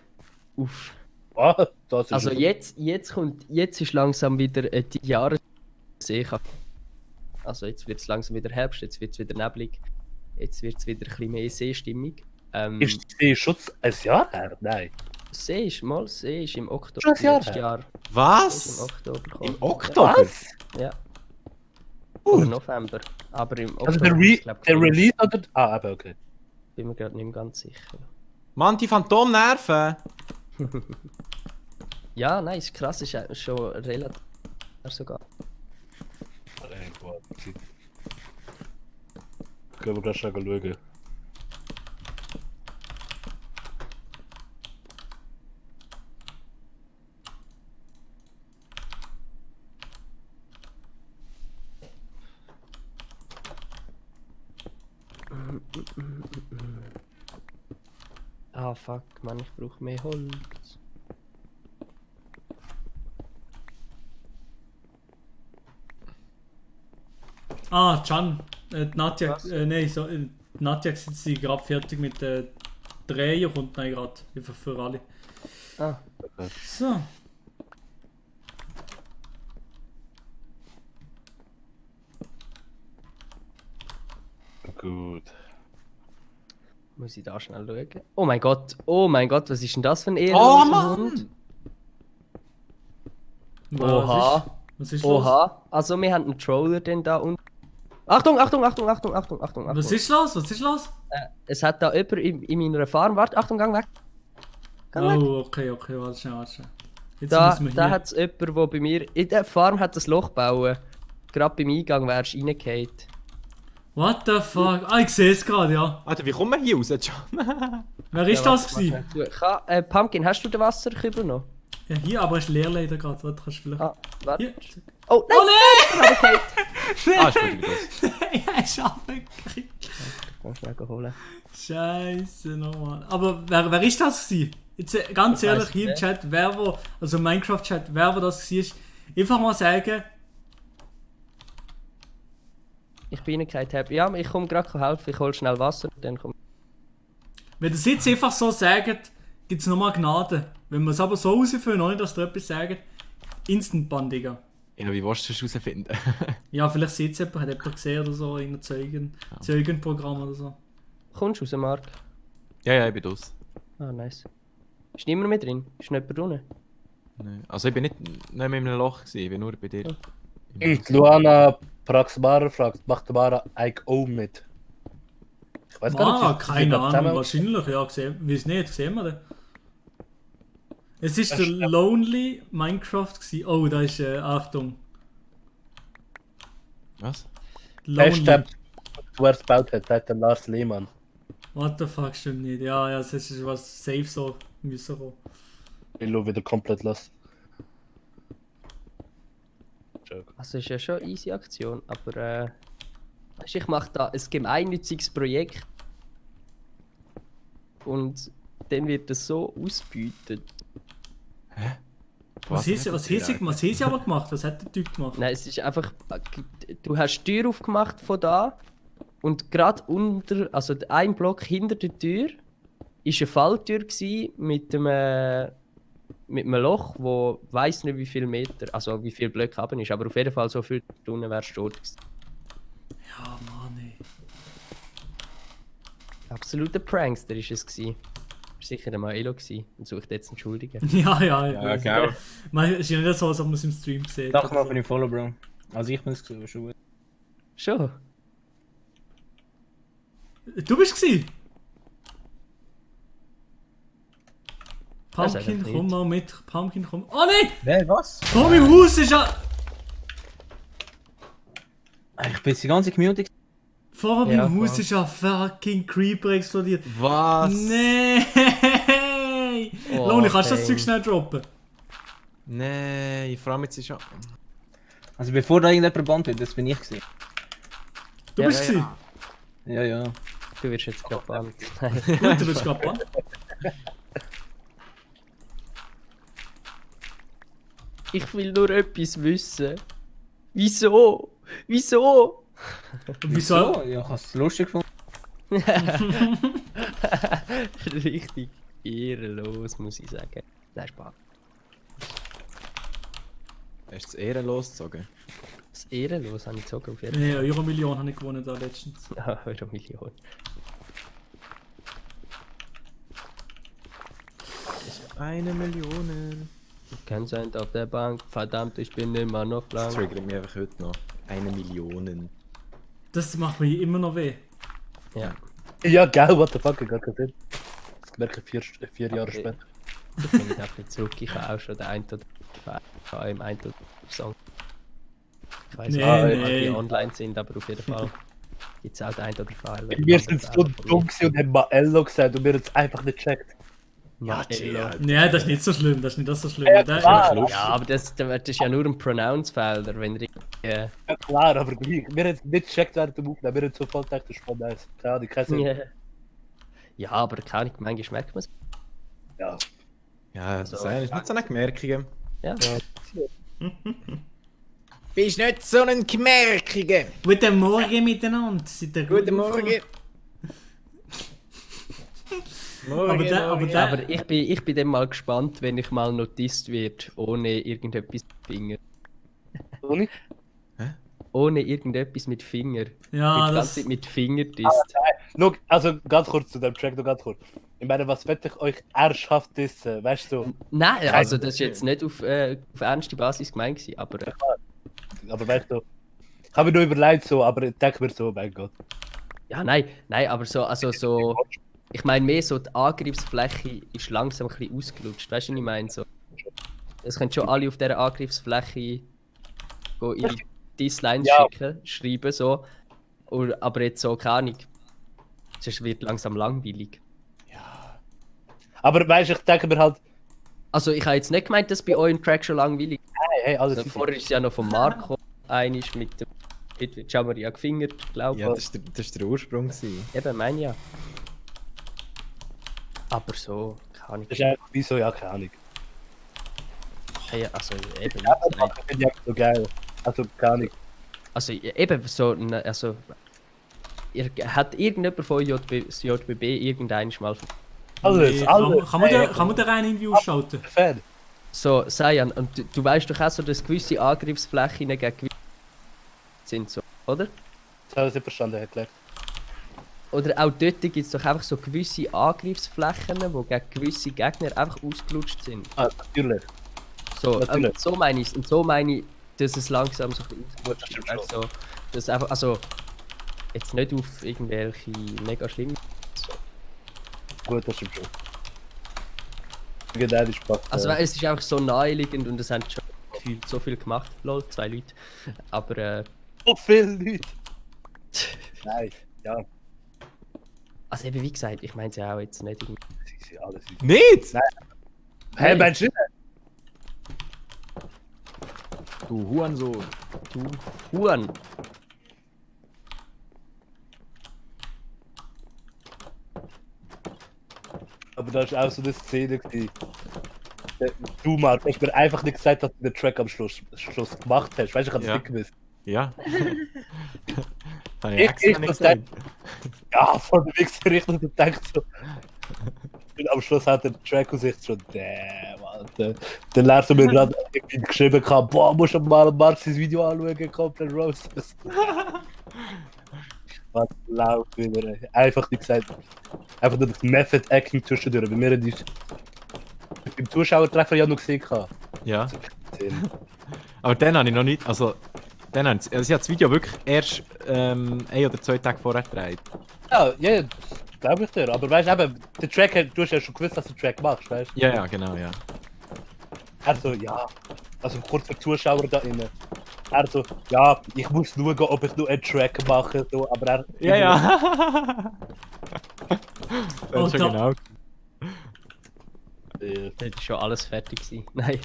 Uff. Ah, das ist Also ein- jetzt ist langsam wieder die Jahreszeit. Also jetzt wird es langsam wieder Herbst, jetzt wird es wieder neblig. Jetzt wird es wieder ein bisschen mehr Seestimmung. Ist C schon ein Jahr her? Nein. See ist im Oktober Schon ein Jahr letztes her? Jahr. Was? Ist im Oktober gekommen. Im Oktober? Was? Ja. Oder November. Aber im Oktober. Also der, ist es, glaub ich, der gekommen. Release oder. Ah, aber okay. Bin mir gerade nicht mehr ganz sicher. Mann, die Phantomnerven! Ja, nein, ist krass, ist ja schon relativ sogar. Können wir gleich schauen. Ah fuck, Mann, ich brauche mehr Holz. Ah, Can. Nadja, nein, so, Nadja sind sie gerade fertig mit den Drehen, kommt nein gerade. Einfach für alle. Ah. So. Gut. Muss ich da schnell schauen? Oh mein Gott, was ist denn das für ein Oh, ehrenloser Mann! Hund? Was Oha. ist- was ist Oha. Also wir haben einen Troller denn da und. Achtung, Achtung, Achtung, Achtung, Achtung, Achtung, Achtung. Was ist los? Was ist los? Es hat da jemand in meiner Farm. Warte, Achtung, gang weg. Gang weg. Oh, okay, warte schnell. Jetzt Da, müssen wir da hier. hat es jemand, der bei mir. In der Farm hat das Loch bauen. Gerade beim Eingang wärst du reingefallen. What the fuck? Ah, ich sehe es gerade, ja. Alter, wie kommen wir hier raus, John? Wer ist das gewesen? Pumpkin, hast du den Wasserkübel noch? Ja, hier, aber ist leer leider gerade. Warte, kannst du vielleicht. Ah, warte. Hier. Oh nein! Oh nein! Ah, ist gut, ich bin los. Nein, er ist abgekriegt. Kannst du schnell holen. Scheiße, nochmal. Aber wer ist das gewesen? Jetzt ganz Ich ehrlich, weiss hier im nicht. Chat, also im Minecraft-Chat, wer das war, einfach mal sagen. Ich bin kein Tab. Ja, ich komme gerade helfen, ich hol schnell Wasser, dann komm. Wenn ihr es jetzt einfach so sagt, gibt es nochmal Gnade. Wenn wir es aber so rausfinden, ohne dass ihr etwas sagt, Instant-Bann, Digga. Ja, wie willst du das herausfinden? Ja, vielleicht sieht es jemand, hat jemand gesehen oder so, in einem Zeugenprogramm oder so. Kommst du raus, Marc? Ja, ich bin los. Ah, nice. Ist niemand mehr drin? Ist nicht jemand unten? Nein. Also ich bin nicht mehr in einem Loch gewesen, ich bin nur bei dir. Und Luana Praxmara fragt, macht Mara eigentlich auch mit? Ich weiß Ah, ob sie keine da Ahnung, zusammen- wahrscheinlich, ja, gesehen. Weiß nicht, sehen wir den. Es ist Das der stimmt. Lonely Minecraft gewesen. Oh, da ist, Achtung. Was? Lonely. Hashtag, wer es gebaut hat, hat der Lars Lehmann. What the fuck, stimmt nicht. Ja, das ist was safe so müssen kommen. Ich schaue wieder komplett los. Also ist ja schon eine easy Aktion, aber weißt, ich mache da ein gemeinnütziges Projekt und dann wird das so ausbeutet. Was haben sie aber gemacht? Was hat der Typ gemacht? Nein, es ist einfach, du hast die Tür aufgemacht von da und gerade unter, also ein Block hinter der Tür, ist eine Falltür gsi mit mit einem Loch, wo weiß nicht wie viel Meter, also wie viel Blöcke runter ist, aber auf jeden Fall so viele Stunden wärst du tot gewesen. Ja, Mann, ey. Absoluter Prankster ist es gewesen. Ist sicher der Maelo gewesen und sucht jetzt einen Schuldigen. Ja, genau. Man ist ja nicht so, als ob man es im Stream sieht. Danke mal für den Follow, Bro. Also ich bin es schon gut. Schon? Du bist gsi? Das Pumpkin, einfach komm nicht. mal mit. Pumpkin, komm. Oh nein! Wer, was? Vor meinem Haus ist ja... Ich bin jetzt die ganze gemutet. Vor meinem Ja, Haus voll. ist ja fucking Creeper explodiert. Was? Nein! Oh, Loni, kannst du das okay. Zeug schnell droppen? Nein, vor allem jetzt ist ja... Also bevor da irgendjemand gebannt wird, das bin ich gewesen. Du Ja, bist gsi? Ja, ja. Du wirst jetzt gerade bannt. Gut, du bist gerade bannt. Ich will nur etwas wissen. Wieso? Wieso? Wieso? Ja, ich habe es lustig gefunden. Richtig ehrenlos, muss ich sagen. Nein, Spaß. Hast du es ehrenlos gezogen? Das ehrenlos habe ich gezogen auf jeden Fall. Nee, Euro-Million habe ich gewonnen da letztens. Ja, Euro-Million. 1 Million. Kennzeichen auf der Bank. Verdammt, ich bin immer noch Das blank. triggert mich einfach heute noch. 1 Million. Das macht mir immer noch weh. Ja. Ja, geil, what the fuck, gar keinen Sinn. Das merke ich 4 Jahre Okay. später. Ich bin nicht einfach zurück. Ich habe auch schon den einen oder im einen oder Song. Ich weiß Nee, nicht, wie die nee. online sind, aber auf jeden Fall gibt es auch den einen oder Fall. Wir sind so dumm gewesen und haben Maello gesagt und wir haben es einfach nicht gecheckt. Ja, Nee, das ist nicht so schlimm. Das ist nicht so schlimm. Ja, Der- klar. ja, aber das ist ja nur ein Pronounce-Felder, wenn ihr Ja klar, aber gleich. Wir haben es nicht gecheckt während dem Aufnehmen, wir haben sofort gedacht, das ist voll nice. Keine Ahnung, kein Sinn. Ja. Ja, aber keine Ahnung, manchmal schmeckt man es. Ja. Ja, das Also, ist nicht so eine Gemerkige. Ja. Bist nicht so ein Gemerkige. Guten Morgen miteinander. Seid ihr gut Guten Morgen. Morgen, Aber ich bin dann mal gespannt, wenn ich mal notizt wird, ohne irgendetwas mit Finger. Ohne? Ohne irgendetwas mit Finger. Ja, Mit das- ganze Zeit mit Finger disst. Nur, also ganz kurz zu dem Track, noch ganz kurz. Ich meine, was will ich euch ernsthaft dissen, weißt du? Nein, also das ist jetzt nicht auf ernste Basis gemeint gewesen, aber... Aber weißt du, ich habe mir nur überlegt so, aber ich denke mir so, mein Gott. Ja, nein, aber so, also so... Ich meine mehr so, die Angriffsfläche ist langsam ein bisschen ausgelutscht, weißt du, was ich meine? So, es können schon alle auf dieser Angriffsfläche go ihre Dislines Ja. schreiben, so. Aber jetzt so, keine Ahnung. Es wird langsam langweilig. Aber weißt du, ich denke mir halt, Also ich habe jetzt nicht gemeint, dass bei euch im Track schon langweilig ist. hey, alles Also, easy. vorher ist es ja noch von Marco einisch mit dem Jean-Maria gefingert, glaube ich. Ja, das ist der Ursprung. Gewesen. Eben, meine ja. Aber so, keine Ahnung. das ist einfach wie so, ja, keine Ahnung. Ja, also eben. Ja, das finde ich einfach so geil. Also, keine Ahnung. Also eben so, also... Hat irgendjemand von JBB irgendeinen mal... Alles, Nee, alles. Kann man den rein irgendwie ausschalten? Fan. So, Sayan, und du weißt doch auch so, dass gewisse Angriffsflächen gegen gewisse sind, so, oder? Das habe ich nicht verstanden, erklärt. Oder auch dort gibt es doch einfach so gewisse Angriffsflächen, die gegen gewisse Gegner einfach ausgelutscht sind. Ah, natürlich. So, Natürlich. so meine ich es. Und so meine ich, dass es langsam so ein bisschen Das stimmt ausgelutscht ist. Also, dass einfach, also, jetzt nicht auf irgendwelche mega schlimmen. Gut, das stimmt schon. Genau, das passt. Also, es ist einfach so naheliegend und es haben schon gefühlt so viel gemacht. Lol, 2 Leute. Aber, so viele Leute. Nein, ja. also eben wie gesagt, ich meine es ja auch jetzt nicht irgendwie. Easy, alles easy. Nicht? Nein. Hey, Mensch, nicht? Du Hurensohn. Du Huren. Aber da war auch so eine Szene. gewesen. Du, Marc, hast mir einfach nicht gesagt, dass du den Track am Schluss gemacht hast. Weißt du, ich hab das Ja. nicht gewusst. Ja. Habe ich Ich extra nicht das gesagt. Ja, von der Wichser richtig und denkt so. Und am Schluss hat der Track aus sich schon, damn, Der Lehrer mir gerade geschrieben, boah, musst du mal Marx das Video anschauen, komplett Roast. Was läuft wieder, ey. Einfach nicht gesagt. Einfach nur das Method Acting zwischendurch. Bei mir hat ich im Zuschauertreffer ja noch gesehen. Ja. Aber dann habe ich noch nicht. Also ich habe das Video wirklich erst 1 oder 2 Tage vorher gedreht. Ja, glaube ich dir. Aber weißt du, eben, der Track, du hast ja schon gewusst, dass du den Track machst, weißt du? Ja, genau, ja. Also, ja. Also kurz für die Zuschauer da innen. Also, ja, ich muss schauen, ob ich noch einen Track mache, so, aber er... Ja. Das ist schon genau. Das ist schon alles fertig gewesen. Nein.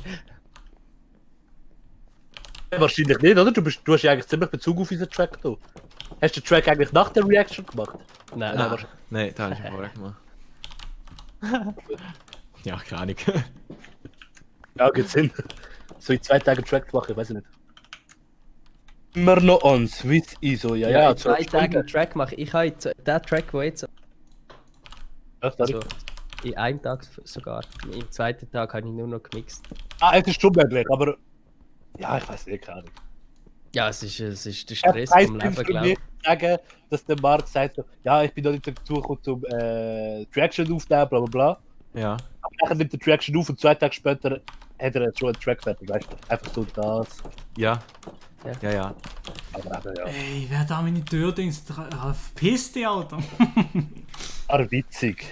Wahrscheinlich nicht, oder? Du hast ja eigentlich ziemlich Bezug auf unseren Track da. Hast du den Track eigentlich nach der Reaction gemacht? Nein, Nein, das habe ich schon vorher gemacht. Ja, keine Ahnung. Ja, geht Sinn. So in 2 Tagen einen Track zu machen, ich weiß nicht. Immer noch on, Swiss ISO, ja. In 2 Tagen einen Track machen. Ich habe jetzt den Track, der jetzt... Also, in einem Tag sogar. Im 2. Tag habe ich nur noch gemixt. Es ist schon möglich, aber... Ja, ich weiß nicht, keine Ahnung. Ja, es ist der Stress vom Leben, glaube ich. Sagen, dass der Marc sagt so, ja, ich bin noch nicht dazu gekommen zum Traction aufnehmen, bla bla bla. Ja. Aber nachher nimmt der Traction auf und 2 Tage später hat er schon einen Track fertig, weißt du? Einfach so das. Ja. Ja. Aber ja. Ey, wer da meine Türdings verpisst dich, Alter. Aber witzig.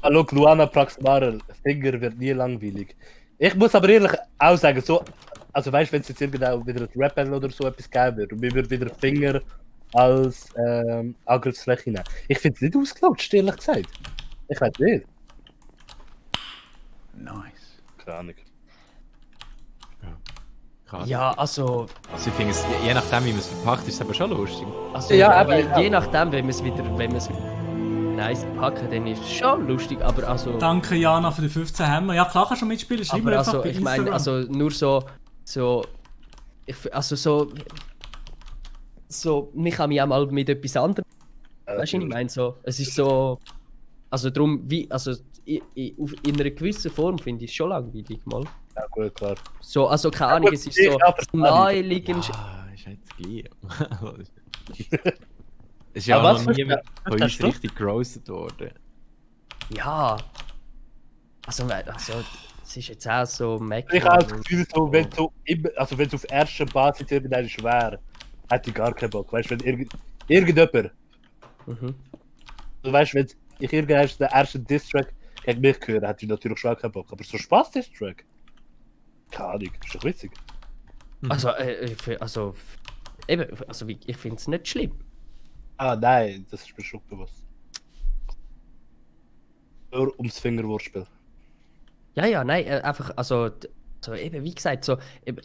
Hallo, Luana Praxmara, Finger wird nie langweilig. Ich muss aber ehrlich auch sagen, so, also weißt du, wenn es jetzt irgendwann wieder ein Rap-Battle oder so etwas geben wird und mir würde wieder Finger als Angriffsfläche nehmen. Ich finde es nicht ausgelutscht, ehrlich gesagt. Ich weiß nicht. Nice. Keine Ahnung. Ja, also ich finde es, je nachdem wie man es verpackt, ist es aber schon lustig. Also ja, aber je nachdem, wenn wir es wieder nice packen, dann ist es schon lustig, aber also... Danke Jana für die 15 Hämmer. Ja klar, kannst du mitspielen, schreib mir Aber einfach also, bei ich meine, also nur so... Ich kann mich auch mal mit etwas anderem... Weißt du, was ich meine? So, es ist so... Also darum, in einer gewissen Form finde ich es schon langweilig, mal. Ja gut, klar. So, also keine Ahnung, es ist so naheliegend... Ja, ist halt gleich. Es ist ja aber auch noch niemand von uns richtig gerostet worden. Ja. Also es ist jetzt auch so Ich habe das Gefühl, so, wenn es auf erster Basis irgendwann schwer, hätte ich gar keinen Bock. Weißt du, wenn irgendjemand. Du weißt, wenn ich irgendwann den ersten Diss-Track gegen mich höre, hätte ich natürlich schon keinen Bock. Aber so Spaß Diss-Track? Keine Ahnung, ist doch witzig. Also, ich finde es nicht schlimm. Ah nein, das ist mir schon bewusst. Nur ums Fingerwurfspiel. Ja, nein, einfach, also eben, wie gesagt, so,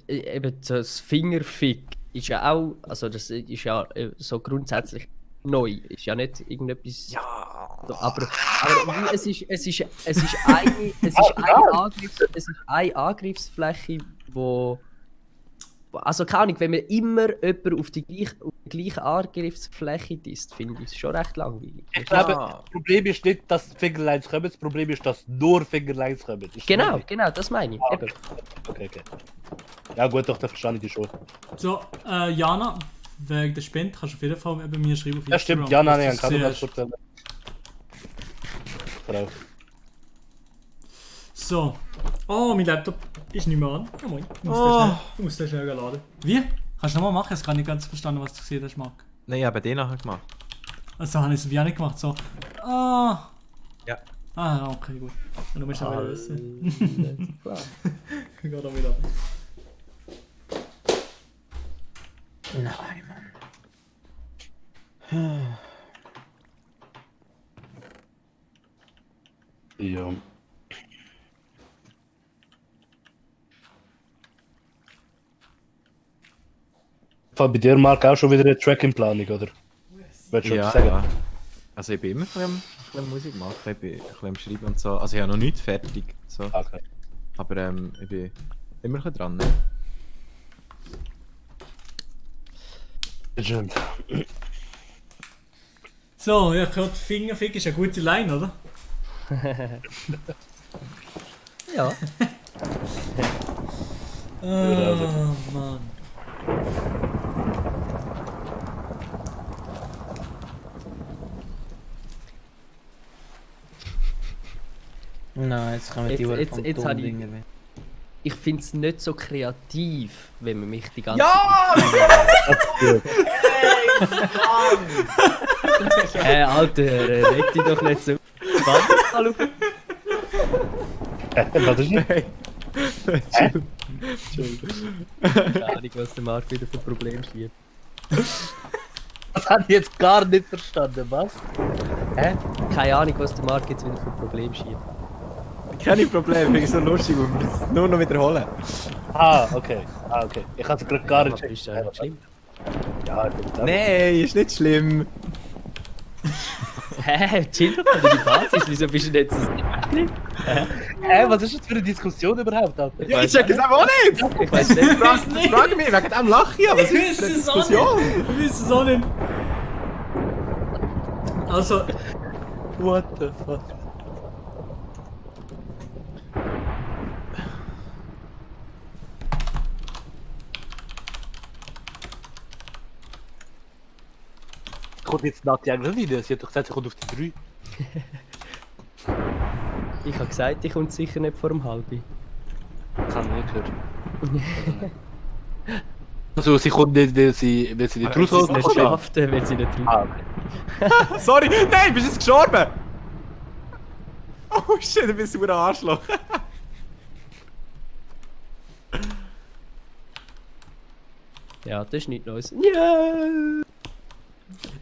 eben das Fingerfick ist ja auch, also das ist ja so grundsätzlich neu, ist ja nicht irgendetwas... Ja... So, aber es ist eine Angriffsfläche, wo... Also keine Ahnung, wenn man immer jemanden auf die gleiche Angriffsfläche ist, finde ich es schon recht langweilig. Ich glaube, das Problem ist nicht, dass Fingerlines kommen, das Problem ist, dass nur Fingerlines kommen. Genau, das meine ich. Eben. Okay. Ja gut, doch, da verstehe ich dich schon. So, Jana, wegen der Spende kannst du auf jeden Fall bei mir schreiben auf Instagram. Ja stimmt, Jana, ich kann das vorstellen. So. Oh, mein Laptop ist nicht mehr an. Ja, moin. Du musst den schnell laden. Wie? Kannst du nochmal machen? Ich habe gar nicht ganz verstanden, was du gesehen hast, Marc. Nein, ich habe den nachher gemacht. Also habe ich es wie auch nicht gemacht. So. Ah. Ja. Ah, okay, gut. Und du musst ja wieder wissen. Klar. Geht auch wieder. Nein, Mann. Ja. Bei dir, Marc, auch schon wieder eine Track in Planung, oder? Willst du ja, sagen? Ja. Also ich bin immer ein bisschen Musik machen, ich bin ein bisschen am Schreiben und so. Also ich habe noch nichts fertig. So. Okay. Aber ich bin immer ein bisschen dran. Ne? Stimmt. So, ich gehört, Fingerfick ist eine gute Line, oder? Ja. Oh Mann. Nein, jetzt kommen die Uhr vom jetzt habe ich. Dinger weg. Ich finde es nicht so kreativ, wenn man mich die ganze Ja! Zeit. Alter, red dich doch nicht so. Warte mal auf. Was ist denn? Keine Ahnung, was der Marc wieder für Probleme schiebt. Das habe ich jetzt gar nicht verstanden, was? Hä? Keine Ahnung, was der Marc jetzt wieder für Probleme schiebt. Keine Probleme, finde ich so lustig, wir müssen es nur noch wiederholen. Okay. Ich habe es gerade gar nicht Ist ja nicht schlimm. Ja, ich bin da. Nein, ist nicht schlimm. Hä? Chill doch mal die Basis, wieso bist du nicht so Hä, was ist das für eine Diskussion überhaupt, Alter? Ja, ich check es aber auch nicht! Ich weiß nicht. Frag mich, wegen dem lache ich, aber was ist das für eine Diskussion? Ich weiß es auch nicht. Also, What the fuck? Kommt jetzt nach die eigene Linie? Sie hat doch gesagt, sie kommt auf die 3. Ich habe gesagt, ich komme sicher nicht vor dem Halbi. Das habe ich nicht gehört. Also sie kommt nicht, weil sie nicht rauskommt. Sie nicht schafft, weil sie nicht raus. Okay. Sorry, nein, bist du jetzt gestorben? Oh shit, du bist ein Arschloch. Ja, das ist nicht Neues. Yeah.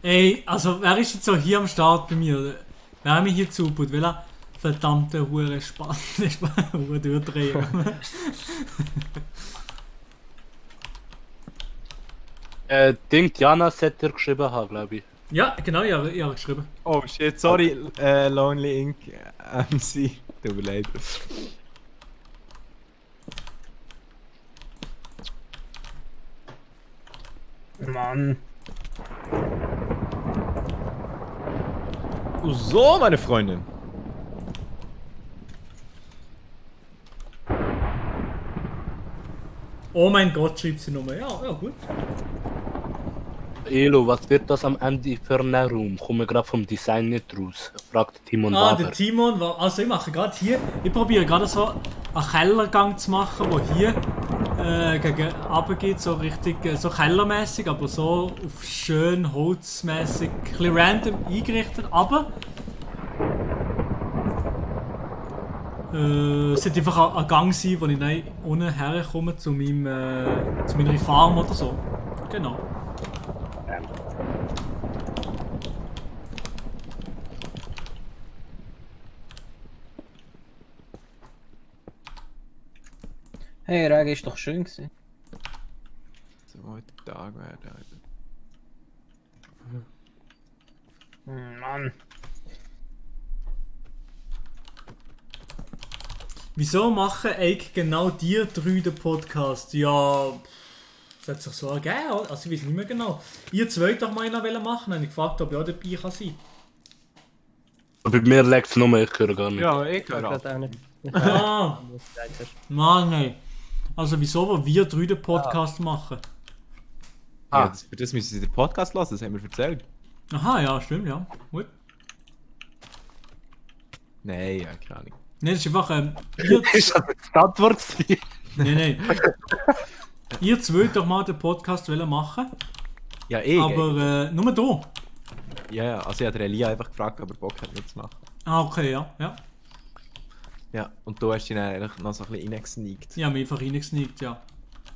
ey, also wer ist jetzt so hier am Start bei mir? Wer hat mich hier zugebaut? Welcher verdammte Hure spannende Hure durchdrehen? Ding, Jana sollte er geschrieben haben, glaube ich. Ja, genau, ich habe geschrieben. Oh shit, sorry, Lonely Ink MC. Tut mir leid. Mann. So, meine Freundin. Oh mein Gott, schreibt sie nochmal. Ja, ja, gut. Elo, was wird das am Ende für ein Raum? Komme gerade vom Design nicht raus, fragt Timon Der Waber. Timon war. Also, ich mache gerade hier. Ich probiere gerade so einen Kellergang zu machen, wo hier gegen runter geht, so richtig so kellermäßig, aber so auf schön holzmäßig, ein bisschen random eingerichtet, aber es sollte einfach ein Gang sein, wo ich dann unten herkomme zu meiner Farm oder so. Genau. Hey, Regen ist doch schön gewesen. So, heute Tag werden, Alter. Mann. Wieso machen eigentlich genau die drei den Podcast? Ja, das hat sich so ergeben, also ich weiß nicht mehr genau. Ihr zwei doch mal einen machen, habe ich gefragt, ob ich auch dabei kann sein. Bei mir legt es nur, ich höre gar nicht. Ja, ich höre auch nicht. Ah, Mann, ey. Also wieso wollen wir drei den Podcast machen? Ja, für das müssen Sie den Podcast lassen, das haben wir erzählt. Aha, ja, stimmt, ja. Gut. Nein, ja, keine Ahnung. Nein, das ist einfach, Ist das die Antwort gewesen? Nein. Ihr zwei doch mal den Podcast machen. Ja, ich. Aber nur da. Ja, also ich habe Elia einfach gefragt, ob er Bock hat mitzumachen. Ah, okay, ja. Ja, und du hast ihn eigentlich noch so ein bisschen reingesneakt. Ja, mir einfach reingesneakt, ja.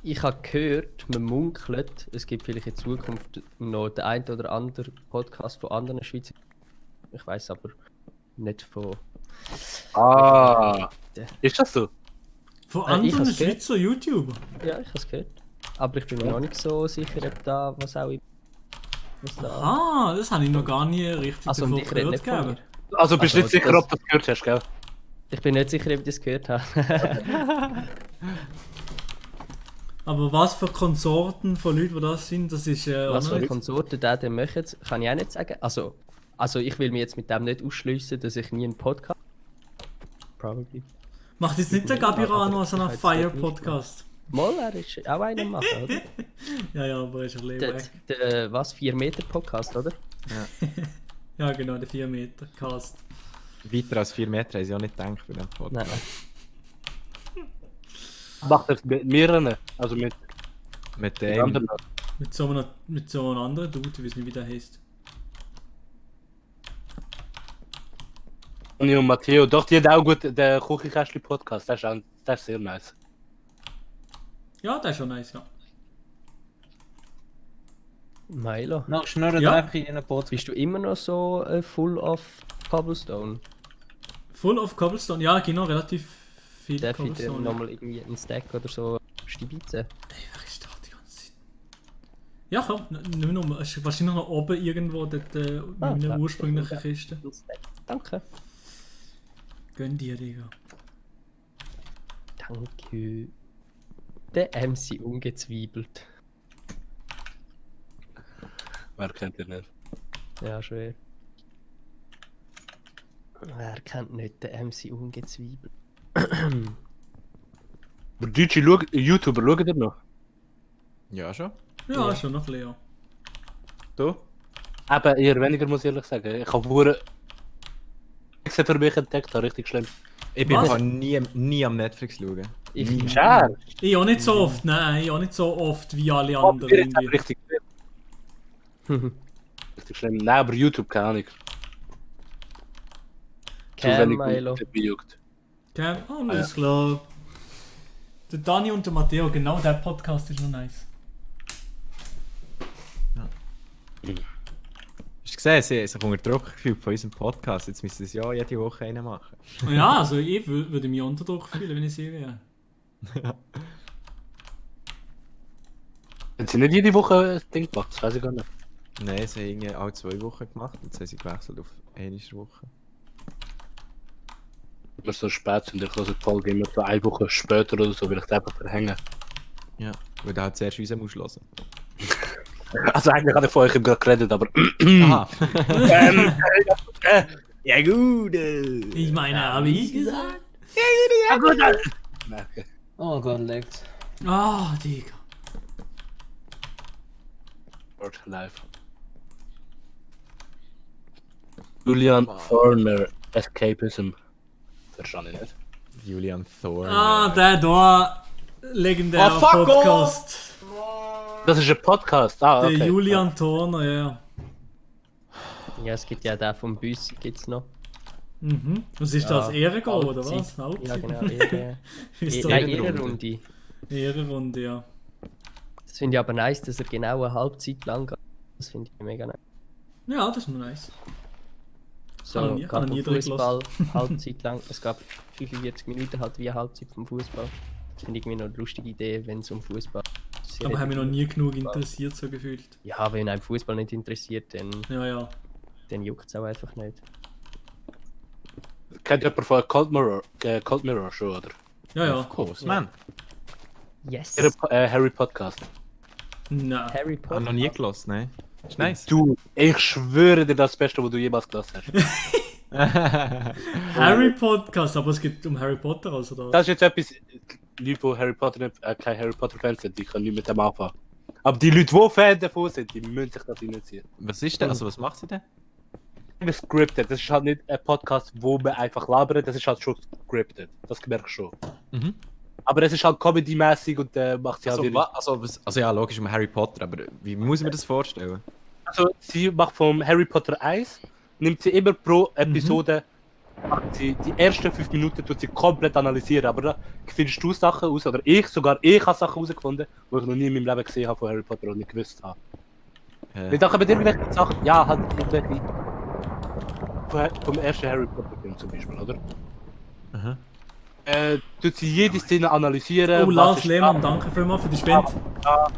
Ich habe gehört, man munkelt, es gibt vielleicht in Zukunft noch den einen oder anderen Podcast von anderen Schweizer. Ich weiß aber nicht von. Ist das so? Von ich anderen hab's gehört. Schweizer YouTuber? Ja, ich habe es gehört. Aber ich bin mir noch nicht so sicher, ob da was auch immer. Ah, das habe ich noch gar nie richtig Also, davon ich rede nicht von gehört. mir. Also bist du nicht sicher, das- ob du das gehört hast, gell? Ich bin nicht sicher, ob ich das gehört habe. Aber was für Konsorten von Leuten, die das sind, das ist. Was für oder? Konsorten den machen, kann ich auch nicht sagen. Also, Also ich will mich jetzt mit dem nicht ausschliessen, dass ich nie einen Podcast... Probably. Macht jetzt nicht der Gabira noch so einen Fire-Podcast? Mal, er ist auch einer machen, oder? Ja, aber er ist ein Leben weg. Der, was, 4-Meter-Podcast, oder? Ja. Ja, genau, der 4-Meter-Cast. Weiter als 4 Meter haben sie auch nicht gedacht für den Podcast. Nein. Macht das mit mehreren, also mit dem. anderen. Mit so einem anderen Dude, ich weiß nicht, wie der heißt. Toni und Matteo, doch, die hat auch gut den Kuchenkästchen-Podcast, der ist sehr nice. Ja, der ist schon nice, ja. Milo. Noch schnurren Ja. einfach in einen Podcast. Bist du immer noch so full of Cobblestone? Full of Cobblestone, ja, genau, relativ viel Darf ich dir Cobblestone. nochmal irgendwie einen Stack oder so stibitzen? Wer ist da die ganze Zeit? Ja, komm, nimm noch, es ist wahrscheinlich noch oben irgendwo dort in meiner ursprünglichen Kiste. Danke. Gönn dir, Digga. Danke. Der MC ungezwiebelt. Wer kennt den nicht? Ja, schwer. Wer kennt nicht den MC ungezwiebelt? Aber deutsche YouTuber, schaut ihr noch? Ja, schon. Ja, schon noch Leo. Du? Aber eher weniger, muss ich ehrlich sagen. Ich habe nur für mich entdeckt, richtig schlimm. Ich bin Was? einfach nie am Netflix schauen. Nie. Schade. Ich auch nicht so oft, nein, ich auch nicht so oft wie alle anderen. irgendwie. Richtig schlimm. Richtig schlimm. Nein, aber YouTube, keine Ahnung. Zu Cam, wenig Milo. gejuckt. Cam, alles klar. Der Dani und der Matteo, genau der Podcast ist noch nice. Hast du gesehen, sie haben sich unter Druck gefühlt von unserem Podcast. Jetzt müssen sie es ja jede Woche einen machen. Ja, also ich würde mich unter Druck fühlen, wenn ich sie wäre. Haben sie nicht jede Woche ein Ding gemacht? Das weiß ich gar nicht. Nein, sie haben irgendwie alle 2 Wochen gemacht. Jetzt haben sie gewechselt auf eine Woche. Wenn wir so spät sind, ich höre die Folge immer so 1 Woche später oder so, weil ich das einfach verhängen. Ja, weil du halt zuerst uns musst hören. Also eigentlich habe ich von euch gerade geredet, aber... Aha. Ja gut. Ich meine, habe ich gesagt? Ja gut. Nein, okay. Oh Gott, leckt. Ah, Digga. Word live. Julian Thorner, Escapism. Verstehe ich nicht. Julian Thorne. Ah, der da. Legendärer Oh, fuck Podcast. Das ist ein Podcast, okay. Der Julian Thorner, ja. Ja, es gibt ja den vom Büssi, gibt's noch. Mhm. Was ist das? Ehrengo oder Halbzeit. was? Halbzeit? Ja, genau, Ehre. Ist doch Nein, Ehrenrunde. Ehrenrunde. Ehrenrunde, ja. Das finde ich aber nice, dass er genau eine Halbzeit lang geht. Das finde ich mega nice. Ja, das ist noch nice. So, Kann ich gerade nie beim Fußball, durchgelassen. Halbzeit lang. Es gab 45 Minuten halt wie eine Halbzeit vom Fußball. Das finde ich irgendwie noch eine lustige Idee, wenn es um Fußball geht. Aber haben mich noch nie genug interessiert, so gefühlt. Ja, wenn einem Fußball nicht interessiert, dann, Ja. dann juckt es auch einfach nicht. Kennt jemand von Cold Mirror schon, oder? Ja. Of course, man. Yes! Harry Podcast. Nein. Harry Ich habe Potter. noch nie gelassen, nein. Ist nice. Du, ich schwöre dir das Beste, was du jemals gelassen hast. Harry Podcast, aber es geht um Harry Potter, also da. Das ist jetzt etwas, Leute, die Harry Potter nicht, keine Harry Potter Fans sind, die können nicht mit dem anfangen. Aber die Leute, die Fans davon sind, die müssen sich das reinziehen. Was ist denn? Also, was macht sie denn? Scripted, das ist halt nicht ein Podcast, wo man einfach labert, das ist halt schon scripted. Das merkst du schon. Mhm. Aber es ist halt comedy-mäßig und macht sie halt Also ja, logisch um Harry Potter, aber wie muss ich mir das vorstellen? Also sie macht vom Harry Potter 1, nimmt sie immer pro Episode, macht sie die ersten 5 Minuten tut sie komplett analysieren, aber da findest du Sachen raus, oder ich habe Sachen herausgefunden, die ich noch nie in meinem Leben gesehen habe von Harry Potter und nicht gewusst habe. Ich dachte bei irgendwelchen Sachen, ja, halt irgendwelche vom ersten Harry Potter Film zum Beispiel, oder? Aha. Tut sie jede Szene analysieren. Oh, Lars Lehmann, danke vielmals für die Spende. Ja,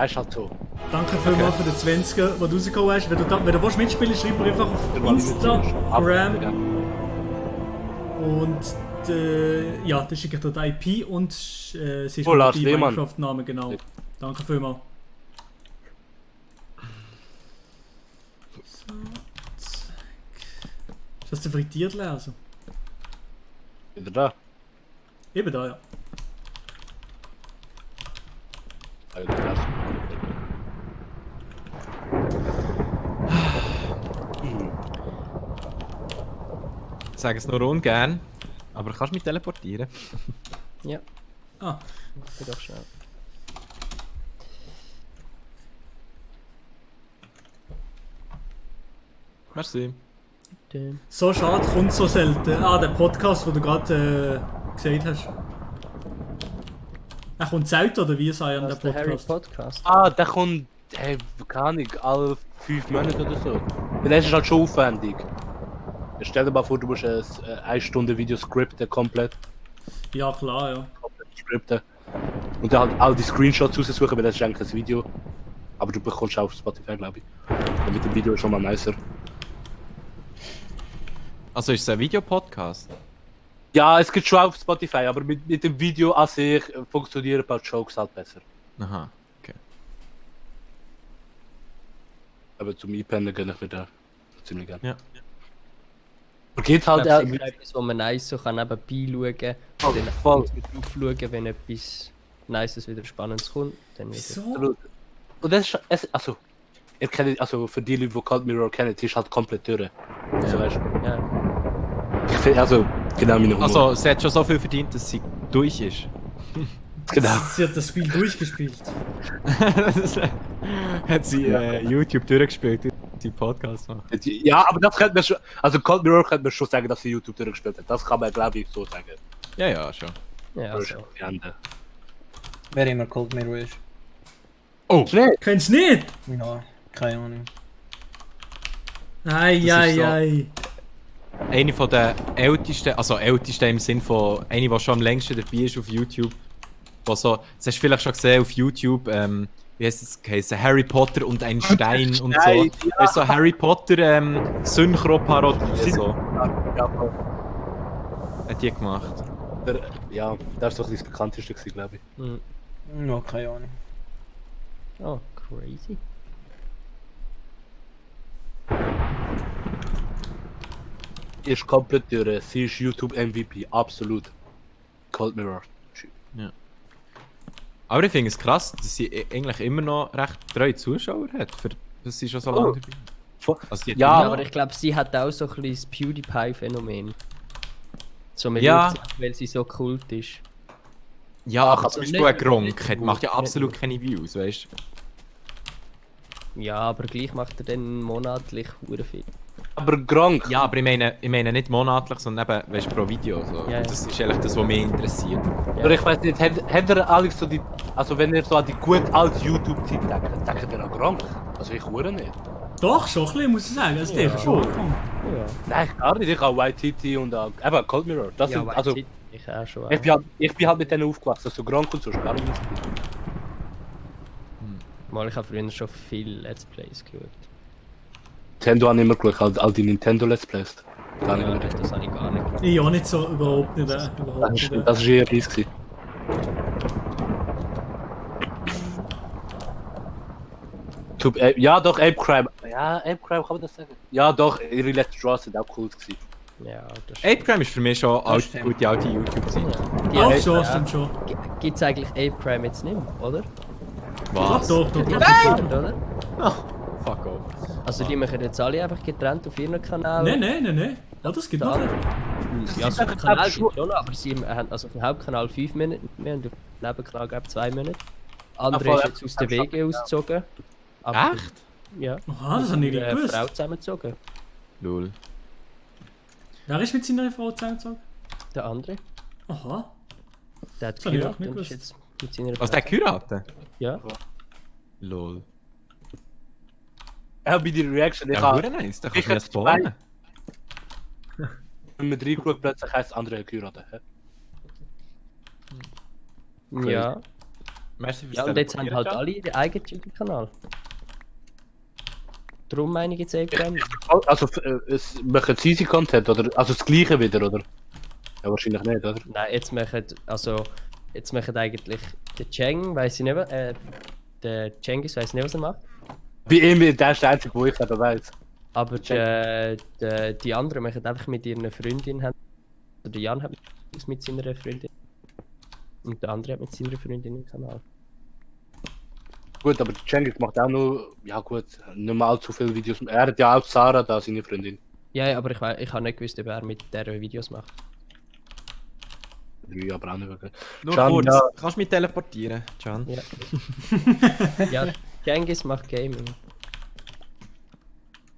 ist halt so. Danke vielmals für den 20er, den du rausgehauen hast. Wenn du willst mitspielen, schreib mir einfach auf Instagram. Und ja, dann schicke ich dir die IP und sie ist Oh, Lars die Lehmann. Minecraft-Name, genau. Danke vielmals. So. das der frittiert lesen? Wieder da? Eben da, ja. Ich sage es nur ungern, aber kannst du mich teleportieren? Ja. Ah. Geht doch schnell. Merci. So schade, kommt so selten. Ah, der Podcast, den du gerade gesagt hast. Er kommt selten, oder wie sei an der Der Harry Podcast? Podcast. Ah, der kommt, hey, keine Ahnung, alle 5 Monate oder so. Der ist halt schon aufwendig. Stell dir mal vor, du musst ein 1 Stunde Video scripten komplett. Ja, klar, ja. Komplett scripten. Und dann halt all die Screenshots raussuchen, weil das ist eigentlich ein Video. Aber du bekommst auch auf Spotify, glaube ich. Und mit dem Video ist schon mal nicer. Also ist es ein Videopodcast? Ja, es gibt schon auf Spotify, aber mit dem Video an sich funktionieren ein paar Jokes halt besser. Aha, okay. Aber zum Einpennen gönne ich mir da ziemlich gerne. Ja. Aber geht halt Das ist etwas, wo man nice so kann nebenbei schauen Oh, und dann voll. drauf schauen, wenn etwas Nices wieder Spannendes kommt. Dann wieder. Wieso? Und das ist, also, ihr kennt, also für die Leute, die Cold Mirror kennen, die ist halt komplett durch. Also, weißt du? Ja. Ich finde, also, genau meine Humor. Also, sie hat schon so viel verdient, dass sie durch ist. Genau. Sie hat das Spiel durchgespielt. Hat sie YouTube durchgespielt, die Podcast machen. Ja, aber das könnte man schon, also Cold Mirror könnte man schon sagen, dass sie YouTube durchgespielt hat. Das kann man, glaube ich, so sagen. Ja, ja, schon. Ja, Das ist also. die Ende. Wer immer Cold Mirror ist. Oh! Kennst du nicht? Ja, keine Ahnung. Ei, Das ist ei, so- ei. Eine von der ältesten, also ältesten im Sinn von eine, die schon am längsten dabei ist auf YouTube. Wo so, das hast du vielleicht schon gesehen auf YouTube, wie heißt es geheißen? Harry Potter und ein Stein und so. Stein, Das ist so Harry Potter Synchro-Parodie. So. Ja, voll. Hat die gemacht. Ja, das ist doch das bekannteste, glaube ich. Mhm. Ja, keine Ahnung. Oh, crazy. Ist komplett durch. Sie ist YouTube MVP, absolut. Cold Mirror. Ja. Aber ich finde es krass, dass sie eigentlich immer noch recht treue Zuschauer hat, für dass sie schon so lange dabei ist. Also die hat Ja, immer- aber ich glaube, sie hat auch so ein bisschen das PewDiePie-Phänomen. So, man Ja. schaut sie, weil sie so kult ist. Ja, aber also zum nicht- Beispiel ein Gronk nicht hat- nur, macht ja nicht absolut nur. keine Views, weißt du? Ja, aber gleich macht er dann monatlich hure viel. Aber Gronk. Ja, aber ich meine nicht monatlich, sondern eben, weißt du, pro Video. So. Ja, ja. Das ist eigentlich das, was mich interessiert. Aber ich weiß nicht, habt ihr Alex so die, also wenn ihr so an die gut alte YouTube-Zeit denkt, denkt ihr an Gronk? Also ich hure nicht. Doch, schon ein bisschen, muss ich sagen. Das Ja. denke ich schon. Ja. Nein, gar nicht. Ich habe YTT und eben Cold Mirror. Das Ja, sind, also, YTT, ich auch schon. ich bin halt mit denen aufgewachsen, so Gronk und so ist gar nicht. Mal, ich habe früher schon viel Let's Plays geschaut. Nintendo habe ich immer geschaut, all die Nintendo Let's Plays. Gar nicht Ja, mehr. das habe ich gar nicht. Ich auch nicht so, überhaupt nicht. Überhaupt nicht. Das ist eher dies gewesen. Ja, doch, Ape Crime. Ja, Ape Crime, kann man das sagen? Ja, doch, ihre letzten Draws sind auch cool gewesen. Ja, das Ape Crime ist für mich schon gute alte YouTube-Zeit. Doch, schon, stimmt schon. Gibt es eigentlich Ape Crime jetzt nicht mehr, oder? Was? Doch, doch, doch. Oder? Fuck off. Also die machen jetzt alle einfach getrennt auf ihren Kanal. Nein. Ja, das gibt noch nicht. Ja, Das so ist auf dem Kanal einfach gibt schon, aber sie haben also auf dem Hauptkanal 5 Minuten, wir haben auf dem Nebenkanal glaube 2 Minuten. Andere voll, ist jetzt aus den Wege ausgezogen. Aber- Echt? Ja. Aha, das habe ich nicht Mit einer gewusst. Frau zusammengezogen. Lol. Wer ist mit seiner Frau zusammengezogen? Der andere. Aha. Der hat Das habe ich auch geheiratet nicht und ist gewusst. jetzt mit seiner Was, der geheiratet? Ja. Lol. Ja, bei der Reaction, ich Ja, habe... hure nice, da kannst ich du ja hab spawnen. Wenn man reingeschaut, plötzlich heisst andere geheiratet. Ja. Merci fürs Ja, und jetzt haben Teleportieren, halt Chat. alle ihren eigenen YouTube-Kanal. Darum meine ich jetzt Ape Also, es machen sie easy Content, oder? Also das gleiche wieder, oder? Ja, wahrscheinlich nicht, oder? Nein, jetzt machen eigentlich der Cheng, weiß ich nicht, der Cengiz weiß nicht, was er macht. Bei ihm, der ist der Einzige, wo ich eben weiss. Aber die anderen machen einfach mit ihren Freundinnen. Der Jan hat es mit seiner Freundin. Und der andere hat mit seiner Freundin einen Kanal. Gut, aber der Cengiz macht auch nur, ja gut, nicht mal allzu viele Videos. Er hat ja auch Sarah da, seine Freundin. Ja, aber ich habe nicht gewusst, ob er mit der Videos macht. Ja, aber auch nicht wirklich. Nur Can, kurz, ja. kannst du mich teleportieren, Can? Ja. Ja, Cengiz macht Gaming.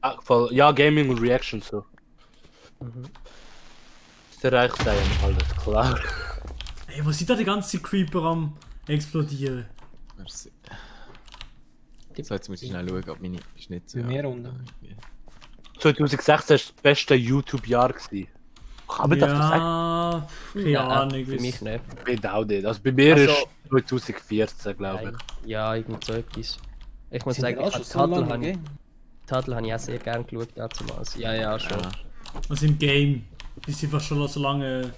Ah, voll. Ja, Gaming und Reaction so. Mhm. Der Reich sein, alles klar. Ey, was sind da die ganzen Creeper am explodieren? Merci. So, jetzt muss ich schnell schauen, ob meine Schnitzel... Mehr runter. 2016 war das beste YouTube-Jahr gewesen. Kann man das so sagen? Ja, keine Ahnung. Für mich nicht. Ich auch nicht. Also bei mir Also- ist 2014, glaube Nein. ich. Ja, irgend so etwas. Ich muss Sind sagen, die auch ich schon habe so lange Tadel gegeben? habe ich auch sehr gerne geschaut damals. Ja, schon. Ja. Also im Game. Die sind fast schon so lange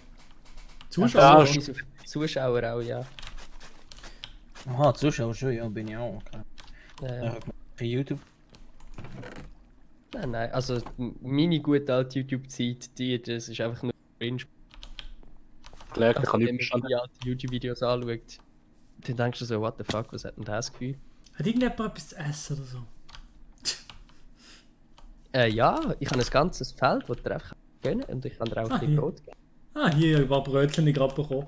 Zuschauer, Zuschauer. Zuschauer auch, ja. Aha, Zuschauer schon, ja, bin ich auch. Okay. Ja. Bei YouTube. Nein, also meine gute alte YouTube-Zeit, das ist einfach nur cringe. Klar, Also, kann ich wenn man verstehen. die alten YouTube-Videos anschaut, dann denkst du so, what the fuck, was hat denn das Gefühl? Hat irgendjemand etwas zu essen oder so? Ja, ich habe ein ganzes Feld, das dir einfach gönnen und ich kann dir auch ein bisschen hier. Brot geben. Ah, hier ein paar Brötchen gerade bekommen.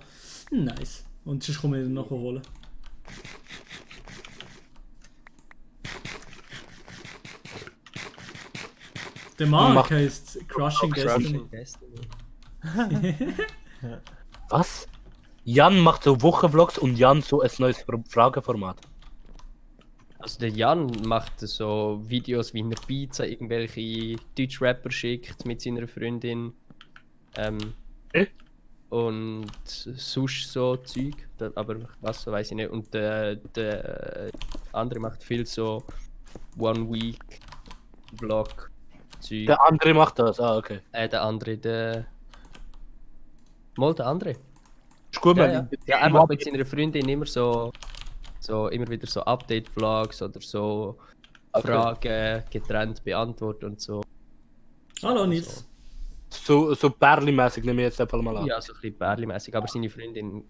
Nice. Und sonst komme ich dann nachher holen. Der Mark heißt Crushing Destiny. Was? Jan macht so Wochenvlogs und Jan so ein neues Frageformat. Also der Jan macht so Videos, wie er Pizza irgendwelche Deutsch-Rapper schickt mit seiner Freundin. Und sonst so Zeug, aber was so weiß ich nicht. Und der andere macht viel so One-Week-Vlog Zeug. Der andere macht das, ah, okay. Der andere, Mal der andere. Ist gut, Ja, man. ja. Ja, er macht mit seiner Freundin immer immer wieder so Update-Vlogs oder so Fragen getrennt beantworten und so. Hallo Nils. So Perli-mäßig nehme ich jetzt einfach mal an. Ja, so ein bisschen Bärli-mäßig, aber seine Freundin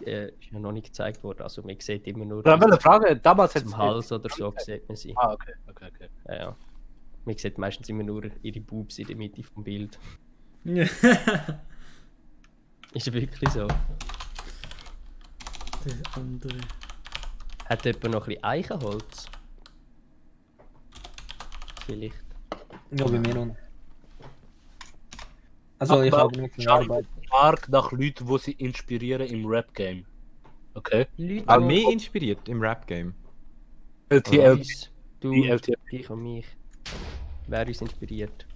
ist ja noch nicht gezeigt worden, also man sieht immer nur Ich habe eine Frage, damals hat zum Hals oder so sieht man sie. Ah, okay. Ja, ja. Man sieht meistens immer nur ihre Boobs in der Mitte vom Bild. Ja. Ist wirklich so. Der andere. Hat jemand noch ein bisschen Eichenholz? Vielleicht. Ja, bei mir auch. Also ich habe nicht viel Arbeit. Mark nach Leuten, die sie inspirieren im Rap-Game. Okay. Auch mich inspiriert im Rap-Game. LTL. Du, LTL. ich und mich. Wer uns inspiriert?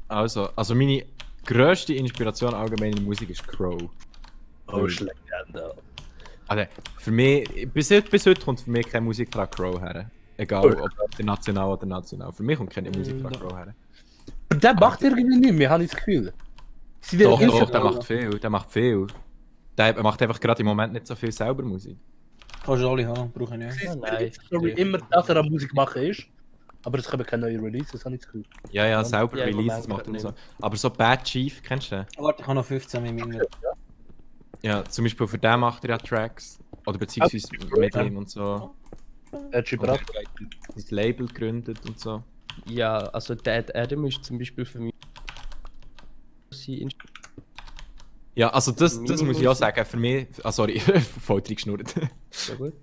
Also meine grösste Inspiration allgemein in der Musik ist Crow. Oh, Legende. Also, für mich, bis heute kommt für mich keine Musik von Crow her. Egal ob international oder national. Für mich kommt keine Musik von Crow her. Der macht irgendwie nicht mehr, habe ich das Gefühl. Doch, der macht viel, der macht viel. Der macht einfach gerade im Moment nicht so viel selber Musik. Kannst du alle haben, brauche ich nicht. Ah, nein. Sorry, immer, dass er an Musik machen ist. Aber es kommen keine neuen Releases, habe ich das Gefühl. Ja, selber Ja, im Releases Moment macht er nicht. so. Aber so Bad Chief, kennst du den? Warte, ich habe noch 15 mit mir. Ja, zum Beispiel für den macht er ja Tracks. Oder beziehungsweise mit ihm und so. Oder das Label gegründet und so. Ja, also Dead Adam ist zum Beispiel für mich. Ja, also das muss ich auch sagen. Für mich. Ah, sorry, voll reingeschnurrt. Sehr gut.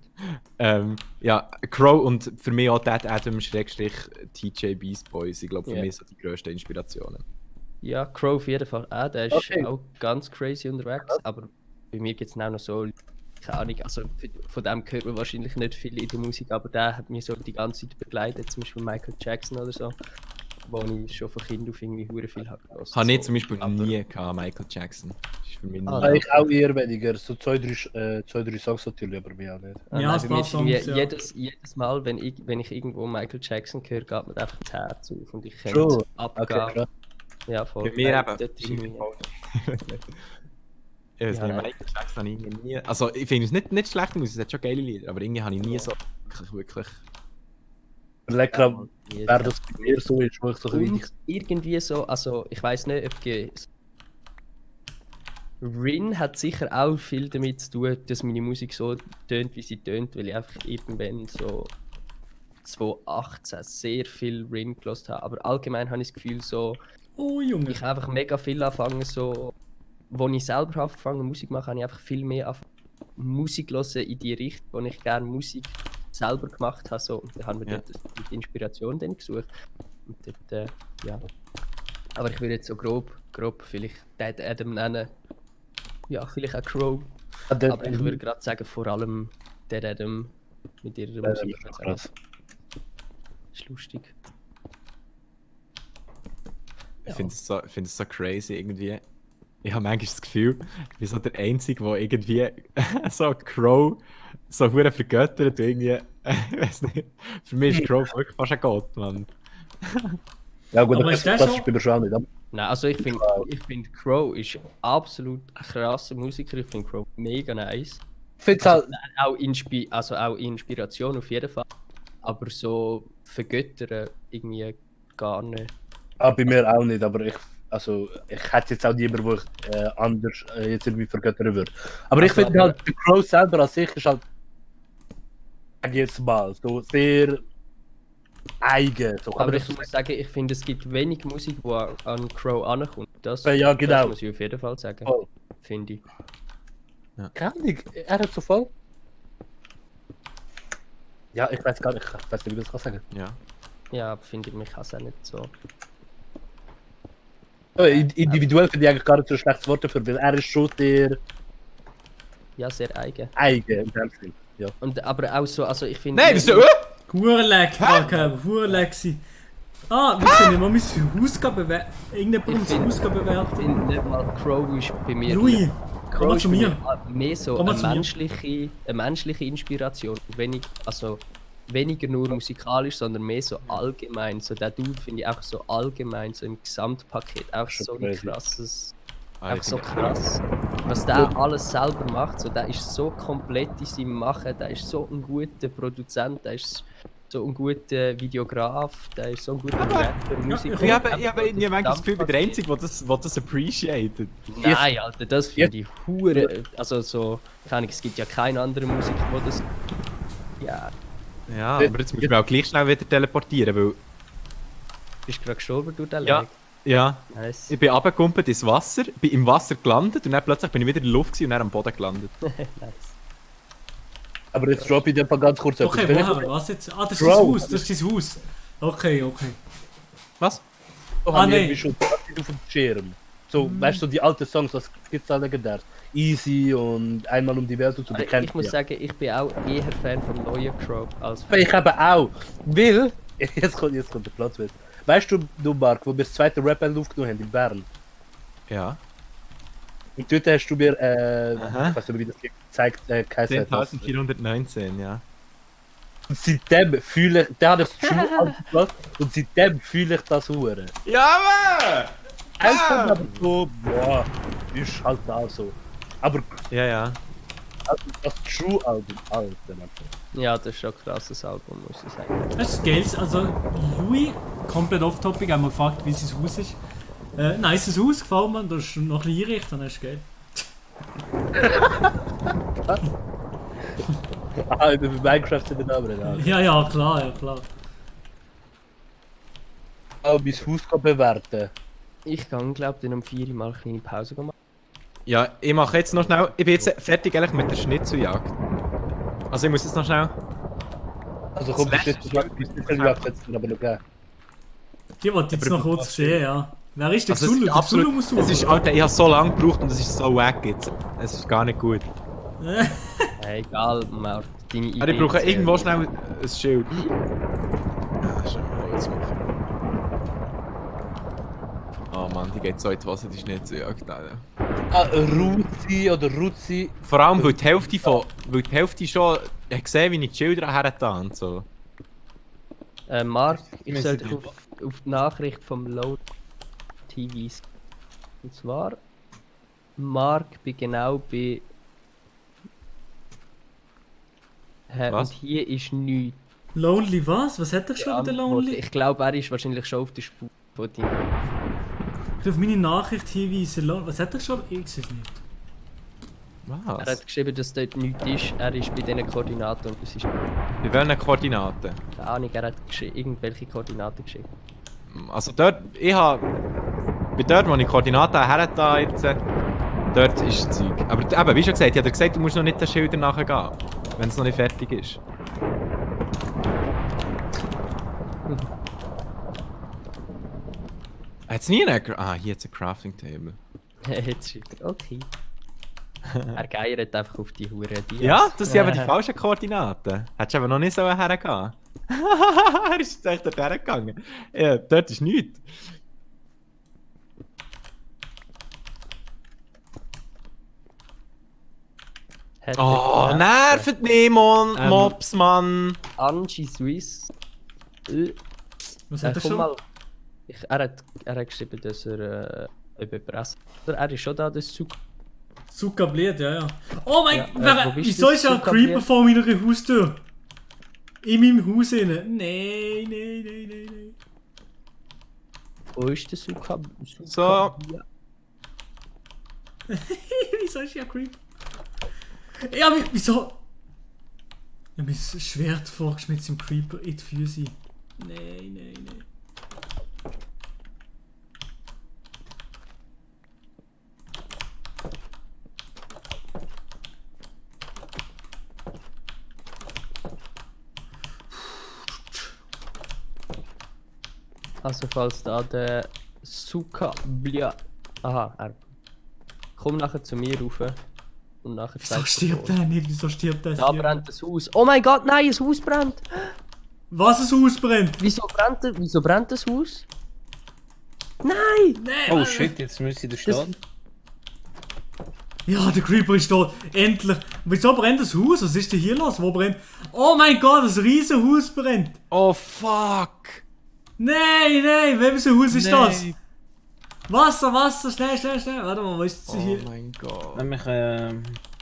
Ja, Crow und für mich auch Dead Adam TJ Beast Boys. Ich glaube, für Ja. mich sind die grössten Inspirationen. Ja, Crow auf jeden Fall auch. Der ist Okay. auch ganz crazy unterwegs. Aber bei mir gibt es auch noch so. Keine Ahnung, also von dem hört man wahrscheinlich nicht viel in der Musik, aber der hat mich so die ganze Zeit begleitet, zum Beispiel Michael Jackson oder so, wo ich schon von Kind auf irgendwie hure viel habe gehört. Habe ich zum Beispiel nie gehabt, Michael Jackson. Das ist für mich nie. Ich auch eher weniger. So zwei, drei Songs natürlich, aber mir auch nicht. Ja, ein paar Songs, ja. Jedes Mal, wenn ich irgendwo Michael Jackson höre, geht mir einfach das Herz auf und ich Schon? könnte abgehen. Okay, krass. Ja, voll. Bei mir Nein, eben. dort ist irgendwie- Ich weiß Ja, nicht, nein. Michael Jackson habe ich irgendwie nie. Also, ich finde es nicht schlecht Musik, es hat schon geile Lieder, aber irgendwie habe ich nie so wirklich Lecker, wer das bei mir so ist, wo ich so Und irgendwie so, also ich weiß nicht, ob Rin hat sicher auch viel damit zu tun, dass meine Musik so tönt, wie sie tönt, weil ich einfach irgendwann so 2018 sehr viel Rin gehört habe. Aber allgemein habe ich das Gefühl, so, Junge. ich habe einfach mega viel angefangen, so, wo ich selber angefangen Musik machen, habe ich einfach viel mehr Musik hören in die Richtung, wo ich gerne Musik selber gemacht habe. So. Und dann haben wir dort die Inspiration dann gesucht. Und dort, ja. Aber ich würde jetzt so grob vielleicht Dead Adam nennen. Ja, vielleicht auch Crow. Aber ich würde gerade sagen, vor allem Dead Adam mit ihrer Musik. Krass. Ist lustig. Ich finde es so crazy irgendwie. Ich habe manchmal das Gefühl, ich bin so der Einzige, der irgendwie so Crow so hure vergöttert. Irgendwie, ich weiß nicht. Für mich ist Crow wirklich fast ein Gott, Mann. Ja gut, Aber das ist das so? spielt er schon auch nicht. Nein, also ich finde Crow ist absolut krasser Musiker. Ich finde Crow mega nice. Also, auch Inspiration auf jeden Fall. Aber so vergöttern irgendwie gar nicht. bei mir auch nicht, aber ich hätte jetzt auch niemanden, wo ich anders jetzt irgendwie vergöttern würde. Aber ich finde halt, der Crow selber an sich ist halt, sag ich jetzt mal, so sehr eigen. So. Aber ich muss sagen, ich finde, es gibt wenig Musik, die an Crow ankommt. Das, ja, genau. Das muss ich auf jeden Fall sagen. Finde ich. Ja. Gar nicht, er hat so voll. Ja, ich weiß gar nicht, ich weiß nicht, wie ich das sagen kann. Ja, finde ich mich auch nicht so. Individuell finde ich eigentlich gar nicht so ein schlechtes Wort dafür, weil er ist schon sehr... Ja, sehr eigen. Eigen, in dem Sinn, ja. Aber auch so, also ich finde... Nein, wieso? Hurenleck, Hurenleck sein. Ah, wir sind immer mein Haus bewerten. Irgendjemand muss Haus bewerten. Ich finde nicht mal Crow ist bei mir... Louis, komm Crow mal ist zu mir. Mehr so Komm mal eine zu mir. menschliche Inspiration. Weniger nur musikalisch, sondern mehr so allgemein. So der Dude finde ich auch so allgemein, so im Gesamtpaket. Auch so ein krasses... Auch so krass. Was der alles selber macht, so, der ist so komplett in seinem Machen, der ist so ein guter Produzent, der ist so ein guter Videograf, der ist so ein guter Rapper, Musiker. Ich habe irgendwie manchmal das Gefühl, ich bin der Einzige, der das appreciated. Nein, Alter, das finde ich hure. Also so, keine Ahnung, es gibt ja keinen anderen Musiker, der das... Ja. Ja, aber jetzt muss ich mich auch gleich schnell wieder teleportieren, weil... Bist du gerade gestorben durch den Ja. Lag? Ja. Nice. Ich bin runtergekumpelt ins Wasser, bin im Wasser gelandet und dann plötzlich bin ich wieder in der Luft gewesen und dann am Boden gelandet. Nice. Aber jetzt drop ich dir mal ganz kurz Okay, etwas. woher? Was jetzt? Ah, das ist sein Haus, das ist sein Haus. Okay. Was? Nein. Schon auf dem Schirm. So, weißt du, die alten Songs, was gibt's da legendär? Easy und Einmal um die Welt und so. Ich muss sagen, ich bin auch eher Fan vom neuen Crow als von... Ich habe auch, weil... Jetzt kommt der Platz weg. Weißt du, Marc, wo wir das zweite Rap-Band aufgenommen haben in Bern? Ja. Und dort hast du mir, ich weiß nicht, wie das gezeigt, 10.419, ja. Und seitdem fühle ich, der hat das schon angepasst und seitdem fühle ich das hure. Ja, Mann! Einfach aber so, boah, ist halt auch so. Aber ja. Also das True-Album, Alter. Ja, das ist schon ein krasses Album, muss ich sagen. Das ist geil. Also, Louis, komplett off-topic, haben wir gefragt, wie sein Haus ist. Nice Haus, gefällt mir. Das ist noch ein bisschen einrichten, dann ist geil. Was? Über Minecraft sind wir da drin. Ja, klar. Auch mein Haus bewerten. Ich kann, glaube ich, um 4 Mal eine kleine Pause machen. Ja, ich mache jetzt noch schnell. Ich bin jetzt fertig eigentlich mit der Schnitzeljagd. Also ich muss jetzt noch schnell. Also komm, die Schnitzeljagd jetzt aber noch geben. Die wollte ich jetzt noch kurz sehen, ja. Wer ist der Also Xulu? Der Xulu muss suchen. Es ist, Alter, ich habe so lange gebraucht und es ist so wack jetzt. Es ist gar nicht gut. Egal, Marc, deine Idee. Aber ich brauche irgendwo schnell ein Schild. Ah, schon mal jetzt machen. Oh Mann, die geht so in die Hose, die Schnitzeljagd. Ruzi oder Ruzi. Vor allem, weil die Hälfte schon hat gesehen, wie ich die Schilder hergetan und so. Marc, ich sollte auf die Nachricht vom Load TVs. Und zwar, Marc bin genau bei... Was? Und hier ist nichts. Lonely was? Was hat er geschrieben, der Lonely? Ich glaube, er ist wahrscheinlich schon auf der Spur von dir. Ich will auf meine Nachricht hinweisen. Was hat er geschrieben? Ich sehe es nicht. Er hat geschrieben, dass dort nichts ist. Er ist bei diesen Koordinaten und das ist... Bei welchen Koordinaten? Keine Ahnung, er hat irgendwelche Koordinaten geschickt. Also dort, ich habe... Bei dort, wo ich Koordinaten her da jetzt... Dort ist das Zeug. Aber eben, wie schon gesagt, ich habe dir gesagt, du musst noch nicht den Schildern nachgehen. Wenn es noch nicht fertig ist. Hat es nie einen... Ah, hier hat es ein Crafting Table. Jetzt ist okay. Er geiert einfach auf die Huren. Ja, das sind aber die falschen Koordinaten. Hättest du aber noch nicht so hergehen. Er ist jetzt echt dort hergegangen. Ja, dort ist nichts. Oh, nervt nicht, Mobs, Mann! Angie Swiss. Was hat er komm schon? mal. Er hat geschrieben, dass er überpresst. Er ist schon da, das Zug. Zuckerblied, ja. Oh mein Ja, Gott, wo bist wieso du, ist ja ein Zuckerblied? Creeper vor meiner Haustür? In meinem Haus innen. Nein. Wo ist der Zucker? So. Wieso ist ja ein Creeper? Ja, wieso? Ich habe mein Schwert vorgeschmissen im Creeper in die Füße. Nein. Also falls da der Zucker... Aha, er... Komm nachher zu mir rauf. Und nachher Wieso stirbt er nicht? Wieso stirbt er? Da brennt das Haus. Oh mein Gott, nein, ein Haus brennt! Was, ein Haus brennt? Wieso brennt das Haus? Nein! Oh shit, jetzt müsste ich da stehen. Ja, der Creeper ist tot. Endlich. Wieso brennt das Haus? Was ist denn hier los? Wo brennt... Oh mein Gott, das riesen Haus brennt. Oh fuck! Nein, welches Haus ist das? Wasser, schnell. Warte mal, was ist das hier? Oh mein Gott. Nämlich,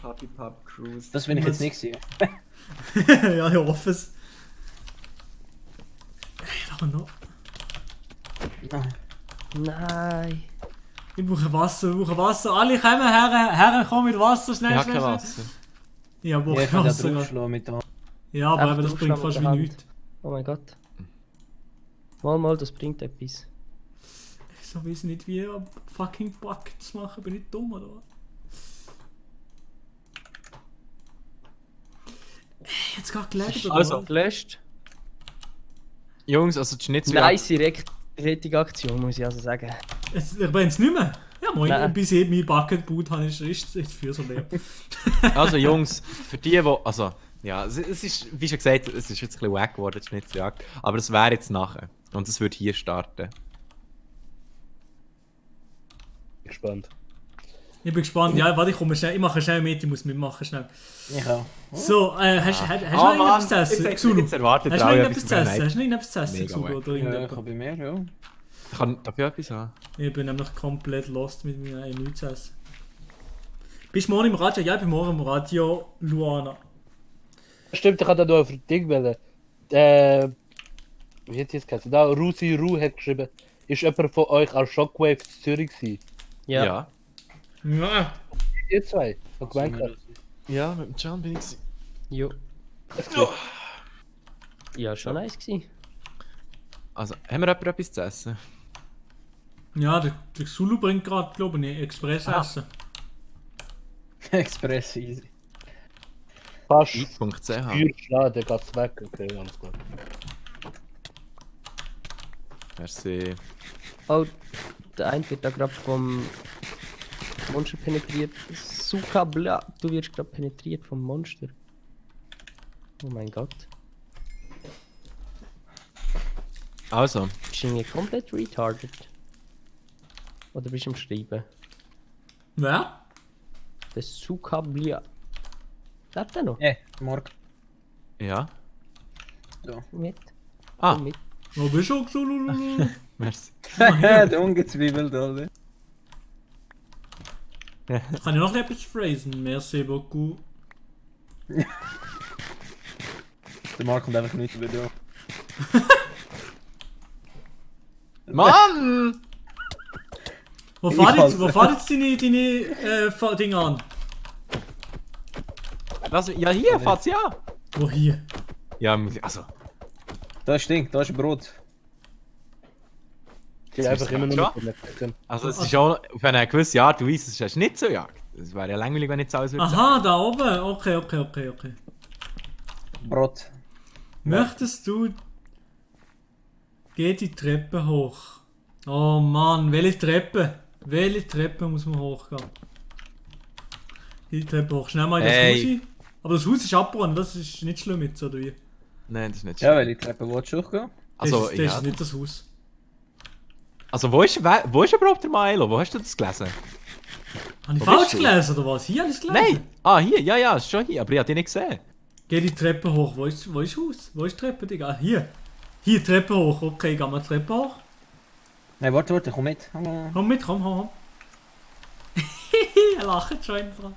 Puppy Pub Cruise. das will ich jetzt nicht sehen. Ja, ich hoffe es. Aber noch. Nein. Ich brauche Wasser. Alle kommen her, komm mit Wasser, schnell. Ich habe kein Wasser. Ja, brauche Ich kann da Wasser. draufschlagen mit der Hand. Ja, aber Einfach eben, das bringt draufschlagen fast mit der wie Hand. nichts. Oh mein Gott. Mal, das bringt etwas. So weiß nicht, wie fucking Buckets machen. Bin ich dumm, oder was? Jetzt gerade gelegt, oder Also, was? Gelöscht. Jungs, also die Schnitzel... Nice Rettung-Aktion, muss ich also sagen. Jetzt brennt es nicht mehr. Ja, moin, Nein. bis ich mein Bucket gebaut habe, ist für so leer. Also Jungs, für die, also... Ja, es ist, wie schon gesagt, es ist jetzt ein bisschen wack geworden, die Schnitzeljagd. Aber es wäre jetzt nachher. Und es würde hier starten. Gespannt. Ich bin gespannt. Ja, warte, ich mache schnell mit, ich muss mitmachen, schnell. Ich auch. So, hast du noch Mann, irgendetwas zu essen, jetzt Xulu? erwartet Hast du auch noch etwas irgendetwas zu essen? überlegt. Hast du noch irgendetwas zu essen, Mega Xulu? wack. Oder Ja, irgendetwas? ich habe bei mir, ja. Darf ich etwas haben? Ich bin nämlich komplett lost mit mir nichts zu essen. Bist du morgen im Radio? Ja, ich bin morgen im Radio Luana. Stimmt, ich hatte da noch ein Ding wollen. Wie hat jetzt geheißen? Da, Rusi Ru hat geschrieben, ist jemand von euch als Shockwave in Zürich gewesen? Ja. Ja. Ihr zwei? Von Gemeinschaft? Ja, mit dem Can bin ich. Jo. Ja, schon nice gewesen. Also, haben wir jemand etwas zu essen? Ja, der Xulu bringt gerade, glaube ich, Express essen. Express easy. Fast. Eat.ch. Ja, der geht's weg. Okay, ganz gut. Merci. Oh, der eine wird da gerade vom Monster penetriert. Sukabla, du wirst gerade penetriert vom Monster. Oh mein Gott. Also. Bist du irgendwie komplett retarded? Oder bist du am Schreiben? Wer? Der Sukablia. Lebt er noch? Morgen. Ja. So. Mit. Ah. Komm mit. Wo bist du, Xulu? Merci. Der ungezwiebelt, oder? Kann ich noch etwas phrasen? Merci beaucoup. Der Marc kommt einfach nicht über da. Mann! Wo fahren jetzt deine Dinge an? Was, ja, hier fährt's ja. Wo hier? Ja, also. Da ist Ding, da ist Brot. Die einfach immer nur mit Also, es ist schon auf eine gewisse Art und Weise, es ist nicht so Jagd. Es wäre ja langweilig, wenn nicht so alles würde. Aha, da oben. Okay. Brot. Möchtest du... Geh die Treppe hoch. Oh Mann, welche Treppe? Welche Treppe muss man hochgehen? Geh die Treppe hoch. Schnell mal in das Haus rein. Aber das Haus ist abgebrannt, das ist nicht schlimm jetzt, oder wie? Nein, das ist nicht schlimm. Ja, welche Treppe willst du hochgehen? Also, das ist nicht das Haus. Also, wo ist überhaupt der Milo? Wo hast du das gelesen? Habe ich Wo falsch bist du? gelesen, oder was? Hier habe ich es gelesen? Nein! Ah, hier, ja, ist schon hier, aber ich habe die nicht gesehen. Geh die Treppe hoch. Wo ist Haus? Wo ist die Treppe, Digga? Ah, hier. Hier, Treppe hoch. Okay, gehen wir die Treppe hoch. Nein, warte, komm mit. Komm mit, komm. Er lacht schon einfach.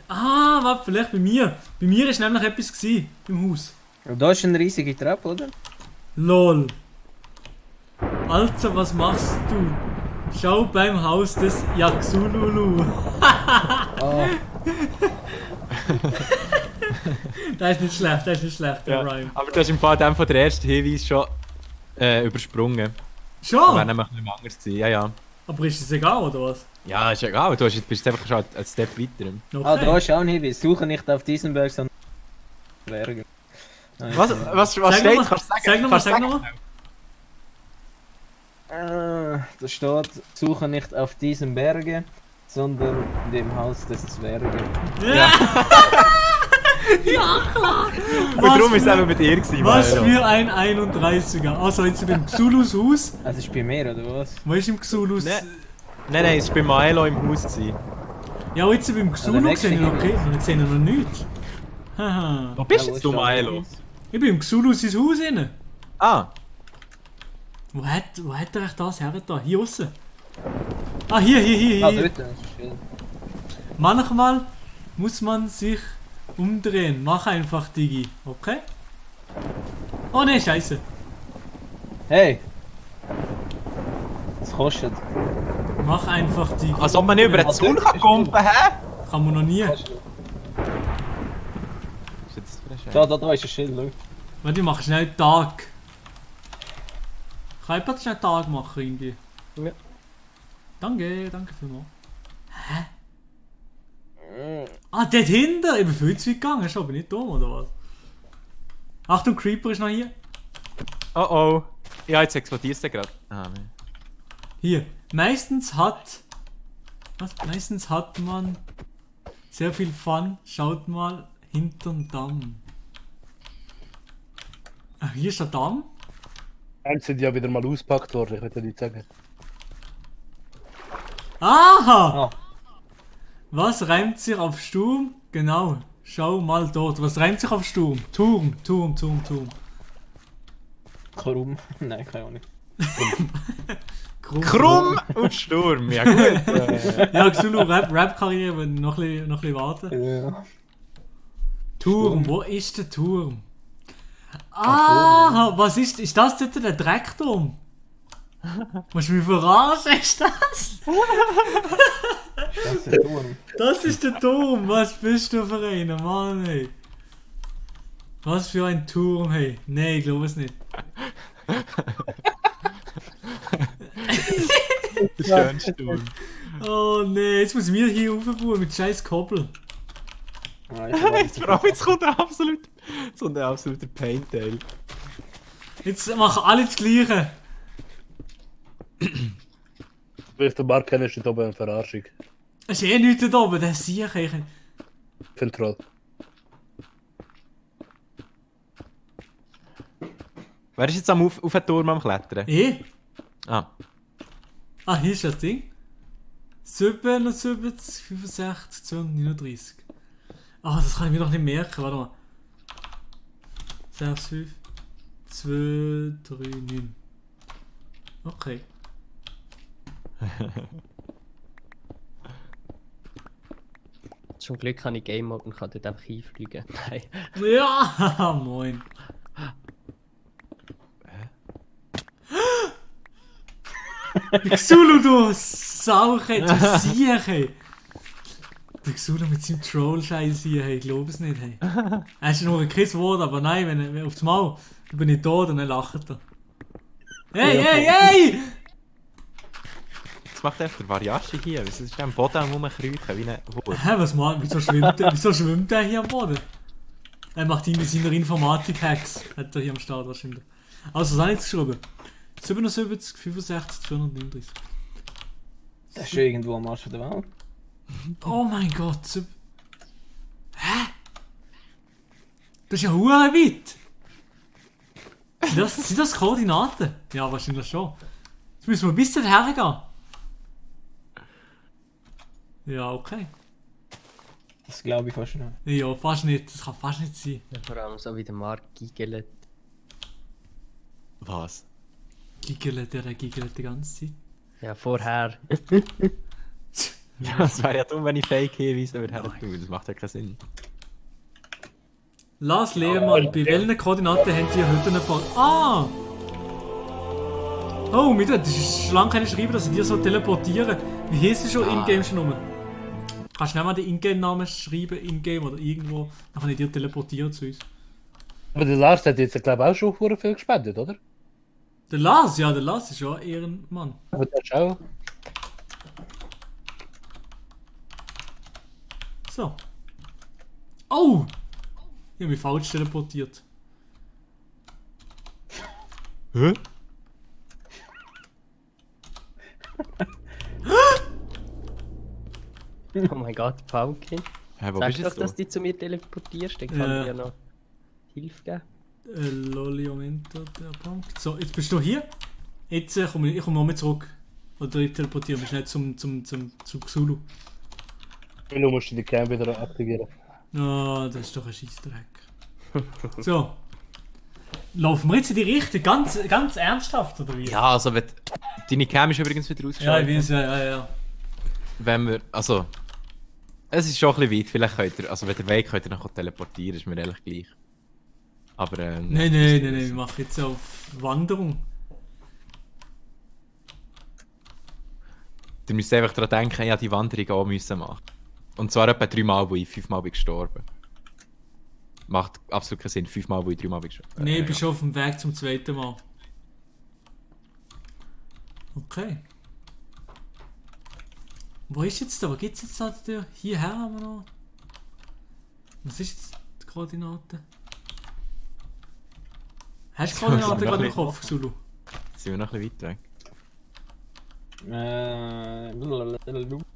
Warte, vielleicht bei mir. Bei mir war nämlich etwas gewesen, im Haus. Da ist eine riesige Treppe, oder? LOL. Alter, was machst du? Schau beim Haus des Yaxululu. Oh. Das ist nicht schlecht, der Ja, Rhyme. aber du hast im Fall dem von der ersten Hinweis schon übersprungen. Schon? Das wäre nämlich nicht mehr anders gewesen, ja. Aber ist es egal, oder was? Ja, ist egal, du bist einfach schon einen Step weiter. Okay. Ah, da ist auch ein Hinweis. Suche nicht auf diesen Berg, sondern Berge. Was steht? Kannst du sagen? Sag nochmal. Da steht, suche nicht auf diesen Berge, sondern in dem Haus des Zwerge. Ja, klar! Und darum ist es eben mit ihr gewesen. Was Milo. für ein 31er. Also jetzt beim Xulus Haus. Also ist bei mir, oder was? Wo ist im Xulus? Nein, es war bei Milo im Haus gewesen. Ja, und jetzt beim Xulus sehe ich noch nichts. Haha. Wo bist jetzt du, Milo? Ich bin im Xulus ins Haus rein. Ah. Wo hat er echt das her da? Hier aussen. Ah, hier. Ah, dort, das ist schön. Manchmal muss man sich umdrehen. Mach einfach, Digi. Okay? Oh ne, scheiße. Hey! Das kostet. Mach einfach, Digi. Als ob man nicht über den Zaun kann kumpen, hä? Kann man noch nie. Da ist ein Schild, schau. Warte, ich mache schnell Tag. Kann jemand schnell Tag machen irgendwie? Ja. Danke vielmals. Hä? Ah, dort hinten! Ich bin viel zu weit gegangen, ist aber nicht dumm, oder was? Achtung, Creeper ist noch hier. Oh. Ja, jetzt explodiert es gerade. Ah, nein. Hier. Meistens hat man sehr viel Fun. Schaut mal hinterm Damm. Ah, hier ist der Damm. Eins sind ja wieder mal ausgepackt worden, ich würde nicht sagen. Aha! Was reimt sich auf Sturm? Genau. Schau mal dort. Was reimt sich auf Sturm? Turm. Krumm? Nein, keine Ahnung. Krumm und Sturm, ja gut. Ja, Xulu Rap-Karriere, wenn noch ein bisschen warten. Ja. Turm, wo ist der Turm? Ah, was ist das dort der Dreckturm? Musst du mich verarschen, ist das? Das ist der Turm. Das ist der Turm, was bist du für einer, Mann, hey. Was für ein Turm, hey. Nee, ich glaube es nicht. Der schönste Turm. Oh nee, jetzt muss ich mir hier raufbauen mit scheiß Koppel. Jetzt kommt ein absoluter Pain-Tail. Jetzt machen alle das Gleiche. Wie ich den Mark kenne, ist da oben eine Verarschung. Es ist eh nichts da oben, das sehe ich. Control. Wer ist jetzt auf den Turm am Klettern? Ah, hier ist das Ding. 77, 65, 239. Ah, das kann ich mir doch nicht merken, warte mal. 6, 5, 2, 3, 9. Okay. Zum Glück habe ich Game Mode und kann dort einfach einfliegen. Nein. Ja, moin. Xulu, du Sauche, du Sieche. Der Xulu mit seinem Troll-Scheiß hier, hey, ich glaube es nicht, hey. Er ist nur kein Wort, aber nein, wenn aufs Mal, dann bin ich tot und dann lacht er. Hey, hey, hey! Was macht der Variashi hier? Wieso ist der am Boden rumkriechen wie ein Wurm? Hä, was macht, wieso schwimmt der hier am Boden? Er macht irgendwie seine Informatik-Hacks, hat er hier am Start wahrscheinlich. Also, was habe ich jetzt geschrieben? 77, 65, 239. Das ist irgendwo am Arsch der Welt. Oh mein Gott. Hä? Das ist ja hure weit. Sind das Koordinaten? Ja, wahrscheinlich schon. Jetzt müssen wir bis dahin gehen. Ja, okay. Das glaube ich fast nicht. Ja, fast nicht. Das kann fast nicht sein. Ja, vor allem so wie der Mark giggelt. Was? Giggelt die ganze Zeit. Ja, vorher. Ja, das wäre ja dumm, wenn ich Fake hinweisen würde. Das macht ja keinen Sinn. Lars Lehmann, bei welchen Koordinaten haben die heute einen Fall? Ah! Oh, mit das ist schon lange keine schreiben, dass sie dir so teleportieren. Wie heisst es schon in-game schon rum? Kannst du nicht mal den Ingame-Namen schreiben, in-game oder irgendwo, dann kann ich dir teleportieren zu uns. Aber der Lars hat jetzt, glaube ich, auch schon vorher viel gespendet, oder? Der Lars, ja, der Lars ist ja ein Ehrenmann. Aber der ist auch. So. Oh! Ich habe mich falsch teleportiert. Hä? Oh mein Gott, Pumpkin. Hä, wo Sag bist doch, du? dass du zu mir teleportierst, dann kann Ja. dir ja noch Hilfe geben. Lolli, Moment, der Punkt. So, jetzt bist du hier. Jetzt komme ich komm mal zurück. Oder ich teleportiere mich schnell zum Xulu. Du musst die Cam wieder aktivieren. Oh, das ist doch ein Scheissdreck. So. Laufen wir jetzt in die Richtung? Ganz ernsthaft, oder wie? Ja, also wenn... Deine Cam ist übrigens wieder Ja, ausgeschaltet. ich weiß, ja. Wenn wir... Also... Es ist schon ein bisschen weit. Vielleicht könnt ihr... Also wenn ihr wollt, könnt ihr noch teleportieren. Ist mir ehrlich gleich. Aber... Nein, wir machen jetzt auf Wanderung. Ihr müsst einfach daran denken, ich habe die Wanderung auch müssen machen. Und zwar etwa 3 Mal, wo ich 5 Mal bin gestorben. Macht absolut keinen Sinn, 5 Mal, wo ich 3 Mal bin gestorben. Nein, ich bin schon auf dem Weg zum zweiten Mal. Okay. Wo ist jetzt da? Wo geht's jetzt da? Hierher haben wir noch. Was ist jetzt die Koordinate? Hast du die Koordinate gerade im Kopf, Xulu? Sind wir noch ein bisschen weit weg?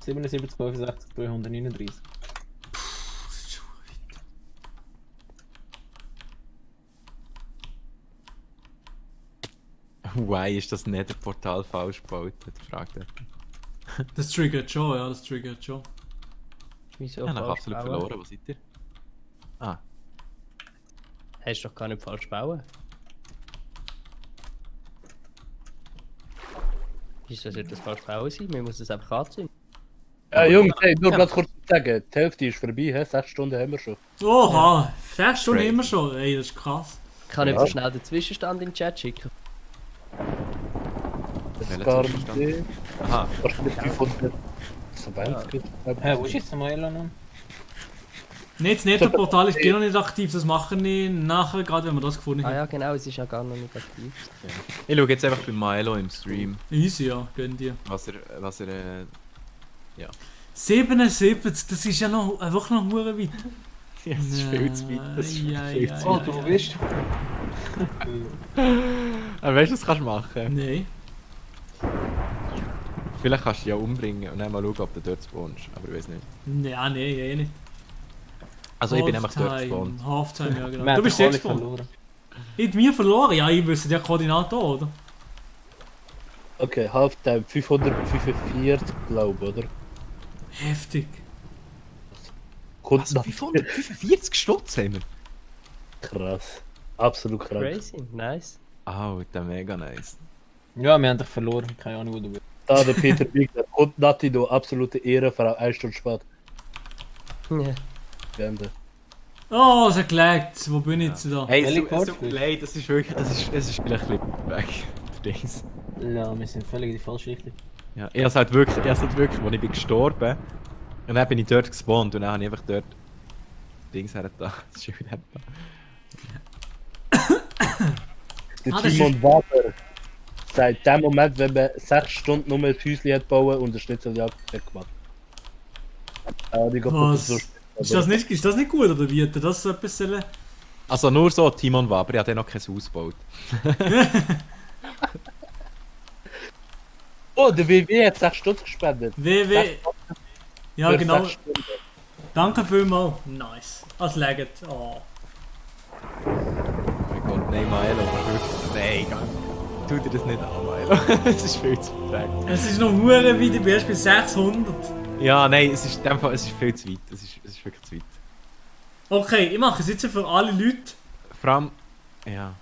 77, 65, 339. Why ist das Nether-Portal falsch gebaut? Fragt er. Das triggert schon, ja, das triggert schon. Wieso Ich habe falsch absolut bauen? verloren, wo seid ihr? Ah. Hast du doch gar nicht falsch bauen. Wieso sollte das falsch bauen sein? Wir müssen es einfach anziehen. Jungs, hey, nur ganz kurz sagen, die Hälfte ist vorbei, he? 6 Stunden haben wir schon. Oha, 6 Stunden immer schon. Ey, das ist krass. Kann ich Ja. dir schnell den Zwischenstand in den Chat schicken? Das gar nicht. Aha. Wahrscheinlich 500. Hä, wo ist jetzt Samuel noch? Nein, das Nether-Portal ist noch nicht aktiv, das machen wir nachher, gerade wenn wir das gefunden Ah haben. ja, genau, es ist ja gar noch nicht aktiv. Ich schaue jetzt einfach bei Milo im Stream. Easy, ja, gönn dir. Was er ja. 77, das ist ja noch, einfach noch hure weit. Ja, das ist viel zu weit. Das ist viel zu Oh, weit. du bist. Aber weißt du, was kannst du machen? Nein. Vielleicht kannst du dich ja umbringen und dann mal schauen, ob du dort spawnst. Aber ich weiß nicht. Ja, nein, eh nicht. Also ich bin einfach dort Halftime, gespawnt. Halftime, ja genau. Wir Du bist haben jetzt alle gespawnt. verloren. Ich hab mir verloren, ja, ich wüsste ja Koordinaten auch, oder? Okay, Halftime 545, glaube ich, oder? Heftig. Kommt Was, 545 Stutz haben wir? Krass. Absolut krass. Crazy, nice. Oh, der mega nice. Ja, wir haben dich verloren. Keine Ahnung, wo du bist. Da der Peter Big, kommt Nati, du absolute Ehrenfrau, 1 Stunde spät. Ja. Beenden. Oh, es hat gelegt. Wo bin ich jetzt da? Hey, es tut mir leid, das ist wirklich, es ist vielleicht ein bisschen weg. Der Dings. Ja, wir sind völlig in die falsche Richtung. Ja, ich hab's halt wirklich, als ich bin gestorben, und dann bin ich dort gespawnt und dann habe ich einfach dort Dings her da. Das ist wieder da. Der Timon Waber seit dem Moment, wenn man 6 Stunden nur ein Häuschen hat bauen und eine Schnitzeljagd hat gemacht. Was? Ist das nicht gut oder wie? Hat er das so etwas sollen? Also nur so Timon Waber, ich habe noch kein Haus gebaut. Oh, der WW hat 6 Stunden gespendet. WW. Ja, Für genau. 6 Stunden. Danke vielmals. Nice. Als Legend. Oh. Oh mein Gott, nein, Maelo, nein, tu dir das nicht an, Maelo. Es ist viel zu perfekt. Es ist noch hure weit, ich bin erst bei 600. Ja, nein, es ist in dem Fall, es ist viel zu weit. Es ist wirklich zu weit. Okay, ich mache es jetzt für alle Leute. Vor allem, ja.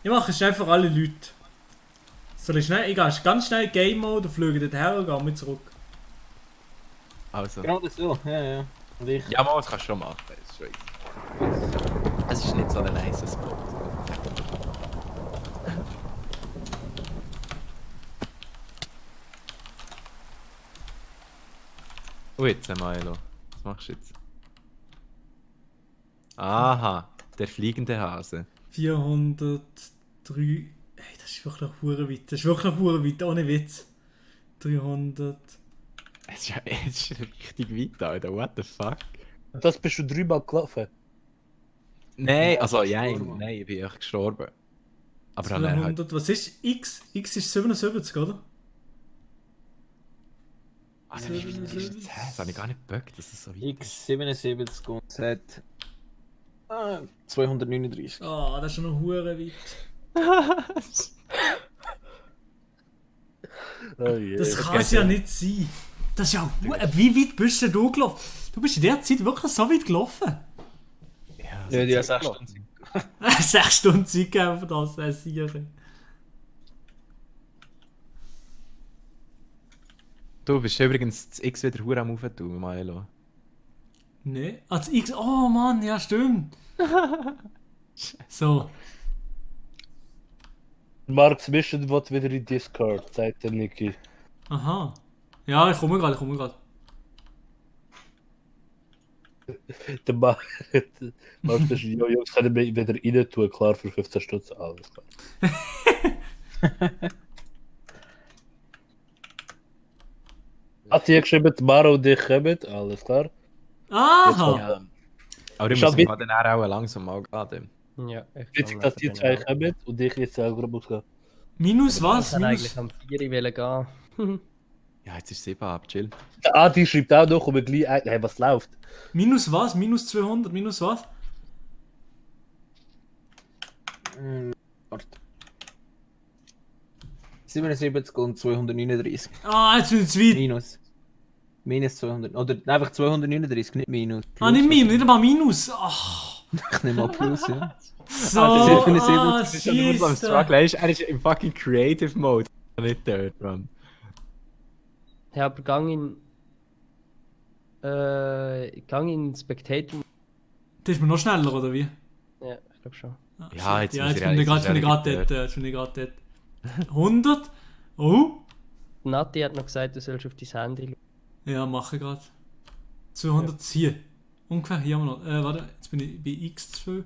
Ich mache es schnell für alle Leute. Soll ich schnell? Ich gehe ganz schnell in Game Mode, fliege dort her und gehe mit zurück. Also. Genau das so, ja. Und ich... Ja, mal, das kannst du schon machen. Das ist schon es ist nicht so ein nice Spot. Oh, jetzt, Milo. Was machst du jetzt? Aha, der fliegende Hase. 403. Hey, das ist wirklich hure weit. Das ist wirklich hure weit, ohne Witz. 300. Es ist richtig weit, Alter. What the fuck? Das bist du 3-mal gelaufen? Nein, also nein, ich bin echt gestorben. Aber dann 200, was ist X? X ist 77, oder? Also wie weit ist das? Das habe ich gar nicht geböckt, dass es so weit X 77 und Z 239. Ah, das ist schon noch hure weit. Oh yeah. Das kann es ja nicht sein. Das ist ja wie weit bist du gelaufen? Du bist in der Zeit wirklich so weit gelaufen? Ja, die 6 Stunden. 6 Stunden Zeit gegeben für das, das sicher. Du bist übrigens das X wieder hure am Aufentun, Milo. Ne? Ah, das X. Oh Mann, ja stimmt. So. Marks Mission wird wieder in Discord, sagt der Niki. Aha. Ja, ich komme gerade. Der Marks Mission, Jungs, können wir wieder rein tun, klar, für 15 Stunden, alles klar. Hat die geschrieben, Maro und ich kommen, alles klar. Aha! Aber ich muss dann auch langsam mal gehen. Ja, witzig, dass die zwei kommen und ich jetzt selber muss gehen. Minus was? Ich kann eigentlich am 4 gehen. Ja, jetzt ist 7 ab, chill. Der Adi schreibt auch noch, ob gleich hey, was läuft. Minus was? Minus 200? Minus was? Warte. 77 und 239. Ah, jetzt bin ich zu weit. Minus 200. Oder einfach 239, nicht Minus. Ah, nicht Minus, nicht einmal Minus. Ach. Ich nehme mal Plus, ja. So, er ist im fucking Creative Mode. Nicht dort, Mann. Ja, aber gang in Spectator. Das ist mir noch schneller, oder wie? Ja, ich glaube schon. Ja, jetzt bin ich gerade dort. 100? Oh? Nati hat noch gesagt, du sollst auf dein Handy schauen. Ja, mache ich gerade. 200 hier. Ungefähr hier haben wir noch. Warte, jetzt bin ich bei X2.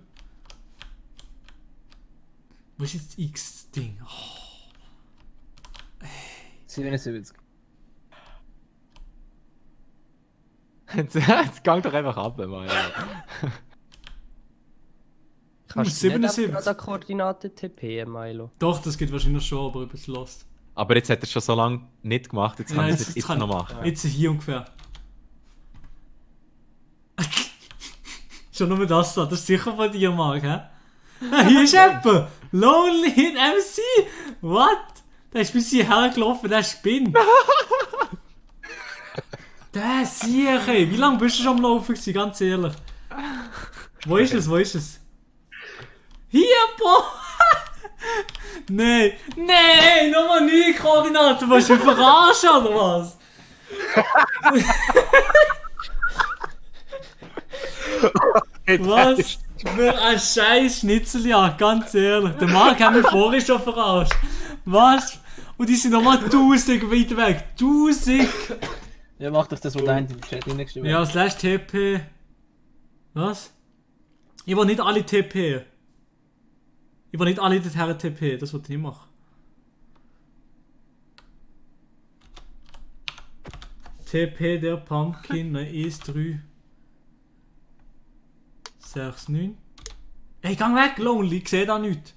Wo ist jetzt das X-Ding? Oh. 77. Jetzt gang doch einfach ab, Mann. Kannst du nicht gerade Koordinaten TP, Milo? Doch, das geht wahrscheinlich schon, aber etwas lost. Aber jetzt hat er schon so lange nicht gemacht, jetzt kann ich es jetzt noch machen. Jetzt hier ungefähr. Schon nur das da, das ist sicher von dir, Marc, hä? Hier ist jemand! Lonely in MC! What? Der ist bis hierher gelaufen, der spinnt! Der sicher! Wie lange bist du schon am Laufen gewesen, ganz ehrlich? Wo ist es? Hier, Bro! Nein, nochmal neue Koordinaten, willst du mich verarschen oder was? Was für ein scheiß Schnitzeljagd, ganz ehrlich. Der Marc hat mich vorher schon verarscht. Was? Und die sind nochmal 1000 weit weg. 1000! Ja, mach doch das, was da in den Chat hineingeschrieben Ja, slash TP. Was? Ich will nicht alle TP. Ich will nicht alle dorthin TP, das wollte ich nicht machen. TP der Pumpkin, nein, ES3. 6, 9. Ey, gang weg, Lonely, ich sehe da nichts.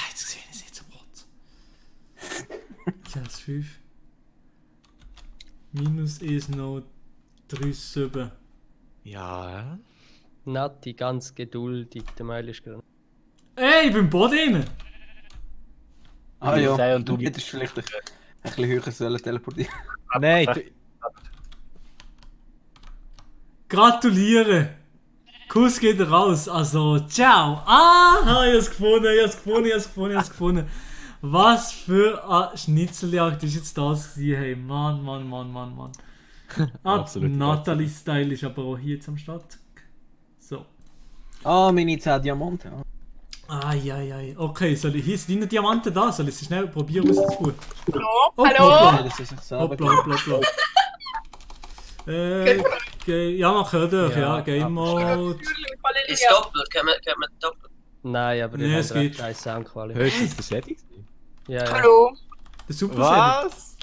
Jetzt sehe ich es nicht zum Rotz. 6, 5. Minus ist noch 3, 7. Ja. Nati, ganz geduldig, der Mail ist gerade. Ey, ich bin im Boden. Ah ja, Sei und du hättest vielleicht ein bisschen höher sollen teleportieren. Nein, Gratuliere! Kuss geht raus, also ciao! Ah, ich hab's gefunden. Was für eine Schnitzeljagd ist jetzt das hier? Hey, Mann. Absolut. Natalie-Style ist aber auch hier jetzt am Start. So. Ah, meine 10 Diamanten. Ai. Okay, hier sind deine Diamanten da. Soll ich sie schnell probieren rauszutun? Hallo? Hoppla. Ja, man hört euch, ja, Game Mode. Ist doppelt, können wir doppelt? Nein, aber Nee, es geht. keine Soundqualität. Hörst du das Setting? Ja. Hallo? Der Super Was?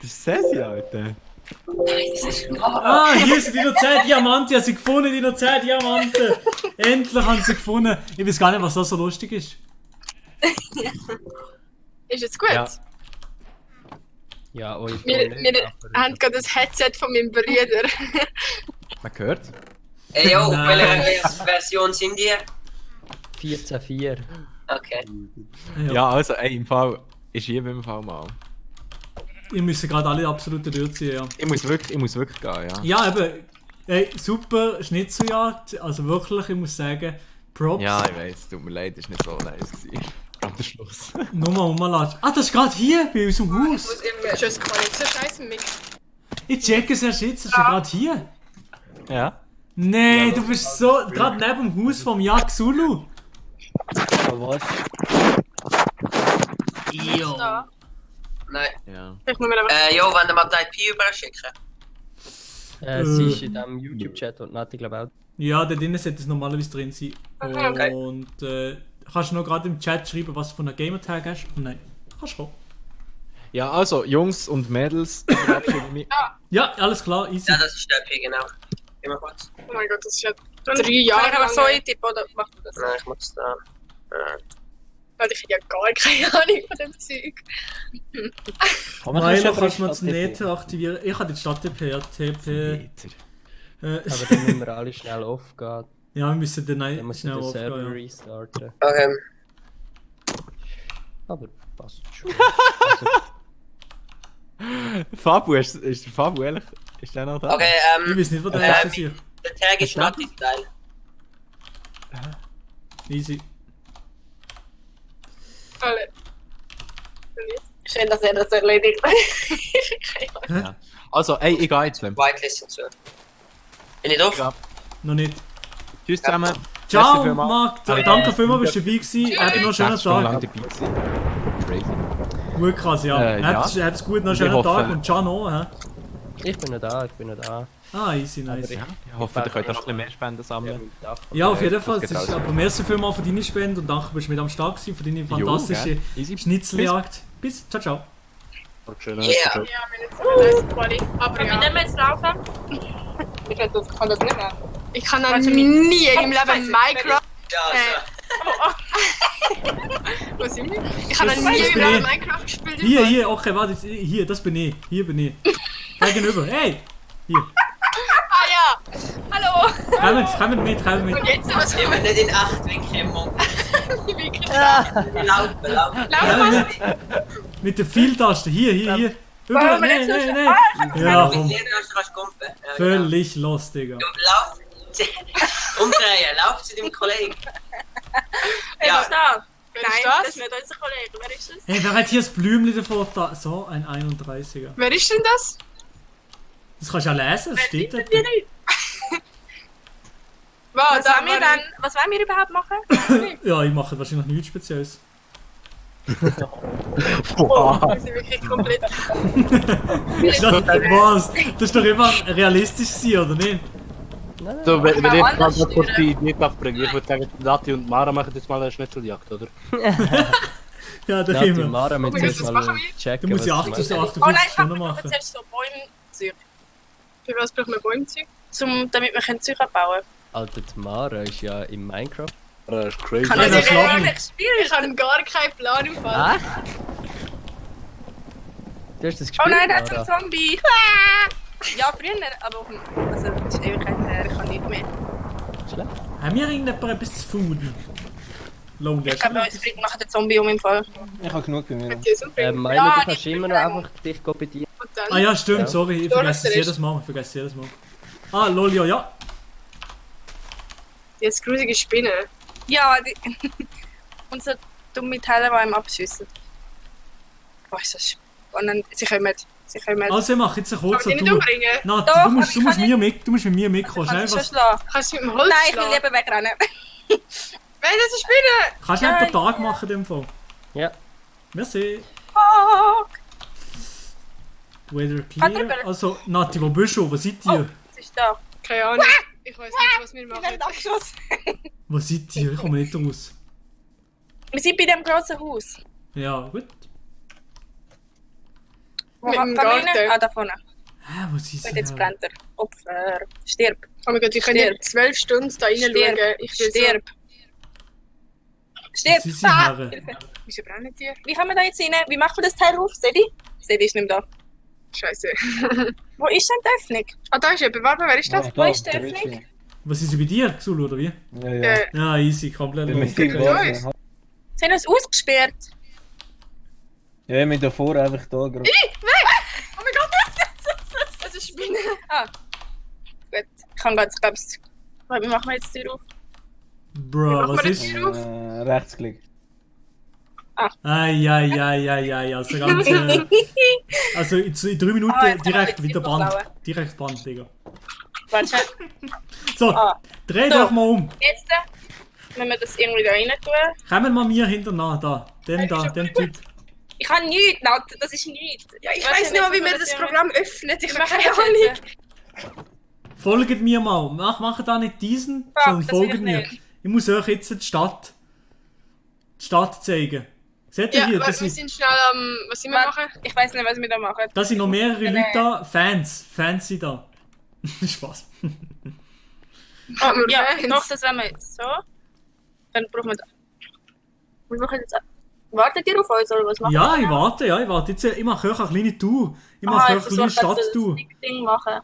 Das ist Sessi, Alter. Hier sind die noch 10 Diamanten. Ich habe sie gefunden, die noch 10 Diamanten. Endlich haben sie gefunden. Ich weiß gar nicht, was da so lustig ist. Ist jetzt gut? Ja, euch. Wir haben gerade das Headset von meinem Bruder. Man hört. Ey, yo, auf welcher Version sind die? 14.4. Okay. Ja, also, ey, im Fall. Ich schiebe im Fall mal. Ihr müsst gerade alle absolute durchziehen, ja. Ich muss wirklich gehen, ja. Ja, eben. Ey, super Schnitzeljagd. Also wirklich, ich muss sagen, Props. Ja, ich weiß, tut mir leid, ist nicht so nice gewesen. Am Schluss. Nur umlatschen. Ah, das ist gerade hier, bei unserem Haus. Ist das gar nicht so scheiße mit? Ich checke es erst jetzt, das ist ja gerade hier. Ja. Nee, du bist so, gerade neben dem Haus vom Jak Zulu. Was? Jo. Nein. Ja. Jo, wenn du mal die IP überschicken. Sie ist in diesem YouTube-Chat und Nati, glaube ich, auch. Ja, da drinnen sollte es normalerweise drin sein. Okay. Und kannst du noch gerade im Chat schreiben, was du von einer Gamertag hast? Oh nein, kannst du kommen. Ja, also, Jungs und Mädels, ich verabschiede mich. Ja, alles klar, easy. Ja, das ist der IP, genau. Geh mal kurz. Oh mein Gott, das ist ja 3 Jahre lang. So eintippen oder machst du das? Nein, ich mach's da. Weil ich habe ja gar keine Ahnung von dem Zeug. Weiler kannst du mal das Nether aktivieren. Ich habe die Stadt-TP, ja, TP. Aber dann müssen wir alle schnell aufgehen. Ja, wir müssen den Dann muss schnell ich den Server aufgehen. restarten. Okay. Aber passt schon. Fabu, ist der Fabu ehrlich? Ist der noch da? Okay, Ich weiß nicht, wo der ist hier. der Tag ist Nati-Style. Easy. Alle. Schön, dass er das erledigt hat. Ja. Also, ey, ich gehe jetzt. Whitelist und so. Bin ich drauf? Noch nicht. Tschüss zusammen. Ciao, Merci vielmals. Marc. Danke vielmals, bist du dabei gewesen. Habt noch einen schönen 6 Stunden lang Tag. dabei gewesen. Crazy. Gut krass, ja. Ja. Habt's gut, noch einen Ich schönen hoffe- Tag und ciao noch, hä? Ich bin noch da. Ah, easy, nice. Ich hoffe, ihr könnt auch noch ein bisschen mehr Spenden sammeln. Ja, auf jeden Fall. Das Das ist, geht aber merci vielmals für deine Spende und danke, bist du mit am Start gewesen, für deine fantastische gell. Easy. Schnitzeljagd. Bis, ciao, ciao. Yeah. Ja, wir haben jetzt eine nice Quali. Aber ja. wir jetzt laufen? Ich kann das nicht mehr. Ich kann noch nie im Leben Minecraft. Ja, Wo sind wir? Ich habe noch nie im Leben Minecraft gespielt. Hier, okay, warte, hier, das bin ich. Hier bin ich. Gegenüber, hey! Hier. Ah ja! Hallo! Kommt mit. Und jetzt was? Ich bin nicht in 8 wie Kämmung. Wie gesagt. Laufen. Lauf mal! Mit der Pfeiltaste, hier. Über, Wollen wir nein. jetzt noch- Ja, Mit komm. Leder kannst du kumpen. Ja, Völlig los, Digga. genau. Lauf. Umdrehen, lauf zu deinem Kollegen. Ja. Da. Wer Nein, ist das das? ist nicht unser Kollege. Wer ist das? Hey, wer hat hier das Blümchen davor da? So, ein 31er. Wer ist denn das? Das kannst du ja lesen, das steht da. Was wollen wir überhaupt machen? Ja, ich mache wahrscheinlich nichts Spezielles. Oh, wir sind wirklich komplett. Was? Das ist doch immer realistisch sein, oder nicht? So, wenn ich jetzt mal kurz die Idee bringen, ich würde sagen, Nati und Mara machen jetzt mal eine Schnitzeljagd, oder? Ja, da Nati immer. und Mara müssen jetzt mal checken. Du musst ja was sie 48 Oh nein, Stunden machen. zuerst so Bäumezeug. Für was brauchen wir Bäumezeug? Damit wir Zeug abbauen Alter, die Mara ist ja in Minecraft. Das ist crazy. können. Kann ich ehrlich spielen? Ich habe gar keinen Plan im Fall. Echt? Du hast das gespielt, Oh nein, da hat Mara? ein Zombie. Ja, früher, aber auf dem... Also, das ist Ewigkeit her, ich kann nicht mehr. Haben wir irgendjemand etwas zu fooden? Lonely. Ich glaube, uns bringt nachher der Zombie im Fall. Ich habe genug bei mir. Milo, Ja, du kannst immer noch einfach dich bedienen. Ah ja, stimmt, Ja. sorry, ich vergesse es jedes Mal. Ah, lol, ja. Jetzt grusige Spinnen. Ja, und so dumme Teile, die einem abschiessen. Oh, ist das spannend. Sie kommen. Also, ich mache jetzt eine kurze Aber die nicht umbringen? Nati, Doch, du musst aber ich mit mir mitkommen. Kannst du Schnell, schon was, schlagen? Kannst du mit dem Holz Nein, ich will lieber wegrennen. Wenn das eine Spinne! kannst du nicht einen Tag machen in dem Fall? Ja. Merci. Fuck! Weather clear. Also, Nati, wo bist du? Wo seid ihr? Was ist da? Keine Ahnung. Ich weiß nicht, was wir machen. Wir werden abgeschossen. Wo seid ihr? Ich komme nicht raus. Wir sind bei dem grossen Haus. Ja, gut. Mit dem Garten. Ah, da vorne. Hä, wo sind Und sie? jetzt brennt er. Opfer. Stirb. Oh mein Gott, ich könnte 12 Stunden da reinschauen. Ich will Stirb. Stirb. Sie sind Herren. Wieso brennen die? Wie kommen wir da jetzt rein? Wie macht man das Teil auf? Sedi? Sedi ist nicht mehr da. Scheiße. Wo ist denn die Öffnung? Ah, da ist jemand. Warte mal, wer ist das? Wo ist die Öffnung? Was sind sie bei dir, Xulu, oder wie? Ja. Ja, easy, komplett los. Sie haben uns ausgesperrt. Ja, mit davor einfach da gerade. Weg! Oh mein Gott! Das ist Spinne. Ah. Gut. Ich kann ganz, glaubst wie machen wir jetzt die Tür auf? Bro, was ist? Rechtsklick. Ei, also ganz. Also in 3 Minuten jetzt direkt kann ich wieder jetzt Band. klauen. Direkt Band, Digga. Warte. So, dreht euch mal um. Jetzt müssen wir das irgendwie da rein tun. Kommen wir mir hinterher, da. Dem Typ. Ich kann nichts, Nat, das ist nichts. Ja, ich weiß nicht mal, wie man das Programm öffnet. Ich habe keine Ahnung. Folgt mir mal. Macht da nicht diesen, Fuck, sondern das will folgt ich mir. nicht. Ich muss euch jetzt die Stadt zeigen. Seht ihr Ja, hier? wir sind schnell am... Was sind wir machen? Ich weiß nicht, was wir da machen. Da sind noch mehrere Leute da. Fans sind da. Spaß. Oh, ja, doch, das wollen wir jetzt so. Dann brauchen wir da. Wir machen jetzt... Wartet ihr auf uns oder was machen Ja, wir? ich warte. Jetzt, ich mache euch eine kleine Tour. Ich mache euch eine kleine Stadttour. Ding machen.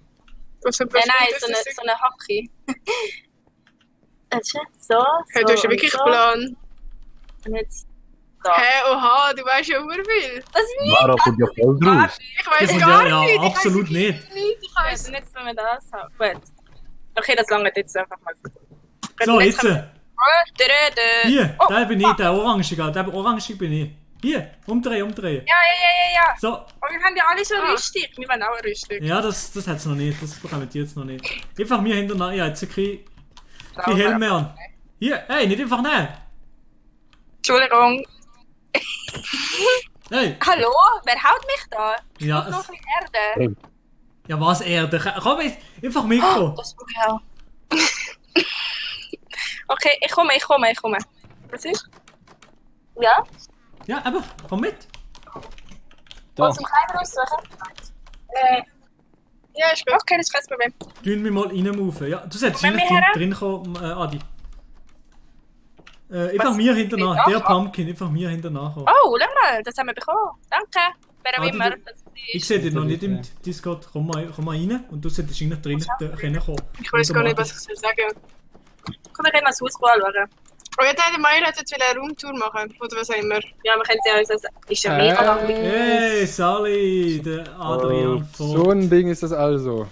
Was für ein Nein, Profil ist so eine Hacke. So. Hey, du hast ja wirklich so. Plan. Und jetzt da. Hä, oha, du weißt ja sehr viel. Das ist nicht. Mara kommt ja voll draus. Ich weiß Das gar ja, nicht. absolut ich nicht. Ich weiß nicht, wenn wir das haben. Gut. Okay, das lange jetzt einfach mal. So, jetzt. Hier, Oh, da bin ich, der Orange bin ich. Hier, umdrehen. Ja. So. Aber wir haben ja alle so rüstig. Wir wollen auch rüstig. Ja, das hat es noch nicht. Das bekommen die jetzt noch nicht. Einfach mir hinterher. Ja, jetzt kein Helm mehr an. Hier, hey, nicht einfach nehmen. Entschuldigung. Hey. Hallo? Wer haut mich da? Ich Ja, brauche noch ein bisschen Erde. Ja, was Erde? Komm jetzt, einfach mitkommen. Das brauche ich auch. Okay, ich komme. Was ist? Ja? Ja, aber komm mit. Da. Zum Kleiner aussuchen? Ja, ist gut. Okay, das ist kein Problem. Tun wir mal reinmaufen. Ja, du solltest Kommen nicht wir her? drin kommen, Adi. Einfach Was? mir hinterher. Ja. Der Pumpkin, einfach mir hinterher kommen. Oh, schau mal, das haben wir bekommen. Danke. Wer auch Adi, immer du- das ist. Ich sehe dich noch nicht im Discord. Komm mal rein und du solltest eigentlich drinnen können kommen. Ich weiß gar nicht, was ich soll sagen. Komm, wir können mal das Haus anschauen. Oh ja, der Meier hat jetzt wieder eine Roomtour machen. Oder was auch immer. Ja, wir können sie ja uns... Ist ja mega lang. Hey, Sally, der Adrian So ein Ding ist das also.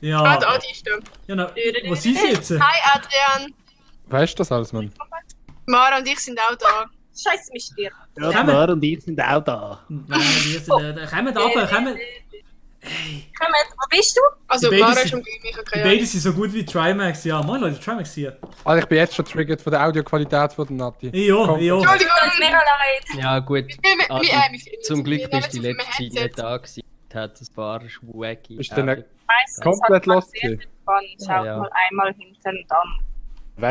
Ja. Ah, der Adi ist da. Ja, na, wo sind sie jetzt? Hi Adrian. Weißt du das alles, Mann? Mara und ich sind auch da. Scheiße, mich dir. Ja, Mara und ich sind auch da. Nein, wir sind da. Kommt runter, kommt. Kommt, wo bist du? Also, Die beiden Mara ist sind- am Game, ich habe Die keine beiden Ahnung. sind so gut wie Trimax. Ja, moin Leute, Trimax hier. Also ich bin jetzt schon triggert von der Audioqualität von der Nati. Ja, Komplett. ja. Entschuldigung, tut mir leid. Ja gut, wir- zum Glück wir bist du die nehmen es auf letzte dem Zeit nicht da gewesen. Hat ein paar wacky. Ist dann Meistens komplett hat man lost sehr gewesen. viel Fun. Schaut Ja. mal einmal hinten dann.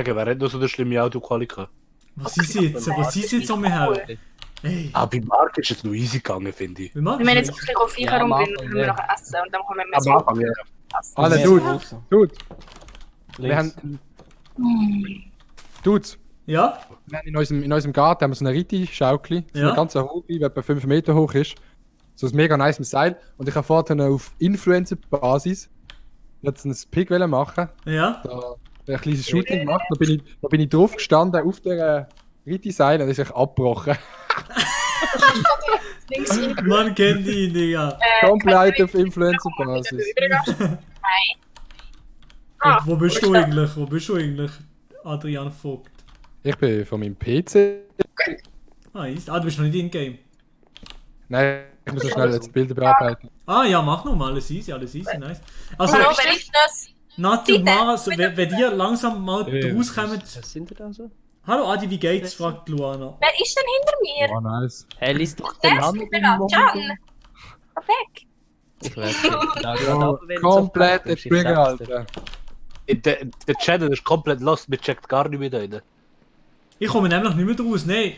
Wegen, wer hat noch so eine schlimme Autoqualität? Was ist jetzt? Was ist jetzt um mich her? Hey. Aber bei Mark ist es noch easy gegangen, finde ich. Wie machst Wenn wir du jetzt das? auf die Koffee Ja, am herumbringen, Anfang, können wir ja. noch essen und dann kommen wir Am Anfang, ja. Alle Dude. Wir haben... Dudes. Ja? Wir haben in unserem Garten haben wir so eine Ritti-Schaukli. So Ja. eine ganze Hochli, die etwa 5 Meter hoch ist. So ein mega nice Seil. Und ich habe vorhin auf Influencer-Basis jetzt ein Pick machen. Ja? Da ein kleines Shooting gemacht. Da bin ich drauf gestanden auf der Ritti-Seil und ist sich abgebrochen. Man kennt ihn, Digga. Komplett auf Influencer-Basis. Wo bist du eigentlich? Wo bist du eigentlich, Adrian Vogt? Ich bin von meinem PC. Ah, du bist noch nicht in-game. Nein, ich muss so schnell jetzt Bilder bearbeiten. Ah ja, mach nochmal, alles easy, nice. Also, Hallo, wer ist das? Nati und Mara, so, wenn ihr langsam mal rauskommt... Was sind da so? Hallo Adi, wie geht's? fragt Luana. Wer ist denn hinter mir? Oh, nice. Hey, liest doch Der den ist Namen. wieder da. Can. Komm weg. Ich weiß nicht. Da geht Oh, ab, wenn es komplett auf der Plattform ist, ich Trigger, sag's dir. Alter. Der Channel ist komplett lost, man checkt gar nicht mehr rein. Ich komme nämlich nicht mehr raus. Nein,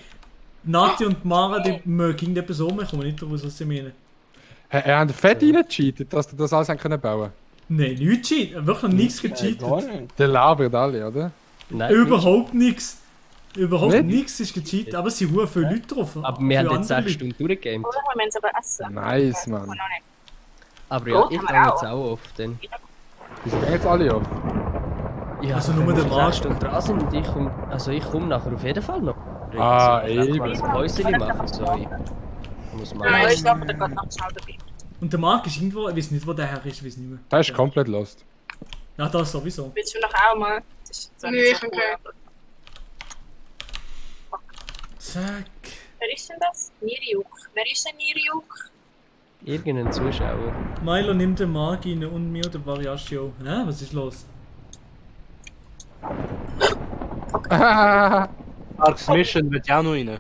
Nati und Mara, die mögen irgendetwas um, ich komme nicht raus, was sie meinen. Er hat fett reingecheatet, dass du das alles haben können bauen. Nein, nichts cheaten. Wirklich noch nichts gecheatet. Der labert alle, oder? Nein, Überhaupt nichts. Überhaupt Nicht? nichts ist gecheatet, aber es sind sehr viele Leute drauf. Aber wir haben Für jetzt andere 6 Stunden durchgegamed. Oder wir müssen es aber essen. Nice, Mann. Aber ja, Gut, ich haben gehe wir jetzt auch. auch oft. Dann. Die sind jetzt alle auf. Ja, Also nur wenn der wir Markt. 6 Stunden dran sind und ich komme nachher auf jeden Fall noch. Ah, also, ich eben. mal ein Päuschen machen, sorry. Muss man Nein, ich darf da gerade noch schnell dabei. Und der Marc ist irgendwo, ich weiß nicht, wo der her ist, ich weiß nicht mehr. Der ist komplett lost. Ja, das sowieso. Willst du noch auch mal? Das ist so Nö, nicht ich so bin cool, okay. aber- Zack. Wer ist denn das? Niriuk. Wer ist denn Niriuk? Irgendein Zuschauer. Milo nimmt den Marc rein und mir den Variatio. Hä, was ist los? Marks Mission wird ja auch noch rein.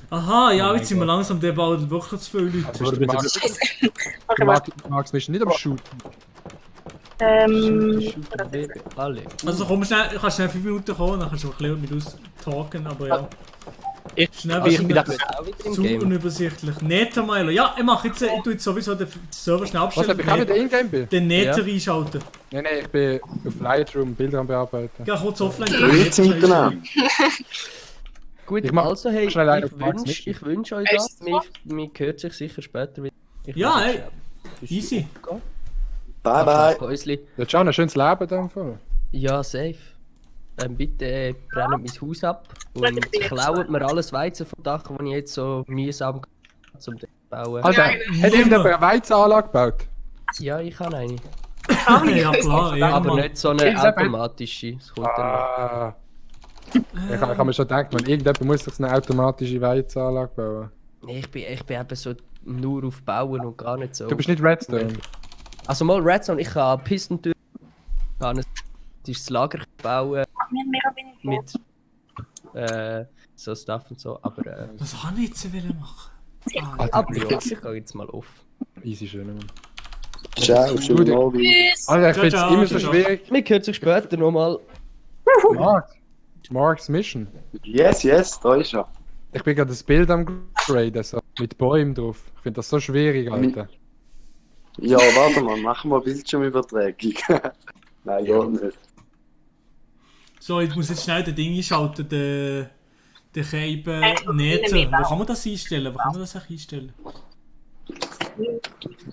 Aha, ja, jetzt sind wir langsam, der baut wirklich zu viele Leute. Aber bitte- Okay, warte. Du magst mich nicht am Shooten. Alle. Also komm schnell, ich kann schnell 5 Minuten kommen, dann kannst du ein bisschen mit uns talken, aber ja. Schnell, aber ich bin da- zu unübersichtlich. Netter Milo. Ja, ich mache jetzt, ich tue jetzt sowieso den Server schnell Was, abstellen. ich kann nicht in-game bin? Den Netter Ja. einschalten. Nein, ich bin auf Lightroom Bilder am bearbeiten. Geh kurz offline. Grüezi miteinander. Gut, Ich mach also hey, schnell einen ich auf Max wünsche euch das. Mir hört sich sicher später wieder. Ich Ja, muss ey. jetzt schnell- Easy. Bye, bye. Du hast schon ein schönes Leben in dem Fall. Ja, safe. Bitte brennt mein Haus ab und Ich bin jetzt klaut mir alles Weizen vom Dach, das ich jetzt so mühsam zum bauen. Alter, hat irgendjemand eine Weizenanlage gebaut? Ja, ich habe eine. Ja, klar, Aber irgendwann. nicht so eine Irgendjemand- automatische. Das kommt dann noch. Ah. Ich kann mir schon denken, man, irgendjemand muss sich eine automatische Weizenanlage bauen. Nee, ich bin eben so nur auf Bauen und gar nicht so. Du bist nicht Redstone. Also mal Redstone, ich kann Pistentür, kann ein Lager bauen mit so Stuff und so, aber Was habe ich jetzt machen? aber ja, ich gehe jetzt mal auf. Easy schön, Mann. Ciao, schönen Abend. Alter, ich finde es Ciao, immer so ciao. schwierig. Mir hört sich später nochmal. Marks Mission. Yes, da ist er. Ich bin gerade das Bild am graden, so mit Bäumen drauf. Ich finde das so schwierig, Alter. Ja, warte mal, machen wir Bildschirmübertragung. Nein, gar nicht. So, ich muss jetzt schnell den Ding einschalten, den Cape Netter. Wo kann man das einstellen? Wo kann man das auch einstellen?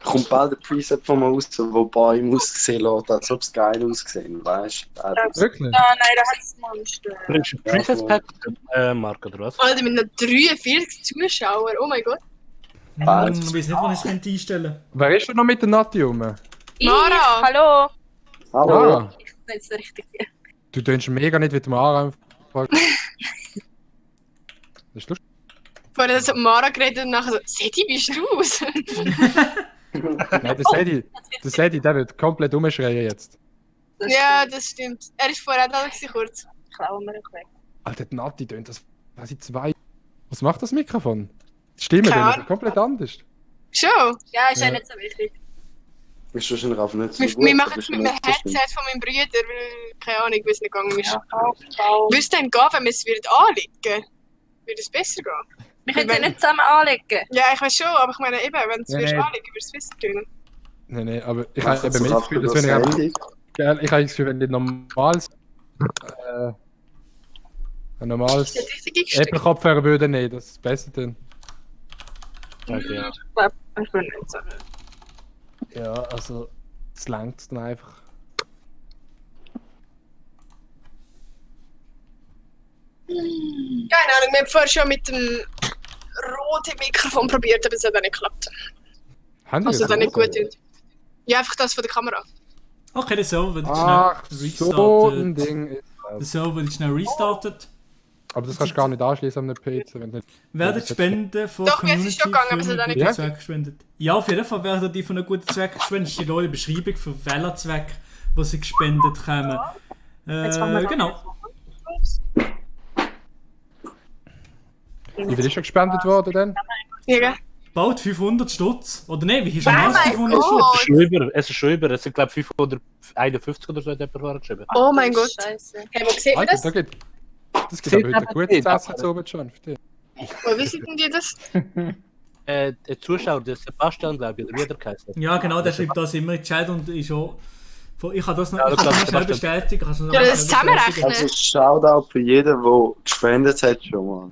Kommt bald ein Preset von mir raus, wo Bäume aussehen lässt, als ob es geil aussehen, weißt du? Wirklich? Ah, nein, da hat es Monster. Bringst du ein Princess Pack, Mark, oder was? Alter, mit noch 43 Zuschauern, oh mein Gott. Ich weiß nicht, wo ich es einstellen könnte. Wer ist denn noch mit der Nati rum? Mara! Hallo! Mara, Ich bin jetzt richtig viel. du tönst mega nicht wie die Mara. Das ist lustig. Vorher hat Mara geredet und nachher so, Seti, bist du raus? Nein, der Sedi, der wird komplett umschreien jetzt. Ja, das stimmt. Er ist vorher da gewesen, kurz. Klauen wir ein bisschen. Alter, die Nati tönt das. Was sind zwei? Was macht das Mikrofon? Die Stimme Keine denen ist Ahnung. komplett anders. Schon? Ja, ist ja Ja. nicht so wichtig. Ist wahrscheinlich auch nicht so Wir, gut. wir machen aber es ist mit nicht einem so schlimm. Headset von meinem Bruder, weil, keine Ahnung, wie es nicht gegangen ist. Wow. Würde es dann gehen, wenn wir es würden anlegen? Würde es besser gehen? Wir können sie nicht zusammen anlegen. Ja, ich weiß schon, aber ich meine eben, wenn du es Ja, würdest nee. anlegen, würde es besser tun. Nein, aber ich Machen habe eben Sie mehr das doch Gefühl, dass das wenn ich Handy. einfach. Ich habe das Gefühl, wenn ich ein normales Das ist richtig eingestiegen. Apple-Kopfhörer würde nehmen, das ist besser dann. Okay, ja. Ich will nicht so. Ja, also es langt dann einfach. Keine Ahnung, wir haben vorher schon mit dem roten Mikrofon probiert, aber es hat auch nicht geklappt. Haben die Also das dann nicht auch? gut. Ja, einfach das von der Kamera. Okay, der Server wird Ach, schnell so ein restartet. Ding ist Der das. Server wird schnell restartet. Aber das kannst du gar nicht anschließen an einen PC, wenn du nicht. Werden die Spenden von Doch, mir ist Community es schon gegangen, aber es für hat auch einen nicht guten geklappt. Zweck gespendet? Ja, auf jeden Fall werden die für einen guten Zweck gespendet. Steht auch in der Beschreibung, für welchen Zweck, wo sie gespendet haben. Jetzt machen wir Genau. Wie viel ist schon gespendet worden denn? Ja, gell? Bald 500 Stutz. Oder nein, wie viel ist schon Oh mehr als mein 500 Gott. Stutz? Es ist schon über. Es ist schon über. Es sind, glaube ich, 551 oder so, hat jemand vorher geschrieben. Oh mein Gott. Scheiße. Hey, wo sieht man Alter, das? das gibt aber heute ein gutes Essen zu oben schon. für dich. Wo wissen die das? Der Zuschauer, der Sebastian, glaube ich, oder wie der geheißen. Ja, genau, der schreibt das immer in den Chat und ist auch. Ich kann das noch, Ja, ich das kann das glaub noch ich, schnell Sebastian. bestätigen. Kannst du noch Ja, schnell das bestätigen? zusammenrechnen. Also Shoutout für jeden, der gespendet hat schon mal.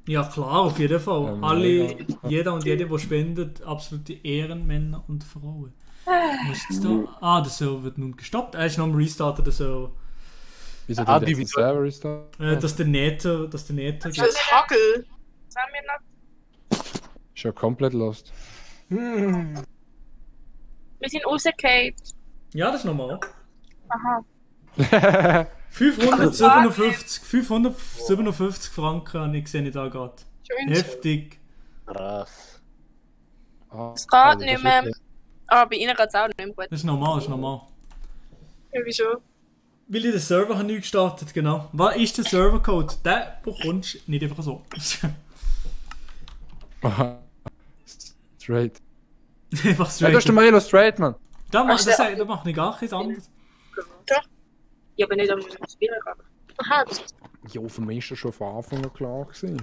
Ja, klar, auf jeden Fall. Ja, Alle, mega. jeder und jede, der spendet, absolute Ehrenmänner und Frauen. Was ist da? Ah, der Server wird nun gestoppt. Er ist noch am Restarten, der Server. Wieso Ah, die die jetzt Server ist da? Dass der Nether Das geht. ist das Hackel. Was haben wir noch? Schon komplett lost. Wir sind rausgefallen. Ja, das ist normal. Aha. 557 Franken habe ich gesehen, ich da gerade. Schön. Heftig. Krass. Es geht nicht mehr. Aber bei Ihnen geht es auch nicht mehr gut. Das ist normal, das ist normal. Ja, wieso? Weil ich den Server habe neu gestartet, genau. Was ist der Servercode? Den bekommst du nicht einfach so. Aha. Straight. Einfach Ja, straight. du hast den Marilo straight, Mann. Da mache ich gar nichts anderes. Ja, aber nicht am Spielen. Aha, Ja, für mich ist das schon von Anfang an klar gewesen.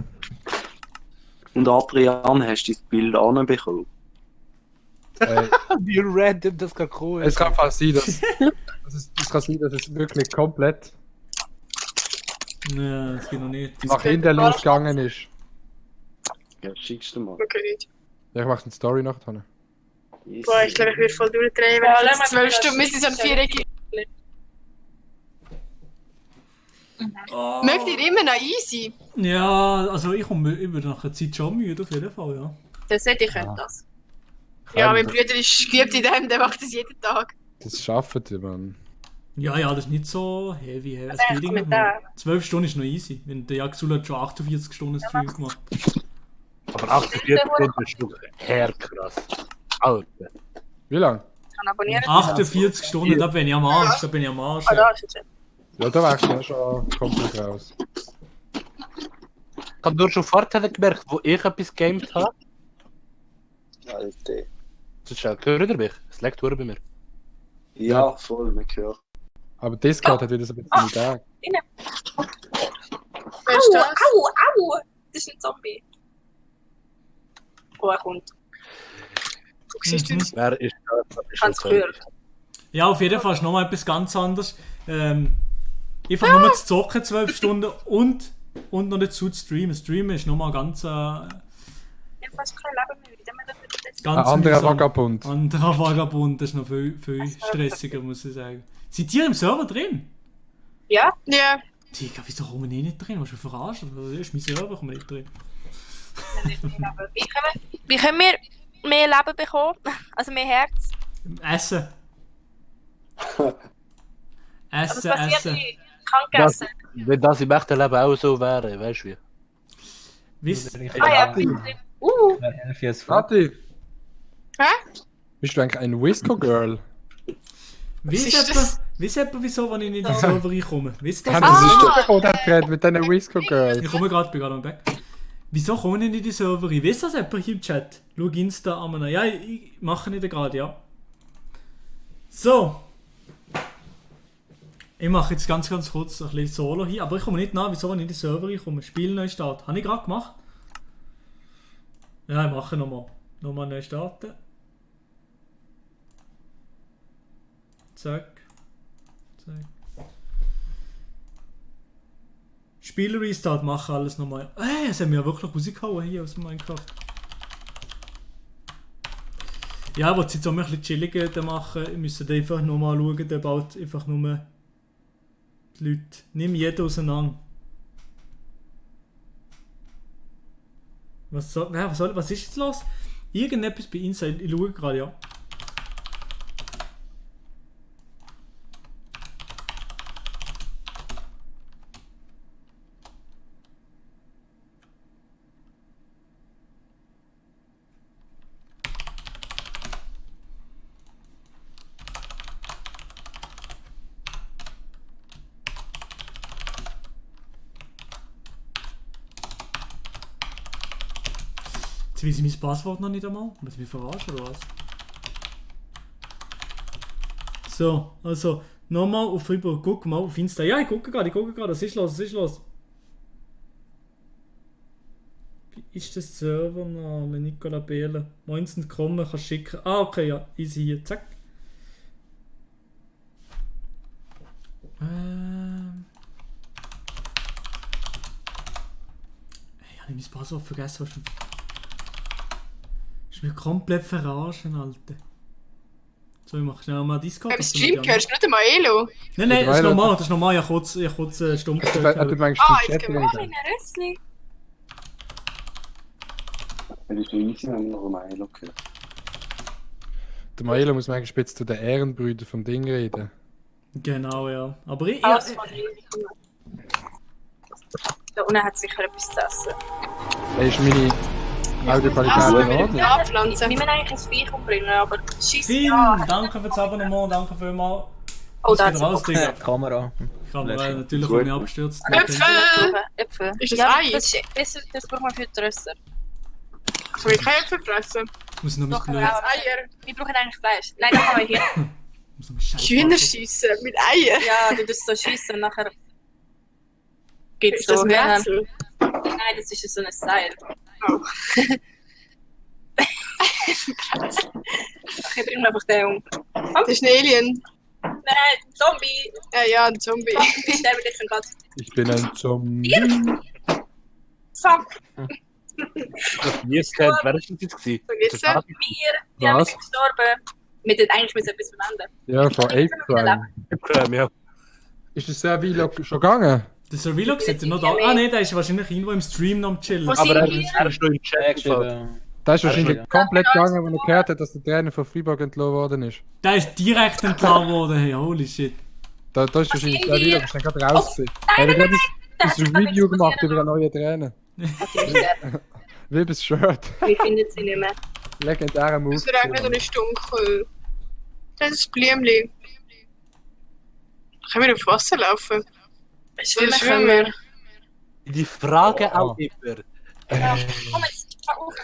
Und Adrian, hast du das Bild anbekommen? Wie random das kann kommen. Es kann fast sein, dass es kann sein, dass es wirklich komplett Nein, das geht noch nicht. nach hinten losgegangen ist. Ja, schickst du mal. okay, nicht. Ja, ich mache eine Story nachher. Boah, ich glaube, ich würde voll durchdrehen, wenn Ja, ich lass mal 12 das Stunden müssen so ein schicken. Viereck. Oh. Mögt ihr immer noch easy? Ja, also ich komme über nach einer Zeit schon müde, auf jeden Fall, ja. Das hätte ich könnte das. Ja, mein Bruder ist geübt in dem, der macht das jeden Tag. Das schafft ihr, Mann. Ja, das ist nicht so heavy. Es echt geht irgendwie mit der? 12 Stunden ist noch easy. Wenn der Jaxul hat schon 48 Stunden Stream gemacht. Aber 48 Stunden ist schon herkrass. Alter. Wie lang? Kann abonnieren. 48 Stunden, da bin ich am Arsch. Da bin ich am Arsch. Ah, da ist jetzt. Ja, da wärst du ja schon komplett raus. Ich habe nur schon vorher gemerkt, wo ich etwas gegamed habe. Alter. Das ist ja, hört ihr mich? Es leckt bei mir. Ja, voll, man hört. Aber Discord hat wieder so ein bisschen Idee. Wer ist das? Au! Das ist ein Zombie. Oh, er kommt. Du siehst uns. Wer ist das? Ich habe es gehört. Ja, auf jeden Fall ist nochmal etwas ganz anderes. Einfach nur zu zocken 12 Stunden und noch nicht zu streamen. Streamen ist nochmal ganz. Ich habe fast kein Leben mehr. Wie man das wieder das Ein anderer mühsam. Vagabund. Anderer Vagabund, das ist noch viel stressiger, muss ich sagen. Seid ihr im Server drin? Ja? Ja. Digga, wieso kommen wir nicht drin? Was du verarschst? Das ist mein Server, kommen wir nicht drin. Wie können wir mehr Leben bekommen? Also mehr Herz? Essen. Aber es Essen, passiert essen. nicht. Krank essen. Wenn das im echten Leben auch so wäre, weißt du wie? Wisst Ah ja, bitte. Helfe als Frau. Nati, Hä? Bist du eigentlich ein Whisker-Girl? Weiss jemand, wieso, wenn ich nicht in den Server reinkomme? Wisst ihr Haben Sie es schon der Trend mit diesen Whisker-Girls? Ich komme gerade, bin gerade am Back. Wieso komme ich nicht in die Server rein? Wisst ihr das jemand hier im Chat? Schau Insta an. Ja, ich mache nicht gerade, ja. So. Ich mache jetzt ganz kurz ein bisschen Solo hier, aber ich komme nicht nach, wieso wenn ich in die Server reinkomme. Spiel neu starten. Habe ich gerade gemacht? Ja, ich mache nochmal. Nochmal neu starten. Zack. Zack. Spiel Restart, mache alles nochmal. Es haben wir ja wirklich rausgehauen hier aus Minecraft. Ja, ich wollte es jetzt auch ein bisschen chilliger machen. Wir müssen einfach nochmal schauen, der baut einfach nur die Leute. Nimm jeden auseinander. Was ist jetzt los? Irgendetwas bei Inside, ich schaue gerade, ja. Jetzt weiß ich mein Passwort noch nicht einmal. Muss ich mich verarschen oder was? So, also nochmal auf Fribourg, guck mal auf Insta. Ja, ich gucke gerade, was ist los, Wie ist das Servername? Nicola Behler. Moinsen kommen, kannst schicken. Ah, okay, ja, easy hier, zack. Hey, habe ich mein Passwort vergessen? Was ist mir komplett verarschen, Alter. So, ich mache schnell mal Discord. Beim Stream hörst du nicht einmal Elo. Nein, das ist normal, ich habe kurz stumm gestellt. Du meinst den Chat in wieder? ein Rössli. Das ist easy, wenn wir noch um Elo hören. Der Maelo muss manchmal spitz zu den Ehrenbrüdern vom Ding reden. Genau, ja. Aber ich... Da unten hat sicher etwas zu essen. Das ist meine Audioqualität in Ordnung. Ja, wir müssen eigentlich ein Viech umbringen, aber scheiße. Finn, danke für das Abonnement, danke vielmals. Oh, da hat raus, Digga. Kamera. Kamera natürlich von mir abgestürzt. Äpfel. Ist das Ja, Ei? das brauchen wir für die Rösser. Soll ich keine Äpfel fressen? Ich muss noch Doch, mein wir brauchen eigentlich Fleisch. Nein, das haben wir hier. Hühner schiessen mit Eiern. Ja, du tust so schiessen und nachher geht's Ist das so ein Rätsel? Nein, das ist so ein Seil. Oh. Okay, bring mir einfach den um. Das ist ein Alien. Nein, ein Zombie. Ja, ein Zombie. Ich sterbe dich schon gerade. Ich bin ein Zombie. Fuck. Wie ist das? Wer ist das jetzt gewesen? Wir haben sind gestorben. Wir hätten eigentlich etwas verändern. Ja, von Ape Crime. Ja. Ist der Servilog schon gegangen? Der Servilog sitzt noch da. Ah ne, der ist wahrscheinlich irgendwo im Stream noch am Chillen. Aber er ist schon im Chat. Der ist wahrscheinlich komplett gegangen, wenn er gehört hat, dass der Trainer von Freiburg entlassen worden ist. Der ist direkt entlassen worden, hey, holy shit. Da ist wahrscheinlich der Servilog, ist dann gerade raus. Er hat gerade das Review gemacht über einen neuen Trainer. Liebes Shirt. Wir finden sie nicht mehr. Legendärer Move. Es wird eigentlich noch nicht dunkel. Das ist Blümli. Können wir auf Wasser laufen? Schwimmen. Die Frage auch immer. Komm jetzt, fahr auf.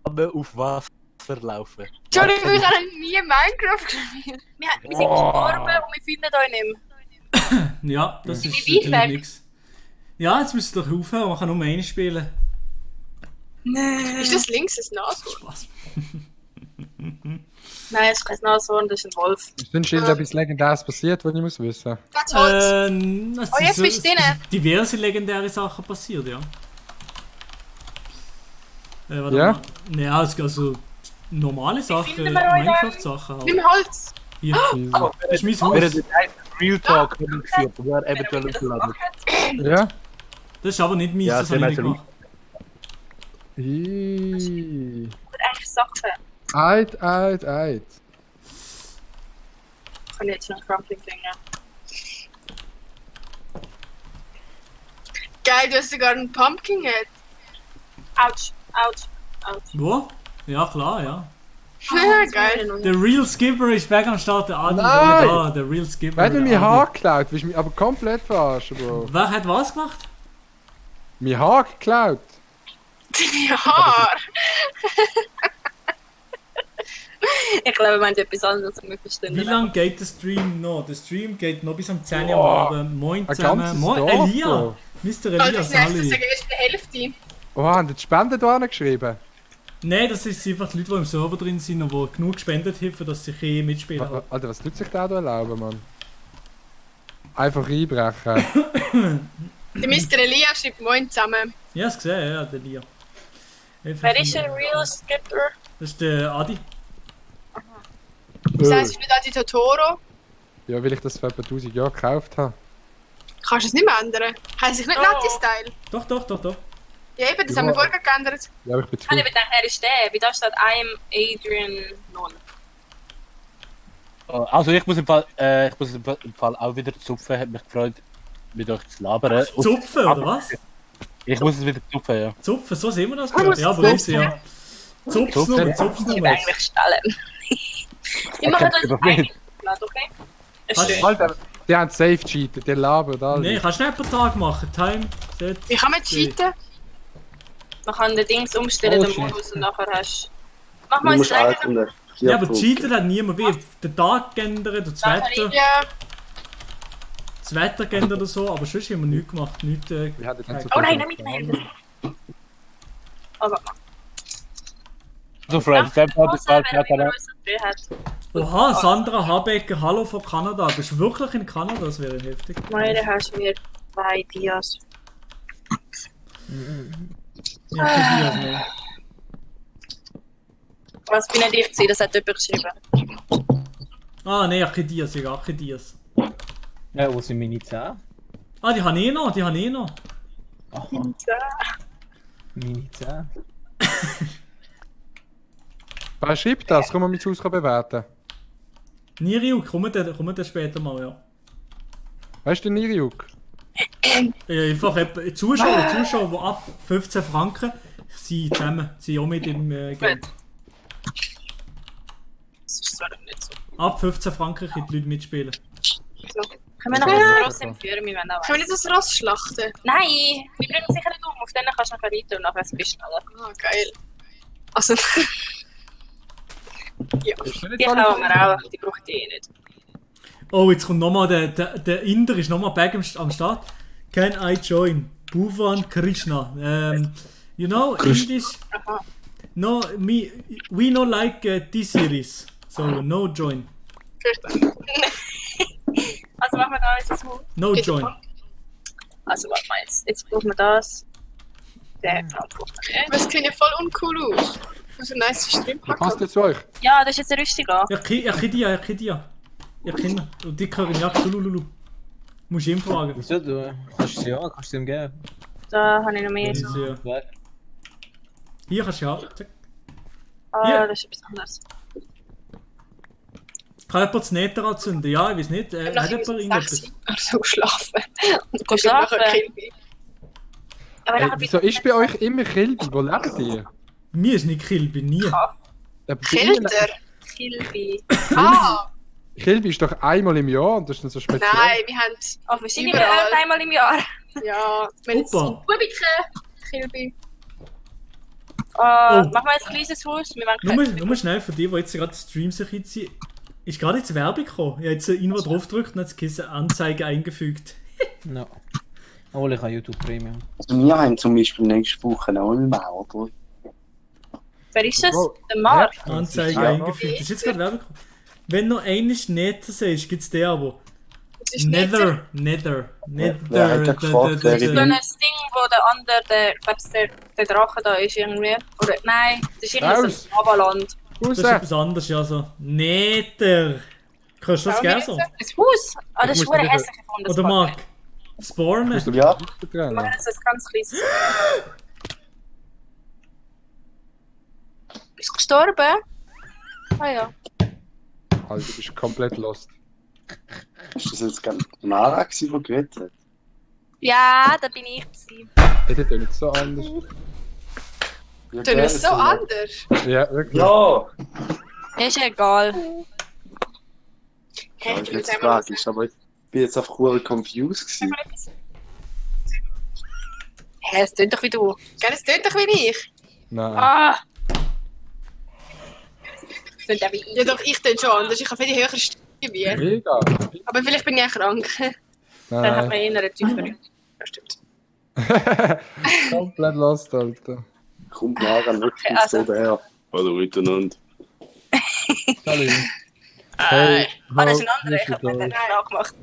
Aber auf Wasser laufen. Entschuldigung, ich habe nie Minecraft gespielt. Wir sind gestorben und wir finden euch nicht mehr. Ja, das ist Wie weit natürlich weg? nichts. Ja, jetzt müsst ihr doch aufhören, man kann nur einen spielen. Nee. Ist das links ein Nashorn? Spaß. Nein, es ist kein Nashorn, das ist ein Wolf. Ist denn schon etwas Legendäres passiert, was ich muss wissen? Das Holz. Es Oh, jetzt sind bist du drin. diverse legendäre Sachen passiert, ja. Warte Ja? mal. Ja, also normale Sachen, finden wir euch Minecraft-Sachen halt. Nimm Holz. Hier, das ist mein Wir Haus. haben Real Talk geführt, wo er eventuell aufgeladen. Ja? Das ist aber nicht meins, Ja, das habe ich nicht sehr gemacht. Ih. Das sind eigentlich Sachen. Alt. Ich kann jetzt noch Crumpling finden. Geil, du hast sogar einen Pumpkin Head. Autsch, Autsch, out. Wo? Ja, klar, ja. Ja, geil. Der Real Skipper ist weg am Start, der Adi ist Nein! da, der Real Skipper. Wer hat mir der mein Adi. Haar geklaut? Willst du mich aber komplett verarschen, Bro? Wer hat was gemacht? Mein Haar geklaut? Deine Haare. Ich glaube, man meint etwas anderes, wir verstehen. Wie lange geht der Stream noch? Der Stream geht noch bis am 10 Uhr am Boah, Abend. Moin ein zusammen. ganzes Moin, Dorf, Elia! Bro. Mr. Also, Elia, das nächste Sally. sagen ist die Hälfte. Oh, haben die Spenden da geschrieben? Nein, das sind einfach die Leute, die im Server drin sind und die genug gespendet haben, für dass sie mitspielen können. Alter, was tut sich der da erlauben, Mann? Einfach einbrechen. Der Mr. Elia schreibt Moin zusammen. Ja, das gesehen, ja, der Elia. Wer ist der Real Skipper? Das ist der Adi. Das heisst, ich bin Adi Totoro. Ja, weil ich das vor etwa 1000 Jahren gekauft habe. Kannst du es nicht mehr ändern? Heisst ich nicht Nati-Style? Doch. Ja, eben, das haben wir vorher geändert. Ja, ich bin zu Ich gedacht, er ist der. Wie da steht, I'm Adrian Non. Also ich muss im Fall auch wieder zupfen, hat mich gefreut, mit euch zu labern. Zupfen, oder was? Ich muss es wieder zupfen, ja. Zupfen, so sehen wir das Ah, gerade. muss Ja, aber zupfen. easy, ja. Zupfsnummer. Ich eigentlich stellen. Ich mache das eigentlich platt, okay? Das ist schön. Alter, die haben safe cheated, die labern alle. Nein, kannst du nicht per Tag machen. Time, Set. Wie kann man cheaten? Man kann den Dings umstellen, Oh, den shit. Modus, und nachher hast Mach Du mal musst ein altern. Ja, aber cheaten hat niemand. Wie den Tag geändert, das Wetter. Ja. Das Wetter geändert oder so, aber sonst haben wir nichts gemacht. Nichts, Oh nein, nicht mit mir. Oh, warte mal. So, Freunde, das war Oha, Sandra Habecker, hallo von Kanada. Bist du wirklich in Kanada? Das wäre heftig. Meine hast du mir 2 Dias. Ja, für Dias, ne? Was bin nicht ich gewesen? Das hat jemand geschrieben. Ah, nein, ach, kein Dias, ja, kein Dias. Ja, wo sind meine 10? Ah, die habe ich noch, die habe ich noch. Aha. Meine 10? Wer schreibt das? Kann man mein Haus bewerten? Niriuk, kommen dann später mal, ja. Weißt du, Niriuk? Ja, einfach Zuschauer, die ab 15 Franken sind zusammen, sind auch mit im Game. Das ist zwar nicht so. Ab 15 Franken können die Leute mitspielen. So. Können wir noch ein Ross entführen? Wir wollen auch Können wir nicht das Ross schlachten? Nein, wir bringen sicher nicht um. Auf denen kannst du nachher reiten und nachher bist du schneller. Ah, geil. Also. Ja. Die kaufen wir auch, die braucht die eh nicht. Oh, jetzt kommt nochmal der Inder ist nochmal back am Start. Can I join? Bhuvan Krishna. You know, English? No, we no like T-Series. So, no join. Also machen wir da jetzt das Haus. No join. Also warte mal jetzt. Jetzt brauchen wir das. Der braucht man nicht. Das sieht ja voll uncool aus. So ein nice Stream Passt jetzt zu euch? Ja, das ist jetzt eine Rüstung an. Ich kenne die. Und die können ja Lulu. Musst du ihm fragen. Wieso? Du kannst sie ja, kannst du ihm geben. Da habe ich noch mehr. So. Ja. Hier kannst du ja. Zack. Ah, Hier. das ist etwas anderes. Kann jemand das Nether anzünden? Ja, ich weiß nicht. Hat jemand irgendetwas? So schlafen. Und Kannst du schlafen? Aber Ey, nachher wieso ist bei euch immer Kilby? Wo lebt ihr? Mir ist nicht Kilby, nie. Kilter? Kilby. Ah! Kilby ist doch einmal im Jahr und das ist dann so speziell. Nein, wir haben Oh, verschiedene Orte einmal im Jahr. Ja, wir haben Super. Bubiken, Kilby. Oh. Machen wir jetzt ein kleines Haus. Wir wollen Nur schnell für die jetzt gerade Stream sich einziehen. Ist gerade jetzt Werbung gekommen. Ich habe jetzt irgendwo drauf gedrückt und hat es Anzeige eingefügt. No. Obwohl ich habe YouTube Premium. Also wir haben zum Beispiel nächste Woche auch einen Bau, oder? Wer ist das? Oh. Der Marc? Anzeige Ja. eingefügt. Das ist jetzt gerade Werbung gekommen. Wenn noch eines Nether siehst, gibt es den aber. Das ist Nether. Wer hat ja gefragt, wer So ein Ding, wo der andere, ich glaube, der Drache da ist irgendwie. Oder nein, das ist irgendwie Raus. so ein Lavaland. Das ist etwas anderes, ja so. Nether. Kannst du das gerne so? Ein Haus? Ah, das Ich ist muss verdammt dir hässlich gefunden. das Oder Pack. Marc? Spawnen? Ja. Wir machen jetzt ein ganz kleines. Bist du gestorben? Ah ja. Also, du bist komplett lost. Ist das jetzt gerade Nara gewesen, der gewettet hat? Ja, da bin ich gewesen. Das ist ja nicht so anders. Ja, Du bist so anders. Ja, wirklich. Ja! Ist egal. Ja, ist nicht tragisch, aber ich bin jetzt einfach cool confused gewesen. Hä, es tönt doch wie du. Gell, es tönt doch wie ich. Nein. Ah! Es tönt auch wie ich. Ja doch, ich tönt schon anders. Ich habe viel höhere Stimme wie ihr. Mega. Aber vielleicht bin ich auch krank. Dann hat man Nein. eher eine tiefere. Das stimmt. Komplett lost, Alter. Kommt nachher wirklich also- so daher. Hallo miteinander. Salut. Ah, das ist ein Hallo, anderer. Ich habe mir den nachgemacht.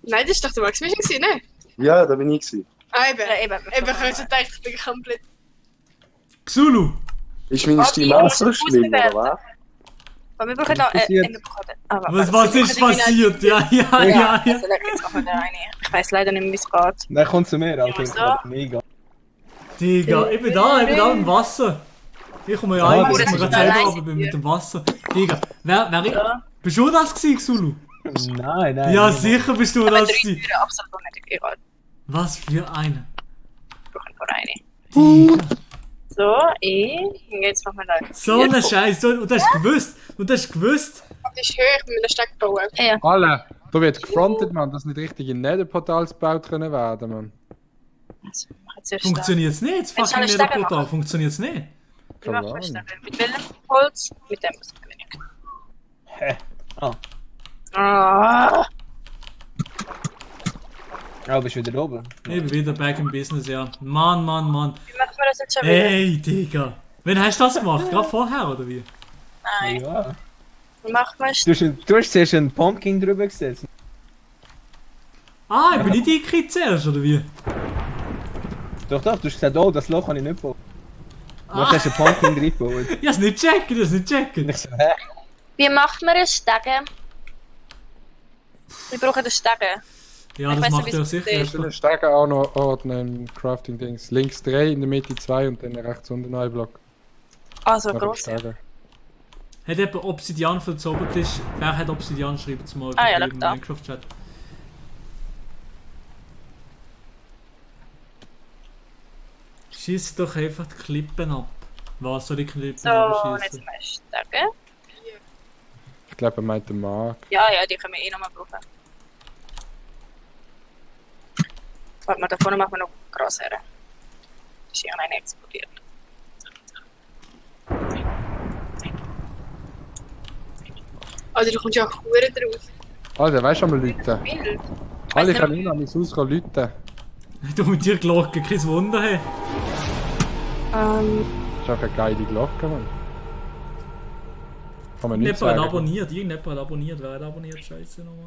Nein, das war doch der Max Mission gewesen, ne? Ja, da bin ich gewesen. Ah, eben. Ja, eben. Eben, ich habe so gedacht, ich bin komplett... Xulu! Ist meine Stimme auch so schlimm, oder was? Aber wir brauchen noch... Was ist passiert? Ja. Also, jetzt machen wir da eine. Ich weiß leider nicht mehr, wie es geht. Dann kommt zu mir, Alter. So. Das ist mega. Digga, ich bin da im Wasser. Ich komme ja ein, das dass ist wir gerade allein selber aber bin mit dem Wasser. Digga, bist du das gewesen, Xulu? Nein, nein. Ja, nein. sicher bist du das gewesen. Absolut nicht egal. Was für eine. Wir brauchen nur eine. So, und jetzt machen wir da. So eine Scheiße. Und das hast gewusst. Die ist höher, mit einem Steck bauen. Ja. Alle. Da wird gefrontet, man, dass nicht richtig in Netherportals gebaut können werden, man. Funktioniert es nicht? Das Willst du fucking eine Stege Netherportal. machen? Funktioniert es nicht? Wir machen eine Stege. Mit welchem Holz? Mit dem muss ich gewinnen. Hä? Ah. Ah. Oh, bist du wieder oben? Ich bin wieder back in business, ja. Mann. Wie machen wir das jetzt schon wieder? Ey, Digga. Wann hast du das gemacht? Gerade vorher, oder wie? Nein. Ja. Wie machen wir es? Du hast zuerst einen Pumpkin drüber gesetzt. Ah, ich bin nicht eingekriegt zuerst, oder wie? Doch, du hast gesagt, oh, das Loch habe ich nicht gebaut. Du hast einen Pumpkin reingebaut. Ich hab's nicht checken. Ich so, hä? Wie macht man eine Stege? Wir brauchen eine Stege. Ja, Ich das weiss macht nicht, ja wie's sicher. geht. Ich will den Stegen auch noch ordnen im Crafting-Dings. Links 3, in der Mitte 2 und dann rechts unten ein Block. Also Nach dem gross. Stegen. Hat jemand Obsidian für den Zaubertisch? Wer hat Obsidian? Schreibt es mal Ah ja, im da. Minecraft-Chat. Schieß doch einfach die Klippen ab. Was soll die Klippen So, und jetzt abschießen? mal Stege. Ich glaube, er meint den Mark. Ja, die können wir eh nochmal brauchen. Warte mal, da vorne machen wir noch Gras her. Ist ja eine explodiert. Also, du kommst ja auch Huren drauf. Alter, weißt du mal Leute? Wild. Alle können nicht an mein Haus Leute. Du mit dir Glocke, kein Wunder, hey. Das ist auch eine geile Glocke, Mann. Kann man nicht Jemand hat sagen. abonniert, irgendjemand hat abonniert. Wer hat abonniert? Scheiße nochmal.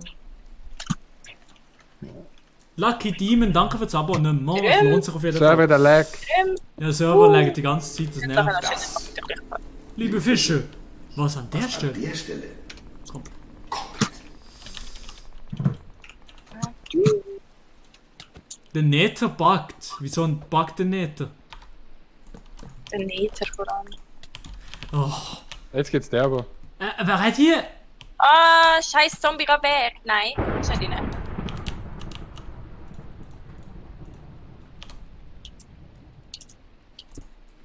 Lucky Demon, danke fürs Abonnement. Es lohnt sich auf jeden Server Fall. der Lag. Ja, Server laggt die ganze Zeit, das nervt. Liebe Fische, was an der Stelle? Der Stelle. Komm. Der Nether buggt. Wieso buggt der Nether? Der Nether vor allem. Oh. Jetzt geht's der aber. Wer hat hier? Ah, scheiß Zombie, geh weg. Nein, ist nicht rein.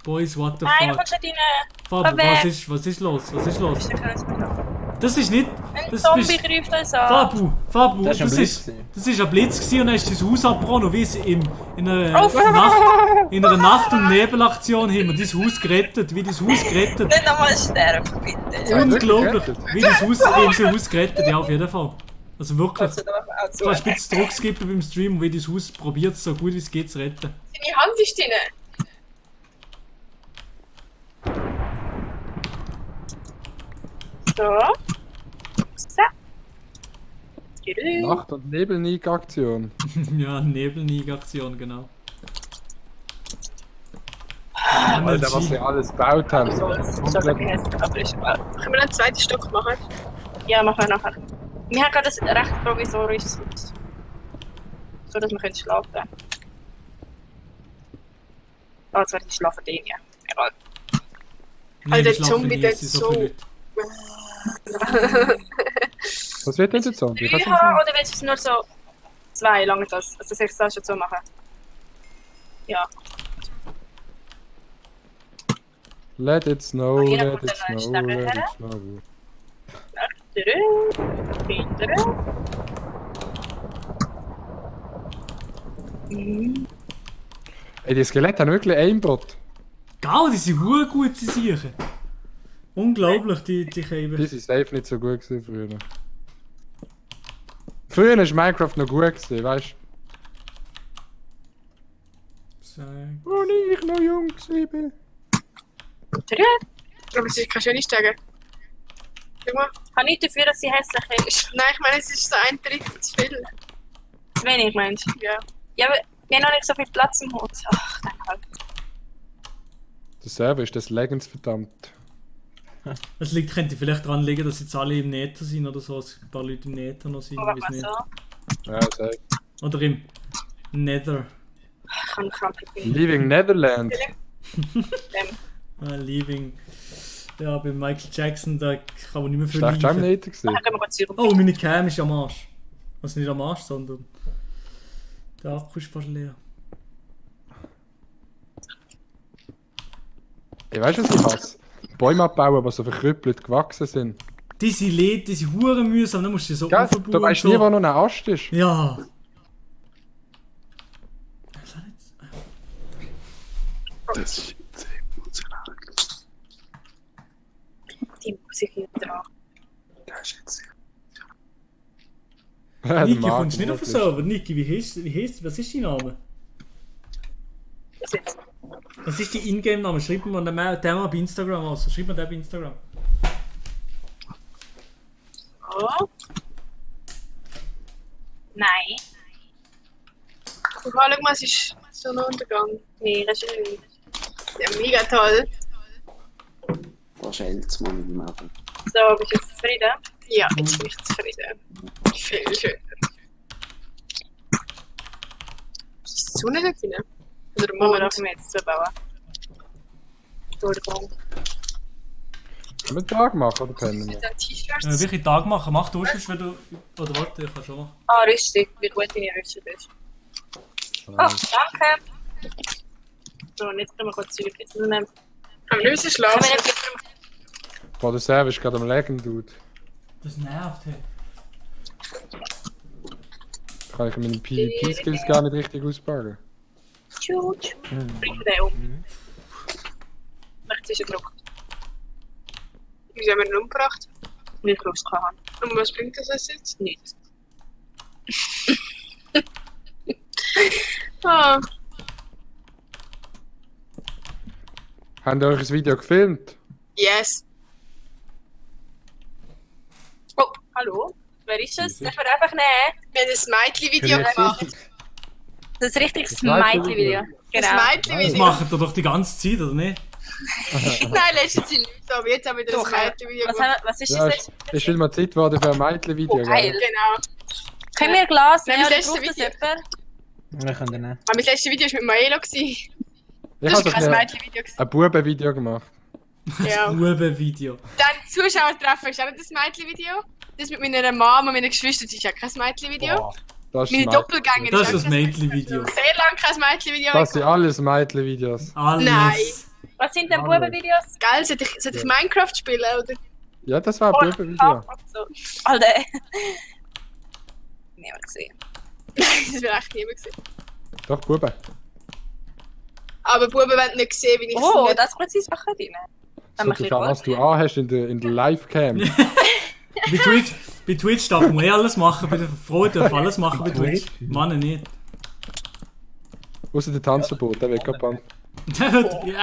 Boys, what the Nein, du fuck? kommst nicht rein. Fabu, Geh weg. was ist los? Was ist los? Ist nicht rein. Das ist nicht. Ein Das Zombie bist- greift uns an. Fabu, Das ist ein das Blitz ist, gewesen. das ist ein Blitz gewesen und dann ist dein Haus abgebrannt und wie es in einer Uff. in einer Nacht- und Nebelaktion haben wir dein Haus gerettet, wie dein Haus gerettet. Nicht nochmal sterben, bitte. Unglaublich, wie dein Haus, unser Haus gerettet, ja auf jeden Fall. Also wirklich. Also, da machen wir auch Du kannst ein bisschen Druck skippen beim Stream und wie dein Haus probiert so gut wie es geht zu retten. Deine Hand ist drin. So. So. Nacht- und Nebelnig-Aktion. Ja, Nebelnig-Aktion, genau. Alter, was sie alles gebaut haben. So, das ist schon gehässlich, aber ist egal. Können wir einen zweiten Stock machen? Ja, machen wir nachher. Wir haben gerade ein recht provisorisches Haus. So, dass wir können schlafen können. Oh, jetzt werde ich schlafen den, ja. Egal. Alter, der ich schlafe Zombie, nie, der es sind so... viele Leute. Was wird denn jetzt Zombie? Ja, oder willst du es nur so... Zwei, lange das. Also soll ich das schon so machen? Ja. Let it snow, Hier let kommt it eine snow, Stange let her. it snow. Ey, die Skelette haben wirklich Aimbot. Gau, die sind hure gut, die Siechen. Unglaublich, die Käben. Die sind safe nicht so gut gewesen früher. Früher war Minecraft noch gut gewesen, weißt So. du? Als ich noch jung war. Aber es ist keine schöne Stege. Schau mal. Kann nicht dafür, dass sie hässlich ist. Nein, ich meine, es ist so ein Drittel zu viel. Zu wenig, meinst du? Ja. Ja, aber wir haben noch nicht so viel Platz im Haus. Ach, dann halt. Der Server ist des Legens verdammt. Es könnte vielleicht daran liegen, dass jetzt alle im Nether sind oder so, dass ein paar Leute im Nether noch sind, ich weiß nicht. Ja, sag. Oder im Nether. Ich kann Krampe finden. Leaving Netherlands. Leaving. Ja, bei Michael Jackson, da kann man nicht mehr viel Hast du liefern. nicht gesehen? Oh, meine Cam ist am Arsch. Also nicht am Arsch, sondern der Akku ist fast leer. Ich weißt du, was ich hasse? Bäume abbauen, die so verkrüppelt gewachsen sind. Die sind leer, die sind hure mühsam, dann musst du die so Gell? aufbauen. Du weißt und nie, so. wo noch ein Ast ist. Ja. Das ist sehr emotional. Die Musik hier dran. Das ist jetzt sehr. Niki, kommst du nicht auf den Server? Niki, was ist dein Name? Was jetzt? Was ist dein Ingame-Name? Schreib mir den mal bei Instagram aus. Schreib mir den bei Instagram. Oh. Nein. Guck mal, es ist so ein Untergang. Nee, das ist nicht. Ja, mega toll. Was hält's man im Leben? So, bist du jetzt zufrieden? Ja, jetzt bin ich zufrieden. Viel schöner. Ist die Sonne dort drin? Oder der Wollen wir Mond? dürfen wir jetzt zubauen? Durchgang. Können wir einen Tag machen oder pennen wir? Mit den T-Shirts? Welchen Tag machen? Mach du sonst, wenn du... Oder warte, ich kann schon machen. Ah, richtig. Wie gut deine Rüstung ist. Oh, danke. So, und jetzt können wir kurz zurück. Jetzt müssen wir... Aber wir müssen schlafen. Können wir nicht... Boah, der Server ist gerade am Legen, Dude. Das nervt, hey. Kann ich meine PvP-Skills gar nicht richtig ausbauen. Tschut. Bring den um. Rechts ist er gedruckt. Wieso haben wir ihn umgebracht? Weil ich Lust hatte. Und was bringt das jetzt? Nichts. Ah, Habt ihr euch das Video gefilmt? yes. Oh, hallo? Wer ist das? Darf man einfach nehmen? Wir haben ein Smiley-Video gemacht. Das ist ein richtiges Smiley-Video. Smiley-Video. Genau. Ein Das Smiley-Video. machen wir doch die ganze Zeit, oder nicht? Nein, letztens sind nicht so, aber jetzt haben wir wieder ein Smiley-Video gemacht. Was ist Ja, das ist, jetzt? ist wieder mal Zeit geworden für ein Mädchen-Video. Oh, geil. Genau. Können wir ein Glas Nein, nehmen? das Oder letzte braucht das Video. jemand? Wir können nehmen. Aber das letzte Video war mit Maelo. Das Ich war habe kein doch Smiley-Video. ein Buben-Video gemacht. Ja. Buben-Video. Dann Zuschauertreffen ist auch nicht das Mädchen-Video. Das mit meiner Mama und meinen Geschwistern ist ja kein Mädchen-Video. Das ist Meine Mädchen- Doppelgänger Das ist auch das kein Mädchen-Video. Sehr lange kein Mädchen-Video. Das sind alles Mädchen-Videos. Alles. Nein. Was sind denn Hallo. Bubenvideos? Geil, sollte ich Minecraft spielen, oder? Ja, das war ein Buben-Video. So. Alter. Niemand gesehen. Das wäre echt niemand gesehen. Doch, Buben. Aber Buben wollen nicht sehen, wie ich Oh, es das ist präzise was drin. So viel, was du anhast in der Live-Cam. Bei Twitch darf man alles machen, bei der Frau darf alles machen bei Twitch. Mann nicht. Außer der Tanzverbot, der wird gerade bannt. Der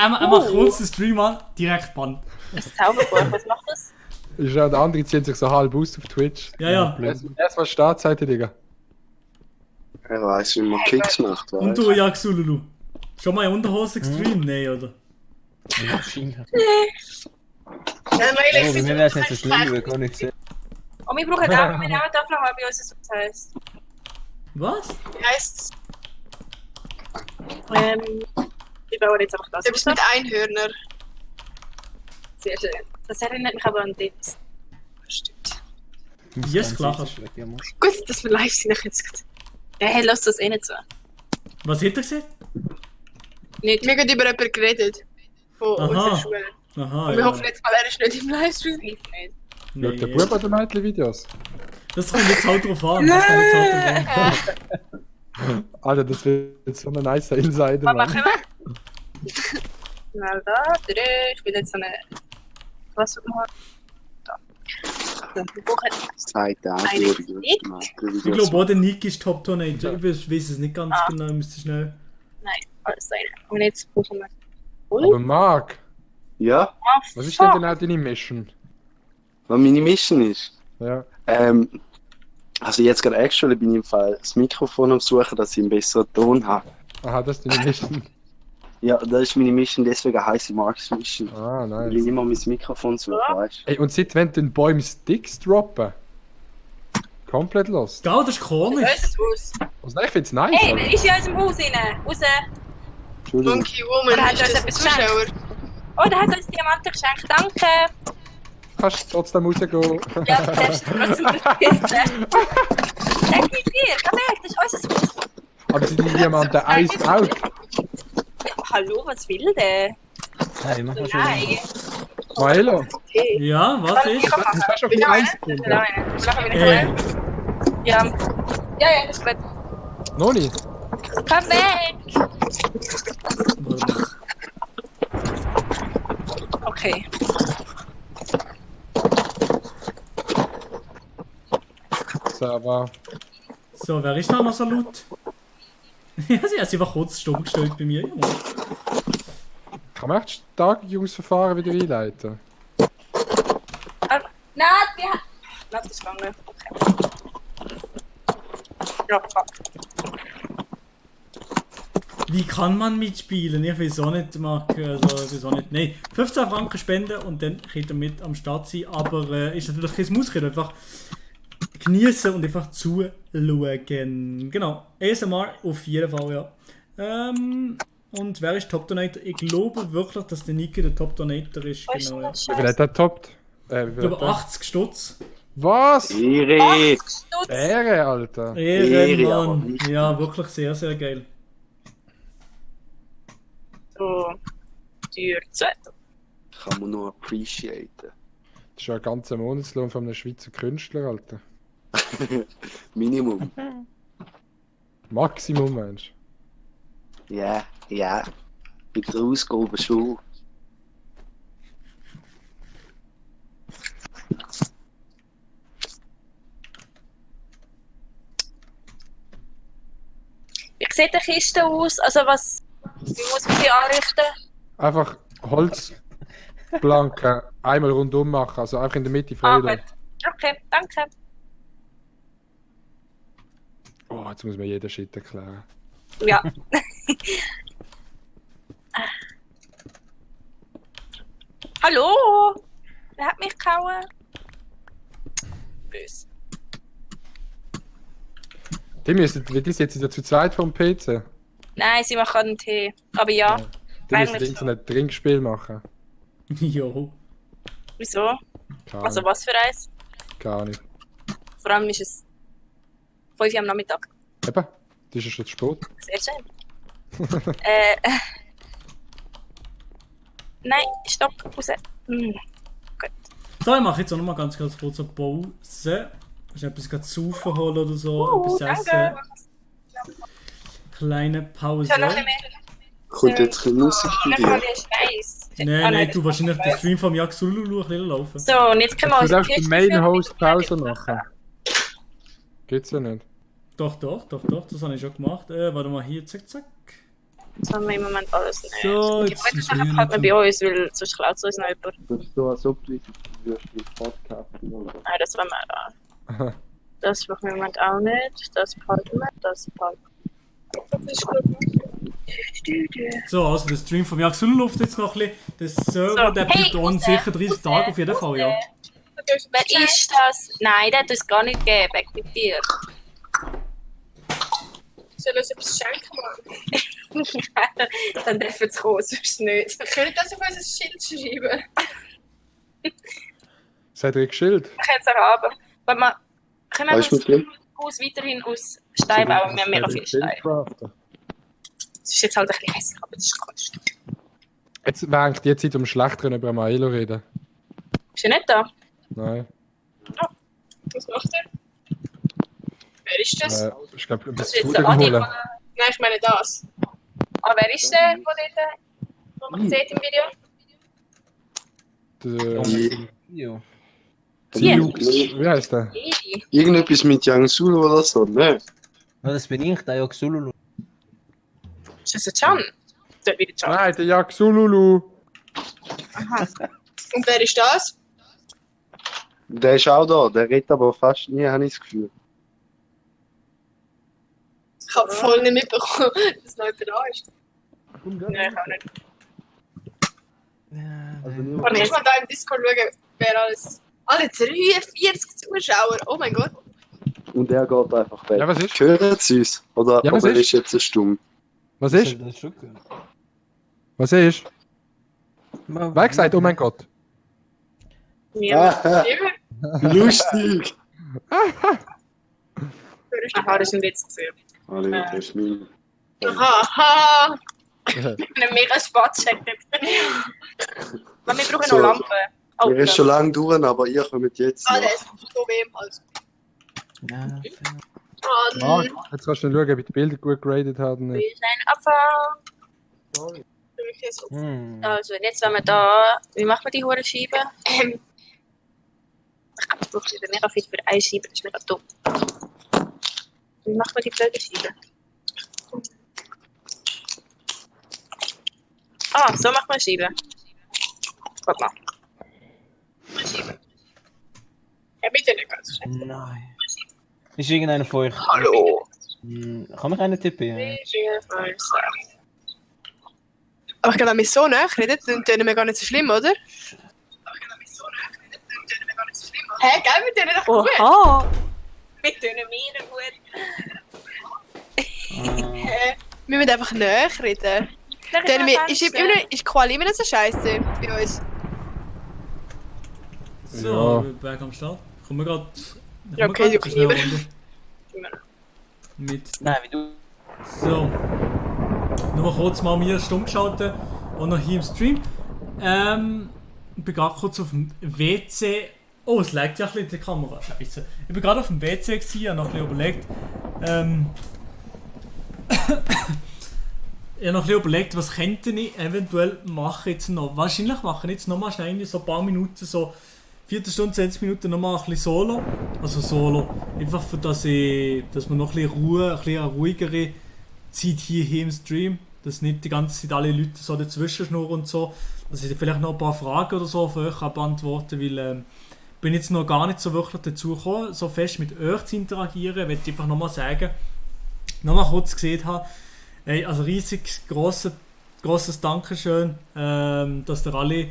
macht kurz den Stream an, direkt Band. Das Zauberbuch, was macht das? Ist ja, der andere ziehen sich so halb aus auf Twitch. Ja, ja. Erstmal Startseite, Digga. Er weiß, wie man Kicks macht, weißt Und du, Jaxululu. Schon mal in Unterhose gestreamt? Nee, oder? Oh, bei mir wäre es nicht so schlimm, wir können nicht sehen. Und wir brauchen auch eine Tafel haben bei uns, was das heisst. Was? Wie heisst's? Ich baue jetzt einfach das. Du bist mit Einhörner. Sehr schön. Das erinnert mich aber an das. Yes, klar. Gut, dass wir live sind. Jetzt. Hey, lass das eh nicht so. Was hat er gesagt? Nicht. Wir haben über jemanden geredet. Von Aha. unserer Schule. Aha, Und wir hoffen jetzt mal, er ist nicht im Livestream. Ich nicht. Schaut der Bub oder Mädchen-Videos? Das kommt jetzt halt drauf an. Das kommt jetzt halt drauf an. Alter, das wird jetzt so ein nicer Insider, Was Mann. machen wir? Schnell da. Ich will jetzt so eine. Was machen wir? Da. Wir brauchen Seite einen Nick. Ich glaube, auch der Nick ist Top-Donator. Ich weiß es nicht ganz genau, müsste schnell. Nein, alles eine. Und jetzt brauchen wir. Aber Marc, Ja? was ist denn genau deine Mission? Was meine Mission ist? Ja. Also jetzt gerade actually bin ich im Fall das Mikrofon am Suchen, dass ich einen besseren Ton habe. Aha, das ist deine Mission. Ja, das ist meine Mission, deswegen heisst sie Marks Mission. Ah, nice. Weil ich immer mein Mikrofon suche, weißt Ey, und seit wenn den Bäumen Sticks droppen? Komplett los. Gau, das ist komisch. Unser Haus. Also, ich find's nice. Hey, aber- der ist in unserem Haus rein. Raus. Entschuldigung. Monkey Woman, Oder hat ist uns das etwas Zuschauer? geschenkt? Oh, der hat uns Diamanten geschenkt. Danke. Kannst du trotzdem rausgehen? Ja, du darfst trotzdem verpissen. Leg mit dir. Geh weg, das ist unser Haus. Aber sind die Diamanten iced out? Ja, hallo, was will der? Hey, mach mal schon. Nein. Maelo, Okay. Ja, was ist? du hast schon viel Eis gefunden. Ja. Ja, das ist gut. Noch nicht? Komm weg. Okay. So, aber... So, wer ist noch so laut? Ja, sie hat sich einfach kurz stumm gestellt bei mir. Ja, Mann. Kann man echt Stark-Jungs-Verfahren wieder einleiten? Nein, wir haben... Nein, das ist gegangen. Okay. Ja, fuck. Wie kann man mitspielen? Ich weiß auch nicht, Marc. Also, ich weiß auch nicht. Nein, 15 Franken spenden und dann könnt ihr mit am Start sein. Aber ist natürlich kein Muss, könnt ihr einfach genießen und einfach zuschauen. Genau. ASMR auf jeden Fall, ja. Und wer ist Top Donator? Ich glaube wirklich, dass der Niki der Top Donator ist. Genau, ja. Wie viel hat der toppt? Ich glaube 80 Stutz. Was? Ehre! Ehre, Alter. Ehrenmann. Ja, wirklich sehr, sehr geil. So. Tür 2. Kann man nur appreciaten. Das ist ja ein ganzer Monatslohn von einem Schweizer Künstler, Alter. Minimum. Maximum, meinst Ja, ja. Mit der Ausgabe schon. Wie sieht die Kiste aus? Also was... Wie muss man sie anrichten? du? Einfach Holzplanken einmal rundum machen, also einfach in der Mitte frei lassen. Okay, danke. Oh, jetzt muss mir jeder Shit erklären. Ja. Hallo? Wer hat mich gehauen? Böse. Die sitzen ja zu zweit vom PC. Nein, sie machen einen Tee. Aber ja. Die müssen eigentlich so ein Trinkspiel machen. Jo. Wieso? Keine Also Ahnung. was für eins? Gar nicht. Vor allem ist es 5 Uhr am Nachmittag. Eben, das ist ja schon zu spät. Sehr schön. Nein, stopp, raus. So, ich mache jetzt auch noch mal ganz kurz eine Pause. Kannst du etwas gerade zu saufen holen oder so? Etwas essen? Danke. Kleine Pause. Ich habe noch ein bisschen mehr. Kommt jetzt ein Musik bei Dann dir? habe ich Scheiß. Nein, du wahrscheinlich den Stream vom Jak Sululu ein bisschen laufen. So, und jetzt können wir Du uns darfst den Main Host Pause machen. Geht's ja nicht. Doch, das habe ich schon gemacht. Warte mal, hier, zack, zack. Das haben wir im Moment alles nicht. So, Die jetzt guten müssen wir Sachen hat man bei uns, weil sonst klaut es uns noch jemand. Das ist so, als ob du mit Podcast Nein, das wollen wir auch. Das machen wir im Moment auch nicht. Das behalten wir, das behalten wir. Das ist gut. So, also der Stream vom Jak Sululu läuft jetzt noch ein bisschen. Der Server, So, der hey, bleibt on sicher 30 Tage auf jeden Fall, ja. Wer ist das? Nein, der hat uns gar nicht gegeben. Weg mit dir. Soll uns etwas schenken, Mann? Dann dürfen sie kommen, sonst nicht. Wir können das auf unser Schild schreiben. Cedric Schild. Wir können es auch haben. Wenn wir, können wir Weißt du, das mit wem? Haus weiterhin aus Stein bauen? Wir haben mega viel Stein. Das ist jetzt halt ein bisschen hässlich, aber das ist Kunst. Jetzt wäre eigentlich die Zeit, um schlecht über Maelo reden. Ist er nicht da? Nein. Was macht er? Wer ist das? Ich glaube, Das das ist jetzt Food der Adi holen. von Nein, ich meine das. Ah, wer ist der, wo man sieht im Video? Ja. Hier. Wie heißt der? Irgendetwas mit Yang Sulu oder so, ne? Ja, das bin ich, der Yaxululu. Ist das ein Can? Dort wieder Can. Nein, der Yaxululu. Aha. Und wer ist das? Der ist auch da, der redet aber fast nie, habe ich das Gefühl. Ich habe voll nicht mitbekommen, dass noch jemand da ist. Nein, ich auch nicht. Warte, ich mal da im Discord schauen, wer alles. Alle 43 Zuschauer, oh mein Gott. Und er geht einfach weg. Ja, was ist? Hören Sie uns? Oder Ja, was aber ist? ist jetzt stumm? Was ist? Was ist? Wer hat gesagt, oh mein Gott? Ah, lustig! Aha, das ist ein Witz gesehen. Alle mit der Schmiede. Aha. Einen mega Spot-Jacket. Aber wir brauchen noch Lampen. Oh, Er ist schon lange durch, aber ihr kommt jetzt. Ah, noch. der ist so weh im Hals. Marc, jetzt kannst du schauen, ob ich die Bilder gut geradet habe. Wir sind Abfall. Also, jetzt wenn wir da. Wie macht man die hohe Scheibe? Ich glaube, das braucht wieder mega viel für eine Scheibe, das ist mega dumm. Wie macht man die blöde Scheibe? Ah, so macht man eine Scheibe. Guck mal. Ja, bitte nicht ganz schnell. Nein. Ist irgendeiner von euch? Hallo. Kann mich einer tippen? 3, 4, 5, 6. Aber ich glaube, wenn wir so näher reden, dann tönen wir gar nicht so schlimm, oder? Hä, gell, wir tönen doch gut. Oha! Wir tönen mega gut. Hä? Wir müssen einfach näher reden. Tönen wir, ist Quali immer noch so scheiße bei uns? So, Ja. Berg am Start. Kommen wir gerade. Ja, okay, du schnell kannst runter. Mit. Nein, wie du. So. Nur kurz mal mir stumm geschaltet und noch hier im Stream. Ich bin gerade kurz auf dem WC. Oh, es laggt ja ein bisschen in der Kamera. Scheiße. Ich bin gerade auf dem WC gewesen, habe noch ein bisschen überlegt. Ich habe noch ein bisschen überlegt, was könnte ich eventuell machen jetzt noch. Wahrscheinlich machen jetzt noch mal schnell so ein paar Minuten, so Viertelstunde, 20 Minuten noch mal ein bisschen Solo. Also Solo. Einfach für dass wir noch ein bisschen Ruhe, ein bisschen eine ruhigere Zeit hier im Stream. Dass nicht die ganze Zeit alle Leute so dazwischen schnurren und so. Dass ich vielleicht noch ein paar Fragen oder so für euch beantworten kann, weil bin jetzt noch gar nicht so wirklich dazu gekommen, so fest mit euch zu interagieren. Ich möchte einfach nochmal sagen, nochmal kurz gesehen habe, hey, also riesig grosses Dankeschön, dass ihr alle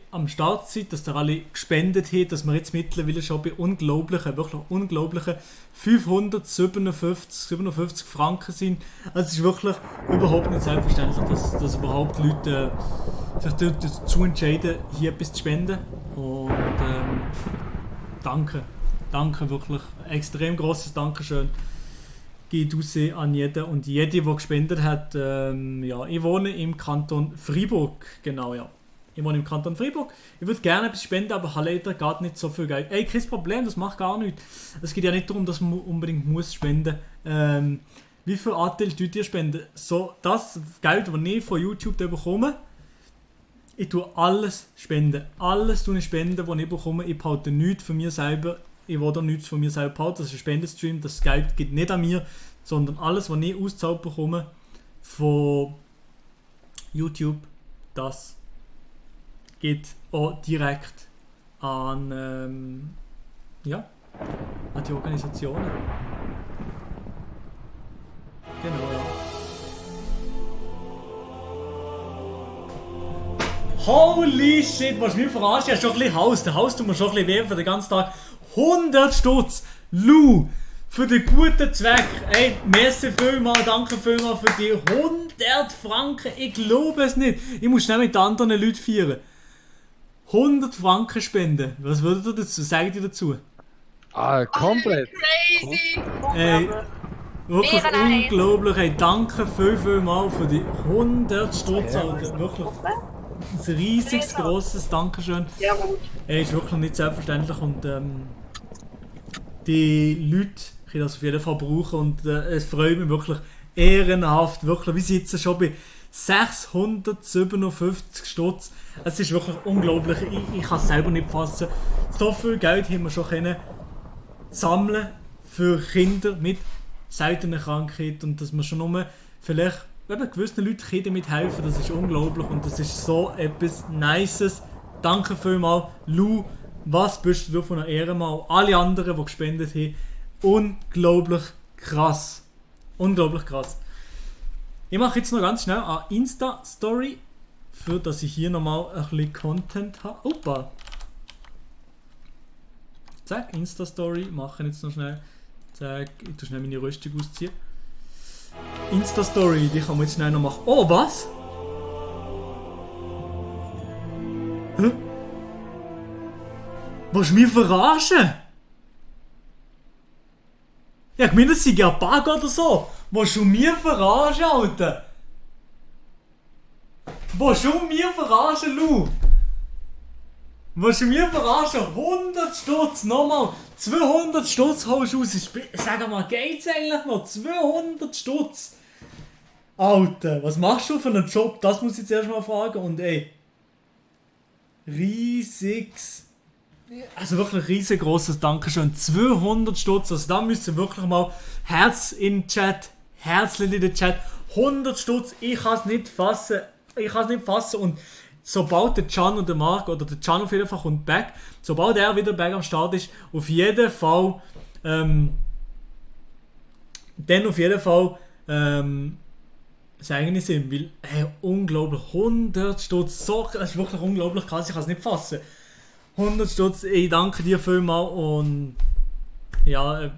am Start seid, dass ihr alle gespendet habt, dass wir jetzt mittlerweile schon bei wirklich unglaublichen 557 Franken sind. Also es ist wirklich überhaupt nicht selbstverständlich, dass überhaupt Leute sich dazu entscheiden, hier etwas zu spenden. Und danke, wirklich extrem grosses Dankeschön. Geht raus an jeden und jede, die gespendet hat. Ja, ich wohne im Kanton Freiburg, genau, ja. Ich wohne im Kanton Freiburg. Ich würde gerne etwas spenden, aber habe leider gar nicht so viel Geld. Ey, kein Problem, das macht gar nichts. Es geht ja nicht darum, dass man unbedingt muss spenden. Wie viel Anteil tut ihr spenden? So, das Geld, das ich von YouTube bekomme, ich tue alles spenden. Alles tue ich spenden, was ich bekomme. Ich behalte nichts von mir selber. Ich will da nichts von mir selber behalten. Das ist ein Spendenstream. Das Geld geht nicht an mir, sondern alles, was ich ausgezahlt bekomme von YouTube, das geht auch direkt an, an die Organisationen. Genau, ja. Holy shit, was mich verarscht, ja, schon ein bisschen Haus. Der Haus tut mir schon ein bisschen weh für den ganzen Tag. 100 Stutz, Lou, für den guten Zweck. Ey, merci vielmals, danke vielmals für die 100 Franken. Ich glaube es nicht. Ich muss schnell mit anderen Leuten feiern. 100 Franken spenden. Was würdet ihr dazu? Sagt ihr dazu? Ah, komplett. Crazy! Ey, Wirklich Mega nice. unglaublich. Hey, danke viel mal für die 100 Stutz, Alter. Wirklich ein riesiges, grosses Dankeschön. Ja, gut. Hey, ist wirklich nicht selbstverständlich und die Leute können das auf jeden Fall brauchen und es freut mich wirklich ehrenhaft, wirklich. Wir sitzen schon bei 657 Stutz. Es ist wirklich unglaublich. Ich kann es selber nicht fassen. So viel Geld haben wir schon können sammeln für Kinder mit seltenen Krankheiten und dass wir schon nur vielleicht gewissen Leuten damit helfen, das ist unglaublich und das ist so etwas Nices. Danke vielmals, Lou. Was bist du von einer Ehrenmann? Alle anderen, die gespendet haben. Unglaublich krass. Unglaublich krass. Ich mache jetzt noch ganz schnell eine Insta-Story, für dass ich hier nochmal ein bisschen Content habe. Opa! Zack, Insta-Story, mache jetzt noch schnell. Zack, ich tue schnell meine Rüstung ausziehen. Insta-Story, die kann man jetzt schnell noch machen. Oh, was? Hä? Willst du mich verarschen? Ja, ich meine, das sei ja Bug oder so. Willst du mich verarschen, Alter? Willst du mich verarschen, Lou? Willst du mich verarschen? 100 Stutz, nochmal. 200 Stutz holst du raus. Sag mal, geht's eigentlich noch? 200 Stutz. Alter, was machst du für einen Job? Das muss ich zuerst mal fragen. Und ey, riesiges, also wirklich riesengroßes Dankeschön. 200 Stutz, also da müsst ihr wirklich mal Herz in den Chat, Herzchen in den Chat. 100 Stutz, ich kann es nicht fassen. Ich kann es nicht fassen und sobald der Can und der Marc, oder der Can auf jeden Fall kommt back, sobald er wieder back am Start ist, auf jeden Fall dann auf jeden Fall sagen ich ihm, weil hey, unglaublich, 100 Stutz, so, das ist wirklich unglaublich krass, ich kann es nicht fassen. 100 Stutz, ich danke dir vielmals und ja, ich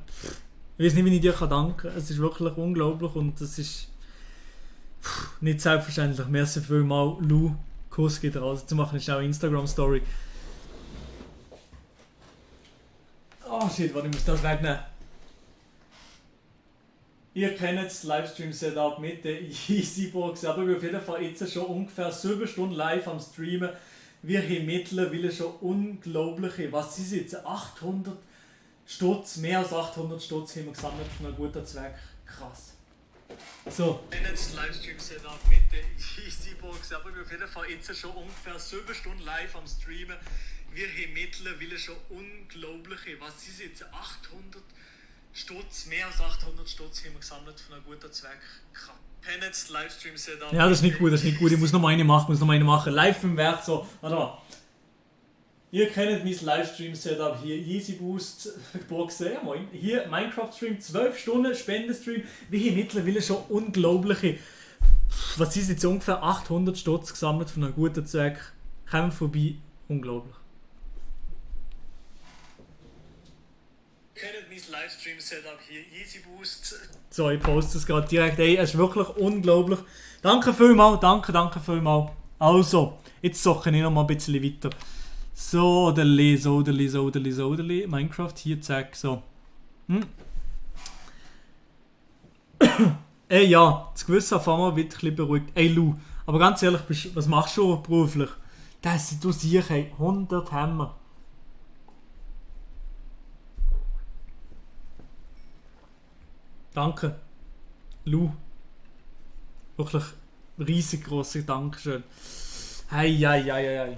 weiß nicht, wie ich dir danken kann, es ist wirklich unglaublich und es ist nicht selbstverständlich. Merci vielmals, Lou. Kuss geht raus. Jetzt machen wir schnell eine Instagram-Story. Oh shit, warte, ich muss das wegnehmen. Ihr kennt das Livestream-Setup mit der Easybox, aber wir sind auf jeden Fall jetzt schon ungefähr 7 Stunden live am Streamen. Wir haben mittlerweile schon unglaubliche, was ist jetzt, 800 Stutz, mehr als 800 Stutz haben wir gesammelt von einem guten Zweck. Krass. So. Ich bin jetzt Livestream-Setup mit der Easybox, aber wir sind auf jeden Fall jetzt schon ungefähr 7 Stunden live am Streamen. Wir haben mittlerweile schon unglaubliche, was ist jetzt, 800 Stutz, mehr als 800 Stutz haben wir gesammelt von einem guten Zweck. Krass. Livestream-Setup. Ja, das ist nicht gut, das ist nicht gut. Ich muss noch mal eine machen, Live im Werk, so. Warte mal. Ihr kennt mein Livestream-Setup hier, Easy Boost Boxen, ja moin. Hier Minecraft-Stream, 12 Stunden Spendestream. Wir haben mittlerweile schon unglaubliche, was ist jetzt, ungefähr 800 Stutz gesammelt von einem guten Zweck. Kommen vorbei, unglaublich. Ihr kennt mein Livestream-Setup hier, Easy Boost. So, ich poste es gerade direkt. Ey, es ist wirklich unglaublich. Danke vielmals, danke vielmals. Also, jetzt zocken ich noch mal ein bisschen weiter. So, Minecraft hier, zack, so. Ey, ja, das Gewissen auf einmal wird ein bisschen beruhigt. Ey, Lou, aber ganz ehrlich, was machst du beruflich? Das, du siehst, ey, 100 Hämmer. Danke, Lou. Wirklich riesig grosses Dankeschön. Hei.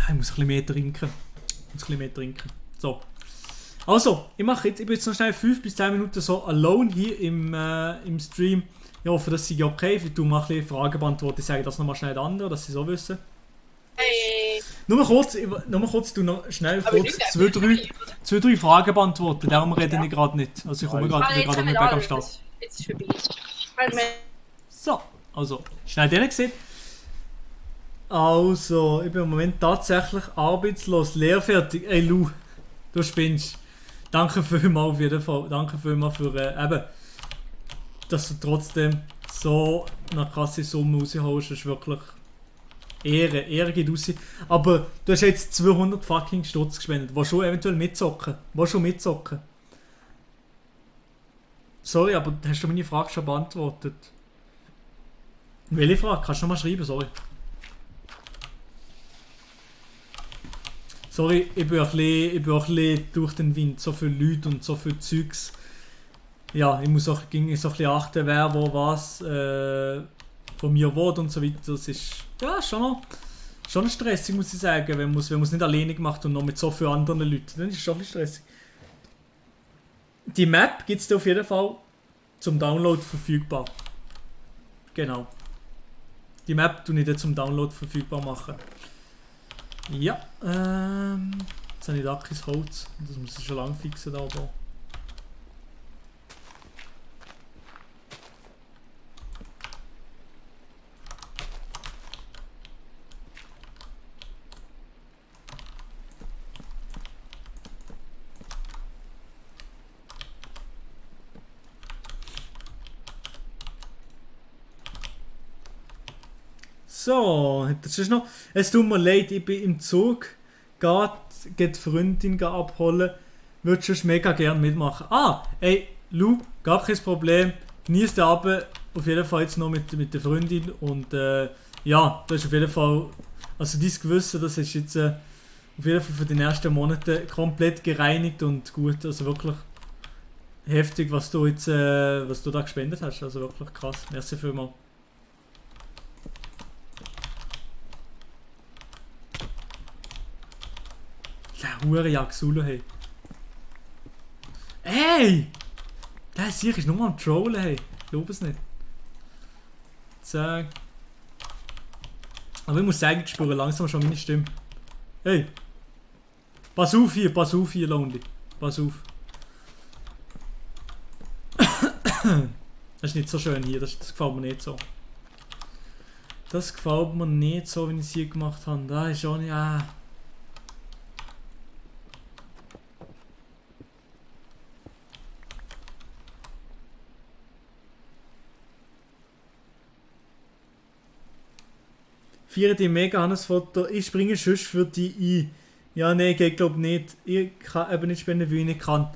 Ich muss ein bisschen mehr trinken. So. Also, ich bin jetzt noch schnell 5 bis 10 Minuten so alone hier im Stream. Ich hoffe, das ist okay. Ich tue mal ein bisschen Fragen beantworten. Ich sage das nochmal schnell den anderen, dass sie so wissen. Hey. Nur kurz, du noch schnell kurz 2-3 Fragen beantworten. Darum rede ich gerade nicht. Also ich komme gerade nicht am Start. Jetzt ist vorbei. So, also, schnell den gesehen. Also, ich bin im Moment tatsächlich arbeitslos, lehrfertig. Ey Lou, du spinnst. Danke vielmals auf jeden Fall. Danke vielmals für eben, dass du trotzdem so eine krasse Summe rausholst. Das ist wirklich Ehre geht raus. Aber du hast jetzt 200 fucking Stutz gespendet. Willst du eventuell mitzocken? Sorry, aber hast du meine Frage schon beantwortet? Welche Frage? Kannst du nochmal schreiben, sorry. Sorry, ich bin ein bisschen durch den Wind. So viele Leute und so viel Zeugs. Ja, ich muss auch so ein bisschen achten, wer wo was von mir will und so weiter. Das ist ja schon stressig, muss ich sagen, wenn man es nicht alleine macht und noch mit so vielen anderen Leuten. Dann ist es schon ein bisschen stressig. Die Map gibt es auf jeden Fall zum Download verfügbar. Genau. Die Map tue ich dann zum Download verfügbar machen. Ja, jetzt habe ich Dackis Holz. Das muss ich schon lange fixen da oben. So, das ist noch. Es tut mir leid, ich bin im Zug. Geht die Freundin abholen. Würdest du mega gerne mitmachen? Ey, Lu, gar kein Problem. Genieß den Abend auf jeden Fall jetzt noch mit der Freundin. Und ja, das ist auf jeden Fall. Also, dein Gewissen, das ist jetzt auf jeden Fall für die nächsten Monate komplett gereinigt und gut. Also wirklich heftig, was du da gespendet hast. Also wirklich krass. Merci vielmals. Der Hurenjagd Solo, hey. Ey! Der Sieg ist nur am Trollen, hey. Ich glaube es nicht. Zack. Aber ich muss sagen, ich spüre langsam schon meine Stimme. Hey! Pass auf hier, Lonely. Pass auf. Das ist nicht so schön hier, das gefällt mir nicht so. Das gefällt mir nicht so, wie ich es hier gemacht habe. Da ist auch nicht. Feiere die mega Hannes-Foto. Ich springe sonst für die ein. Ja, nee, ich glaube nicht. Ich kann eben nicht spenden, weil ich nicht kann.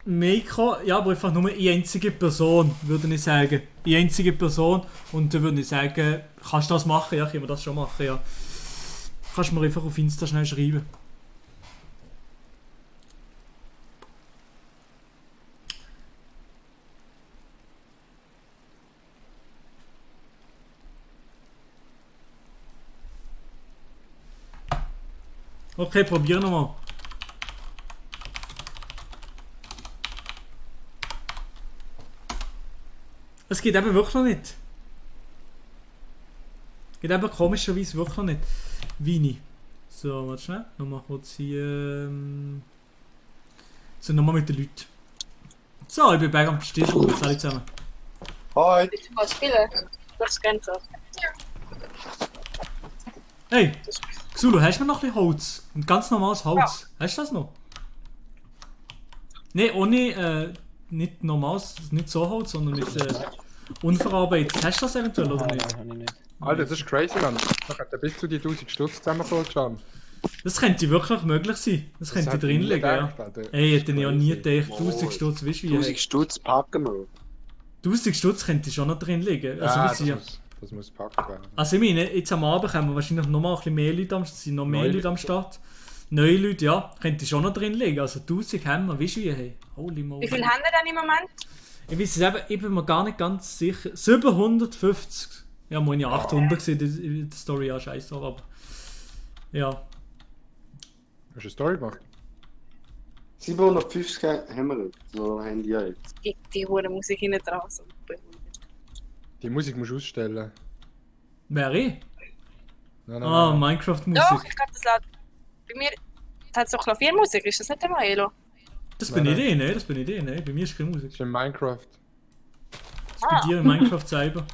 Meiko, ja, aber einfach nur eine einzige Person, würde ich sagen. Eine einzige Person. Und dann würde ich sagen, kannst du das machen? Ja, können wir das schon machen, ja. Kannst du mir einfach auf Insta schnell schreiben. Okay, probieren wir mal. Es geht eben wirklich noch nicht. Geht eben komischerweise wirklich noch nicht. Weini. So, warte schnell. Nochmal kurz hier. So, nochmal mit den Leuten. So, ich bin bei am Stichel. Alle zusammen. Hi. Willst du mal spielen? Durchs Grenze. Hey, Xulu, hast du noch ein bisschen Holz? Ein ganz normales Holz. Ja. Hast du das noch? Ne, ohne, nicht normales, nicht so Holz, sondern mit unverarbeitet. Hast du das eventuell oder nicht? Alter, das ist crazy, Mann. Da könnte bis zu die 1000 Stutz zusammenkommen, Can. Das könnte wirklich möglich sein. Das könnte drin liegen, ja. Ey, hätte ich ja nie gedacht. 1000 Stutz, weißt du wie? 1000 Stutz packen wir. 1000 Stutz könnte schon noch drin liegen. Also, ja, das muss gepackt werden. Also ich meine, jetzt am Abend kommen wahrscheinlich noch mal ein bisschen mehr Leute am Start. Neue Leute, ja, könnte schon noch drin liegen. Also 1000 haben wir, weißt du wie? Hey, holy moly. Wie viel haben wir denn im Moment? Ich weiß es eben, ich bin mir gar nicht ganz sicher. 750. Ja, muss ja 800 gesehen, die Story, ja, scheiße, aber ja. Hast du eine Story gemacht? 750 haben wir, so haben die ja jetzt. Die hohe Musik hinten dran. So. Die Musik musst du ausstellen. Wer ich? Nein, Minecraft-Musik. Doch, ich glaube, das lädt. Bei mir hat es doch Klaviermusik, ist das nicht der Maelo? Das bin ich dir, ne? Das bin ich dir, ne? Bei mir ist keine Musik. Das ist in Minecraft. Das ist bei dir in Minecraft selber.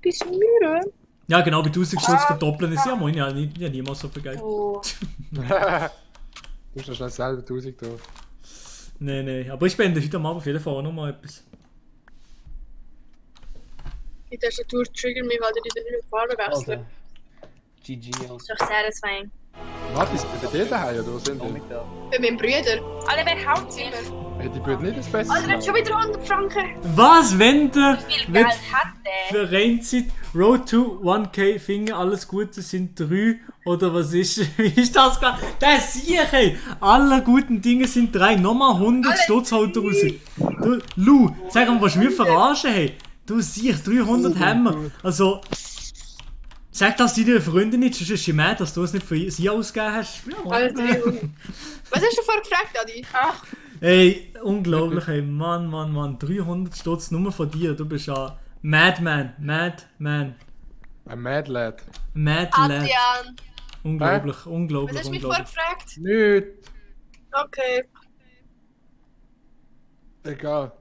Bist du müde? Ja, genau, bei 1000 Stutz verdoppeln ist ja moin, ja niemals so viel Geld. Oh. Du hast noch schnell selber 1000 da. Nee, aber ich spende heute am Abend auf jeden Fall auch noch mal etwas. Die Tastatur triggert mich, weil die nicht Farbe wechseln. Alter. GG, Alter. Ist doch satisfying. Warte, ist bei dir daheim oder wo sind die? Bei meinem Bruder. Alter, wer haut sie? Hey, die würden nicht das Beste Alter, hat schon wieder 100 Franken. Was, wenn der Wie viel wird Geld hat der? verrennt Road to 1K Finger, alles Gute sind 3 oder was ist, wie ist das gar? Das sehe ich, ey. Alle guten Dinge sind 3, nochmal 100 Stutz haut er raus. Du, Lou, sag mal, was wir verarschen, hey. Du siehst 300 Hammer. Also, sag das deiner Freundin nicht, sonst ist sie mad, dass du es nicht für sie ausgegeben hast. Ja, Alter, 300. Was hast du vorher gefragt, Adi? Ach. Ey, unglaublich, ey. Mann. 300 Stutz nur von dir. Du bist ja Madman. Ein Mad Lad. Mad Lad. Adrian. Unglaublich. Was hast du mich vorher gefragt? Nicht. Okay. Egal.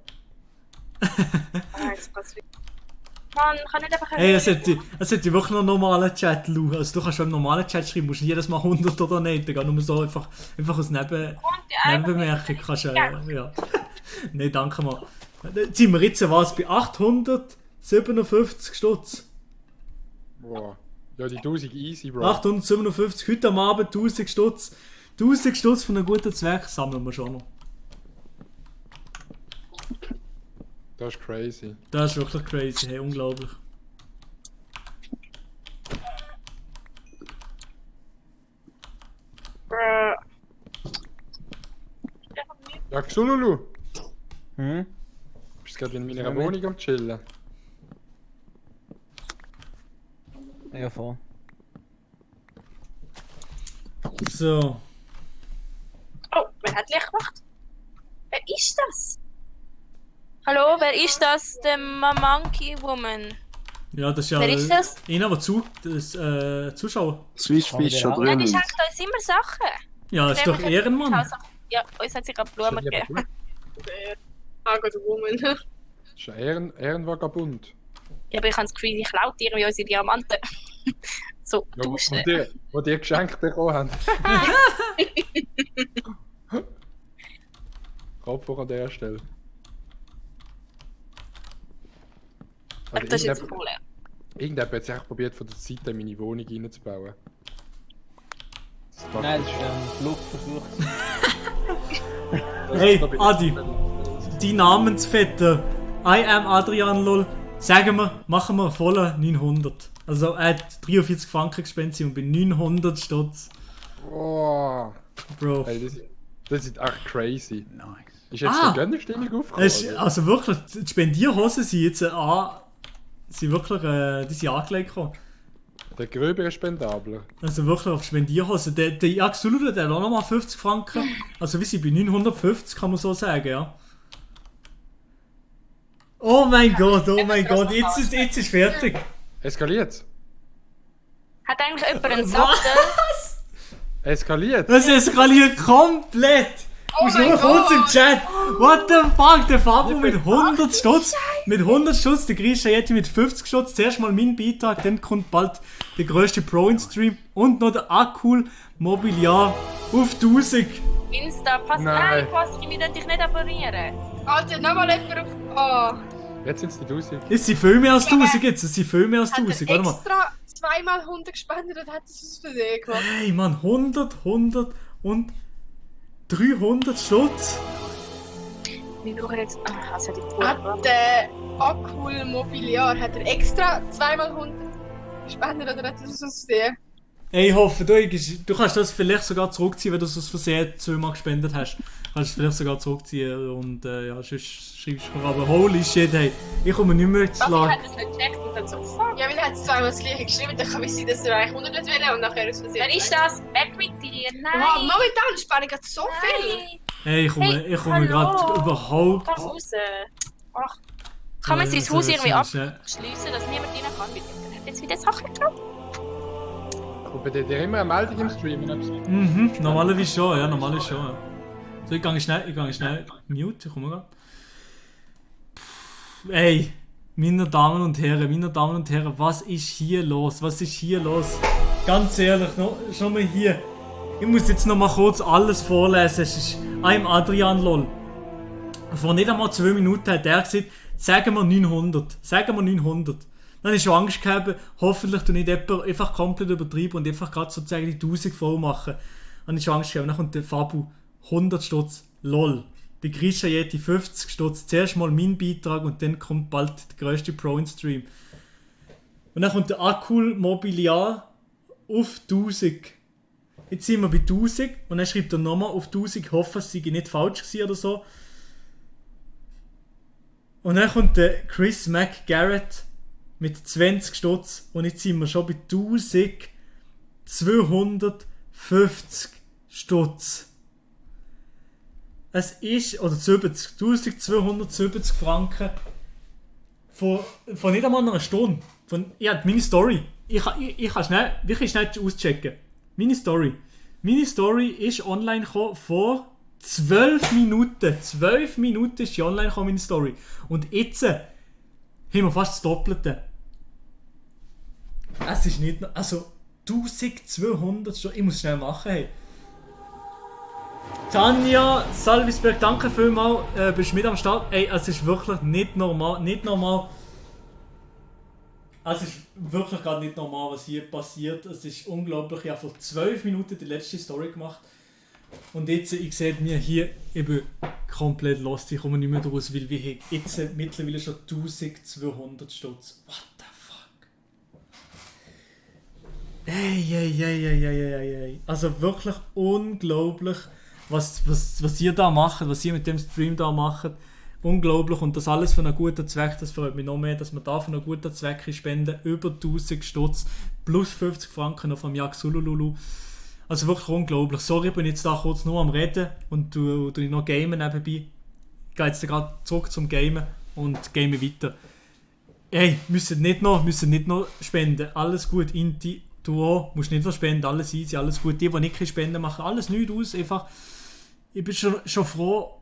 Mann, kann nicht einfach... Ey, es hätte wirklich noch einen normalen Chat, Lou. Also du kannst schon im normalen Chat schreiben, musst nicht jedes Mal 100 oder nicht. Nur so einfach als Nebenbemerkung kannst du, ja. Nein, danke mal. Jetzt sind wir jetzt was bei 857 Stutz. Boah. Ja, die 1000 easy, Bro. 857, heute am Abend 1000 Stutz. 1000 Stutz für einen guten Zweck sammeln wir schon noch. Das ist crazy. Das ist wirklich crazy, hey, unglaublich. Ja, Xululu. Bist du gerade in meiner Wohnung am Chillen? Ja, voll. So. Oh, wer hat Licht gemacht? Wer ist das? Hallo, wer ist das? Der Monkey Woman. Ja, das ist ja Wer ist das? einer, der Zuschauer. Swissfish Ja, die schenkt uns immer Sachen. Ja, das ist doch Ehrenmann. Ja, uns hat sie gerade Blumen gegeben. Margot Woman. Das ist ein Ehrenvagabund. Ja, aber ich habe das Gefühl, ich klaue irgendwie unsere Diamanten. So, Ja, du wo die Geschenke bekommen haben. Kopf hoch an der Stelle. Also das ist jetzt cool. Irgendjemand hat sich echt probiert, von der Seite in meine Wohnung reinzubauen. Nein, das ist ein Fluchtversuch. Hey, Adi, die Namensvetter, I am Adrian LOL, sagen wir, machen wir volle 900. Also er hat 43 Franken gespendet und bei 900 Stutz. Oh. Bro. Hey, das ist echt crazy. Nice. Ist jetzt eine Gönnerstimmung aufgekommen? Also wirklich, die Spendierhosen sind jetzt sind wirklich die sind angelegt gekommen. Der gröbere Spendabler. Also wirklich auf Spendierhosen. Der Axolotl, der hat auch nochmal 50 Franken. Also wir sind bei 950, kann man so sagen, ja. Oh mein Gott, jetzt ist fertig. Eskaliert's? Hat eigentlich jemand einen Sattel? Eskaliert? Das eskaliert komplett. Du bist nur kurz im Chat. What the fuck? Der Fabio mit 100 Stutz. Mit 100 Stutz, der Grisha jetzt mit 50 Stutz. Zuerst mal mein Beitrag, dann kommt bald der grösste Pro in Stream. Und noch der Akul Mobiliar auf 1000. Insta, pass Nein. pass, ich will dich nicht abonnieren. Alter, nochmal jemand auf... Oh. Jetzt sind es die 1000. Es sind viel mehr als 1000 jetzt. Es sind viel mehr als Hat 1000. er Warte mal. extra zweimal 100 gespendet und hat es für dich gemacht. Hey Mann, 100 und 300 Stutz. Wir brauchen jetzt... Ach, also die Hat der Akul Mobiliar, hat er extra zweimal 100 gespendet oder hat er es aus Versehen? Ey, ich hoffe, du kannst das vielleicht sogar zurückziehen, wenn du es aus Versehen zweimal gespendet hast. Kannst du es vielleicht sogar zurückziehen und ja, sonst schreibst du mir aber holy shit, hey, ich komme nicht mehr zu Ich schlagen. hat das nicht gecheckt und dann so, fuck. Ja, weil er hat zweimal das gleiche geschrieben, dann kann ich sein, dass er eigentlich 100 will und nachher aus Versehen. Wer ist das? Weg mit dir, nein! Wow, momentan spare ich gerade so viel! Hey, ich komme gerade überhaupt... Komm raus! Ach, kann man sein Haus irgendwie abschliessen, dass niemand rein kann? Er hat jetzt wieder Sachen geklaut. Und bei dir immer eine Meldung im Stream? Mhm, normalerweise schon, ja, normalerweise schon. Ja. So, ich gehe schnell mute, ich komme gerade. Ey, meine Damen und Herren, was ist hier los? Ganz ehrlich, schon mal hier. Ich muss jetzt noch mal kurz alles vorlesen. Es ist I'm Adrian LOL. Vor nicht einmal 2 Minuten hat er gesagt, sagen wir 900. Dann habe ich schon Angst gehabt, hoffentlich du nicht jemand einfach komplett übertreiben und einfach gerade sozusagen die 1000 voll machen. Dann habe ich schon Angst gehabt. Dann kommt der Fabu 100 Stutz, lol. Die Grisha Yeti 50 Stutz, zuerst mal mein Beitrag und dann kommt bald der grösste Pro in Stream. Und dann kommt der Akul Mobiliar auf 1000. Jetzt sind wir bei 1000 und dann schreibt er nochmal auf 1000, ich hoffe, es sei nicht falsch gewesen oder so. Und dann kommt der Chris McGarrett mit 20 Stutz und jetzt sind wir schon bei 1250 Stutz. Es ist, oder 70, 1270 Franken von nicht einmal einer Stunde. Ja, meine Story. Ich kann schnell, wirklich schnell auschecken. Meine Story ist online gekommen vor 12 Minuten. 12 Minuten ist die online gekommen, meine Story. Und jetzt haben wir fast das Doppelte. Es ist nicht noch, also 1200 Stunden. Ich muss schnell machen, hey. Tanja Salvisberg, danke vielmals, bist mit am Start. Ey, es ist wirklich nicht normal. Es ist wirklich gerade nicht normal, was hier passiert. Es ist unglaublich. Ich habe vor 12 Minuten die letzte Story gemacht. Und jetzt, ich sehe mir hier eben komplett lost. Ich komme nicht mehr raus, weil wir jetzt mittlerweile schon 1200 Stutz. What the fuck? Ey. Also wirklich unglaublich, was ihr da macht, was ihr mit dem Stream da macht. Unglaublich und das alles für einen guten Zweck, das freut mich noch mehr, dass wir da für einen guten Zweck spenden, über 1000 Stutz, plus 50 Franken noch vom Jag Sulululu. Also wirklich unglaublich. Sorry, ich bin jetzt da kurz nur am Reden und du noch gamen nebenbei. Ich gehe jetzt gerade zurück zum Gamen und game weiter. Ey, müssen nicht noch spenden, alles gut, Inti, du auch, musst nicht noch spenden, alles easy, alles gut. Die nicht spenden, machen alles nichts aus, einfach. Ich bin schon froh,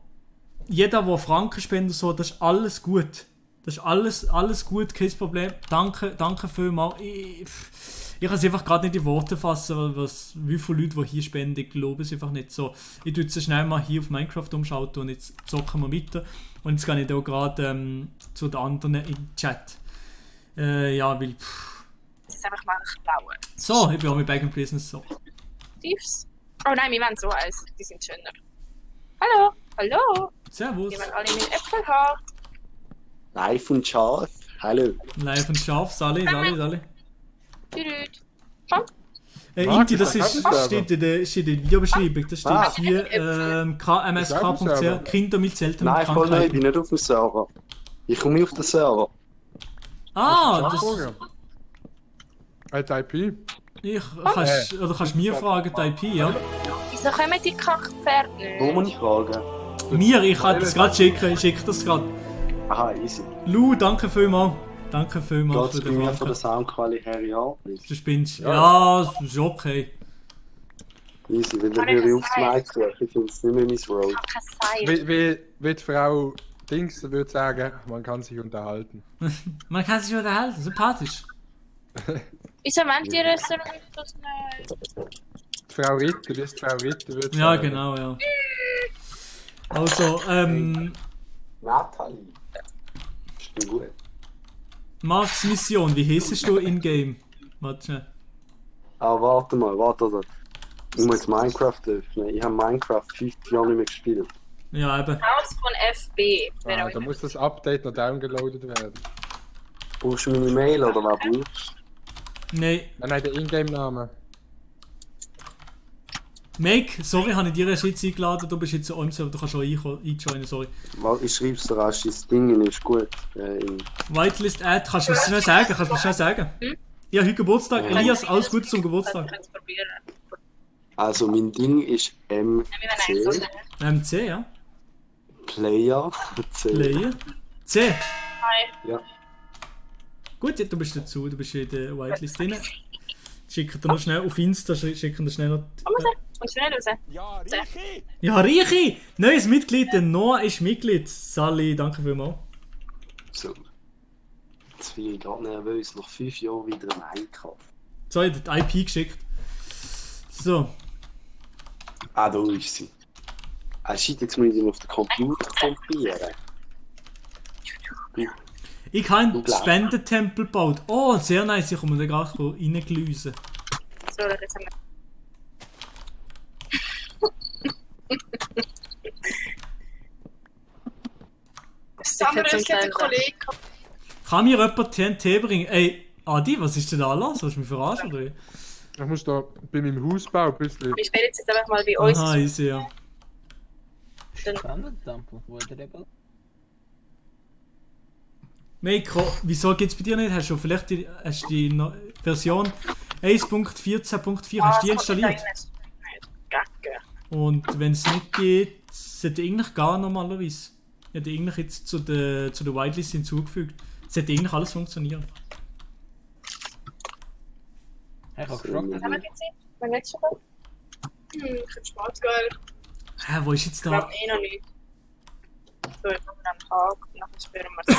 jeder, der Franken spendet, so, das ist alles gut. Das ist alles gut, kein Problem. Danke vielmals. Ich kann es einfach gerade nicht in Worte fassen, wie viele Leute, die hier spenden, ich glaube es einfach nicht so. Ich tue jetzt schnell mal hier auf Minecraft umschalten und jetzt zocken wir weiter. Und jetzt gehe ich auch gerade zu den anderen im Chat. Ja, weil... Das ist einfach mal ein blauer. So, ich bin auch mit Bag & Business so. Thieves? Oh nein, wir wollen so eins. Die sind schöner. Hallo. Servus. Die wollen alle mit Äpfel haben. Live und scharf. Hallo. Live und scharf, Sally. Tschüss. Schon? Inti, das steht in der Videobeschreibung. Das steht hier msk.ch, Kinder mit seltenen Nein, voll nicht, ich bin nicht auf dem Server. Ich komme nicht auf den Server. Das... Als IP? Kannst mir fragen, die IP, ja? Wieso kommen die Kackpferde nicht? Wo muss ich fragen? Ich kann das gerade schicken, ich schicke das gerade. Aha, easy. Lou, danke vielmals. Danke vielmals für den Franken. Von der Soundqualität her, ja. Du spinnst. Ja, das ist okay. Easy, wenn dann höre ich auf das Mic suchen, ich finde es nicht mehr mein Road. Wie die Frau Dings würde sagen, man kann sich unterhalten. Man kann sich unterhalten, sympathisch. Wieso meint ihr das nicht? Die Frau Ritter, wie ist die Frau Ritter würde sagen. Ja, genau, ja. Also, Nathalie. Ist gut. Max Mission, wie heisst du in-game? Warte. Warte. Ich muss jetzt Minecraft öffnen. Ich habe Minecraft 5 Jahre nicht mehr gespielt. Ja, eben. Haus von FB. Da muss das Update noch downgeloadet werden. Brauchst du meine Mail oder was brauchst du? Nein, der Ingame-Name. Make, sorry, habe ich dir erst jetzt eingeladen, du bist jetzt on Server, du kannst schon einjoinen, sorry. Ich schreib's dir rasch, das Ding ist gut. Whitelist Ad, kannst du mir schnell sagen? Ja, heute Geburtstag, Elias, alles Gute zum Geburtstag. Also mein Ding ist MC. MC, ja. Player. C. Hi. Ja. Gut, du bist dazu, du bist in der Whitelist drin. Schicken dir noch schnell auf Insta, schicken dir schnell noch... Kommst du nicht raus? Ja, Richi! Ja, Richi! Neues Mitglied, der Noah ist Mitglied. Sally, danke vielmals. So. Jetzt bin ich gerade nervös, nach 5 Jahren wieder ein Minecraft. So, ich habe die IP geschickt. So. Da ist sie. Shit, jetzt muss ich ihn auf den Computer kompilieren. Ich habe einen Spendentempel gebaut. Oh, sehr nice. Ich komme da gar nicht reingelüsen. So, jetzt haben wir. Samuel ist ein Kollege. Kann mir jemand TNT bringen? Ey, Adi, was ist denn da los? Willst du mich verarschen? Oder? Ich muss da bei meinem Hausbau ein bisschen... Wir spielen jetzt einfach mal bei uns. Aha, easy, ja. Spendentempel, wo ist der eben? Meiko, wieso gibt es bei dir nicht? Hast du vielleicht die Version 1.14.4 hast du die installiert? Und wenn es nicht geht, sollte eigentlich gar normalerweise. Ich hätte eigentlich jetzt zu der Whitelist hinzugefügt. Es sollte eigentlich alles funktionieren. Ich hab gefragt. Was haben wir jetzt? Wenn jetzt schon? Ich hab Spaß, geil. Hä, wo ist jetzt Ich da? glaube noch nicht. So, jetzt haben wir einen Tag und nachher spüren wir es.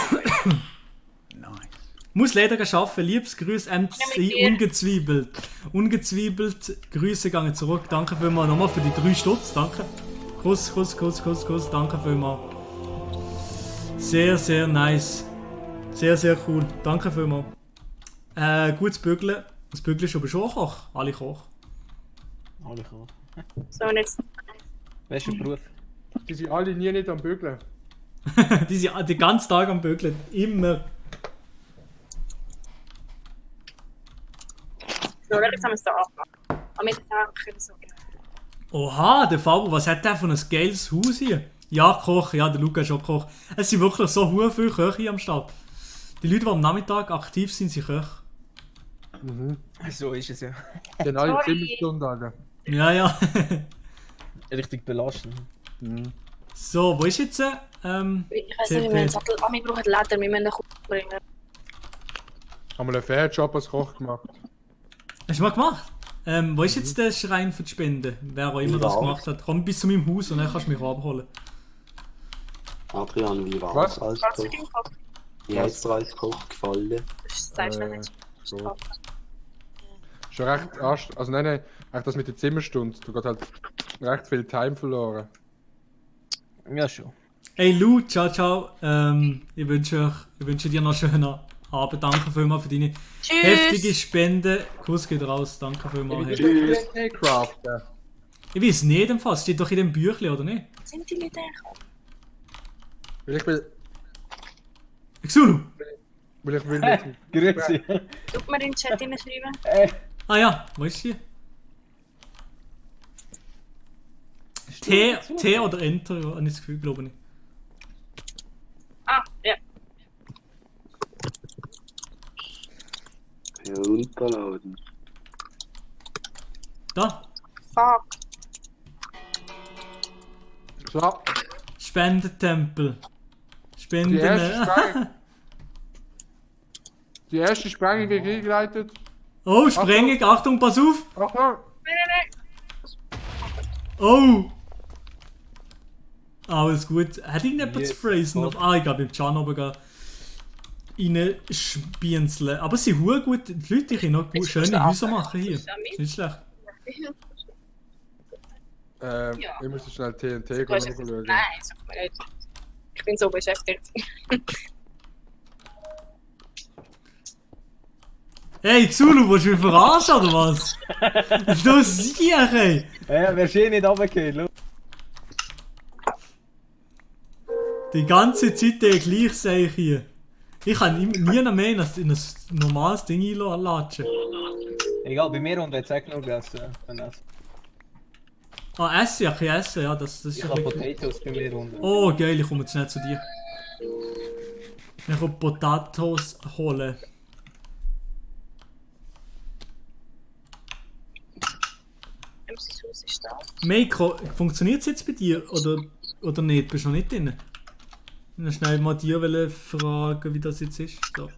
Muss leider arbeiten. Liebes Grüß MC Ungezwiebelt. Ungezwiebelt, Grüße gehen zurück. Danke vielmals nochmal für die 3 Stutz. Danke. Kuss. Danke vielmals. Sehr, sehr nice. Sehr, sehr cool. Danke vielmals. Gutes Bügeln. Das Bügeln ist aber schon Koch. Alle Koch. Alle Koch. So, und jetzt. Welcher Beruf? Die sind alle nie nicht am Bügeln. Die sind den ganzen Tag am Bügeln. Immer. So, jetzt haben wir es da abgemacht. Aber mit den so. Oha, der Fabo, was hat der für ein geiles Haus hier? Ja, Koch, ja, der Luca ist auch Koch. Es sind wirklich so viele Köche hier am Start. Die Leute, die am Nachmittag aktiv sind, sind Köche. Mhm. So ist es ja. Genau, alle Zimmerstunden. Ja. Richtig belastend. Mhm. So, wo ist jetzt? Ich weiß nicht, wie wir einen Sattel. Wir brauchen Leder, wir müssen den Kuchen bringen. Haben wir einen Fairjob als Koch gemacht? Hast du mal gemacht? Wo ist jetzt der Schrein für die Spende? Wer auch immer das gemacht hat. Komm bis zu meinem Haus und dann kannst du mich abholen. Adrian, wie war Was? es als Koch? Wie hat es dir als Koch gefallen? Das sagst du nicht. Gut. Schon recht also nein, echt das mit der Zimmerstunde. Du hast halt recht viel Time verloren. Ja, schon. Hey Lou, ciao. Ich wünsche dir noch einen schönen Abend. Danke vielmals für deine heftige Spende. Kuss geht raus. Danke vielmals. Hey. Tschüss. Ich weiß nicht, im Fall. Es steht doch in dem Büchlein, oder nicht? Sind die Leute hergekommen? Ich will... Xulu! Weil ich will nicht... Grüezi. Tut mir in den Chat hineinschreiben. Ah ja, wo ist sie? T oder Enter, ja, habe ich das Gefühl, glaube ich. Ah, ja. Ja, runterladen. Da. Fuck. So. Spendentempel. Spenden. Die erste Sprengung wird eingeleitet. Oh, Sprengung, Achtung, pass auf! Achtung! Oh! Alles gut. Hat irgendjemand zu Phrasen noch? Ah, ich glaube, im Can oben reinspienzeln. Aber es sind hure gut. Die Leute können noch gut, schöne Häuser machen hier. Ist nicht schlecht. Ich muss schnell TNT Nein, schauen. sag mir nicht. Ich bin so beschäftigt. Hey, Xulu, willst du mich verarschen oder was? Du siehst, ey! Ja, wärst du nicht runtergehen, Die ganze Zeit der gleich sehe ich hier. Ich kann nie noch mehr in ein normales Ding einlatschen. Egal, bei mir und jetzt auch genug essen. Ah, Essen? Ja, kein Essen, ja, das ist ich habe Potatoes bei mir unten. Oh, geil, ich komme jetzt nicht zu dir. Ich kann Potatoes holen. MC's Haus ist da. Meiko, funktioniert es jetzt bei dir oder nicht? Bist du noch nicht drin? Ich wollte schnell mal dir fragen, wie das jetzt ist. So.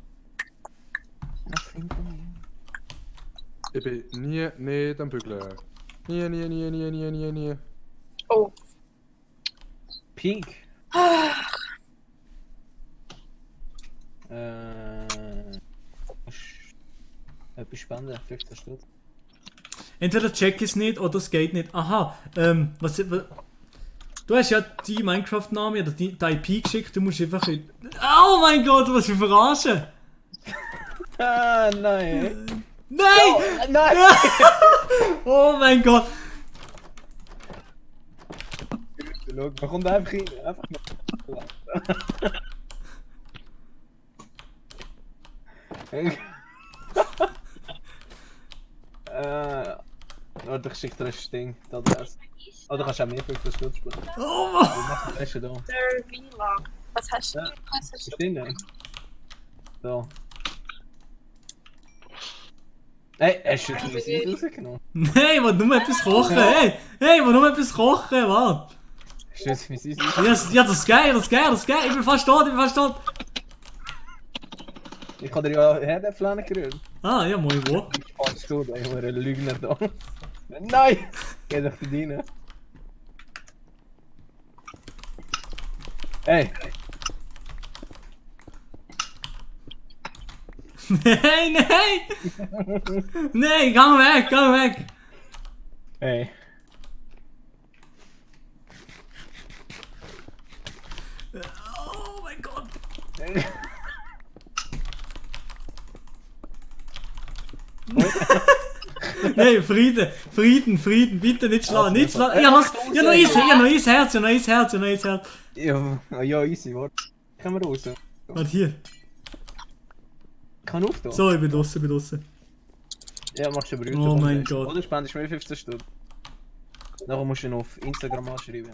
Ich bin nicht am Bügeln. Nie. Oh. Pink. Etwas spannend, 15 Stunden. Entweder check es nicht oder es geht nicht. Aha, Du hast ja die Minecraft-Namen oder die IP geschickt, du musst einfach... Oh mein Gott, was für verarschen! Ah, nein! Nein! Oh, nein! Oh mein Gott! Schau, man kommt einfach rein. Einfach Warte, ich schicke dir ein Ding. Das. Oh, du kannst auch mehr für das Schutz spielen. Oh Mann! Was Der VLAN. Was hast du? Ja. Was hast du? Drin. So. Hey, hast du jetzt mein rausgenommen? Nein, will nur etwas kochen, hey! Hey, will nur etwas kochen, warte! Hast du jetzt mein rausgenommen? Ja, das ist geil, das ist geil, das ist geil! Ich bin fast tot, Ich kann dir ja Herdäpfel gerührt. Ah, ja, moin, wo? Fast gut, ich war ein Lügner da. Nein! Geh doch verdienen. Hey! Nein, nein! Nein, geh weg! Hey. Oh mein Gott! Nein, Frieden, bitte nicht schlagen, nicht schlagen! Ja, noch ein Herz! Ja, easy, warte. Kommen wir raus. Warte hier. Kann auf da. So, ich bin draussen. Ja, machst du Brüder. Oh mein Gott. Oder spendest du mir 15 Stunden. Nachher musst du ihn auf Instagram anschreiben.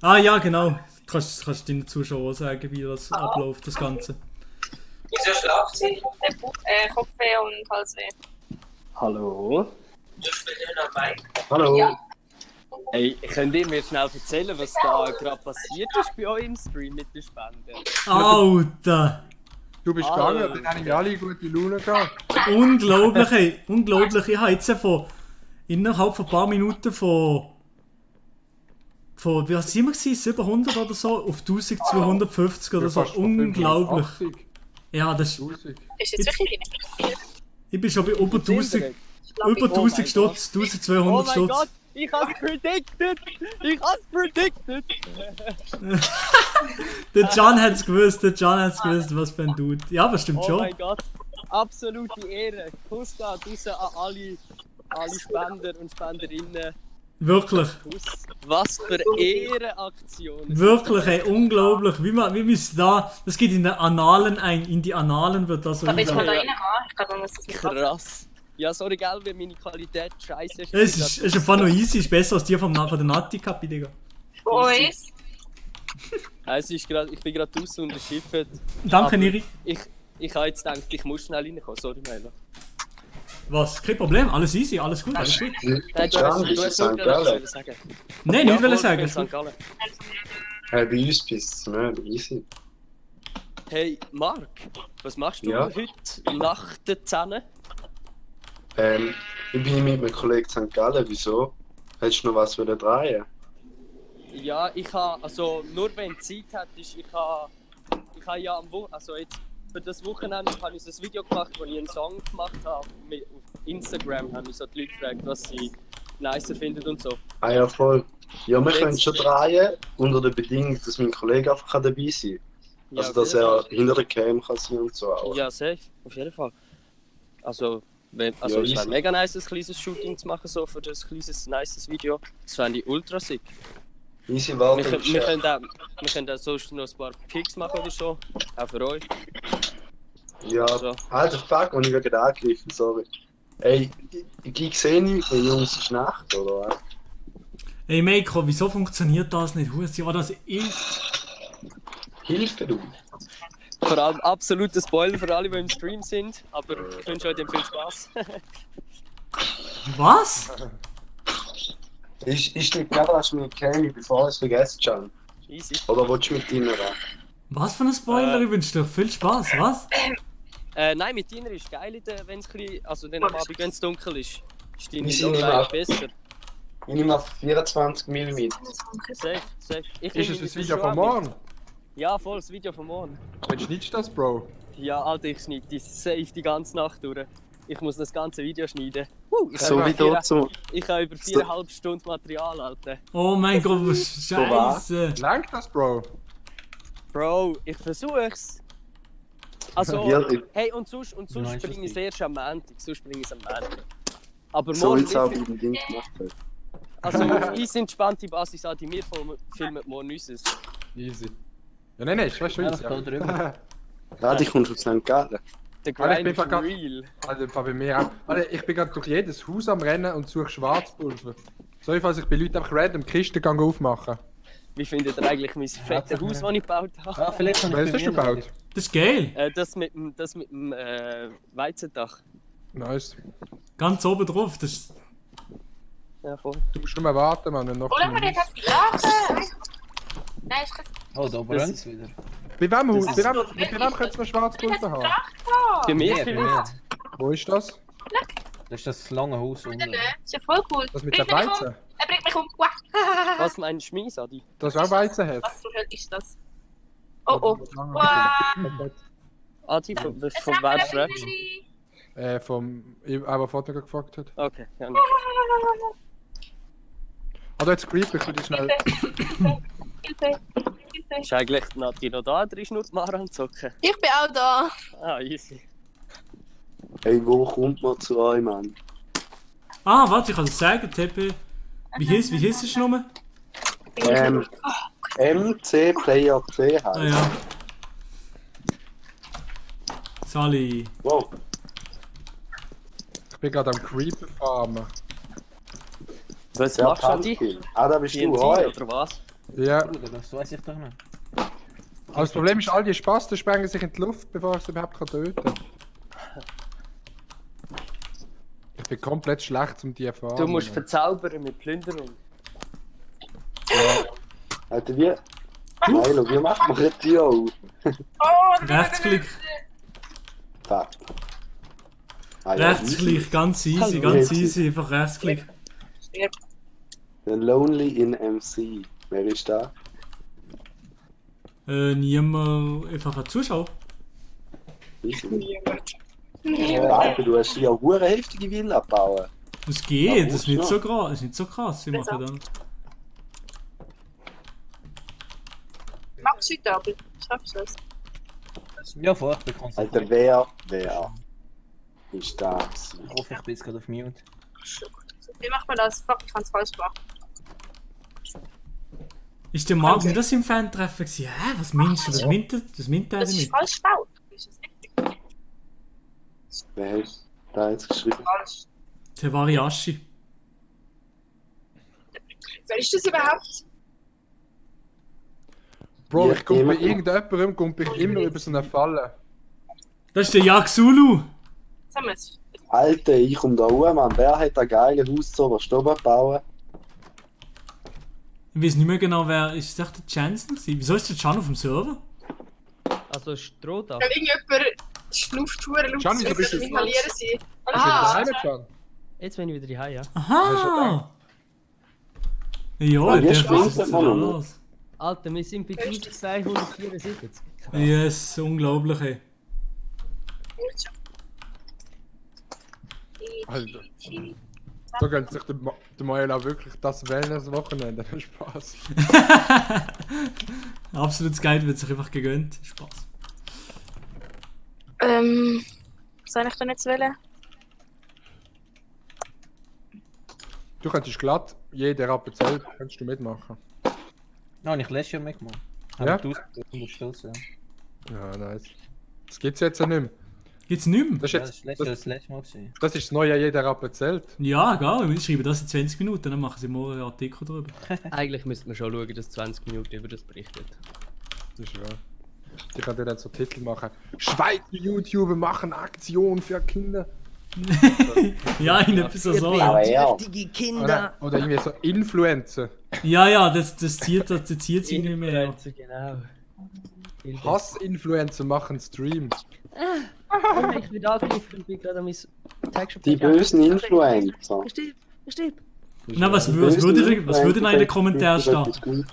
Ah ja, genau. Du kannst deinen Zuschauern sagen, wie das abläuft, das Ganze. Wieso schlaft sie? Kopfweh und Halsweh. Hallo? Du spielst immer noch bei. Hallo? Ja. Hey, könnt ihr mir schnell erzählen, was da gerade passiert ist bei euch im Stream mit den Spenden? Alter! Du bist gegangen, dann habe ich alle gute Laune gehabt. Unglaublich, ey. Unglaublich. Ich habe jetzt innerhalb von ein paar Minuten von wie sind wir gewesen? 700 oder so auf 1250 oder so. Unglaublich. Ja, das ist... Ist jetzt wirklich nicht? Ich bin schon bei über 1000 Stutz, 1200 Stutz. Oh mein Gott, ich hab's predicted! Der Can hat's gewusst, was für ein Dude. Ja, aber stimmt schon. Oh mein Gott, absolute Ehre. Kuss geht raus an alle Spender und Spenderinnen. Wirklich. Kuss. Was für Ehrenaktion. Wirklich, ey, unglaublich. Wie müssen das geht in die Annalen wird das so. Aber jetzt mal da rein, ich glaube, man muss das nicht krass. Ja, sorry, gell, wenn meine Qualität scheiße ist. Es ist einfach noch easy, ist besser als die von der Nati Kapi, Digga. Boys. Ich bin gerade draußen unterschifft. Danke, Niri. Ich habe jetzt gedacht, ich muss schnell reinkommen, sorry, Meiler. Was? Kein Problem, alles easy, alles gut, alles gut. Nein, du hast nur etwas sagen. Nein, nicht wollen sagen. Hey, bei uns bist du nicht easy. Hey, Marc, was machst du heute nach der 10? Ich bin mit meinem Kollegen St. Gallen, wieso? Hättest du noch was drehen? Ja, ich habe, also nur wenn du Zeit hättest, ich habe ja also jetzt für das Wochenende habe ich ein Video gemacht, wo ich einen Song gemacht habe. Auf Instagram habe ich so die Leute gefragt, was sie nicer finden und so. Ah ja, voll. Ja, wir können schon drehen, unter der Bedingung, dass mein Kollege einfach dabei sein kann. Also, dass er hinter der Cam kann sein und so auch. Ja, safe, auf jeden Fall. Also, es wäre mega nice, ein kleines Shooting zu machen, so für das kleines, nices Video. Das fände ich ultra sick. Easy, warte. Wir können auch sonst noch ein paar Pics machen oder so, auch für euch. Ja, so. Alter, fuck, und ich werde gerade angegriffen, sorry. Ey, ich sehe nicht, wenn Jungs ist Nacht, oder? Ey, Meiko, wieso funktioniert das nicht? Ja, das ist... Hilfe, du! Vor allem absoluter Spoiler für alle, die im Stream sind, aber ich wünsche euch viel Spaß. Was? Ich stehe gerade als mit Cam, bevor ich es vergessen habe. Easy. Oder willst du mit deiner ran? Was für ein Spoiler? Ich wünsche dir viel Spaß, was? Nein, mit deiner ist geil, wenn es also dann am Abend, wenn es dunkel ist. Ist deine Ich Longline besser. Ich nehme auf 24 mm. Safe. Ist es das Video von morgen? Ja, voll, das Video von morgen. Wann schneidest du das, Bro? Ja, Alter, ich schneide das safe die ganze Nacht durch. Ich muss das ganze Video schneiden. Ich So habe wie über dort zum. Ich habe über 4,5 Stunden Material, Alter. Oh mein Gott, was Scheiße. Langt das, Bro? Bro, ich versuch's. Also, Ja, ich- hey, und sonst meinst bringe das ich es nicht? erst am Montag. Sonst bringe ich es am Montag. Aber So morgen wie es auch liefert- bei dem Ding gemacht hat. Also auf uns entspannte Basis an, die wir filmen morgen unseres. Easy. Ja, nein, ist weißt du, Ja, easy. das geht drüber. Ja, die kommst du zu St. Gallen. Der Alter, ich Grind bin ist grad- real. Also, bei mir auch. Alter, ich bin gerade durch jedes Haus am Rennen und suche Schwarzpulver. So, falls ich bei Leuten einfach random Kisten aufmachen. Wie findet ihr eigentlich mein fettes Haus, das ich gebaut habe? Ja, vielleicht kann ich Was bei hast du mir gebaut? Das ist geil. Das mit dem Weizendach. Nice. Ganz oben drauf. Das ist... Ja, voll. Du musst nur mal warten, Mann. Wenn noch Oder man hat das geladen. Nein, ich kann Oh, da brennt es wieder. bei wem Haus? Das Bei wem könntest du Schwarzpulver haben? Für mich Bei mir. Wo ist das? Das ist das lange Haus unten. Das ist ja voll cool. Das mit Bringt der mich um. Weizen? Er bringt mich um. Was meinst du, Mies, Adi? Das auch Weizen hat? Was zur Hölle ist das? Oh oh. Wow. Adi, von wer schreibst du? Aber Vater gefragt hat. Okay, ja. Also jetzt Creeper, ich will dich schnell. Hilfe. Hilfe. Ist eigentlich Nati noch da? 3 Schnurz Maran zocken? Ich bin auch da. Ah, easy. Hey, wo kommt man zu euch, Mann? Ah, warte, ich kann das sagen, TP. Wie hieß es nochmal? MC Player C heißt. Ah ja. Sally. Wow. Ich bin gerade am Creeper farmen. Was Ja, machst du, Adi? Pumpkin. Ah, da bist du, TNT hoi. oder was? Ja. Bruder, das weiß ich doch nicht. Aber das Problem ist, all die Spasten sprengen sich in die Luft, bevor ich sie überhaupt töten kann. Ich bin komplett schlecht um die Erfahrung. Du musst verzaubern mit Plünderung. Alter, wie? Milo, wie macht man die auch? Rechtsklick. Da. Ah, ja, Rechtsklick, ganz easy, Hallo. ganz easy, einfach Rechtsklick. The Lonely in MC. Wer ist da? Niemand, einfach ein Zuschauer. Alter, du hast hier auch eine heftige Villa gebaut. Das geht, Ja, das ist nicht gut, so ja. krass, das ist nicht so krass, wie Besser. machen dann. Machst du heute Abend? Schaffst du das? Ja, voll, ich bin konzentriert. Alter, wer ist da? Ich hoffe, ich bin jetzt gerade auf Mute. Wie macht man das? Fuck, ich kann es falsch machen. Ist der Marc nicht das im Fan-Treffen gewesen? Hä, was meinst du, was meint er Das ist damit? falsch gebaut. Ist das richtig? Wer hat da jetzt geschrieben? Falsch. Tewariashi. Wer ist das überhaupt? Bro, Ja, ich komme bei jemand- irgendjemandem komme ich immer über so eine Falle. Das ist der Yaxulu. Sagen wir es. Alter, ich komme da hoch, Mann. Wer hat ein geiles Haus zu oberst oben gebaut? Ich weiß nicht mehr genau, wer. Ist das der Jansen gewesen? Wieso ist der Can auf dem Server? Also Strohdach. Weil irgendjemand schnupft hure laut Can, wieso bist du- inhalieren sie. Bist du daheim, Can? Jetzt bin ich wieder daheim, ja. Aha! Ja, Ah, wie der springt ist der Mann um? los. Alter, wir sind bei 1274. Yes, unglaublich, ey. Alter. Da gönnt sich der Mael auch wirklich das Wellness-Wochenende. Spaß. Absolutes Geil wird sich einfach gegönnt. Spaß. Was soll ich denn jetzt wählen? Du könntest glatt jede Rappezell könntest du mitmachen. Ja, ich letztes Jahr mitgemacht. Ja? 1200 Stutz, ja. Ja, nice. Das gibt's jetzt ja nicht mehr. Gibt's nicht mehr? Das ist Ja, jetzt, das ist letztes Jahr das letzte Mal gewesen. das ist das neue jeder Rappezelt. Ja, egal, wir schreiben das in 20 Minuten, dann machen sie morgen einen Artikel darüber. Eigentlich müsste man schon schauen, dass 20 Minuten über das berichtet. Das ist wahr. Ich kann dir dann so Titel machen. Schweizer YouTuber machen Aktion für Kinder. Ja, in etwas so. Bedürftige Kinder. Oder irgendwie so Influencer. Ja, das zieht sie nicht mehr. Influencer, genau. Hass-Influencer machen Stream. Ich bin angegriffen und bin gerade an mein Tag Die bösen Influencer. Stirb. Na, was würde noch in den Kommentaren stehen?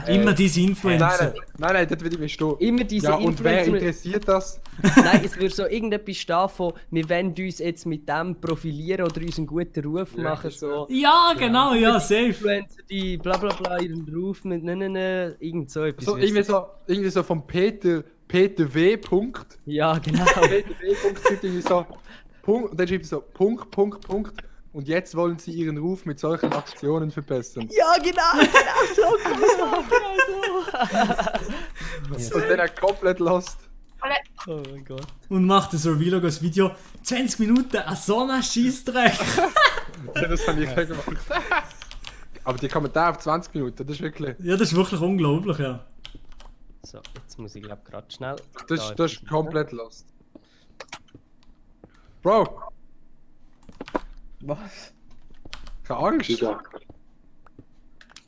Immer diese Influencer. Nein, das würde ich mir stehen. Immer diese Ja, und wer Influencer- interessiert das? Nein, es würde so irgendetwas stehen von, wir wollen uns jetzt mit dem profilieren oder uns einen guten Ruf machen. So. Ja, genau, ja, safe. Influencer, die bla bla bla ihren Ruf mit irgend so etwas. So, irgendwie so vom Peter W. Punkt. Ja, genau. Peter W. Punkt schreibt irgendwie so Punkt, und dann schreibt er so Punkt. Und jetzt wollen sie ihren Ruf mit solchen Aktionen verbessern. Ja, genau so. Und dann er komplett lost. Oh mein Gott. Und macht ein Survival Video 20 Minuten an so einem Scheissdreck. Das habe ich gemacht. Aber die Kommentare auf 20 Minuten, das ist wirklich. Ja, das ist wirklich unglaublich, ja. So, jetzt muss ich glaube gerade schnell. Das ist komplett lost. Bro! Was? Keine Angst.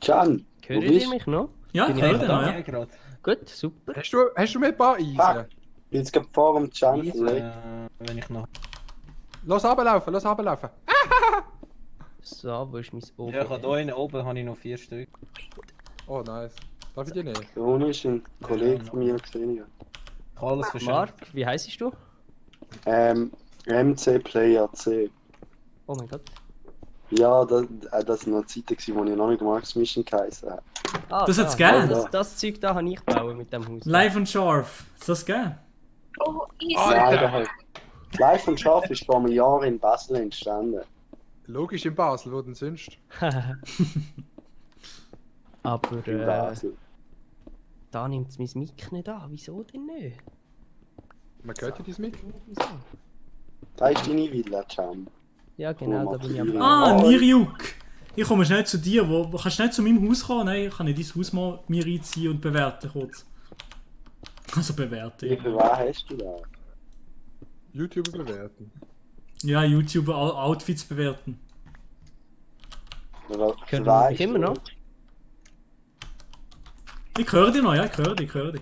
Can, Hört ihr mich noch? Ja, Bin ich höre noch dich da? noch, ja. Gerade. Gut, super. Hast du mir ein paar Eisen? Ich bin jetzt gerade vor dem Can Wenn ich noch. Los runterlaufen. So, wo ist mein Oben? Ja, ich habe hier oben habe ich noch 4 Stück. Oh, nice. Darf ich die nicht? Der Uni ist ein Kollege von mir gesehen. Alles verschenkt. Mark, wie heisst du? MC Player C. Oh mein Gott. Ja, das waren noch Zeiten, wo ich noch nicht Mark's Mission geheißen habe. Ah, Das hat's da. gegeben? Das Zeug da habe ich gebaut mit dem Haus. Live und scharf. Ist das geil? Oh, easy. Live und Scharf ist vor einem Jahr in Basel entstanden. Logisch in Basel, wo denn sonst? Aber In Basel. da nimmt es mein Mic nicht an. Wieso denn nicht? Man hört ja dein Mic. Da ist deine Villa, Can. Ja genau, da bin ich am Ah, Nirjuk. Ich komme schnell zu dir. Wo kannst du schnell zu meinem Haus kommen? Nein, kann ich dein Haus mal mir reinziehen und bewerten kurz. Also bewerten. Wie viel Wahr hast du da? YouTuber bewerten. Ja, YouTuber Outfits bewerten. Können wir mich immer noch? Ich höre dich noch, ja, ich höre dich.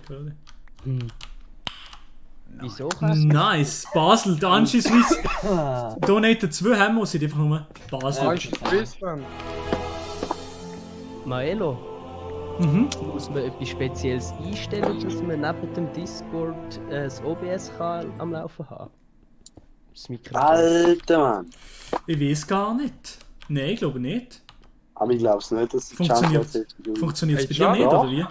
Wieso? Nice, Basel, der Anschluss Swiss. Donated 2 haben wir, sind einfach nur Basel. Anschluss Swiss, Mann. Maelo, Mhm. muss man etwas Spezielles einstellen, dass man neben dem Discord das OBS kann am Laufen haben? Das Mikrofon. Alter Mann! Ich weiß gar nicht. Nein, ich glaube nicht. Aber ich glaube es nicht, dass die Funktioniert es bei dir nicht, oder wie?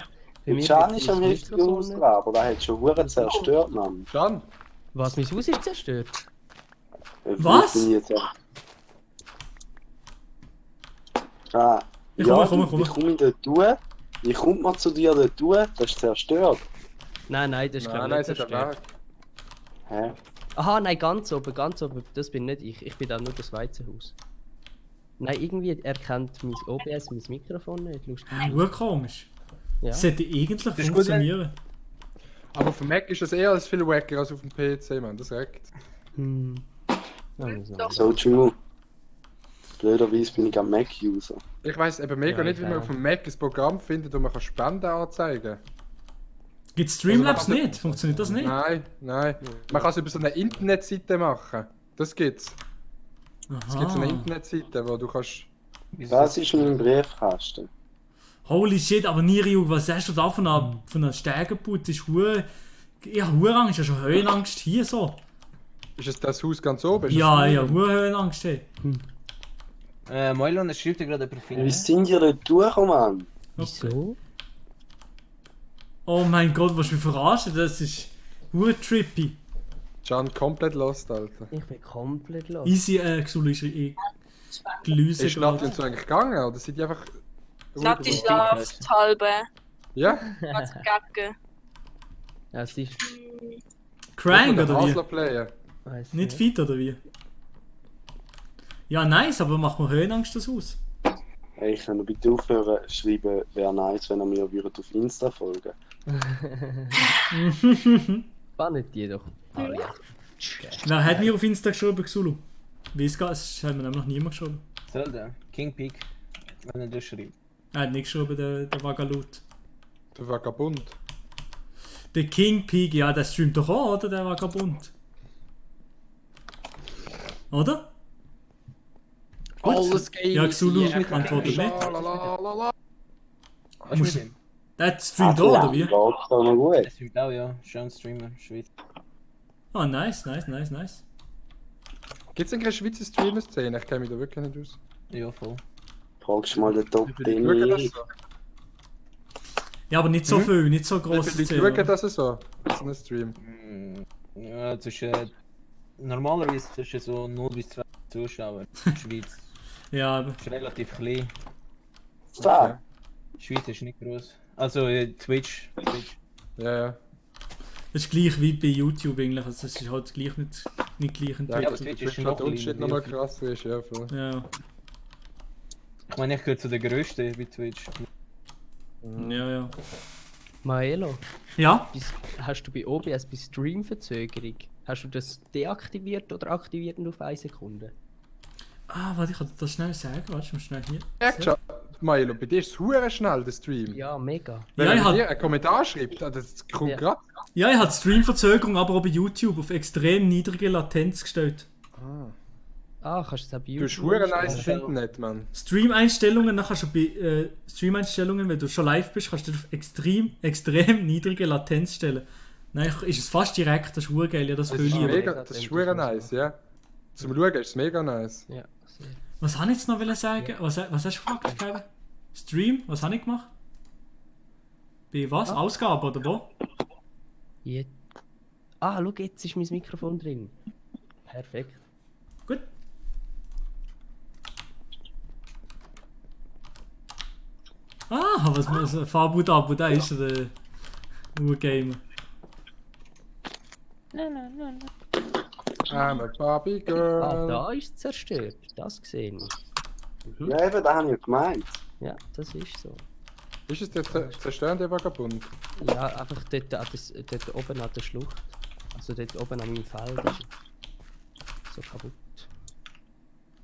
Der Can ist am richtigen Haus dran, aber der hat schon Huren zerstört, Mann. Can? Was, mein Haus ist zerstört? Was? Funktioniert ja. Ah, Ich ja, komme. ich komme dort durch. Ich komme mal zu dir dort durch, das ist zerstört. Nein, das ist glaube ich nicht zerstört. Hä? Aha, nein, ganz oben, das bin nicht ich. Ich bin da nur das Weizenhaus. Nein, irgendwie erkennt mein OBS mein Mikrofon nicht. Lustig. Nur komisch. Ja. Das sollte eigentlich ist gut, funktionieren. Aber auf dem Mac ist das eher als viel wacker als auf dem PC, man. Das regt. So true. Blöderweise bin ich am Mac-User. Ich weiss eben mega nicht, wie man auf dem Mac ein Programm findet, wo man kann Spenden anzeigen kann. Gibt es Streamlabs nicht? Funktioniert das nicht? Nein. Man kann es über so eine Internetseite machen. Das gibt's. Es gibt so eine Internetseite, wo du kannst... Das ist mein Briefkasten. Holy shit, aber Nirju, was hast du da von einer Steigerput? Ich habe Höhenangst, ich habe schon Höhenangst hier so. Ist es das Haus ganz oben? Ja, ich habe Höhenangst hier. Moilon, es schreibt dir gerade über Wie sind ihr dort durchgekommen, Mann? Wieso? Oh mein Gott, was du mich verarschen? Das ist trippy. Can komplett lost, Alter. Ich bin komplett los. Easy, Xulu ist Gelüse Ist Nati so eigentlich gegangen, oder sind die einfach... Nati schlaft halbe. Ja? Ganz gacke. Ja, sie ist... Crank oder Hasler wie? Player. Nicht fit oder wie? Ja, nice, aber macht mir Höhenangst das Haus. Hey, ich kann bitte aufhören, schreiben, wäre nice, wenn ihr mir würdet auf Insta folgen. Bannet die doch. Alle. Wer hat mir auf Insta geschrieben, Xulu? Weiss gar nicht, es hat mir nämlich noch niemand geschrieben. Soll der? King Peak. Wenn er das schreibt. Er hat nicht geschrieben, der Vagalut. Der Vagabund. Der King Pig, ja, der streamt doch auch, oder? Der Vagabund. Oder? Oh, tolles Game. Ja, Xulu ist nicht antwortet nicht. Lalalala. Musst- Der streamt auch, oder wie? Geht doch noch gut. Der streamt auch, ja. Schön Streamer, Schweiz. Ah, nice. Gibt es denn keine Schweizer Streamer-Szene? Ich kenne mich da wirklich nicht aus. Ja, voll. Fragst du mal den Top Schauen das 10. so? Ja, aber nicht so viel, nicht so Wie grosse viele Szene. Leute schauen das so? So ein Stream. Ja, normalerweise zwischen so 0 bis 2 Zuschauer in der Schweiz. Ja, ist relativ klein. Okay. Die Schweiz ist nicht groß. Also Twitch. Ja. das ist gleich wie bei YouTube eigentlich. Also, es ist halt gleich nicht gleich in Ja, aber aber Twitch Twitch ist noch der Unterschied kleiner, nochmal wie krass ist, ja voll. Ja. Ich meine, ich gehöre zu den grössten bei Twitch. Ja. Maelo, Ja? hast du bei OBS bei Streamverzögerung, hast du das deaktiviert oder aktiviert nur auf 1 Sekunde? Ah, warte, ich kann das schnell sagen. Warte, ich muss schnell hier. Merkst du, Milo, bei dir ist es hure schnell, der Stream. Ja, mega. Wenn Ja, er ich bei hab- dir einen Kommentar schreibt, das kommt Ja. gerade. Ja, ich habe Streamverzögerung aber auch bei YouTube auf extrem niedrige Latenz gestellt. Kannst du das auch bei Du hast YouTube hure einstellen? nice Internet, Mann. Stream-Einstellungen, dann kannst du bei Stream-Einstellungen, wenn du schon live bist, kannst du auf extrem niedrige Latenz stellen. Nein, ist es fast direkt, das ist hure geil, ja, das Das fühle ist ich. aber. mega, das ist hure nice, ja. Zum Schauen ist es mega nice. Ja, Was habe ich jetzt noch sagen? Ja. Was hast du gefragt, Kevin? Stream? Was habe ich gemacht? Bei was? Ausgabe oder wo? Schau, jetzt ist mein Mikrofon drin. Perfekt. Gut. Was Fabut Abu, da ist der Urgamer. Nein. I'm a Barbie Girl. Da ist es zerstört. Das gesehen ich. Ja, eben, das habe ich ja gemeint. Ja, das ist so. Ist es der zerstörende Vagabund? Ja, einfach dort oben an der Schlucht. Also dort oben an meinem Feld ist so kaputt.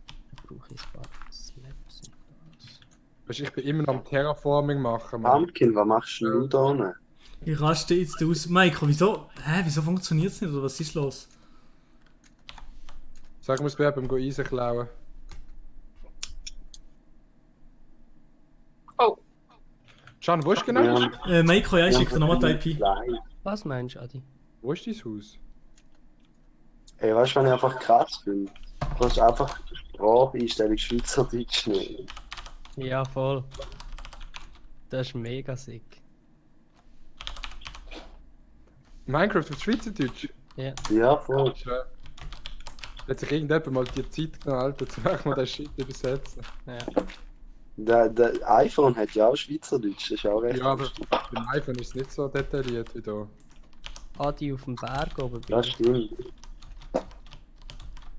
Da brauche ich ein paar Snaps und das. Weißt du, ich bin immer noch am Terraforming machen, Mann. Pumpkin, was machst du da unten? Ich raste jetzt aus. Michael, wieso? Wieso funktioniert es nicht? Oder was ist los? Sag mir, es wäre beim Eisen klauen. Oh. Can, wo ist genau? Michael, ja, ich schicke dir nochmal die IP. Was meinst du, Adi? Wo ist dein Haus? Ey, weißt du, wenn ich einfach krass bin? Du kannst einfach Spracheinstellung Schweizerdeutsch nehmen. Ja, voll. Das ist mega sick. Minecraft auf Schweizerdeutsch? Ja. Ja, voll. Hat sich irgendjemand mal die Zeit genommen, Alter, zu machen, den Shit übersetzen? Ja. Der iPhone hat ja auch Schweizerdeutsch, das ist auch recht. Ja, aber lustig. beim iPhone ist es nicht so detailliert wie da. Adi auf dem Berg oben. Das stimmt.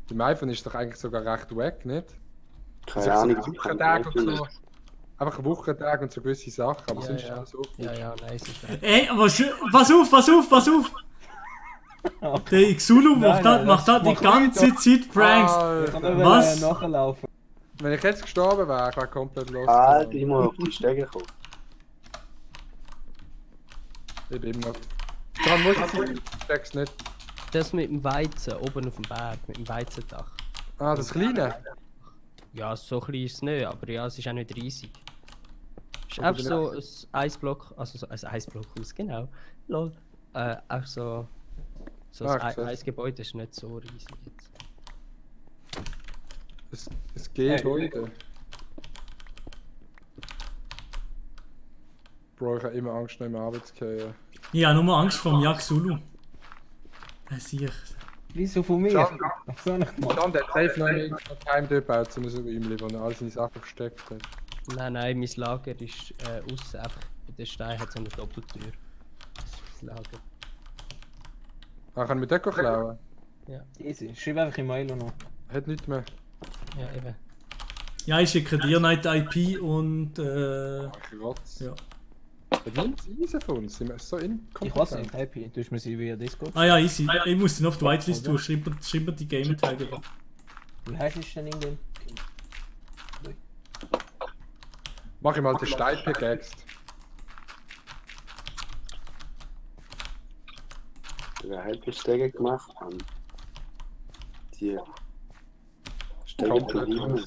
Beim iPhone ist es doch eigentlich sogar recht wack, nicht? Keine Also Ahnung, so ich kann Wochentag und nicht. so. Einfach Wochentag und so gewisse Sachen, aber Ja, sonst ja. ist alles auch gut. Ja, nice. Ey, aber pass auf! Der Xulu macht da die ganze Zeit Pranks. Was? Nachlaufen. Wenn ich jetzt gestorben wäre, wäre ich komplett los. Alter, ich muss auf die Stege kommen. Ich bin immer noch. Kann muss ich check's nicht. Das mit dem Weizen, oben auf dem Berg, mit dem Weizendach. Ah, das kleine? Ja, so klein ist es nicht, aber ja, es ist auch nicht riesig. Es ist Aber einfach so ein Eisblock, also so ein Eisblockhaus, genau. Lol. Auch so ein Eisgebäude ist nicht so riesig jetzt. Es geht heute. Bro, ich habe immer Angst, noch im Arbeit zu gehen. Ich habe nur Angst vor dem Jak Zulu. Das sehe ich. Wieso von mir? Can, Was soll ich machen? Can, der hat safe noch einen Heim dort gebaut, so ein Räumchen, wo er all seine Sachen versteckt hat. Nein, mein Lager ist außen einfach. Der Stein hat so eine Doppeltür. Das ist das Lager. Ah, kann ich mir dort klauen? Ja. Easy. Schreib einfach in Mail noch. Hat nichts mehr. Ja, eben. Ja, ich schicke dir nicht die IP und. Rotz. Ja. Hat niemand Eisen von uns? Sind wir so inkompetent? Ich weiß nicht, happy. Du hast mir sie via Discord. Ah ja, easy. Ich muss ihn auf die Whitelist tun. Schreib mir die Gamertag. Wie heißt es denn in dem? Mach ich mal den Stein pickaxed. Wer hat die Stege gemacht? Die Stege Komplett verliehen.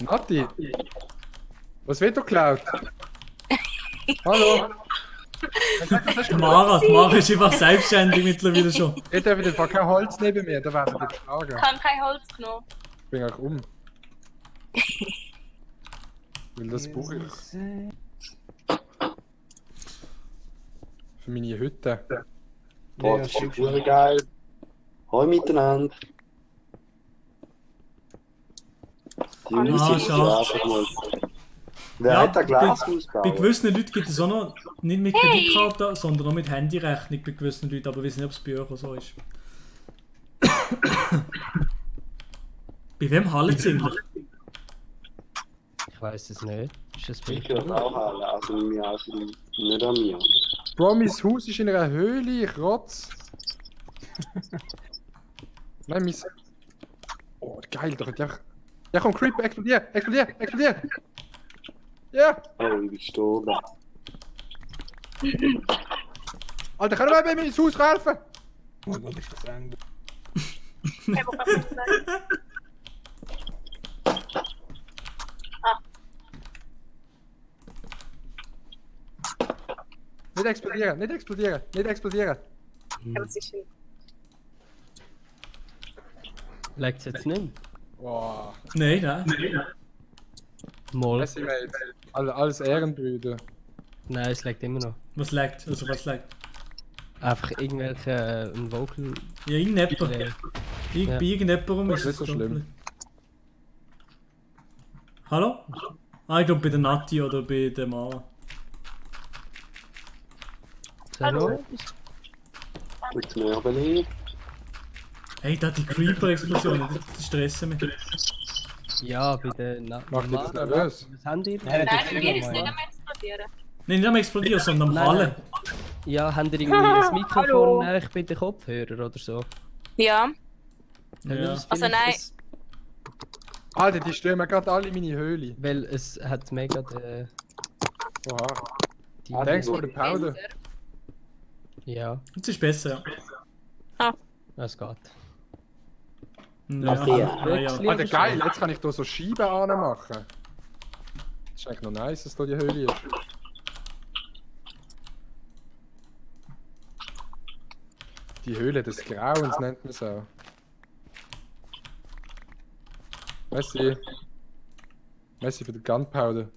Nati? Was wird da geklaut? Hallo? Mara ist einfach selbstständig mittlerweile schon. Ich darf einfach kein Holz neben mir, da werden wir geschlagen. Ich habe kein Holz genommen. Ich bin auch um. Weil das brauche ich. Für meine Hütte. Boah, das ist super geil. Hoi miteinander. Die Musik ist einfach mal. Wer hat da Glas ausgebaut? Bei gewissen Leuten gibt es auch noch nicht mit Kreditkarte, sondern auch mit Handyrechnung bei gewissen Leuten, aber wir wissen nicht, ob es bei euch auch so ist. Bei wem haltet es eigentlich? Ich weiß es nicht. Ist das Ich höre auch alle, also mir auch nicht an mir. Bro, mein Haus ist in einer Höhle, ich rotz. Nein, mein... Oh, geil, da hat ja... Ja komm, Creep, explodier! Ja! Oh, ich bin gestorben. Alter, kann ich mir bei mir ins Haus helfen? Oh Gott, ist das eng. Nicht explodieren! Leckt es jetzt nicht? Wow. Nein. Mal. Messi, mate. Alles Ehrenbrüder. Nein, es leckt immer noch. Was leckt? Also was leckt? Einfach irgendwelche ein Vocal. Ja, irgendjemand. Bei irgendjemandem Das ist ist es so schlimm. Hallo? Ah, ich glaube bei der Nati oder bei der Mara. Hallo? Mit mir überlegen. Hey, da die Creeper-Explosionen, die stressen mich. Ja, bei der Macht ihr das nervös? Was haben die? Nein, bei mir ist es nicht am explodieren. Nein, nicht am explodieren, sondern am Nein, Hallen. Ja, haben die irgendwie ein Mikrofon näher bei den Kopfhörern oder so? Ja. Ja. Also nein. Alter, die stehen mir gerade alle in meine Höhle. Weil es hat mega den... Oha. Thanks for the powder. Ja. Das ist besser, ja. Es geht. Ja. Alter, geil, jetzt kann ich da so Scheiben anmachen. Das ist eigentlich noch nice, dass da die Höhle ist. Die Höhle des Grauens nennt man es auch. Messi für die Gunpowder.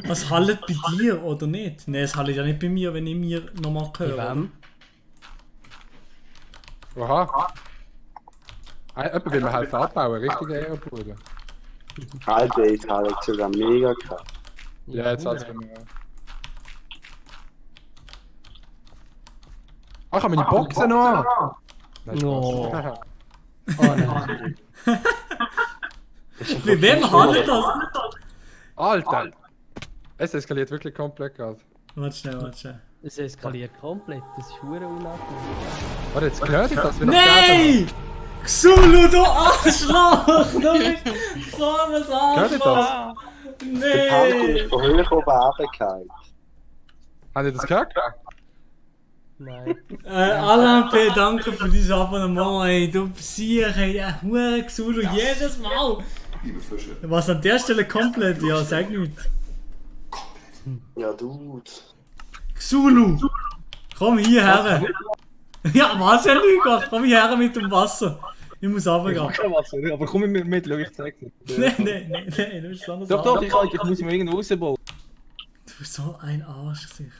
Was hallet bei dir oder nicht? Nein, es hallet ja nicht bei mir, wenn ich mir nochmal höre. Bei wem? Oha. Jemand will mir helfen abbauen, richtig Ehrenbruder. Alter, ich habe jetzt sogar mega gehabt. Ja, jetzt hat es bei mir auch. Ach, ich habe meine Boxen noch! No. Oh nein. Bei wem hallet das? Alter! Es eskaliert wirklich komplett gerade. Warte schnell. Es eskaliert komplett, das ist hure unangenehm. Warte, jetzt gehört ich das wieder. Nein! Xulu, du Arschloch! Du bist so ein Arschloch! Der Tank ist von hoch oben runtergefallen. Habt ihr das gehört? Nein. Alain P., danke für dieses Abonnement, ey. Du Psiech, ey. Ja, hure Xulu, jedes Mal! Liebe Fische. Was an der Stelle komplett? Ja, sag nichts. Ja, Dude. Xulu! Komm hierher! Ja, was, Herr Lüger? Komm hierher mit dem Wasser! Ich muss runtergehen. Ich kein Wasser, aber komm mit, schau, ich zeig's dir. Nein, du bist anders. Doch, ich muss mir irgendwo rausbauen. Du bist so ein Arsch, sich.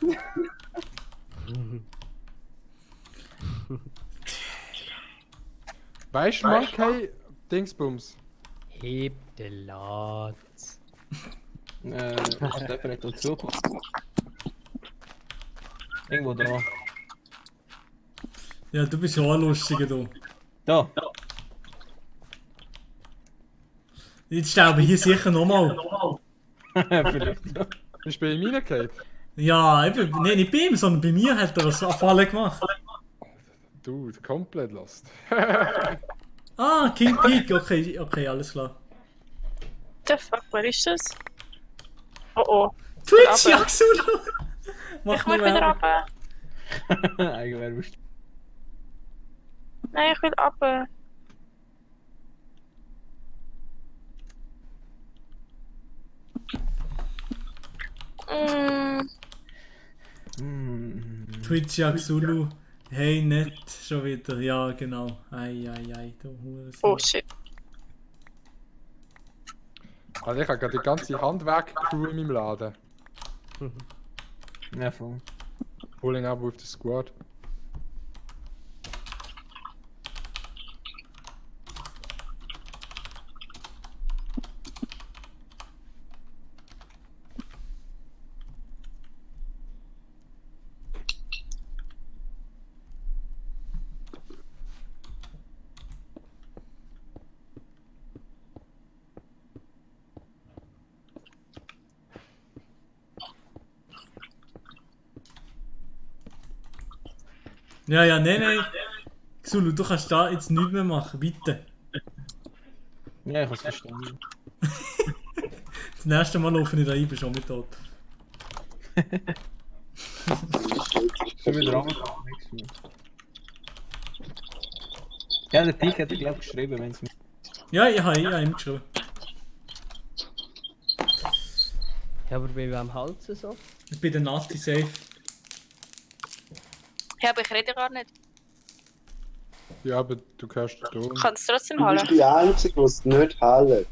Weißt du, Monkey? Dingsbums. Heb den Latz. Hat jemand nicht dazu? Irgendwo da. Ja, du bist ja auch ein Lustiger, du. Da. Jetzt sterben hier sicher nochmal. Vielleicht. Bist du bei ihm reingefallen? Ja, eben, nee, nicht bei ihm, sondern bei mir hat er eine Falle gemacht. Dude, komplett lost. Ah, King Peak, okay, alles klar. The fuck, wer ist das? Oh oh. Twitch, ja, Xulu! Mach Ich muss nur wieder Werbung. runter. Eigentlich bist Nein, ich will runter. Twitch Yaxulu. Hey, nett, schon wieder. Ja, genau. Ei, du Hurensohn. Oh shit. Also ich habe gerade die ganze Handwerk-Crew in meinem Laden. Ja, voll. Pulling up with the squad. Ja, nein. Xulu, du kannst da jetzt nichts mehr machen, bitte. Ja, ich hab's verstanden. Das nächste Mal laufe ich da rein, bist du auch mit tot. Schon wieder angefangen, nichts mehr. Ja, der Peak hat glaube ich geschrieben, wenn es mir. Ja, ich habe ihm geschrieben. Ja, aber bei wem halten so? Ich bin der Nati safe. Ja, aber ich rede gar nicht. Ja, aber du kannst den Ton. Ich kann es trotzdem Du bist halten. die Einzige, die es nicht hält.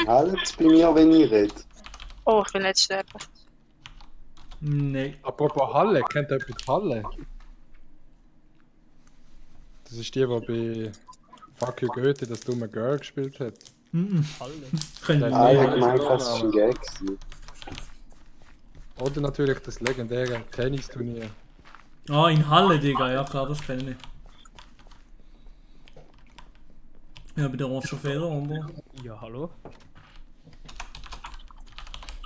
Hält es bei mir, wenn ich rede? Oh, ich will nicht sterben. Nein. Apropos Halle, kennt jemand Halle? Das ist die bei Fuck You Goethe, das dumme Girl gespielt hat. Halle. Der Können wir Ah, ich nicht. hab gemeint, das ist ein Gag gewesen. Oder natürlich das legendäre Tennisturnier. Ah, in Halle, Digga. Ja klar, das kenne ich. Ja, bei der Orange Feder, oder? Ja, hallo?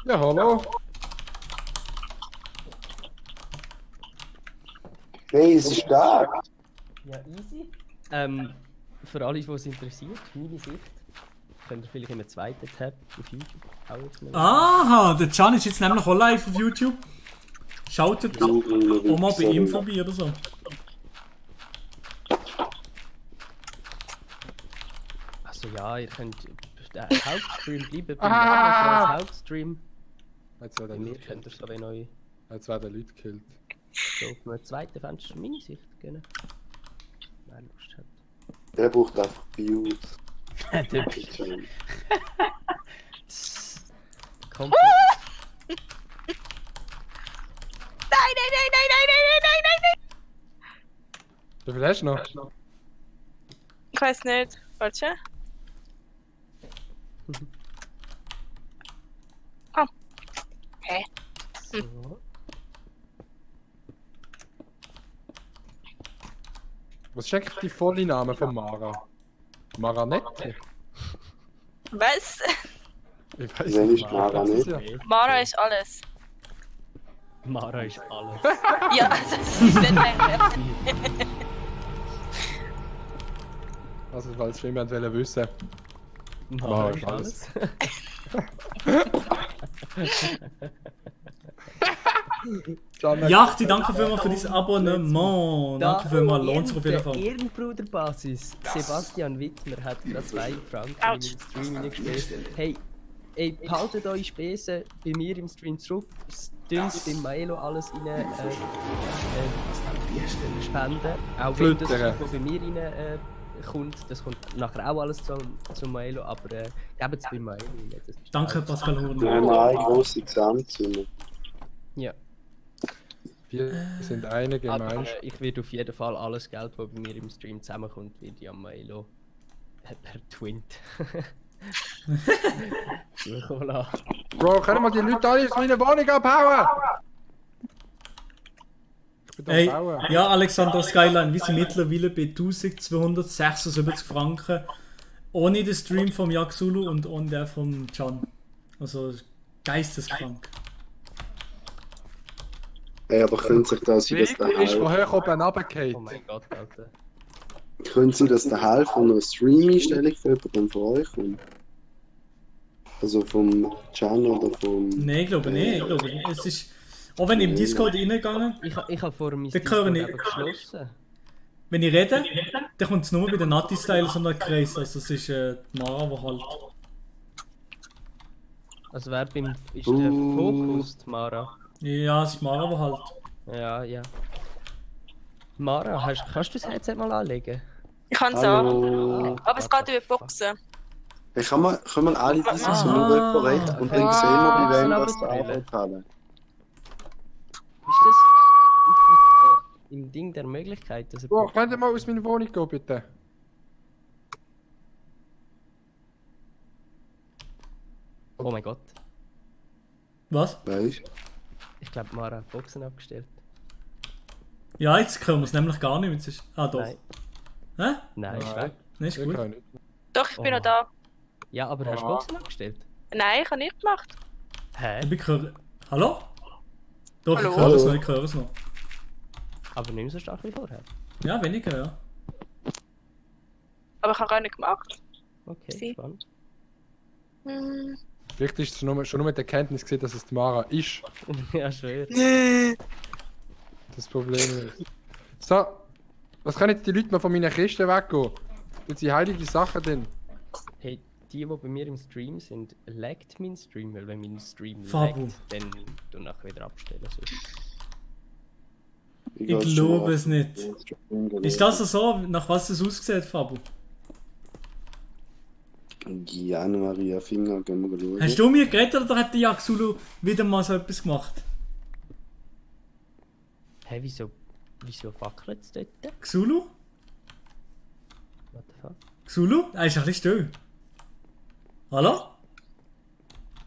Ja, hallo. Hey, es ist stark. Ja, easy. Für alle, die es interessiert, meine Sicht, könnt ihr vielleicht in einem zweiten Tab auf YouTube auch aufnehmen. Aha, der Can ist jetzt nämlich auch live auf YouTube. Schaut auch mal bei ihm vorbei oder so. Also ja, ihr könnt den Hauptstream bleiben bei mir als Hauptstream. Jetzt Bei mir könnt ihr so wenn euch Jetzt werden Leute gekillt. so auf einem zweiten Fenster meine Sicht gehen. Wer Lust hat. Der braucht einfach Views. Komplett. Nein! Wie viel hast du noch? Ich weiß nicht. Warte. Oh. Hä? So. Was ist eigentlich die volle Name von Mara? Maranetti? Was? Ich weiß Wer nicht. ist Mara nicht? Ja. Mara ist alles. Mara ist alles. Ja, das ist nicht mehr. Also, falls jemand wissen Mara ist ist alles. Jachti, danke vielmals für dein Abonnement. Danke vielmals, lohnt sich auf jeden Fall. Ehrenbruderbasis. Sebastian Wittmer hat gerade 2 Franken in den Stream hineingespielt. Hey, behaltet eure Spesen bei mir im Stream zurück. Dünnt bei Maelo alles rein. Spenden. Auch wenn das Flüttern. was bei mir rein kommt, das kommt nachher auch alles zum Maelo, aber gebt es bei Maelo rein. Das ist Danke, Pascal Wir Horner. haben eine grosse Gesamtsumme. Ja. Wir sind eine Aber Gemeinschaft. ich werde auf jeden Fall alles Geld, das bei mir im Stream zusammenkommt, werde ich am Maelo per Twint. Voilà. Bro, können wir die Leute alle aus meiner Wohnung abhauen? Ich bin Hey, am Bauen. ja, Alexander Skyline, wir sind mittlerweile bei 1276 Franken. Ohne den Stream vom Yaxulu und ohne den vom Can. Also geisteskrank. Hey, aber können sich das sein, dass der Ist von Half... hoch oben runtergefallen. Oh mein Gott, Alter. Können Sie, dass der Half von einer Stream-Einstellung für jemanden von euch kommt? Also vom Can oder vom... Nein, ich glaube nicht. Ich glaube, es ist... Auch wenn ich im Discord reingegangen... Ich habe vor mein Dann Discord höre ich... eben geschlossen. Wenn ich rede, dann kommt es nur bei den Nati-Style so einen Kreis. Also es ist die Mara, die halt... Also wer ist der Fokus, die Mara? Ja, es ist Mara, die halt... Ja. Mara, kannst du das Headset mal anlegen? Ich kann es Hallo. auch. Aber es geht über Boxen. Können wir alle diese so nur jemand recht und dann sehen wir, bei wem das der Arbeit haben. Ist das im Ding der Möglichkeit, dass er... Oh, könnt ihr mal aus meiner Wohnung gehen, bitte? Oh mein Gott. Was? Weißt du? Ich glaube, Mara hat Boxen abgestellt. Ja, jetzt können wir es nämlich gar nicht. Jetzt ist... Ah, doch. Nein. Hä? Nein, ist weg. Nein, ist gut. Doch, ich bin noch da. Ja, aber hast du Boxen abgestellt? Nein, ich habe nicht gemacht. Hä? Ich höre... Hallo? Doch, Hallo? ich höre es noch, ich höre es noch. Aber nicht mehr so stark wie vorher. Ja, weniger, ja. Aber ich habe gar nicht gemacht. Okay, spannend. Hm. Vielleicht ist es schon nur mit der Kenntnis gesehen, dass es die Mara ist. Ja, schwer. Das Problem ist. So, was können jetzt die Leute mal von meiner Kiste weggehen? Tut sie heilige Sachen denn? Hey, die bei mir im Stream sind, laggt mein Stream, weil wenn mein Stream Fabu. laggt, dann du nachher wieder abstellen. So. Ich glaube es nicht. Ist das so, nach was es aussieht, Fabu? Ja, Anna-Maria Finger, gehen wir schauen. Hast du mir geredet oder hat der Jaxulu wieder mal so etwas gemacht? Hä, wieso fackelt es dort? Xulu? What the fuck? Xulu? Er ist ein bisschen still. Hallo?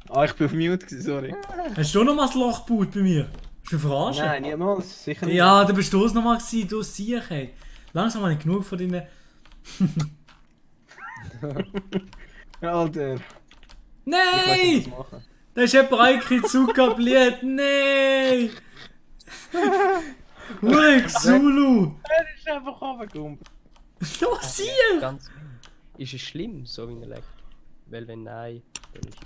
Ah, ich bin auf Mute gewesen, sorry. Hast du noch mal das Loch gebaut bei mir? Hast du verarschen? Nein, niemals, sicher nicht. Ja, du bist das noch mal gewesen, du siehst, ey. Langsam habe ich genug von deinen... Alter. Nein! Da ist jemand Aiki-Zuka blieb. Nein! Hure Xulu! Er ist einfach runtergekumpelt. Los, hier! Ganz ist es schlimm, so wie er legt? Weil wenn nein, dann ist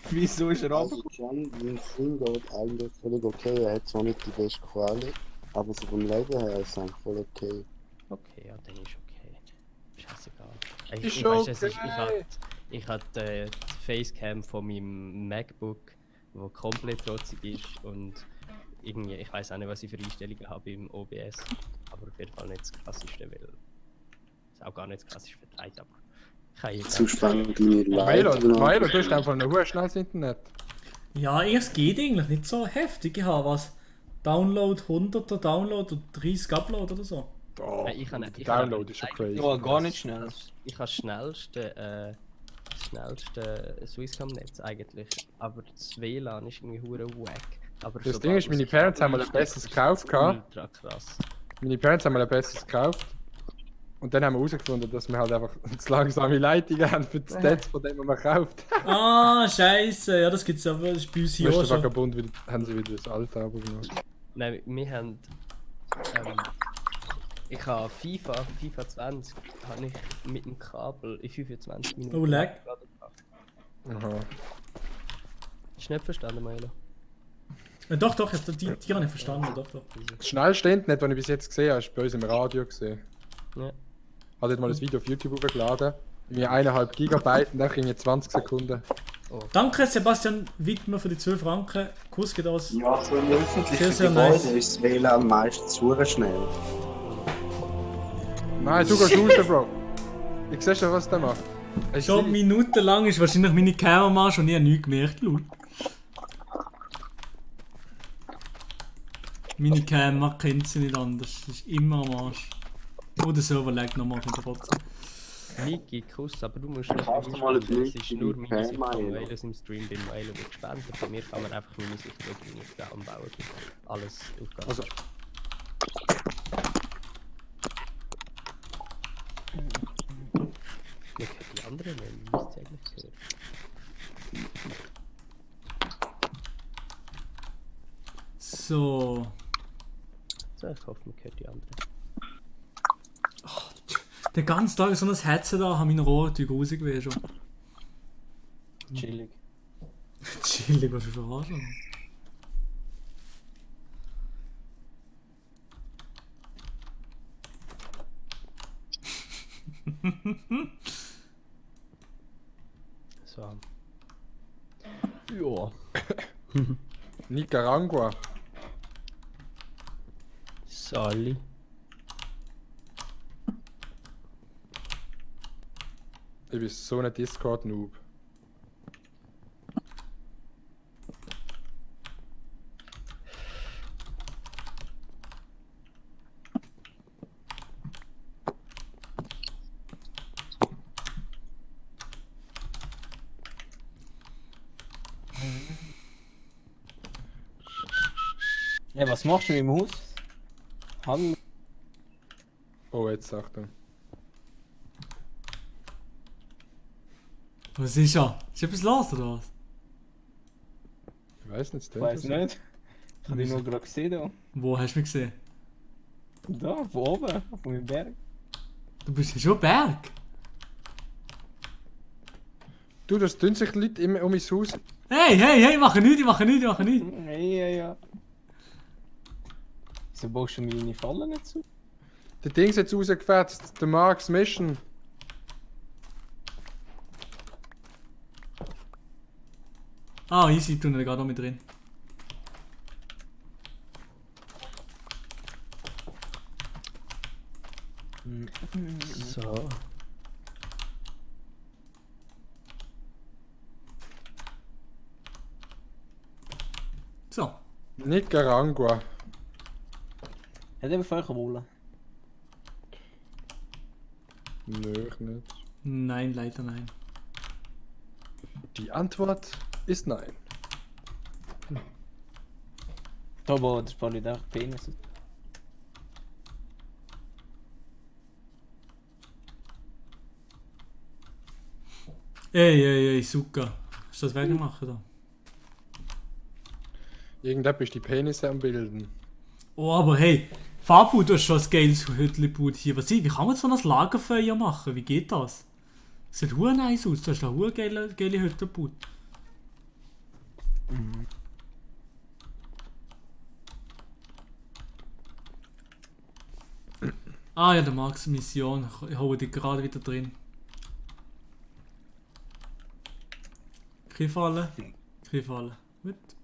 Wieso ist er Also Can, mein Film geht eigentlich völlig okay. Er hat zwar nicht die beste Quali, aber so vom Leben her ist es eigentlich voll okay. okay, ja, dann ist okay. Scheißegal. Ist Ich weiss, okay. ich hatte die Facecam von meinem MacBook, wo komplett trotzig ist und irgendwie, ich weiß auch nicht, was ich für Einstellungen habe im OBS, aber auf jeden Fall nicht das krasseste, weil es auch gar nicht das klassisch vertreibt, aber ich kann jetzt Zu spannend, deine Milo, du hast einfach ein schnelles Internet. Ja, es geht eigentlich nicht so heftig. Ich habe was. Download 100er Download und 30 Upload oder so. Oh, ich kann der Download ist schon crazy. Ja, gar nicht schnell. Ich habe das schnellste Swisscom-Netz eigentlich, aber das WLAN ist irgendwie hure wack. Aber Das Ding ist, meine Parents haben mal ein besseres gekauft. Ultra krass. Meine Parents haben mal ein besseres gekauft. Und dann haben wir herausgefunden, dass wir halt einfach zu langsame Leitungen haben für das Netz, von dem man kauft. Ah, scheiße. Ja, das gibt's aber, das ist bei uns hier auch Letzten schon. Vagabund haben sie wieder das alte Abo gemacht. Nein, wir haben. Ich habe FIFA 20 habe ich mit dem Kabel in 25 Minuten. Oh, lag. Aha. Hast du nicht verstanden, Milo? Doch, die habe ich verstanden, doch. Das schnellste Internet, das ich bis jetzt gesehen habe, ist bei uns im Radio gesehen. Ja. Ich habe mal das Video auf YouTube hochgeladen. Irgendwie 1,5 Gigabyte und dann kriege ich 20 Sekunden. Danke Sebastian Wittmer für die 12 Franken. Kuss geht aus. Ja, so im Sehr, öffentlichen sehr Gebäude nice. ist das WLAN meistens zu schnell. Nein, du gehst raus, Bro. Ich sehe schon, was der macht. Schon minutenlang ist wahrscheinlich meine Kamera schon nie nichts gemerkt, Lul. Meine Kamera kennt sie nicht anders. Das ist immer am Arsch. Oh, der Server laggt nochmal von der Rotze. Niki, Kuss, aber du musst nicht Kannst du mal einstellen, es auf ist Niki nur meine Sicht Milo? von Milos im Stream, bei Milo wird gespendet. Bei mir kann man einfach meine Sicht schauen, wie ich da am Bauen bin. Alles aufgaben. Also. Ich hätte die anderen nehmen, müsst ihr eigentlich hören. So. So, ich hoffe, man hört die anderen. Den ganzen Tag so ein Headset da, haben meine Rohre grusig gewesen schon. Chillig. Chillig, was du verarschen? So. Ja. Nicaragua. Sali. Ich bin so ein Discord-Noob. Ja, was machst du im Haus? Hallo? Oh, jetzt Achtung. Was ist ja? Ist etwas los oder was? Ich weiß nicht, Ich weiß nicht. Ich habe dich nur gerade gesehen da. Wo hast du mich gesehen? Da, von oben, auf dem Berg. Du bist ja schon Berg. Du, das tun sich die Leute immer um mein Haus. Hey, mach nichts, ich mache nichts. Ja. Wieso baust du meine Fallen nicht zu? Der Ding ist jetzt rausgefetzt, der Marks Mission. Ah, easy, tun wir gerade noch mit drin. So. So. Nicaragua. Hat er vorher wollen? Nö, ich nicht. Nein, leider nein. Die Antwort ist nein. Da wo das Polydach Penis ist. Ey, Suka. Hast du das weggemacht da? Irgendetwas ist die Penisse am Bilden. Oh, aber hey, Fabu, du hast schon ein geiles Hüttelboot hier. Wie kann man so ein Lagerfeuer machen? Wie geht das? Das sieht hure nice aus. Du hast eine hure geile Hüttelboot. Ah ja, der Max Mission. Ich hole dich gerade wieder drin. Kein Fallen. Gut.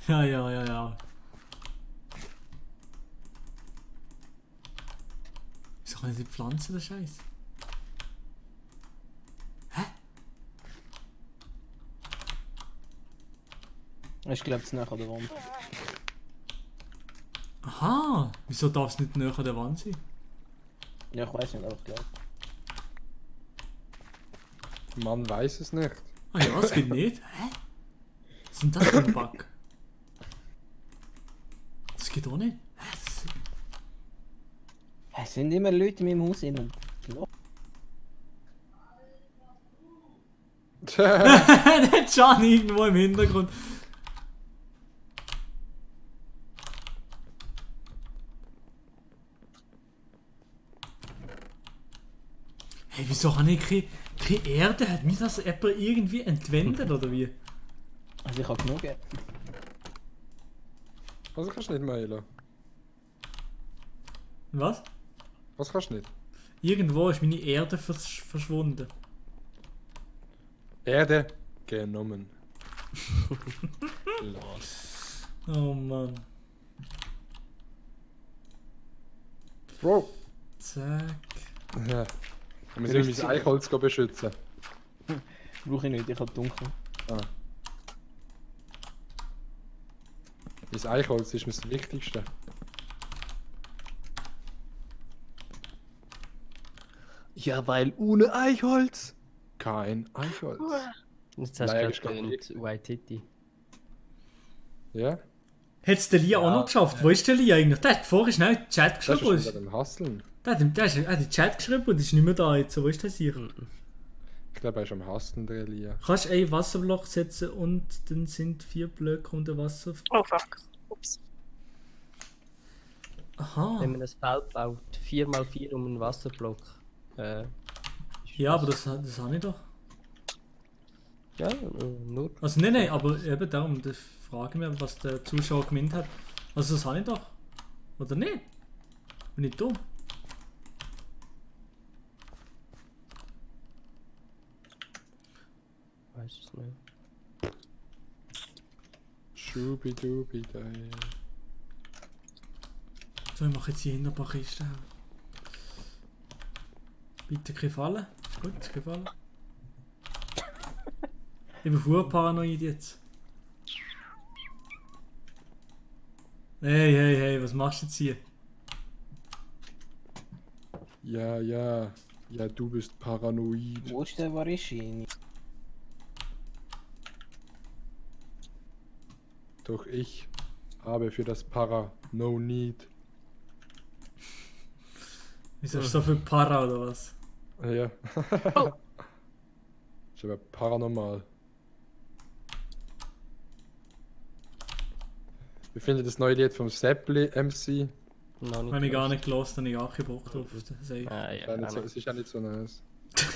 Ja. Wieso kann ich nicht pflanzen, der Scheiß? Ich glaube, es ist nachher der Wand. Aha! Wieso darf es nicht näher an der Wand sein? Ja, ich weiß nicht, aber ich glaube. Man weiß es nicht. Ah ja, es geht nicht. Hä? Was ist denn das für ein Bug? Das geht auch nicht. Es sind immer Leute in meinem Haus innen. Der Can irgendwo im Hintergrund. Hey, wieso habe ich keine Erde? Hat mich das jemand irgendwie entwendet oder wie? Also ich habe genug Erde. Was kannst du nicht mailen? Was? Was kannst du nicht? Irgendwo ist meine Erde verschwunden. Erde genommen. Los. Oh Mann. Bro. Zack. Ja. Wir müssen mein Eichholz beschützen. Brauche ich nicht, ich habe dunkel. Ah. Mein Eichholz ist mir das Wichtigste. Ja, weil ohne Eichholz kein Eichholz. Jetzt hast du gerade White Titty. Ja? Hätt's der Lia auch noch geschafft? Wo ist der Lia eigentlich? Der hat vorher schnell in den Chat geschrieben. Das ist beim Hasseln. Der hat in den Chat geschrieben und ist nicht mehr da jetzt. Wo ist der hier? Ich glaube, er ist am Hasseln, der Lia. Kannst du ein Wasserblock setzen und dann sind 4 Blöcke unter Wasser. Oh fuck. Ups. Aha. Wenn man ein Feld baut, 4x4 um einen Wasserblock, ist Ja, aber das habe ich doch. Ja, nur. Also nein, aber eben darum, da frage ich mich, was der Zuschauer gemeint hat. Also das habe ich doch. Oder nicht? Bin ich dumm? Weiß es nicht. Schubidubi-dai. So, ich mache jetzt hier hinten ein paar Kisten. Bitte keine Fallen. Ist gut, keine Fallen. Ich bin verdammt paranoid jetzt. Hey, was machst du jetzt hier? Ja, du bist paranoid. Wo ist der Varischini? Doch ich habe für das Para no need. Wieso hast du so viel Para oder was? Ja. Ist aber paranormal. Wie findet das neue Lied vom Seppli MC? Habe ich gar nicht gehört, habe ich auch keinen Bock drauf. Es ist ja nicht so nice.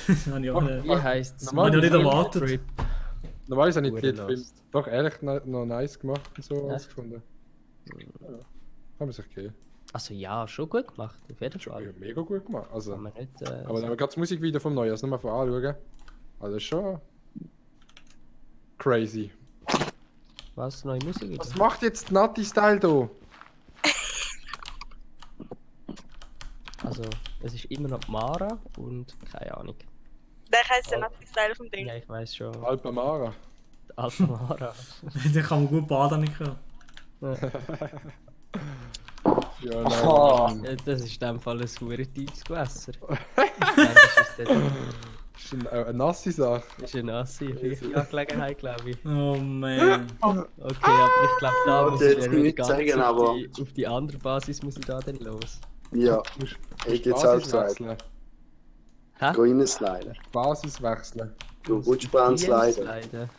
Das habe ich auch nicht. Wie heisst es? Habe ich nicht erwartet. Normalerweise habe ich die Lied doch ehrlich noch nice gemacht und so Ja. gefunden. Ja. Haben sich gegeben. Also ja, schon gut gemacht, auf jeden Fall. Ja, mega gut gemacht. Also, Kann man nicht, aber dann haben wir gerade das Musikvideo vom Neuen, also nochmal von anschauen. Also ist schon crazy. Was? Neue Musik wieder? Was macht jetzt Natti Style da? Also, es ist immer noch Mara und keine Ahnung. Der heisst der Nazi-Style vom Ding. Ja, ich weiß schon. Alpa Mara. Alpa Mara. Den kann man gut baden, nicht können. Ja, nein. Ja, das ist in dem Fall ein super tiefes Gewässer. Das ist eine nasse Sache. Das ist eine nasse Angelegenheit, glaube ich. Oh man. Okay, aber ich glaube, da muss ich ja nicht nicht ganz sagen, auf, aber- auf die andere Basis muss ich da dann los. Ja, ich jetzt auch gesagt. Hä? Geh reinsliden. Basis wechseln. Du Rutschbahn sliden. Sliden.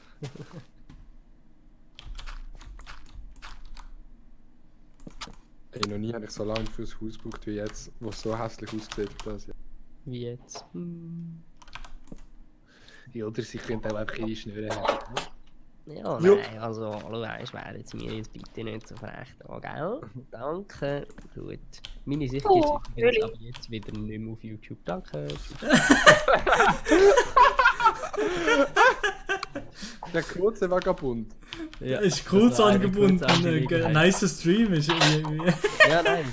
Ey, noch nie habe ich so lange fürs Haus gebraucht wie jetzt, wo es so hässlich aussieht. Das, ja. Wie jetzt? Ja, oder sie können auch einfach ihre Schnüre haben. Ja, Jo. nein, also, du weißt, wäre jetzt mir jetzt bitte nicht so frech da, gell? Danke. Gut. Meine Sicht Oh, ist übrigens really? aber jetzt wieder nicht mehr auf YouTube. Danke. Der kurze Vagabund. Ja, Ist kurz das war eine angebunden. kurze Angelegenheit. Nicer Stream ist irgendwie. Ja, nein,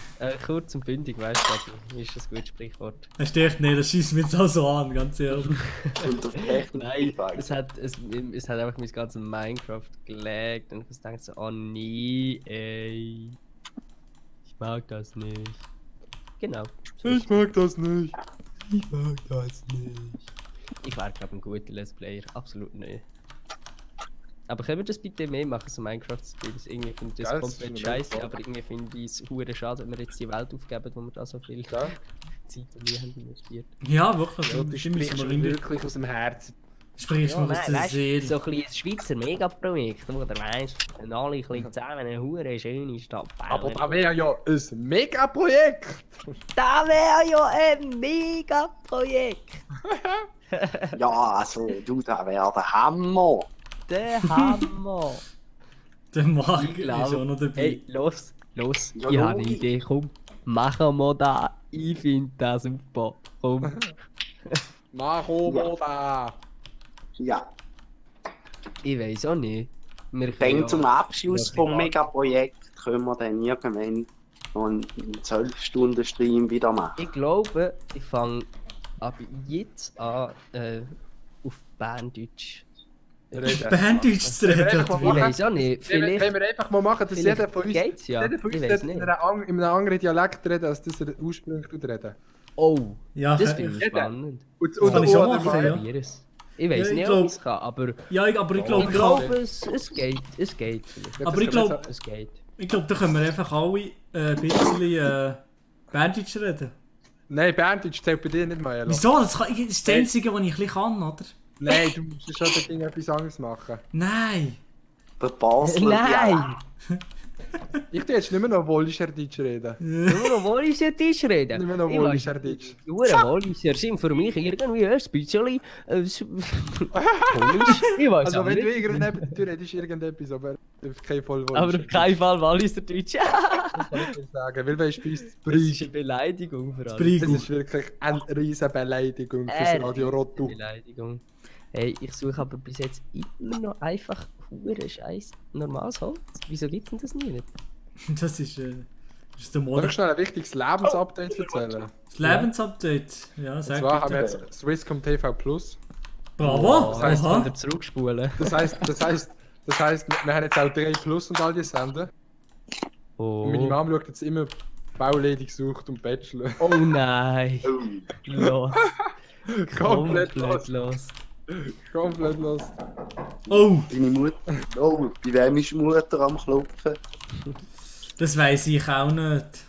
kurz und bündig, weißt du, ist das ein gutes Sprichwort. Das stimmt nicht, das schießt mich jetzt auch so an, ganz ehrlich. Nein, es hat einfach mein ganzes Minecraft gelaggt und ich dachte so, oh nee, ey. Ich mag das nicht. Genau. Ich mag das nicht. Ich mag das nicht. Ich wäre, glaube ich, ein guter Let's Player. Absolut nicht. Aber können wir das bitte mehr machen, so Minecraft-Streams? Irgendwie finde ich das Geil, das komplett ist scheiße, mega. aber irgendwie finde ich es hure schade, wenn wir jetzt die Welt aufgeben, wo wir da so viel Ja. Zeit und Mühe haben investiert. Ja, wirklich. Ja, du sprichst mir wirklich aus dem Herzen. Sprichst Ja, mir aus der weißt, Seele. so ein bisschen Schweizer Megaprojekt, wo du weißt, wenn alle ein bisschen zusammen eine hure schöne Stadt bauen. Aber da wäre ja ein Megaprojekt. Da wäre ja ein Megaprojekt! Ja, also, du, da wäre der Hammer. Der Hammer! Der Marc Ich ist auch noch dabei. Hey, los, Ja, ich habe eine logisch. Idee, komm, machen wir da. Ich finde das super. Komm. Mach da. Ja. Ich weiß auch nicht. Wir können Dann ja- zum Abschluss Ja, vom privat. Megaprojekt können wir dann irgendwann noch einen 12-Stunden-Stream wieder machen. Ich glaube, ich fange ab jetzt an, auf Berndeutsch. Berndeutsch zu reden. Ich weiß auch nicht. Vielleicht. Wenn wir einfach mal machen, dass vielleicht jeder von uns, geht's ja. jeder von Ich uns weiß in nicht. einem anderen Dialekt reden, als das er ursprünglich reden. Oh, Ja, das kann- finde ich jeder. spannend. Und Kann ich schon oder- machen, ja. Probier es. Ich weiß Ja, ich nicht, glaub- ob ich es kann, aber Ja, aber ich ich glaube, glaube, es geht. Es geht vielleicht. Aber ich glaube, Es geht. da können wir einfach alle ein bisschen Berndeutsch reden. Nein, Berndeutsch zählt bei dir nicht mehr. Elo. Wieso? Das ist das Einzige, was ich ein bisschen kann, oder? Nein, du musst schon das Ding etwas anderes machen. Nein! Der Basler Nein! Ich tue jetzt nicht mehr noch Wallischer Deutsch reden. Nur noch Walliser Tisch reden. Nicht mehr noch Ich Wallischer weiss, Deutsch. Nur Walliser sind für mich irgendwie ein bisschen komisch. Ich weiß Also auch wenn nicht. du redest irgendetwas, aber auf keinen Fall Wallischer. Aber auf keinen Fall Walliser Deutsch. Das kann ich dir sagen, weil weißt du, Das ist eine Beleidigung für alle. Das ist wirklich eine riesige Beleidigung fürs Radio Rotto. Beleidigung. Hey, ich suche aber bis jetzt immer noch einfach hure Scheiß normales Holz. Wieso gibt's denn das nicht? Das ist der Soll Modell. ich schnell ein wichtiges Lebensupdate erzählen? Das Lebensupdate. Ja, Und sag zwar haben wir bitte. jetzt Swisscom TV Plus. Bravo! Das heisst, Aha. Könnt ihr zurückspulen? Das heisst, wir haben jetzt auch 3 Plus und all die Sender. Oh. Und meine Mom schaut jetzt immer Bauledig sucht und Bachelor. Oh nein! Los! Komplett los! Komplett los. Oh! Deine Mutter. Oh, bei wem ist die Mutter am Klopfen? Das weiss ich auch nicht.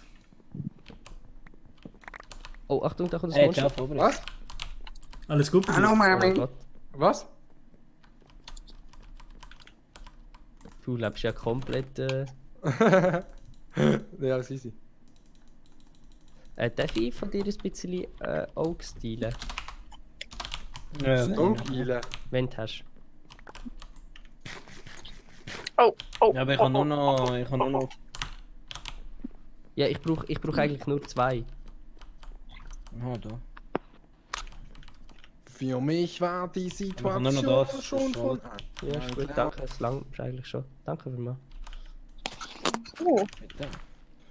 Oh, Achtung, da kommt das Hey, Monster. ciao, Was? Alles gut bei dir? Hallo, Oh Mami. Gott. Was? Du lebst ja komplett. Ja, das ist easy. Darf ich von dir ein bisschen Auge stylen? Stockile. Wenn du hast. Oh, oh. Ja, aber ich habe nur noch. Ja, ich brauch eigentlich nur 2. Aha, da. Für mich war die Wir Situation können nur noch das schon von... Ja, ist gut, danke. Es langt eigentlich schon. Danke für mal. Oh.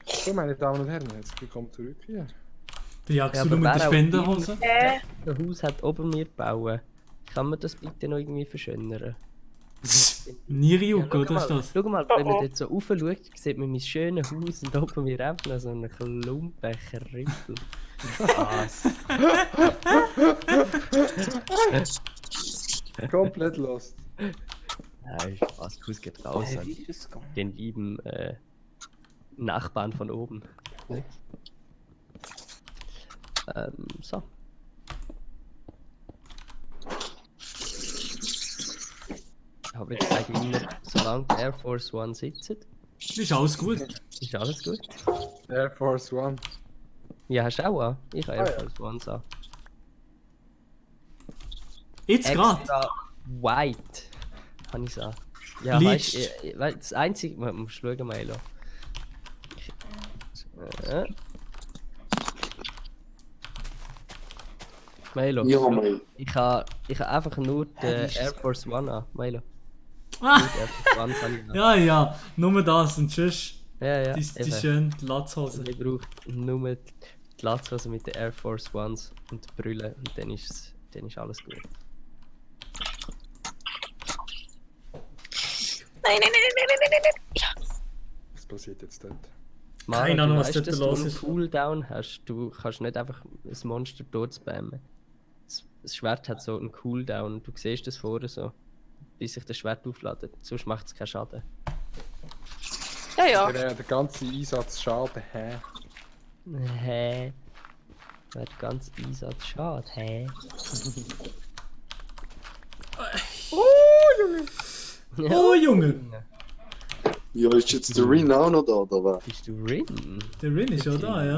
So, meine Damen und Herren, jetzt willkommen zurück hier. Der jagst Ja, du aber mit der wer auch Spenderhose? Ein Haus hat oben mir bauen. Kann man das bitte noch irgendwie verschönern? Niriuk, schau oder mal, ist das? Schau mal, wenn man dort so rauf schaut, sieht man mein schönes Haus und oben mir einfach noch so einen Klumpen Krippel. Was? Komplett lost. Nein, Spaß, Kuss geht raus Hey, an wie ist das gegangen? den lieben Nachbarn von oben. Ne? So. Ich habe jetzt eigentlich immer, solange die Air Force One sitzt, Ist alles gut. ist alles gut. Air Force One. Ja, hast du auch an? Ich habe Air Ah, ja. Force Ones an. Jetzt gerade? Extra white habe ich es an. Ja, Bleached. weißt, das einzige, man muss schauen, Milo. Milo. Ja, Milo. Ich habe einfach nur den Air Force One an, Milo. Ah. Nur die Air Force One habe ich an. Ja, ja, nur das und sonst Ja, die eben. schöne Latzhose. Ich brauche nur die Latzhose mit den Air Force Ones und die Brille und dann ist alles gut. Nein. Was passiert jetzt dort? Mara, Keine Ahnung, du was weißt, dort dass los du ist. einen Cooldown hast. Du kannst nicht einfach ein Monster dort spammen. Das Schwert hat so einen Cooldown. Du siehst das vorher so, bis sich das Schwert aufladet. Sonst macht es keinen Schaden. Ja. Der ganze Einsatz schade, hä? Hä? Der ganze Einsatz schade, hä? Oh, Junge! Ja, ist jetzt der Rin auch noch da, oder was? Bist du Rin? Der Rin ist schon da, ja.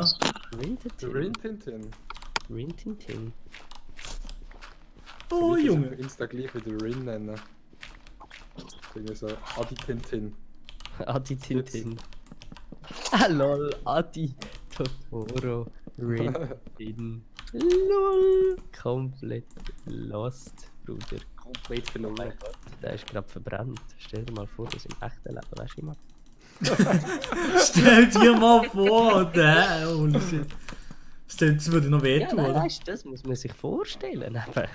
Rin-Tintin. Rin-Tintin. Oh, Ich Junge! auf Insta gleich wieder Rin nennen. Irgendwie so Adi-Tintin. Adi Tintin. Ah lol, Adi Totoro. Rin. Lol. Komplett lost, Bruder. Komplett verloren. Der ist gerade verbrannt. Stell dir mal vor, das im echten Leben, weißt du, jemand? Stell dir mal vor, der holy shit. Das würde noch Ja, wehtun, nein, oder? weißt du, das muss man sich vorstellen. Aber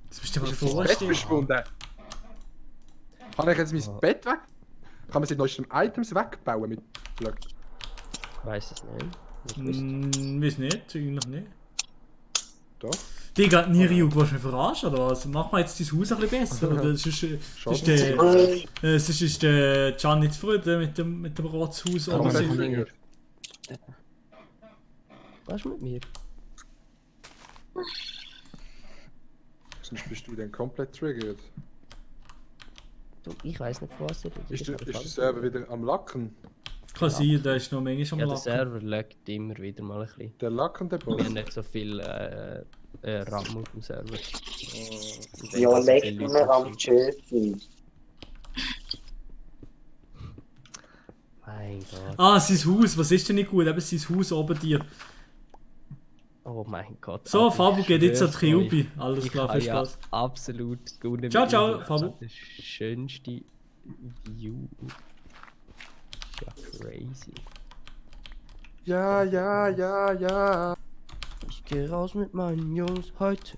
Das musst du dir mal Ist das Bett vorstellen. verschwunden? Kann ich jetzt mein Bett weg? Kann man sich neuestem Items wegbauen mit Blöcken? ich weiß es nicht. Weiß nicht, eigentlich nicht. Doch. Digga, Niriuk, willst du mich verarschen oder was? Mach mal jetzt dein Haus ein bisschen besser, oder? Sonst ist der Can nicht zufrieden mit dem Ratshaus. Komm, oder komm, so. komm. Was ist mit mir? Sonst bist du dann komplett triggert. Achtung, ich weiß nicht, was er Ist der Server wieder am Lacken? Kann sein, der ist noch manchmal am Ja, der Lacken. Server laggt immer wieder mal ein bisschen. Der lackende Boss? Wir haben nicht so viel RAM auf dem Server. Ja, leckt mir am Chefin. Mein Gott. Ah, sein Haus, was ist denn nicht gut? Eben sein Haus oben dir. Oh mein Gott. So, Alter, Fabu ich geht jetzt an schwör's die euch. Kilby. Alles Ich klar, habe viel ja Spaß. absolut gut. Ciao, ciao, Fabu. Das schönste View. Ja, crazy. Ja. Ich geh raus mit meinen Jungs heute.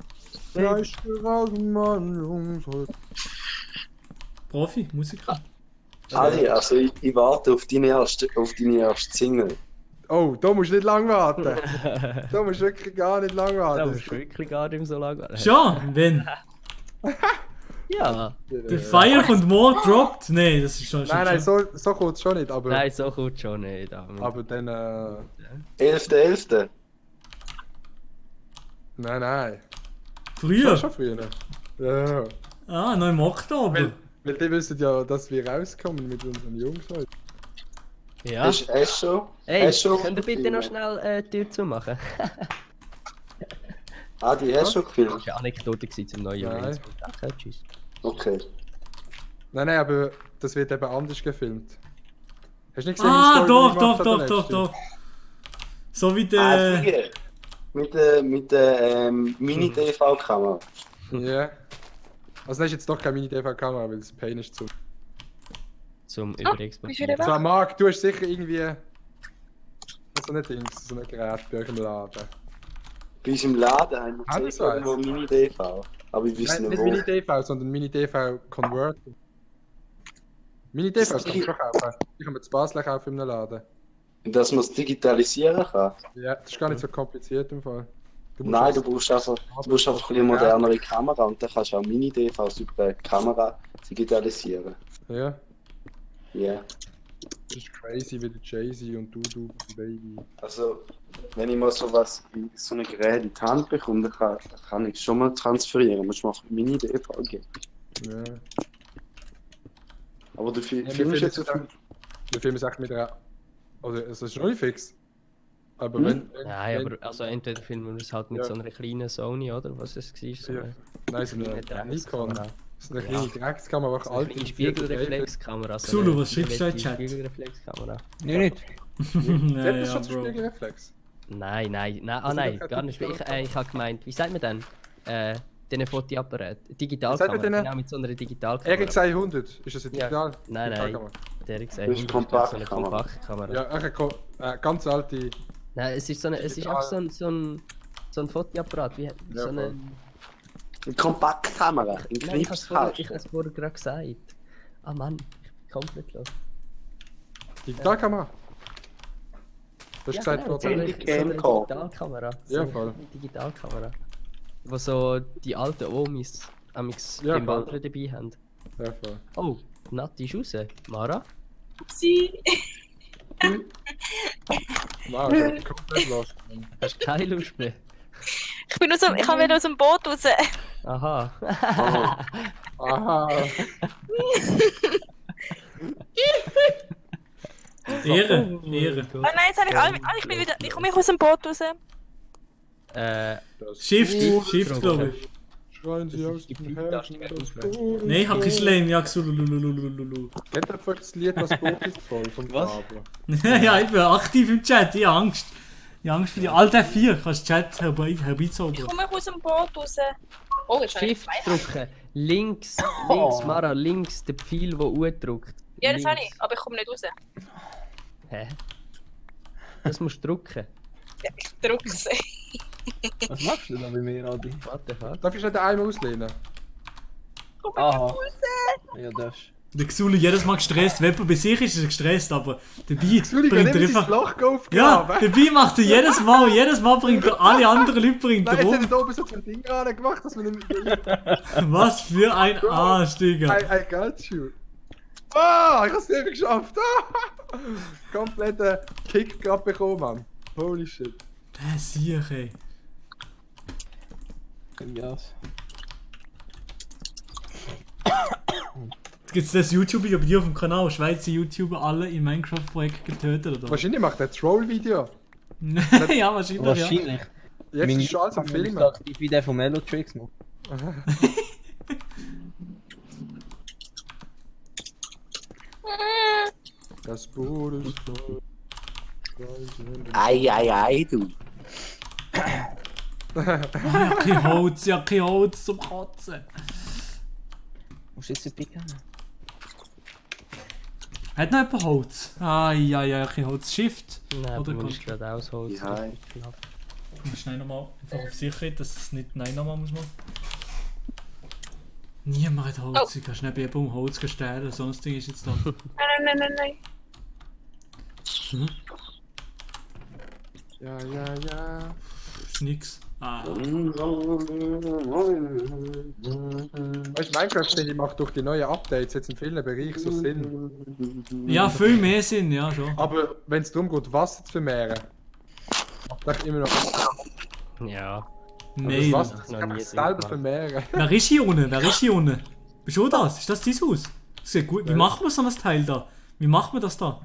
Ja, ich geh raus mit meinen Jungs heute. Profi, Musiker. Ali, also ich warte auf deine erste Single. Oh, da musst du nicht lang warten. Da musst du wirklich gar nicht lang Da warten. musst du wirklich gar nicht so lange warten. Schon, wenn. Ja. Der Fire kommt morgen droppt. Nein, das ist schon. Nein, so kommt es schon nicht, aber... Nein, so kommt schon nicht. Aber dann... 11.11. Nein. Früher? Schon früher. Ja. Ah, noch im Oktober. Weil die wissen ja, dass wir rauskommen mit unseren Jungs heute. Ja. Hast du schon? Hey, Hast du schon könnt ihr bitte noch gefilmt? schnell die Tür zumachen? Adi, hast du schon gefilmt? Das war eine Anekdote zum neuen Nein. Release. Danke, tschüss. Okay. Nein, aber das wird eben anders gefilmt. Hast du nicht gesehen, Ah, wie Story doch. gemacht hat, der letzte? So wie der. Früher. Mit der Mini-DV-Kamera. Ja. Also das ist jetzt doch keine Mini-DV-Kamera, weil das Pain ist zu... Zum wie viel Überexportieren. So, Marc, du hast sicher irgendwie... So ein Dings, so ein Gerät bei euch im Laden. Bei uns im Laden haben wir Hat gesehen, so eins? irgendwo Mini-DV. Aber ich weiß Nein, nicht nicht wo. Mini-DV, sondern Mini-DV-Converter. Mini-DV kannst du schon kaufen. Ich kann mir das Basel kaufen im Laden. Dass man es digitalisieren kann? Ja, das ist gar nicht so kompliziert im Fall. Nein, du brauchst einfach ein bisschen modernere Kamera und dann kannst du auch Mini-DVs über die Kamera digitalisieren. Ja, Ja. das ist crazy wie der Jay-Z und du, Baby. Also, wenn ich mal so ein Gerät in die Hand bekomme, dann kann ich es schon mal transferieren. Musst du mal Mini-DV geben. Ja. Aber du Ja, filmst jetzt auf wir filmen es echt mit einer... Oder es ist noch nicht fix. Aber Hm? wenn... Nein, aber also entweder filmen wir es halt mit Ja. so einer kleinen Sony, oder? Was es war? So Ja. eine Nein, so eine kleine Nikon. Dreckskamera. So eine kleine Dreckskamera, einfach So eine alt. kleine Spiegelreflexkamera. so Zulu, eine was schreibst du in den Chat? Spiegelreflexkamera. Nee, nicht. Ja, Ja, das ja, schon zu Bro. Spiegelreflex. Nein, Das nein, ist doch gar nicht. kein Ich habe gemeint, wie sagt man denn? Diesen Fotoapparat. Sagt man Digitalkamera. denen? Genau, mit so einer Digitalkamera. RX 100, ist das ein Ja. digital? Nein, Digitalkamera? Der RX Das ist 100 Kompaktkamera. so eine Kompaktkamera. Ja, eine ganz alte... Nein, es ist auch so ein Fotoapparat. Wie so eine... Eine Kompaktkamera, ein Nein, ich habe Knipshalter. es vorher gerade gesagt. Ah Mann, ich bin komplett los. Digitalkamera? Du hast Ja, gesagt, genau, vor so eine Camcorder. Digitalkamera. Ja, So voll. eine Digitalkamera. Wo so die alten Omis amix Ja, beim voll. Wandern dabei haben. Ja, voll. Oh, Nati ist raus. Mara? Sie. Wow, ich hab komplett los. Hast du keine Lust mehr? Ich kann wieder aus dem Boot raus. Aha. Aha. Ehre. Ah nein, jetzt habe ich alle. Ich komme aus dem Boot raus. Shift, glaube ich. Schreien Sie aus dem Herzen das Boot. Nein, ich hab kein Schleim, ja, Lulululululu. Kennt ihr vielleicht das Lied, was Boot ist voll von Was? Pablo? Ja, ich bin aktiv im Chat, ich habe Angst. Ich habe Angst für die alten 4, kannst du Chat herbeizaubern. Ich komme aus dem Boot raus. Oh, jetzt habe ich Shift zwei. drücken. Links, Mara, links, der Pfeil, der U-drückt. Ja, das Links. habe ich, aber ich komme nicht raus. Hä? Das musst du drücken. Ja, ich drücke es. Was machst du da bei mir, Adi? Warte, warte. Darf ich nicht einmal auslehnen? Aha. Ja, das. Der Xulu jedes Mal gestresst, wenn er bei sich ist er gestresst, aber dabei Xulu, bringt er kann einfach... Loch Ja, aufgraben. dabei macht er jedes Mal bringt er alle anderen Leute bringt Nein, er jetzt hat um. er da oben so ein Ding gerade gemacht, dass man nicht... Was für ein Arsch, Digga. I got you. Ah, ich hab's nicht mehr geschafft. Ah, kompletten Kick gerade bekommen, Mann. Holy shit. Der Sieg, ey. Yes. Gibt es das YouTube-Video bei dir auf dem Kanal? Schweizer YouTuber alle in Minecraft-Projekt getötet oder? Wahrscheinlich macht er ein Troll-Video. Ja, wahrscheinlich. Wahrscheinlich. Jetzt Meine ist schon alles am Familie Filmen. ist aktiv wie der von Melotrix macht. Das Boot ist voll. Ei, du. Ja, kein Holz zum Kotzen. Musst du jetzt nicht picken? Hat noch jemand Holz? Ja, kein Holz. Shift? Nein, Oder aber kannst ist gerade aus Holz. Ja. Knapp. Schnell nochmal, einfach auf Sicherheit, dass es nicht Nein nochmal muss machen. Niemand hat Holz, ich kann schnell bei jemandem Holz stehlen, sonst Ding ist jetzt da. Nein. Ja. Ist nix. Weißt du, Minecraft macht durch die neuen Updates jetzt in vielen Bereichen so Sinn. Ja, viel mehr Sinn, ja schon. Aber wenn es darum geht, Wasser zu vermehren, macht immer noch. Ja. Nein. Das Wasser kann man selber vermehren. Wer ist hier unten? Bist du das? Ist das dein Haus? Sehr gut. Wie macht man so ein Teil da? Wie macht man das da?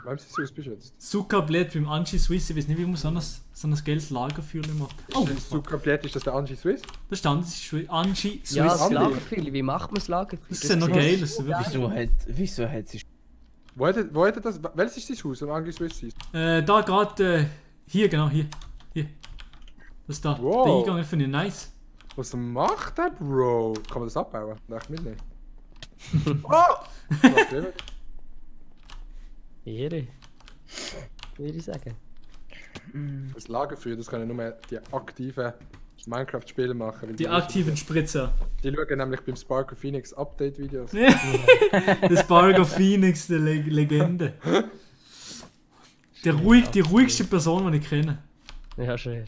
Wem ist das Haus bist du jetzt? Zuckerblät beim Angie Swiss. Ich weiß nicht, wie man so ein geiles Lagerfeuer macht. Oh, das Zuckerblät, ist das der Angie Swiss? Das stand Angie Swiss. Ja, das Lagerfeuer. Wie macht man das Lagerfeuer? Das ist ja noch geil. Wieso hat sie... Wo hat er das? Welches ist das Haus, am Angie Swiss ist? Da gerade, hier, genau, hier. Das da, Wow. der Eingang finde ich nice. Was macht der, Bro? Kann man das abbauen? Nein, ich nicht. Oh! Ehre. Würde ich sagen. Das Lagerfeuer, das können nur die aktiven Minecraft-Spieler machen. Die aktiven Spritzer. Die schauen nämlich beim Spark of Phoenix Update-Videos. Das Spark of Phoenix, der Legende. Die ruhigste Person, die ich kenne. Ja, schwer.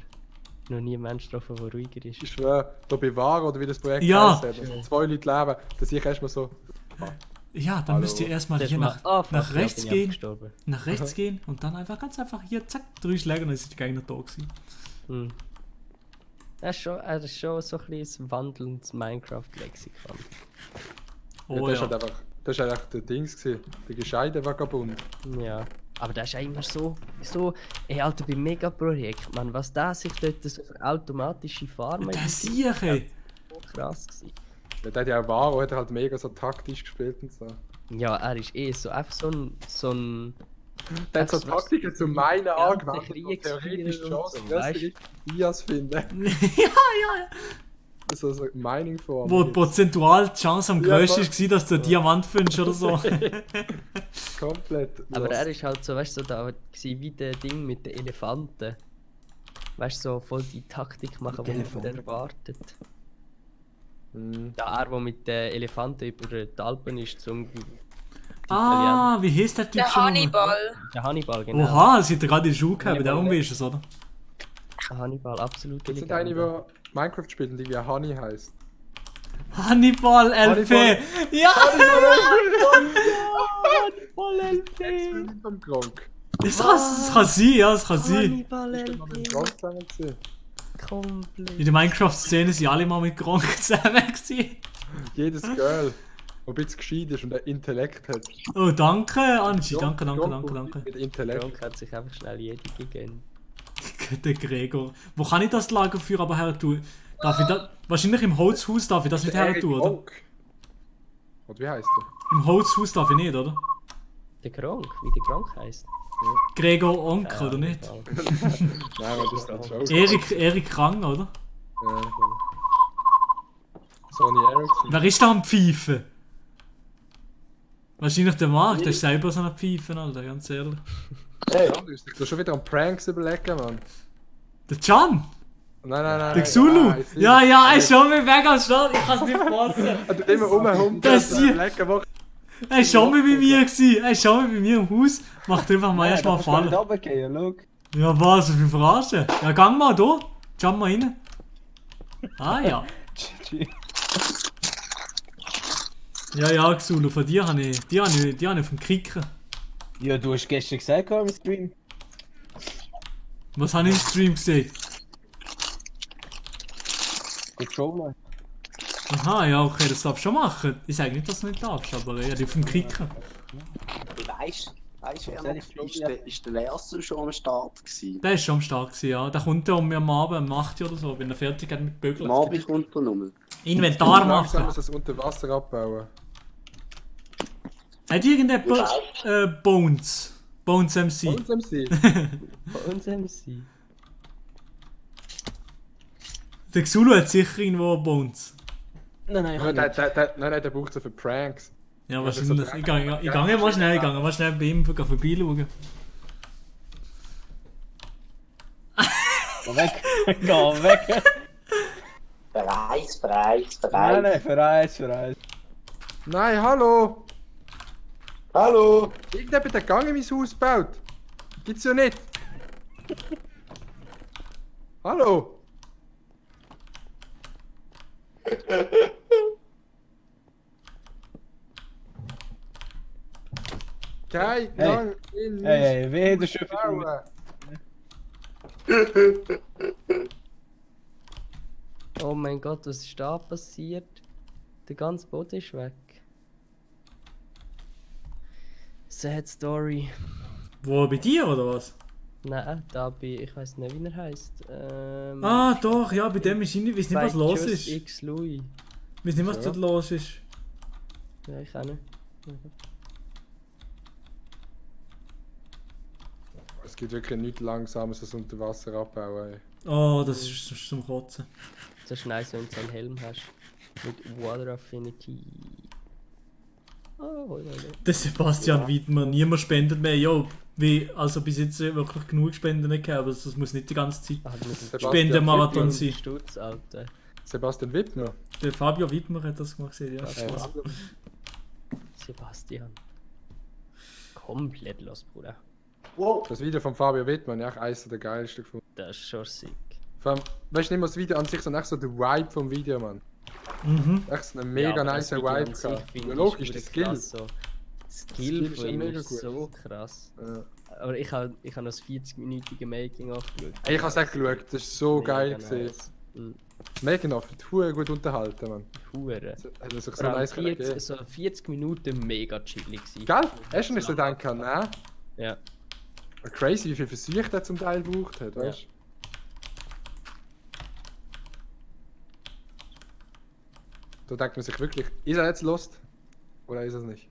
Noch nie einen Mensch getroffen, der ruhiger ist. Ich schwöre, da bei Varo oder wie das Projekt Ja. heisst, also 2 Leute leben, dass ich erstmal so. Ja, dann müsst ihr erstmal hier nach rechts gehen. Nach rechts gehen und dann ganz einfach hier, zack, 3 Schläge und dann ist die Gegner da gewesen. Das ist schon so ein bisschen wandelndes Minecraft-Lexikon. Oh, das ist halt einfach der Dings gewesen, der gescheite Vagabund. Ja, aber das ist auch immer so, ey Alter, beim Megaprojekt, man, was da sich dort so für automatische Farmen... Das sehe ich! So krass gewesen. Der hat ja auch Varo, hat er halt mega so taktisch gespielt und so. Ja, er ist so einfach so ein Der hat so Taktiken zu meinen angewandt, Kriegsführer theoretisch und Chancen, so, dass ich Bias finden. Ja. So Mining-Form. Wo prozentual die Chance am grössten war, dass du einen Diamant findest oder so. Komplett. Aber er ist halt so, weißt du, so da wie der Ding mit den Elefanten. Weißt du, so voll die Taktik machen, die man von denen erwartet. Der mit den Elefanten über die Alpen ist zum... Wie heisst der Typ Der schon? Hannibal. Der Hannibal, genau. Oha, das hat er gerade in der Schule gehabt, darum ist es, oder? Der Hannibal, absolut Das sind eine, die Minecraft spielen, die wie Honey heisst. Hannibal LP! Ja! Hannibal LP! Vom Gronk. Das kann sein, ja, das kann sein. Hannibal LP! Komplett. In der Minecraft-Szene sind alle mal mit Gronk zusammen gewesen. Jedes Girl, das ein bisschen gescheit ist und ein Intellekt hat. Oh, danke, Angie, danke. Mit Intellekt. Gronk hat sich einfach schnell jede gegönnt. Der Gregor. Wo kann ich das Lagerfeuer aber her tun? Darf ich das? Wahrscheinlich im Holzhaus darf ich das nicht her tun, oder? Und wie heisst der? Im Holzhaus darf ich nicht, oder? Der Gronk, wie der Gronk heisst. Gregor Onk, oder nicht? Nein, das ist nicht Erik Krang, oder? Ja, Sony Ericsson. Wer ist da am Pfeifen? Wahrscheinlich der Marc, der ist selber so ein Pfeifen, Alter, ganz ehrlich. Hey, du hast schon wieder an Pranks überlegen, Mann. Der Can? Nein. Der Xulu? Ja, er ist schon mit weg am Start, ich kann es nicht fassen. Er tut immer rumhumpen. Er ist schon mal bei mir gewesen, er ist schon mal bei mir im Haus. Macht einfach mal erstmal fallen. Ja, was, für Verarschen? Ja, gang mal da, jump mal rein. Ah ja. Ja, Xulu, von dir habe ich vom Kicken. Ja, du hast gestern gesagt im Stream. Was habe ich im Stream gesehen? Der Troller. Aha, ja, okay, das darfst du schon machen. Ich sage nicht, dass du nicht darfst, aber eher auf dem Kicken. Weißt du, ist der Lehrer schon am Start gewesen? Der ist schon am Start gewesen, ja. Der kommt ja um mir am Abend, um 8 Uhr oder so, wenn er fertig hat mit Bügeln. Am Abend kommt er nochmal. Inventar Langsam machen. muss das unter Wasser abbauen. Hat irgendjemand Bones? Bones MC? Bones MC? Bones MC. Der Xulu hat sicher irgendwo Bones. Nein, nein, Nein, der braucht so für Pranks. Ja, wahrscheinlich. Ich gehe mal schnell bei ihm vorbeischauen. Geh weg! Geh weg! Bereits. Nein, für Nein, hallo! Hallo! Irgendjemand hat Gang in mein Haus gebaut. Gibt's ja nicht. Hallo! Kein Gang in mein Hey, weh, der Schiff. Oh mein Gott, was ist da passiert? Der ganze Boot ist weg. Sad Story. Wo, bei dir oder was? Nein, da bei, ich weiß nicht, wie er heißt. Ah, doch, ja, bei dem ist irgendwie, ich weiß nicht, was los ist. X Louis. Ich weiß nicht, was dort los ist. Ja, ich auch nicht. Es gibt wirklich nichts Langsames als unter Wasser abbauen. Ey. Oh, das ist zum Kotzen. Das ist nice, wenn du so einen Helm hast. Mit Water Affinity. Oh, Der Sebastian Wiedmer, niemand spendet mehr. Ja, wie, also bis jetzt wirklich genug Spenden nicht gehabt, aber das muss nicht die ganze Zeit Spendenmarathon sein. Stutz, Alter. Sebastian Wittmer? Der Fabio Wittmer hat das gemacht, ja. Sebastian. Komplett los, Bruder. Wow. Das Video von Fabio Wittmann, ja, eines der geilsten gefunden. Das ist schon sick. Vor allem, weißt du nicht mal das Video an sich, sondern echt so der Vibe vom Video, Mann. Mhm. Echt so ein mega nice Vibe gehabt. Logisch, der Skill. So. Skill von ihm ist gut. so krass. Ja. Aber ich habe noch das 40-minütige Making angeschaut. Ey, ich habe es echt geschaut, das ist so Mega geil nice. gewesen. Mhm. Making of, hat hure gut unterhalten, Mann. Hure. Hat er sich so Vor allem nice gegeben. so 40 Minuten mega chillig gewesen. Gell? Hast du nicht so gedacht, ne? Ja. Crazy, wie viel Versuche der zum Teil gebraucht hat, weißt du? Da denkt man sich wirklich, ist er jetzt lost? Oder ist er es nicht?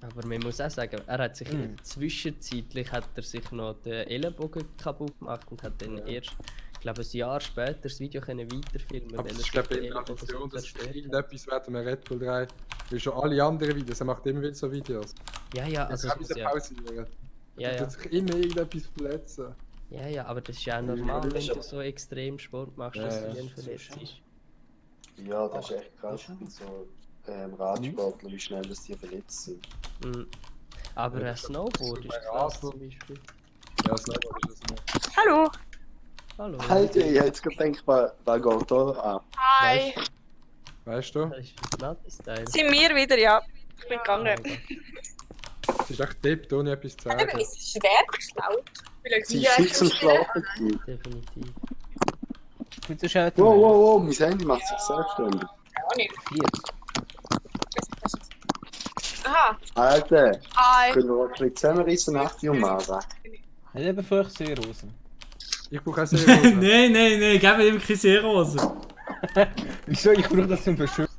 Aber man muss auch sagen, er hat sich zwischenzeitlich hat er sich noch den Ellenbogen kaputt gemacht und hat dann erst, ich glaube ein Jahr später das Video können weiterfilmen. Aber das ist glaube ich in Tradition, dass irgendetwas werden wir Red Bull 3. Wie schon alle anderen Videos, er macht immer wieder so Videos. Ja, ja, also es muss ja pausieren. Ja, Er tut sich immer irgendetwas verletzen. Ja, ja, aber das ist ja auch normal, wenn du so extrem Sport machst, dass du dann verletzt bist. Ja, das ist echt krass. So Radsportler, wie schnell das die verletzt sind. Mhm. Aber ein Snowboard ist krass zum Beispiel. Ja, Snowboard ist das nicht. Hallo. Hallo. Alter, ich hätte jetzt gedacht, wer geht da an? Hi. Weißt du? Das ist Nati-Style. Sind wir wieder, ja. Ich bin gegangen. Es ist echt tippt, ohne etwas zu Eben, sagen. es ist Werkslaut. Sie ist fix am Schlafen. Definitiv. Wow, mein Handy macht sich selbstständig. Auch nicht. 40. Aha. Alter, Hi. können wir ein bisschen zusammenrissen nach die Mara? Hat eben feucht Seerosen. Ich brauche auch Seerosen. Nein, gib mir keine Seerosen. Wieso? Ich brauche das zum Verschütten.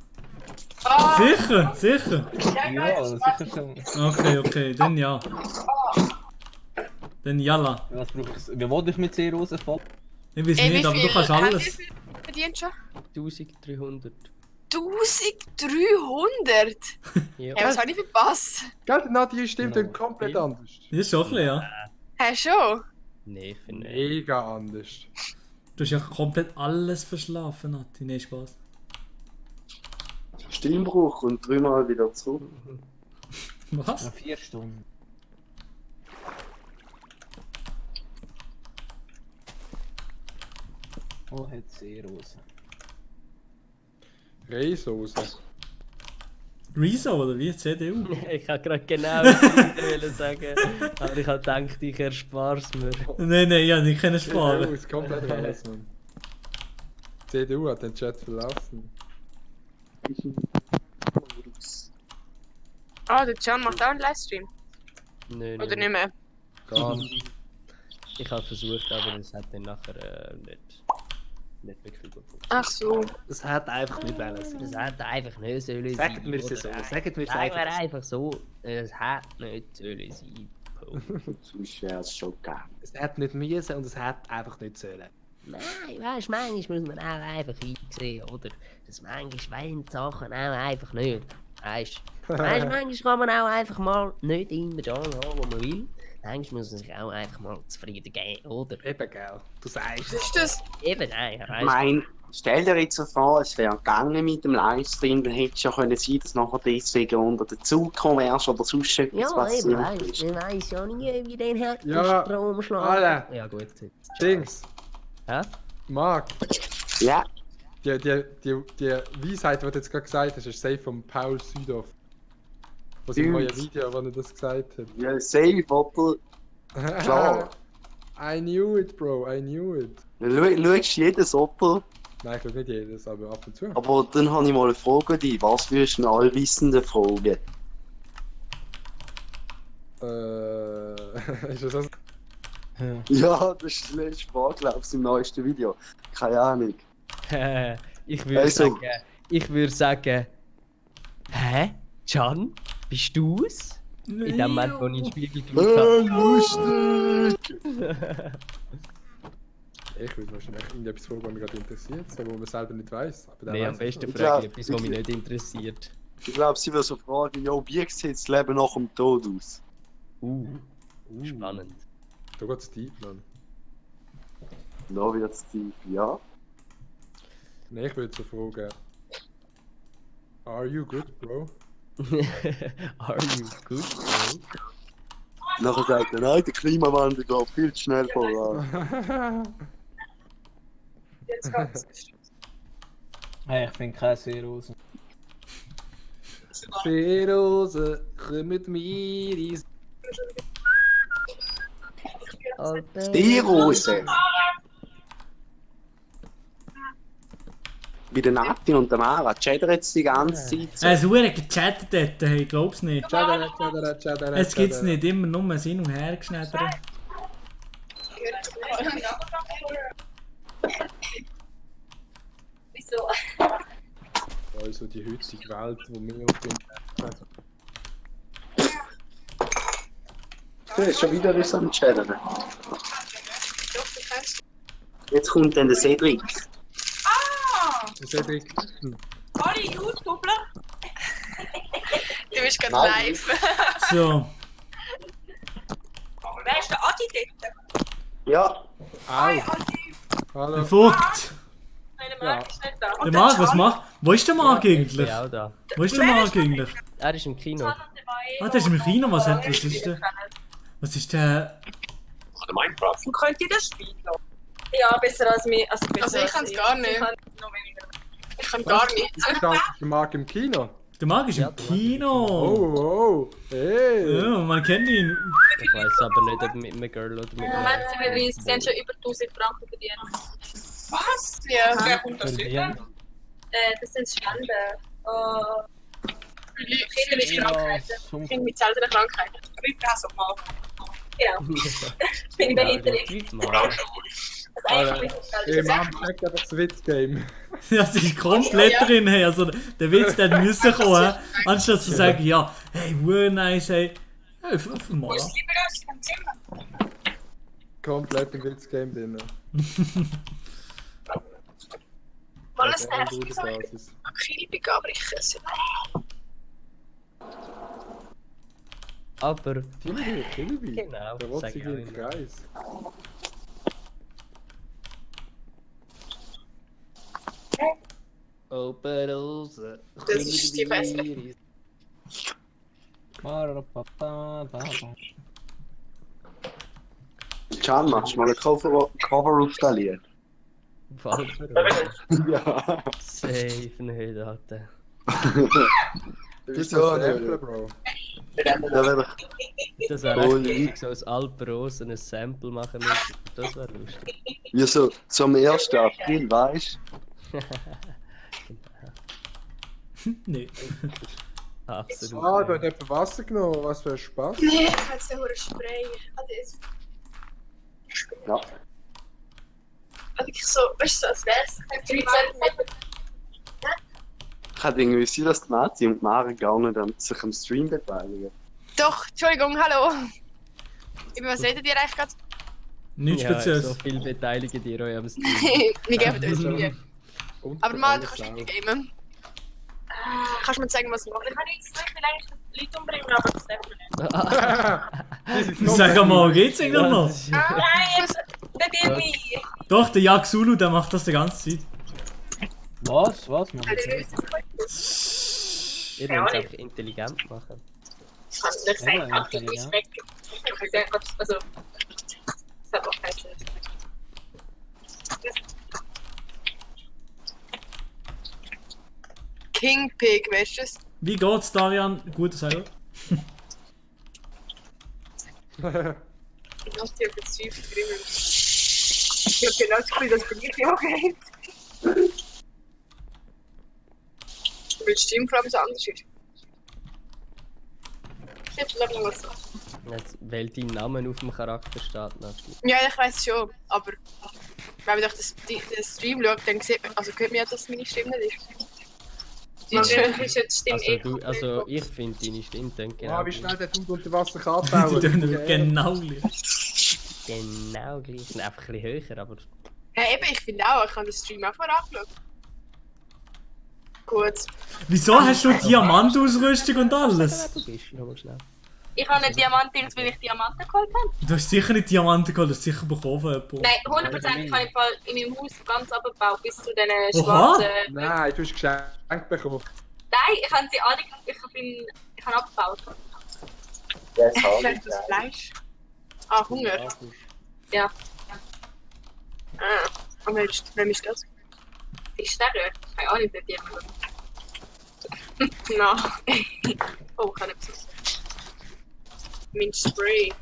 Sicher? Ja, sicher schon. Okay, dann ja. Dann jalla. Was brauchst du? Wie wollte ich mit Seerosen voll? Ich weiß nicht, aber du kannst alles. Wie viel verdient schon? 1300. 1300? Ja. Hey, was habe ich verpasst? Gell, Nadia stimmt dann komplett anders. Das ist schon ein bisschen, ja. Hä, schon? Nee, ich finde nicht. Mega anders. Du hast ja komplett alles verschlafen, Nati. Nee, Spaß. Stimmbruch und 3-mal wieder zurück. Was? Noch 4 Stunden. Oh, hat Seerosen. Reissoße. Rezo oder wie? CDU? Ich habe gerade genau das wollte sagen, aber ich habe gedacht, ich erspare es mir. Nein, ja, ich kann sparen. CDU ist komplett anders, Mann. CDU hat den Chat verlassen. Ah, der Can macht auch einen Livestream. Nö, Oder nicht mehr? Gar nicht. Ich habe versucht, aber es hat dann nachher nicht wirklich gut funktioniert. Ach so. Es hat einfach nicht wollen. Das hat einfach nicht sollen Sagt sein. mir es oder? so. Sagt mir es Sagen wir einfach. einfach so, es hat nicht sollen sein. Sonst wäre es schon gegeben. Es hat nicht müssen und es hat einfach nicht sollen. Nein, weißt du, manchmal muss man auch einfach einsehen, oder? Dass manchmal wollen die Sachen auch einfach nicht. Weißt du, manchmal kann man auch einfach mal nicht immer da haben, wo man will. Manchmal muss man sich auch einfach mal zufrieden geben, oder? Eben, gell? Du sagst. Was ist das? Eben, nein, Ich weißt du. meine, stell dir jetzt so vor, es wäre gegangen mit dem Livestream, dann hätte es ja können sein, dass nachher deswegen unter den Zug gekommen wärst oder sonst etwas Ja, eben, passiert weißt ist. du, ich weiss ja nie, wie den hat Ja, Stromschlag. Alter. Ja, gut. Dings. Hä? Marc. Ja. Die Weisheit, die du jetzt gerade gesagt hast, ist safe von Paul Südhoff. Was im neuen Video, wo er das gesagt hat. Ja, safe, oder? Klar. I knew it, bro, I knew it. Schaust du jedes Opfer? Nein, ich glaube nicht jedes, aber ab und zu. Aber dann habe ich mal eine Frage an dich. Was würdest du einen Allwissenden fragen? Ist das das? Ja, das ist die letzte Frage, glaube ich, im neuesten Video. Keine Ahnung. Ich würde sagen, hä? Can, bist du's? In dem Moment, wo ich in den Spiegel geschaut habe. Lustig! Ich würde wahrscheinlich irgendetwas fragen, was mich gerade interessiert, so, wo man selber nicht weiss. Aber Nee, weiss am es besten nicht. frage ich etwas, was mich nicht interessiert. Ich glaube, sie will so fragen, ja, wie sieht das Leben nach dem Tod aus? Spannend. Da geht's deep, Mann. Da wird's tief, ja. Nee, ich würde so fragen. Are you good, bro? Are you good, bro? Nachher sagt er, nein, der Klimawandel geht viel zu schnell voran. Jetzt geht's. Hey, ich finde keine Seerose. Seerose, komm mit mir ins... Die Rose! Bei der Nati und der Mara chattern jetzt die ganze Zeit. So. Es wurde gechattet dort, hey, ich glaub's nicht. Chattera. Es gibt's nicht immer nur hin und her geschneddert. Wieso? Also die heutige Welt, wo wir auf dem Du hast schon wieder was am Chatten. Jetzt kommt dann der Cedric. Cedric. Alle YouTuber. Du bist gerade Nein. live. So. Wer ist der Adi dort? Ja. Hi, Au. Adi. Hallo. Der Vogt. Nein, der Marc ist nicht da. Der Marc, was macht? Wo ist der Marc Ich eigentlich? bin auch da. Wo ist der Marc eigentlich? Er ist im Kino. Ah, der ist im Kino, was ist der? Was ist der? Minecraft. Und könnt ihr das spielen? Ja, besser als mir. Also, besser Ich kann es gar nicht. Ich kann noch weniger. Ich kann gar nicht. Ist der Marc im Kino? Der Marc ist im Kino. Oh, hey. Ja, man kennt ihn. Ich weiß aber nicht, ob mit einem Girl oder mit Im Moment sind wir weiss, sie haben schon über 1000 Franken verdient. Was? Ja, wer kommt das über? Das sind Spenden. Kinder mit Krankheiten. Kinder mit seltenen Krankheiten. Rückpass mal. Genau. Bin ich Behinderung. Das eigentlich Hey, Mann, zeig einfach das Witzgame. Das ist komplett drin, hey. Also der Witz, der müssen kommen. Anstatt zu sagen, ja, hey, nice, hey. Hey, fünf mal. Wo ist lieber als im Zimmer? Komplett im Witzgame drin. Weil es Also, eine nervt gute mich so, ich Basis. bin Kilbig abbrechen. Aber. Kilby. Genau, Der sag rotzige ich im Kreis. Open Rose. Das ist die bessere. Can, machst du mal ein Cover auf das Lied? Ja. Safe nicht, Alter. Du bist so ein Äpfel, Bro. Das wäre echt lustig, so als Alpenrosen ein Sample machen müssen. Das wäre lustig. Wie so am 1. April, weißt du? Nee. Absolut. Ah, da hat jemand Wasser genommen, was für ein Spaß. Nee, ich kann jetzt nur Spray. Also jetzt. Ja. Also wirklich so, weißt du, so als wär's 3 Zentimeter. Kann irgendwie sein, dass die Mati und die Mara gar nicht sich am Stream beteiligen. Doch, Entschuldigung, hallo. Was redet ihr eigentlich gerade? Nichts Ja, Spezielles. so viel beteiligen die euch am Stream. Wir geben uns Mühe. Und Aber mal, du alles kannst nicht klar. gamen. Kannst du mir zeigen, was du machst? Ich kann jetzt nicht eigentlich Leute umbringen, aber das darf man nicht. Sag mal, geht's eigentlich noch? Nein, nicht irgendwie. Doch, der Jaxulu, der macht das die ganze Zeit. Was? Also, Ihr müsst es einfach intelligent machen. Ich kann nicht sagen, Ja, aktiv ja. schmecken. Also, das hat auch keinen Sinn. King Pig, weißt du das? Wie geht's, Darian? Gut, selber. Ich lasse dich auf den Zweifel bringen. Ich habe genau das Gefühl, dass bei mir auch geht. Weil die Stimme vor allem so anders ist. Ich glaube noch was so. Jetzt, weil dein Name auf dem Charakter steht, natürlich. Ja, ich weiß schon, aber wenn man doch den Stream schaut, dann sieht man, also hört man ja, dass meine Stimme nicht ist. Die ist schön. Ist jetzt Stimme Also ich finde deine Stimme klingt genau Ah, wie gleich. schnell der Dude unter Wasser kann Die abbauen. tun genau gleich. Genau gleich. Sind einfach ein bisschen höher, aber... Ja, eben, ich finde auch, ich habe den Stream auch vorher angeschaut. Gut. Wieso hast du Diamantausrüstung und alles? Du bist noch mal schnell. Ich habe nicht Diamanten, weil ich Diamanten geholt habe. Du hast sicher nicht Diamanten geholt, du hast sicher bekommen von jemandem. Nein, 100% habe ich Fall in meinem Haus ganz abgebaut, bis zu diesen Oha. schwarzen... Nein, du hast geschenkt bekommen. Nein, ich habe sie alle... Ich habe abgebaut. Vielleicht das Fleisch. Ah, Hunger. Ja. Und wem ist das? Ist der dort? Keine Ahnung, wer die haben. Nein. Oh, kann nicht so. Mein Spray.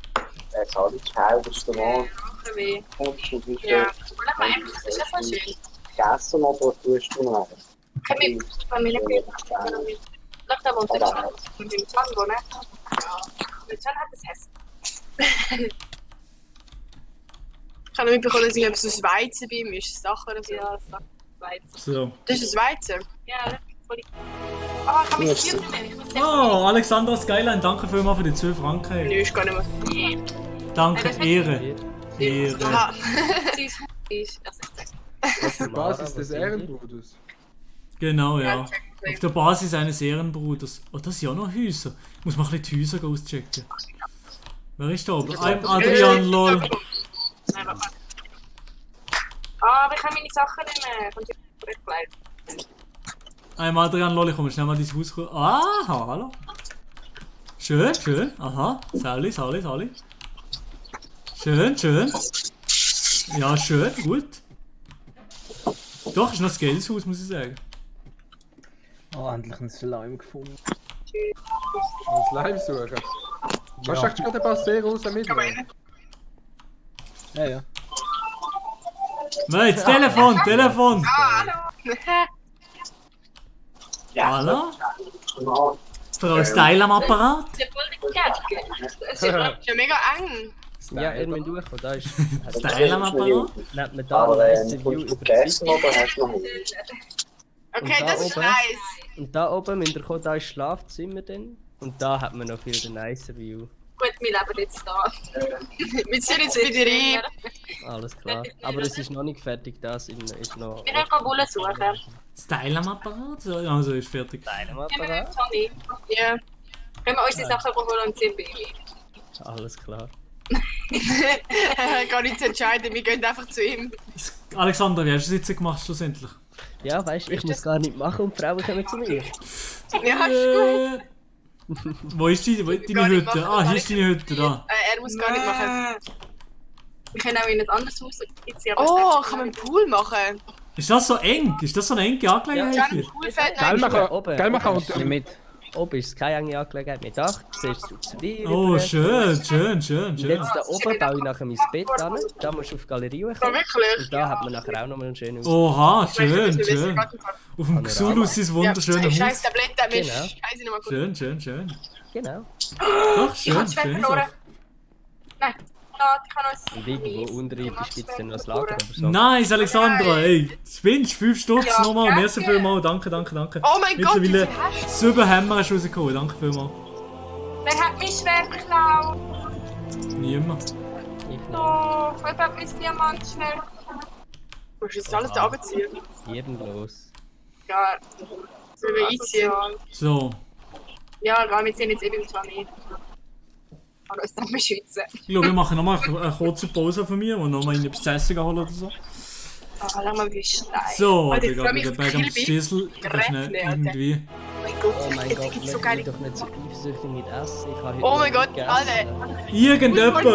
Jetzt habe ich die halbste Mal. Weh. Kommst du nicht Ja. Das ist ja voll schön. gegessen, aber tust du noch. Kann ich bei mir nicht Schau da wohnt der mit dem Tango, ne? Ja. Der Tan hat das Hessen. Ich habe mitbekommen, dass ich so ein Weizen bei ihm ist. Sachen oder so. Ja, das Weizen. So. Das ist ein Weizen? Ja, voll. Ah, ich kann mich hier nehmen. Oh, Alexandra Skyline, danke vielmals für die 12 Franken. Nö, ist gar nicht mehr. Danke, Ehre. Ehre. Aha. Sie ist ich das Auf der Basis des Ehrenbruders. Genau, ja. Auf der Basis eines Ehrenbruders. Oh, das sind ja noch Häuser. Ich muss mal ein bisschen die Häuser auschecken. Wer ist da oben? I'm Adrian Lol. Ah, aber ich kann meine Sachen nicht mehr. Kommt ja weggelegt. I'm Adrian Lol, ich komme schnell mal ins Haus rein. Ah, hallo. Schön, schön. Aha. Sally. Schön, schön. Ja, schön, gut. Doch, ist noch ein geiles Haus, muss ich sagen. Oh, endlich ein Slime gefunden. Ein Slime suchen. Kannst du gerade ein paar sehr raus mitnehmen? Ja. Nein, das Telefon, Telefon! Hallo! Hallo? Frau Style am Apparat? Es ist ja mega eng. Ja, er müsst durchkommen, da ist... Style am Apparat? Nehmt man da ein nice View über die Seite. Okay, das ist nice. Und da oben müsst ihr kommen, da ist das Schlafzimmer dann. Und da hat man noch viel den nicer View. Gut, wir leben jetzt da. Wir sind jetzt wieder rein. Alles klar. Aber es ist noch nicht fertig, das ist noch... Wir können Wolle suchen. Style am Apparat? Also ist fertig. Style am Ja, Apparat? Tommy. Ja. Können wir unsere Sachen holen und sind bei ihm. Alles klar. Gar nicht zu entscheiden, wir gehen einfach zu ihm. Alexander, wie hast du das jetzt gemacht schlussendlich? Ja, weißt du, ich muss gar nicht machen und die Frauen kommen zu mir. Ja, ist gut. Wo ist deine Hütte? Ah, hier ist deine Hütte, da. Er muss gar nicht machen. Wir können auch in ein anderes Haus ziehen. Oh, kann man einen Pool machen? Ist das so eng? Ist das so eine enge Angelegenheit Ja, hier? ein Pool fällt Gell, nicht. man kann unter... Mit. oben ist es keine enge Angelegenheit mehr. Da siehst du zu dir. Oh, rüber. schön. Und jetzt da oben baue ich nachher mein Bett an. Da musst du auf die Galerie kommen. wirklich? Und da hat man nachher auch nochmal einen schönen Ausblick. Oha, schön. Auf dem Xulus sein wunderschöner Scheiß Haus. Tablette, Mensch. Genau. Scheiße, nicht mal gut. Schön. Genau. Ach, Ich schön, hab zwei schön. verloren. Nein, ich kann uns. Und irgendwo unterirdisch gibt es dann noch das Lager oder so. Nice, Alexandra, ey. Spinnst 5 Stutz Ja, nochmal. Merci danke. vielmals. Danke. Oh mein Gott, wie Mittlerweile viel hast du? 7 Hämmer hast du rausgeholt. Danke vielmals. Wer hat mein Schwert geklaut? Niemand. Oh, wer hat mein Diamantschwert? Du musst jetzt alles da runterziehen. Ehrenlos. Ja, so wie einziehen. So. Ja, egal, wir ziehen jetzt eben schon nicht. Aber uns dann beschützen. Ich glaube, wir machen nochmal eine kurze Pause von mir und nochmal etwas zu essen holen oder so. Ah, lass mal wie Stein. So, Alter, Digga, freu mit mich der auf Bag am Kilby. Schlüssel. Gerät, Irgendwie. Oh mein Gott, Oh mein jetzt Gott, gibt's so leg geile. mich doch nicht so eifersüchtig mit Essen. Ich habe heute Oh mein noch Gott, nicht Alter. gegessen. Irgendjemand.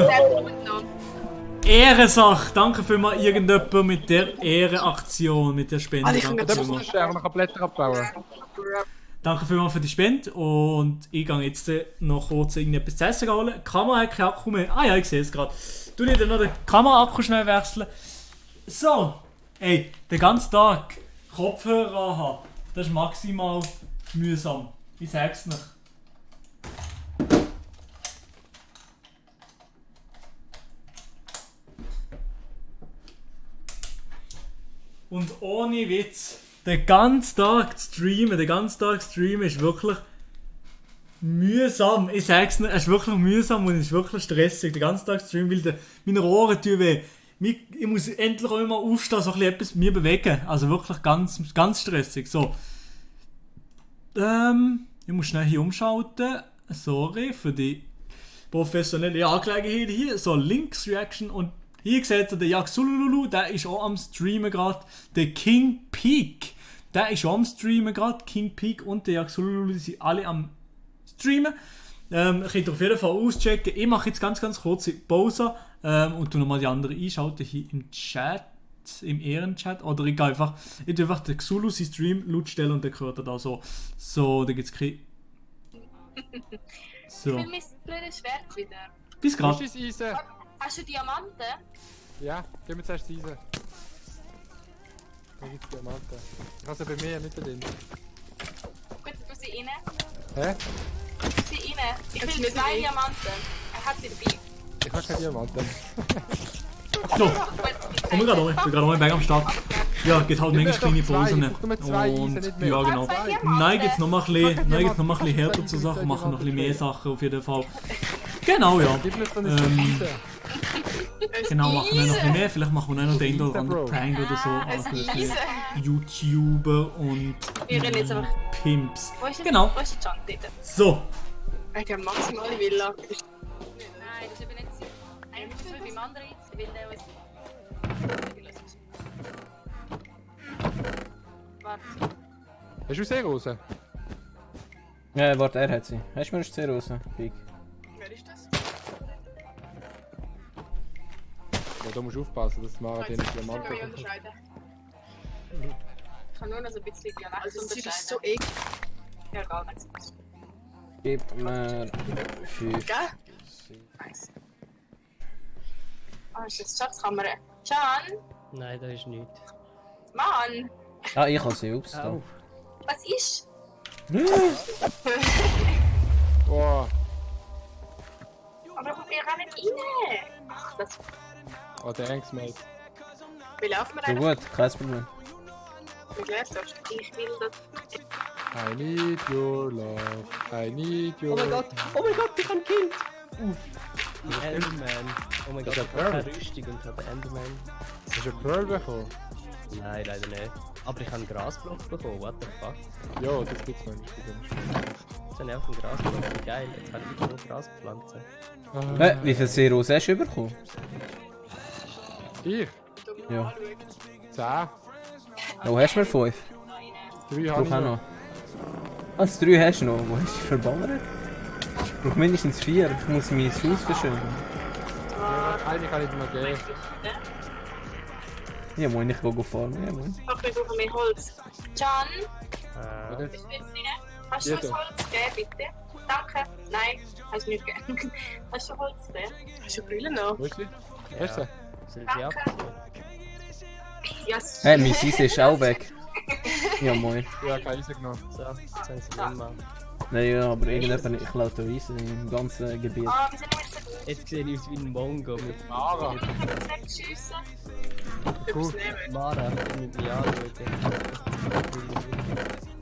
Ehrensache. Danke vielmals, irgendjemand mit der Ehrenaktion, mit der Spende. Alter, ich kann Danke grad vielmals. Sterne noch Blätter abbauen. Danke vielmals für die Spende und ich gehe jetzt noch kurz irgendetwas zu essen holen. Die Kamera hat keinen Akku mehr. Ah ja, ich sehe es gerade. Du nicht noch den Kameraakku schnell wechseln. So, ey, den ganzen Tag Kopfhörer haben, das ist maximal mühsam. Ich sag's nicht. Und ohne Witz, den ganzen Tag streamen ist wirklich mühsam. Ich sag's nicht, es ist wirklich mühsam und es ist wirklich stressig. Den ganzen Tag streamen, weil meine Ohren tun weh. Ich muss endlich auch immer aufstehen, so ein bisschen etwas mir bewegen. Also wirklich ganz stressig. So. Ich muss schnell hier umschalten. Sorry für die professionelle Angelegenheit hier. So, Links Reaction und hier seht ihr den Yaxululu, der ist auch am Streamen gerade. Der King Peak, der ist auch am Streamen gerade. King Peak und der Yaxululu sind alle am Streamen. Könnt ihr auf jeden Fall auschecken. Ich mache jetzt ganz kurze Pause und tu nochmal die anderen einschalten hier im Chat, im Ehrenchat. Oder ich gehe einfach, ich tue einfach den Xulu seinen Stream laut stellen und dann hört ihr da so. So, da gibt's kein. So. Ich will mein blödes Schwert wieder. Bis grad. Wo ist das Eisen? Hast du Diamanten? Ja, gib mir zuerst das Eisen. Da gibt's Diamanten. Ich habe sie bei mir nicht drin. Gut, du sie rein. Hä? Tu sie rein. Ich will 2 Diamanten. Er hat sie dabei. Ich habe keine Diamanten. So, komm wir gerade rein. Ich bin gerade rein, am Start. Ja, geht halt manchmal kleine Pausen. Und ja, genau. Nein, geht's noch mal ein bisschen härter zur Sache, machen noch ein bisschen mehr Sachen auf jeden Fall. Genau, ja. Genau, machen wir noch ein bisschen mehr. Vielleicht machen wir noch den einen oder anderen Prank oder so. Also für YouTuber und Wir reden jetzt einfach. Pimps. Wo ist das? Genau. Wo ist die Chance dort? So. Ich habe maximale Villa. Nein, das ist eben nicht so. Eigentlich so wie beim anderen jetzt, weil der uns. Warte. Hast du Seerose? Ja, warte, er hat sie. Hast du mir eine Seerose? Big. Wer ist das? Ja, da musst du aufpassen, dass Mara den Ich Diamanten kann mich bekommt. unterscheiden. Ich kann nur noch so ein bisschen Dialekt Also, sie ist unterscheiden. so eklig. Ja, gar nicht. Gib mir 5. Gell? Nice. Ah, ist das Schatzkammer? Can? Nein, da ist nichts. Mann! Ah, ich habe sie, ups. Da. Was ist? Boah. Aber wir rennen rein. Ach, das. Oh, thanks, mate. Wie laufen wir So eigentlich? gut, kein Problem. Wie läuft das? Ich will das. I need your love. I need your... Oh mein Gott, ich habe ein Kind! Uff. Enderman. Oh mein Gott, ich habe keine Rüstung und habe Enderman. Hast du einen Pearl bekommen? Nein, leider nicht. Aber ich habe einen Grasblock bekommen, what the fuck? Ja, das gibt's noch nicht. Jetzt habe ich auch einen Grasblock, wie geil. Jetzt kann ich nur Graspflanzen. Wie viel Seerose hast du bekommen? Ich? Ja. 10. Oh, hast du mir 5? 3 Ich habe brauche ich auch noch. noch. Ah, das 3 hast du noch. Wo hast du dich verballert? Ich brauche mindestens 4. Ich muss mein Haus verschönern. Ja, eine kann ich dir noch geben. Ja, moin, ich gehe farmen. Ja, moin. Ach, wir brauchen mehr Holz. Can? Oder? Bist du jetzt rein? Hast du das Holz gegeben, bitte? Danke. Nein, hast du nicht gegeben. Hast du Holz gegeben? Hast du Brille noch? Wo ist sie? Hast du sie? Danke. Yes. Hey, mein Eisen ist auch weg. Ja, moin. Ja, kein Eisen genommen. So, jetzt haben sie nicht mehr. Nein, ja, aber irgendjemand, ich laute Eisen im ganzen Gebiet. Ah, wir sind nicht so gut. Jetzt sehe ich aus wie ein Mongo mit Mara. Wegschiessen. Cool. Mara, mit mir anschauen.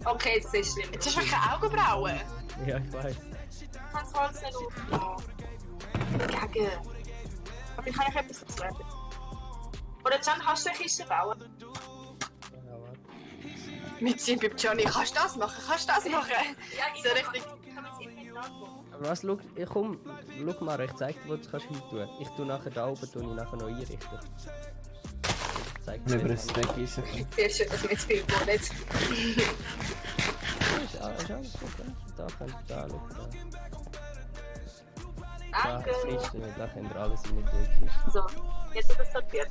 Okay, jetzt ist es schlimm. Jetzt hast du keine Augenbrauen. Ja, ich weiß. Ich kann das Holz nicht aufgenommen. Gegen. Aber ich kann ich etwas dazu sagen. Oder Can, kannst du eine Kiste bauen? Mit ihm beim Johnny, kannst du das machen? Kannst du das machen? Ja, ich So richtig. Aber was, schau mal, ich zeig dir, wo du es hin tun. Ich tue nachher da oben, tue ich nachher noch einrichten. Ich zeig dir. Über ein Stack Eisen. Sehr schön, dass wir jetzt viel wohnen. Ist alles gut, ja? Da könnt ihr da schauen. Da frisst ihr nicht, da könnt ihr alles in die Kiste. So, jetzt wird das sortiert.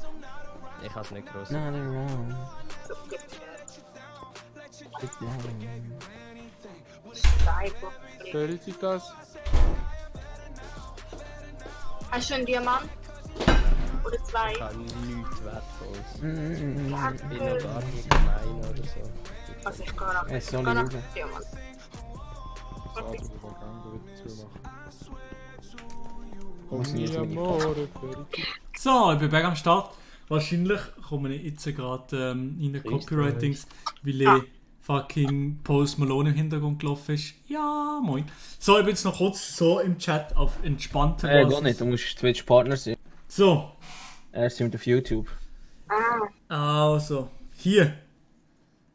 Ich habe es nicht groß. Not around. So, gut. Felicitas. Hast du einen Diamant? Oder zwei? Ich habe nichts Wertvolles. Ja, Ich bin noch gar nicht gemein oder so. Also ich kann auch. Es soll kann auch nicht Diamant. Muss ich jetzt mit So, ich bin back am Start. Wahrscheinlich kommen jetzt gerade in den Copywritings, weil fucking Post Malone im Hintergrund gelaufen ist. Ja, moin. So, ich bin jetzt noch kurz so im Chat auf entspannte gar nicht, du musst Twitch-Partner sein. So. Er streamt auf YouTube. Also, hier.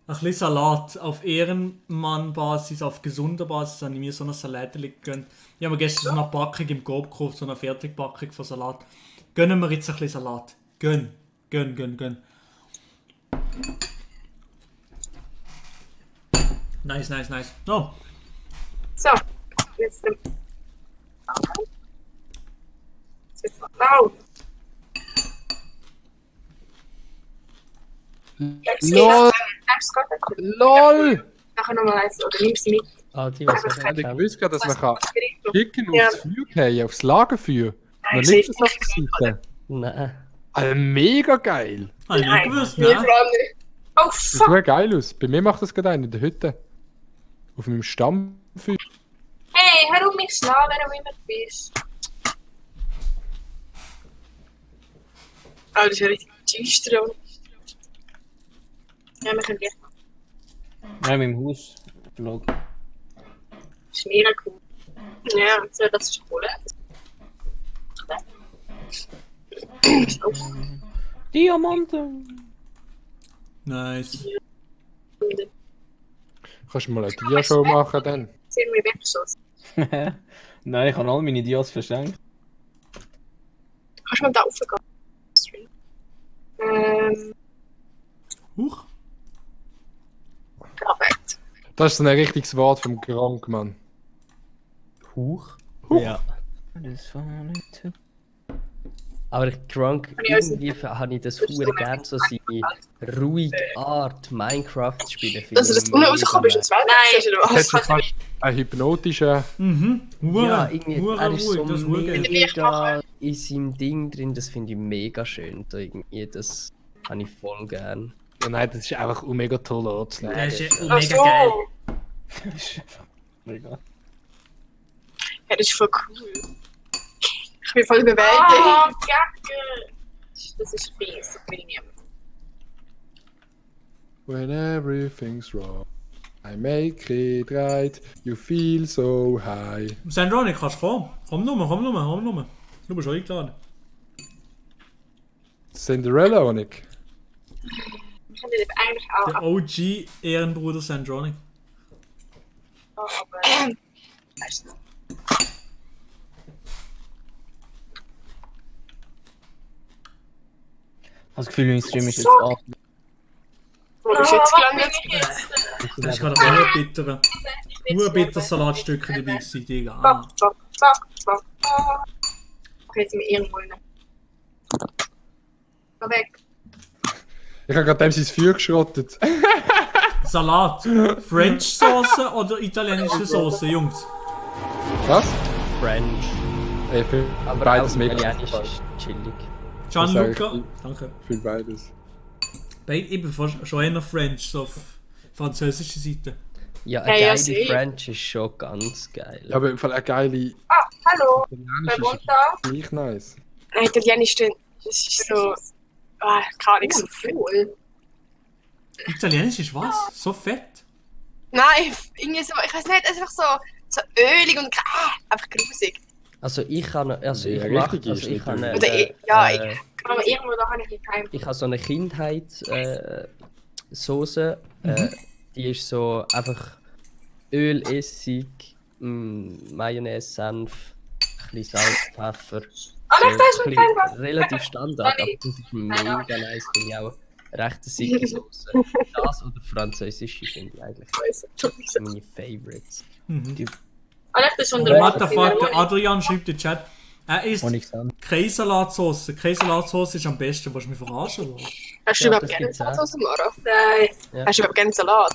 Ein bisschen Salat auf Ehrenmann-Basis, auf gesunder Basis, habe ich mir so eine Salate gegönnt. Ich habe mir gestern so eine Packung im Coop gekauft, so eine Fertigpackung von Salat. Gönnen wir jetzt ein bisschen Salat. Gönn. Nice. Oh. So, jetzt. Wow. LOL! LOL! Nachher nochmal eins, oder nimm sie mit. Ah, die was Ich hätte gewusst, dass man kann Chicken Ja. aufs Feuer fallen, aufs Lagerfeuer. Man Nein, liegt das ich auf der Seite. Nein. Also mega geil. Habe ich nicht gewusst, Wir ne? fragen nicht. Oh Das sieht fuck! super geil aus. Bei mir macht das gerade einer in der Hütte. Auf meinem Stammfeuer. Hey, hör auf mich zu schlagen, wenn du immer bist. Oh, das ist ja richtig düster. Ja, wir können gleich. Ja, mit dem Haus. Vlog. Das ist mega cool. Ja, so, das ist cool. Diamanten! Nice. Kannst du mal eine Dia-Show machen dann? Sind wir weggeschossen? Nein, ich habe all meine Dias verschenkt. Kannst du mal da raufgehen? Huch. Perfekt. Das ist so ein richtiges Wort vom Gronk, Mann. Huch? Huch. Ja. Das war nicht. Aber Grunk, irgendwie habe ich das hure gern, so seine ruhige Art, Minecraft zu spielen. Dass du das unten rausgekommen bist und zwei Nein, oder Das was? ist fast ein hypnotischer. Ja, irgendwie, er ist so ruhig, das ist ruhig. mega in seinem Ding drin, das finde ich mega schön. Da irgendwie, das habe ich voll gern. Ja, nein, das ist einfach mega toll anzuschauen. Das ist Ach mega so. geil. Das ist einfach mega. Ja, das ist voll cool. Ich bin voll bewältigt. Ah, Kacke! Das ist fies, das will ich nicht. When everything's wrong, I make it right, you feel so high. Sandronic, kannst du kommen? Komm nur. Du bist schon eingeladen. Cinderella, Onik. Wir können das eigentlich auch Der OG Ehrenbruder Sandronic. aber. Weißt du. Ich habe das Gefühl, mein Stream ist jetzt So. ab. Wo bist du jetzt gelandet? Das ist gerade ein bitter Salatstückchen dabei gewesen, Digga. Ah. Zack. Okay, jetzt sind wir irgendwo rein. Geh weg. Ich habe gerade dem sein Feuer geschrottet. Salat. French Sauce oder italienische Sauce, Jungs? Was? French. Ich finde Aber beides auch mega. italienisch ist chillig. Gianluca? Danke. Ich finde beides. Ich bin fast schon eher French, so auf französischer Seite. Ja, eine geile French ist schon ganz geil. Ja, aber im Fall eine geile. Ah, hallo. Italienisch Wer wohnt da? Gleich nice. Italienisch, das ist so. Ah, keine Ahnung, so viel. Italienisch ist was? So fett? Nein, irgendwie so, ich weiß nicht, einfach so ölig und einfach grusig. Also ich kann, also ich Ja, mache, richtig also ist ich nicht kann, übel. Oder aber irgendwo da habe ich nicht heim. ich habe so eine Kindheitssoße, die ist so einfach Öl, Essig, Mayonnaise, Senf, ein bisschen Salz, Pfeffer. Ah, nein, da ist ein mein bisschen Fan. relativ Standard, aber das ist mega nice, finde ich auch. Recht sicke Soße. Das oder französische finde ich eigentlich meine Favorites. Mhm. Alex, das ist schon What the fuck, der Adrian schreibt in den Chat. Er isst nichts an. Käsesalatsauce. Käsesalatsauce ist am besten. Willst du mich verarschen? Oder? Hast du überhaupt gerne Salat aus dem Mara? Nein. Ja. Hast du überhaupt gerne Salat?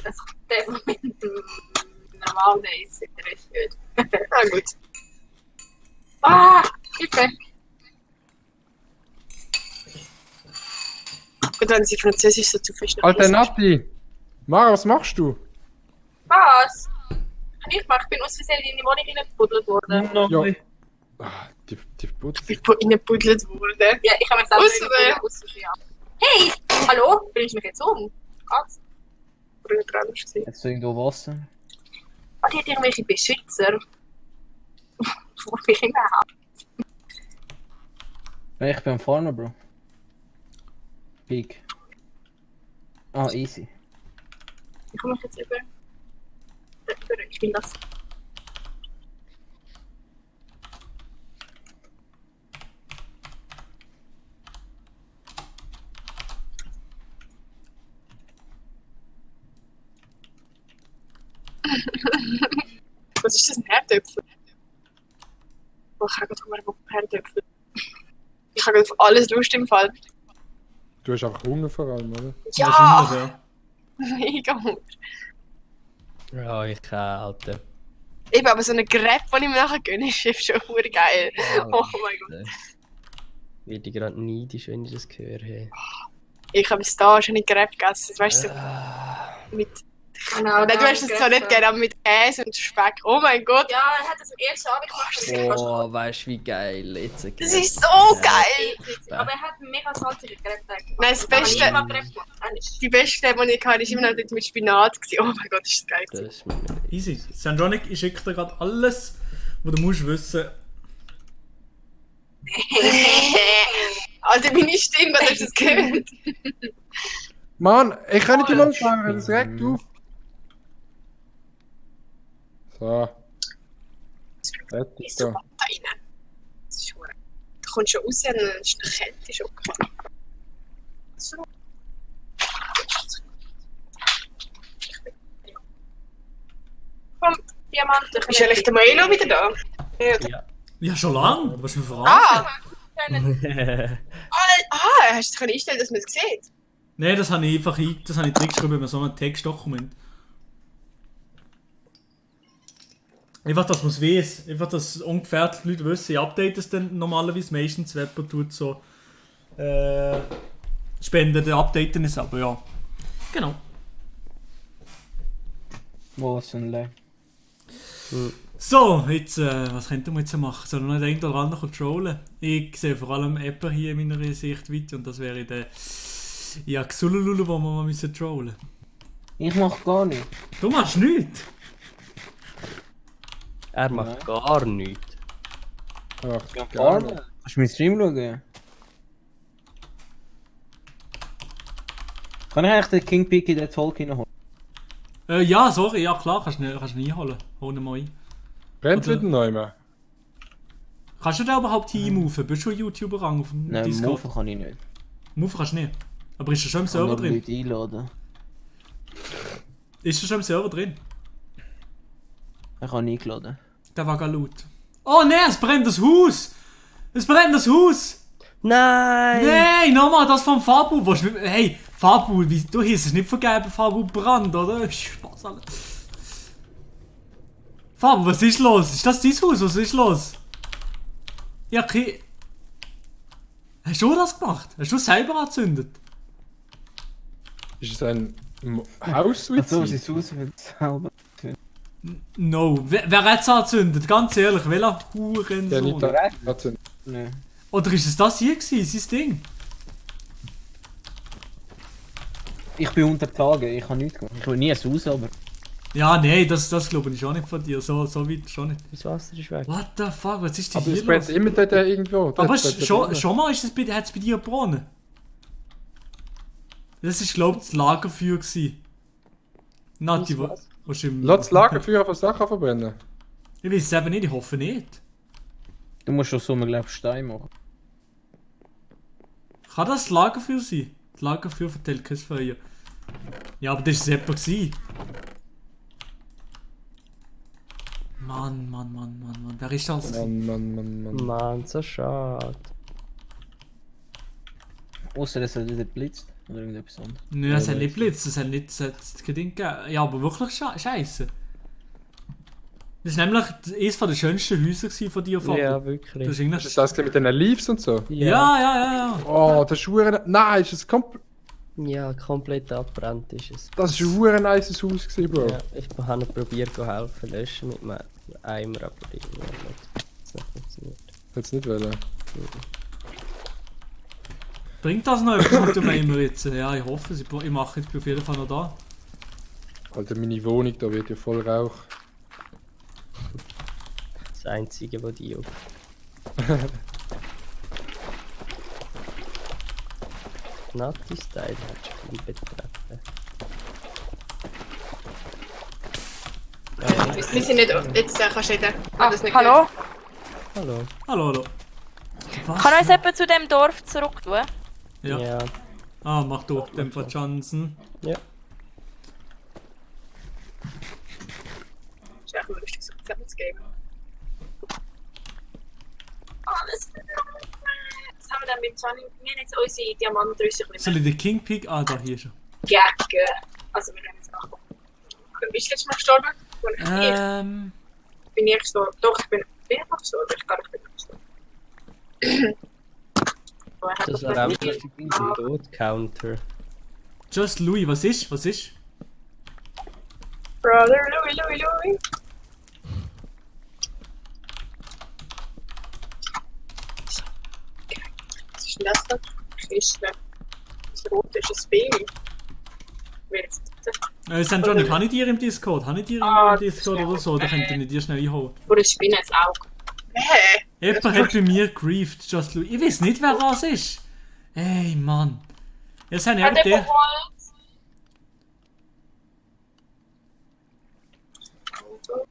Das der mit dem normalen ist recht gut. Ah, gut. Ah, Hilfe. Gut, wenn sie Französisch so zu verstehen. Alter Nati! Mara, was machst du? Was? Ich bin aus Versehen in die Wohnung reingebuddelt worden. Ja. Ah, die Putz. Ich bin reingebuddelt worden. Ja, ich habe mir selber Aus Versehen. aus Versehen. Hey, hallo? Bin ich mich jetzt um? Geht's? Oder nicht dran ist gesehen. Jetzt irgendwo Wasser. Ah, die hat irgendwelche Beschützer. Wo ich immer habe. Ja, ich bin vorne, Bro. Big. Ah, easy. Ich komme jetzt über. Ich will das. Was ist das, ein Herdöpfel? Oh, ich habe gerade Hunger auf Herdöpfel. Ich habe auf alles Lust im Fall. Du hast einfach Hunger vor allem, oder? Ja! Mega Hunger. Ja, ich kann, Alter. Eben, aber so eine Crepe, die ich mir nachher gönne, ist schon geil. Oh mein Gott. Werde ich gerade neidisch, wenn ich das höre. Hey. Ich habe bis da schon eine Crepe gegessen. Weißt du, so mit. Genau, Nein, du hast es zwar nicht gerne, aber mit Käse und Speck. Oh mein Gott. Ja, er hat das am ersten Abend gemacht. Oh, weißt du wie geil. Jetzt Das ist so geil! Aber er hat mega salzige Crepe gemacht. Nein, das Beste. Die beste Crepe, die ich hatte, war immer noch dort mit Spinat. Oh mein Gott, ist das geil. Easy. Sandronic, ich schicke dir gerade alles, was du musst wissen. Alter, meine Stimme, hast du das gehört? Mann, ich kann nicht immer sagen, das regt auf. So. Fertig da. Da rein. Das ist schon. Da kommst du schon raus und dann ist eine Kälte schon okay. So. Komm, Diamant. Ist eigentlich der Mailo wieder da? Ja. Ja, schon lange. Du musst mich verraten. Hast du einstellen, dass man es sieht? Nein, das habe ich einfach drin geschrieben über so ein Textdokument. Einfach, dass man es weiss. Einfach, dass ungefähr die Leute wissen. Ich update es dann normalerweise meistens, wenn jemand tut so spenden, updaten es aber, ja. Genau. Wo ist denn leer? So, jetzt, was könnten wir jetzt machen? Sollen wir noch den oder anderen controllen? Ich sehe vor allem Apple hier in meiner Sichtweite und das wäre der Xulululu, wo wir mal müssen trollen. Ich mach gar nicht. Du machst nichts? Er macht gar nichts. Ach, Gar nicht. Kannst du meinen Stream schauen? Kann ich eigentlich den King Picky in den Tolkien holen? Ja, sorry, ja klar, kannst du ihn einholen. Hol ihn mal ein. Brennt wieder neu mehr? Kannst du da überhaupt hinmoven? Bist du ein YouTuber-Rang auf dem Nein, Discord? Move kann ich nicht. Move kannst du nicht. Aber ist er schon im Ich kann Server nur drin? Leute einladen. Ist er schon im Server drin? Ich habe eingeladen. Der war gar laut. Oh nein, es brennt das Haus! Es brennt das Haus! Nein! Nein, nochmal, das vom Fabu. Hey, Fabu, du hieß es nicht vergeben, Fabu Brand, oder? Spaß, Alter. Fabu, was ist los? Ist das dein Haus? Was ist los? Ja, okay. Hast du das gemacht? Hast du selber angezündet? Ist es ein Haussuizid? So sieht es aus, wenn es selber. No. Wer hat es angezündet? Ganz ehrlich, welcher Hurensohn? Ja, nicht angezündet. Nee. Oder ist es das hier gewesen, sein Ding? Ich bin unter Tage, ich habe nichts gemacht. Ich will nie ein Haus, aber. Ja, nee, das glaube ich schon nicht von dir. So weit schon nicht. Das Wasser ist weg. What the fuck, was ist denn Aber hier es brennt los? immer dort irgendwo. Aber Dort. schon mal ist es hat es bei dir gebrannt. Das ist glaube ich das Lagerfeuer gewesen. Nati, was im... Lass das Lagerfeuer von Sachen verbrennen. Ich weiß es eben nicht, ich hoffe nicht. Du musst schon so, glaube ich, Stein machen. Kann das Lagerfeuer sein? Das Lagerfeuer vertellt kein Feuer. Ja, aber das war es etwa gewesen. Mann. Wer ist das? Mann. Mann, so schade. Außer dass er nicht blitzt oder irgendetwas anderes. Nein, es hat nicht blitzt, es hat nicht kein Ding gegeben. Ja, aber wirklich scheiße. Das war nämlich eines der schönsten Häuser von dir, Fabu. Ja, wirklich. Das Ist das mit den Leaves und so? Ja. Oh, das ist hure... Nein, ist es komplett... Ja, komplett abbrannt ist es. Das war ein hure nices Haus, Bro. Ja, ich habe probiert zu helfen, löschen mit einem Eimer, aber irgendwie hat es nicht funktioniert. Hättest du nicht wollen? Bringt das noch etwas mit dem Eimer jetzt? Ja, ich hoffe es. Ich mache jetzt auf jeden Fall noch da. Alter, meine Wohnung da wird ja voll Rauch. Das Einzige, was die juckt. Nati Style hat schon betreffen. Wir sind nicht. Jetzt kannst du reden. Hallo? Hallo. Kann uns jemand zu dem Dorf zurück tun? Ja. Ah, mach du den von Johnson. Ja. Ist echt lustig, so zusammen zu geben. Alles. Was haben wir denn mit Johnny? Wir haben jetzt unsere Diamantrüsche ein Soll ich den King Pig? Ah, da hier schon. Gegen. Also, wir haben jetzt nachgucken. Wann bist du letztes Mal gestorben? Bin ich gestorben? Doch, ich bin noch gestorben. Ich glaube, ich bin noch gestorben. Das war einfach ein Tod-Counter. Just Louis, was ist? Brother Louis. Was ist denn das da? Kiste. Das rote ist ein Baby. Wer jetzt? St. Johnny, habe ich dir im Discord? Habe ich dir im Discord oder so? Da könnt ihr dir schnell einholen. Vor der Spinne ins Auge. Hä? Jemand hat bei mir griefed, Just Louis. Ich weiß nicht, wer das ist. Ey, Mann. Jetzt habe ich Hat eben jemand den... Holz?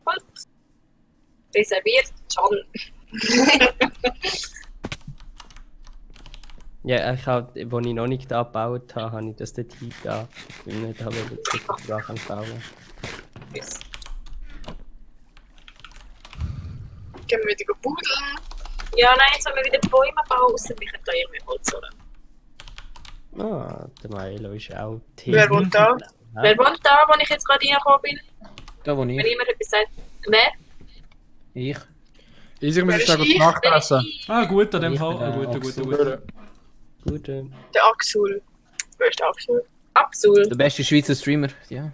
Holz. Reserviert John. Ja, als ich noch nicht abgebaut habe, habe ich das dort hingetan. Ich nicht habe jetzt die Sprache bauen. Yes. Gehen wir wieder buddeln? Ja, nein, jetzt wollen wir wieder Bäume bauen, außer wir können da irgendwie Holz holen. Ah, der Milo ist auch Wer wohnt da? Wer wohnt da, wo ich jetzt gerade reingekommen bin? Da wo Wenn ich. jemand etwas sagt. Wer? Ich. Ich muss schnell gut nachlesen. Ah, gut, an dem Fall. Ah, gut. Der Axel. Wer ist der Axel? Axel. Der beste Schweizer Streamer, ja.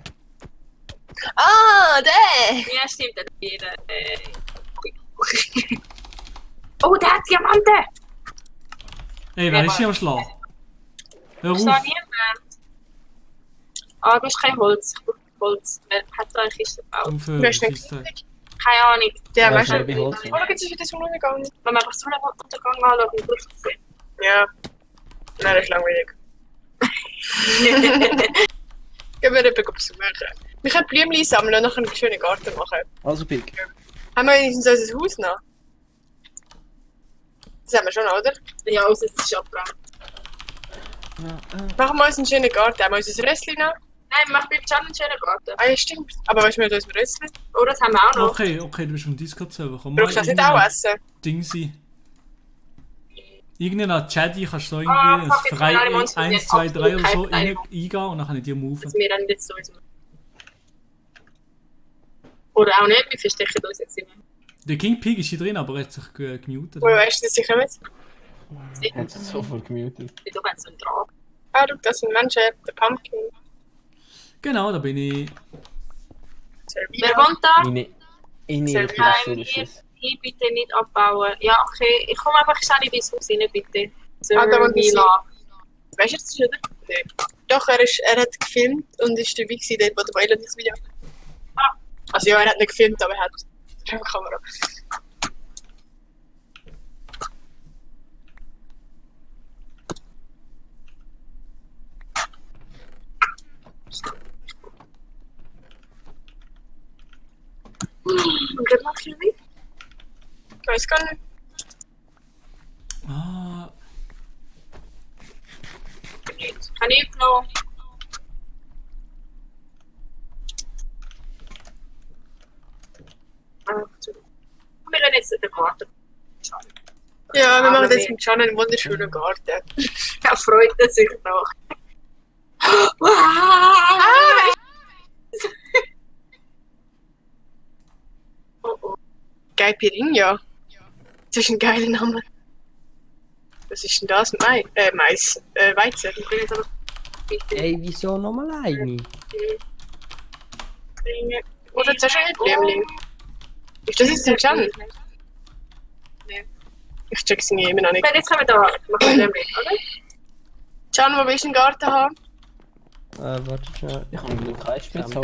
Ah, der! Ja, stimmt, der jeder. Oh, der hat Diamanten! Ey, wer ist hier am Schlag? Hör Ich auf. sag niemand. Ah, du hast kein Holz. Ich brauche Holz. Wer hat da eine Kiste gebaut? Für Du hast nicht Kiste. Keine Ahnung. Der Ja, weißt ich du. habe Holz. Oh, jetzt ist wieder Sonne gegangen. Wenn man einfach Sonnenuntergang anschaut, dann braucht es sehen. Ja. Nein, das ist langweilig. Gehen wir etwas besuchen. Wir können Blümchen sammeln und noch einen schönen Garten machen. Also Pig. Haben wir wenigstens unser Haus noch? Das haben wir schon, oder? Ja, außer es ist abgebrannt. Machen wir uns einen schönen Garten. Haben wir unser Rössli noch? Nein, wir machen schon einen schönen Garten. Ah ja, stimmt. Aber was ist mit unserem Rössli? Oh, das haben wir auch noch. Okay, du bist vom Discord selber. Komm Brauchst du das nicht auch essen? Ding sein. Irgendeiner Chatty kannst du so irgendwie fuck, jetzt frei kann ich alle Monster 1, 2, 3 oder so absolut kein eingehen und dann kann ich dir moven. dass wir dann jetzt sowieso. Oder auch nicht, wir verstecken uns jetzt immer. Der King Pig ist hier drin, aber er hat sich gemutet. Woher weißt du, dass ich komme? Er hat sich sofort gemutet. Wieso hat so einen Draht? Ah, du, das sind Menschen, der Pumpkin. Genau, da bin ich. Wer wohnt da? Meine Nein, hier bitte nicht abbauen. Ja, okay, ich komme einfach schnell in dein Haus rein, bitte. Ah, da wohnt Mila. Weißt du das, oder? Nein. Doch, er hat gefilmt und ist dabei gewesen, dort, wo der Boiler das Video hat. Also ja, er hat nicht gefilmt, aber er hat eine Kamera. Und dann mach ich nicht. Ich weiß gar nicht. Ah. Kann ich noch? Wir reden jetzt in den Garten. Ja, wir Aber machen jetzt wir- mit Can einen wunderschönen Garten. Er freut sich noch. Oh oh. Gaipirinha. Das ist ein geiler Name. Was ist denn das? Mais. Weizen. Ey, wieso nochmal eine? Oder das ist schon nicht Blümling. Ist das jetzt ein Can? Nein. Ich check's nie, immer noch nicht. Jetzt können wir da machen, Blümling, oder? Can, wo willst du einen Garten haben? Warte schnell. Ich habe nur kein Spitz.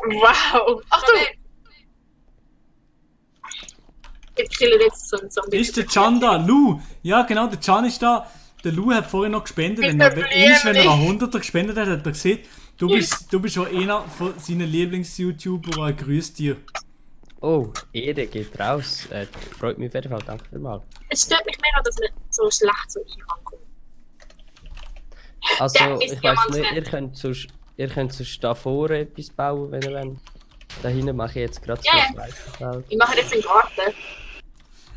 Wow! Achtung! Ich kille jetzt so einen Zombie. Ist der Can da? Lu! Ja, genau, der Can ist da. Der Lu hat vorhin noch gespendet. Wenn der er, erst wenn er Blümli. einen 100er gespendet hat, hat er gesehen, du bist schon einer von seinen Lieblings-YouTuber. Er grüßt dir. Oh, Ehre geht raus. Freut mich auf jeden Fall, danke vielmals. Es stört mich mega, dass man so schlecht so reinkommt. Also, Der ist ich ja weiss nicht, manchmal- ihr könnt sonst da vorne etwas bauen, wenn ihr wollt. Da hinten mache ich jetzt gerade so Ja, ein ja. Weiterfeld. Ich mache jetzt einen Garten.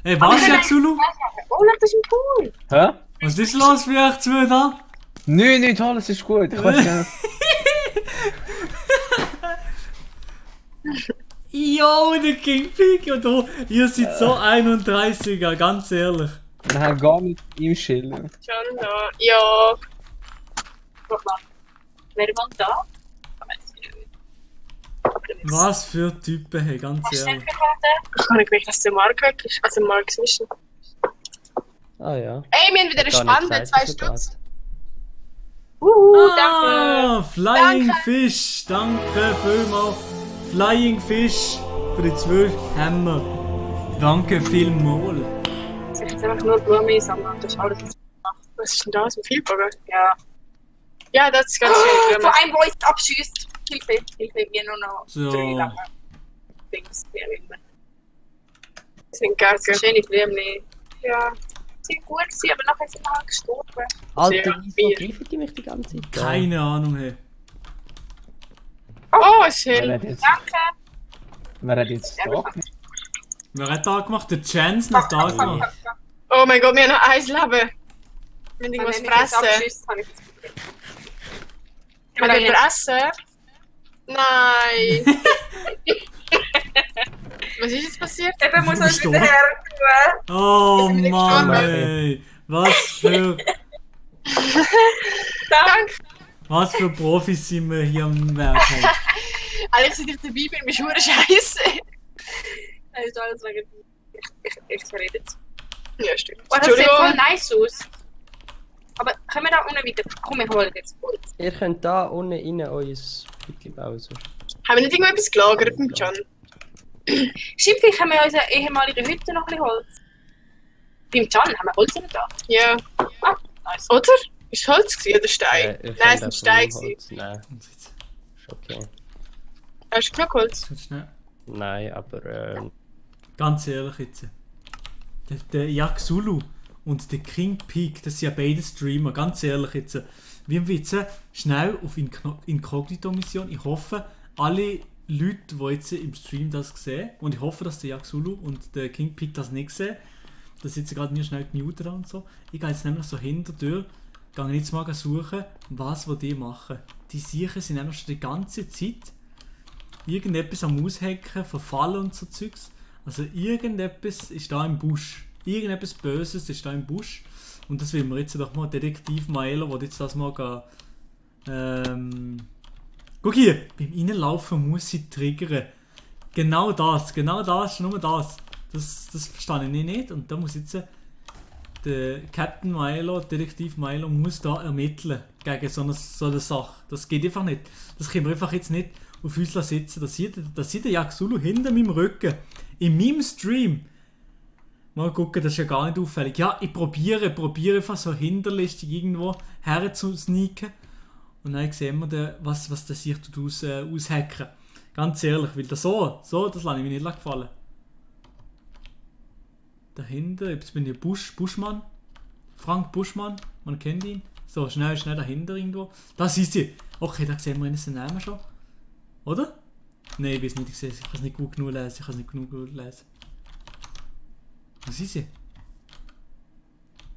Ey, was ja, Zulu? Oh, schau, das ist ein Pool. Hä? Was ist los für euch zwei da? Nein, nicht alles ist gut. Ich weiß gar nicht. Jo, der King Pig und du, ihr seid so 31er, ganz ehrlich. Nein, gar nicht im Schillen. Can da. Ja. Guck mal. Wer wohnt da? Was für Typen, hey, ganz Was ist denn ehrlich. für Garten? Ich kann nicht gemerkt, dass der Mark weg ist. Also Mark ist nicht. Ah ja. Ey, wir haben wieder eine Gar nicht Spende, gesagt, 2 dass er Stutz. Ah, danke. Flying Danke. Fish, danke vielmals. Flying Fish für die 2 Hämmer. Danke vielmals. Ich sag jetzt einfach nur Blumen einsammeln. Das ist alles, was ich mache. Was ist denn das? Ein Vielburger? Ja. Ja, das ist ganz schön. Von einem, der uns abschießt. Hilfe, Hilfe, wir nur noch So. 3 lange Dings. Das sind gar keine. Schöne Blumen. Ja. Sie sind gut gewesen, aber nachher sind wir halt gestorben. Alter, wieso Bier. greifen die mich die ganze Zeit? Keine Ahnung, hey. Oh, ist hell. Wer hat jetzt, Danke. wer hat jetzt da gemacht? Wer hat da gemacht? Der Chance nach da gemacht. Oh mein Gott, wir haben noch 1 Leben. Wir müssen irgendwas Wenn ich jetzt fressen. abschießt, habe ich das Problem. Können wir essen? Nein. Was ist jetzt passiert? Eben muss uns wieder Gestorben. her tun. Oh wieder Mann, gestorben. ey. Was für Profis sind wir hier am Werk, hey. Alex, seit ich dabei bin, bist du verdammt scheiße. Das ist alles wegen ich rede jetzt. Ja, stimmt. Oh, das sieht voll Entschuldigung. nice aus. Aber können wir da unten weiter? Komm, wir holen jetzt Holz. Ihr könnt da unten rein euer Hütchen bauen. So. Haben wir nicht irgendetwas gelagert mit Can? Stimmt, vielleicht haben wir unsere ehemalige Hütte noch ein bisschen Holz. Beim Can haben wir Holz nicht da. Ja. Ah, nice. Oder? Ist es Holz gewesen oder Stein? ihr Nein, könnt es war auch Stein. so gewesen. Holz. Nein, ist okay. Hast du genug Holz? Schnell. Nein, aber Ganz ehrlich jetzt. Der Yak Zulu und der King Pig, das sind ja beide Streamer, ganz ehrlich jetzt. Wir haben jetzt schnell auf Inkognito-Mission. Ich hoffe, alle Leute, die jetzt im Stream das sehen, und ich hoffe, dass der Yaxulu und der King Pig das nicht sehen, da sitzen gerade mir schnell gemutet und so. Ich gehe jetzt nämlich so hinter der Tür, gehe jetzt mal suchen, was die machen. Die Siechen sind nämlich schon die ganze Zeit irgendetwas am Aushacken, verfallen und so Zeugs. Also irgendetwas ist da im Busch. Irgendetwas Böses ist da im Busch. Und das will mir jetzt doch mal Detektiv Maelo, der jetzt das mal guck hier, beim Reinlaufen muss sie triggern. Genau das, nur das. Das verstehe ich nicht. Und da muss jetzt der Captain Milo, Detektiv Milo, muss da ermitteln gegen so eine Sache. Das geht einfach nicht. Das können wir einfach jetzt nicht auf uns sitzen. Das sieht der Yaxulu hinter meinem Rücken. In meinem Stream. Mal gucken, das ist ja gar nicht auffällig. Ja, ich probiere einfach so hinterlistig irgendwo herzusneaken. Und dann sehen wir, was der sich aushacken. Ganz ehrlich, weil das das lasse ich mir nicht gefallen. Dahinter, jetzt bin ich Buschmann. Frank Buschmann, man kennt ihn. So, schnell dahinter irgendwo. Das ist sie. Okay, da sehen wir ihn Namen schon. Oder? Nein, ich weiß nicht, ich kann es nicht gut genug lesen. Was ist sie?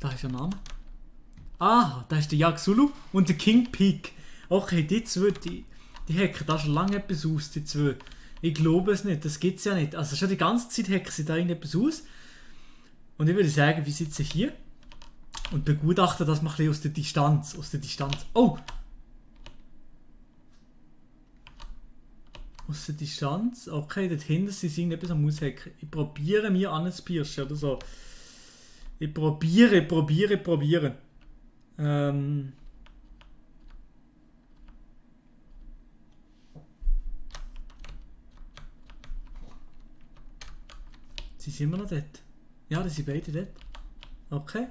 Da ist der Name. Ah, da ist der Yaxulu und der King Pig. Okay, die zwei, die hacken da schon lange etwas aus, die zwei. Ich glaube es nicht, das gibt es ja nicht. Also schon die ganze Zeit hacken sie da irgendetwas aus. Und ich würde sagen, wir sitzen hier und begutachten das mal ein bisschen aus der Distanz. Oh! Aus der Distanz? Okay, dort hinten sind sie irgendetwas am Aushacken. Ich probiere mir anzupirschen oder so. Ich probiere. Sie sind immer noch dort. Ja, die sind beide dort. Okay.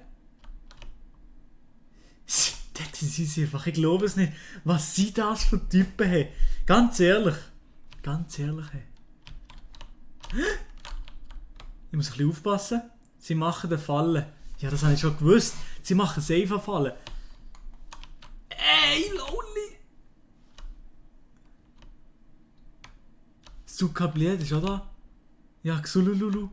Dort sind sie einfach. Ich glaube es nicht. Was sie das für Typen haben. Ganz ehrlich. Hey. Ich muss ein bisschen aufpassen. Sie machen den Fallen. Ja, das habe ich schon gewusst. Sie machen safe Fallen. Ey, Loli! Sukabliet ist auch da. Ja, Xulululu.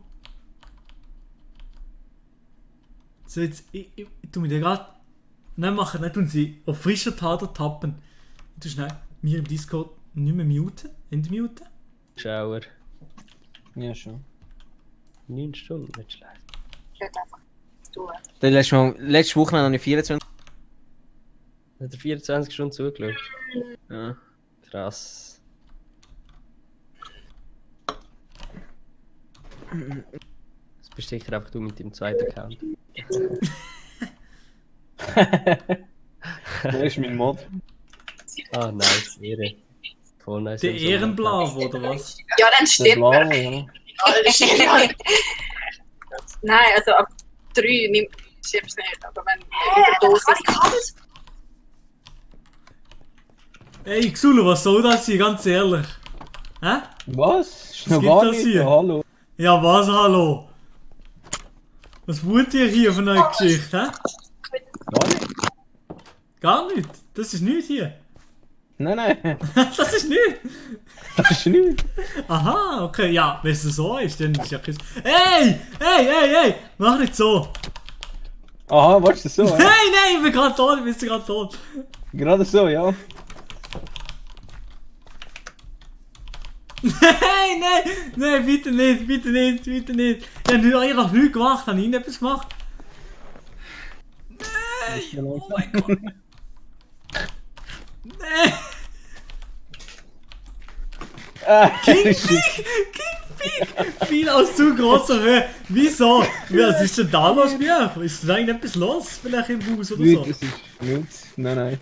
So, jetzt, ich tu mir den gerade. Nein, tun sie auf frischer Tat tappen. Ich tu schnell mir im Discord nicht mehr entmuten. Schauer. Ja, schon. 9 Stunden, nicht schlecht. Ich hätte einfach tun. Dann letzte Woche habe ich 24. Hat er 24 Stunden zugeschaut? Ja. Krass. Das bist sicher einfach du mit dem zweiten Account. Das ist mein Mod. Ah, nice, Ehre. Voll nice. Der Ehrenblau, oder was? Ja, dann stimmt Blau, er. ja. Ja, das stimmt ja. Nein, also ab 3 stimmt es nicht, aber wenn du da bist. Ey, Xulu, was soll das hier, ganz ehrlich? Hä? Was? Ist noch Was gar gibt das nicht. hier? Hallo. Ja, was, hallo? Was wollt ihr hier von eurer Geschichte, hä? Gar nicht. Gar nicht? Das ist nicht hier. Nein. Das ist nicht. Das ist nicht. Aha, okay, ja, wenn es so ist, dann ist ja kein... Hey! Mach nicht so! Aha, warst du so? Ja? Nein, ich bin gerade tot, Gerade so, ja. Nein, bitte nicht. Ich habe einfach nichts gemacht, habe ich irgendetwas gemacht? Nein, oh mein Gott. Nein. King Pig! Viel aus zu grosser Höhe. Wieso? Was ist denn da los, Björn? Ist da irgendetwas los? Vielleicht im Haus oder so? Das ist nichts. Nein.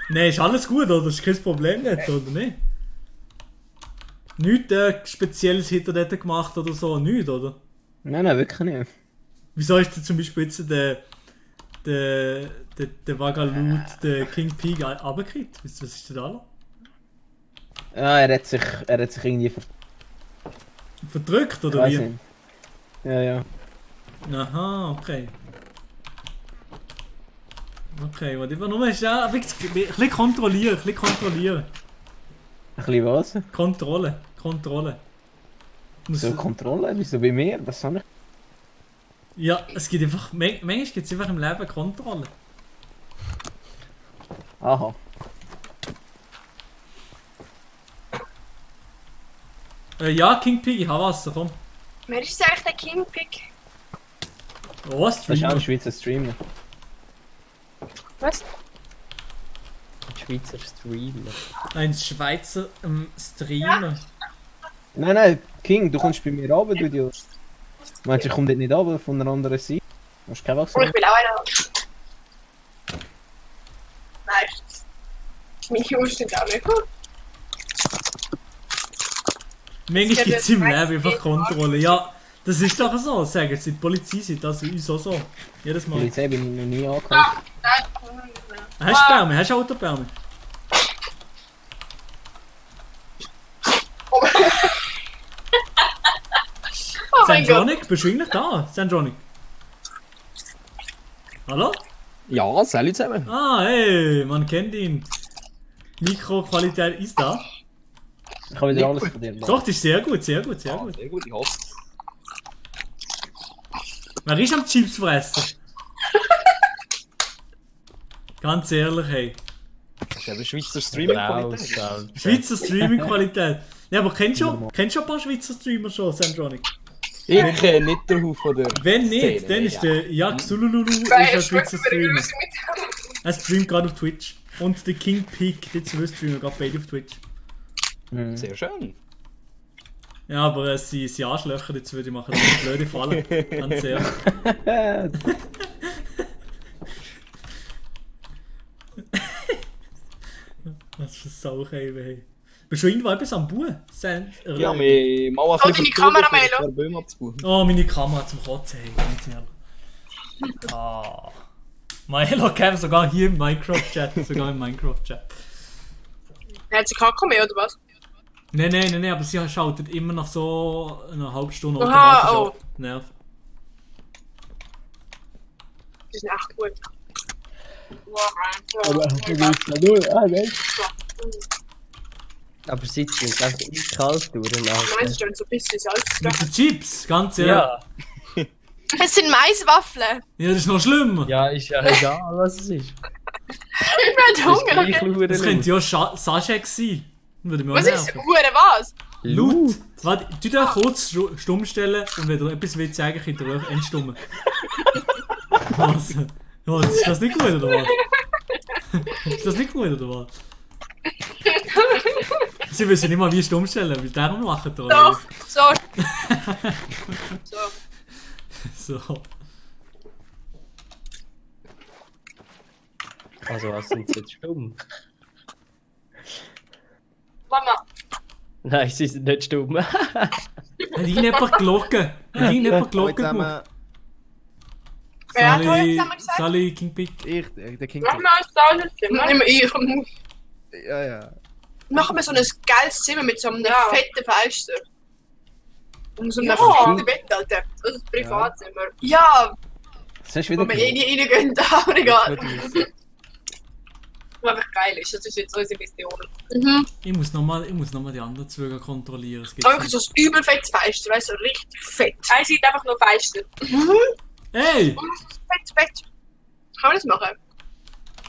Nein, ist alles gut, oder? Das ist kein Problem nicht, oder nicht? Nichts Spezielles hat er dort gemacht oder so, nicht, oder? Nein, wirklich nicht. Wieso ist denn zum Beispiel jetzt der Vagalut, der King Pig runtergekriegt? Was ist denn da los? Ja, er hat sich irgendwie verdrückt, oder weiß wie? Nicht. Ja. Aha, okay. Okay, warte, nur ist ja ein bisschen kontrollieren. bisschen was? Kontrolle. So Kontrolle? Wieso bei mir? Was habe ich? Ja, es gibt einfach... Manchmal gibt es einfach im Leben Kontrolle. Aha. Ja, King Pig, ich habe Wasser, komm. Wer ist eigentlich der King Pig? Oh, was? Das ist auch ein Schweizer Streamer. Was? Ein Schweizer Streamer. Ein Schweizer Streamer. Nein, King, du kommst bei mir runter, du Idiot. Meinst du, ich komme dort nicht runter von einer anderen Seite? Du hast kein Wasser. Oh, ich will auch einer. Nein. Meine Jungs sind auch nicht gut. Manchmal gibt es im Leben einfach Kontrolle. Ja, das ist doch so, sagen sie. Die Polizei sieht das uns auch so. Jedes Mal. Polizei bin ich noch nie angekommen. Nein. Hast du Bärme? Hast du Autobärme? Oh mein Gott. Sandronic, bist du eigentlich da? Sandronic? Hallo? Ja, salut zusammen. Ah, hey, man kennt ihn. Mikroqualität ist da. Ich habe wieder alles von dir. Doch, das ist sehr gut, sehr gut, sehr gut. Sehr gut, ich hoffe. Wer ist am Chips fressen? Ganz ehrlich, hey. Das ist eben Schweizer Streaming-Qualität. Schweizer Streaming-Qualität. Ja, aber kennst du ein paar Schweizer Streamer schon, Sandronic? Ich kenne nicht den Haufen von der Wenn nicht, Szene, dann ist der Jak Sulululu ist ein Schweizer Streamer. Er streamt gerade auf Twitch. Und der King Pig, die zwei streamen gerade beide auf Twitch. Sehr schön. Ja, aber sie Arschlöcher, die zwei, die machen eine blöde Falle. Ganz ehrlich. Was für Sau, hey. Bist du irgendwo etwas am Buh? Ja, wir machen Oh, deine Kamera, Melo. Oh, meine Kamera zum Kotzen, hey, ganz ehrlich. Ah. Milo Cam sogar hier im Minecraft-Chat. Hat sie Kacke mehr oder was? Nein, aber sie schaltet immer nach so einer halben Stunde Aha, automatisch oh. ab. Nerv. Die sind echt gut. Aber sie sind einfach kalt durch. Meins ist so ein bisschen Salz. Mit den Chips, ganz ehrlich. Ja. Es sind Maiswaffeln. Ja, das ist noch schlimmer. Ja, ist ja egal, was es ist. Ich bin Hunger. Das könnte ja Sashek sein. Würde mir auch Was ist nerven. Hure was? Laut. Warte, tu dir kurz stumm stellen und wenn du etwas willst sagen, könnt ihr euch entstummen. Was? Was? Ist das nicht gut oder was? Ist das nicht gut oder was? Sie wissen nicht mal wie stumm stellen, weil darum machen oder? Doch, so. So. Also was sind sie jetzt stumm? Mama. Nein, sie sind nicht stumm. Hat irgendjemand gelogen? Wer hat heute zusammen gesagt? Sally, King Pig. Der King Mach mal ein sauberes Zimmer. Nicht mehr ich. Ja. Machen wir so ein geiles Zimmer mit so einem fetten Fenster. Und so einem fetten Bett, Alter. Das ist ein Privatzimmer. Ja, Das hast du wo wieder wir eh nicht reingehen, aber egal. Was einfach geil ist, das ist jetzt unsere Mission. Ich muss nochmal die anderen zwei kontrollieren. Es gibt Aber wirklich so ein übel fettes Fenster, weißt du, so richtig fett. Eine Seite einfach nur Fenster. Hey! Und das ist ein fettes Bett. Kann man das machen?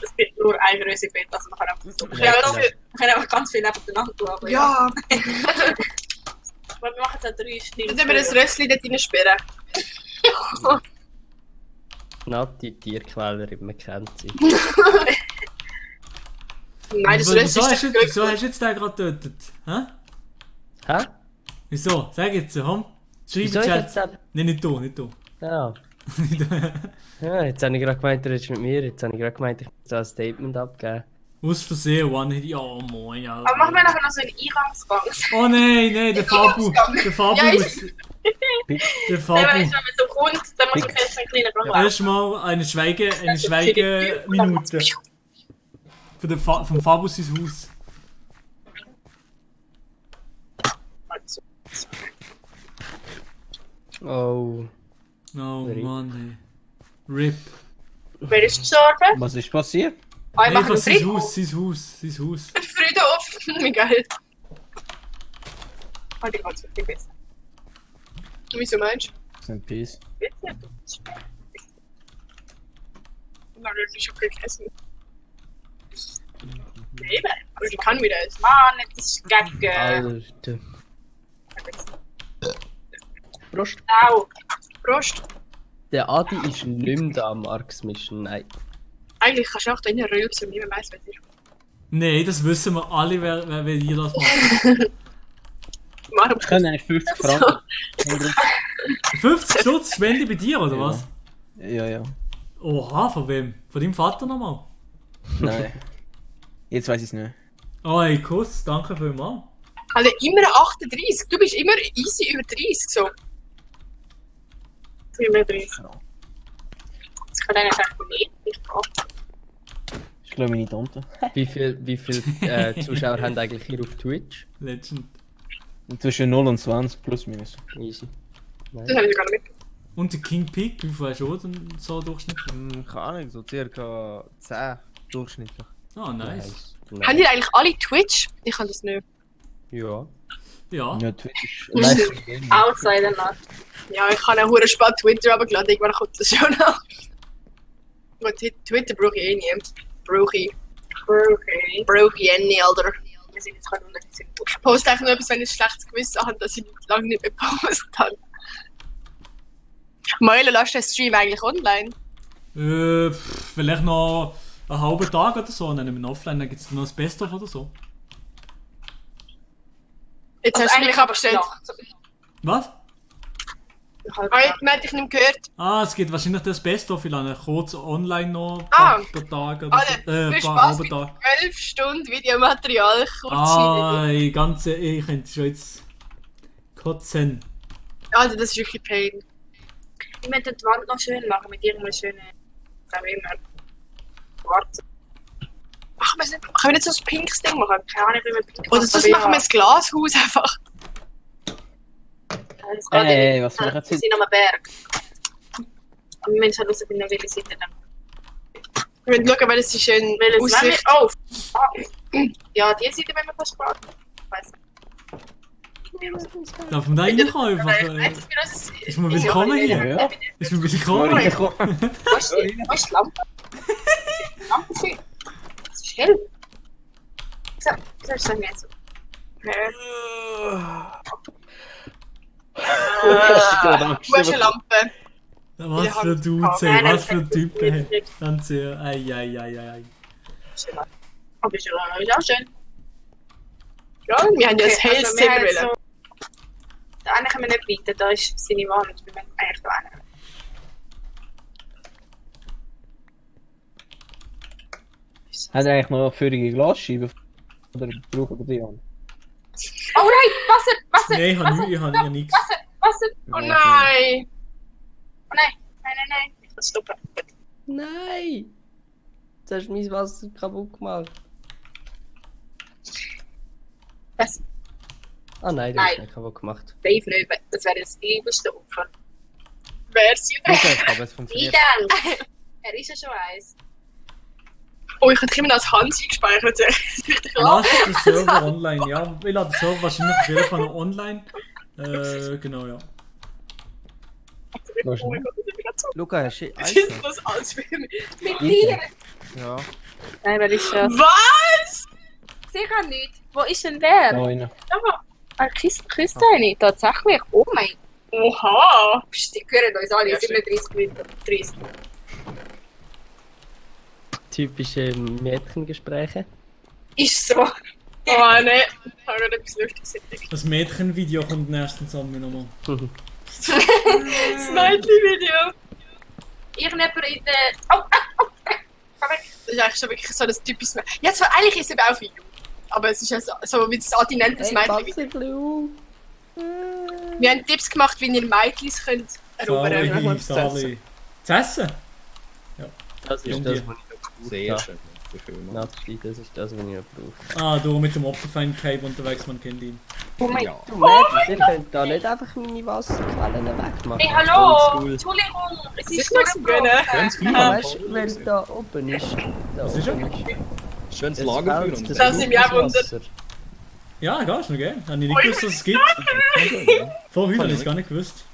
Es gibt nur ein größeres Bett, also man kann einfach so. Man kann einfach ganz viel nebeneinander tun. Aber ja. Aber wir machen jetzt auch 3 Stunden. Dann wir das Rössli dort reinsperren. Nati Tierquälerin, man kennt sie. Nein, das Wieso Rössli ist hast du jetzt den gerade getötet? Hä? Wieso? Sag jetzt, komm. Schreib Wieso in den jetzt? Chat. Nein, nicht du. Ja. Ja, jetzt habe ich gerade gemeint, er ist mit mir. Jetzt habe ich gerade gemeint, ich muss so ein Statement abgeben. Aus Versehen, One-Hit. Ja, moin, Alter. Aber machen wir nachher noch so einen Eingangsgang. Oh nein, der Fabu. Der Fabu Ja, muss. Der Fabu. Wenn man so kommt, dann muss man erst einen kleinen Gang laufen. Erstmal eine Schweigeminute. Vom Fabus ins Haus. Oh. Oh Mann, ey. RIP. Wer ist gestorben? Was ist passiert? Ah, ich mache Einfach einen sein Friedhof. Haus. Friedhof. Wie geil. Halt ich ganz wirklich besser. Wieso meinst du? Das sind Peace. Nein, das ist schon gegessen. Eben, aber ich kann wieder essen. Mann, das ist Gecke. Alter. Prost. Au. Prost. Der Adi ist nicht mehr da am Arx Mission, nein. Eigentlich kannst du auch da in rülpsen und niemand weiss, wer es ist. Nein, das wissen wir alle, wer ihr das macht. Ich kann eigentlich 50 Franken. 50 Stutz Spende bei dir, oder was? Ja. Oha, von wem? Von deinem Vater nochmal? Nein. Jetzt weiß ich es nicht. Oh, ey, Kuss, danke vielmals. Also immer 38, du bist immer easy über 30 so. Immer 30. Das kann einer sagen, nee, ich brauche. Ich glaube meine Tante. Wie viel Zuschauer haben eigentlich hier auf Twitch? Legend. Zwischen 0 und 20 plus minus. Easy. Das habe ich gar nicht mitbekommen. Und der King Pig, wie viel hast du denn so durchschnittlich? Keine Ahnung, so circa 10 durchschnittlich. Ah, nice. Haben die eigentlich alle Twitch? Ich kann das nicht. Ja. Ja. Ja, Twitch ist Outside not. Ja, ich habe einen spät Twitter runtergeladen, irgendwann kommt das schon noch. Aber Twitter brauche ich eh nie. Brauche ich eh nie, Alter. Wir sind jetzt gerade unten. Ich poste eigentlich nur etwas, wenn ich ein schlechtes Gewissen habe, dass ich lange nicht mehr gepostet habe. Meule, lässt du den Stream eigentlich online? Vielleicht noch einen halben Tag oder so, dann nehmen wir offline, dann gibt es noch das Best-of oder so. Jetzt hast du mich abgestellt. Was? Man hat dich nicht gehört. Ah, es gibt wahrscheinlich das Best-of, vielleicht kurz online noch Ah. pro Tag oder Alter, so. du hast Paar Spaß halben mit Tag. 12 Stunden Videomaterial kurz Ah, ich könnte schon jetzt kotzen. Also das ist wirklich Pain. Ich möchte die Wand noch schön machen mit irgendeinem schönen. Sagen wir immer. Schwarz. Können wir nicht so ein pinkes Ding machen? Keine Ahnung, wie wir pink Oder sonst machen wir ein Glashaus einfach. Hey, was wir machen Wir sind am Berg. Und wir müssen halt herausfinden, welche Seite dann. Wir müssen schauen, welches ist schön Aussicht. Auf! Ja, die Seite wenn wir fast sparen. Weiss Darf man da reinkommen einfach? Ist man willkommen hier? Ja. Ist man willkommen? Was ist die Lampe? Lampe schön. Es ist hell. So, das ist dann nicht so. Du hast eine Lampe. Was für ein Dude, ey, was für ein Typ, ey. Ganz sehr, ei. Aber ist ja auch schön. Ja, wir haben ja ein helles Zimmer. So, da eine können wir nicht weiter, da ist seine Wand. Wir müssen eigentlich da hin. Hat er eigentlich noch feurige Glasscheiben? Oder brauchen wir die an? Oh nein, Wasser! Nein, ich Wasser, habe nichts. Wasser! Oh nein! Oh nein! Ich muss stoppen. Nein! Jetzt hast du mein Wasser kaputt gemacht. Was? Ah nein, das hast du nicht kaputt gemacht. Dave nicht, das wäre das übelste Opfer. Wer ist Okay, aber es Wie funktioniert. denn? Er ist ja schon eins. Oh, ich hätte immer als Hans eingespeichert. Das ist richtig Lass den Server online, ja. Ich lade den Server wahrscheinlich auf jeden Fall noch online. Genau, ja. Luca, hast du Was ist das alles für mich? Mit dir? Ja. Nein, wer ist das? Was? Sicher nicht. Wo ist denn der? Da rein. Ah, küsst eine, tatsächlich. Oh mein Gott. Oha! Psst, die hören uns alle, 37 Minuten. 30. Typische Mädchengespräche. Ist so. Oh nein, ich habe gerade etwas Lustiges entdeckt. Das Mädchenvideo kommt nächstens an mir nochmal. Das Nightly-Video. Irgendjemand in der... Oh! Das ist eigentlich so wirklich so das typische Mädchen. Ja, zwar eigentlich ist es eben auch für You. Aber es ist ja so wie das Adi nennt, das Mädchen-Video. Wir haben Tipps gemacht, wie ihr Mädchens könnt erobern. Sali. Zu essen? Ja. Das ist Und das, die- was ich Sehr brauche. schön. Natalie, das ist das, was ich brauche. Ah, du mit dem Opferfeind-Cape unterwegs, man kennt ihn. Oh mein Ja. Du Mädels, ihr könnt da nicht einfach meine Wasserquellen wegmachen. Hey, hallo! Oldschool. Entschuldigung, es Ich ist muss gönnen. Schönes Ja, Feuer. weißt du, wenn es da oben ist. Da Was ist oben ist. Schönes Es Lager fällt für uns. das Das sind wir auch Wasser. Ja, gehst du noch, gell? Habe ich nicht gewusst, dass es gibt. Vor heute habe ich es gar nicht gewusst,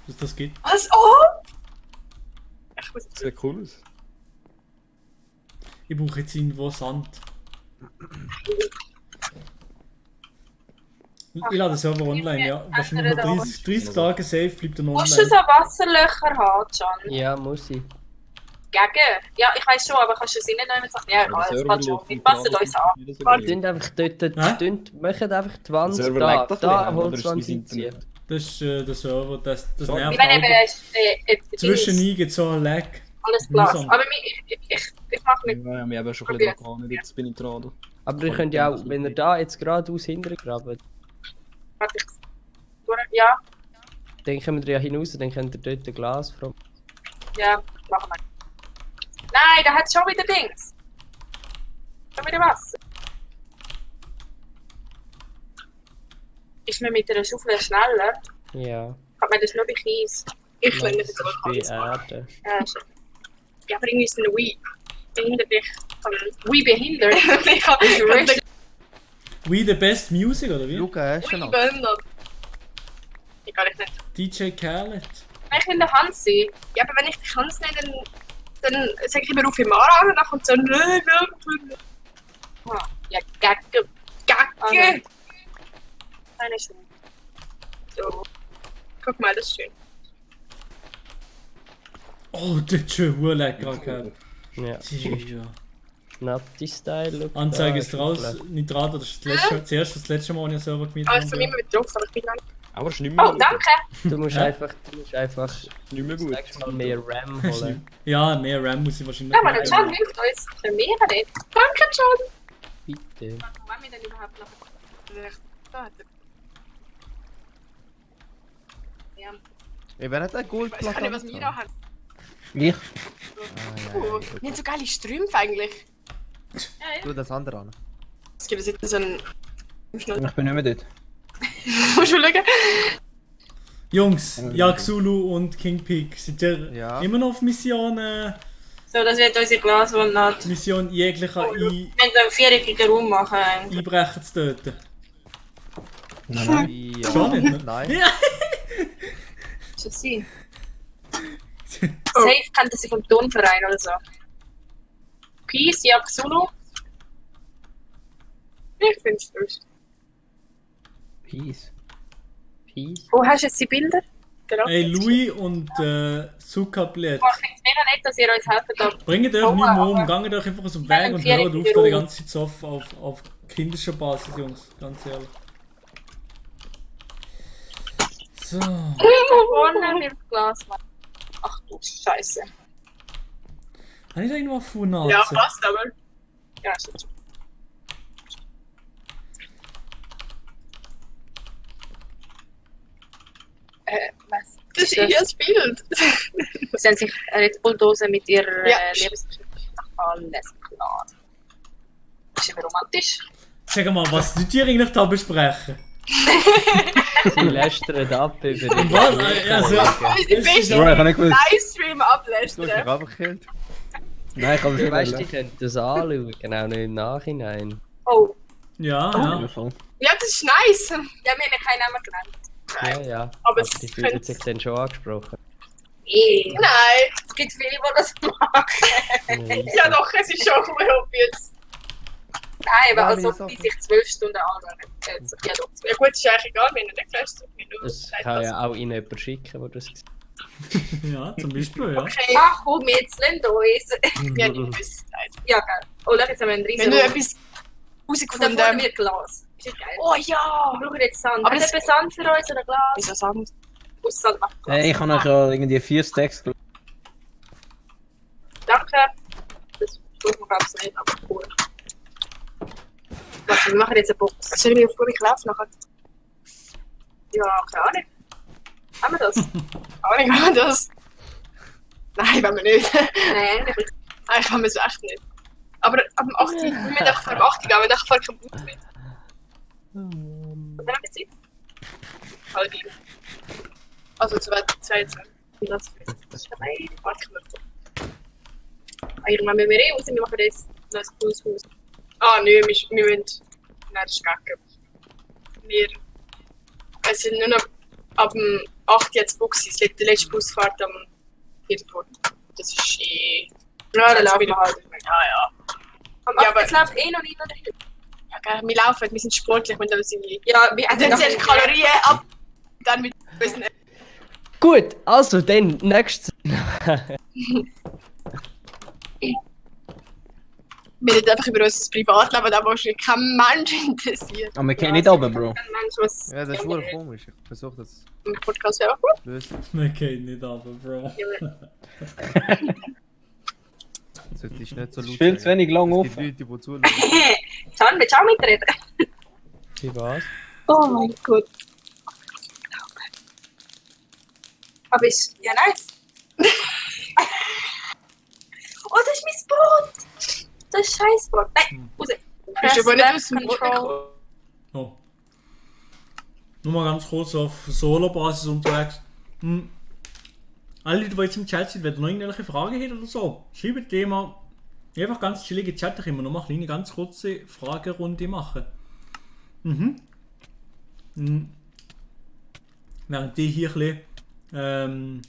dass das gibt. Was? Oh! Das sieht cool aus. Ich brauche jetzt irgendwo Sand. Ich lade den Server online, ja. Wahrscheinlich noch 30 Tage safe bleibt er noch Musst du online. so Wasserlöcher haben, Can? Ja, muss ich. Gegen? Ja, ich weiß schon, aber kannst du es nicht noch jemand sagen? Ja, es passt schon. Wir passen uns an. Tönt einfach dort, machen einfach die Wand Server da, leckt doch da ein bisschen, oder ist Holzwand es das einziehen. Das ist der Server, das nervt Ich meine, auch. Zwischendurch gibt es so ein Lag. Alles klar. Mühsam. Aber ich mache mit. Ja, wir haben schon ein bisschen dran gehabt, jetzt bin ich dran. Aber ihr könnt ja auch, wenn ihr da jetzt geradeaus hinterher grabt, Warte, ja, dann kommt ihr ja hinaus, dann könnt ihr dort ein Glas from. ja, machen wir. Nein, da hat schon wieder Dings. Schon wieder Wasser. Ist man mit einer Schaufel schneller? Ja. Hat man das nur bei Kies? Ich lerne das aber Bei alles. Erde. Ja, schon. Ja, aber irgendwie ist es ein Wii. Behindert dich. Wii behindert. Ich hab richtig We the best music, oder wie? Luca, hast du Wii noch? behindert. Ich kann nicht. DJ Khaled. Ich will der Hans sein. Ja, aber wenn ich den Hans nicht, dann sag ich immer auf im Ara und dann kommt so nö. Ja, Gacke. Gacke! Keine Schuhe. So. Guck mal, das ist schön. Oh, das ist schon hure lecker gehabt. Ja. Ja. Natti-Style, look Anzeige da, ist raus, Nitrat, das ist das letzte Mal, als ich einen Server gemietet Aber es ist von mir mit drauf, aber ich bin lang. Aber es ist nicht mehr Oh, danke! Du musst Hä? einfach nicht mehr gut. das nächste Mal mehr RAM holen. Ja, mehr RAM muss ich wahrscheinlich Ja, aber der Can hilft uns. Für mehr nicht. Danke, Can! Bitte. Wo wollen wir denn überhaupt noch? Ja. Wer hat ein Ich weiß gar nicht, Goldplakat? was wir da haben. Ich? Wir haben so geile Strümpfe eigentlich. Du das andere an. Es gibt jetzt so einen. Ich bin nicht mehr dort. Musst du schauen? Jungs, Yaxulu und King Pig, seid ihr immer noch auf Mission, So, das wird unsere Glaswand. Mission jeglicher Wir müssen einen viereckigen Raum machen. Einbrecher zu töten? Nein. Schon nicht, ne? Nein. Ja. Schon sein. Safe kennt sie vom Turnverein oder so. Peace, Yaxulu. Ich finde es lustig. Peace. Peace. Wo hast du jetzt die Bilder? Genau. Ey, Louis und Zuckerblät. Oh, ich finde es mega nett, dass ihr uns helft. Da. Bringt euch nicht mehr um, geht euch einfach aus dem Weg und hört auf, da die ganze Zeit so auf kindischer Basis, Jungs. Ganz ehrlich. So. Von vorne mit Glaswand. Ach du Scheiße. Habe ich da irgendwo Funaze? Ja, passt aber. Ja, stimmt. Was? Das ist ihr Bild. Sie haben sich Red Bull-Dose mit ihrer Liebesgeschichte. Alles klar. Das ist aber romantisch. Sag mal, was tut ihr eigentlich da besprechen? Sie lästern ab über die Was? Also, Die beste Bro, ich hab nicht gewusst. Livestream ablästern. Du hast mich abgekillt. Nein, ich kann mich Du nicht weißt, mehr. die können das anschauen, genau nicht im Nachhinein. Oh. Ja, ja. Ja, das ist nice. Ja, wir haben ja keinen Namen genannt. Ja, ja. Aber es die fühlen sich dann schon angesprochen. Nein, es gibt viele, die das machen. Ja doch, es ist schon obvious. Nein, aber also die sich 12 Stunden anhören. Ja, doch. Ja gut, ist eigentlich egal, wenn er nicht lässt. Das kann ja auch Ihnen jemand schicken, der das sieht. Ja, zum Beispiel, ja. Okay. Ach komm, jetzt lasst uns. Ja, nicht wissen. Ja, geil. Oh, schau, jetzt haben wir einen riesen. Wenn du etwas rausgefunden hast. Und dann Glas. Ist das geil? Oh ja! Wir brauchen jetzt Sand. Aber das ist Sand für uns oder Glas? Wieso Sand? Aus Sand macht Glas. Hey, ich habe euch ja irgendwie 4 Stacks gelegt. Danke. Das tut mir glaube ich nicht, aber cool. Warte, wir machen jetzt eine Box. Sollen wir auf Gummi laufen nachher? Ja, keine Ahnung. Haben wir das? Keine Ahnung, haben wir das? Nein, wollen wir nicht. Nein, eigentlich haben wir es echt nicht. Aber am 8. Wir müssen einfach vor dem 8. gehen, wir haben vor keinen Boot mehr. Was haben wir Zeit? Halb. Also 22. Das ist dabei. Warte mal. Irgendwann müssen wir raus, wir machen das cooles Haus. Ah, nö, wir müssen. Nein, das ist kacke. Es sind nur noch ab dem 8. jetzt Buchs, die letzte Busfahrt am 4. Das ist ja, dann laufen wir halt. Ja. Aber es läuft eh noch nicht dahin. Ja, gell, wir laufen, wir sind sportlich, wir müssen irgendwie... Ja, wir essen zuerst Kalorien ab, dann mit unseren... Gut, also dann, nächstes. Wir reden einfach über unser Privatleben, da wahrscheinlich kein Mensch interessiert. Aber wir kennen nicht runter, Bro. Kein Mensch, was... Ja, das ist wohl komisch. Ich versuche das... Im Podcast ja auch gut. Lösen. Wir gehen nicht runter, Bro. Sollte ich nicht so laut Viel zu wenig lang auf. Es gibt Leute, die zuhören. Can, willst du auch mitreden? Wie war's? Oh mein Gott. Aber ist ja nice. Oh, das ist mein Boot! Das ist scheiß Boot. Nein, raus. Bist du aber nicht aus dem Control? Oh. Nur mal ganz kurz auf Solo-Basis unterwegs. Alle Leute, die jetzt im Chat sind, wenn ihr noch irgendwelche Fragen habt oder so, schreibt die mal. Einfach ganz chillige Chat, ich immer noch mal eine ganz kurze Fragerunde machen. Während die hier ein bisschen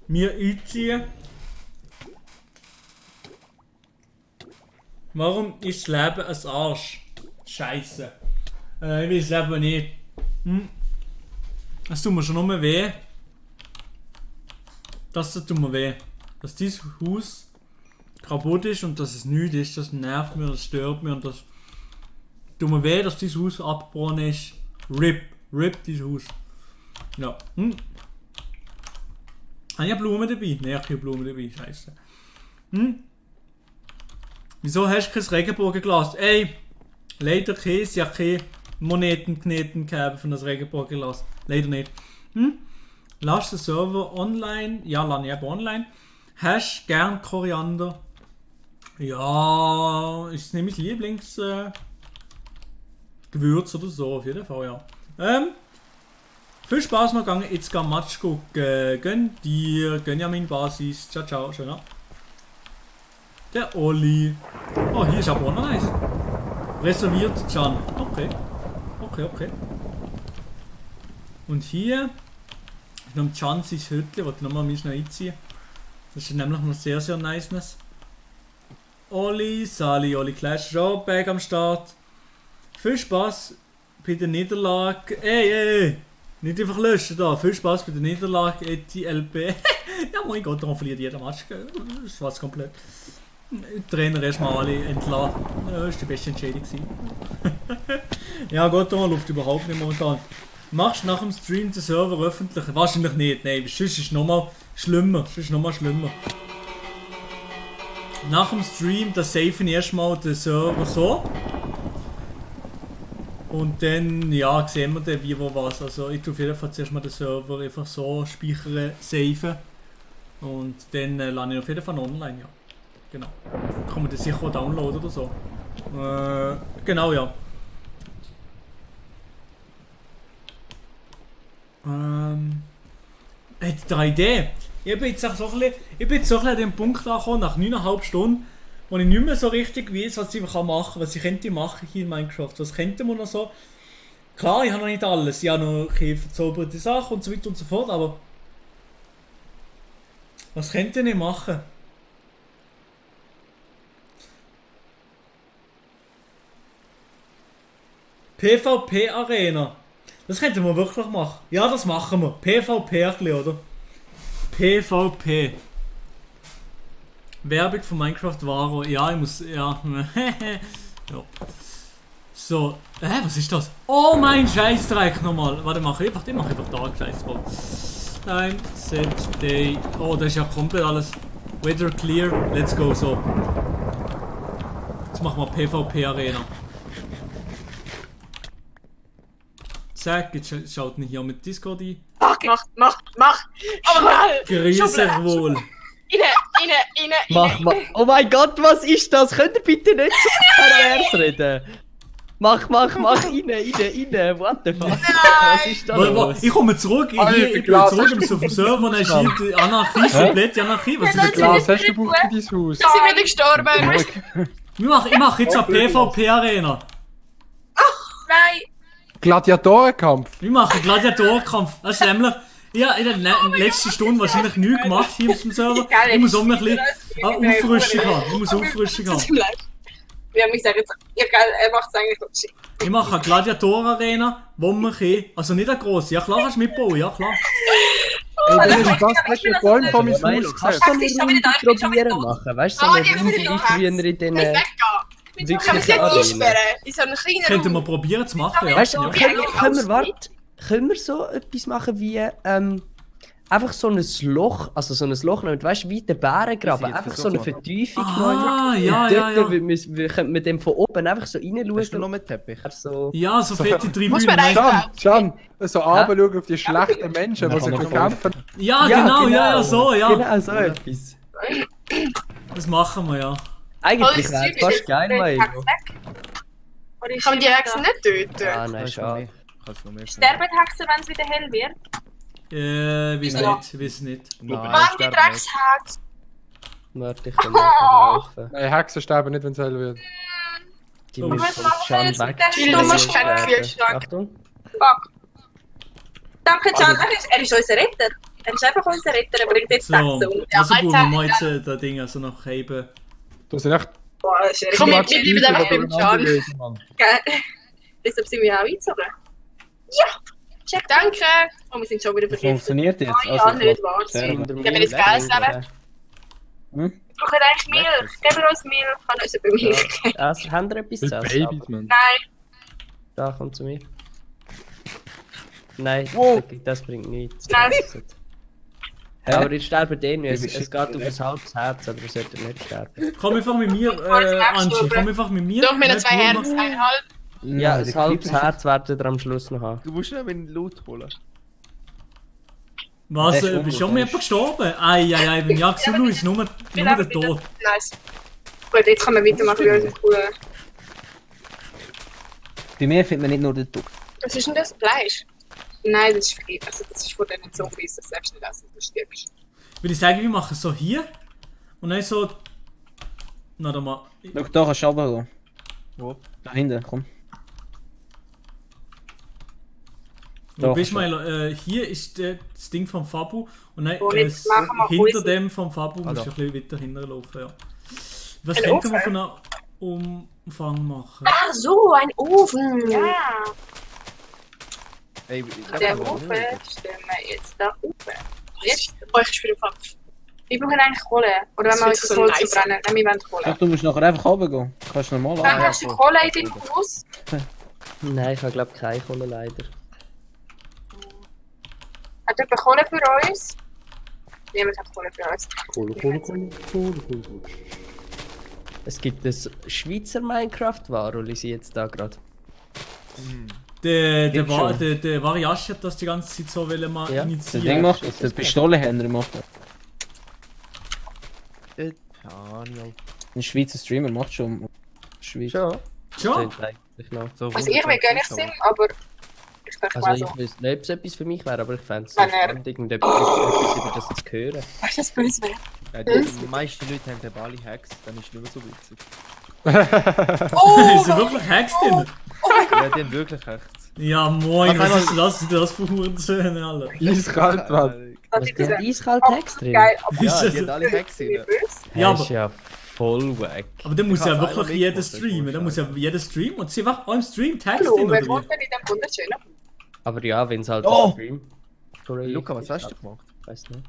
mir einziehen. Warum ist das Leben ein Arsch? Scheiße. Ich will das Leben nicht. Das tut mir schon nur weh. Das tut mir weh. Dass dieses Haus kaputt ist und dass es nichts ist, das nervt mich, das stört mich und das tut mir weh, dass dieses Haus abgebrochen ist. RIP dieses Haus. Ja. Habe ich Blumen dabei? Nein, ich habe keine Blumen dabei. Scheiße. Wieso hast du kein Regenbogenglas? Ey, leider kein, ja keine Monetenkneten gegeben für das Regenbogenglas. Leider nicht. Lass den Server online? Ja, lass ich eben online. Hast du gern Koriander? Ja, ist nicht mein Lieblingsgewürz oder so, auf jeden Fall, ja. Viel Spaß noch gegangen, jetzt gehen Match gucken. Gönn dir, gönn ja meine Basis. Ciao, ciao, schön ab. Der Olli. Oh, hier ist aber auch noch nice. Reserviert, Can. Okay. Und hier ist noch Can sein Hütchen, das ich nochmal einziehen. Das ist nämlich noch sehr, sehr nice. Olli, Sali, Olli Clash, Back am Start. Viel Spaß bei der Niederlage. Ey! Nicht einfach löschen da. Viel Spaß bei der Niederlage, ETLB. Ja, mein Gott, darum verliert jeder Match. Das war komplett. Trainer erstmal alle entlassen. Das war die beste Entscheidung. Ja, Gott, darum läuft überhaupt nicht momentan. Machst du nach dem Stream den Server öffentlich? Wahrscheinlich nicht, nein, sonst ist es nochmal schlimmer. Nach dem Stream, da safen erstmal den Server so. Und dann, ja, sehen wir dann wie, wo was. Also ich tue auf jeden Fall zuerst mal den Server einfach so speichern, safen. Und dann lade ich auf jeden Fall online, ja. Genau. Kann man das sicher auch downloaden oder so. Genau, ja. Hätte eine Idee. Ich bin jetzt so ein bisschen an dem Punkt angekommen, nach 9,5 Stunden, wo ich nicht mehr so richtig weiß, was ich machen kann, was ich könnte machen hier in Minecraft. Was könnte man noch so? Klar, ich habe noch nicht alles. Ich habe noch keine verzauberte Sachen und so weiter und so fort, aber was könnte ich machen? PvP-Arena. Das könnten wir wirklich machen. Ja, das machen wir. PvP ein bisschen, oder? PvP. Werbung von Minecraft Varo. Ja, ich muss... Ja. Ja. So. Was ist das? Oh mein Scheißdreck nochmal. Warte, ich mache einfach da Scheiß drauf. Time, Set, Day. Oh, das ist ja komplett alles. Weather clear. Let's go. So. Jetzt machen wir PvP Arena. Zack, jetzt schaut nicht hier mit Discord ein. Mach! Aber Grüß euch wohl. Mach. Oh mein Gott, was ist das? Könnt ihr bitte nicht so pervers reden? Mach, rein. What the fuck? Was ist das los? Ich komme zurück, ich bin zurück auf den Server und dann schreibt Anarchie, komplette Anarchie. Was ist das? Was hast du gebraucht für dein Haus? Sie sind wieder gestorben. Ich mach jetzt eine PvP-Arena. Nein! Gladiatorenkampf. Wir machen Gladiatorenkampf. Das ist nämlich... Ja, in der letzten Stunde wahrscheinlich nichts gemacht hier auf dem Server. Ich muss auch noch ein bisschen Auffrischung haben. Ich muss Auffrischung haben. Ja, ich sage jetzt, ja geil, er macht es eigentlich lustig. Ich mache eine Gladiatoren-Arena, wo man kann. Also nicht eine grosse. Ja klar, kannst du mitbauen, ja klar. Ey, das ist fast nicht der Bäume von meinem Milo, Haus kannst gesehen. du eine Runde probieren machen? Weißt du, so eine Runde wie früher in den Kann man sich nicht einsperren? In so einem kleinen Könnten wir Raum. probieren zu machen, ja. Weißt du, Ja. können wir so etwas machen wie einfach so ein Loch, also so ein Loch nehmen, weißt du, wie der Bärengraben, einfach so eine Vertiefung ja. Wir können mit dem von oben einfach so reinschauen. Hast du noch mit Teppich? So. Ja, so fette Tribünen. Can, so runterschauen auf die schlechten Menschen, die sich kämpfen. Ja, genau, so, ja. Genau, so etwas. Das machen wir, ja. Eigentlich wäre es fast geil, Milo. Kann man die Hexen nicht töten? Ah, nein, schade. Sterben die Hexen, wenn es wieder hell wird? Weiß nicht. Mann, die Dreckshex! Warte, ich kann mir helfen. Nein, Hexen sterben nicht, wenn es hell wird. Die müssen schon weg. Du musst keinen Kühlschrank. Achtung. Fuck. Danke, Can. Er ist unser Retter. Er ist einfach unser Retter. Er bringt jetzt So, Hexen um. also brauchen wir jetzt das Ding also noch heben. Du sind echt... Boah, das ist komm, wir bleiben einfach beim Can. Deshalb sind wir auch eingezogen. Ja! Check, danke! Oh, wir sind schon wieder vergiftet. Funktioniert jetzt? Ah, ja, nicht wahr. Ich habe jetzt Gas leben. Wir brauchen eigentlich Milch. Geben wir uns Milch. Kann uns über Milch geben. Also, haben wir etwas zu essen? Babys, Mann. Nein. Da, komm zu mir. Nein, das bringt nichts. Nein. Aber ich sterbe den nicht. Es geht auf ein halbes Herz, aber wir sollten nicht sterben. Komm einfach mit mir, Angie. Komm einfach mit mir. Doch, wir haben 2 Herzen, 1,5. Ja, ein halbes Herz werden wir am Schluss noch haben. Du musst noch meinen Loot holen. Was? Bist schon mal jemand gestorben? Ei, beim Jaxulu ist nur der Tod. Nice. Gut, jetzt können wir weitermachen bei unserem coolen... Bei mir findet man nicht nur den Tod. Was ist denn das? Fleisch? Nein, das ist Fried. Also das ist von diesen Zombies, das darfst du nicht essen, du stirbst. Würde ich sagen, wir machen es so hier. Und dann so... Na, da mal... Schau, da kannst du runtergehen. Wo? Da hinten, komm. Wo bist du, Milo? Hier ist das Ding vom Fabu. Und dann jetzt machen wir hinter unsere- dem vom Fabu musst du ein bisschen weiter hinterlaufen, ja. Was könnten wir von einem Umfang machen? Ach so, ein Ofen! Ja! Ey, Der Ofen stellen wir jetzt da oben. Jetzt? Oh, ich spiele Kopf. Wir brauchen eigentlich Kohle. Oder wenn wir uns das Holz verbrennen, dann wir wollen Kohle. Doch, du musst nachher einfach runtergehen. Kannst du normal Dann hast du Kohle in deinem Haus. Nein, ich habe glaube keine Kohle leider. Hat jemand Kohle für uns? Niemand hat Kohle für uns. Kohle. Es gibt ein Schweizer Minecraft-Waroli, sie jetzt da gerade. Der Variasch hat das die ganze Zeit so wollen mal Der initiieren. Ding macht das, der Pistolenhändler macht das. Ein Schweizer Streamer macht schon Schweiz. Schon? Also ich will gar nicht singen, aber ich darf mal Also so. ich weiß nicht, ob es etwas für mich wäre, aber ich fände es Wenn er- spannend, etwas über das zu hören. Weißt du, das böse wäre? Ja, die meisten Leute haben den Bali Hacks, dann ist es nicht mehr so witzig. Ist er wirklich Hacks drin? Ja, die haben wirklich Hacks. Ja moin, Was was ist das? Das für Hurensöhne, Alter. Eiskalt, Mann. Was ist denn eiskalt Hacks drin? Geil, Ja, die haben alle Hacks drin. Ja, Das ist ja voll wack. Aber dann muss Ich ja kann's wirklich einer jeder mitmachen, streamen. Dann muss ja jeder streamen und sie einfach auch im Stream Text Hallo, drin, wer oder wohnt wie? denn in dem wunderschönen? Aber ja, wenn es halt Oh! Stream. Luca, was hast du gemacht? Weiß nicht.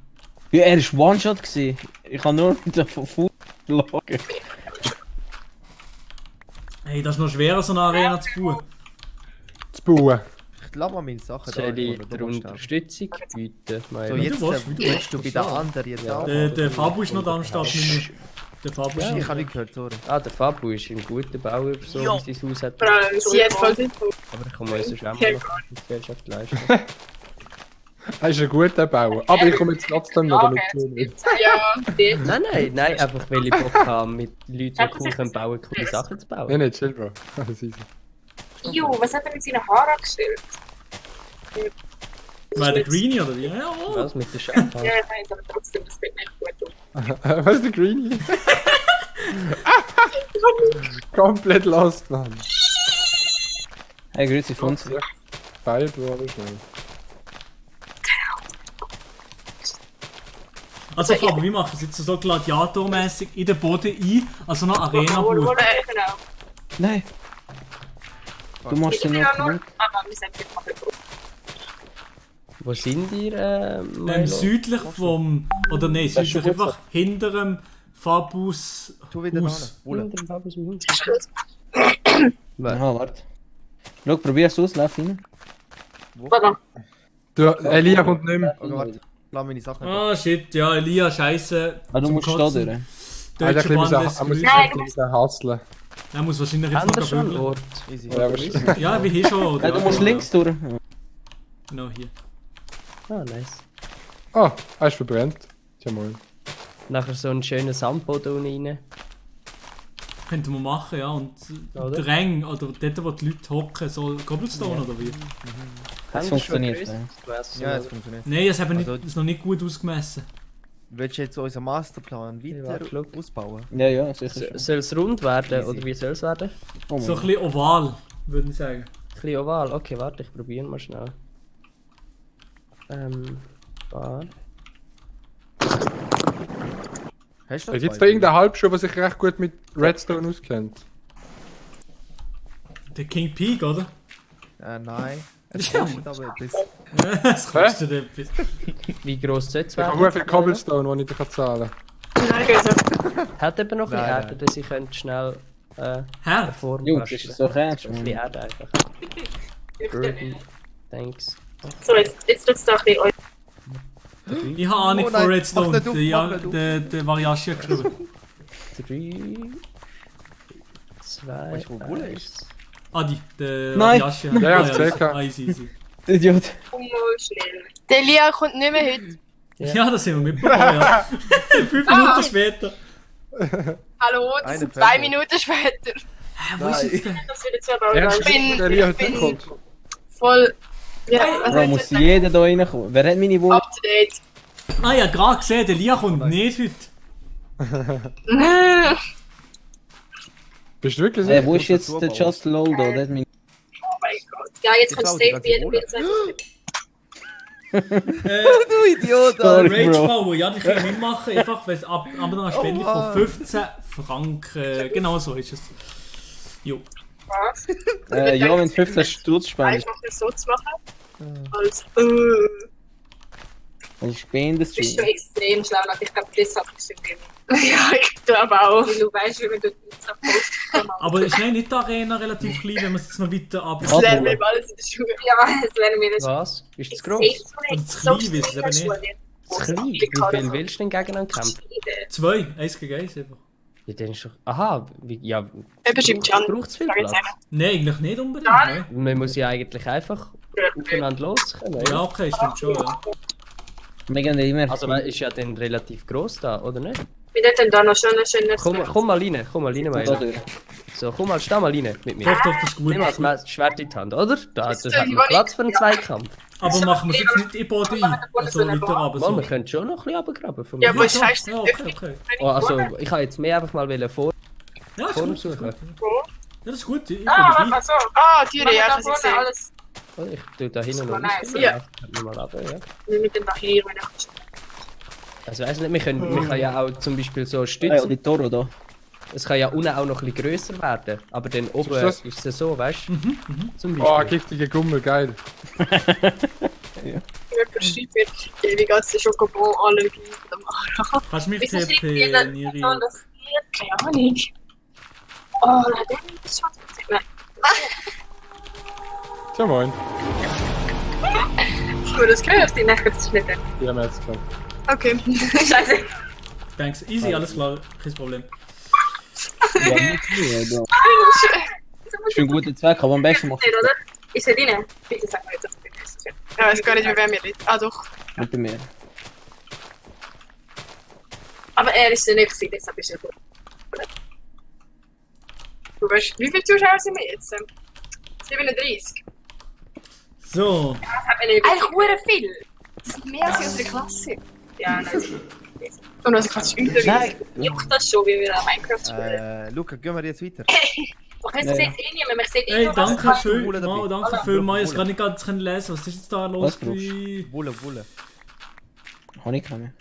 Ja, er war One-Shot gewesen. Ich habe nur mit der Fuß geschlagen. Hey, das ist noch schwerer, so eine Arena zu bauen. Zu bauen. Ich lasse mal meine Sachen Soll ich holen, der du musst Unterstützung bieten? So, jetzt willst du bei den anderen jetzt auch. Der Fabu ist noch da am Start mit mir. Der Fabu ist Ich habe nicht gehört, sorry. Ah, der Fabu ist ein guter Bauer, so Ja. wie sein Haus hat. Vor allem, sie hat voll viel Aber ich kann mir sonst auch Ja, mal noch in die Gesellschaft leisten. Er ist ein guter Bauer. Aber ich komme jetzt trotzdem noch damit zu. Ja, die. Nein, einfach weil ich Bock habe, mit Leuten, die cool können bauen, coole Sachen zu bauen. Nein, chill, Bro. Alles easy. Jo, was hat er mit seinen Haaren angestellt? War der Greenie oder wie? Ja, Was mit der Schaffe? Ja, ich weiß, aber trotzdem, das wird nicht gut. Was ist der Greenie? Komplett lost, Mann. Hey, grüezi Funz. Beide wurde schnell. Also, aber wie machen sie jetzt so gladiatormäßig in den Boden ein, also noch Arena Wo, Blut? genau. Nein. Du machst den noch kaputt. Aber wir sind jetzt mal Wo sind ihr, Milo? Südlich vom. Oder nein, südlich einfach hinter dem Fabus Haus. Hinter dem Fabus Haus. Aha, warte. Schau, probier es aus, lauf rein. Warte. Du, Elia kommt nicht mehr. Okay, warte. Lass meine Sachen. Ah, shit, ja, Elia, scheiße. Ah, du zum musst da Kotzen. durch. Deutsche Band ist Er muss grüßt. hustlen. Er muss wahrscheinlich jetzt Haben wir noch schon bügeln. Ort? Ja, wie hier schon. Oder? Ja, du musst links durch. Genau hier. Ah, nice. Ah, er ist verbrennt. Tja mal. Nachher so einen schönen Sandboden rein. Könnten wir machen, ja. Und Oder? der Rang, oder dort, wo die Leute hocken, so Cobblestone Ja. oder wie? Das funktioniert. Ja, es funktioniert. Nein, es haben Also, ist noch nicht gut ausgemessen. willst du jetzt unseren Masterplan weiter ausbauen? Ja, ja, sicher. Soll es rund werden, oder wie soll es werden? Oh So ein bisschen oval, würde ich sagen. Ein bisschen oval, okay, warte, ich probiere mal schnell. Bar. Hast du Gibt es da irgendeinen Halbschuh, der sich recht gut mit Redstone auskennt? Der King Peak, oder? Nein. Es kostet aber etwas. Es kostet etwas. Wie gross soll es Ich werden? habe viel Cobblestone, die ich dir zahlen kann. Hat eben noch ein bisschen Nein, Erde, dass ich könnte schnell eine Form Jo, das ist so ernst, Ein bisschen Erde einfach. Birdie, thanks. So, jetzt tut's doch ein bisschen. Ich habe Ahnung Oh von nein, Redstone. mach nicht auf, Der mach nicht auf. der Variashi hat geschrieben. 3, 2, Weißt du, wo Bulle 1. Adi, der Nein. Variashi. Ja, ja, das gesehen. Ah, easy, easy. Idiot. Schnell. Der Lia kommt nicht mehr heute. Ja, das haben wir mitbekommen, ja. 5 Minuten später. Hallo, das Eine sind Person. 2 Minuten später. Wo ist jetzt der? Das wird jetzt ja Ja, bald. der Elia Ich heute bin kommt. voll. Ja, Bro, muss jeder da reinkommen. Wer hat meine Wohnung? up to date. Ah, ja, gerade gesehen, der Lia kommt nicht heute. Bist du wirklich Hey, sicher? wo ist jetzt der Just Lol da? Der hat meine... Oh mein Gott. Ja, jetzt kannst du Ich safe glaub, die wieder ganze Du Idiot, Rage Bro. Power, ja, die können wir mitmachen, einfach, weil es ab noch eine Spende von 15 Franken. Genau so ist es. Jo. Was? Ja, wenn es 15 Sturz spendest. Einfach das so zu machen. Als Also spendest bist du. du extrem schlau, Leute. Ich glaube, deshalb bist du irgendwie. Ja, ich glaube auch. Weil du weißt, wie man dort nicht so posten. Aber ist nicht die Arena relativ klein, wenn man es jetzt noch weiter ab. Das lernen wir alles in der Schule. Ja, das lernen wir nicht. Was? Ist das gross? Und zu klein ist es eben nicht. Zu klein? Wie viel willst du denn gegeneinander kämpfen? 2, 1 gegen 1 einfach. Ja, dann ist doch... Aha, ja... Eben stimmt schon. Braucht es viel Sag jetzt Platz? Nein, eigentlich nicht unbedingt. Nein. Nein. Man muss ja eigentlich einfach aufeinander loskommen. Ja, okay, stimmt schon. Ja. Wir gehen immer. Also ist ja dann relativ gross da, oder nicht? Wie dort denn da noch schon ein schöner Komm mal rein, Milo. So, komm mal, steh mal rein mit mir. Doch, das ist gut. Nimm mal das Schwert in die Hand, oder? Das Ist hat doch man Platz für einen Zweikampf. Aber machen wir es jetzt nicht in den Boden ein? Also weiter runter. Mal, So. wir können schon noch ein bisschen runtergraben. von Ja, mir. wo ist fest? Ja, okay, okay. Oh, also, ich habe jetzt mehr einfach mal vor Ja, ist vorne gut. suchen. Ja, das ist gut. Ich bin Ah, dabei. warte, so. Ah, Türe, ja, das ist alles. Oh, ich tue da hinten noch nice. raus. Ja. Mal runter, ja. Nicht mit dem Nachhinein, wenn ich. Also weiss nicht, wir können ja auch zum Beispiel so Ja, stützen. die Toro da. Es kann ja unten auch noch ein bisschen grösser werden. Aber dann oben das? ist es so, weißt du? Zum Oh, Beispiel. giftige Gummel, geil. Jemand schreibt mir, wie geht's der Schokobon-Allergie von dem Ara? Kannst du mich Wieso schreibt TP, jeder Niri? so das Lied? Keine Ahnung. Oh, hat der nicht das schon gesagt? Nein. Tja moin. Ich würde das gehört, die nachher zu schneiden. Ja, mir jetzt klar. Okay. Scheiße. Thanks, easy, alles klar, kein Problem. Ja, nicht mehr, Bro. Ich bin ein guter Zweck, aber am besten machst Nicht, oder? Ist er drin? Bitte sag mal jetzt, dass du bist. Ja, weiß gar nicht, wie wer mir liegt. Ah, doch. du mit mir. Aber er ist ja nicht gewesen, deshalb ist er gut. Du weißt, wie viele Zuschauer sind wir jetzt? 37. So. Das hat mir nicht eigentlich sehr viel. Das sind mehr als in unserer Klasse. Ja, nein. Und unsere Klasse ist übel. Juckt das schon, wie wir an Minecraft spielen? Luca, gehen wir jetzt weiter? Doch, es sieht eh niemand, man sieht eh Hey, nur, was danke es vielmals, danke vielmals. Jetzt kann ich gar nicht lesen. Was ist jetzt da los? Was brauchst du? Wolle. Habe ich keine.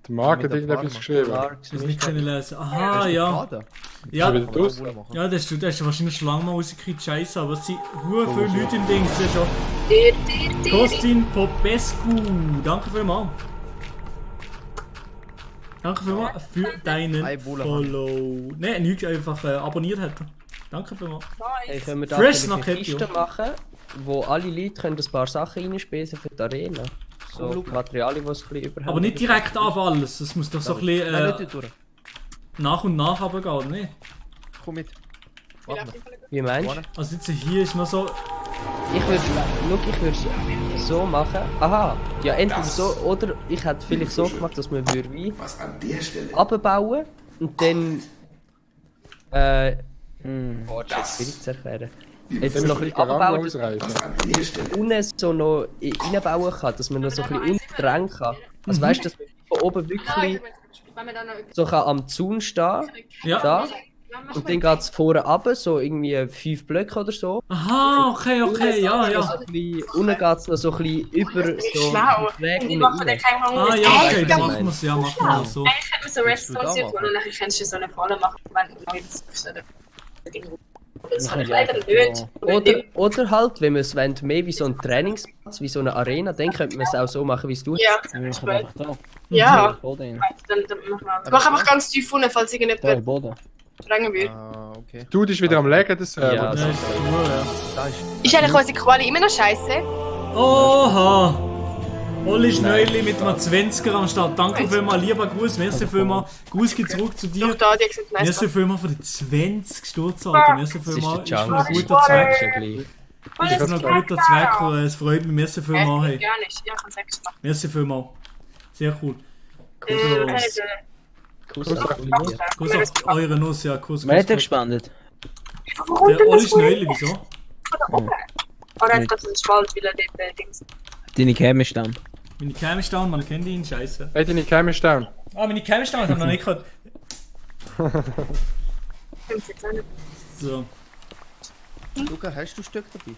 Der Marc hat irgendetwas geschrieben. Das nicht können lesen. Aha, ja. Ja, Ist er wieder draus? ja, das ist wahrscheinlich schon lange mal rausgekriegt, scheiße, aber es sind sehr viele Leute im Ding. Das ist schon. Kostin Popescu, danke vielmals. Danke vielmals für deinen Follow. Nein, nichts, einfach abonniert hat. Danke vielmals. Hey, können wir da Fresh vielleicht eine Snack Kiste machen, wo alle Leute können ein paar Sachen reinspesen für die Arena? So Materialien, die es ein bisschen überhaupt. Aber nicht direkt ab alles, es muss doch so ein bisschen nach und nach runtergehen, oder nicht? Komm mit. Wie meinst du? Also jetzt hier ist noch so... Ich würde es so machen. Aha, ja entweder so, oder ich hätte vielleicht so gemacht, dass man würde wie abbauen und dann... Oh, das ist schwierig zu erklären. Jetzt noch ein bisschen abbauen, dass man unten so noch reinbauen kann, dass man noch so ein bisschen unten dran kann. Also weißt du, dass man von oben wirklich so kann am Zaun stehen, Ja. da, und dann geht es vorne runter, so irgendwie 5 Blöcke oder so. Aha, okay, ja, ja. So ein bisschen, unten geht es noch so ein bisschen über so Schlau. Weg Und die machen dann keinen Hunger. Ah ja, okay, dann machen wir es, ja, machen wir es so. Eigentlich hätten wir so Restaurants tun und dann kannst du so eine Falle machen, wenn du neues das kann ich leider nicht. Oder halt, wenn wir es wollen, mehr wie so ein Trainingsplatz, wie so eine Arena, dann könnte man es auch so machen, wie es du Ja, jetzt zum Beispiel. Ja. Boden. Dann machen wir. Mach einfach ganz tief unten, falls Da, irgendjemand Boden. sprengen will. Okay. Du bist wieder am Legen, das Server. Ja, Ja, ist cool, ja. Ist eigentlich unsere Quali immer noch scheiße? Oha! Olli Schneuli mit einem 20er am Start. Danke vielmals, lieber Gruß. Merci vielmals. Gruß geht zurück zu dir. Doch, da, die gesagt, nice. Merci vielmals für die 20 Sturz, Alter. Merci vielmals. Ist Chance. für ein guter Zweck. Ist für ein guter Zweck. Es freut mich. Merci vielmals. Hey. Gar nicht. Ja, kann 6 machen. Merci vielmals. Sehr cool. Kuss auf eure Nuss, ja. Kuss. Wer hat den gespendet? Der Olli Schneuli, wieso? Oder hat das ein Spalt, weil er dort Dings. Deine Cam ist dann. Meine Cam ist down, man kennt ihn, scheiße. Hey, deine Cam ist down. Ah, meine Cam ist down, ich hab noch nicht gehört. So. Luca, hast du ein Stück dabei?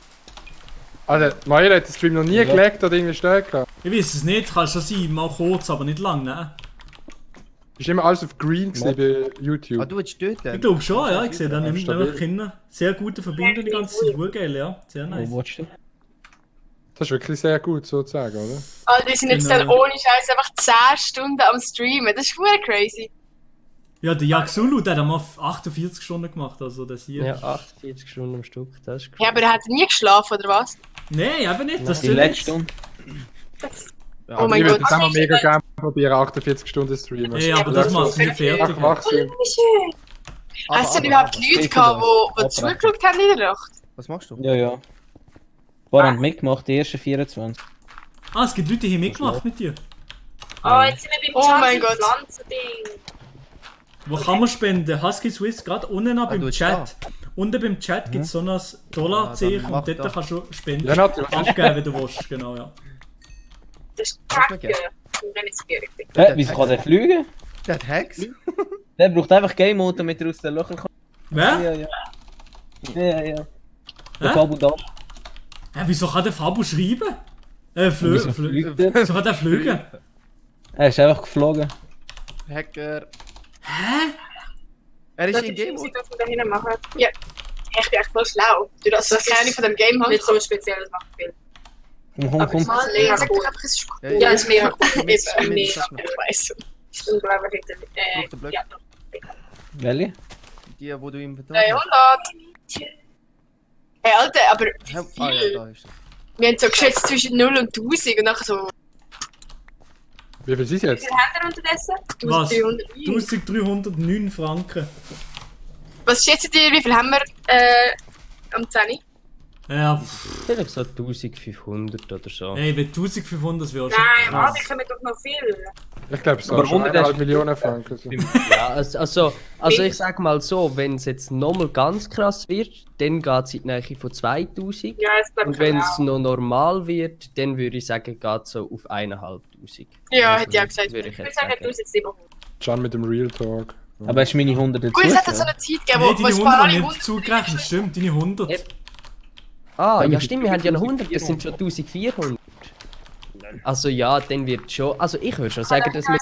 Also, Maja hat den Stream noch nie gelegt oder irgendwie stehen gehabt. Ich weiß es nicht, kann schon sein, mal kurz, aber nicht lang, ne? Ist immer alles auf Green gewesen bei YouTube. Ah, du willst töten? Ich glaube schon, ja, ich sehe da nämlich stabil. Kinder. Sehr gute Verbindung die ganze Zeit, urgeil, ja. Sehr nice. Wo willst du? Das ist wirklich sehr gut sozusagen, oder? Alter, die sind jetzt Genau. dann ohne Scheiß einfach 10 Stunden am Streamen. Das ist voll crazy. Ja, der Yaxulu, der hat mal 48 Stunden gemacht, also das hier. Ja, 48 Stunden am Stück, das ist Ja, aber er hat nie geschlafen, oder was? Nein, eben nicht, das Die ist letzte Stunde. Ja, Oh mein ich würde Gott. jetzt auch mega gerne probieren, 48 Stunden streamen. Ja, aber das macht nicht fertig. Ach, wach sind. Hast du denn überhaupt Leute gehabt, die zugeschaut haben in der Nacht? Was machst du? Ja, ja. Paar haben mitgemacht, die ersten 24. Ah, es gibt Leute, die haben mitgemacht mit dir. Oh, jetzt sind wir beim Oh mein Gott. Pflanzending. Wo kann man spenden? Husky Swiss, gerade unten ab im Chat. Unten beim Chat gibt es so ein Dollarzeichen Ja, dann und dort mach kannst du spenden. Ja, natürlich. Abgeben, wenn du willst, genau, ja. Das ist kacke. Organisierung. Wieso kann der fliegen? Der hat Hacks. Der braucht einfach Game Mode, damit er aus den Löchern kommt. Wer? Ja, ja. Ja, ja. Der Hä? Fabu da. Ja, wieso kann der Fabu schreiben? Wieso Flügen. fliegt er? Wieso kann der fliegen? Er ist einfach geflogen. Hacker. Hä? Er ist Das in ist Game easy, Mode. dass wir da hinten machen. Ja. Ich bin echt voll schlau. Du das keine Ahnung von dem Game hast. Nicht so speziell, das macht viel. Komm, komm. Mal Ja, lesen. sag doch einfach, es ist gut. Ja, es ist mega cool. Mit- Eben, mit- nee, sag mal. ich weiß. Ich bin, glaube ich, Braucht der Block? ja, doch. Welche? Die, wo du im Vertrag 300. Hey, Alter, aber wie hast. Ah ja, viel? da ist er. Wir haben so geschätzt zwischen 0 und 1000 und nachher so. Wie viel sind es Wie jetzt? viel haben wir unterdessen? Was? 1309. 1309 Franken. Was schätzt ihr, wie viel haben wir am 10? Ja, Vielleicht so 1500 oder so. ey, wenn 1500 wäre schon Nein, krass. Mann, ich komme doch noch viel. Ich glaube, es Aber sind schon 100 1,5 Millionen Franken. So. Ja, also ich sag mal so, wenn es jetzt nochmal ganz krass wird, dann geht es in die Nähe von 2000. Ja, das glaube Und ich wenn auch. es noch normal wird, dann würde ich sagen, geht es so auf 1500. Ja, Also, hätte ich auch gesagt. Würde ich Ich würde jetzt sagen sagen. 1700. Can mit dem Real Talk. Aber hast du meine 100 dazu? Gut, es hat so eine Zeit gegeben, Nee, wo deine es 100 alle haben nicht 100 zugerechnet, stimmt, deine 100. Ah, ja stimmt, wir haben ja noch 100, das sind schon 1400. Also ja, dann wird schon... Also ich würde schon sagen, dass wir...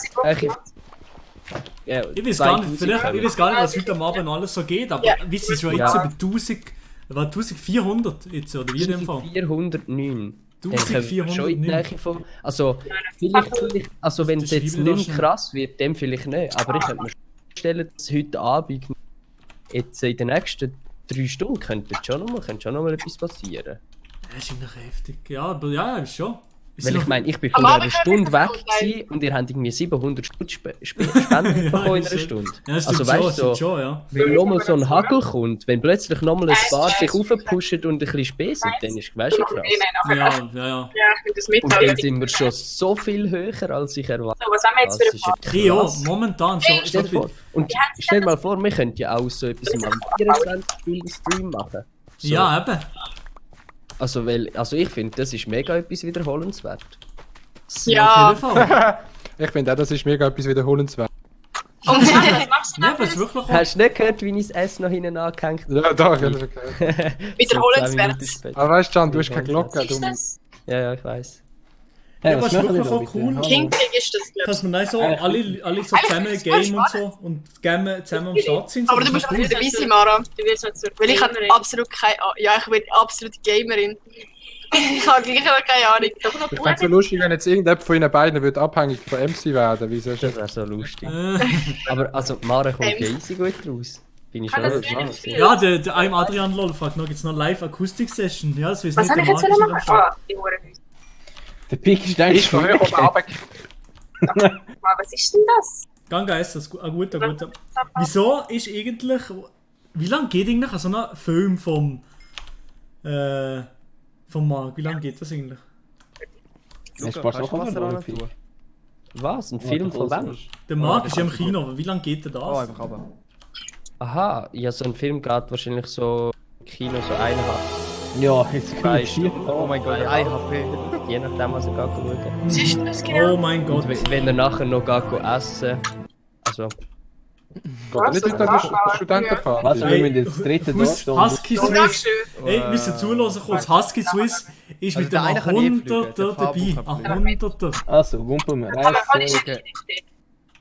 Ja, Ich weiß gar nicht, ich weiß gar nicht, was heute am Abend alles so geht, aber wie sind schon jetzt Ja. über 1000... Was, 1400 jetzt, oder wie in dem Fall? 1409. Dann kommen wir 1409. schon in die Nähe von... Also, vielleicht, also wenn es Das jetzt schreibe ich nicht da mehr krass wird, dann vielleicht nicht. Aber ich könnte mir vorstellen, dass heute Abend, jetzt in den nächsten 3 Stunden, könnte schon noch mal etwas passieren. Das ist eigentlich heftig. Ja, aber ja, ist schon. Ist Weil noch- ich meine, ich bin Am von einer Abend Stunde weg könnte es gewesen und ihr habt irgendwie 700 Spenden bekommen in einer Stunde. Ja, das stimmt Also weißt du, schon, das stimmt schon, ja. wenn nochmal so ein Hagel kommt, wenn plötzlich nochmal ein paar sich aufpushen und ein bisschen spesen, dann ist es krass. Ja, ja, ja. Ja, ich finde das Und dann mithalten. sind wir schon so viel höher, als ich erwartet So, was haben wir jetzt für eine Phase? habe. Ja, Krass. momentan schon. Stell dir vor, und stell dir mal vor, wir könnten ja auch so etwas am 24-Stunden-Stream machen. So. Ja, eben. Also, also ich finde, das ist mega etwas wiederholenswert. Ja. Auf jeden Fall. Ich finde auch, das ist mega etwas wiederholenswert. Und was machst du Ja, aber es ist wirklich auch... Hast du nicht gehört, wie ich das S noch hinten angehängt habe? Ja, doch, ich hab's okay. Wiederholenswert. Aber weißt du, Can, du hast keine Glocke. Was ist Du... das? Ja, ich weiß. Ja, Hey, aber was es ist machen wir wirklich da auch bitte? cool. Kinkig ist das, glaube Dass man dann so alle so Eigentlich zusammen ist es voll game und so und zusammen am Start sind. Aber so, du das bist ist auch cool. nicht dabei sein, Mara. Du wirst halt zur Weil ich habe Gamerin. absolut keine Ahnung. Ja, ich bin absolute Gamerin. Ich habe gleich noch keine Ahnung. Doch noch Ich fände es so lustig, wenn jetzt irgendjemand von ihnen beiden würde abhängig von MC werden. Wieso ist Das das? wäre so lustig. Aber also, Mara kommt ja easy gut raus. Bin ich schon das gespannt. Ja, der einem Adrian Lol fragt noch, gibt es noch Live-Akustik-Session? Ja, das weiß Was nicht, soll ich der jetzt Marc noch ist machen? am Start. Ah, die Hurenhäuser. Der Pik ist eigentlich Ich von höher oben runter. Was ist denn das? Gang essen, ein guter. Wieso ist eigentlich... Wie lange geht eigentlich so ein Film vom Marc? Wie lange geht das eigentlich? Hast du Wasser ran tun? Was? Ein Film von wem? Der Marc ist ja im Kino, aber wie lange geht der Oh, das? einfach runter. Aha, ja, so ein Film geht wahrscheinlich so im Kino so 1,5. Ja, jetzt Zwei kann Stunden. Oh mein Gott, Oder 1 halb. HP. Je nachdem, was er geht schauen. Was ist denn das genau? Oh mein Gott. Und wenn er nachher noch geht essen. Also, Geht nicht in der Studentenparty? Was, wir müssen jetzt das dritte da stehen? Husky Oh, Swiss. Dankeschön. Ey, wir müssen zulassen kurz. Husky Swiss ist Also mit der dem eine kann eh fliegen, Hunderter der Fabu dabei. kann Ein Hunderter. Also, wumpeln wir. Aber kann 1, ich 2, nicht stehen?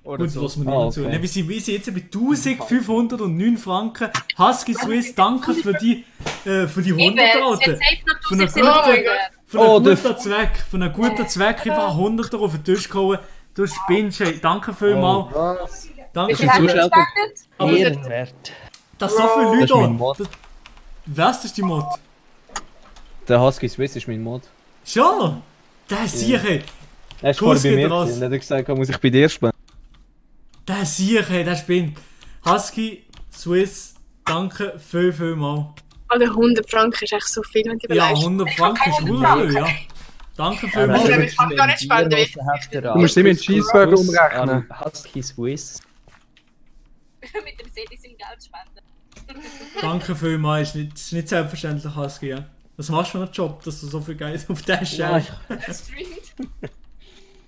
Oder Gut, so. lassen wir Ah, nicht zu. okay. Ne, wir sind jetzt bei 1509 Franken. Husky Swiss, danke für die 100 Sie Alter. hat safe noch Von einem 1500. guten Zweck. Von einem guten Zweck einfach 100 auf den Tisch gehauen. Du spinnst, ey. Danke vielmals. Was? Danke Ist Sie ein haben Zuschauer? gespendet. Aber ehrenwert. dass so viele Das Leute ist mein da. Mod. Was ist die Mod? Der Husky Swiss ist mein Mod. Schon? Der ist sicher, ey. Er ist vorher Kuss bei geht mir raus. gewesen und hat gesagt, muss ich bei dir spenden. Der ist sicher, ey. Der spinnt. Husky Swiss, danke vielmals. Alter, 100 Franken ist echt so viel, wenn du Ja, überlegst. 100 Ich kann Franken ist keine gut 100 viel, ja. Franken. Danke Ich vielmals. glaube, ich kann gar nicht spenden. Du musst immer in Cheeseburger umrechnen. Husky Swiss. Mit dem Sedis im Geld spenden. Danke vielmals. Ist nicht selbstverständlich, Husky, ja. Was machst du für einen Job, dass du so viel Geld auf den stellst? Streamt.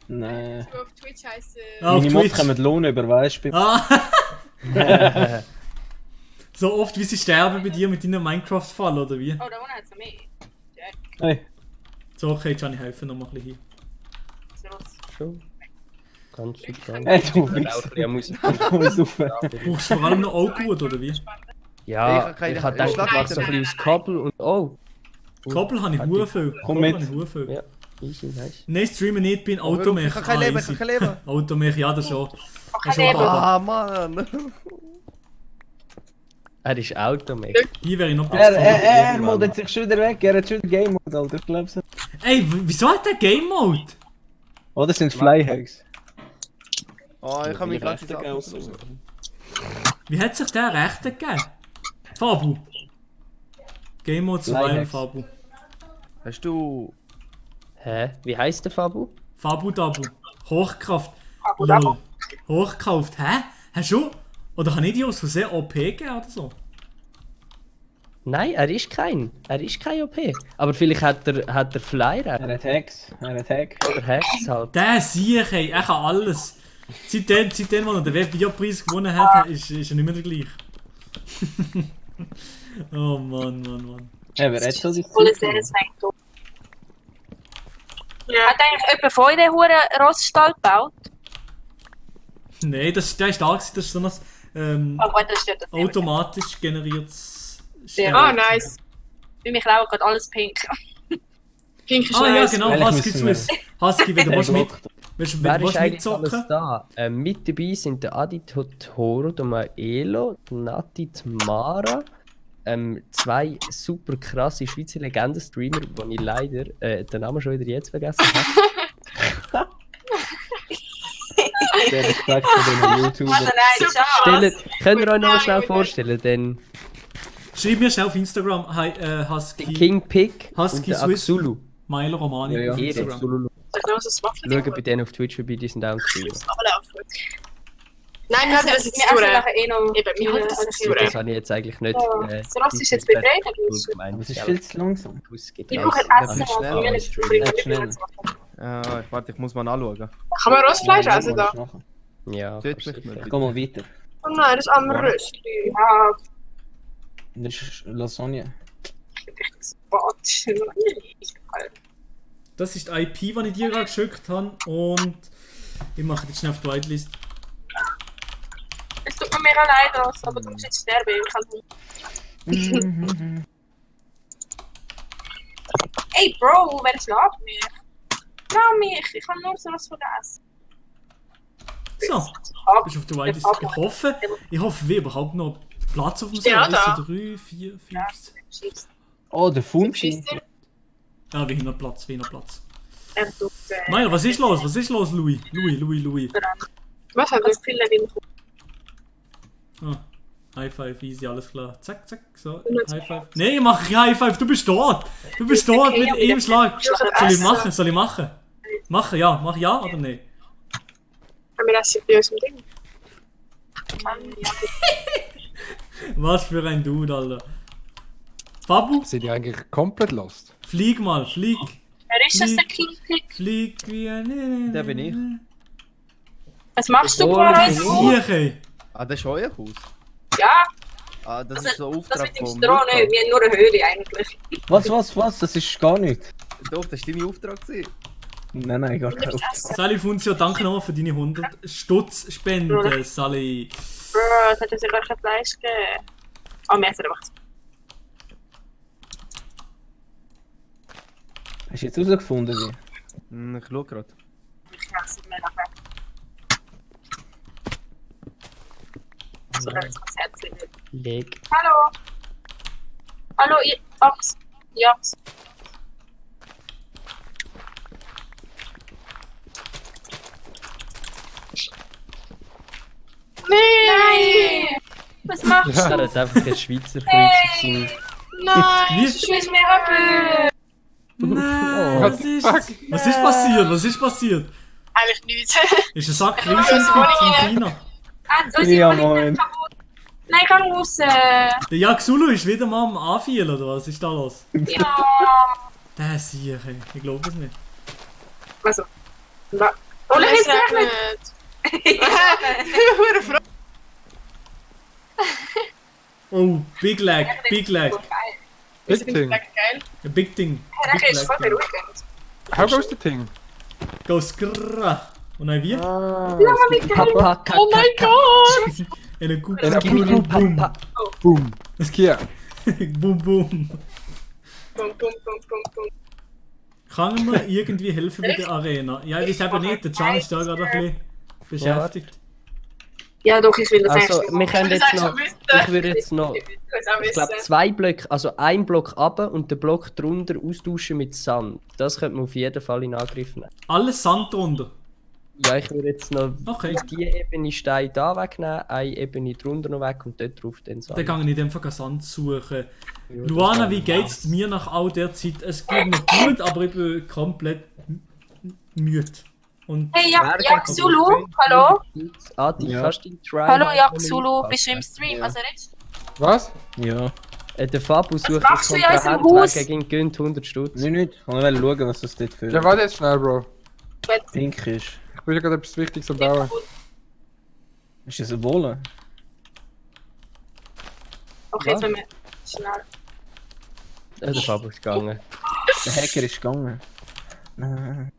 Nein. So auf Twitch heisst Ah, auf Meine Mods Twitch. kommen Lohn über, weißt du? Ah. So oft wie sie sterben bei dir mit deinem Minecraft-Fall, oder wie? Oh, da unten hat es noch mehr. Hey. So, okay, jetzt kann ich helfen noch mal ein bisschen hin. Schon. Ganz super. Hey, du Auch ein bisschen Musik. Brauchst du vor allem noch Outwood, oder wie? Ja, Ich kann ich keine- habe gedacht, Schlag ich mache so ein bisschen aus Kabel und oh. Koppel habe ich hure viel. Komm Koppel mit. habe ich hure viel. Ja, easy, nice. Nein, streamen nicht, bin hör auf, Automech. ich kann kein Leben, ich easy. kann kein Leben. Automech, ja, das schon. Das schon Leben. aber Ah, Mann. Er ist Automech. hier wäre ich noch ein Er modet sich schon wieder weg, er hat schon den Game Mode, Alter, ich glaub's nicht. Ey, wieso hat der Game Mode? Oder sind Flyhacks? Oh, ich habe mich ganz Wie hat sich der Rechte gegeben? Fabu. Game Mode Survival Flyhacks. Fabu. Hast du... Hä? Wie heisst der Fabu? Fabu Dabu. Hochkraft. Fabu Dabu. Lol. Hochkauft. Hä? Hast du? Oder kann ich die aus Versehen OP gegeben oder so? Nein, er ist kein OP. Aber vielleicht hat er Flyer. Er hat Hacks, er hat Hacks. Oder Hacks halt. Der Sieg, ey, er kann alles. Seitdem, als er den Webvideopreis gewonnen hat, ist er nicht mehr der gleiche. Oh Mann. Ja, wer hat so die Voll sehr senkt. Ja. Hat eigentlich jemand von euch den huren Roststall gebaut? Nein, der ist da gewesen, das ist so ein Das steht das automatisch generiertes Ah, nice. Bei mir klauen gerade alles pink. Pink ist ja, nice. genau, Husky Swiss. Husky, wenn du willst Wer ist eigentlich mitzocken? alles da? Mit dabei sind der Adi Totoro, der Maelo, die Nati Mara, zwei super krasse Schweizer Legenden-Streamer, die ich leider den Namen schon wieder jetzt vergessen habe. Der Respekt von den YouTubern. Könnt ihr euch noch schnell vorstellen, denn... Schreib mir schnell auf Instagram, Husky... King Pig Husky und Swiss. Axulu. Milo Romani auf Instagram. Schauen bei denen auf Twitch vorbei, die sind auch am Streamen. Nein, wir halten das jetzt durch. Eben, wir halten das jetzt durch. Das habe ich jetzt eigentlich nicht... Das Rost ist jetzt befreit. Das ist viel zu langsam. Ich brauche Essen, Schnell. Warte, ich muss mal anschauen. Kann man Rostfleisch essen da? Ja. Geh mal weiter. Oh nein, das andere Röstchen. Ja. Das ist Lasagne. Das ist die IP, die ich dir gerade geschickt habe. Und ich mache jetzt schnell auf die Whitelist. Es tut mir mega leid, Ross, aber du musst jetzt sterben. Ich kann nicht. Ey, Bro, wer schlägt mich? Trau mich, ich kann nur so was vergessen. So, bist auf der Whitelist. Ich hoffe, wir überhaupt noch Platz auf dem Ja, Server. da. 3, 4, 5. Oh, der Funky. Ja, wir haben noch Platz, Er tut. Meiner, was ist los? Louis? Louis. Was hat das Pille wie Ah, High Five, easy, alles klar. Zack, so, High Five. Nein, mach kein High Five, du bist dort! Du bist dort Okay, mit aber einem Schlag! essen. Soll ich machen? Machen, ja. Mach ja oder nein? Wir essen bei uns im Ding. Was für ein Dude, Alter. Fabu? Sind die eigentlich komplett lost? Flieg mal, flieg! Wer ist das, der King Pig? Flieg wie ein... Der bin ich. Was machst du, Oh, Boris? Hier, Ah, das ist euer Haus? Ja, Ah, das das ist so ein das Auftrag mit dem vom Stroh nicht. Wir haben nur eine Höhle eigentlich. Was? Das ist gar nichts. Doch, das war dein Auftrag. Nein, gar nicht. Sally Funzio, danke nochmal für deine 100 Stutz Spende, Sally. Bro, es hat uns ja gar kein Fleisch gegeben. Oh, wir essen einfach. Hast du jetzt herausgefunden, wie? Ich schau gerade. Ich esse mir nachher. So, das Konzert findet. Leg. Hallo! Hallo, ihr Ochs. Jochs. Nein! Was machst Das du? hat einfach ein Schweizer Freund sein. Nein, ich schieß mir ab. Nein, Oh. was ist passiert? Eigentlich nichts. Ist ein Sack Reis von China? Soll ich Ja, mal moin. Nein, ich kann raus. Der Jaxulu ist wieder mal am Anfielen, oder was ist da los? Ja. Der ist hier, ey. Ich glaube es nicht. Also. Oh, ich jetzt nicht. Oh, Big Lag. Big thing. A big thing. Der ist voll beruhigend. How goes the thing? Goes grrrr. Und dann wie? Ja, wie geil. Oh mein Gott. Eine gute Boom, boom. Boom. Das hier. Boom, boom. Bum, bum, bum, bum, bum. Kann man irgendwie helfen bei der Arena? Ja, ich weiß eben nicht. Der Can ist da gerade ein bisschen beschäftigt. Ja, doch, ich will das Also, eigentlich. wir können jetzt noch... Ich würde jetzt noch... Ich glaube, 2 Blöcke, also ein Block runter und den Block drunter austauschen mit Sand. Das könnte man auf jeden Fall in Angriff nehmen. Alles Sand drunter? Ja, ich würde jetzt noch Okay. die Ebene Stein da wegnehmen, eine Ebene drunter noch weg und dort drauf den Sand. Dann gehe ich in dem Fall Sand suchen. Ja, das Luana, kann wie ich geht's mir nach all der Zeit? Es geht mir gut, aber ich bin komplett müde. Und Hey, Jaxulu, hallo? Adi, Ja. kannst du den Try Hallo, machen, Jaxulu, wenn bist du im ich Stream? Ja. Also redest Was? Ja. Der Fabu sucht machst du in unserem Haus? gegen Günd 100 Stutz. Nicht. Ich wollte schauen, was das dort für Ja, warte jetzt schnell, Bro. Pink ist. Ich will ja gerade etwas Wichtiges am Bauen. Ist das ein Wohle? Okay, jetzt müssen wir schnell. Der Fabio ist gegangen. Der Hacker ist gegangen. Nein.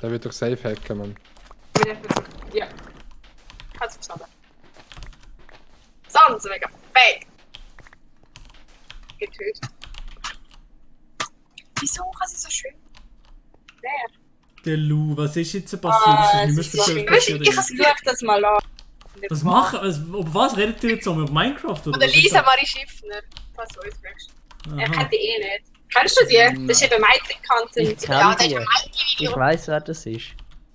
Der wird doch safe hacken, Mann. Ja. Ich hab's verstanden. Sonst mega fake. Getötet. Wieso kann sie so schön? Wer? Der Lou, was ist jetzt passiert? Das ist nicht mehr speziell Ich hab's das mal an. Was machen? Über was redet ihr jetzt so? Über Minecraft oder Oder was? Lisa Marie Schiffner. Was du uns fragst. Aha. Er kennt die eh nicht. Kennst du die? Das ist eben Mädchen-Content. Ich Ja, kenne das ist die. ein Mädchen-Video. Ich weiss, wer das ist.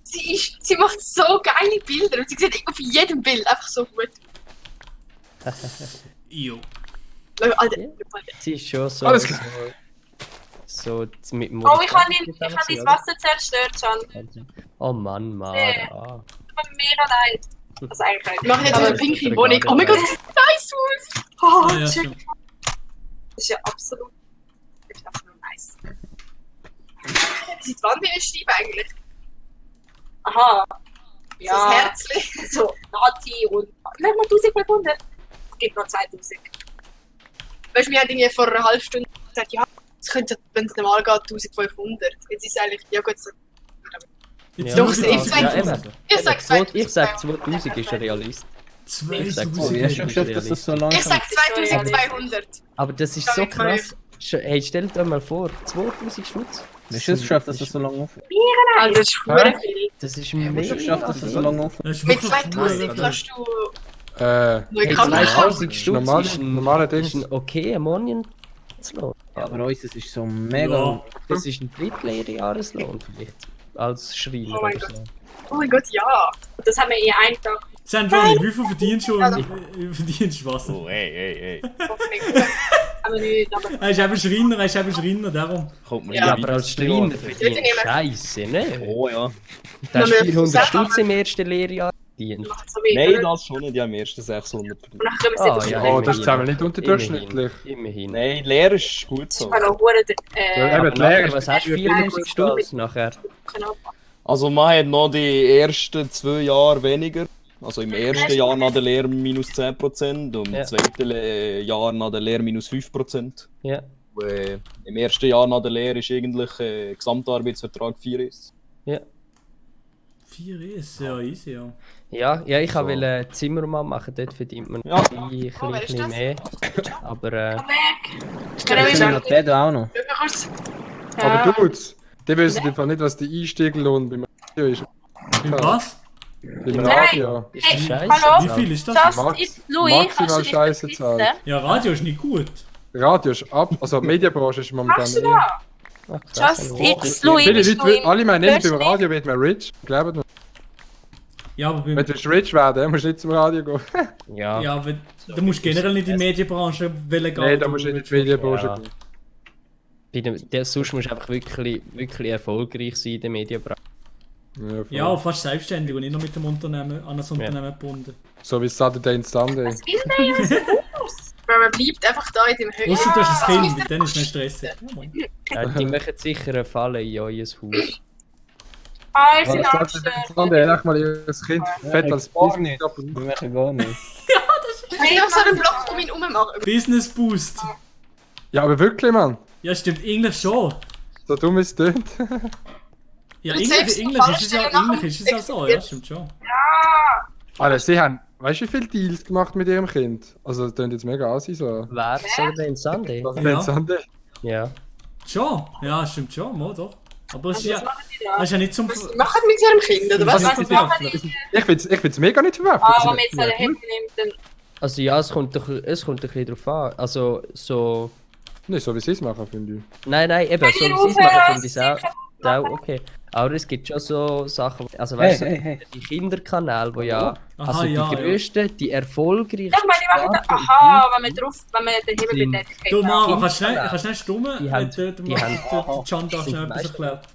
Sie macht so geile Bilder und sie sieht auf jedem Bild einfach so gut. Jo. Alter, Sie ist schon so. Alles klar. So mit dem oh, ich habe dein Wasser zerstört schon. Oh Mann, Nee. Mara. Tut mir mega leid. Also eigentlich nicht. Wir machen jetzt eine pinke Wohnung. Oh mein Gott, das sieht nice aus. Oh, Ah, ja, check. stimmt. Das ist ja absolut nice. Wie sieht die Wand wie ein Stieb eigentlich? Aha. Ja. So ein Herzchen. So, Nati und... Nein, mal 1500. Es gibt noch 2000. Weißt du, wir haben irgendwie vor einer halben Stunde gesagt, ja, es könnte, wenn es normal geht, 1500. Jetzt ist es eigentlich, ja gut, so... Jetzt Doch, sind ich wir sag- wieder- ich sag 2000. Ich sag 2000 ist ein Realist. Ich sag 2000 Wie hast du geschafft, dass das so lang Ich sag 2200. Aber das ist so krass. Hey, stellt euch mal vor, 2000 Schutz. Wie hast du es geschafft, dass das so lange offen ist? Alter, das ist verdammt viel. Das ist Wie hast du es geschafft, dass das so lange offen ist? Mit 2000 kannst du... Neue Hey, Kamera. 2000 Stutz Normale- ist ein, normale ist Dings. ein okay Ammonienlohn. Ja, aber uns das ist so mega... Ja. Das ist ein Drittel-Jahreslohn vielleicht. Als Schreiner Oh mein oder Gott. so. Oh mein Gott, ja. Das haben wir in einem Tag. Sandroni, wie viel verdienst du verdienst du was? Oh, hey. Aber nicht, aber... Er ist eben Schreiner, darum. Kommt mir Ja, ja aber als Schreiner verdient nicht mehr. Scheiße, ne? Oh ja. Da hast Ja, du wir 400 selber Stutz im ersten Lehrjahr verdient. So wie, Nein, oder? das schon nicht. Die haben am ersten 600 verdient. Und dann können wir es ja, Oh, das ist immerhin. aber nicht unterdurchschnittlich. Immerhin. Nein, Lehrer ist gut so. Ich kann auch hure... Ja, Aber eben, die Lehre nachher, ist was hast du? viel 4000 Stutz nachher? Also man hat noch die ersten 2 Jahre weniger. Also im ersten Jahr nach der Lehre minus 10% und Ja. im zweiten Jahr nach der Lehre minus 5%. Ja. Im ersten Jahr nach der Lehre ist eigentlich Gesamtarbeitsvertrag 4 ist. Ja. 4 ist ja easy, ja. Ja, ich wollte Zimmermann machen, dort verdient man Ja. ein wer ist bisschen das? mehr. Aber Ich bin noch der da auch noch. Aber Dudes, die wissen einfach nicht, was der Einstiegslohn beim Radio ist. Beim was? Beim Radio. ist das scheiße. Wie viel ist das? Maximal Scheiße zahlt. Ja, Radio ist nicht gut. Radio ist ab, also die Medienbranche ist momentan Machst du da? Just X, Louis, Viele bist Leute, du im alle meinen, beim Löschli? Radio wird man rich. Glaubt mir. Ja, aber Wenn du rich werden musst du nicht zum Radio gehen. Ja. Ja, aber du musst generell nicht in die Medienbranche gehen. Nein, da musst du nicht in die Medienbranche Ja. gehen. Sonst musst du einfach wirklich erfolgreich sein in der Medienbranche. Ja, voll. Ja, fast selbstständig und nicht nur mit dem Unternehmen, an das Unternehmen gebunden. So wie Saturday and Sunday. Was will der jetzt los? Weil man bleibt einfach da in dem Höhe. Ausser du hast ein Kind, dann ist es nicht stressig. Ja, die machen sicher einen Fall in euer Haus. Ah, ich bin Saturday and Sunday hat mal ihr Kind fett als gar nicht. Wir machen gar nicht. Ich will doch so einen Block um ihn herum machen. Business Boost. Ja, aber wirklich, Mann. Ja, stimmt, Englisch schon. So dumm ist es nicht. Ja, Und Englisch, selbst Englisch ist es ja, Fallstellen nach Englisch ist es ja so, ja, stimmt schon. Ja. Alter, sie haben, weißt du, wie viele Deals gemacht mit ihrem Kind? Also, das klingt jetzt mega assi so. Wer soll denn Sunday? Saturday and Sunday. Ja. Schon? Ja, stimmt schon, mal doch. Aber es ist Also, ja, was machen die da? es ist ja nicht zum... Was machen die mit ihrem Kind, oder was? Also, Was machen die? Ich find's mega nicht verwerflich. Ah, wenn man jetzt eine Hände nimmt, dann... Also ja, es kommt ein bisschen drauf an. Also so... Nicht so, wie sie es machen, finde ich. Nein, eben, Wenn so ihr wie sie es aufhört, machen, finde ich ist es auch okay. Aber es gibt schon so Sachen, also weißt du, Hey. die Kinderkanäle, wo ja, Aha, also die ja, ja. grössten, die erfolgreichsten Ja, ich meine, die machen da... Aha, wenn man den Himmel betätigt. Du, Mara, kannst du Kinderkanäle. schnell stummen? Die haben- Der die haben- Can da schnell etwas meistens- erklärt.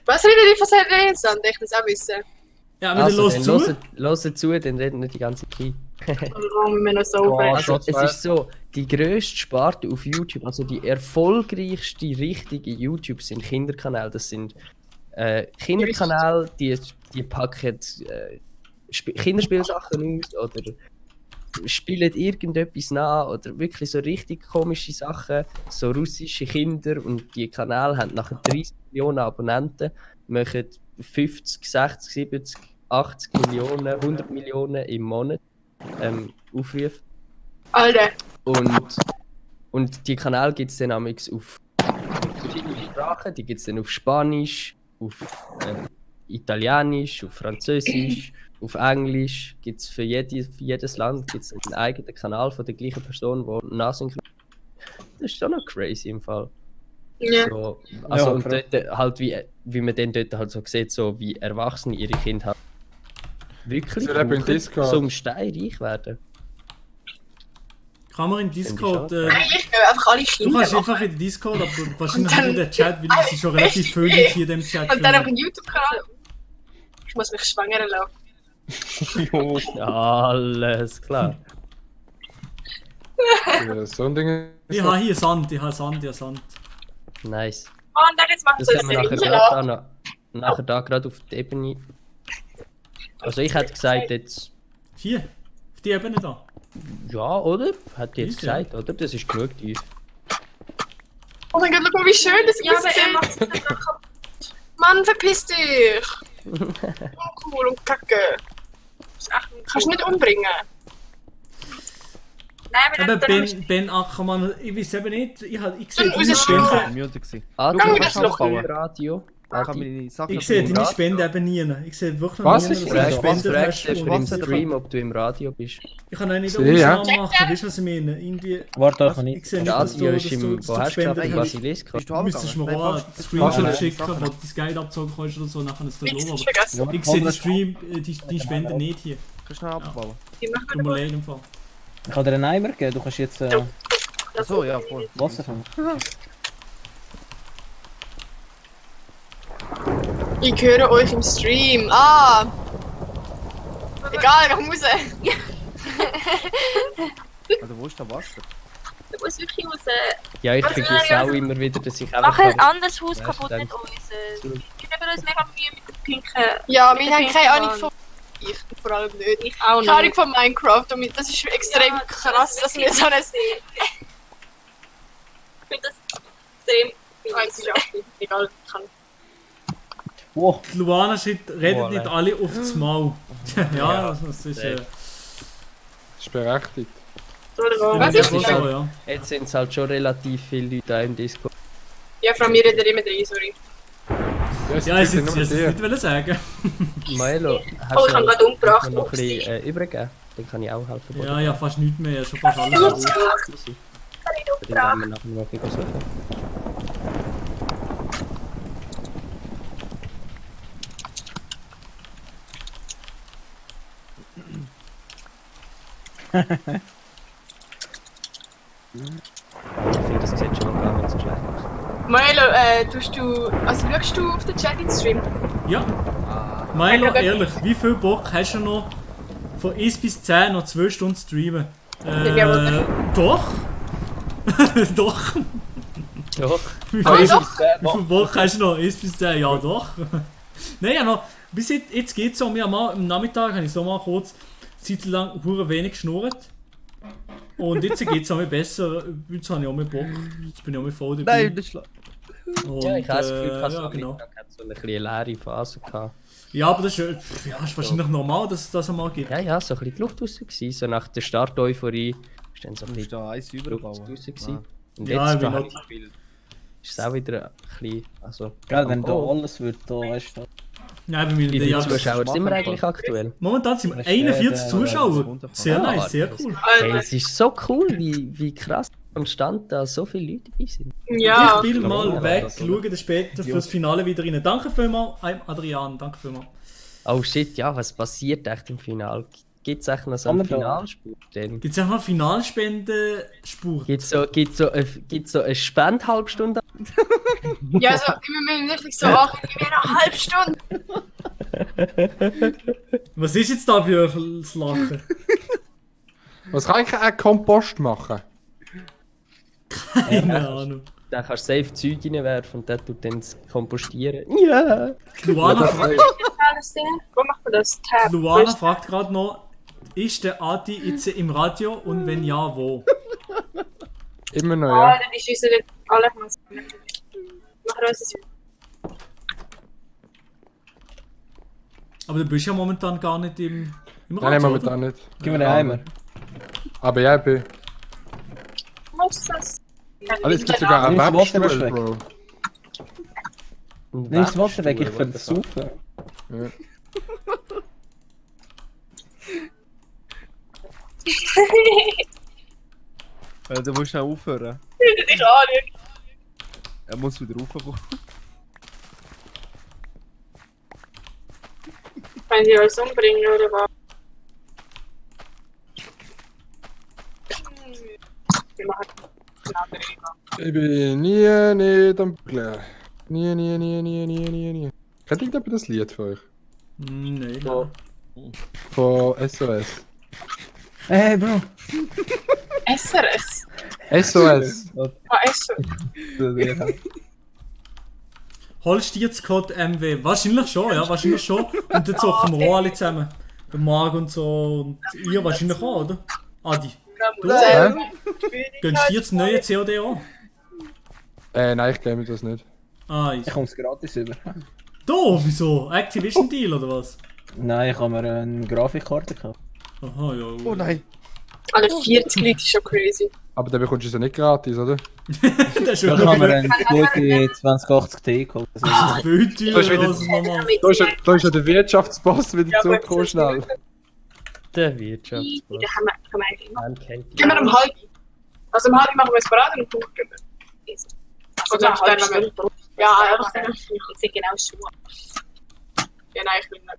Was will die von Saturday Sunday? Ich will es auch wissen. Ja, aber dann Also, los dann zu. hört zu, dann reden wir die ganze Zeit. Warum wir noch so Also, aufregen? es ist so, die grösste Sparte auf YouTube, also die erfolgreichste richtige YouTube sind Kinderkanäle. Das sind Kinderkanäle, die packen Kinderspielsachen aus oder spielen irgendetwas nach oder wirklich so richtig komische Sachen, so russische Kinder, und die Kanäle haben nachher 30 Millionen Abonnenten, machen 50, 60, 70, 80 Millionen, 100 Millionen im Monat Aufrufe. Alter! Und die Kanäle gibt es dann amigs auf verschiedene Sprachen, die gibt es dann auf Spanisch, auf Italienisch, auf Französisch, auf Englisch, gibt es für jedes Land gibt's einen eigenen Kanal von der gleichen Person, der nachsynchronisiert. Das ist schon noch crazy im Fall. Ja. So, also Ja, und klar. dort halt wie man dann dort halt so sieht, so wie Erwachsene ihre Kinder halt wirklich Sie leben in brauchen, Discord. so um Stein reich werden. Kann man in Discord. Ich will einfach alle Du Kinder kannst machen. einfach in den Discord, aber wahrscheinlich Und dann- nicht in den Chat, weil es sind schon relativ viele Leute hier in dem Chat. Und dann auf einen YouTube-Kanal. Ich muss mich schwangern lassen. Alles klar. So ein Ding. Ich habe hier Sand. Nice. Und dann jetzt macht Das so haben wir ein nachher Serie gerade noch. nachher da gerade auf die Ebene. Also ich hätte gesagt jetzt. Hier, auf die Ebene da. Ja, oder? Hätte ich jetzt Ist ja. gesagt, oder? Das ist genug tief. Oh mein Gott, guck mal, wie schön das Ja, aber er aussieht. macht es dann kaputt. Mann, verpiss dich! Uncool und kacke. Kannst du nicht umbringen. Nein, wir Aber haben Ben Ackermann, ich weiß eben nicht, ich sehe Dann deine raus- Spende. Ah, Schau, du wie kannst das Loch auch ist. Radio. Ich kann meine Sachen Ich sehe deine Radio. Spende eben nie. Ich sehe wirklich Was nie, ist dass das? du eine Spende Fragst du hast. im Stream, ob du im Radio bist? Ich kann auch nicht Sehe, ja. Ausnahmen machen, weißt du, was ich meine? Irgendwie, Warte, ich kann ich nicht. sehe nicht, dass du, Radio dass ist du, im. dass Wo du hast du gespendet gerade hast. Basilisk? Bist du Du müsstest mir auch einen Screenshot schicken, wo du dein Geld abgezogen kannst oder so, nachher ist das Nichts Logo. ist vergessen. Aber ich sehe die Stream, die Spende nicht hier. Kannst du schnell abbauen? Die machen Tut mir leid im Fall. Ich kann dir einen Eimer geben, du kannst jetzt Achso, ja, voll. Wasser fangen. Ich höre euch im Stream. Ah! Egal, ich muss. Also wo ist der Wasser? Du musst wirklich raus. Ja, ich Was vergesse wäre auch ja- immer wieder, dass ich Mach ein einfach. anderes Haus Weißt kaputt, du, nicht unser. Wir geben uns mega Mühe mit den pinken. Ja, wir mit haben den keine pinken Ahnung Wand. von. Ich vor allem nicht. Ich auch Keine Ahnung nicht. von Minecraft. Und das ist extrem Ja, krass, dass wir so ein. Ich finde das extrem. Egal, kann. Wow. Luana schreibt, redet Wow, nicht nein. alle auf das Maul. Ja, das ist. Das ist berechtigt. Was ist das? so, ja. Jetzt sind es halt schon relativ viele Leute da im Discord. Ja, Frau mir redet immer drin, sorry. Ja, ich wollte es nicht wollen sagen. Maelo, Oh, ich habe gerade umgebracht. noch ein bisschen übergeben? Dann kann ich auch helfen. Ja, ja, fast nichts mehr, schon fast alles. Dann gut. gehen wir nachher noch ein bisschen suchen. Ich finde, das sieht schon gar nicht so schlecht aus. Milo, schaust du auf den Chat in Stream? Ja. Milo, ehrlich, wie viel Bock hast du noch von 1 bis 10 noch 2 Stunden streamen? Ja, Doch. Doch. Doch. Wie Ah, viel, doch. wie viel Bock hast du noch? 1 bis 10? Ja, doch. Nein, ja noch. Bis jetzt geht es so. Wir haben mal, am Nachmittag habe ich so mal kurz Zeit lang hure wenig geschnurrt. Und jetzt geht es auch besser. Jetzt habe ich auch mehr Bock. Jetzt bin ich auch mehr voll dabei. Nein, das ist Und, Ja, ich habe das Gefühl, ja, so genau. Mittag hat so eine kleine leere Phase gehabt. Ja, aber das ist, ist wahrscheinlich normal, dass es das einmal gibt. Ja, ja, so ein bisschen die Luft raus gewesen. So nach der Start-Euphorie ist dann so ein Du musst bisschen da eins die Luft überbauen. raus gewesen. Und Ja, jetzt ich da will habe noch- ich das Gefühl, ist es auch wieder ein bisschen, also... Gell, wenn da Oh. alles wird, da weißt du. Nein, bei mir Wie viele ja, Zuschauer sind wir eigentlich aktuell? Momentan sind wir 41 Zuschauer. Sehr nice, sehr cool. Hey, es ist so cool, wie krass konstant da so viele Leute dabei sind. Ja. Ich bin mal Ja, weg, das, schaue dann später fürs Finale wieder rein. Danke vielmals, Adrian, danke vielmals. Oh shit, ja, was passiert echt im Finale? Gibt es echt noch so Kann einen man da- Finalspur? Gibt es auch mal Finalspendenspur? Gibt es so eine Spendhalbstunde? Ja, also, wir müssen wirklich so ach, gib mir eine halbe Stunde. Was ist jetzt da für das Lachen? Was kann ich einen Kompost machen? Keine Ahnung. Dann kannst du safe Zeug reinwerfen und dann tut dann das kompostieren. Ja! Luana, Wo macht man das? Tab. Luana fragt gerade noch, ist der Adi jetzt im Radio und wenn ja, wo? Immer noch, Ah, ja. dann ist uns nicht alle mal so. Nachher ist es. Aber du bist ja momentan gar nicht im Radio, Nein, momentan oder? nicht. Gib mir den Eimer. Aber ja, ich bin. Muss das? Also es gibt sogar einen Nimmst du Wasser Webstuhl, weg? Bro. Nimm das Wasser weg, ich will das saufen. Ja. Du musst auch aufhören. Ich dich anschauen. Er muss wieder raufkommen. Wenn die uns umbringen oder was? Wir machen eine andere Liga. Ich bin nie nicht am Bügeln. Nie. Kennt irgendjemand das Lied von euch? Nein. Von SOS. Hey, Bro. SRS? SOS. Ah, SOS. Holst du jetzt Code MW? Wahrscheinlich schon, ja, wahrscheinlich schon. Und dann zocken wir auch alle zusammen. Der Marc und so. Und ihr wahrscheinlich auch, oder? Adi. Du Hä? gönnst du dir das neue COD an? Nein, ich game das nicht. Ah, Ich komme es gratis über. Du, wieso? Activision Deal oder was? Nein, ich habe mir eine Grafikkarte gekauft. Aha, ja. Oh nein. Alle 40 Leute ist schon crazy. Aber dann bekommst du es ja nicht gratis, oder? Das ist Ich habe mir eine gute 2080 Ti gekauft. Viel teurer als normal. Da ist ja der Wirtschaftsboss wieder zurückgekommen, schnell. Der Wirtschaftsboss. Da haben wir eigentlich immer. Man kennt ihn. Gehen wir um halb. Also um halb machen wir es Parade und Punkt geben. Oder eine halbe Stunde. Ja, einfach dann. Ich sehe genau Schuhe. Ja, nein, ich will nicht.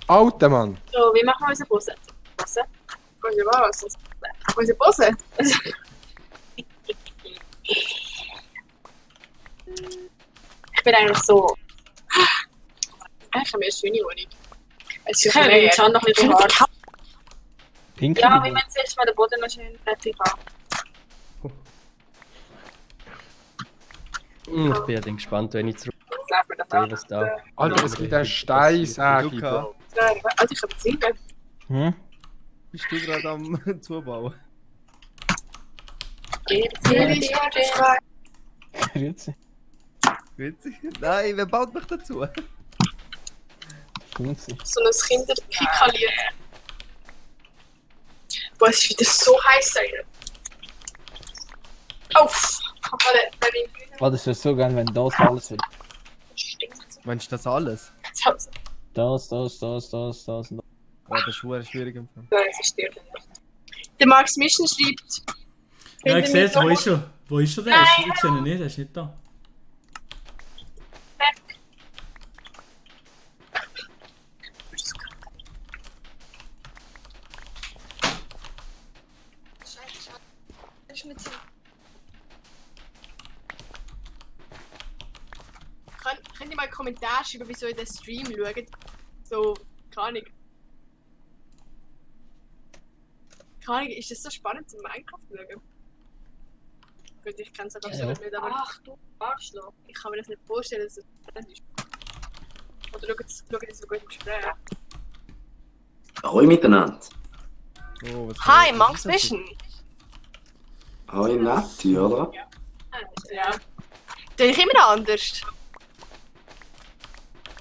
Alter Mann. So, wie machen wir unsere Pose? Pose? Unsere was? Unsere Pose? Ich bin eigentlich so. Eigentlich haben wir eine schöne Wohnung. Es ist schon noch ein bisschen hart. Pink? Ja, wie man zuerst mal den Boden noch schön fertig hat. Ich bin ja dann gespannt, wenn ich zurück Sag mir das sehe, was da. Alter, es gibt einen Steinsäge, Bro. Also ich habe Ziele. Hm? Bist du gerade am Zubauen? Grüezi. Witzig? Nein, wer baut mich dazu? Grüezi. So ein Kinderpikaliert. Boah, es ist wieder so heiß sein. Oh, Oh, das wäre so geil, wenn das alles wird. Meinst du das alles? Das. Ja, das ist schwer schwierig im Fall. Nein, es ist dir. Der Max Mission schreibt. Ja, ich sehe es, wo ist er? Wo ist er denn? Ich sehe ihn nicht, er ist nicht da. Könnt ihr mal einen Kommentar schreiben, wieso ihr den Stream schaut? So, keine Ahnung. Keine Ahnung, ist das so spannend zum Minecraft schauen? Gut, ich kann es auch absolut nicht, aber... Ach du Arschloch. Ich kann mir das nicht vorstellen, dass es spannend ist. Oder schaut ihr so gut im Gespräch? Ahoi miteinander. Oh, Hi, Max Mission! Ahoi Nati, oder? Ja. Den ich immer anders.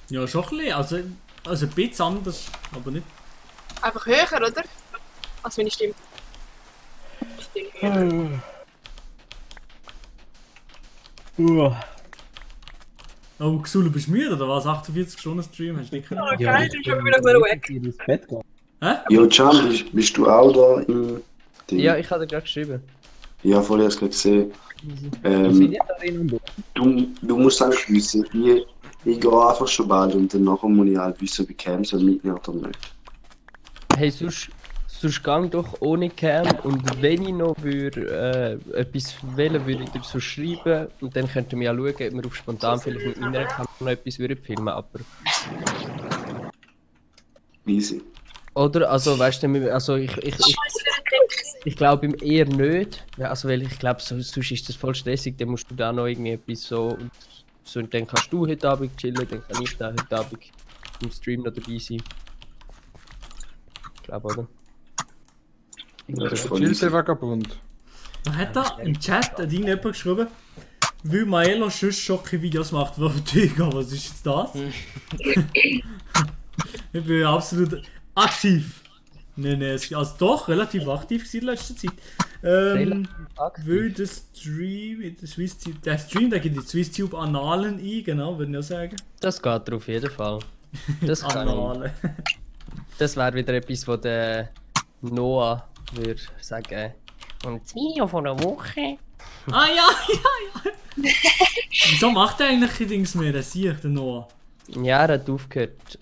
Ja, schon ein bisschen. Also ein bisschen anders, aber nicht. Einfach höher, oder? Als meine Stimme. Oh, Xulu, bist du müde oder was? 48 Stunden Stream, hast du nicht können? Ja, geil, ich bin wieder weg. Ins Bett gehen. Hä? Jo, Can, bist du auch da im Ding? Ja, ich habe dir gerade geschrieben. Ja, vorher hast du gesehen. Du musst eigentlich wissen, ich gehe einfach schon bald und dann nachher muss ich halt wissen, ob ich Cam soll mitnehmen oder nicht. Hey, sonst gang doch ohne Cam und wenn ich noch etwas wählen würde, ich dir so schreiben und dann könnten wir ja schauen, ob wir auf spontan vielleicht mit meiner Kamera noch etwas filmen würden, aber... Easy. Oder? Also, weißt du, also ich glaube ihm eher nicht. Ja, also, weil ich glaube, sonst ist das voll stressig, dann musst du da noch irgendwie etwas so. So, dann kannst du heute Abend chillen, dann kann ich da heute Abend im Stream noch dabei sein. Ich glaube, oder? Chillt der Vagabund. Man hat da im Chat hat irgendjemand geschrieben, weil Maelo sonst schon keine Videos macht, wo Digga, was ist jetzt das? Ich bin absolut aktiv. Nein, es ist also doch relativ aktiv gewesen in letzter Zeit. Weil der Stream, der Stream, der geht in die SwissTube Annalen ein, genau, würde ich auch sagen. Das geht auf jeden Fall. Das kann Annalen. Das wäre wieder etwas, wo der Noah würde sagen. Und das Video von der Woche. Ah ja. Wieso macht er eigentlich keine Dings mehr, der sehe ich, der Noah? Ja, er hat aufgehört.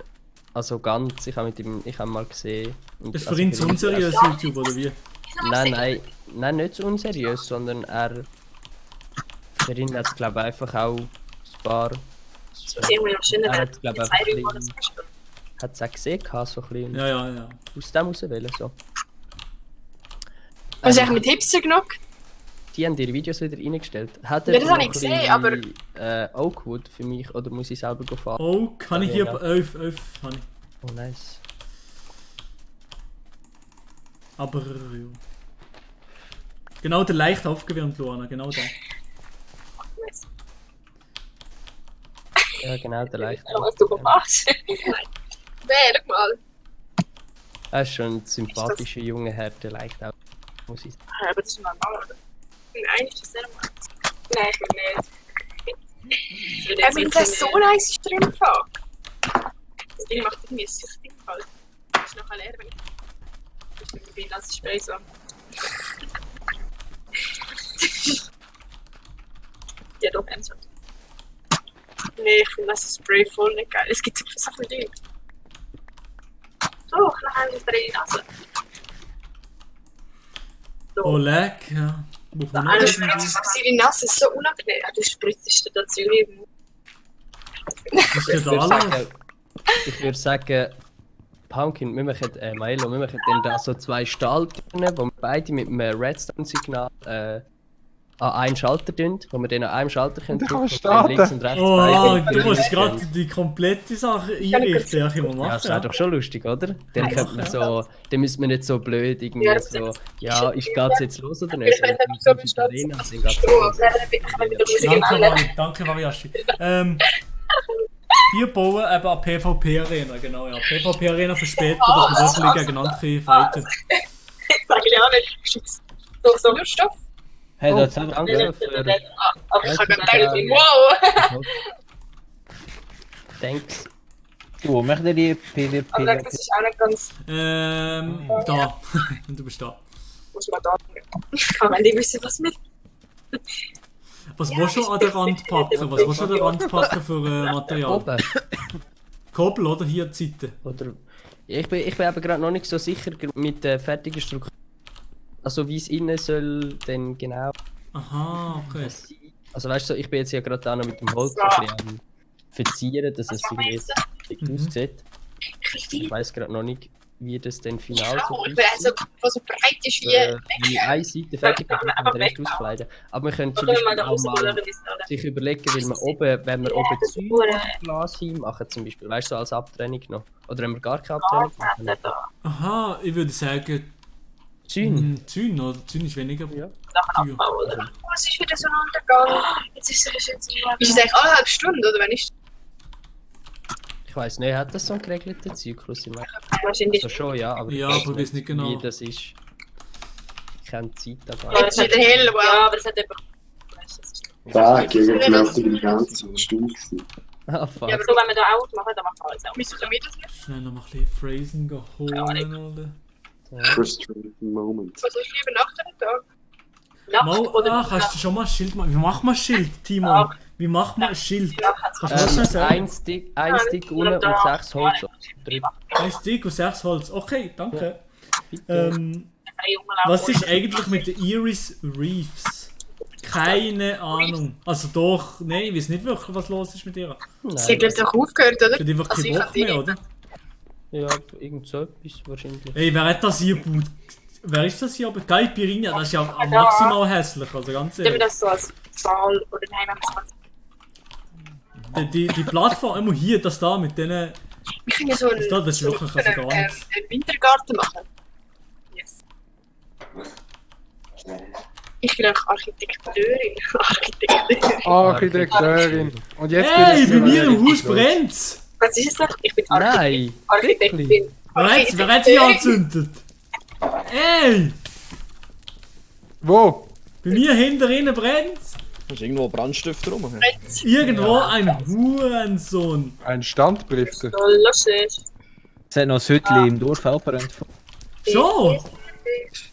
Also ganz, ich habe ihn mal gesehen. Und Das ist für ihn zu unseriös YouTube, oder wie? Nein, nicht zu unseriös, sondern für ihn hat es glaube ich einfach auch ein paar... Er hat glaube ich einfach hat es auch gesehen, so ein bisschen. Ja. Aus dem rauswählen, so. Was ist eigentlich mit Hipster genug? Die haben ihre Videos wieder reingestellt. Ja, das habe ich gesehen, aber... Oakwood für mich, oder muss ich selber fahren? Oh, kann ich hier bei 11 habe ich. Oh, nice. Aber ja. Genau der leicht aufgewärmt, Luana, genau der. Ja, genau der leicht Was du machst? Wer, schau mal. Er ist schon ein sympathischer junger Herr, der leicht auf. Muss ich sagen. Aber das ist normal, oder? Nein, ist das normal? Nein, ich will nicht. Aber wenn das so nice ist drin, das Ding macht irgendwie ein Süchtig halt. Das ist nachher leer, wenn ich bin das Spray so. Ja, doch, ernsthaft. Nee, ich finde das Spray voll nicht geil. Es gibt so viele Dinge. So, ich habe es in die Nase. Oh, leck, ja. Du spritzt es in die Nase, ist so unangenehm. Du spritzt dir dazu eben. Ich würde sagen, Pumpkin, wir machen, Maelo, wir machen dann da so 2 Schalter, wo wir beide mit einem Redstone-Signal an einen Schalter tun, wo wir dann an einem Schalter können drücken und links und rechts du musst gerade die komplette Sache einrichten, ja, ich ja, das wäre doch schon lustig, oder? Dann könnte man so, dann müsste man nicht so blöd irgendwie so, ja, geht's jetzt los oder nicht? Danke, Variashi. Wir bauen eben eine PvP-Arena, genau, ja. PvP-Arena für später, dass wir wirklich gegeneinander fighten. Sag ich auch nicht. So Stoff. Hey, das hat danke für... Aber ich habe gedacht, wow! Thanks. Du, möchte die PvP... Aber das ist auch nicht ganz... Da. Du bist da. Muss man da... Wenn die wissen, was mit... Was willst du an der Rand packen? Was willst du an der Rand packen für Material? Koppel oder hier die Seite? Oder... Ich bin eben gerade noch nicht so sicher mit der fertigen Struktur. Also wie es innen soll dann genau. Aha, okay. Also weißt du, ich bin jetzt ja gerade da noch mit dem Holz ein bisschen am verzieren, dass es irgendwie aussieht. Ich weiß gerade noch nicht, wie das dann final so ist. Also, was so breit ist wie... Wenn eine Seite fertig ist, kann man den Rest auskleiden. Aber wir können zum Beispiel auch mal sich überlegen, weil wir oben, wenn wir oben Glas hinmachen zum Beispiel, weißt du, so als Abtrennung noch. Oder wenn wir gar keine Abtrennung machen. Aha, ich würde sagen... Zün, oder? Zün ist weniger. Ja. Was ist wieder so ein Untergang? Jetzt ist es jetzt so. Ist es eigentlich 1,5 Stunden, oder wenn ich... Ich weiss nicht, hat das so einen geregelten Zyklus im Wahrscheinlich. Also schon, ja, aber ich weiß nicht genau, wie das ist. Ich kenne die Zeit da gar nicht. Jetzt ist wieder hell, wow, aber es hat eben... Da, gegen die ganze Stunde. Ah, fuck. Ja, aber so, wenn wir da Out machen, dann machen wir alles auch. Müssen wir das nicht? Schnell noch mal ein bisschen Phrasen holen, oder? Frustrating Moment. Was ist lieber Nacht oder Tag? Nacht oder kannst du schon mal ein Schild machen? Wie macht man ein Schild, Timo? Wie macht man ein Schild? Ein Stick unten und 6 Holz drin. Ein Stick und 6 Holz. Okay, danke. Was ist eigentlich mit den Iris Reefs? Keine Ahnung. Also doch, nein, ich weiß nicht wirklich, was los ist mit ihr. Sie hat doch aufgehört, oder? Sie hat einfach keine Bock mehr, oder? Ja, irgend so etwas wahrscheinlich. Ey, wer hat das hier gebaut? Wer ist das hier? Aber Caipirinha, das ist ja maximal hässlich, also ganz Nehmen wir ehrlich. das so als Zahl oder nein, wenn wir es Die Plattform, immer hier, das da mit denen. Wir können ja so einen, Das ist wirklich also gar nichts. einen Wintergarten machen. Yes. Ich bin auch Architekteurin. Architekteurin. Und jetzt Hey, geht es bei mir im los. Haus brennt's! Was ist das? Ich bin Nein, Architektin. Wer hat hier angezündet? Ey! Wo? Bei mir hinter innen brennt's! Da ist irgendwo ein Brandstift rum. Irgendwo ein Hurensohn. Ein Standbrifter. So lustig. Es hat noch ein Hütchen im Dorf auch brennt. Schon?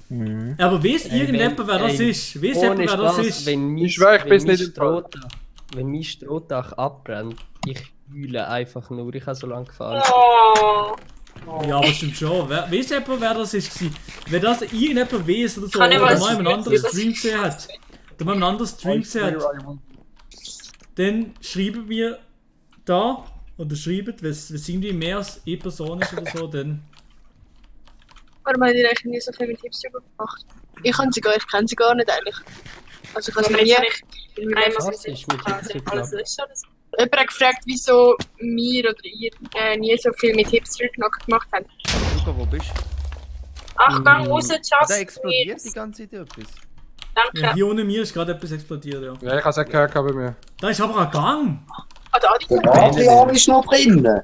Mhm. Aber weiss irgendjemand, wer das ey, ist? Weiss ohne jemand, wer das Spaß, ist? Wenn mein, Ich schwör, ich wenn bin's mein nicht im Fall. Wenn mein Strohdach abbrennt, ich heule einfach nur. Ich habe so lange gefahren. Oh. Ja, aber stimmt schon. Weiss jemand, wer das ist? Wenn das irgendjemand weiss oder so, Kann ich oder mal mal einen das anderen Video Stream gesehen hat, oder mal einen anderen Stream gesehen hat, dann schreibt mir da, oder schreibt, wenn es irgendwie mehr als eine Person ist oder so, dann... Warum haben die eigentlich nie so viel mit Hipster gemacht? Ich kenne sie gar nicht eigentlich. Also ich kann es mir nie... Was ist mit Hipster gemacht? Jemand hat gefragt, wieso wir oder ihr nie so viel mit Hipster gemacht haben. Luca, wo bist du? Ach, gang raus, Da Justin. explodiert die ganze Zeit etwas. Danke. Ja, hier unter mir ist gerade etwas explodiert, ja. Ja, ich habe es auch gehört bei mir. Da ist aber ein Gang! Ah, da Der Adrian ist noch drinnen.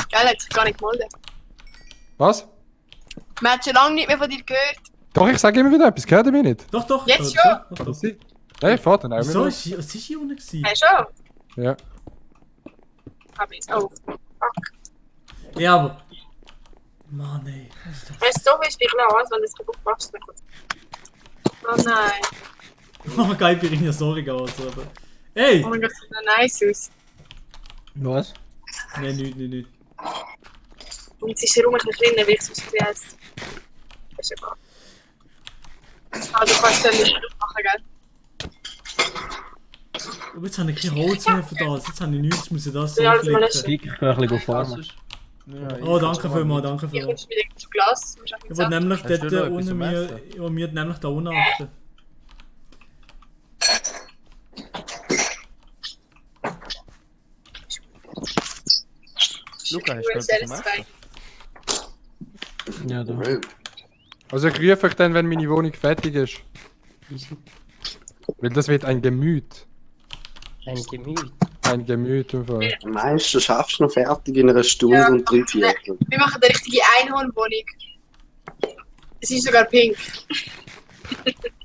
Geil, hat sich gar nicht gemeldet. Was? Man hat schon lange nicht mehr von dir gehört. Doch, ich sage immer wieder etwas. Gehört ihr mich nicht? Doch, doch! Jetzt schon? Doch, doch. Ja, ich fahre dann auch Wieso? mit. Was ist hier unten gewesen? Ja, schon. Ja. Hab ich auf. Fuck. Ja, aber... Mann, ey. Was ist das? Weißt du, wie ich dich lasse, wenn du es kaputt machst? Oh nein. Oh, geil, Pirinha, sorry, also, aber... Ey! Oh mein Gott, das sieht noch nice aus. Was? Nein, nicht. Und jetzt ist der Raum ein bisschen kleiner, wie ich es ausgesehen habe. Das ist egal. Ah, du kannst ja nicht machen, gell? Aber jetzt habe ich kein Holz mehr für das. Jetzt habe ich nichts, muss ich das so Ja, alles mal flicken. Ich kann ein bisschen farmen. Oh, danke vielmals, danke Ich vielmals. kommst wieder zu Glas. Ich wollte nämlich Hast du dort noch etwas unten zum mir... Essen? Ich wollte mir nämlich da unten achten. Luca, hast du etwas zum Essen? Ja, da. Also ich rufe euch dann, wenn meine Wohnung fertig ist. Weil das wird ein Gemüt. Ein Gemüt. Ein Gemüt im Fall. Meinst du, schaffst du noch fertig in einer Stunde Ja. und 3 Viertel? Wir machen eine richtige Einhornwohnung. Sie ist sogar pink.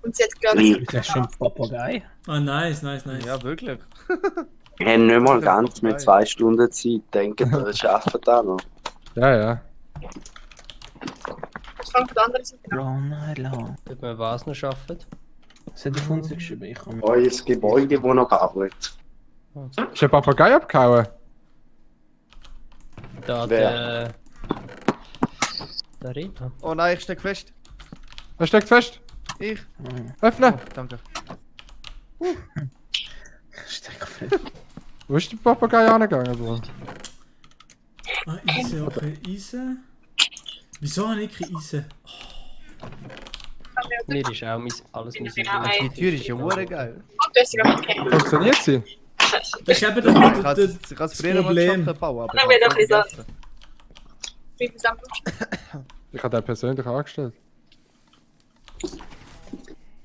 Und sie hat ganz... Ist das schon ein Papagei? Ah, nice. Ja, wirklich. Wir haben nicht mal ganz mit 2 Stunden Zeit. Denken, wir schaffen das noch. Ja. Was fängt von der anderen Seite an? Long night long. Ob wir was noch schaffen? Das hat der Funzi geschrieben, ich kann Euer Gebäude, das noch arbeitet. Ist ein Papagei abgehauen? Da, Wer? der Redner. Oh nein, ich steck fest. Er steckt fest. Ich. Öffnen. Oh, danke. Steck fest. Wo ist der Papagei angegangen, Bro? Ah, Eisen, okay. Eisen? Wieso habe ich kein Eisen? Mir ist auch alles mein Die Tür ist ja hure geil. Oh, du hast sie gerade mitgegeben. Funktioniert sie? Das ist eben Ich kann es früher mal Problem. geschafft bauen, aber Dann wird ich auch ein hab's bisschen vergessen. Wie viel Sachen? Ich habe den persönlich angestellt.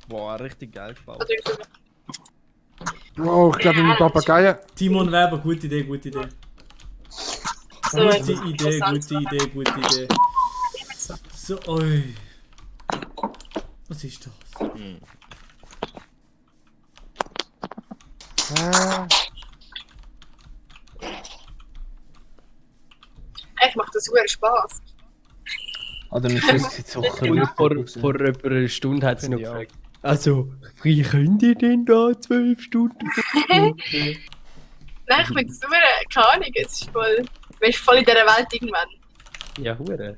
Boah, richtig geil gebaut. Oder wie viel? Wow, ich glaube, mein Papagei. Timon Weber, gute Idee. So, Gute jetzt Idee. So, oi. Was ist das? Eigentlich macht das super Spaß. Oder wir müssen jetzt auch Vor über einer Stunde hat sie noch gefragt. Also, wie könnt ihr denn da 12 Stunden Nein, ich finde das super, keine Ahnung, es ist voll... Man ist voll in dieser Welt irgendwann. Ja, hure.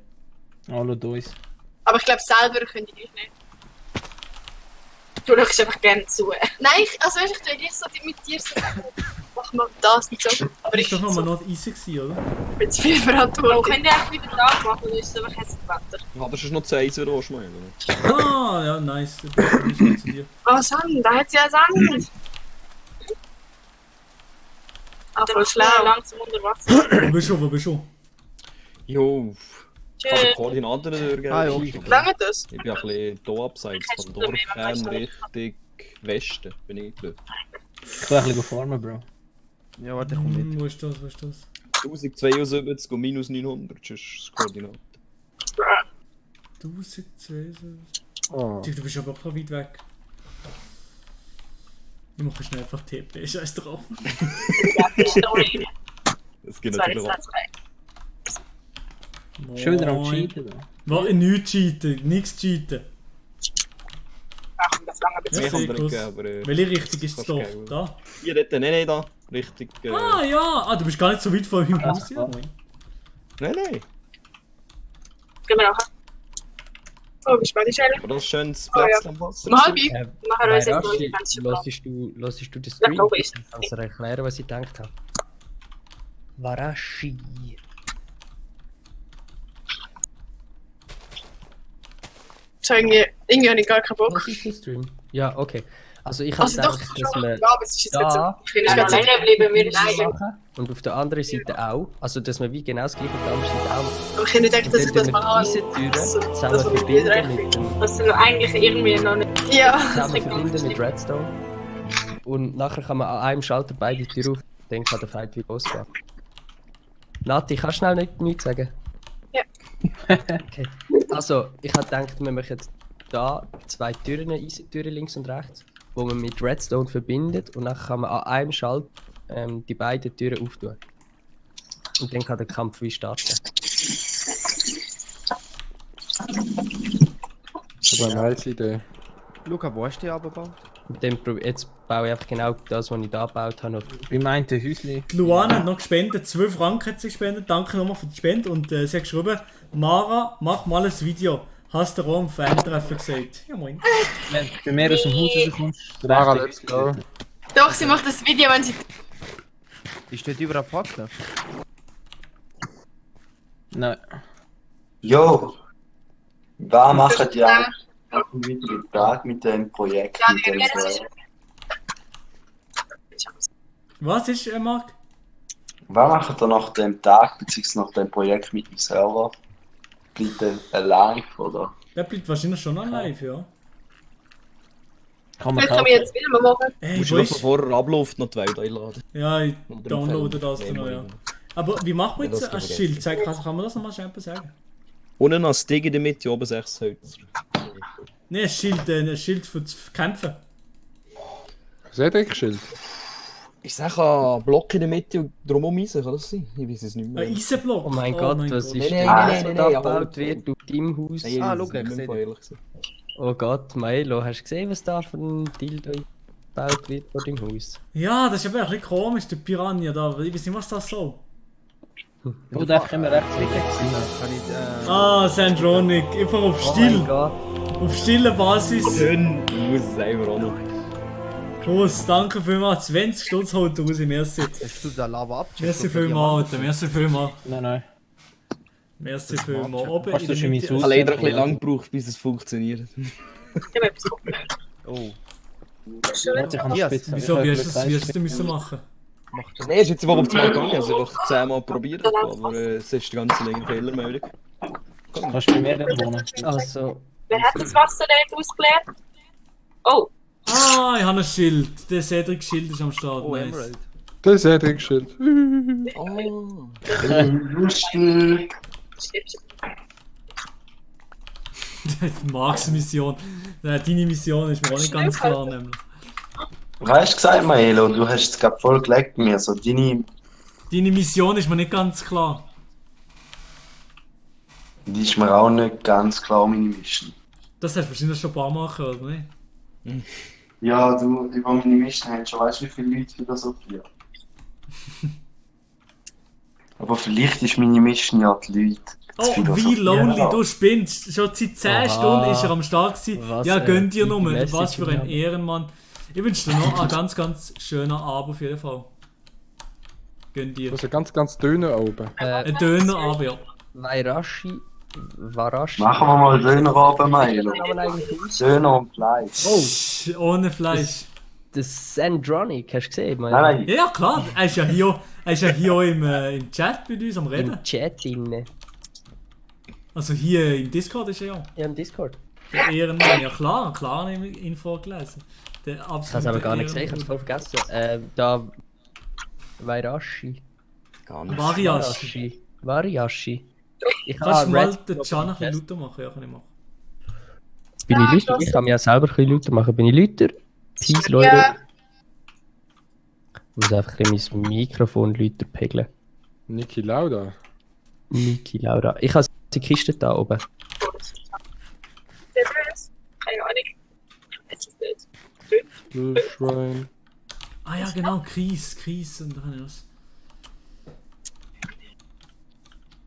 Hallo uns. Aber ich glaube, selber könnte ich nicht. Du schaust einfach gerne zu. Nein, also weißt, ich tue gleich so mit dir so Sachen machen. mache das und so. Aber Das war doch nochmal noch easy gewesen, oder? Ich bin zu viel Verantwortung. Könnt ihr echt wieder Tag machen, oder ist es einfach hässlich Wetter? Ja, das ist noch 2 Eisen, was du meinst. Ah, ja, nice. Das ist nicht zu dir. Oh, Sand, da hat sie ja Sand. Ah, voll schlau. Langsam unter Wasser. Wo bist du? Jo, ich kann die Koordinaten durchgeben. Ah, ja. Lange das? Ich bin ein bisschen hier abseits vom Dorfkern Richtung Westen. Bin ich gelaufen. Ich kann ein bisschen formen, Bro. Ja, warte, ich komm mit. Wo ist das? 1072 und minus 900, das ist das Koordinat. 1072. Oh. Du bist aber auch weit weg. Ich mache schnell einfach TP, scheiß drauf. Das geht natürlich auch. Schon wieder am Cheaten, Bro. Warte, nichts cheaten, nichts cheaten. Das lange Ja, Ja, kann sehr man cool. nicht geben, aber... Welche Richtung ist es kannst da? geben. Da? Hier, dort, nein, da. Richtung... Ah ja, du bist gar nicht so weit vor meinem Haus. Ja. Nein. Gehen wir nachher. Oh, wie spät ist er? Aber das ist schönes Oh, ja. Plätzchen am Wasser. Um halb? Nachher uns jetzt noch Rashi, die ganze hörst du den Stream? glaube ich. Kannst du dir erklären, was ich gedacht habe? Warashi. So, irgendwie habe ich gar keinen Bock. Was ist der Stream? Ja, okay. Also ich habe Also doch, gedacht, dass schon. wir Ja, aber es ist jetzt nicht so. da Ich bin jetzt gerade geblieben, wir machen und auf der anderen Seite auch. Also dass wir wie genau das gleiche auf der anderen Seite auch. Aber ich hätte nicht gedacht, dass ich das mal habe. Diese Türen Das zusammen was wir verbinden mit dem Das sind eigentlich irgendwie noch nicht. Ja, das zusammen ist ganz verbinden mit Redstone. Und nachher kann man an einem Schalter beide Türen auf. Dann kann der Fight wie losgehen. Nati, kannst du schnell nichts sagen? Ja. Okay. Also, ich habe gedacht, wir machen da 2 Türen, Eisentüren links und rechts, wo man mit Redstone verbindet und dann kann man an einem Schalter die beiden Türen auftun. Und dann kann der Kampf wie starten. Das ist eine nice Idee. Luca, wo hast du die abgebaut? Und dann jetzt baue ich einfach genau das, was ich da gebaut habe. Wie meint der Häusli? Die Luana hat noch gespendet, 12 Franken hat sie gespendet. Danke nochmal für die Spende. Und sie hat geschrieben, Mara, mach mal ein Video. Hast du auch am Fan-Treffen gesagt? Ja moin. Wenn du mehr aus dem Haus rauskommst, Mara, let's go. Doch, sie macht das Video, wenn sie. Ist dort überall Fakten? Nein. Jo! Was macht ihr wieder den Tag mit dem Projekt? Ja, Mit dem Server? Was ist, Marc? Was macht ihr nach dem Tag bzw. nach dem Projekt mit dem Server? Bleibt er live oder? Der bleibt wahrscheinlich schon noch live, ja. Kann Vielleicht können wir jetzt wieder mal machen. Ey, Musst wo du ist... vor er abläuft noch die Welt einladen. Ja, ich Oder downloade im das Film. dann noch, ja. Aber wie macht man Ja, das jetzt ein können wir Schild? Kann man das nochmal schnell sagen? Unten ein Stick in der Mitte, oben 6 Hölzer. Ne, ein Schild für das Kämpfen. Cedric-Schild? Ich sage einen Block in der Mitte und drumherum Eisen, kann das sein? Ich weiß es nicht mehr. Ein Eisenblock? Oh mein Gott, was ist Nein, das, nein, was da ja, gebaut wird auf deinem Haus? Nein, Ah, ich schau, weiß es ich nicht mehr, sehe ehrlich gesagt. Oh Gott, Milo, hast du gesehen, was da für ein Dildo gebaut wird vor deinem Haus? Ja, das ist aber ein bisschen komisch, der Piranha da. Ich weiß nicht, was das soll. Du darfst immer rechts klicken. Ah, Sandronic, einfach auf still. Oh Gott. Auf stille Basis. Schön, ich muss es einfach auch noch. Groß, danke vielmals. 20 Stutz holt raus, merci. Hast du da Lava ab? Merci vielmals, Alter, merci vielmals. Nein. Merci vielmals. Oben Kannst du in schon der mein Ich Mitte. habe leider ein bisschen lang gebraucht, bis es funktioniert. Ich habe etwas geguckt. Oh. Warte, ich kann Ja, spitzen. Wieso, wie hast du es denn müssen machen? Nein, ist jetzt überhaupt mal gegangen. Also ich habe 10 Mal probiert, aber es ist die ganze Länge Fehlermeldung. Kannst du bei mir dann wohnen? Also, Wer hat das Wasser denn ausgeleert? Oh, Ah, ich habe ein Schild. Der Cedric-Schild ist am Start. Oh, Nice. Emerald. Der Cedric-Schild. Oh. Lustig! Marks Mission. Deine Mission ist mir auch nicht ganz klar, nämlich. Was hast du gesagt, Maelo? Du hast es gerade voll gelegt mir. So Deine Mission ist mir nicht ganz klar. die ist mir auch nicht ganz klar, meine Mission. Das hast du wahrscheinlich schon ein paar Mal gehört, oder nicht? Ja, du, über meine Mission hast schon weißt, wie viele Leute philosophieren. Aber vielleicht ist meine Mission ja die Leute. zu Oh, wie philosophieren. lonely, du spinnst. Schon seit 10 Aha. Stunden ist er am Start gewesen. Was Ja, ein gönn dir nur. Message Was für ein gehabt. Ehrenmann. Ich wünsche dir noch einen ganz, ganz schönen Abend auf jeden Fall. Gehen die. Das ist ganz, ganz dünner oben. Ein Döner aber ja. Warashi. Machen wir mal Dönerabend, Milo. Döner und Fleisch. Oh, ohne Fleisch. Das Sandronic, hast du gesehen? Nein. Ja, klar, er ist ja hier im Chat bei uns am Reden. Im Chat inne. Also hier im Discord ist er ja. Ja, im Discord. Der Ehrenmann, ja klar habe ich ihn vorgelesen. Der Ich habe es absolute aber gar nicht gesehen, ich habe es voll vergessen. Da. Warashi. Variashi. Kannst du mal den Can ein bisschen lauter machen? Ja, kann ich machen. Bin ich lauter? Ich kann mich ja selber ein bisschen lauter machen. Bin ich lauter? Peace, Leute. Ja. Ich muss einfach ein bisschen mein Mikrofon lauter pegeln. Niki Lauda. Niki Lauda. Ich habe die Kiste da oben. Keine Ahnung. Es ist nicht. Schwein. Ah ja, genau, Kreis. Und dann habe ich das.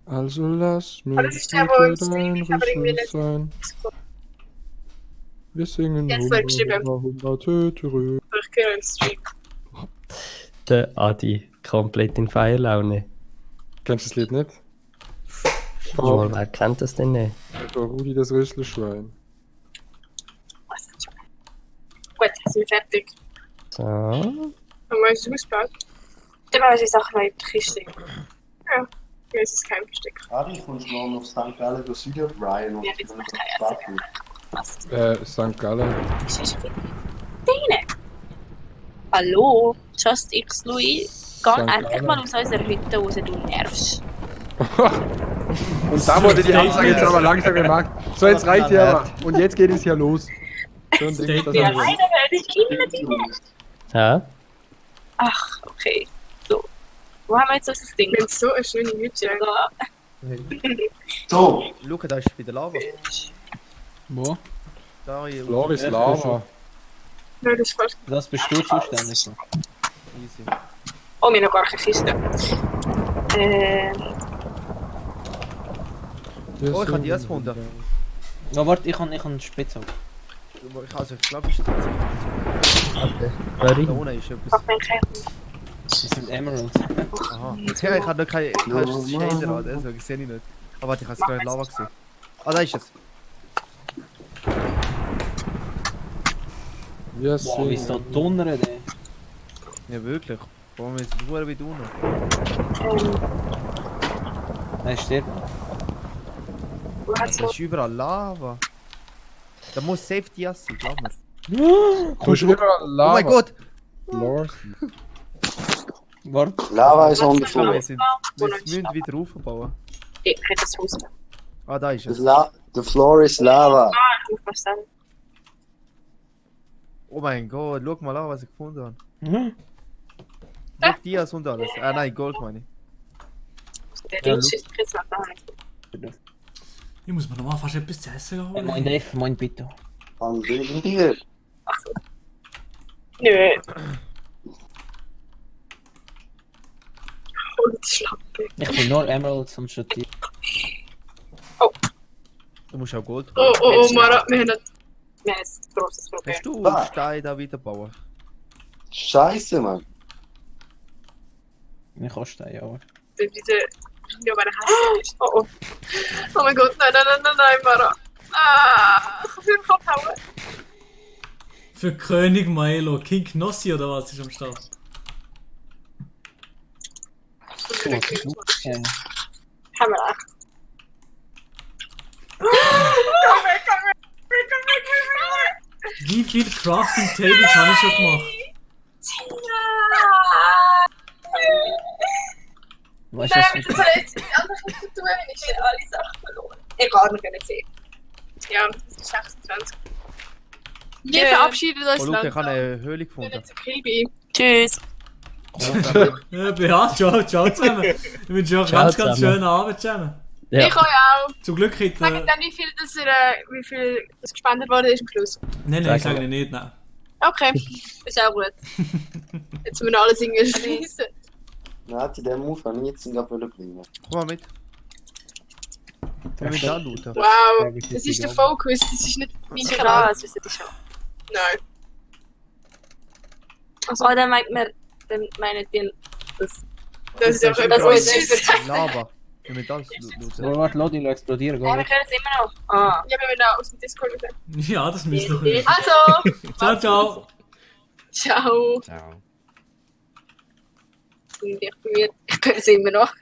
Also lass mich Aber das ist der, wo im Stream dein ist, aber irgendwie Rüssel nicht. sein. Wir singen Jetzt voll geschrieben. Töterö. Ich gehe im Stream. Der Adi, komplett in Feierlaune. Kennst du das Lied nicht? Mal, wer kennt das denn nicht? Rudi das Rüsselschwein. Gut, jetzt sind wir fertig. So. Haben wir uns ausgebaut? Dann machen wir die Sachen noch in die Kiste. Ja, hier ist es kein Versteck. Adi, kommst du morgen auf St. Gallen go Süden, Brian? Ja, jetzt macht er erst. St. Gallen. Das ist schon Deine. Hallo, Just X Louis. Geh endlich mal aus unserer Hütte raus, du nervst. Und da wurde die Ansage jetzt aber langsam gemacht. So, jetzt reicht ja aber. Und jetzt geht es hier los. So ein Ding, das Ja, haben wir. leider werde ich immer die. Hä? Ach, okay. So. Wo haben wir jetzt das Ding? Wenn so eine schöne Hütte. So. Luca, da ist wieder Lava. Wo? Da hier. Lava ist Lava. Nein, das ist falsch. Das bist du zuständig. Easy. Oh, mir noch gar keine Kiste. Oh, ich habe die erst gefunden. Ja, warte, ich kann Spitzhack. Ich glaube, ich stehe Sorry. Da unten ist etwas. Das sind Emeralds. Aha. Ja, ich habe noch kein Shader, deswegen sehe ich nicht. Aber warte, ich habe es gerade in Lava gesehen. Ah, da ist es. Yes, Boah, wie ist da donnern, ey. Ja, wirklich. Warum ist es nur wie du noch? Nein, stirbt. Das ist überall Lava. Da muss Safety sein, glaub mir. Du bist überall Lava. Oh mein Gott! Lord. Warte. Lava ist on the Wir floor. müssen wieder aufbauen. Ich krieg das Haus. Ah, da ist es. The floor is lava. Ich muss was sagen. Oh mein Gott, schau mal an, was ich gefunden habe. Mhm. Schau Dias und alles. Ah nein, Gold meine ich. Der Ding ist jetzt noch da. Ich muss mir nochmal fast etwas zu essen holen. Moin Dave, moin bitte. An wegen dir. Nö. Holzschlampe. Ich bin nur Emeralds am Schattieren. Du musst auch Gold Oh, oh, Mara, wir haben ein grosses Problem. Hast du Stein da wieder bauen? Scheiße, Mann. Ich koste ja. Diese. Ja, aber der ist. Oh, oh. Oh mein Gott, nein, Mara. Ah, ich will den Kopf hauen. Für König Milo. King Knossi oder was ist am Start? Haben wir echt. Wie viele Crafting Tables habe ich schon gemacht? Weißt du, Nein, was das hat jetzt anders zu tun, wenn ich alle Sachen verloren. Egal, wir können sehen. Ja, das ist 26. Wir verabschieden uns Oh, Luca, ich habe langsam. eine Höhle gefunden. Kilby. Tschüss. Ja, ciao zusammen. Ich wünsche euch Ciao einen ganz zusammen. schönen Abend zusammen. Ja. Ich auch. Zum Glück hat Sagen dann, wie viel das gespendet worden ist am Schluss. Nein, ich sage nicht, nein. Okay, ist auch gut. Jetzt müssen wir alles irgendwie schließen. Nein, in dem Move habe ich jetzt nicht bleiben. Komm mal mit. Wir müssen anschauen. Wow, das ist der Fokus, das ist nicht mein Kanal. Das wissen die schon. Nein. Also, dann meint man, dann meinen die das. Das ist ja schon das ist Lava. Wir müssen alles Oh, warte, lass ihn explodieren. Ja, wir können es immer noch. Ah. Ja, wir müssen auch aus dem Discord raus. Ja, das müssen wir. Also! Ciao, ciao! Ciao! Ciao. Ich kann es immer noch.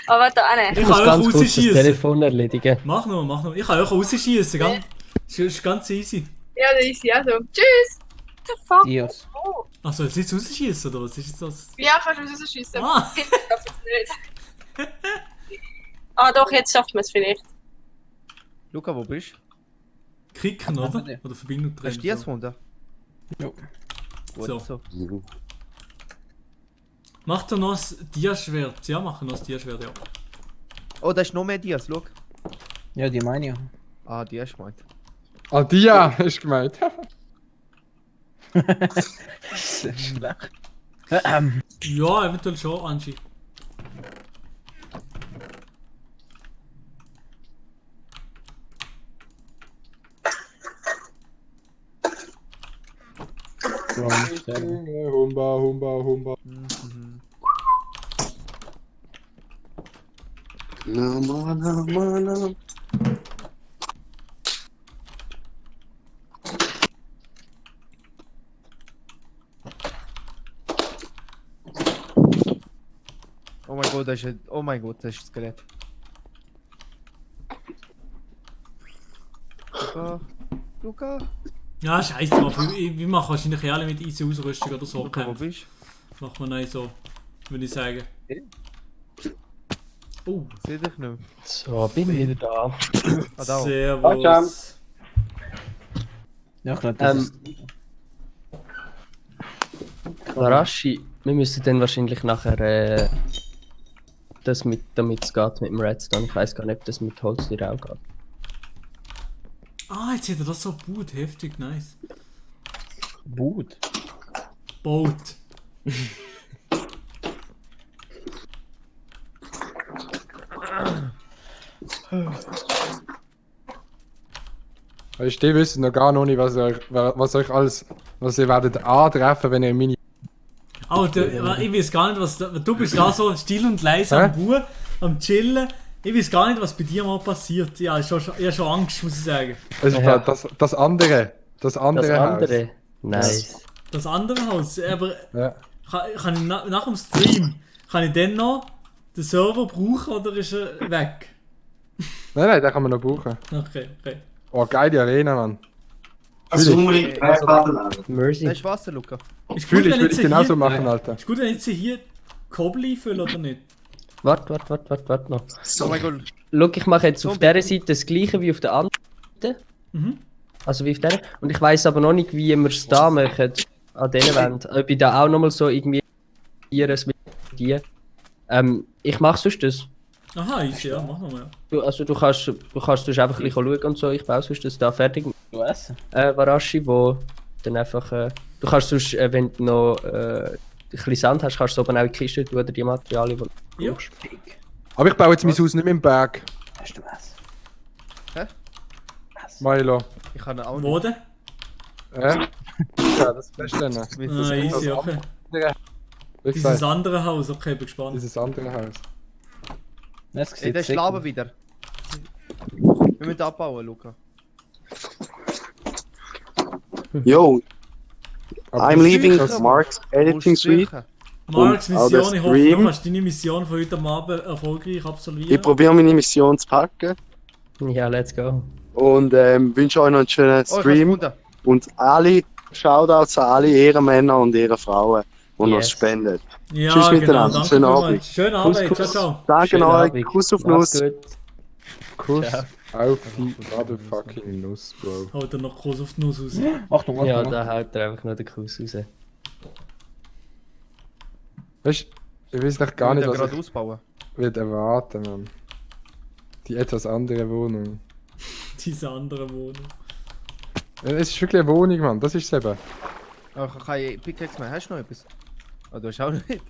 Aber warte, Ich Ich kann muss euch ganz kurz das rausschießen. Telefon erledigen. Mach nur. Ich kann euch rausschießen. Das ist ganz easy. Ja, das ist ja so. Tschüss! What the fuck? Dios. Oh. Achso, jetzt nicht rausschießen, oder was ist jetzt das? Ja, kannst du rausschießen. Ah. Ich darf es nicht. Ah, doch, jetzt schafft man es vielleicht. Luca, wo bist du? Kicken, oder? Oder Verbindung Hast du die gefunden? Ja. Gut, So. Macht er noch das Dia-Schwert? Ja, machen noch das Dia-Schwert, ja. Oh, da ist noch mehr Dias, schau. Ja, die meine ich. Ah, die hast du gemeint. Ah, Dia ist gemeint. Schlecht. Ja, eventuell schon, Angie. Humba. No. Oh mein Gott, das ist ein... Oh mein Gott, das ist ein Skelett. Luca? Ja, scheiß drauf. Wir machen wahrscheinlich alle mit easy Ausrüstung oder so. Luca, wo bist du? Machen wir nicht so, würde ich sagen. Oh. Seh dich nicht mehr. So, bin ich wieder da. Ah, da. Servus. Ja, ich glaube, das ist... Warashi, wir müssen dann wahrscheinlich nachher das mit, damit es geht mit dem Redstone. Ich weiß gar nicht, ob das mit Holztür auch geht. Ah, jetzt hat er das so Boot. Heftig, nice. Boot? Boot. Weißt du, die wissen noch gar noch nicht, was euch alles, was ihr werdet antreffen, wenn ihr Mini. Oh, ich weiß gar nicht, was du bist da so still und leise am Buh, am Chillen. Ich weiß gar nicht, was bei dir mal passiert. Ja, ich habe schon Angst, muss ich sagen. Also das andere. Das andere Haus. Nice. Das andere Haus, aber ja. kann ich nach dem Stream, kann ich dann noch den Server brauchen oder ist er weg? Nein, den kann man noch brauchen. Okay. Oh, geile Arena, Mann. Also unbedingt Mercy. Da ist Wasser, Luca. Ist gut, würde ich genauso machen, Alter. Ist gut, wenn ich jetzt hier Kobel einfülle oder nicht? Warte noch. Oh mein Gott. Schau, ich mache jetzt auf dieser Seite das gleiche wie auf der anderen Seite. Mhm. Also wie auf der. Und ich weiss aber noch nicht, wie wir es da machen. An diesen Wänden. Ob ich da auch nochmal so irgendwie wie die. Ich mache sonst das. Aha, easy, ja, mach nochmal. Du kannst sonst einfach ein bisschen schauen und so. Ich baue sonst das da fertig. Du essen? Warashi, wo dann einfach... du kannst sonst, wenn du noch ein bisschen Sand hast, kannst du oben auch in die Kiste tun oder die Materialien, die du brauchst. Aber ich baue jetzt mein Haus nicht mehr im Berg. Hast du was? Hä? Milo. Ich kann auch nicht. Wo denn? Ja, das Beste. Ah, easy, okay. Dieses andere Haus, okay, bin gespannt. Dieses andere Haus. Das Ey, der ist Lava wieder. Wir müssen abbauen, Luca. Yo, I'm leaving Mark's editing suite. Marks Mission, ich hoffe, du kannst deine Mission von heute Abend erfolgreich absolvieren. Ich probiere meine Mission zu packen. Ja, let's go. Und wünsche euch noch einen schönen Stream. Und alle Shoutouts an alle Ehrenmänner und Ehrenfrauen, die uns spenden. Ja, Tschüss genau, miteinander. Schönen Abend. Schönen Abend, ciao, ciao. Danke euch. Kuss auf Nuss. Kuss auf die motherfucking Nuss, Bro. Haut er noch Kuss auf die Nuss raus? Achtung, ja, da haut er einfach noch den Kuss raus. Weißt du, ich weiß doch gar nicht, was gerade ich ausbauen. würde erwarten, Mann. Die etwas andere Wohnung. Diese andere Wohnung. Es ist wirklich eine Wohnung, Mann, das ist es eben. Aber ich kann Pickaxe mehr. Hast du noch etwas? Oh, du hast auch nicht. Ich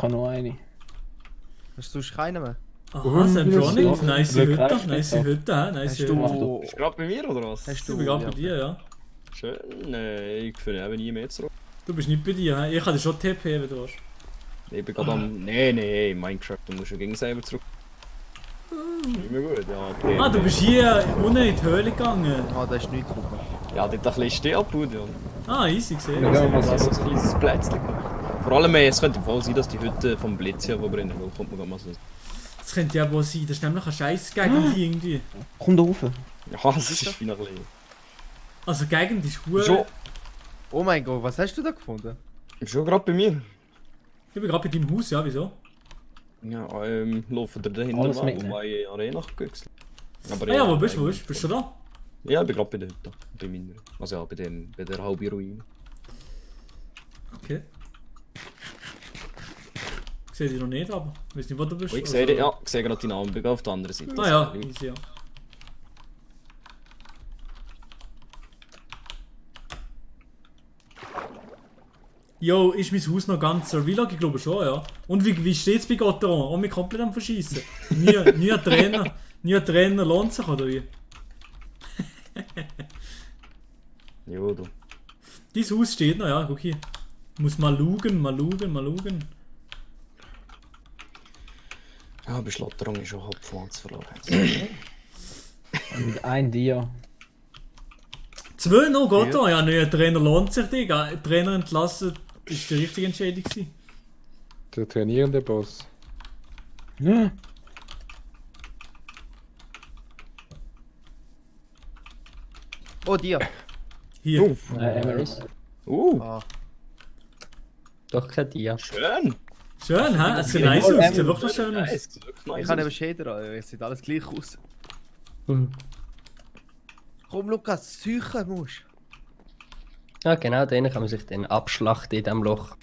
habe noch eine. Hast du sonst keinen mehr? Aha, Samtronic, nice Hütte, nice Hütte, nice Hast Hütte. du... Ist gerade bei mir oder was? Hast Ich bin gerade bei dir, ja. Schön, ich finde eben nie mehr zurück. Du bist nicht bei dir, he? Ich kann dir schon TP, wenn du willst. Ich bin gerade am... Nee, Minecraft, du musst ja gegen selber zurück. Immer gut, ja. Okay. Ah, du bist hier unten in die Höhle gegangen. Ah, da ist nichts drauf. Ja, dort ein bisschen Stehabbaut, ja. Ah, easy gesehen. Ja, wir haben so ein kleines Plätzchen gemacht. Vor allem, es könnte im Fall sein, dass die Hütte vom Blitz hier brennen, weil kommt man mal so... Das könnte ja wohl sein, das ist nämlich eine scheiß Gegend hier irgendwie. Komm da rauf. Ja, das ist wie ein bisschen... Also die Gegend ist hure. Schon. Oh mein Gott, was hast du da gefunden? Schon gerade bei mir. Ich bin gerade bei deinem Haus, ja, wieso? Ja, laufen da dahinter Alles mal, mitnehmen. wo ich Arena gewechselt. Aber Ah ja, wo bist du? Bist du schon da? Ja, ich bin gerade bei der Hütte. Bei meiner. Also ja, bei der halben Ruine. Okay. Ich sehe dich noch nicht, aber ich weiß nicht, wo du bist. Oh, ich sehe ja, ich sehe gerade deinen Namen, bin auf der anderen Seite. Ah ja, easy, ja. Jo, ist mein Haus noch ganz Survival? Ich glaube schon, ja. Und wie steht's bei Gotteron? Auch mich komplett am Verschießen. Nie ein Trainer lohnt sich, oder wie? Jo, du. Dein Haus steht noch, ja, guck hier. Muss mal schauen. Ja, bei Schlotterung ist schon Hauptpflanze verloren. Mit einem Dia. 2 noch, Gotteron? Ja, neuer Trainer lohnt sich, Digga. Trainer entlassen ist die richtige Entscheidung gewesen. Der trainierende Boss. Ja. Oh, dir. Hier. Emerys. Ah. Doch kein Dia. Schön. Schön, hä? Es sieht nice aus, es sieht wirklich schön aus. Ich kann eben Shader an, es sieht alles gleich aus. Komm, Lukas, suchen musst. Ja, genau, den kann man sich dann abschlachten in diesem Loch.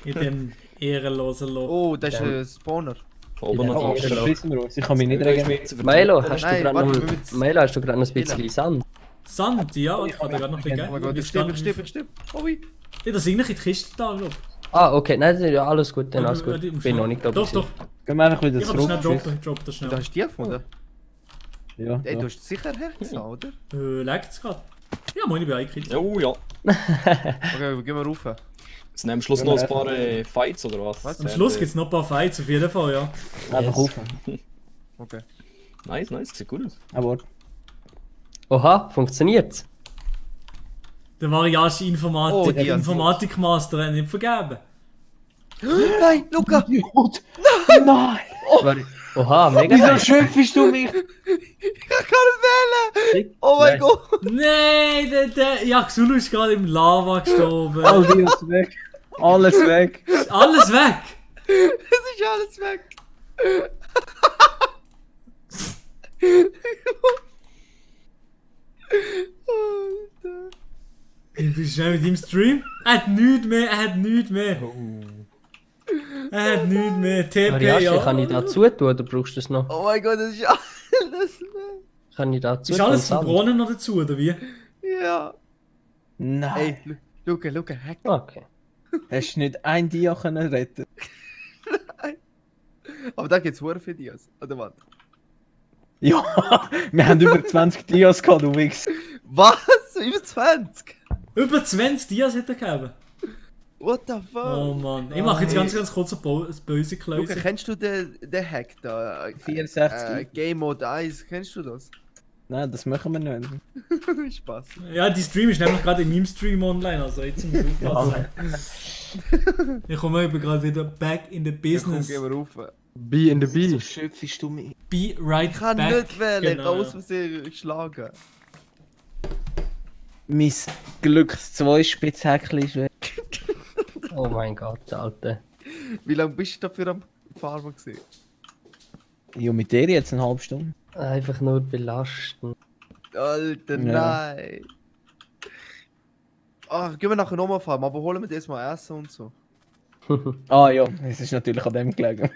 In dem ehrenlosen Loch. Oh, das ist ein Spawner. Oben noch Oh, schießen wir uns. Ich kann mich nicht regeln. Milo, hast du Nein, gerade warte, noch, wir müssen- Milo, hast du gerade noch ein bisschen Sand? Sand, ja, ich kann dir gerade noch ein bisschen Oh mein Gott, ich stirb. Oh, wie? Ja, das ist eigentlich in die Kiste da, glaub ich. Ah, okay, nein, ja, alles gut, dann Ja, alles du- gut. du Ich musst bin noch schnell- nicht da. Doch, doch. Gehen wir einfach wieder Ich kann das zurück. schnell droppen, drop das schnell. Da hast du die gefunden? Ja. Ey, du hast sicher Herz, oder? Legt's gerade? Ja, moin, ich bin eingekriegt. Oh ja. Okay, gehen wir rauf. Jetzt nehmen am Schluss noch ein paar Fights oder was? Am Schluss gibt's noch ein paar Fights, auf jeden Fall, ja. Einfach rauf. Okay. Nice, sieht gut aus. Aber. Oha, funktioniert's? Der Variashi Oh, die Informatikmaster hat nicht vergeben. Nein, Luca! Nein! Oha, mega Wieso nice. schöpfst du mich? Ich kann nicht wählen! Oh mein Gott! Nein, der Xulu ist gerade im Lava gestorben. All die ist weg. Alles weg. Ist alles weg? Es ist alles weg! Alter. Du bist schnell mit deinem Stream? Er hat nichts mehr, Er hat nichts mehr. TP, Variashi, ja. kann ich da zutun oder brauchst du das noch? Oh mein Gott, das ist alles weg! Kann ich da Ist zutun? alles Sand? verbronnen noch dazu, oder wie? Ja! Nein. Ey, Luca, hack! Okay. Hast du nicht ein Dia können retten? Aber da gibt's sehr viele Dias, oder was? Ja, wir haben über 20 Dias gehabt, du Wichs. Was? Über 20? Über 20 Dias hätte er gegeben. What the fuck? Oh Mann. Ich mache jetzt ganz kurz ein böse Luca, Kläuse. kennst du den Hack da? 64. Game Mode 1, kennst du das? Nein, das machen wir nicht. Spaß. Ja, die Stream ist nämlich gerade in meinem Stream online, also jetzt muss ich aufpassen. Ich komme eben gerade wieder back in the business. Gehen wir rauf. Be in the bee. Wieso schöpfst du mich? Be right Ich kann back. nicht wählen, ich Genau, kann aus ja. Versehen schlagen. Mein Glücks 2 Spitzhäckchen ist weg. Oh mein Gott, Alter. Wie lange bist du dafür am Farmen gewesen? Ja, mit dir jetzt eine halbe Stunde. Einfach nur belasten. Alter, Ja. nein. Ach, gehen wir nachher nochmal farmen, aber holen wir das mal Essen und so. Ah ja, es ist natürlich an dem gelegen.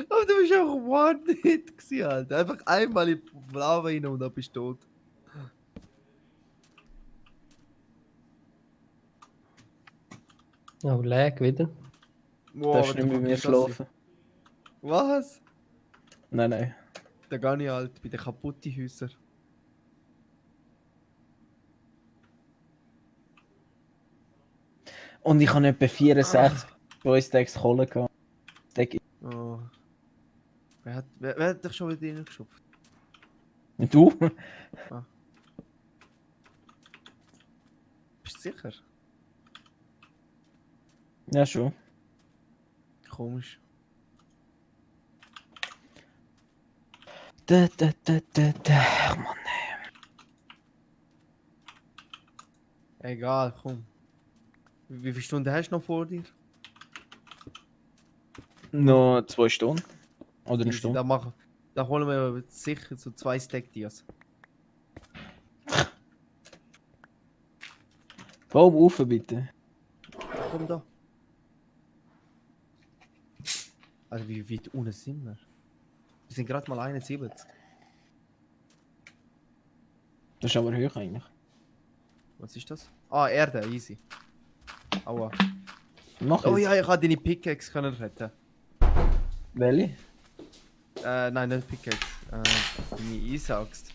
Aber du bist auch One-Hit gewesen, Alter. Einfach einmal in die Lava rein und dann bist du tot. Oh, lag wieder. Wow, Darfst what nicht the mit fuck mir ist das schlafen. denn? Was? Nein. Da gehe ich halt bei den kaputten Häusern. Und ich habe etwa 64 Joysticks Kohle gehabt. Oh. Wer hat dich schon wieder reingeschupft? Und du? Ah. Bist du sicher? Ja, schon. Komisch. Ach Mann. Egal, komm. Wie viele Stunden hast du noch vor dir? Noch 2 Stunden. Oder eine Easy, Stunde. Da holen wir sicher so 2 Stack Dias. Bob, auf bitte. Komm da. Also wie weit unten sind wir? Wir sind gerade mal 71. Das ist aber hoch eigentlich. Was ist das? Ah, Erde, easy. Aua. Mach Oh jetzt. ja, ich habe deine Pickaxe können retten. Welche? Nein, nicht Pickaxe. Deine Eisaxt.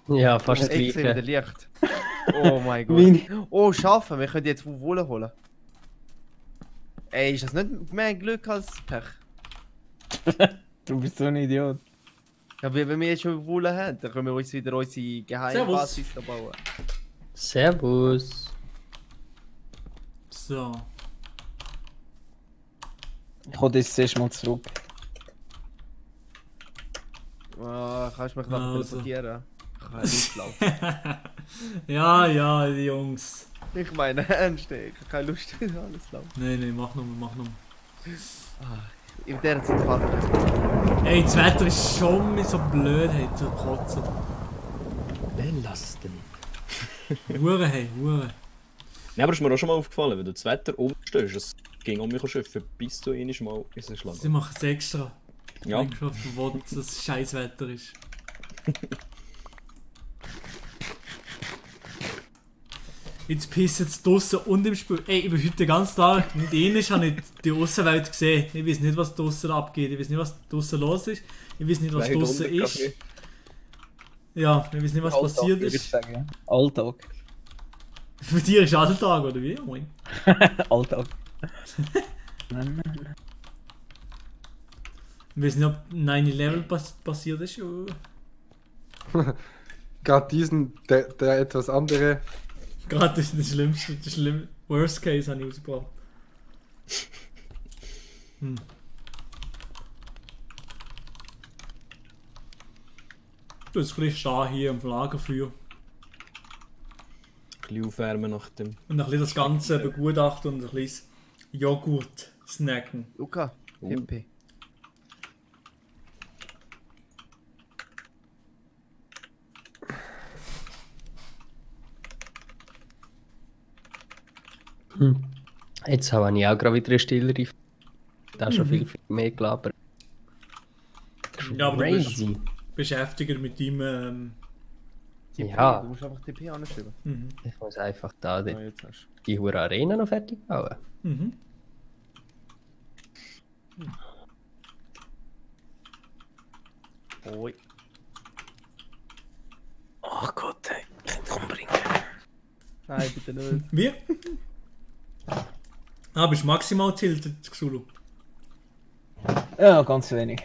Ja, fast das Extrem Gleiche. wieder Licht. Oh mein Meine- Gott. Oh, Schafen, wir können jetzt Wolle holen. Ey, ist das nicht mehr Glück als Pech? Du bist so ein Idiot. Ja, wenn wir jetzt schon Wolle haben, dann können wir uns wieder unsere Geheimbasis bauen. Servus. So. Ich hole das zuerst mal zurück. Kannst du mich nachher Also. teleportieren? Ich kann nicht laufen. Ja, die Jungs. Ich meine ernst, ey. Ich habe keine Lust, alles laufen. Nee, mach nochmal. In der Zeit fahrt man. Ey, das Wetter ist schon so blöd, hey, zu kotzen. Belasten. Hure, hey, Hure. Ja, aber ist mir auch schon mal aufgefallen, wenn du das Wetter umstellst, es ging um mich schiffen, bis du einmal mal ins Schlag. Sie machen es extra. Ja. Minecraft verboten, dass es scheiß Wetter ist. Jetzt pisst es draussen und im Spiel. Ey, ich bin heute den ganzen Tag nicht ähnlich, habe ich die Außenwelt gesehen. Ich weiß nicht, was draussen abgeht. Ich weiß nicht, was draussen los ist. Ich weiß nicht, was draussen ist. Ja, ich weiß nicht, was Alltag, passiert würde ich ist. sagen. Alltag. Für dich ist Alltag, oder wie? Moin. Alltag. Ich weiß nicht, ob 9/11 passiert ist. Gerade diesen, der etwas andere. Gerade das ist das Schlimmste, Worst Case habe ich ausgebracht. Du hast vielleicht stehen hier am Lagerfeuer. Ein bisschen aufwärmen nach dem. Und ein bisschen das Ganze begutachten und ein bisschen Joghurt snacken. Luca, MP. Jetzt habe ich auch gerade wieder eine stillere. Da ist schon viel mehr gelabert. Ja, aber du bist Crazy. beschäftiger mit deinem. Ja. Du musst einfach TP anschreiben. Ich muss einfach da Ah, jetzt hast die hure Arena noch fertig bauen. Mhm. du. Oi. Ach Gott, ey. Ich kann dich umbringen. Nein, bitte nicht. Wie? Ah, bist du maximal tilted, Xulu? Ja, ganz wenig.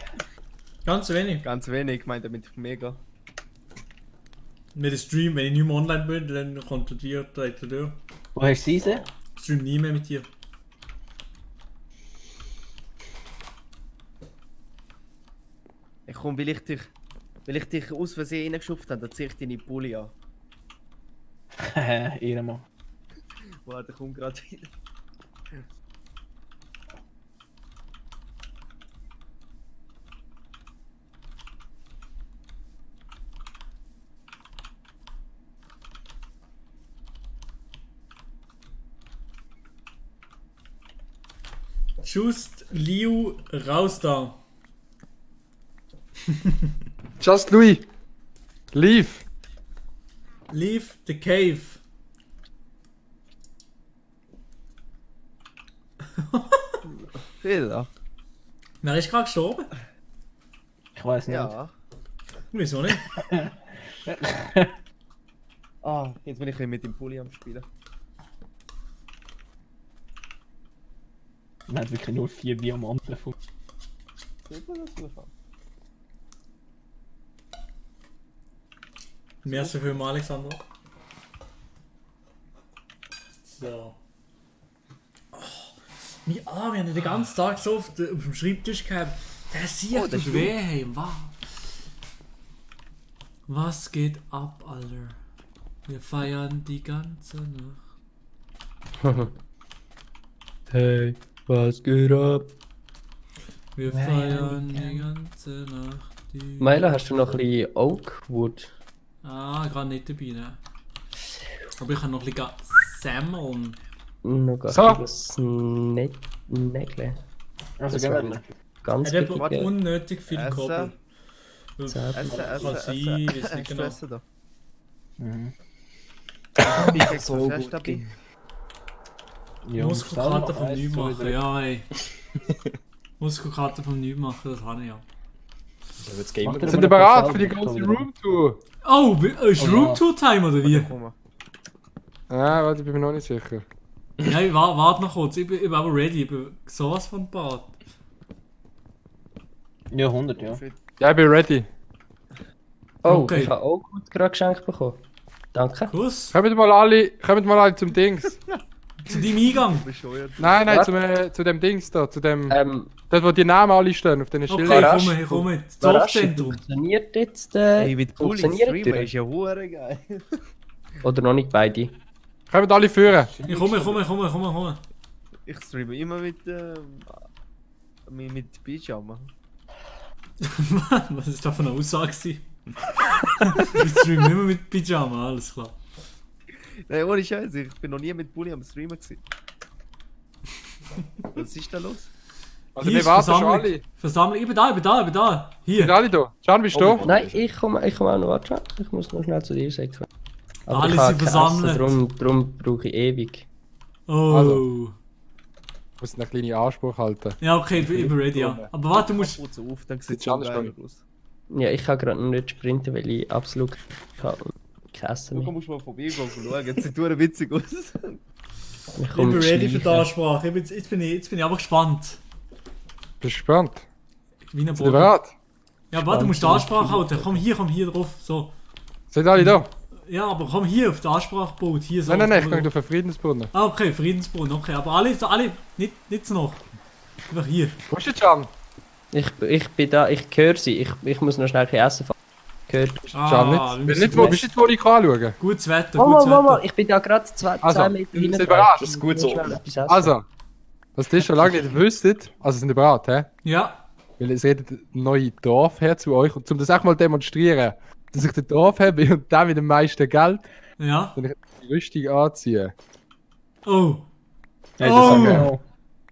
Ganz wenig. Ganz wenig, meint er mit mega. Mit dem Stream, wenn ich nicht mehr online bin, dann kommt er dir, trägt er dir. Wo hast du diese? Ich stream nie mehr mit dir. Ich komm, will ich dich aus Versehen reingeschupft habe, dann zieh ich deine Pulli an. Ehrenmann. Warte, komm gerade wieder. Just Liu, raus da. Just Louis! Leave! Leave the cave. Fehler. Wer ist gerade gestorben? Ich weiß nicht. Ja. Wieso nicht? Ah, jetzt bin ich mit dem Pulli am Spielen. Man hat wirklich nur 4 Diamanten von. Merci vielmals, Alexander. So. Oh, mein Arm, wir haben den ganzen Tag so auf dem Schreibtisch gehabt. Der sieht Oh, das tut ist weh, hey, wow. Was geht ab, Alter? Wir feiern die ganze Nacht. Hey, was geht ab? Wir feiern die ganze Nacht. Milo, hast du noch ein bisschen Oakwood? Ah, gerade nicht dabei, ne? Aber ich kann noch ein bisschen sammeln. Noch gar So. das Nägle. Also, Das gehen wäre wir. ganz Er hat gut. aber unnötig viel Essen. Koppel. Essen, Kann sein, weiß nicht genau. Essen da. Mhm. Ich krieg so fest dabei. Muskelkater vom Neumachen, ja ey. Muskelkater vom Neumachen, das habe ich ja. Sind ihr bereit für die ganze Roomtour? Oh, ist Roomtour-Time oder wie? Warte, ich bin mir noch nicht sicher. Nein, warte noch kurz, ich bin aber ready, ich bin sowas von Bad. Ja, 100, ja. Ja, ich bin ready. Oh, Okay. ich habe auch gut gerade geschenkt bekommen. Danke. Kuss. Kommt mal alle zum Dings. Zu deinem Eingang? Nein, Was? zu dem Dings da, zu dem... dort wo die Namen alle stehen, auf den Schildern. Okay, ich komme. Das Dorfzentrum. Funktioniert jetzt Ey, mit Bully funktioniert streamen ihr? ist ja hure geil. Oder noch nicht beide? Kommt alle führen. Ich komme. Ich streame immer mit Pyjama. Was ist das für eine Aussage gewesen? Ich streame immer mit Pyjama, alles klar. Nein, ohne Scheiße, ich bin noch nie mit Bully am Streamen gewesen. Was ist da los? Also Hier wir ist warten schon Versammlung. alle. Versammlung, ich bin da. Hier. Sind alle da? Can, bist du? Nein, ich komme auch noch. Warte, ich muss noch schnell zu dir sagen. Aber Alle ich habe sind kein versammelt. Essen, darum brauche ich ewig. Oh. Also. Ich muss einen kleinen Anspruch halten. Ja, okay, ich bin ready, ja. Aber warte, du musst... Putz auf, dann sieht es Can schon ist geil schon- aus. Ja, ich kann gerade noch nicht sprinten, weil ich absolut kein Essen Du mehr. musst mal vorbeigehen schauen, jetzt sieht es witzig aus. Ich bin ready für die Ansprache. Jetzt bin ich aber gespannt. Bist du gespannt? Wie ein Sind ihr Boden. bereit? Ja, warte, du musst die Ansprache halten. Komm hier drauf. So. Sind alle da? Ja, aber komm hier auf die Ansprachboot. Hier so. Nein, ich gehe auf den Friedensbrunnen. Ah, okay, Friedensbrunnen, okay. Aber alle nicht so noch. Einfach hier. Wo ist der Can? Ich bin da, ich höre sie. Ich muss noch schnell ein essen fahren. Gehört. Can nicht? Bist du nicht, wo ich anschauen? Gutes Wetter, Mama, ich bin da gerade 2 Also, Meter sind hinten. ihr bereit? Das ist gut so. Also, was ihr schon lange nicht wüsstet, also sind ihr bereit, hä? Ja. Weil es redet ein neues Dorfherr zu euch und um das auch mal demonstrieren, dass ich der Dorfherr bin und der mit dem meisten Geld, Ja. dann ich die Rüstung anziehen. Oh. Hey, das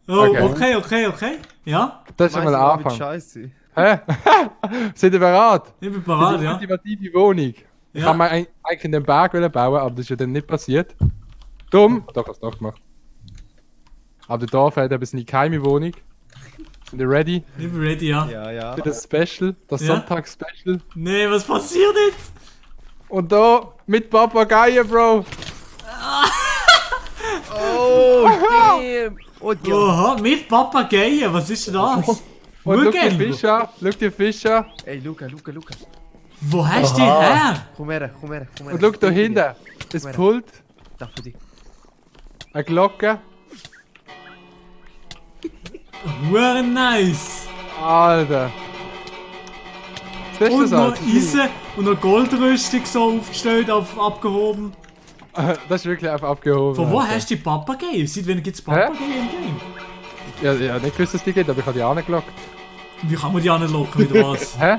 Oh. okay. Oh, okay. Ja? Das ist schon mal ein Anfang. Scheiße. Hä? Sind ihr bereit? Ich bin bereit, Für die ja. ultimative Wohnung. Ich Ja. kann mir eigentlich in den Berg bauen, aber das ist ja dann nicht passiert. Dumm. Doch, hast du doch gemacht. Aber der Dorfherr hat eben seine geheime Wohnung. Sind ihr ready? Ich bin ready, ja. Ja. Für das Special, das Ja. Sonntags-Special. Nee, was passiert jetzt? Und da mit Papageien, Bro. Oh, damn. Oh, die Oha, mit Papageien, was ist denn das? Und schau die Urgelb. Fische, schau die Fische. Ey, Luca. Wo hast du die her? Komm her. Und schau da hinten. Das Pult, Da für dich. eine Glocke. Hure nice. Alter. Siehst du Und das, noch Alter? Eisen und noch Goldrüstung so aufgestellt, abgehoben. Das ist wirklich einfach abgehoben. Von wo Alter. hast du die Papageien? Seit wann gibt es Papageien im Game? Ja, nicht gewusst, dass die geht, aber ich habe die angelockt. Wie kann man die anlocken, oder was? Hä?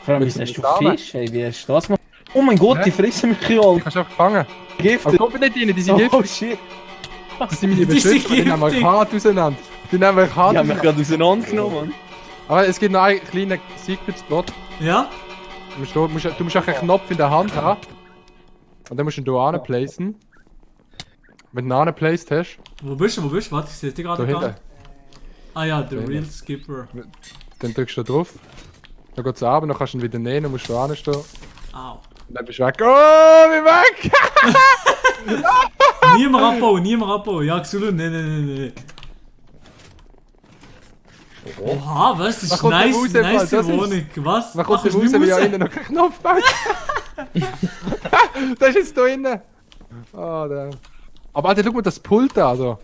Vor allem, Mit wie hast du Samen. Fisch? Ey, wie hast du das gemacht? Oh mein Gott, die fressen mich hier alle. Die kannst du einfach fangen. Giftig. Aber kommt nicht rein, die sind Oh giftig. shit. Das sind meine Die sind Beschützer, die nehmen euch giftig. hart auseinander. Die nehmen euch hart Die haben mich gerade auseinandergenommen, Mann. Aber es gibt noch einen kleinen Secret-Spot. Ja? Du musst auch einen Knopf in der Hand haben. Und dann musst du ihn hier anplacen. Wenn du ihn angeplaced hast, Wo bist du? Warte, ich sehe dich da gerade gar hinten, nicht. Ah ja, der Da Real hinten. Skipper. dann drückst du da drauf. Dann geht es runter, dann kannst du ihn wieder nehmen und musst da anstehen. Au. Und dann bist du weg. Oh, wie weg! Niemand abbauen. Ja, Xulu, nee. Oha, was? Das Man ist kommt nice, raus, nice das ist- Wohnung. Was? Man kommt Machst raus, du weil nicht ja raus? innen noch kein Knopf baut. Das ist jetzt da innen. Ah, da. Aber Alter, schau mal das Pult an, da.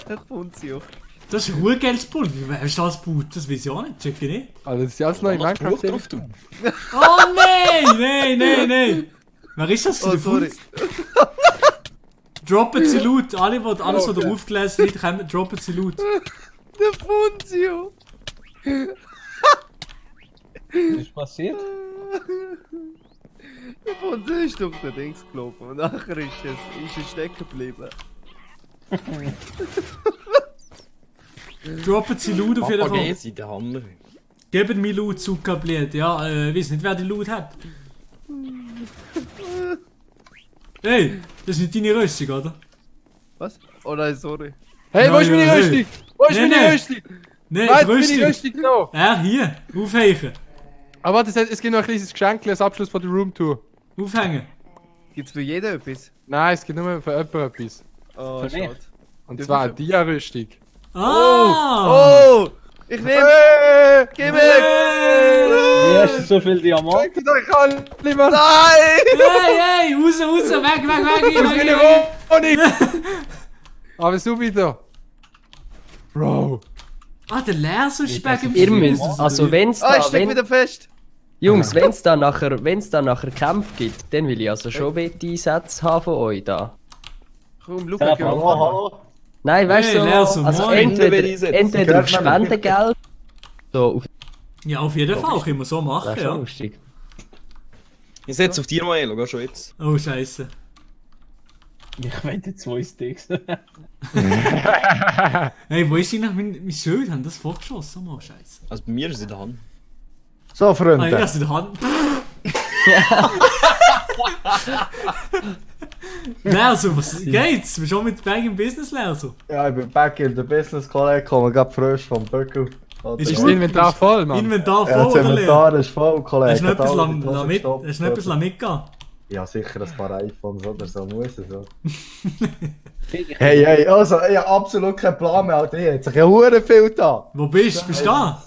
Der Funzio. Das ist ein Urgeldspult. Wie hast du das gebaut? Das weiß ich auch nicht. Check ich nicht. Also, das ist alles neu in Minecraft. Oh nein! Wer ist das? Oh, sorry. Droppen Sie Loot. Alle, die alles, was da aufgelesen wird, kommen, droppen Sie Loot. Der Funzio. Was ist passiert? Der Funzio ist durch den Dings gelaufen und nachher ist er stecken geblieben. Droppen Sie Loot auf jeden Fall. Papagesi, der Hammer. Geben mir Loot, Zuckerblied. Ja, ich weiß nicht, wer die Loot hat. Hey, das ist nicht deine Rüstung, oder? Was? Oh nein, sorry. Hey, wo ist meine hey. Rüstung? Wo ist meine Rüstung? Nein, Warte, die Rüstung. meine Rüstung da. Hier, aufhängen. Aber warte, es gibt noch ein kleines Geschenk als Abschluss von der Roomtour. Aufhängen. Gibt's für jeden etwas? Nein, es gibt nur für jemanden etwas. Oh, Für mich? schade. Und zwar eine Dia-Rüstung. Oh! Ich nehm's! Gib mir! Wie hast du so viel Diamant? Danke euch alle, Mann! Nein! Hey, raus, weg! Aus meiner Wohnung! Aber so wieder. Bro. Ah, der Laserspeck im Ihr müsst, also wenn's Ah, ich da, steck wieder fest! Jungs, wenn's da nachher Kämpfe gibt, dann will ich also schon Wette-Einsätze haben von euch da. Komm, Luca, geh mal. Hallo. Nein, weißt du, Hey, Laser, also moin. entweder auf Spendengeld, so auf Ja, auf jeden Fall, können wir so machen, das ist schon ja. lustig. Ich setze auf dir mal, schau schon jetzt. Oh, Scheiße. Ich wette 2 Sticks. Hey, wo ist eigentlich mein Schild? Haben das vorgeschossen? Oh, Scheiße. Also bei mir ist es in der Hand. So, Ah, Freunde. ja, in der Hand. Lerso, was geht's? Bist du schon mit Bag im Business, Lerso? Ja, ich bin back in der Business, Kollege, komme gerade frisch vom Böckel. Ist das Inventar voll, Mann? Inventar Ja, voll, das oder Inventar ist voll, Kollege. Hast du noch etwas Hat alle lang- die Hose mit- gestopft, hast du noch etwas lang mitgehen? Ja, sicher ein paar iPhones oder so, muss es, ja. Hey, also, ich habe absolut keinen Plan mehr, Alter. Ich habe ja hure viel da. Wo bist du? Bist du da?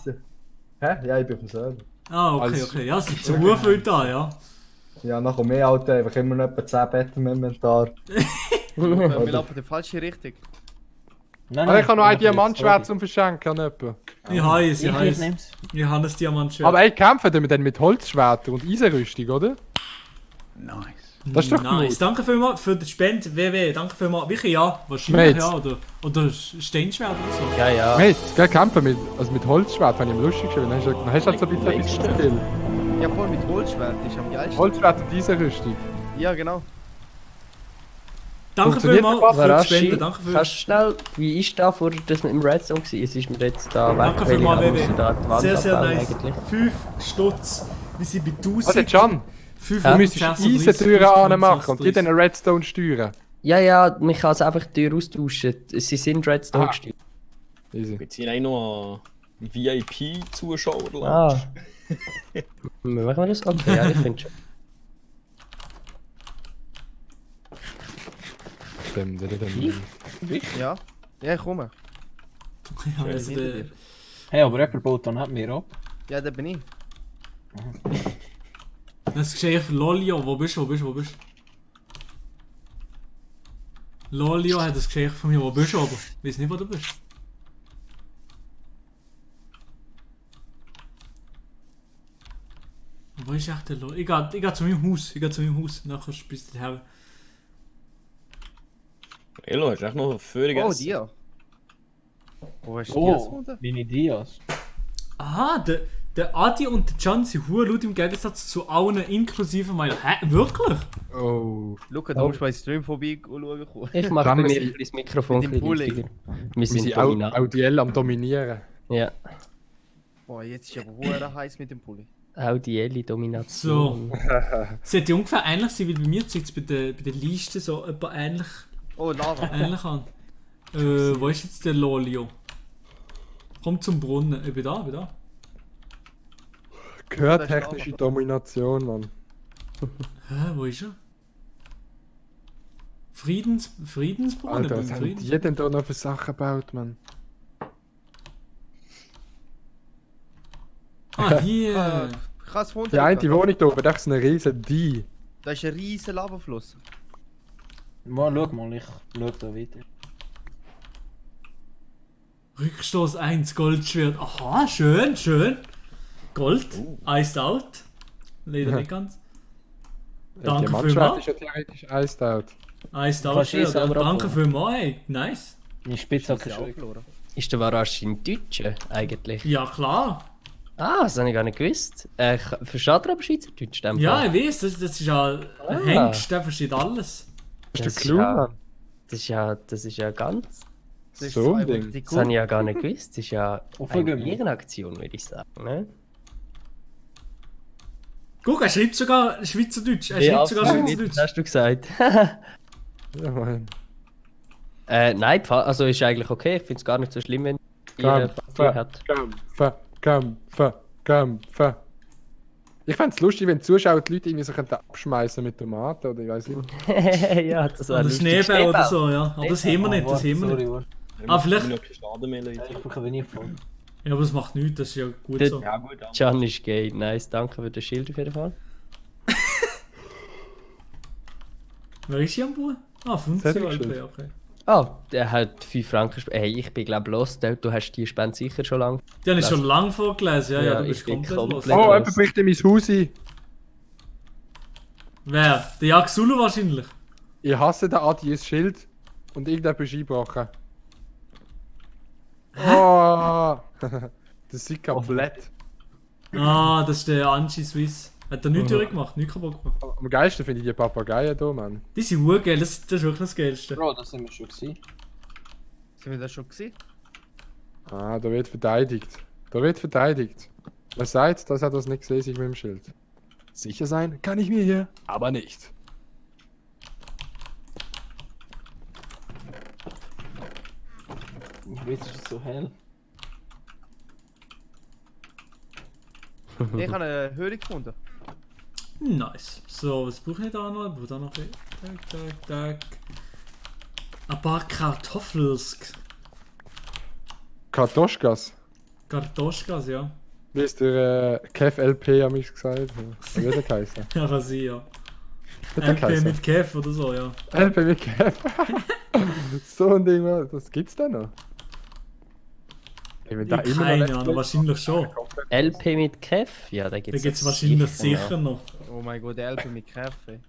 Hä? Ja, ich bin auf dem Server. Ah, okay, okay. Ja, es sind so hure viel da, ja. Ja, nachher mehr, Alter. Einfach immer noch etwa 10 Betten im Inventar. Wir laufen in die falsche Richtung. Aber ich habe noch ein Diamantschwert zum Verschenken an jemanden. Ich habe es, ich Ich habe es. nehm's. Ich habe ein Diamantschwert. Aber ey, kämpfen wir dann mit Holzschwertern und Eisenrüstung, oder? Nice. Das ist doch nice. gut. Danke vielmals für die Spende, WW. Danke vielmals. Wie ja? Wahrscheinlich, Mates. ja. Oder Steinschwert oder so. Ja, ja. Mate, gell, kämpfen mit Holzschwert, fand ich am lustigsten. Dann hast du halt so ein bisschen Skill. Ja, voll mit Holzschwert, ist am geilsten. Holzschwert und Eisenrüstung. Ja, genau. Danke Funktioniert vielmals für die Warashi, Spende. Danke für kannst du schnell, wie ist da vor das mit dem Redstone gewesen? Es ist mir jetzt da Danke weg, weil ich vielmals, musste WW. da die Wand Sehr, sehr abbauen nice. eigentlich. 5 Stutz. Wir sind bei 1000. Warte, Can, du müsstest Eisentüren anmachen und die dann Redstone steuern. Ja, ja, man kann es einfach die Tür austauschen. Sie sind Redstone gesteuert. Easy. Jetzt hier auch noch einen VIP-Zuschauer. Ah. Machen wir das? Okay, ja, ich finde schon. Ja. Ja, ich komme. Ja, also der- Hey, aber jemand baut dann hat mir ab. Ja, da bin ich. Das Geschenk für Lolio. Wo bist du? Lolio hat das Geschenk von mir. Wo bist du aber? Ich weiß nicht, wo du bist. Wo ist echt der Lolio? Ich geh zu meinem Haus. Nachher bist du her. Elo, hast du echt noch völlig Oh, dir. Wo hast du Oh, Dias gefunden? meine Dias. Aha, der Adi und der Can sind hure laut im Gegensatz zu allen, inklusive meiner. Hä? Wirklich? Oh. Luca, du musst bei Stream vorbei schauen kommen. Ich mache Kann bei man mir sie- das Mikrofon mit dem ein bisschen Pulli. günstiger. Wir Wir sind sind dominant. audiell am Dominieren. Ja, Boah, jetzt ist aber hure heiß mit dem Pulli. audielle Domination. So. Es sollte ungefähr ähnlich sein, wie bei mir zeigt es bei der Liste so etwa ähnlich, Oh, Lava. ähnlich an. Wo ist jetzt der Lolio? Komm zum Brunnen. Ich bin da. Gehört technische Domination, Mann. Hä, wo ist er? Friedensbrunnen? Alter, was beim haben die denn da noch für Sachen gebaut, Mann? Ah, hier. Ich habe es gefunden. Die eine Luca. Wohnung da oben, das ist eine riesen Die. Da ist ein riesen Lavafluss. Mal, schau mal, ich schau da weiter. Rückstoß 1, Goldschwert. Aha, schön, schön. Gold, iced out. Leider nicht ganz. Danke Diamantschwert vielmals. ist ja theoretisch iced out. Iced out, Kannst du eh Schwert. selber Danke abholen. vielmals, ey. Nice. Meine Spitzhacke Ich schon. auch verloren. Ist der Warasch im Deutschen eigentlich? Ja, klar. Ah, das habe ich gar nicht gewusst. Versteht er aber Schweizerdeutsch? in dem Ja, Fall? ich weiß, das ist ja ein Hengst, der versteht alles. Das ist der Clou, Mann. Das ist ja ganz. Das ist So ein einfach Ding. die Das habe ich ja gar nicht gewusst. Das ist ja eine Aufgeben. Ehrenaktion, würde ich sagen. Ne? Guck, er schreibt sogar Schweizerdeutsch. Er Ja, schreibt sogar Schweizerdeutsch. hast du gesagt. Ja, Mann. Nein, also ist eigentlich okay. Ich finde es gar nicht so schlimm, wenn ihr Familie hat. Kämpfe. Ich fände es lustig, wenn die Zuschauer die Leute irgendwie so abschmeißen mit Tomaten oder ich weiß nicht. Ja, das war Oder lustig. Schneeball oder so, ja. Aber das haben wir nicht, das haben wir Sorry, nicht. warte. Ah, vielleicht. Ich bekomme nie voll. Ja, aber das macht nichts, das ist ja gut Der so. Can ist gay. Nice, danke für das Schild auf jeden Fall. Wer ist hier am Bauer? Ah, 50 Euro, okay. Ah, der hat 5 Franken. Hey, ich bin glaube los. Du hast die Spende sicher schon lange. Die habe ich schon lange vorgelesen, ja, Ja, du ich bist bin komplett los. komplett- Oh, jemand bricht in mein Haus ein. Wer? Der Jaxulu wahrscheinlich. Ich hasse den Adies Schild und irgendjemand ist eingebrochen. Oh! Das sieht komplett. Ah, das ist der Anchi Swiss. Hat er nichts durchgemacht, nichts kaputt gemacht. Am geilsten finde ich die Papageien hier, Mann. Die sind urgeil, das ist wirklich das Geilste. Bro, das sind wir schon gewesen. Sind wir das schon gesehen? Ah, da wird verteidigt. Da wird verteidigt. Wer sagt, dass er das nicht gesehen sich mit dem Schild? Sicher sein kann ich mir hier, aber nicht. Ich weiß, es ist so hell. Ich habe eine Höhle gefunden. Nice. So, was brauche ich da noch? Ich brauche da noch. Tack. Ein paar Kartoffels. Kartoschkas. Kartoschkas, ja. Wie ist der Kev LP an mich gesagt? Wie wird der geheißen? Ja, kann sein, ja. Wird der LP geheißen? mit Kev oder so, ja. LP mit Kev. So ein Ding, Mann. Das gibt's da noch. Wenn da immer noch Keine Let's Ahnung, Play- wahrscheinlich schon. LP mit Kev? Ja, da Da gibt gibt es wahrscheinlich sicher noch. Oh mein Gott, der LP mit Kaffee.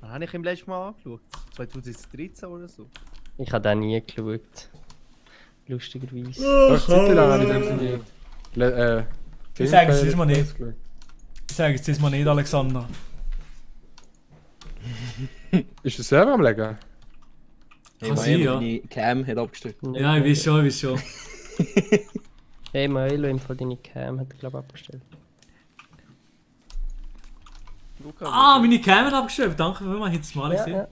Wann habe ich im letzten Mal angeschaut? 2013 oder so? Ich habe den nie geschaut. Lustigerweise. Doch, Zeit lang habe ich dem Sinne. Ich sage es diesmal nicht. Ich sage es diesmal nicht, Alexander. Ist der Server am Legen? Kann sein, ja. Die Cam hat abgestellt. Ja, ich weiß schon, ich weiß schon. Hey, Maelo, im Fall deine Cam hat er glaube ich abgestellt. Ah, meine Cam hat abgestellt. Danke für mal, jetzt mal Ja, gesehen. ja.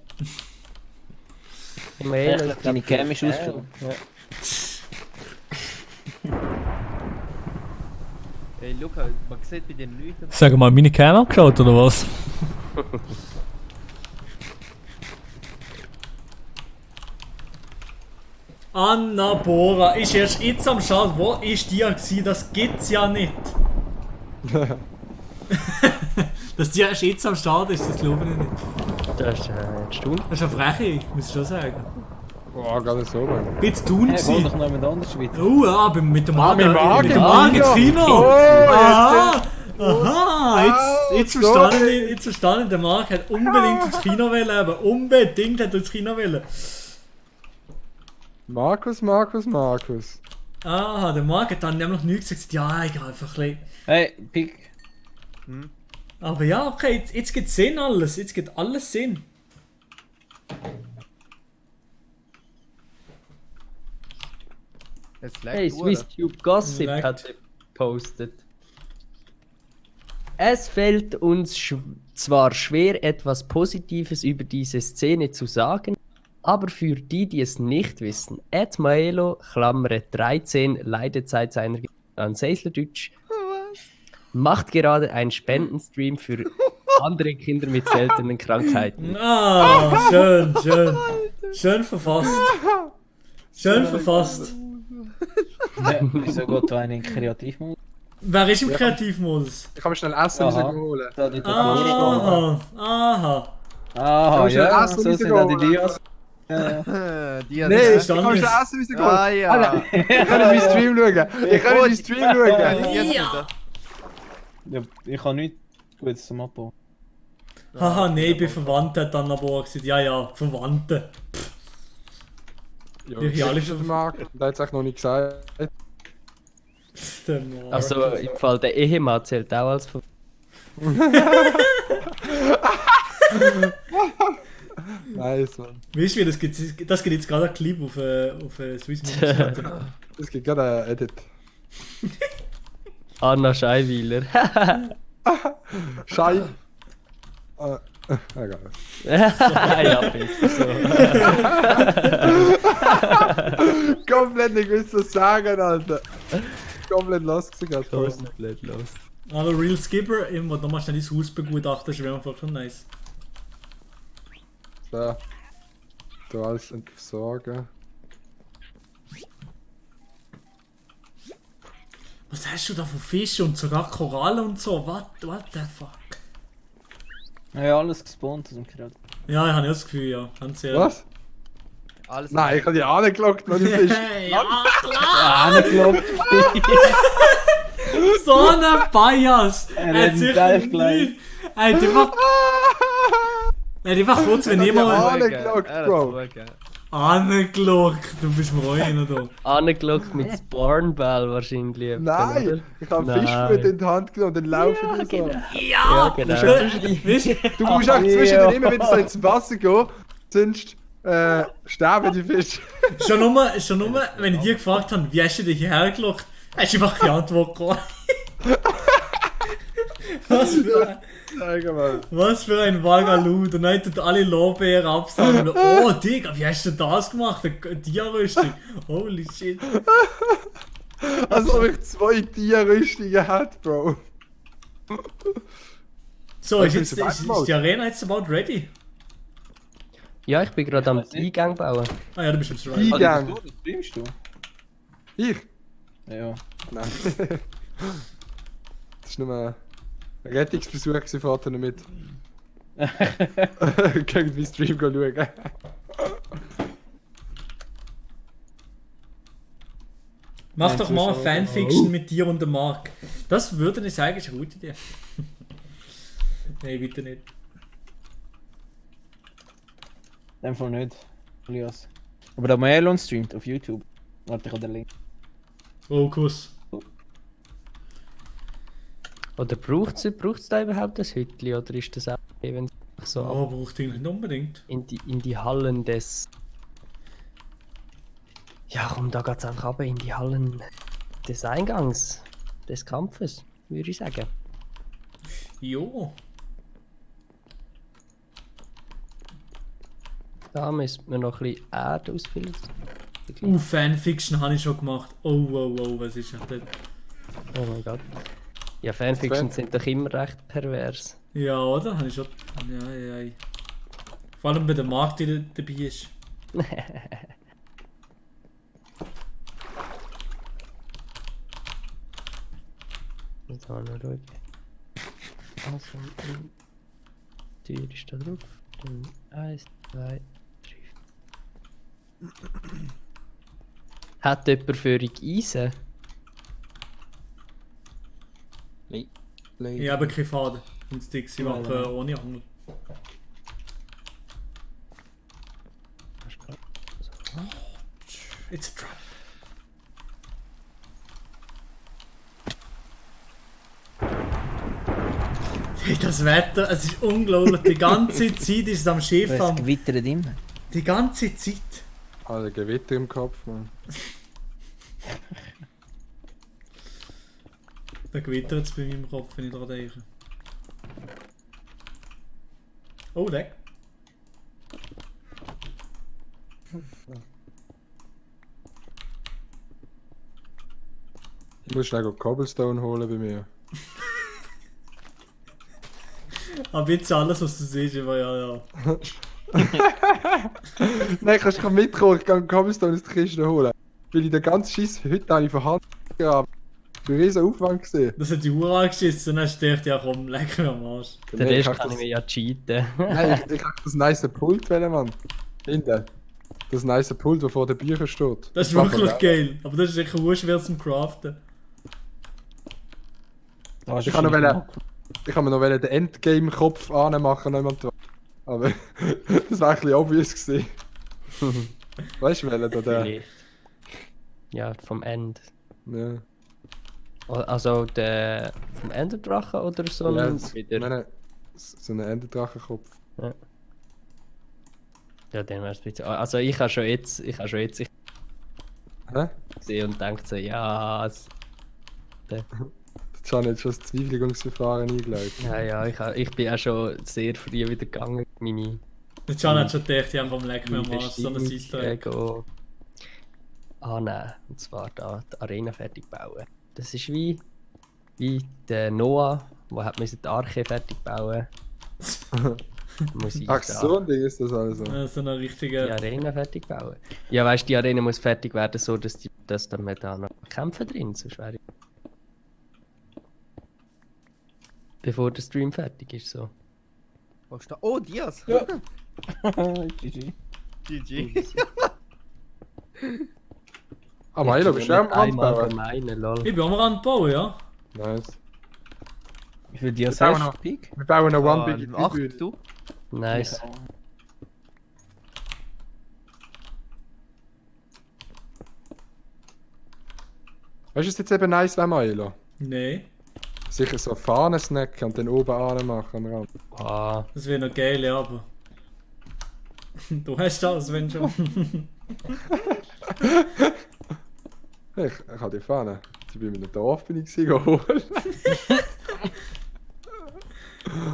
Hey, Maelo, Ich glaub, deine Cam ist ausgestellt. Ja. Ey, Luca, man sieht bei den Leuten. Sag mal, meine Cam abgeschaut oder was? Anna Bora ist erst jetzt am Start. Wo ist die gewesen? Das gibt's ja nicht. Dass die erst jetzt am Start ist, das glaube ich nicht. Das ist eine Stunde. Das ist eine Frechheit, muss ich schon sagen. Boah, gerade so, Mann. Bitte tun Hey, sie. wohl doch noch jemand anderes weiter. Ja, mit dem Ah, Magen. mit Magen, Mit dem Magen ins Kino. Kino. Oh, Aha. Aha, jetzt sorry. verstanden, jetzt verstanden, der Marc hat unbedingt ins Kino wollen, aber unbedingt hat er ins Kino wollen. Markus. Aha, der Marc hat dann nämlich nichts gesagt, ja, ich gehe einfach ein bisschen. Hey, Pick. Aber ja, okay, jetzt gibt Sinn alles, jetzt gibt alles Sinn. Es Hey, leckt durch. SwissTube Gossip Leckt. hat gepostet. Es fällt uns zwar schwer, etwas Positives über diese Szene zu sagen, aber für die, die es nicht wissen, Ed Maelo, Klammer 13, leidet seit seiner Geburt an Seislerdeutsch, macht gerade einen Spendenstream für andere Kinder mit seltenen Krankheiten. Ah, schön, schön. Schön verfasst. Schön verfasst. Wieso geht da einer in Kreativmodus? Wer ist im Ja. Kreativmodus? Ich kann mir schnell Essen Aha. rausholen. Da die Aha, aha. Aha, Kannst du ja, Essen so sind da die rausholen? Dias. Die Nee, ich kann mir schnell Essen rausholen. Ah ja. Alter, ich kann in meinen Stream schauen. Ich kann in meinen Stream schauen. Ja. Ja, ich habe nichts Gutes zum Abbauen. Haha, nee, ich bin Verwandte, hat dann aber gesagt. Ja, Verwandte. Ja, Ich alle schon Marc. Der hat es eigentlich noch nicht gesagt. Also im Fall der Ehemann zählt auch als Ver Nice, Mann. Weißt du, das geht jetzt gerade ein Clip auf Swiss Media. Es gibt gerade ein Edit. Anna Scheiweiler. Schei. Egal. Ja, bitte so. Komplett nicht gewusst, was sagen, Alter. Komplett lost gewesen. Komplett lost. Hallo Real Skipper, ich muss nochmal schnell dein Haus begutachten, das wäre einfach schon nice. So. Du alles entsorgen. Was hast du da von Fischen und sogar Korallen und so? What the fuck? Ja, alles gespawnt aus dem Kreativ. Ja, ich habe das Gefühl, ja. Ganz ehrlich. Was? Alles Nein, ich habe die angelockt, noch nicht Fisch. Ja, klar! Angelockt. So ein Bias! Er hat sich gleich. Er hat einfach kurz, wenn jemand... Angelockt, Bro. Angelockt, du bist mir rein, oder? Angelockt mit Spawnball wahrscheinlich. Nein, oder? ich habe Nein. Fischbrot in die Hand genommen und dann laufen die so. Ja, genau. Du musst auch zwischendrin immer wieder so ins Wasser gehen, sonst sterben die Fische. Schon nur, wenn ich dir gefragt habe, wie hast du dich hierher gelockt, hast du einfach keine Antwort bekommen. Was für ein Vagalut. Und dann tut alle Lorbeeren absammeln. Oh, Digga, wie hast du das gemacht? Eine Tierrüstung. Holy shit. Als ob ich 2 Tierrüstungen hätte, Bro. So, ist die Arena jetzt about ready? Ja, ich bin gerade am Eingang bauen. Ah ja, du bist am Strike. Eingang. Streamst du? Ich? Ja. Nein. Das ist nur ein Rettungsversuch, sie fährt nicht mit. Gegen den Stream schauen. Mach doch mal eine Fanfiction mit dir und dem Marc. Das würde ich sagen, ist eine gute Idee. Nein, bitte nicht. In dem Fall nicht, Elias. Aber der Melon streamt auf YouTube. Warte, ich habe den Link. Oh, Kuss. Oder braucht es da überhaupt ein Hütli? Oder ist das auch wenn es so Oh, braucht ihn nicht unbedingt. in die Hallen des... Ja komm, da geht's einfach runter in die Hallen des Eingangs des Kampfes, würde ich sagen. Jo. Da müssen wir noch ein bisschen Erde ausfüllen. Fanfiction habe ich schon gemacht. Oh, was ist das denn? Oh mein Gott. Ja, Fanfictions sind doch immer recht pervers. Ja, oder? Habe ich schon. Ja. Vor allem, wenn der Markt dabei ist. Jetzt haben wir schauen. Also, die Tür ist da drauf. Dann 1, 2, 3. Hat jemand Führung Eisen? Nein. Ich habe keinen Faden. Und Sticks, ich mache ohne Angel. It's a trap. Hey, das Wetter, es ist unglaublich. Die ganze Zeit ist es am Schiff Es gewittert immer. Die ganze Zeit. Alter, Gewitter im Kopf, Mann. Da gewittert es bei mir im Kopf, wenn ich daran denke. Oh, Deck. Ich muss schnell Cobblestone holen bei mir. Aber jetzt alles, was du siehst, aber ja. Nein, kannst du mitkommen, ich kann Cobblestone aus der Kiste holen. Weil ich den ganzen Scheiß heute habe ich von Hand gegraben. ein riesen Aufwand gesehen. Das hat die Uhr angeschissen und dann hast du gedacht, ja komm, leck mir am Arsch. Den Rest kann ich mir ja cheaten. Nein, ich hab das nice Pult wählen, Mann. Hinten. Das nice Pult, das vor den Büchern steht. Das ist wirklich geil, aber das ist echt schwer zum Craften. Ich kann mir noch den Endgame-Kopf anmachen, aber das war ein bisschen obvious gewesen. Weißt du, welcher da? Vielleicht. Ja, vom End. Ja. Also der vom Enderdrachen oder so? Ja, wieder? Nein, so ein Enderdrachenkopf. Ja. Ja, den wär's ein bisschen. Also ich habe schon jetzt gesehen und denkt so, ja. Can hat schon das Zweifelungsverfahren eingeleitet. Ja, ich bin auch schon sehr früh wieder gegangen. Der Can hat schon gedacht, ja komm, leck mir am Arsch, so ein Easter. Nein, und zwar da die Arena fertig bauen. Das ist wie der Noah, der die Arche fertig bauen musste. Ach so ein Ding ist das also. Ja, so eine richtige... Die Arena fertig bauen. Ja, weißt du, die Arena muss fertig werden, so dass dann da noch Kämpfe drin sind, so schwer. Bevor der Stream fertig ist, so. Was ist da? Oh, Dias! Ja. GG. GG. Ah, Milo, bist du auch am Rand bauen? Ich bin am Rand bauen, ja. Nice. Wie viel Dias Wir hast bauen du, Peak? Wir bauen eine One Big 8, Tribüne. du? Nice. Weißt du, was jetzt eben nice wäre, Milo? Nein. Sicher so Fahnen snacken und dann oben anmachen am Rand. Ah. Das wäre noch geil, ja, aber... Du hast das, wenn schon. Ich habe die Fahne. Die bin in einem Dorf geholt.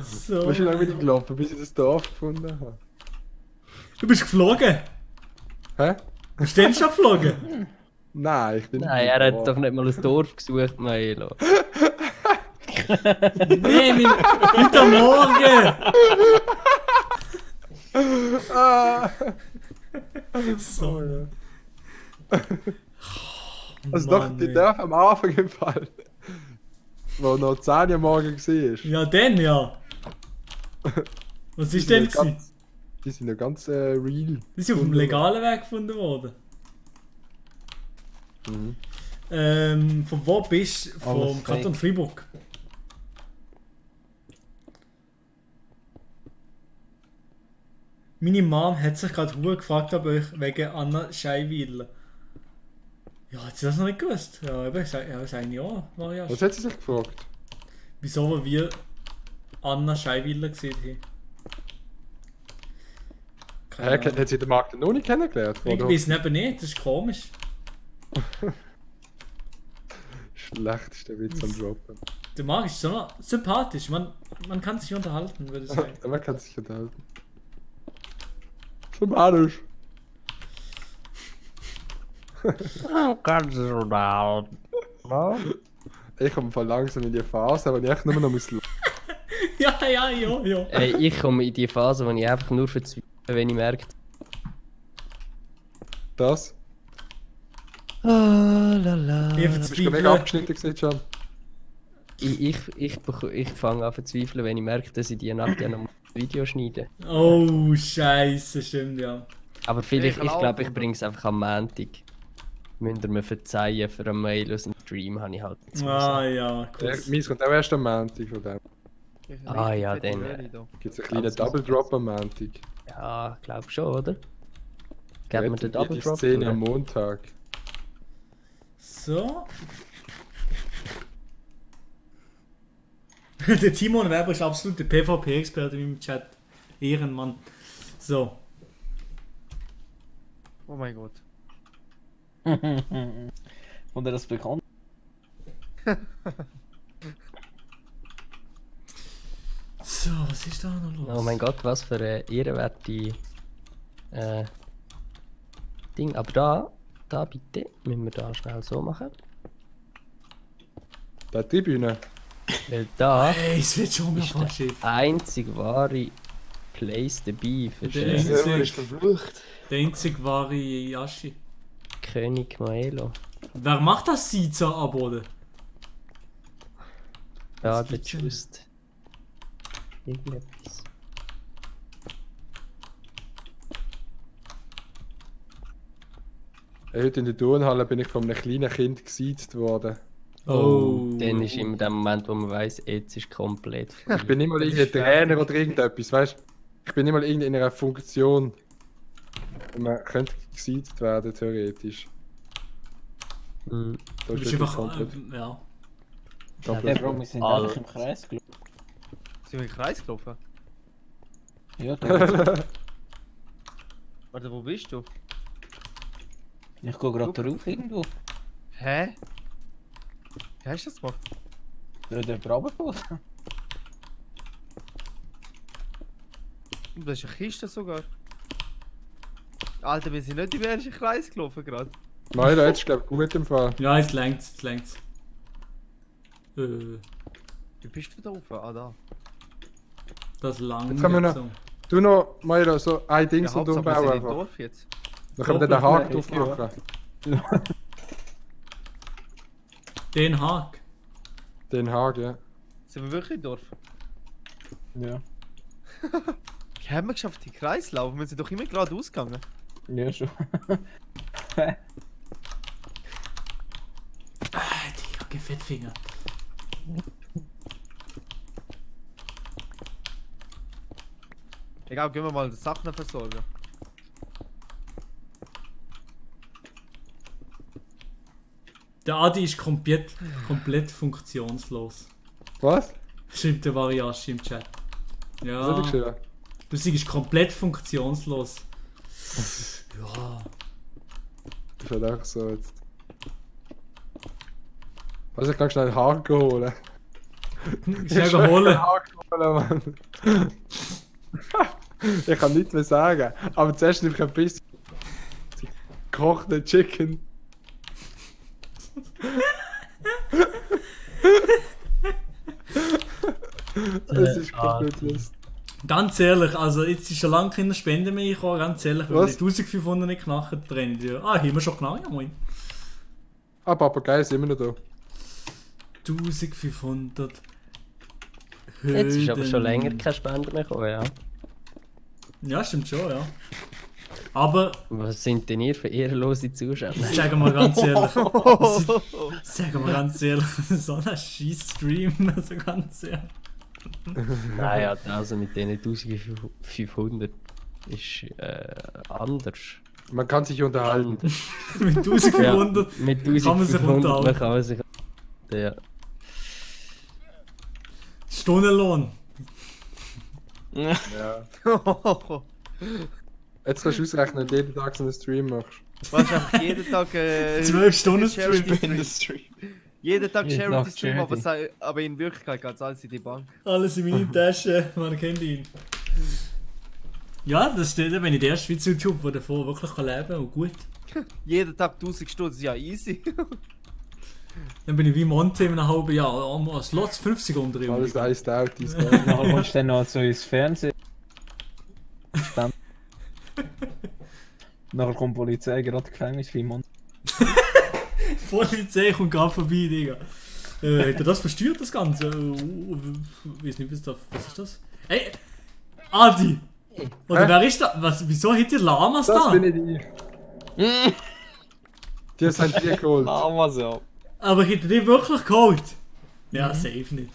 So. Weißt du, wie lange bin ich gelaufen, bis ich das Dorf gefunden habe? Du bist geflogen? Hä? Bist du denn schon geflogen? Nein, ich bin Nein, er hat doch nicht mal ein Dorf gesucht, Milo. Nee, heute Morgen! So, ja. Also doch, die Dörfer am Anfang gefallen. Wo noch 10 Uhr morgen war. Ja, dann ja. Was ist denn gewesen? Die sind ja ganz real. Die sind auf dem legalen Weg gefunden worden. Von wo bist du? Vom Kanton Freiburg. Meine Mom hat sich gerade gefragt, ob ich wegen Anna Scheiwiller. Ja, hat sie das noch nicht gewusst? Ja, eben, ich sage ja, Marias. Was hat sie sich gefragt? Wieso wir Anna Scheiwiller gesehen haben. Hat sie den Markt noch nicht kennengelernt? Ich weiß es eben nicht, das ist komisch. Schlechteste Witz am Droppen. Der Marc ist so sympathisch, man kann sich unterhalten, würde ich sagen. Man kann sich unterhalten. Sympathisch. Kannst du unterhalten. Ich komme voll langsam in die Phase, wo ich echt nur noch muss Ja. Ey, ich komme in die Phase, wo ich einfach nur verzweifle, wenn ich merke. Das? Ah, lala. Ich Bist du mega abgeschnitten gesehen schon? Ich fange an zu verzweifeln, wenn ich merke, dass ich die Nacht ja noch ein Video schneide. Oh, Scheiße, stimmt ja. Aber vielleicht, ich glaube, ich bringe es einfach am Montag. Müsst ihr mir verzeihen, für einen Mail aus dem Stream habe ich halt zu sagen. Ja, cool. Meins kommt auch erst am Montag von dem. Ah ja, dann. Gibt es einen kleinen Double Drop am Montag? Ja, glaub schon, oder? Geben wir den Double Die Drop? Szene am Montag. So. Der Timon Weber ist absolut der PvP-Experte im Chat. Ehrenmann. So. Oh mein Gott. Und er das bekannt? So, was ist da noch los? Oh mein Gott, was für eine ehrenwerte Ding. Aber da bitte, müssen wir da schnell so machen. Da die Tribüne. Weil da hey, es wird schon ist der einzig wahre Place dabei für der den ist verflucht. Der einzig wahre Yashi. König Maelo. Wer macht das Siza am Boden? Ja, Was gibt's denn? just. Irgendetwas. Heute in der Turnhalle bin ich von einem kleinen Kind gesiezt worden. Oh. Dann ist immer der Moment, wo man weiss, jetzt ist komplett. Ich bin nicht mal irgendein Trainer oder irgendetwas, weißt du? Ich bin nicht mal in einer Funktion. Und man könnte gesiezt werden, theoretisch. Mhm. Da Du bist wirklich einfach. komplett- Ja. komplett- Bro, wir sind einfach im Kreis gelaufen. Sind wir im Kreis gelaufen? Ja, da. Warte, wo bist du? Ich gehe gerade drauf irgendwo. Hä? Wie hast du das gemacht? Da hat jemand runtergekommen. Da ist eine Kiste sogar. Alter, wir sind nicht im ersten Kreis gelaufen gerade. Nein, da jetzt glaube ich gut im Fall. Ja, jetzt längt's, jetzt längt's. Wie bist du da oben? Ah, da. Das lang. Jetzt kann man noch. Du noch mal so ein Ding Ja, so Hauptsache, wir umbauen sind im einfach. Dorf jetzt. Dann können wir den Haken drauf machen. Den Haken. Den Haken, ja. Sind wir wirklich im Dorf? Ja. Wie haben wir geschafft, die Kreis laufen? Wir sind doch immer gerade ausgegangen. Ja, schon. Digga, geh Fettfinger. Egal, gehen wir mal die Sachen versorgen. Der Adi ist komplett funktionslos. Was? Schreibt der Variasch im Chat. Was Ja. hat er geschrieben? Du siehst komplett funktionslos. Ja. Das ist halt einfach so jetzt. Also ich kann schnell einen Haken holen. Schnell holen. Einen Haken holen, Mann. Ich kann nichts mehr sagen. Aber zuerst nehme ich ein bisschen gekochten Chicken. Es ist komplett lustig. Ganz ehrlich, also jetzt ist schon lange keine Spende mehr gekommen, ganz ehrlich, wenn wir Was? die 1500 nicht knackt, dann rennen die. Ah, haben wir schon knackt? Ja, moin. Ah, Papagei ist immer noch da. 1500 Jetzt ist aber Hülden. schon länger kein Spender mehr gekommen, ja. Ja, stimmt schon, ja. Aber, Was sind denn ihr für ehrenlose Zuschauer? sagen wir ganz ehrlich, sagen wir ganz ehrlich, so ein scheiß Stream, also ganz ehrlich. Naja, also mit denen 1500 ist anders. Man kann sich unterhalten. Mit 1500 Ja, mit kann man sich 1500 unterhalten. kann man sich ja. Stundenlohn. Ja. Jetzt kannst du ausrechnen, wenn du jeden Tag so einen Stream machst. Was einfach jeden Tag 12 Stunden Charity Stream. Jeden Tag Jeden Charity Tag Stream, aber, Charity. aber in Wirklichkeit geht alles in die Bank. Alles in meine Tasche, man kennt ihn. Ja, das steht, wenn ich der erste Schweizer YouTube, der davon wirklich kann leben kann und gut. Jeden Tag 1000 Stutz, ja easy. Dann bin ich wie Monte in einem halben Jahr. Oh, Slots 50 umdrehen. Alles iced out, dies Nachher kommst du dann noch so ins Fernsehen. Spam. Nachher kommt die Polizei, gerade Gefängnis wie Mann. Polizei kommt gerade vorbei, Digga. Hat er das versteuert, das Ganze? Weiß nicht, was ist das? Ey! Adi! Oder wer ist da? Wieso hat ihr Lamas Das da? bin nicht ich. Die sind dir geholt. Lamas, ja. Aber hat er die wirklich geholt? Ja, safe nicht.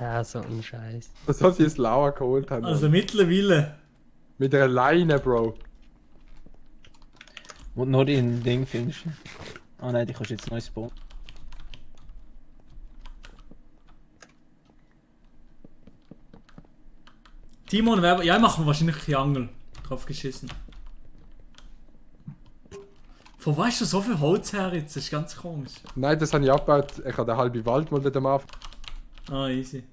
Ja, so ein Scheiß. Was hat sie jetzt Lauer geholt haben? Also mittlerweile. Mit einer Leine, Bro. Und nur den Ding findest. Ah nein, die kannst du jetzt neu spawnen. Timon, ja, ich mache wahrscheinlich keine Angel. Drauf geschissen. Von wo hast du so viel Holz her jetzt? Das ist ganz komisch. Nein, das habe ich abgebaut. Ich habe den halben Wald mal dort am Anfang. Ah, easy.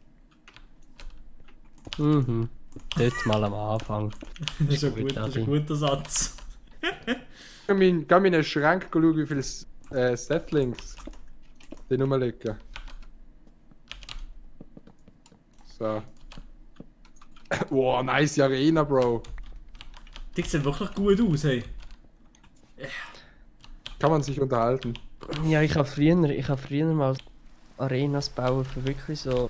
Mhm. Dort mal am Anfang. Das ist ein guter Satz. Ich gehe in meinen Schrank schauen, wie viele Setlings die rumliegen. So. Wow, nice Arena, Bro. Die sieht wirklich gut aus, hey. Kann man sich unterhalten. Ja, ich habe früher mal Arenas bauen für wirklich so.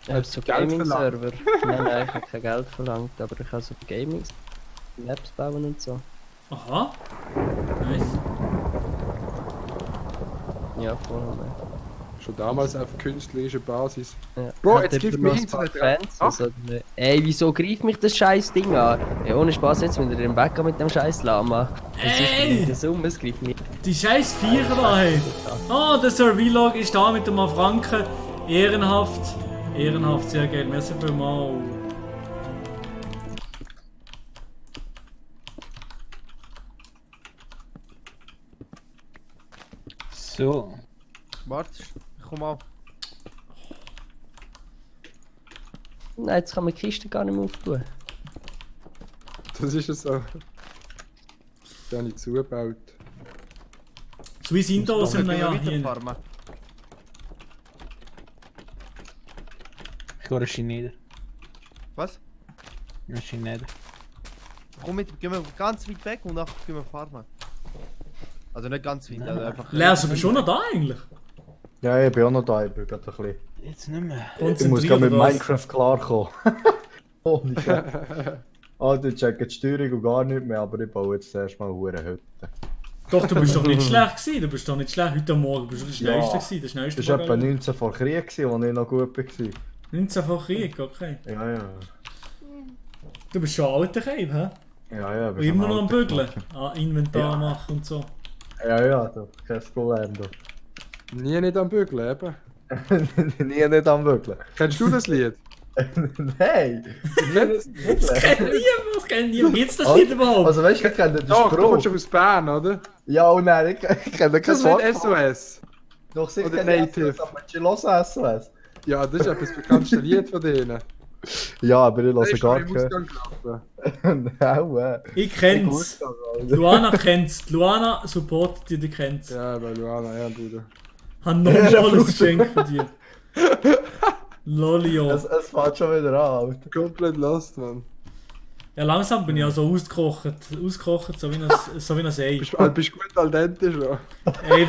Hast So du Geld Gaming-Server. verlangt? Nein, ich habe kein Geld verlangt, aber ich kann so Gaming-Maps bauen und so. Aha. Nice. Ja, vorher. Schon damals auf künstlerischer Basis. Ja. Bro, Hat jetzt jemand greift noch mich ein paar Internet Fans. an. Also, ey, wieso greift mich das scheiß Ding an? Ey, ohne Spaß jetzt, wenn ihr den Weg mit dem scheiß Lama. Ey! Das um, es greift mich. Die scheiß Viecher da, hey. Ah, der Survey-Log ist da mit dem Franken. Ehrenhaft. Ehrenhaft, sehr geil. Merci vielmals. So. Warte, ich komm mal. Nein, jetzt kann man die Kiste gar nicht mehr auftun. Das ist es so. Da habe ich zugebaut. Swiss Indoor sind wir ja weiter hier. farmen. Ich gehe eine Schiene. Was? Eine Schiene. Komm mit, gehen wir ganz weit weg und nachher gehen wir farmen. Also nicht ganz weit, also einfach... Lars, du bist schon noch da eigentlich? Ja, ich bin auch noch da, ich bin gerade ein bisschen... Jetzt nicht mehr. Ich muss gerade mit Minecraft klarkommen. Ohne Scheiß. Die checken die Steuerung und gar nicht mehr, aber ich baue jetzt zuerst mal eine Hütte. Doch, du bist doch nicht schlecht gewesen. Du bist doch nicht schlecht. Heute Morgen bist du der Schnellste gewesen. Der schnellste Das war etwa Morgen. 19 vor Krieg, als ich noch gut war. 19 vor Krieg, okay. Ja, ja. Du bist schon alter Cape, hä? Ja, ja. Und immer noch am Bügeln. Inventar Ja. machen und so. Ja, ja, du. Kein Problem, du. Nie nicht am Bügeln, eben. Nie nicht am Bügeln. Kennst du das Lied? Nein! Das kennt niemand, das kennt niemand. Gibt's das Lied überhaupt? Also weißt du, ich kenne den Doch, du Spruch. kommst schon aus Bern, oder? Ja, und nein, ich kenne kein Das Wort. wird SOS. Doch, sicher Oder kenne ich Native. SOS, aber ich höre SOS. Ja, das ist etwas das bekannteste Lied von denen. Ja, aber ich höre Das gar ist keinen. schon im Ausgang gelaufen. Nein, Ich kenn's. Luana kennt's. Luana supportet dir, die kennt's. Ja, bei Luana, ja, Bruder. Han nochmal alles geschenkt von dir. Lolio. Es fängt schon wieder an, Alter. Komplett lost, Mann. Ja, langsam bin ich also ausgekocht. Ausgekocht, so wie ein Ei. Bist du gut al dente schon? Ey,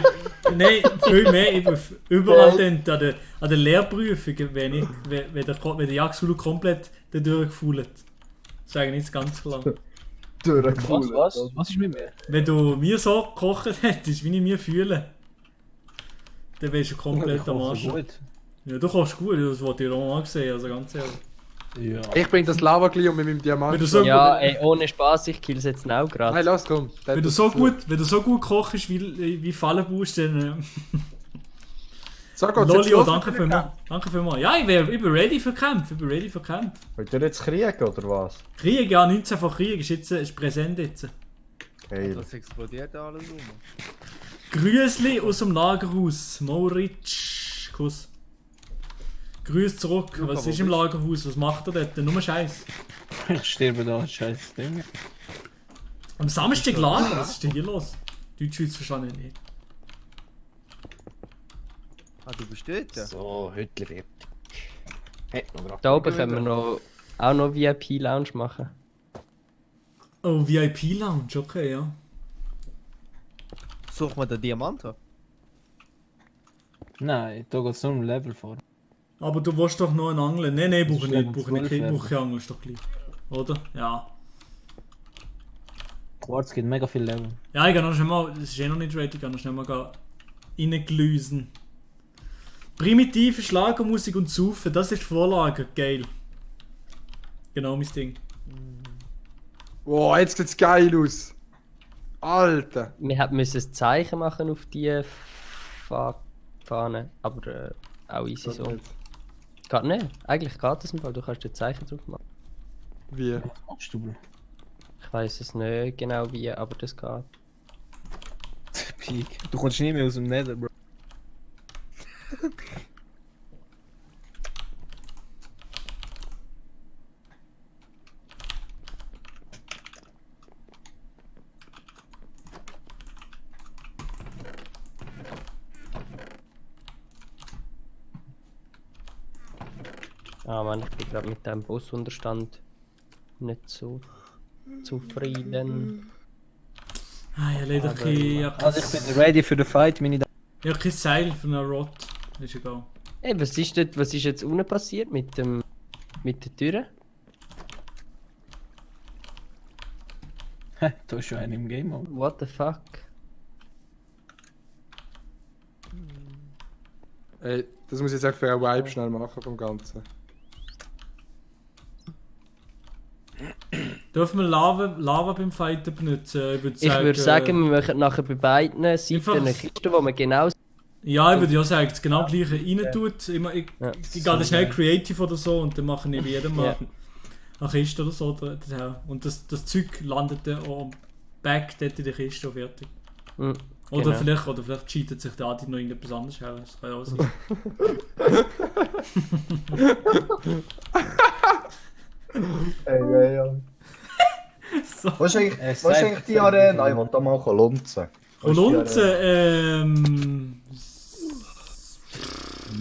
nein, viel mehr. Ich bin überall dort an der Lehrprüfung, wenn der Jagdschule komplett da durchgefühlt. Das sage ich nicht ganz klar. Durchgefühlt. Was ist mit mir? Wenn du mir so gekocht hättest, wie ich mir fühle, dann wärst du komplett am Arsch. Ja, du kochst gut, das wollte ich auch mal sehen, also ganz ehrlich. Ja. Ich bring das Lava gleich mit meinem Diamant. Wenn du so Ja, ey, ohne Spaß, ich kill's jetzt auch gerade. Nein, lass komm. Wenn du so gut kochst wie Fallenbust, dann. Sag Gott, Lolio, danke vielmals. Danke vielmals. Ja, ich bin ready für Kämpfe. Wollt ihr jetzt kriegen oder was? Krieg, ja, 19 von Krieg ist jetzt ist präsent jetzt. Geil. Das explodiert alles um. Grüßli aus dem Lagerhaus. Moritz. Kuss. Grüß zurück. Luca, Was wo ist im bist du? Lagerhaus? Was macht er dort? Nur Scheiß. Ich sterbe da, scheiß Ding. Am Samstag Lager? Was ist denn hier los? Deutschschweiz verstehe ich nicht. Ah, du bist dort? So, heute fertig. Da oben können wir auch noch VIP-Lounge machen. Oh, VIP-Lounge, okay, ja. Such mal den Diamanten. Nein, da geht es nur um Level vor. Aber du willst doch noch einen Angeln. Nein, nein, brauche ich nicht. Das ist Brauche ich Level nicht. Brauche ich Angeln, ist doch gleich. Oder? Ja. Quartz gibt mega viel Level. Ja, ich kann noch schnell mal. Das ist eh noch nicht ready. Ich kann noch schnell mal reinglüsen. Primitive Schlagermusik und Saufen, das ist die Vorlage. Geil. Genau mein Ding. Boah, jetzt sieht's geil aus. Alter. Wir müssen ein Zeichen machen auf die Fahne, aber auch easy so. Geht nicht. Eigentlich geht das im Fall. Du kannst ein Zeichen drauf machen. Wie? Was machst du, Bro? Ich weiß es nicht genau wie, aber das geht. Peak. Du kommst nicht mehr aus dem Nether, Bro. Ah Mann, ich bin gerade mit dem Bussunterstand nicht so zufrieden. Ah, ja, leider Aber- kein. Also ich bin ready für den Fight, meine Damen. Ja, kein Seil von einer Rot. ist egal. Ey, was ist jetzt unten passiert mit der Tür? Hä, da ist schon einer im Game Mode. What the fuck? Ey, das muss ich jetzt auch für einen Vibe schnell machen vom Ganzen. Dürfen wir Lava beim Fighten benutzen? Ich würde sagen, wir machen nachher bei beiden Seiten eine Kiste, wo man genau... Ja, ich würde ja sagen, das genau gleiche rein tut. Ich gehe dann schnell Creative oder so und dann machen wir jedem mal eine Kiste oder so. Und das Zeug landet dann auch back dort in der Kiste und fertig. Oder vielleicht cheatet sich der Adi noch irgendetwas anderes her. Das kann ja auch sein. Ey. So. Was ist eigentlich die Arena? Ich will da mal lunzen.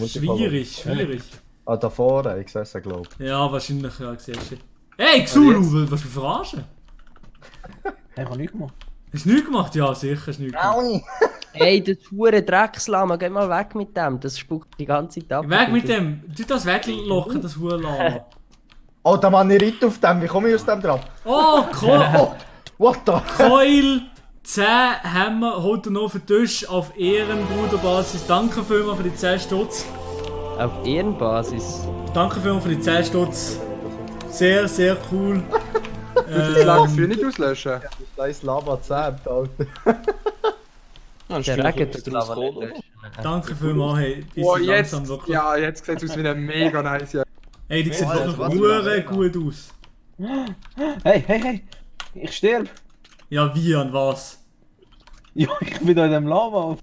Schwierig. Ah, da vorne, ich sehe es, glaube ich. Ja, wahrscheinlich, ja, siehst du. Hey, Xulu, was du verarschen? Ich habe nichts gemacht. Hast du nichts gemacht? Ja, sicher hast du nichts gemacht. Ey, das hure Dreckslama, geh mal weg mit dem, das spuckt die ganze Zeit ab. Weg mit dem, tu das weglochen, das hure Lama. Oh, der Mann, ich reite auf dem, wie komme ich aus dem drauf? Oh, what the? Coil 10 Hammer holt er noch auf den Tisch auf Ehrenbruderbasis. Danke vielmals für die 10 Stutz. Auf Ehrenbasis? Danke vielmals für die 10 Stutz. Sehr, sehr cool. Das lange für nicht auslöschen. Das ist Lava 10, Alter. Der Regen tut Lava nicht löschen. Danke vielmals, hey. Oh, jetzt sieht es aus wie ein mega nice Jahr. Ey, die sieht wirklich gut aus. Hey, ich sterbe. Ja, wie und was? Ja, ich bin da in dem Lava.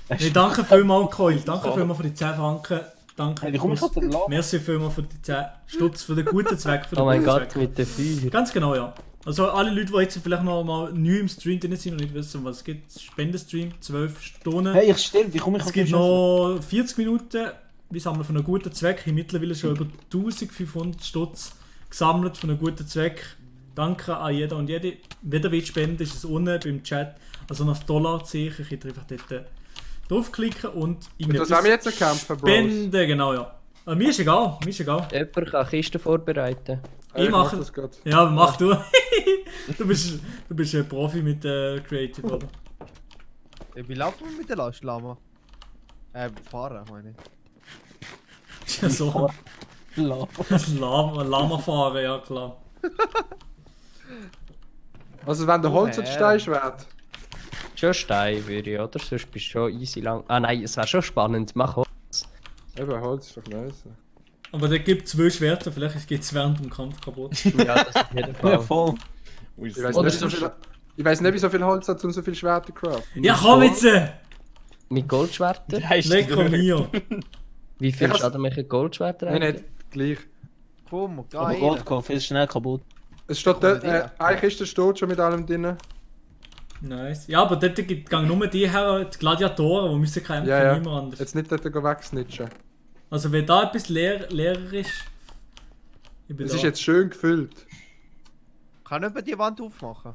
Hey, danke vielmals, Coil. Danke vielmals für die 10 Franken. Danke. Hey, wie komme ich auf den Lava? Merci vielmals für die 10 Stutz, für den guten Zweck. Oh mein Gott, mit den Feuer. Ganz genau, ja. Also alle Leute, die jetzt vielleicht noch mal neu im Stream drin sind und nicht wissen, was es gibt, Spendenstream, 12 Stunden. Hey, ich sterbe, wie komme ich auf Es gibt noch 40 Minuten, wir sammeln von einem guten Zweck. Ich habe mittlerweile schon über 1500 Stutz gesammelt von einem guten Zweck. Danke an jeder und jede. Wer will spenden, ist es unten beim Chat. Also nach $-Zeichen, könnt ihr einfach dort draufklicken und das haben wir jetzt kämpfen, Bros. spenden, genau, ja. Aber mir ist egal. Jemand kann Kisten vorbereiten. Ich mache das gerade. Ja, mach du. du bist ein Profi mit Creative, oder? Wie laufen wir mit der Lama? Fahren, meine ich. Ja, so. Lama fahren, ja klar. Also wenn der Holz und Stein ist wert? Schon Stein würde ich, oder? Sonst bist du schon easy lang. Ah nein, es wäre schon spannend, mach Holz. Eben, Holz ist doch nice. Aber der gibt 2 Schwerter, vielleicht geht es während dem Kampf kaputt. Ja, das auf jeden Fall. Ja, voll. Ich weiß nicht, wie so viel Holz hat, um so viel Schwerter zu craften. Ja, komm jetzt! Mit Goldschwertern? Lecker mir! Wie viel Schaden machen Goldschwerter eigentlich? Nein, nicht gleich. Komm, geh Aber Goldkopf ist schnell kaputt. Es steht dort, eine Kiste steht schon mit allem drin. Nice. Ja, aber dort gehen nur die her, die Gladiatoren, die müssen kämpfen, niemand anders. Jetzt nicht dort wegsnitchen. Also wenn da etwas leerer ist... Es ist jetzt schön gefüllt. Kann jemand die Wand aufmachen?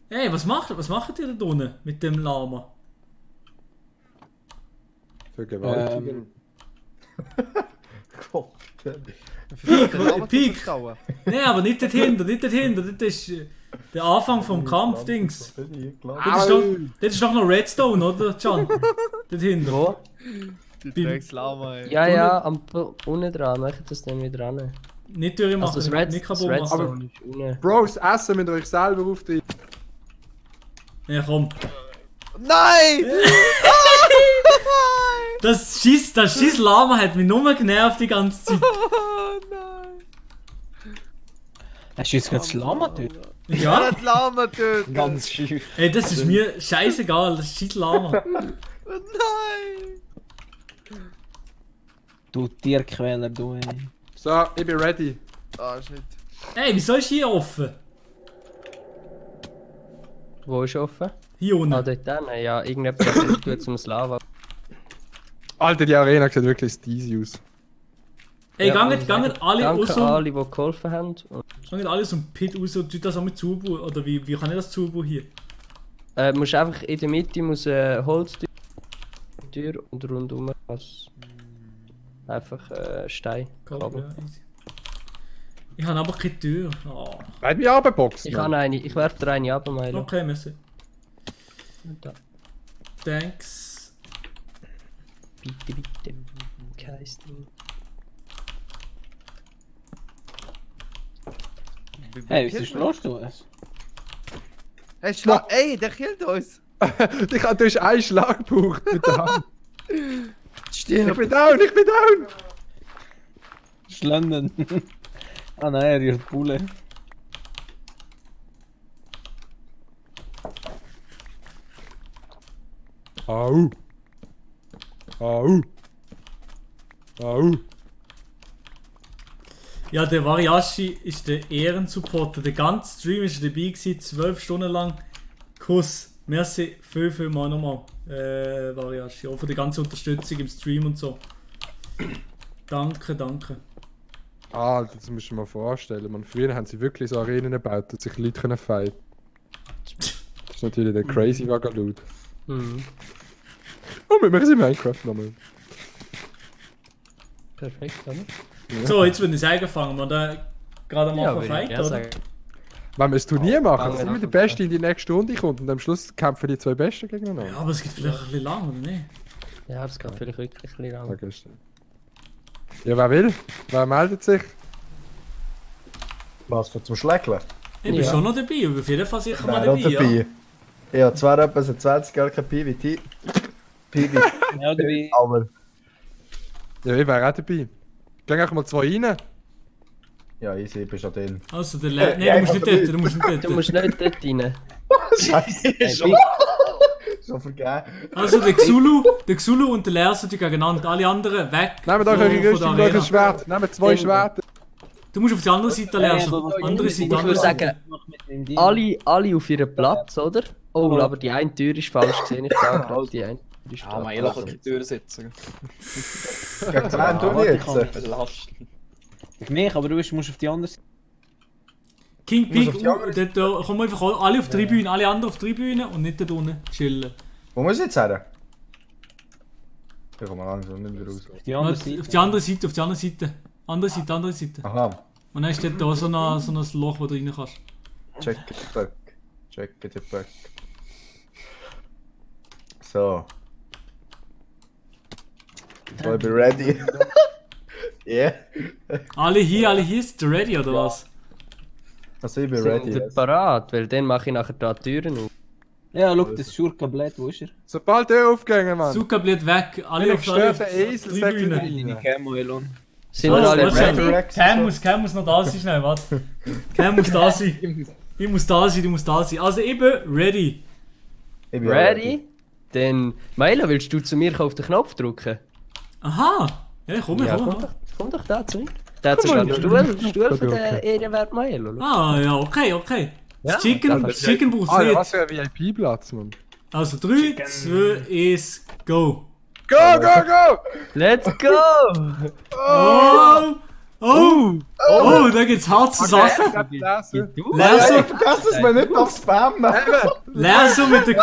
Hey, was macht ihr da unten mit dem Lama? Vergewaltigen. Peak! Nein, aber nicht dahinter, das ist der Anfang vom Kampf, Dings. Das ist doch noch Redstone, oder, Can? Dort hinten. Wo? Die Dreckslama, ey. Ja, unten dran, machen das dann wieder ran. Nicht durchmachen, also nicht kaputt machen. Aber Bros, essen müsst ihr euch selber auftreten. Ja, komm. Nein! Das scheiß Lama hat mich nur genervt die ganze Zeit. Oh nein! Hast du jetzt gerade das Lama tötet? Ja? Das Lama töten! Ganz schön. Ey, das ist mir scheißegal, das scheiß Lama. Nein! Du Tierquäler, du ey. So, ich bin ready. Ah, shit. Ey, wieso ist hier offen? Wo ist offen? Hier unten. Ah, dort dann. Ja, irgendetwas tut zum Lava. Alter, die Arena sieht wirklich steezy aus. Ey, gangen alle Danke raus. alle, die geholfen haben. Schau nicht alles um Pit raus und tut das auch mit zubauen? Oder wie kann ich das zubauen hier? Musst einfach in der Mitte Holztür und rundum einfach Stein. Ja, easy. Ich habe aber keine Tür. Oh. Bleib mich runterboxen. Ich habe eine, ich werfe dir eine ab, Milo. Okay, merci. Da. Thanks. Bitte. Kein Ding. Hey, wieso schlägst du es? Hey, ey, der killt uns! Du hast einen Schlag gebraucht mit der Hand. Stimmt. Ich bin down! Schlanden. Ah nein, er ist Bulle. Au! Ja, der Variashi ist der Ehrensupporter. Der ganze Stream war dabei gewesen, 12 Stunden lang. Kuss. Merci viel mal nochmal, Variashi. Auch für die ganze Unterstützung im Stream und so. Danke. Das musst du dir mal vorstellen. Man, früher haben sie wirklich so Arenen gebaut, dass sich Leute können fighten. Das ist natürlich der crazy Vagalut. Mhm. Oh, wir machen es in Minecraft nochmal. Perfekt, oder? Ja. So, jetzt würde ich sagen, fangen wir da gerade mal auf Fight, oder? Wenn wir ein Turnier machen, dass immer der Beste in die nächste Runde kommt und am Schluss kämpfen die zwei Besten gegeneinander. Ja, aber es geht vielleicht ein bisschen lang, oder nicht? Ja, das geht vielleicht wirklich ein bisschen lang. Ja, wer will? Wer meldet sich? Was für zum Schlägeln? Ich bin schon noch dabei, auf jeden Fall sicher mal dabei, ja. Ich habe zwar etwa seit 20 Jahren kein PvT. Ja, dabei. Aber... Ja, ich wäre auch dabei. Geh einfach mal 2 rein. Ja, easy, ich bin schon drin. Also, nein, du musst nicht dort, Du musst nicht dort rein. Scheiße, schon vergeben. Also, der Xulu und der Lers sind gegeneinander. Alle anderen weg. Nehmen wir doch ein Schwert. Nehmen 2 Schwerter. Du musst auf die andere Seite lernen. Andere Seite, Ich würde sagen, alle auf ihren Platz, oder? Oh, aber die eine Tür ist falsch gesehen. Ich sage gerade, die eine Tür ist Ja, man, kann keine Tür sitzen. Gegen wen du jetzt? Ich mich, aber du musst auf die andere Seite. King Pig, dort kommen einfach alle auf die Tribüne, alle anderen auf die Tribüne und nicht da unten chillen. Wo muss ich jetzt her? Ich komme langsam nicht mehr raus. Auf die andere Seite. Auf die andere Seite. Andere Seite. Aha. Und dann ist dort da so ein Loch, wo du rein kannst. Check the back. So. So, ich bin ready. Yeah. Alle hier, sind ihr ready oder was? Also ich bin ready. Sind parat, weil dann mache ich nachher da die Türen auf. Ja, schau, das Schurkenblatt, wo ist er? Sobald der aufgegangen, Mann. Zucker bleibt weg, alle auf die Tribüne. Sind wir alle ready? Cam muss noch da sein, schnell, warte. Cam muss da sein. Die muss da sein. Also ich bin ready. Ich bin ready? Dann, Milo, willst du zu mir auf den Knopf drücken? Aha! Ja, komm doch da zu mir. Der hat sogar einen Stuhl für den Ehrenwert Milo. Ah, ja, okay. Das Chicken braucht es nicht. Was für ein VIP-Platz, Mann. Also 3, 2, 1, go! Go! Let's go! Oh, da gibt's harte Sachen. Vergiss es mir nicht auf Spam. Lerso mit der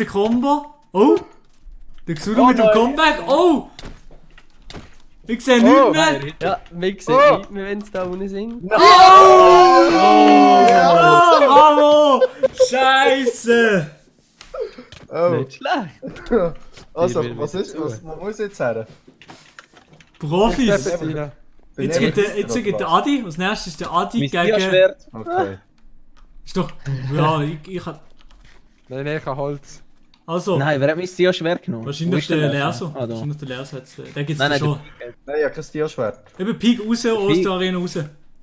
Combo. Oh! Der Xulu mit dem Comeback. Oh! Ich sehe nichts mehr. Ja, wir sehen nichts mehr, wenn es da unten sind. Bravo! Scheiße! Nicht schlecht. Also, was muss jetzt her? Profis! Jetzt geht der Adi, als nächstes ist der Adi gegen... Okay. Ist doch... Ja, ich kann... Nein, ich habe Holz. Also... Nein, wer hat mein Stierschwert genommen? Wahrscheinlich der Lerso. Wahrscheinlich der Lerso hat's... Der gibt's Nein, schon. Nein, ich habe kein Stierschwert. Eben Pig raus aus der Arena raus.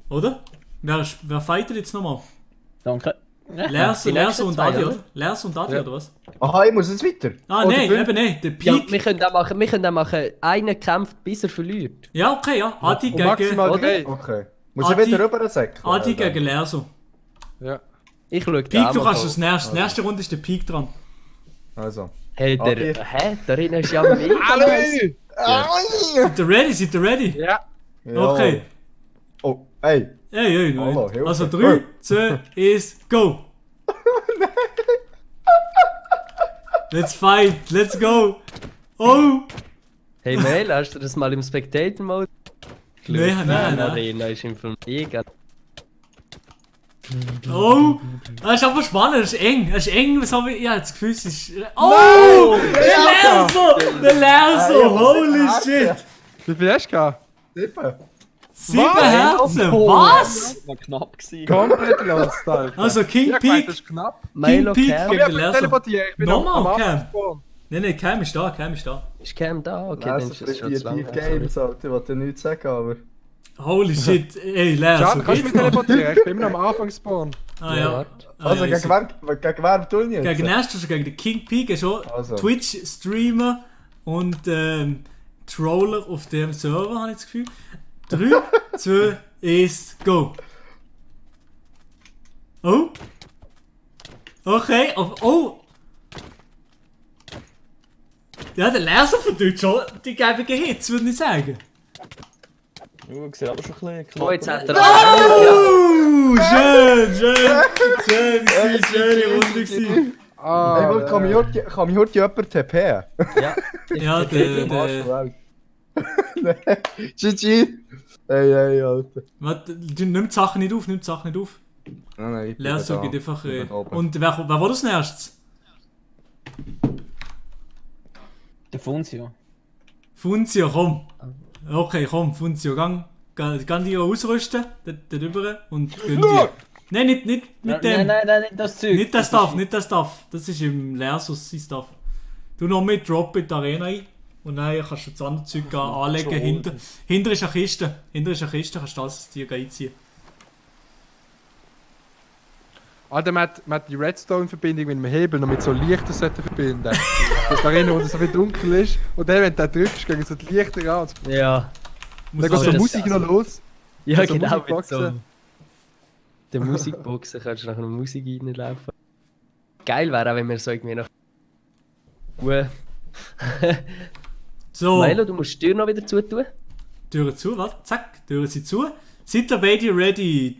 Oder? Wer fightet jetzt nochmal? Danke. Lerso und Adi, oder? Lerso und Adi, oder was? Aha, ich muss jetzt weiter. Ah, nein, eben nicht. Der Pig... Ja, wir können auch machen, einer kämpft, bis er verliert. Ja, okay, ja. Adi gegen... Okay. Muss ich wieder rüber säckeln? Adi gegen Lerso. Ja. Ich schau Pig, du kannst als nächstes. Nächste Runde ist der Pig dran. Also. Hey, da drin ist ja mega. Seid ihr ready? Ja. Okay. Oh, hey. Ey, Hallo, nein. Hilfe. Also 3, 2, 1, go! Let's fight, let's go! Oh! Hey Mail, hast du das mal im Spectator-Mode? Nein. Arena ist im Film mega. Oh! Das ist aber spannend, das ist eng. Was habe ich? Ja, das Gefühl, es ist. Oh! Der Lerso! Holy shit! Wie viel hast du gehabt? 7 Herzen! Was? Das war knapp gewesen. Komplett lost, Alter. Also King Ich gemeint, Peak. das ist knapp. King Peak Aber gegen ich den bin Lerso. teleportiert, ich bin am Nochmal, Cam. Abspawn. Nein, Cam ist da. Ist Cam da? Okay, dann ist das schon zu lang. Games, Alter, ich wollte nichts sagen, aber... Holy shit, ey, Lerso. Schade, kannst du mich teleportieren? Ich bin immer noch am Anfang spawn. Ah ja. Also, gegen wer tun jetzt? Gegen erst, also gegen den King Peak, ist schon Also. Twitch-Streamer und Troller auf dem Server, habe ich das Gefühl. 3, 2, 1, go! Oh! Okay, oh! Ja, der Leser verdient schon die gäbigen Hits, würde ich sagen. Ich sehe aber schon ein bisschen Oh, jetzt hat er... Oh! Schöne Runde gewesen. Ey, kann mich heute jemand TP? Ja, der... GG! Ey, Alter. Warte, nimm die Sachen nicht auf, Nein, ich bin Leser da. geht einfach... Ich bin da oben. Und wer war das nächstes? Der Funzio. Funzio, komm. Okay, komm, Funzio, gang die ausrüsten, dort rüber und gönn dir. Nein, nicht mit dem. Nein, das Zeug. Nicht das Stuff. Das ist im Lersus sein Stuff. Du noch mit Drop in die Arena ein und dann kannst du das andere Zeug anlegen. Hinter ist eine Kiste. Kannst du alles dir einziehen. Alter, man hat die Redstone-Verbindung mit dem Hebel noch mit so Lichtern verbinden. Das Arena, wo es so viel dunkel ist. Und dann, wenn du da drückst, gehen so die Lichter an. Ja. Dann geht so Musik noch los. Ja, so genau, mit Musikboxen. so der Musikboxen kannst du nachher Musik reinlaufen. Geil wäre auch, wenn wir so irgendwie noch... So. Milo, du musst die Tür noch wieder zutun. Türen zu, warte, zack, Türen sind zu. Seid ihr beide ready?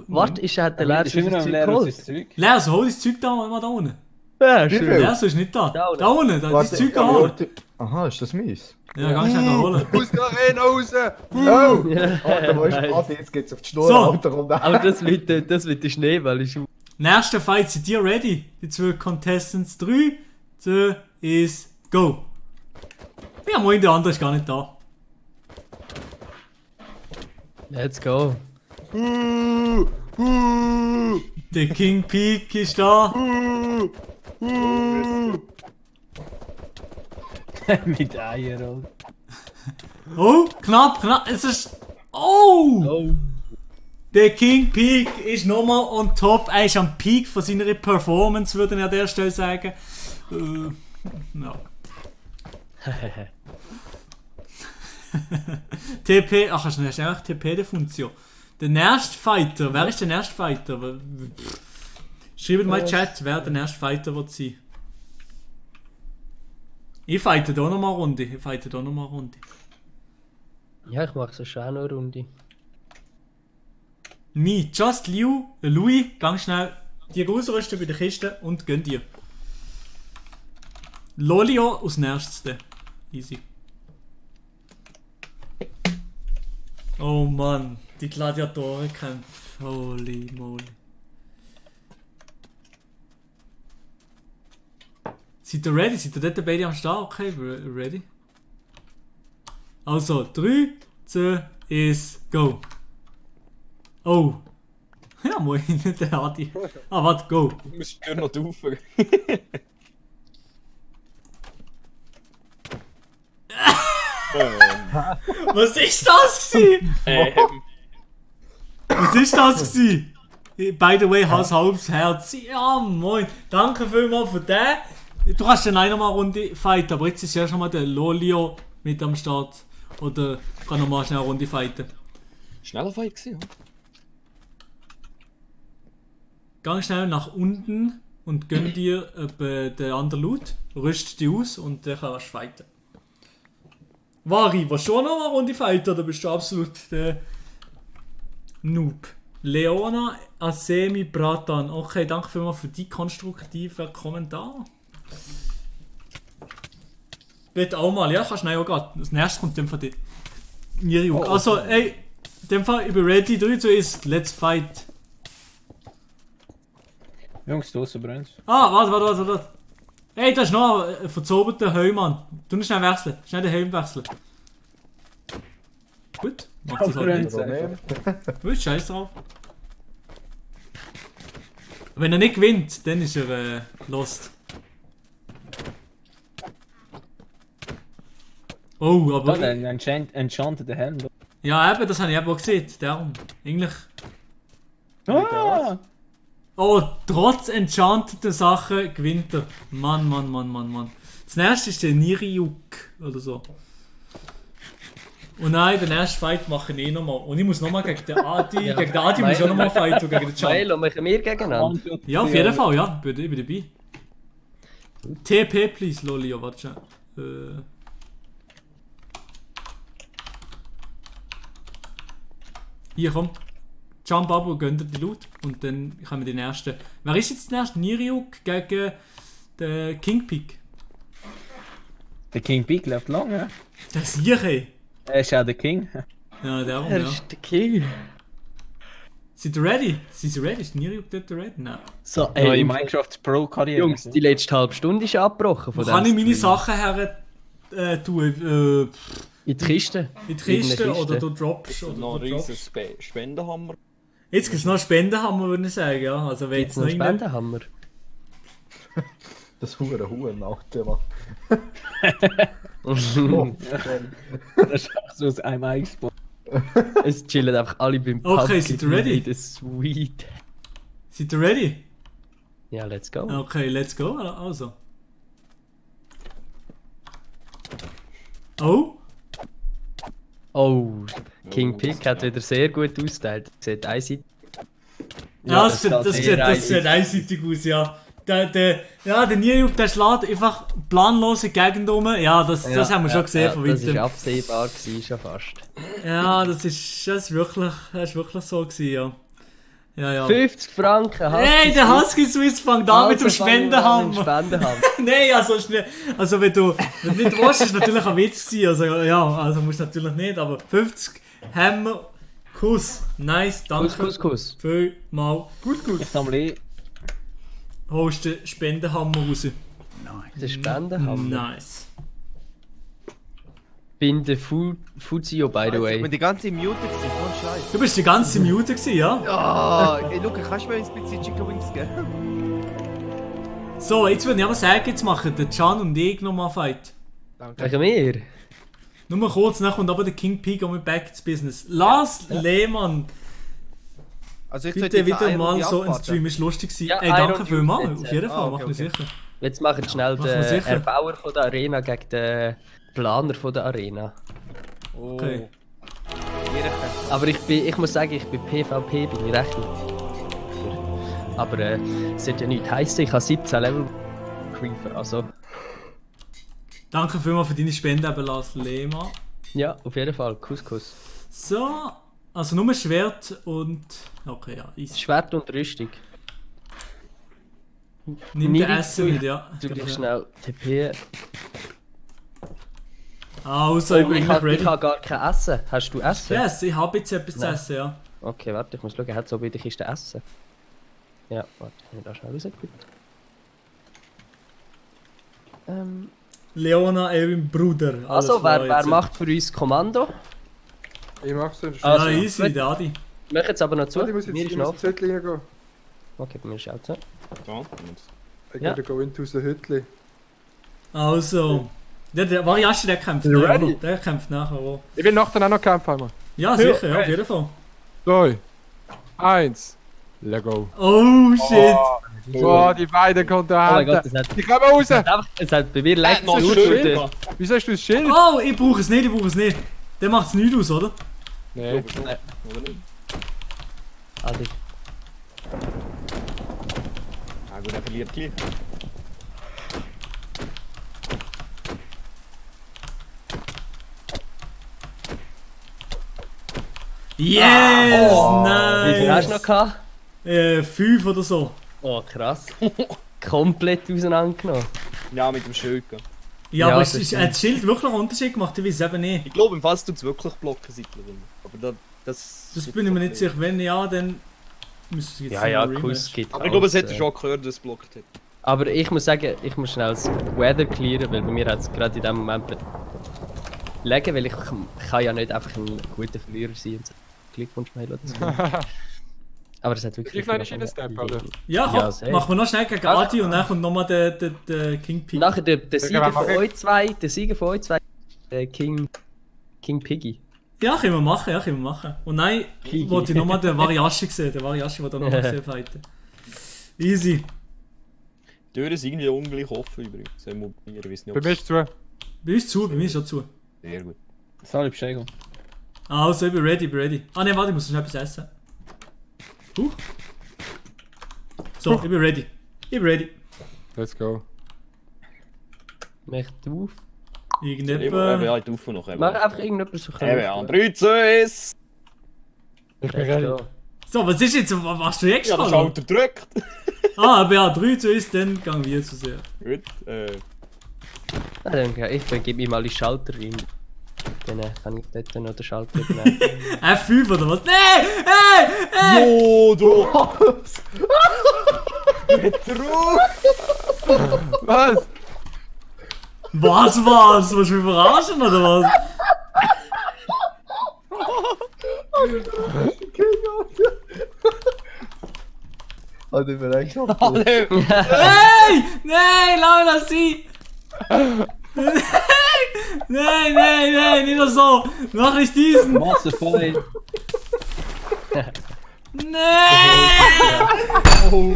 Warte, hat der Lars das Zeug geholt? Lars, hol das Zeug da unten. Ja, schön. Lars ist nicht da. Da unten, das Zeug holen. Aha, ist das mies? Ja, ganz schnell holen. Aus der Arena raus! Oh! Alter, wo ist Adi? Jetzt geht's auf die Schnur, So. Alter, und Aber das wird der Schneeball. Ist... Nächster Fight, seid ihr ready? Die 2 Contestants. 3, 2, 1, go! Ja, moin, der andere ist gar nicht da. Let's go. Der King Peak ist da. Mit Eier. Oh, knapp. Es ist... Oh! Der King Peak ist nochmal on top. Er ist am Peak von seiner Performance, würde ich an der Stelle sagen. No. TP, ach, hast du eigentlich TP der Funktion? Der nächste Fighter, wer ist der nächste Fighter? Schreibt mal in den Chat, wer der nächste Fighter wird sein. Ich fighte da nochmal eine Runde. Ja, ich mache so schon auch noch eine Runde. Louis, ganz schnell die ausrüsten bei der Kiste und gönn dir. Lolio aus nächstes. Easy. Oh Mann, die Gladiatorenkämpfe. Holy moly. Seid ihr ready? Seid ihr dort beide am Start? Okay, ready. Also, 3, 2, 1, go. Oh. Ja, moin, nicht der Adi. Ah, warte, go. Du musst ja noch drauf. Was ist das gewesen? Was ist das gewesen? By the way, hast halbes Herz. Ja, moin. Danke vielmals für den. Du kannst dann auch noch mal eine Runde fighten, aber jetzt ist ja schon mal der Lolio mit am Start. Oder kann noch mal schnell eine Runde fighten. Schneller Fight gewesen, ja. Gang schnell nach unten und gönn dir den anderen Loot. Rüst dich aus und dann kannst du fighten. Vari, willst du auch noch eine Runde fighten oder bist du absolut der Noob. Leona Asemi Bratan. Okay, danke vielmals für die konstruktiven Kommentare. Bitte auch mal, ja, kannst du auch gehen. Das nächste kommt dann von dir. Niriuk. Oh. Also, ey, in dem Fall, ich bin ready. 3 zu 1, let's fight. Jungs, draussen brennt. Ah, warte. Ey, das ist noch ein verzauberter Helm, Mann. Du musst schnell wechseln. Schnell den Helm wechseln. Gut. Macht das halt nicht. Gut, scheiß drauf. Wenn er nicht gewinnt, dann ist er lost. Oh, aber... Ja, ein enchanted Helm. Ja, eben, das habe ich eben auch gesehen. Darum. Eigentlich... Ah! Oh, trotz enchanteten Sachen gewinnt er. Mann. Das nächste ist der Niriuk oder so. Und nein, den ersten Fight mache ich nochmal. Und ich muss nochmal gegen den Adi. Ja. Gegen den Adi muss ich auch nochmal fighten und gegen den Chan. Milo, machen wir gegeneinander? Ja, auf jeden Fall, ja. Ich bin dabei. TP, please, Lolio, warte schon. Hier, komm. Jump up und gönnt die Loot. Und dann kommen wir den ersten. Wer ist jetzt der erste? Niriuk gegen den Kingpeak. Der King Peak lebt lange. Der ist hier, ey. Er ist ja der King. Ja, darum, Er ja. ist der King. Sind ihr ready? Sind sie ready? Ist Niriuk dort ready? Nein. So, Neue Minecraft Pro-Karriere. Jungs, die letzte halbe Stunde ist abgebrochen. Wo Von kann ich dem meine Stream. Sachen her tun? In die Kiste. In die Kiste Irgendeine oder Kiste. du droppst. Noch Oder ein du droppst. riesen Spendenhammer. Jetzt gibt es noch einen Spendenhammer, würde ich sagen. Ja. Also, wenn Gibt's jetzt noch einen noch rein- Spendenhammer? Das Huren, Alter, Mann. Das ist auch so aus einem Einspann. Es chillen einfach alle beim Okay, seid ihr ready? Das Sweet. Seid ihr ready? Ja, let's go. Okay, let's go. Also. Oh. Oh, King Pick hat wieder sehr gut ausgeteilt. Sieht einseitig. Ja, das sieht einseitig aus, ja. Der Niriuk, der schlägt einfach planlose Gegend um. Ja, das haben wir schon gesehen von Das weitem. war absehbar, gewesen, schon fast. Ja, das ist wirklich so gewesen, ja. Ja. 50 Franken, Hey, der Husky Swiss fängt an mit dem Spendenhammer. Nein, also schnell. Also wenn du nicht willst, ist natürlich ein Witz gewesen. Also ja, also musst du natürlich nicht, aber 50 Hammer, Kuss. Nice, danke. Kuss. Vielmal. Gut. Ich sammle Holst den Spendenhammer raus. Der Spendenhammer. Nice. Bin der Fuzio, by the Ich way. bin die ganze Zeit Mute gewesen, voll Scheiß. Du bist die ganze Zeit Mute gewesen, ja? Ja, ey, Luca, kannst du mir ein bisschen Chicken Wings geben? So, jetzt würde ich aber sagen, jetzt machen der Can und ich nochmal Fight. Wegen mir? Nur kurz, dann kommt aber der King Peak und wir back to business. Lars Lehmann. Also ich Bitte wieder mal so ein Stream, ist lustig gewesen. Ja, Ey, danke Iron vielmals, Dude auf jeden jetzt, Fall, okay, mach mir sicher. Jetzt machen wir schnell Machen wir den sicher. Erbauer von der Arena gegen den Planer von der Arena. Okay. Aber ich muss sagen, ich bin PvP, bin ich recht gut. Aber es sollte ja nichts heissen, ich habe 17 Level Creeper, also... Danke vielmals für deine Spende, eben Lars Lehmann. Ja, auf jeden Fall, Kuss. So, also nur Schwert und... Okay, ja, easy. Schwert und Rüstung. Nimm den Essen mit, ja. Du gleich schnell TP. Also, Oh, ich bin ich ready. habe gar kein Essen. Hast du Essen? Yes, ich habe jetzt etwas zu Nein. essen, ja. Okay, warte, ich muss schauen, hat so bei der Kiste Essen? Ja, warte, ich nehme da schnell raus. Gut. Leona, Erwin Bruder. alles Also, klar wer jetzt. macht für uns Kommando? Ich mach's sonst. Ja, Also, easy, gut. der Adi. Ich mache jetzt aber noch zu. Warte, ich muss jetzt Mir ist in noch das Hütchen reingehen. Okay, bei mir ist auch zu. Ich Ja. gotta go into the Hütchen. Also. Der Variashi, der kämpft. You nachher ready? noch. Der kämpft nachher auch. Ich will nachher auch noch kämpfen einmal. Ja, sicher, ja, auf jeden Fall. 2, 1, let's go. Oh shit! Boah, die beiden Oh mein Gott, Kontrahenten. das hat... Die kommen raus! Es hat bei mir leicht noch zu Schild. tun. Wieso hast du das Schild? Oh, ich brauche es nicht, Der macht es nicht aus, oder? Nein. Adi. Ah gut, er verliert gleich. Yes! Oh, Nice! Wie viel hast du noch gehabt? 5 oder so. Oh, krass. Komplett auseinandergenommen. Ja, mit dem Schild. Ja, Ja, aber das hat stimmt. das Schild wirklich einen Unterschied gemacht? Ich weiß es eben nicht. Ich glaube, im Fall tut es wirklich blocken seitlich. Aber das Das bin ich mir nicht sicher. Wenn ja, dann müsste es jetzt Ja, noch Kuss gibt. Aber ich glaube, es alles, hätte schon gehört, dass es blockt hat. Aber ich muss sagen, ich muss schnell das Weather clearen, weil bei mir hat es gerade in dem Moment legen, weil ich kann ja nicht einfach ein guter Verlierer sein und so Glückwunsch-Mail oder so. Aber es hat wirklich... Ist noch nicht in den Step, oder? Ja, komm, safe. machen wir noch schnell gegen Adi und dann kommt nochmal der King Pig. Nachher der Sieger von euch zwei, King Piggy. Ja, können wir machen. Und nein, wollte ich nochmal den Variashi sehen. Der Variashi, der da nochmal sehr fighten. Easy. Die Türen sind irgendwie ungleich offen übrigens. Ich weiß nicht, Bei mir ist es zu. Bei uns zu, bei mir ist schon zu. Sehr gut. Sorry, Bescheid. Also, ich bin ready. Ah ne, warte, ich muss noch etwas essen. So, ich bin ready. Let's go. Mach auf. Irgendjemand... Ja, ich rufe noch. Mach einfach irgendjemand so Eben, ja. 3, 2, 1. Ich bin ready. So, was ist jetzt? Was machst du jetzt? Ja, das Schalter drückt. Aber ja, 3 zu 1, dann gehen wir zu sehr. Gut, Ich begebe mich mal in den Schalter rein. Dann kann ich dort noch den Schalter übernehmen. F5 oder was? Hey! Jo, du! Was? Was? Willst du mich verarschen oder was? Hat er mir echt Hey! Nein, lass das sein! Nein, nicht so! Mach nicht diesen! Wasserfall. Nein! Oh,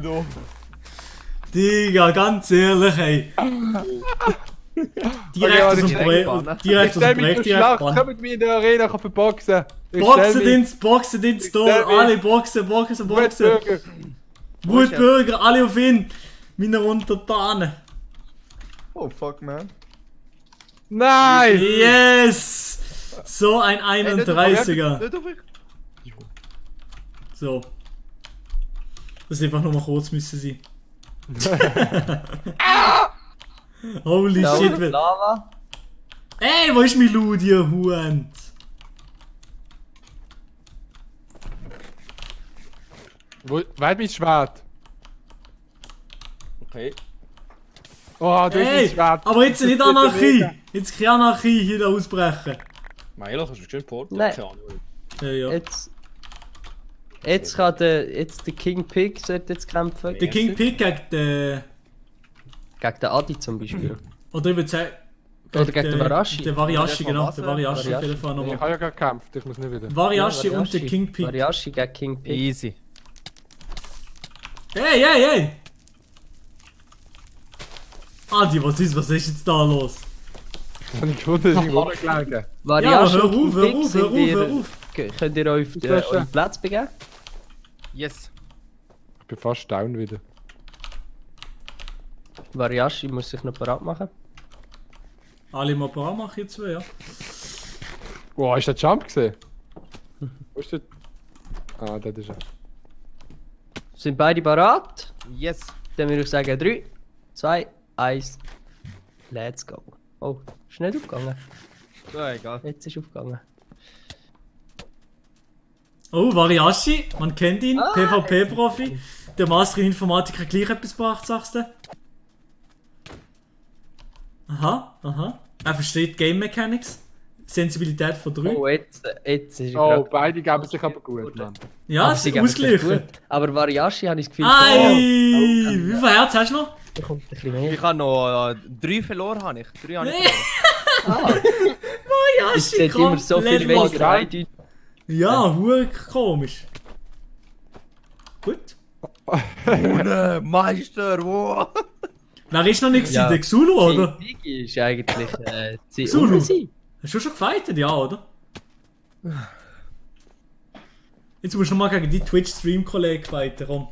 no. Digga, ganz ehrlich, ey. Direkt aus dem Projekt, direkt bannen. Komm mit mir in der Arena, kann verboxen. Boxen ins Tor, alle boxen. Wutbürger, alle auf ihn. Meine Untertanen. Oh fuck, man. Nein! Yes! So ein 31er. So. Das hätte einfach nur mal kurz müssen sein. Holy shit. Lava. Ey, wo ist mein Loot, ihr Huhn? Wer hat mein Schwert? Okay. Oh, du hast mein Ey, Schwert. aber jetzt nicht Anarchie. Jetzt keine Anarchie hier da ausbrechen. Milo, kannst du bestimmt Portal? Nein. Keine Ahnung. Ja. Jetzt kann der King Pig sollte jetzt kämpfen. Der King Pig gegen den... Gegen den Adi zum Beispiel. Oder ich würde sagen... Oder gegen den Variashi. Der Variashi, genau. Der Variashi auf jeden Fall Ich nochmal. habe ja gerade gekämpft, ich muss nicht wieder. Variashi und der King Pig. Variashi gegen King Pig. Easy. Hey! Adi, was ist jetzt da los? Und ich wusste, dass ich runtergelegen. Variashi Ja, hör und King auf, Pig hör auf. könnt ihr euch auf euren Platz begeben? Yes. Ich bin fast down wieder. Variashi muss sich noch parat machen. Alle mal parat machen jetzt zwei, ja. Wow, ist der Jump gesehen? Wo ist der? Ah, das ist er. Sind beide parat? Yes. Dann würde ich sagen 3, 2, 1. Let's go. Oh, ist nicht aufgegangen. Ja, egal. Jetzt ist aufgegangen. Oh, Variashi, man kennt ihn, PvP-Profi. Der Master in Informatik hat gleich etwas gebracht, sagst du? Aha. Er versteht Game Mechanics. Sensibilität von 3. Oh, jetzt ist er Oh, grad- beide geben sich aber gut, Mann. Ja, Aber es sie ist geben sich ausgeglichen. gut. Aber Variashi habe ich das Gefühl... Ei, wie viel Herz hast du noch? Da kommt ein bisschen mehr. Ich habe noch 3 verloren, habe ich. 3 habe ich Nee. verloren. Variashi, Es sieht immer so viel komplett weniger eindeutig. Ja, hure komisch. Gut. Ohne Meister, wow. Wer ist noch nicht gewesen? Ja. Der Xulu, oder? King Pig ist eigentlich... Xulu. Xulu. Hast du schon gefightet? Ja, oder? Jetzt musst du noch mal gegen die Twitch-Stream-Kollegen fighten, komm.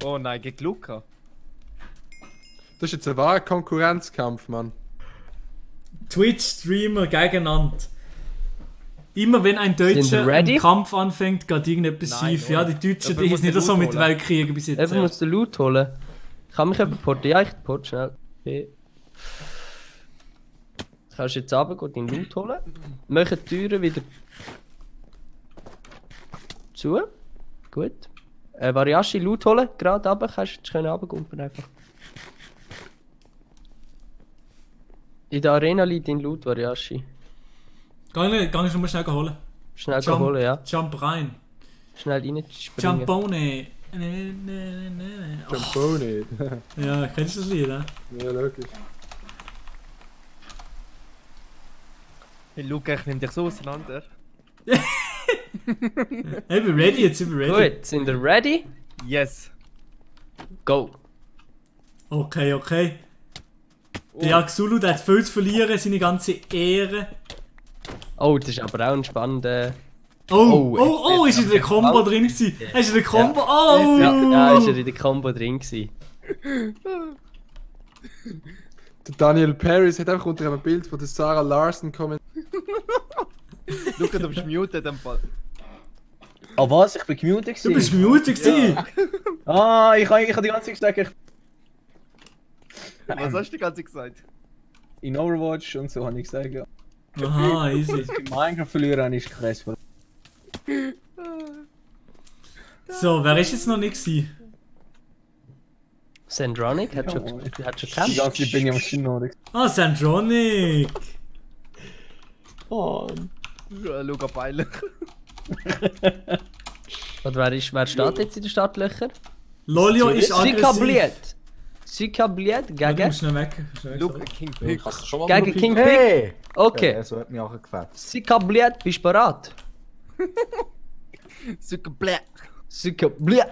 Oh nein, gegen Luca. Das ist jetzt ein wahrer Konkurrenzkampf, Mann. Twitch-Streamer gegeneinander. Immer wenn ein Sind Deutscher ihr ready? einen Kampf anfängt, geht irgendetwas Nein, schief. Ja, die oder? Deutschen, Jemand die muss ist nicht den so Loot mit holen. Weltkriegen bis jetzt. Eben muss den Loot holen. Kann mich jemand porten? Ja, ich port schnell. Okay. Kannst du jetzt runter den Loot holen? Machen die Türen wieder zu. Gut. Variashi, Loot holen. Gerade runter. Kannst du runtergumpen einfach. In der Arena liegt dein Loot, Variashi. Gang ich schon mal schnell holen. Schnell holen, ja. Jump rein. Schnell reinspringen. Jumpone. Jumpone. Ja, kennst du das Lied, ne? Ja, logisch. Hey, Luca, ich nehm dich so auseinander. Ich bin ready, jetzt sind wir ready. Gut, sind ihr ready? Yes. Go. Okay. Der Axulu, der hat viel zu verlieren, seine ganze Ehre. Oh, das ist aber auch ein spannender... Oh, ist in der Combo drin gewesen. Ist in der Combo, oh! Ja, ist er in der Combo drin gewesen. Der Daniel Paris hat einfach unter einem Bild von der Sarah Larson kommentiert. Luca, du bist muted in dem Fall. Ah was? Ich bin gemutet Du bist gemutet gewesen? Ah, ich hab die ganze Zeit gesagt, Was hast du die ganze Zeit gesagt? in Overwatch und so habe ich gesagt, ja. Aha, easy. In Minecraft verlieren ist krass. So, wer ist jetzt noch nicht gewesen? Sandronic hat schon Die gekämpft. ganze Zeit bin ich am Schnurren. Ah, Sandronic! Oh. Luca peinlich. Und wer steht jetzt in den Startlöchern? Lolio ist aggressiv. Sika Bliet Du gegen... musst schnell weg. Luca, King Pig. Gegen King Pig. Hey! Okay. Ja, so hat mich auch gefällt. Sika Bliet, bist du bereit? Sucker Black. Sika Bliet.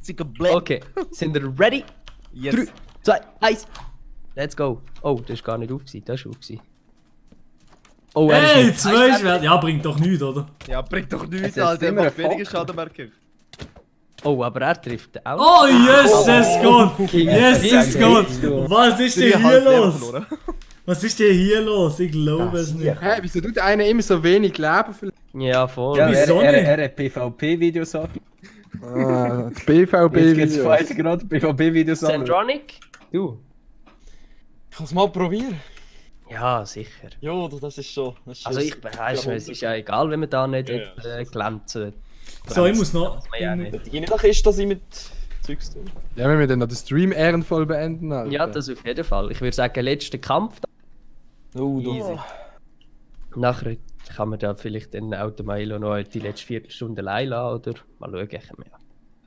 Sucker Black. Okay, sind ihr ready? Yes. 3, 2, 1. Let's go. Oh, das ist gar nicht auf gewesen, das ist auf gewesen. Oh, er Hey, ist 2 Schwert. Ja, bringt doch nichts, oder? Ja, bringt doch nichts, Es ist Alter. Er immer macht ein weniger Fuck. Schaden, merke ich. Oh, aber er trifft auch. Oh, yes, es geht! King Yes, Pig. es geht! Was ist denn hier Leben los? verloren. Was ist denn hier los? Ich glaube es nicht. Hä, wieso tut einer immer so wenig Leben verlieren? Ja, voll. Ja, Wieso er hat PvP-Videos an. Ah, Jetzt geht's BVB-Video. weiter gerade PvP-Videos an. Sandronic? Du? Ich kann es mal probieren. Ja, sicher. Ja, das ist schon. Das ist Also ich weiß, es ist ja egal, wenn man da nicht glänzen. So, ich muss noch. Muss man ja nicht. Ich nicht nach ist, dass ich mit Zeugs tue. Ja, wenn wir dann noch den Stream ehrenvoll beenden. Alter. Ja, das auf jeden Fall. Ich würde sagen, letzter Kampf. Oh, Easy. Nachher kann man da vielleicht den Automailo noch die letzte Viertelstunde allein lassen oder mal schauen.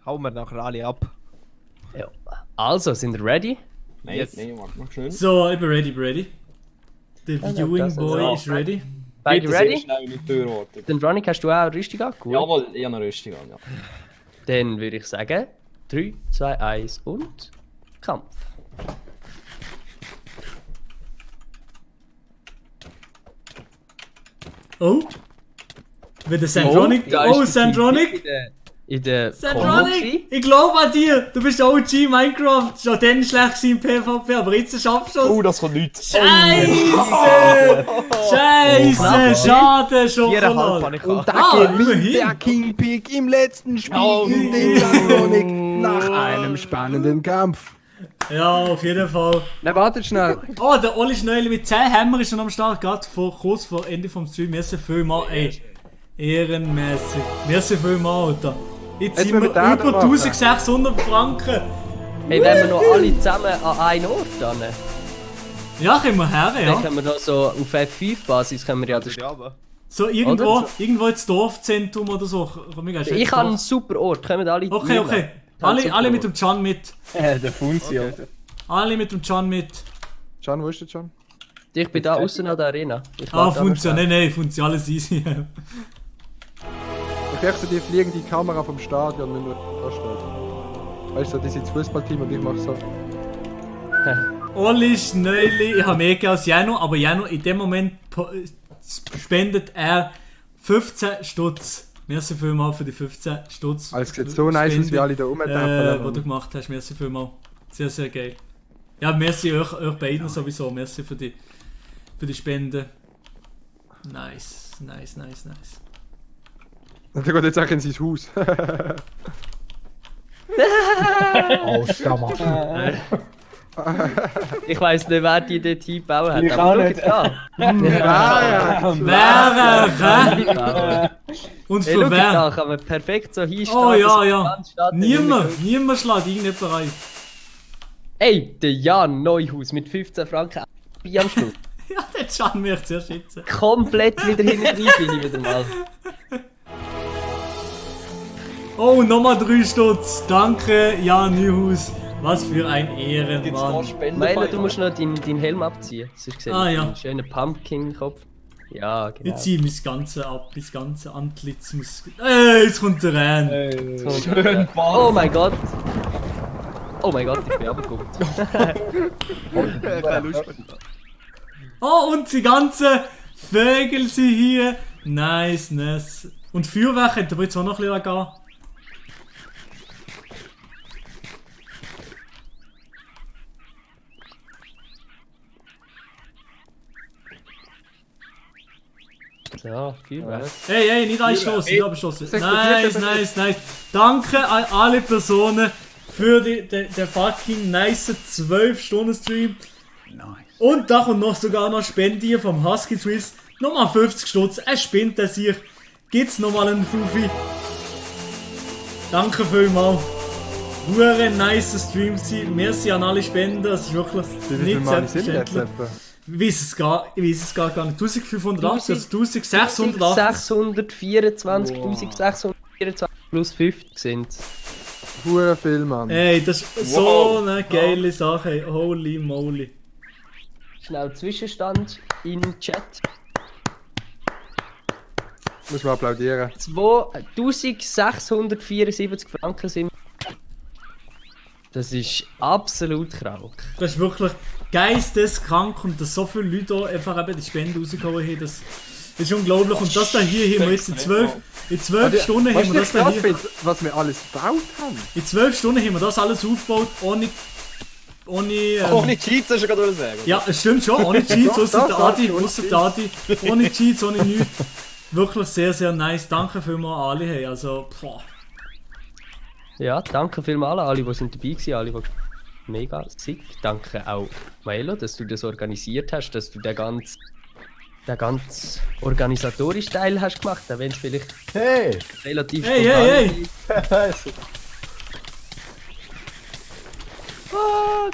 Hauen wir nachher alle ab. Ja. Also, sind ihr ready? Nein, Yes. nein, warte mal schön. So, ich bin ready. Der Viewing das ist Boy auch. ist ready. Beide Bitte sehr ready? schnell mit der Tür warten. Den Ronic hast du auch richtig angeguckt? Jawohl, ich habe eine Rüstung an, ja. Dann würde ich sagen, 3, 2, 1 und Kampf. Oh! Wenn der Sandronic. da ist Oh, der Sandronic! In der Sandronic! Ich glaube an dir! Du bist der OG Minecraft! Schon dann schlecht im PvP, aber jetzt schaffst du es! Oh, das kommt nichts. Scheiße! Scheiße! Schade, Schokolade! habe ich Und an. da gewinnt immerhin. der King Pig im letzten Spiel gegen den Sandronic nach einem spannenden Kampf. Ja, auf jeden Fall. Na, wartet schnell. Oh, der Oli Schnöli mit 10 Hämmer ist schon am Start, gerade kurz vor Ende vom Stream. Merci vielmal, ey. Ehrenmäßig. Merci vielmal, Alter. Jetzt sind wir müssen wir den über da machen. 1600 Franken. Hey, wenn wir noch alle zusammen an einen Ort dann. Ja, können wir her, Dann ja. können wir noch so auf F5-Basis können wir ja das. So irgendwo, Oder? irgendwo ins Dorfzentrum oder so. Ich habe einen super Ort, kommen alle. Okay, okay. Alle mit dem Can mit. Der Funzi, Alter. Alle mit dem Can mit. Can, wo ist der Can? Ich bin da außen an der Arena. Ich Ah, warte Funzi, an der nein, Funzi, alles easy. Ich möchte die fliegende Kamera vom Stadion, wenn du vorstellst. Weißt du, die sind das Fußballteam und ich mach so. Oli Schnöli, ich habe mehr als Jano, aber Jano in dem Moment spendet er 15 Stutz. Merci vielmals für die 15 Stutz. Alles sieht so nice aus, wie alle da rumtappen. Was du gemacht hast, merci vielmals. Sehr, sehr geil. Ja, merci euch beiden sowieso. Merci für die Spende. Nice. Und der geht jetzt auch in sein Haus. Oh, Stamm. Ich weiss nicht, wer die dort eingebaut hat. Ich aber auch schau nicht. jetzt an. Wer? Und Hey, für schau wer? da, kann man perfekt so hinstellen. Oh ja, dass ja. ganz steht, Niemand schlägt irgendjemand rein. Ey, der Jan Neuhaus mit 15 Franken bei am Schluss. Ja, der Can mich zuerst schätzen. Komplett wieder hinten rein bin ich wieder mal. Oh, nochmal 3 Stutz. Danke, Jan Neuhaus. Was für ein Ehrenmann. Meile, du musst noch deinen Helm abziehen. Sonst gesehen, Ah, ja. einen schönen Pumpkin-Kopf. Ja, genau. Ich ziehe mein Ganze ab, mein ganze Antlitz muss... Ey, jetzt kommt der rein. Schön Oh mein Gott. Oh mein Gott, ich bin abgekommen. Oh, und die ganzen Vögel sind hier. Nice. Und Feuerwerk hätte aber jetzt auch noch ein bisschen gehen. Ja, Feuerwerk. Hey, nicht einstoßen, nicht abstoßen. Nice. Danke an alle Personen für den fucking nice 12-Stunden-Stream. Und da kommt noch sogar noch Spende hier vom Husky Swiss. Nochmal 50 Stutz, er spinnt das hier. Gibt's nochmal einen Fufi. Danke vielmals. Hure nice Stream gewesen. Merci an alle Spender, das ist wirklich nicht selbstverständlich. Ich weiß es gar nicht. 1580, also 1680. 1624 plus 50 sind es. Hure viel, Mann. Ey, das ist so eine geile Sache. Holy moly. Schnell Zwischenstand in den Chat. Muss man applaudieren. 2674 Franken sind. Das ist absolut krank. Das ist wirklich geisteskrank und dass so viele Leute hier einfach eben die Spende rausgehauen haben, das ist unglaublich. Und das da hier haben wir jetzt in 12 Stunden haben wir das da hier... Was wir alles gebaut haben. In 12 Stunden haben wir das alles aufgebaut, ohne Cheats, hast du gerade sagen. Ja, es stimmt schon, ohne Cheats, ausser der Adi, ohne Cheats, ohne nichts. Wirklich sehr, sehr nice. Danke vielmals an alle. Hey. Also, boah. Ja, danke vielmals an alle, die sind dabei waren, alle, die mega sick. Danke auch, Maelo, dass du das organisiert hast, dass du den ganz organisatorischen Teil hast gemacht, auch wenn es vielleicht relativ Hey.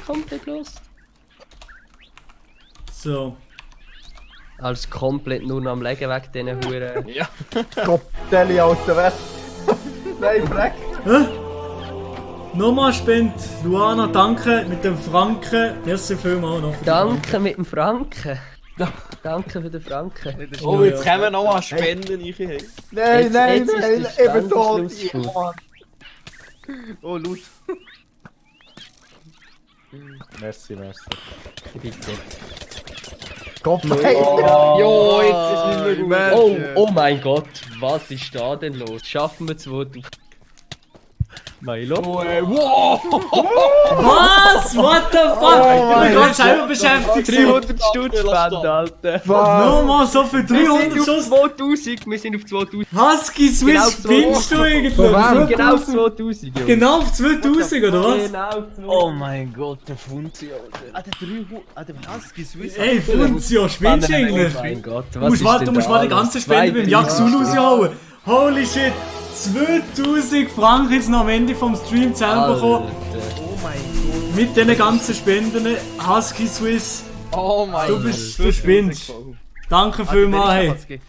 komplett los. So. Als komplett nur noch am Legen weg, diesen Huren. Ja. Kopfdeli, Alter, weg. Nein, weg. Nochmal Spend, Luana, danke mit dem Franken. Merci vielmals noch. Danke mit dem Franken. Danke für den Franken. Oh, jetzt können wir nochmal Spenden rein. Nein, eben tot. Oh, Loot. Merci. Bitte. Kopf. Jo, jetzt ist nicht mehr gut. Oh mein Gott, was ist da denn los? Schaffen wir 2000. Milo? Wow! Was? What the fuck? Ich bin gerade selber beschäftigt. 300 Stutz Spende, Alter. Nochmal so für 300 Schuss. 2000, wir sind auf 2000. Husky Swiss, spinnst du eigentlich? Genau auf 2000, Junge. Genau auf 2000, oder was? Genau auf 2000. Oh mein Gott, der Funzi, Alter. Der Husky Swiss. Ey, Funzio, spinnst du eigentlich? Oh mein Gott, Du musst mal die ganze Spende beim Jaxul raushauen. Holy shit. 2000 Franken jetzt noch am Ende vom Stream zusammenbekommen. Oh mein Gott. Mit diesen ganzen Spenden. Husky Swiss. Oh mein Gott. Du spinnst. Danke vielmals, hey.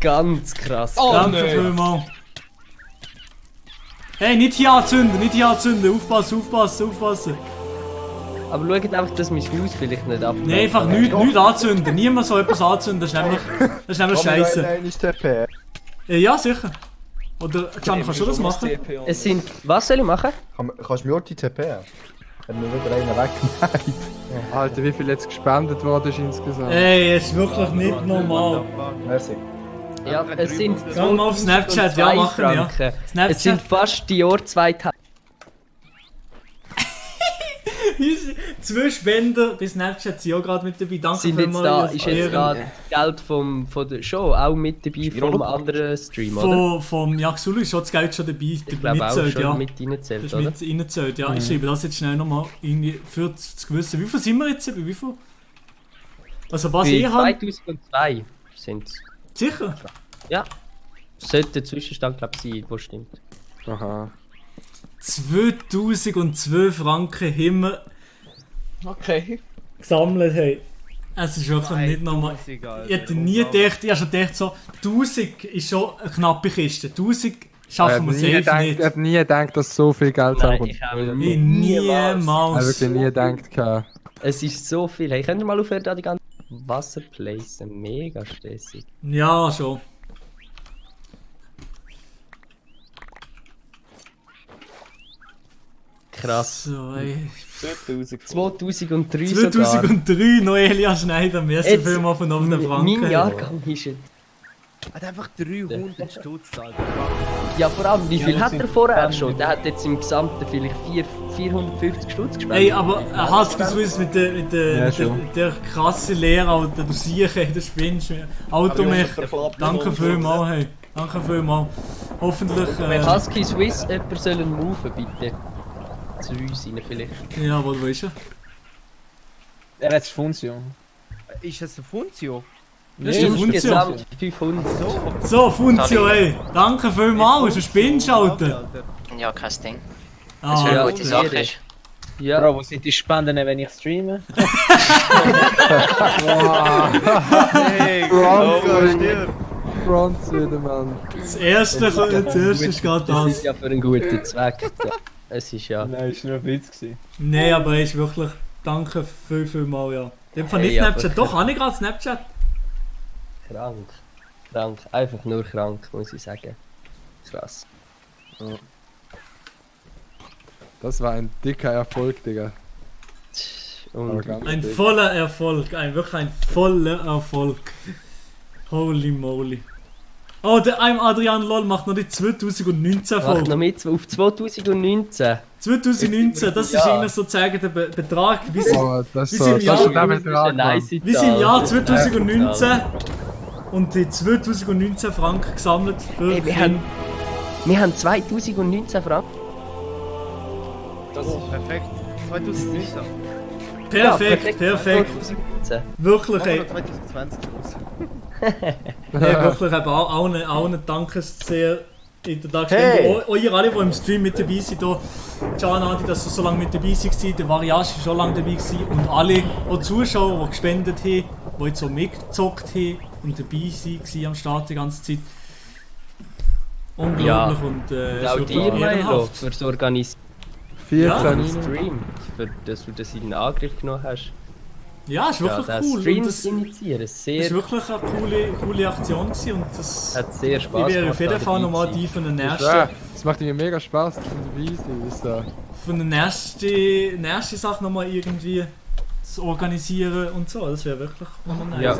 Ganz krass. Danke vielmals. Hey, nicht hier anzünden. Aufpassen. Aber schaut einfach, dass mein Fuse vielleicht nicht ab. Nein, einfach nichts anzünden. Niemand soll etwas anzünden. Das ist nämlich scheiße. Ja, sicher. Oder, Can, kannst du das machen? Es sind... Was soll ich machen? Kannst du mir auch die TP? Wenn mir wieder einen weggenommen. Alter, wie viel jetzt gespendet worden ist insgesamt? Ey, ist wirklich nicht normal. Merci. Ja, es sind... Geh mal auf Snapchat, ja, machen, ja. Es sind fast die Jahr 2000. 2 Spender bei Snapchat sind auch gerade mit dabei. Danke Sind jetzt vielmals, da, ist jetzt da Geld von der Show auch mit dabei vom anderen Stream, oder? Vom Jaxulu ist schon das Geld schon dabei. Ich glaube auch mitzählt, schon ja. mit reingezählt, Das ist oder? mit reingezählt, ja. Ich schreibe das jetzt schnell nochmal irgendwie für zu wissen. Wie viel sind wir jetzt? Bei wie viel? Also was ich habe... 2002 sind es. Sicher? Ja. Sollte der Zwischenstand, glaube ich, sein, wo stimmt. Aha. 2002 Franken haben wir Okay. gesammelt. Hey. Es ist wirklich nicht normal. Ich hätte nie gedacht, ich habe schon gedacht, so 1000 ist schon eine knappe Kiste. 1000 schaffen wir safe nicht. Ich hätte nie gedacht, dass so viel Geld zusammenkommt. Niemals. Ich habe wirklich nie gedacht. Es ist so viel. Hey, könnt ihr mal aufhören, da die ganzen Wasserplays? Mega stressig. Ja, schon. Krass. So, ey. 2003 2003, Noelia Schneider, merci vielmals von oben der Franken. Mein Jahrgang ist jetzt... Hat einfach 300 Stutz gezahlt. Ja, vor allem, wie viel hat er vorher schon? Der hat jetzt im Gesamten vielleicht 450 Stutz gespendet. Ey, aber hast du es mit der krassen Lehre, Alter, du siehst, du spinnst. Automech, danke vielmals, hey. Danke vielmals. Hoffentlich... Wenn Husky Swiss jemand sollen moven, bitte. Zu uns rein vielleicht. Ja, wo ist er? Er hat Funzio. Ist das eine Funzio? Das ist eine Funzio. Insgesamt 500. So, Funzio, ey. Danke vielmals, du spinnst, Alter. Ja, kein Ding. Ah, Das ja, eine gute Sache ist. Ja. Bro, wo sind die Spenden, wenn ich streame? Hey, Bronze wieder, Mann. Das erste ist gerade Das das. ist ja für einen guten Zweck. Es ist ja... Nein, es war nur ein Witz. Nein, aber er ist wirklich... Danke vielmals, ja. Dem von Hey, nicht Snapchat. aber- Doch, habe ich gerade Snapchat. Krank. Einfach nur krank, muss ich sagen. Krass. Das war ein dicker Erfolg, Digga. Ein voller Erfolg. Wirklich ein voller Erfolg. Holy moly. Oh, der Adrian Lol macht noch die 2019 Macht Folge. noch mit auf 2019. 2019, das ist Ja. irgendwie sozusagen der Betrag. Wie sie, Oh, das wie ist sie so- im das ist Jahr, der Betrag, Mann. wie sie im Jahr 2019 und die 2019 Franken gesammelt für Hey, wir haben 2019 Franken. Das ist perfekt. 2019. Perfekt. 2019. Wirklich, ey. 2020 los. Ja, wirklich, eben allen danke sehr in der Tag. Hey. Euch alle, die im Stream mit dabei sind, hier, Can Adi, dass du so lange mit dabei warst, der Variasch war schon lange dabei gewesen, und alle, auch Zuschauer, die gespendet haben, die jetzt so mitgezockt haben und dabei waren am Start die ganze Zeit. Unglaublich Ja. und Auch ist dir, wirklich Milo, ehrenhaft. fürs Organisieren 14. des Stream, für dass du das in Angriff genommen hast. Ja, ist wirklich den cool. Stream Und das- zu initiieren, sehr... Das war wirklich eine coole Aktion gewesen, und das Hat sehr Spaß ich wäre gemacht, auf jeden da Fall dabei nochmal zu die sein. von den Ja, nächsten... das macht mir mega Spaß, dass du dabei bist. Von der nächsten Sache nochmal irgendwie zu organisieren und so. Das wäre wirklich nochmal nice. Ja.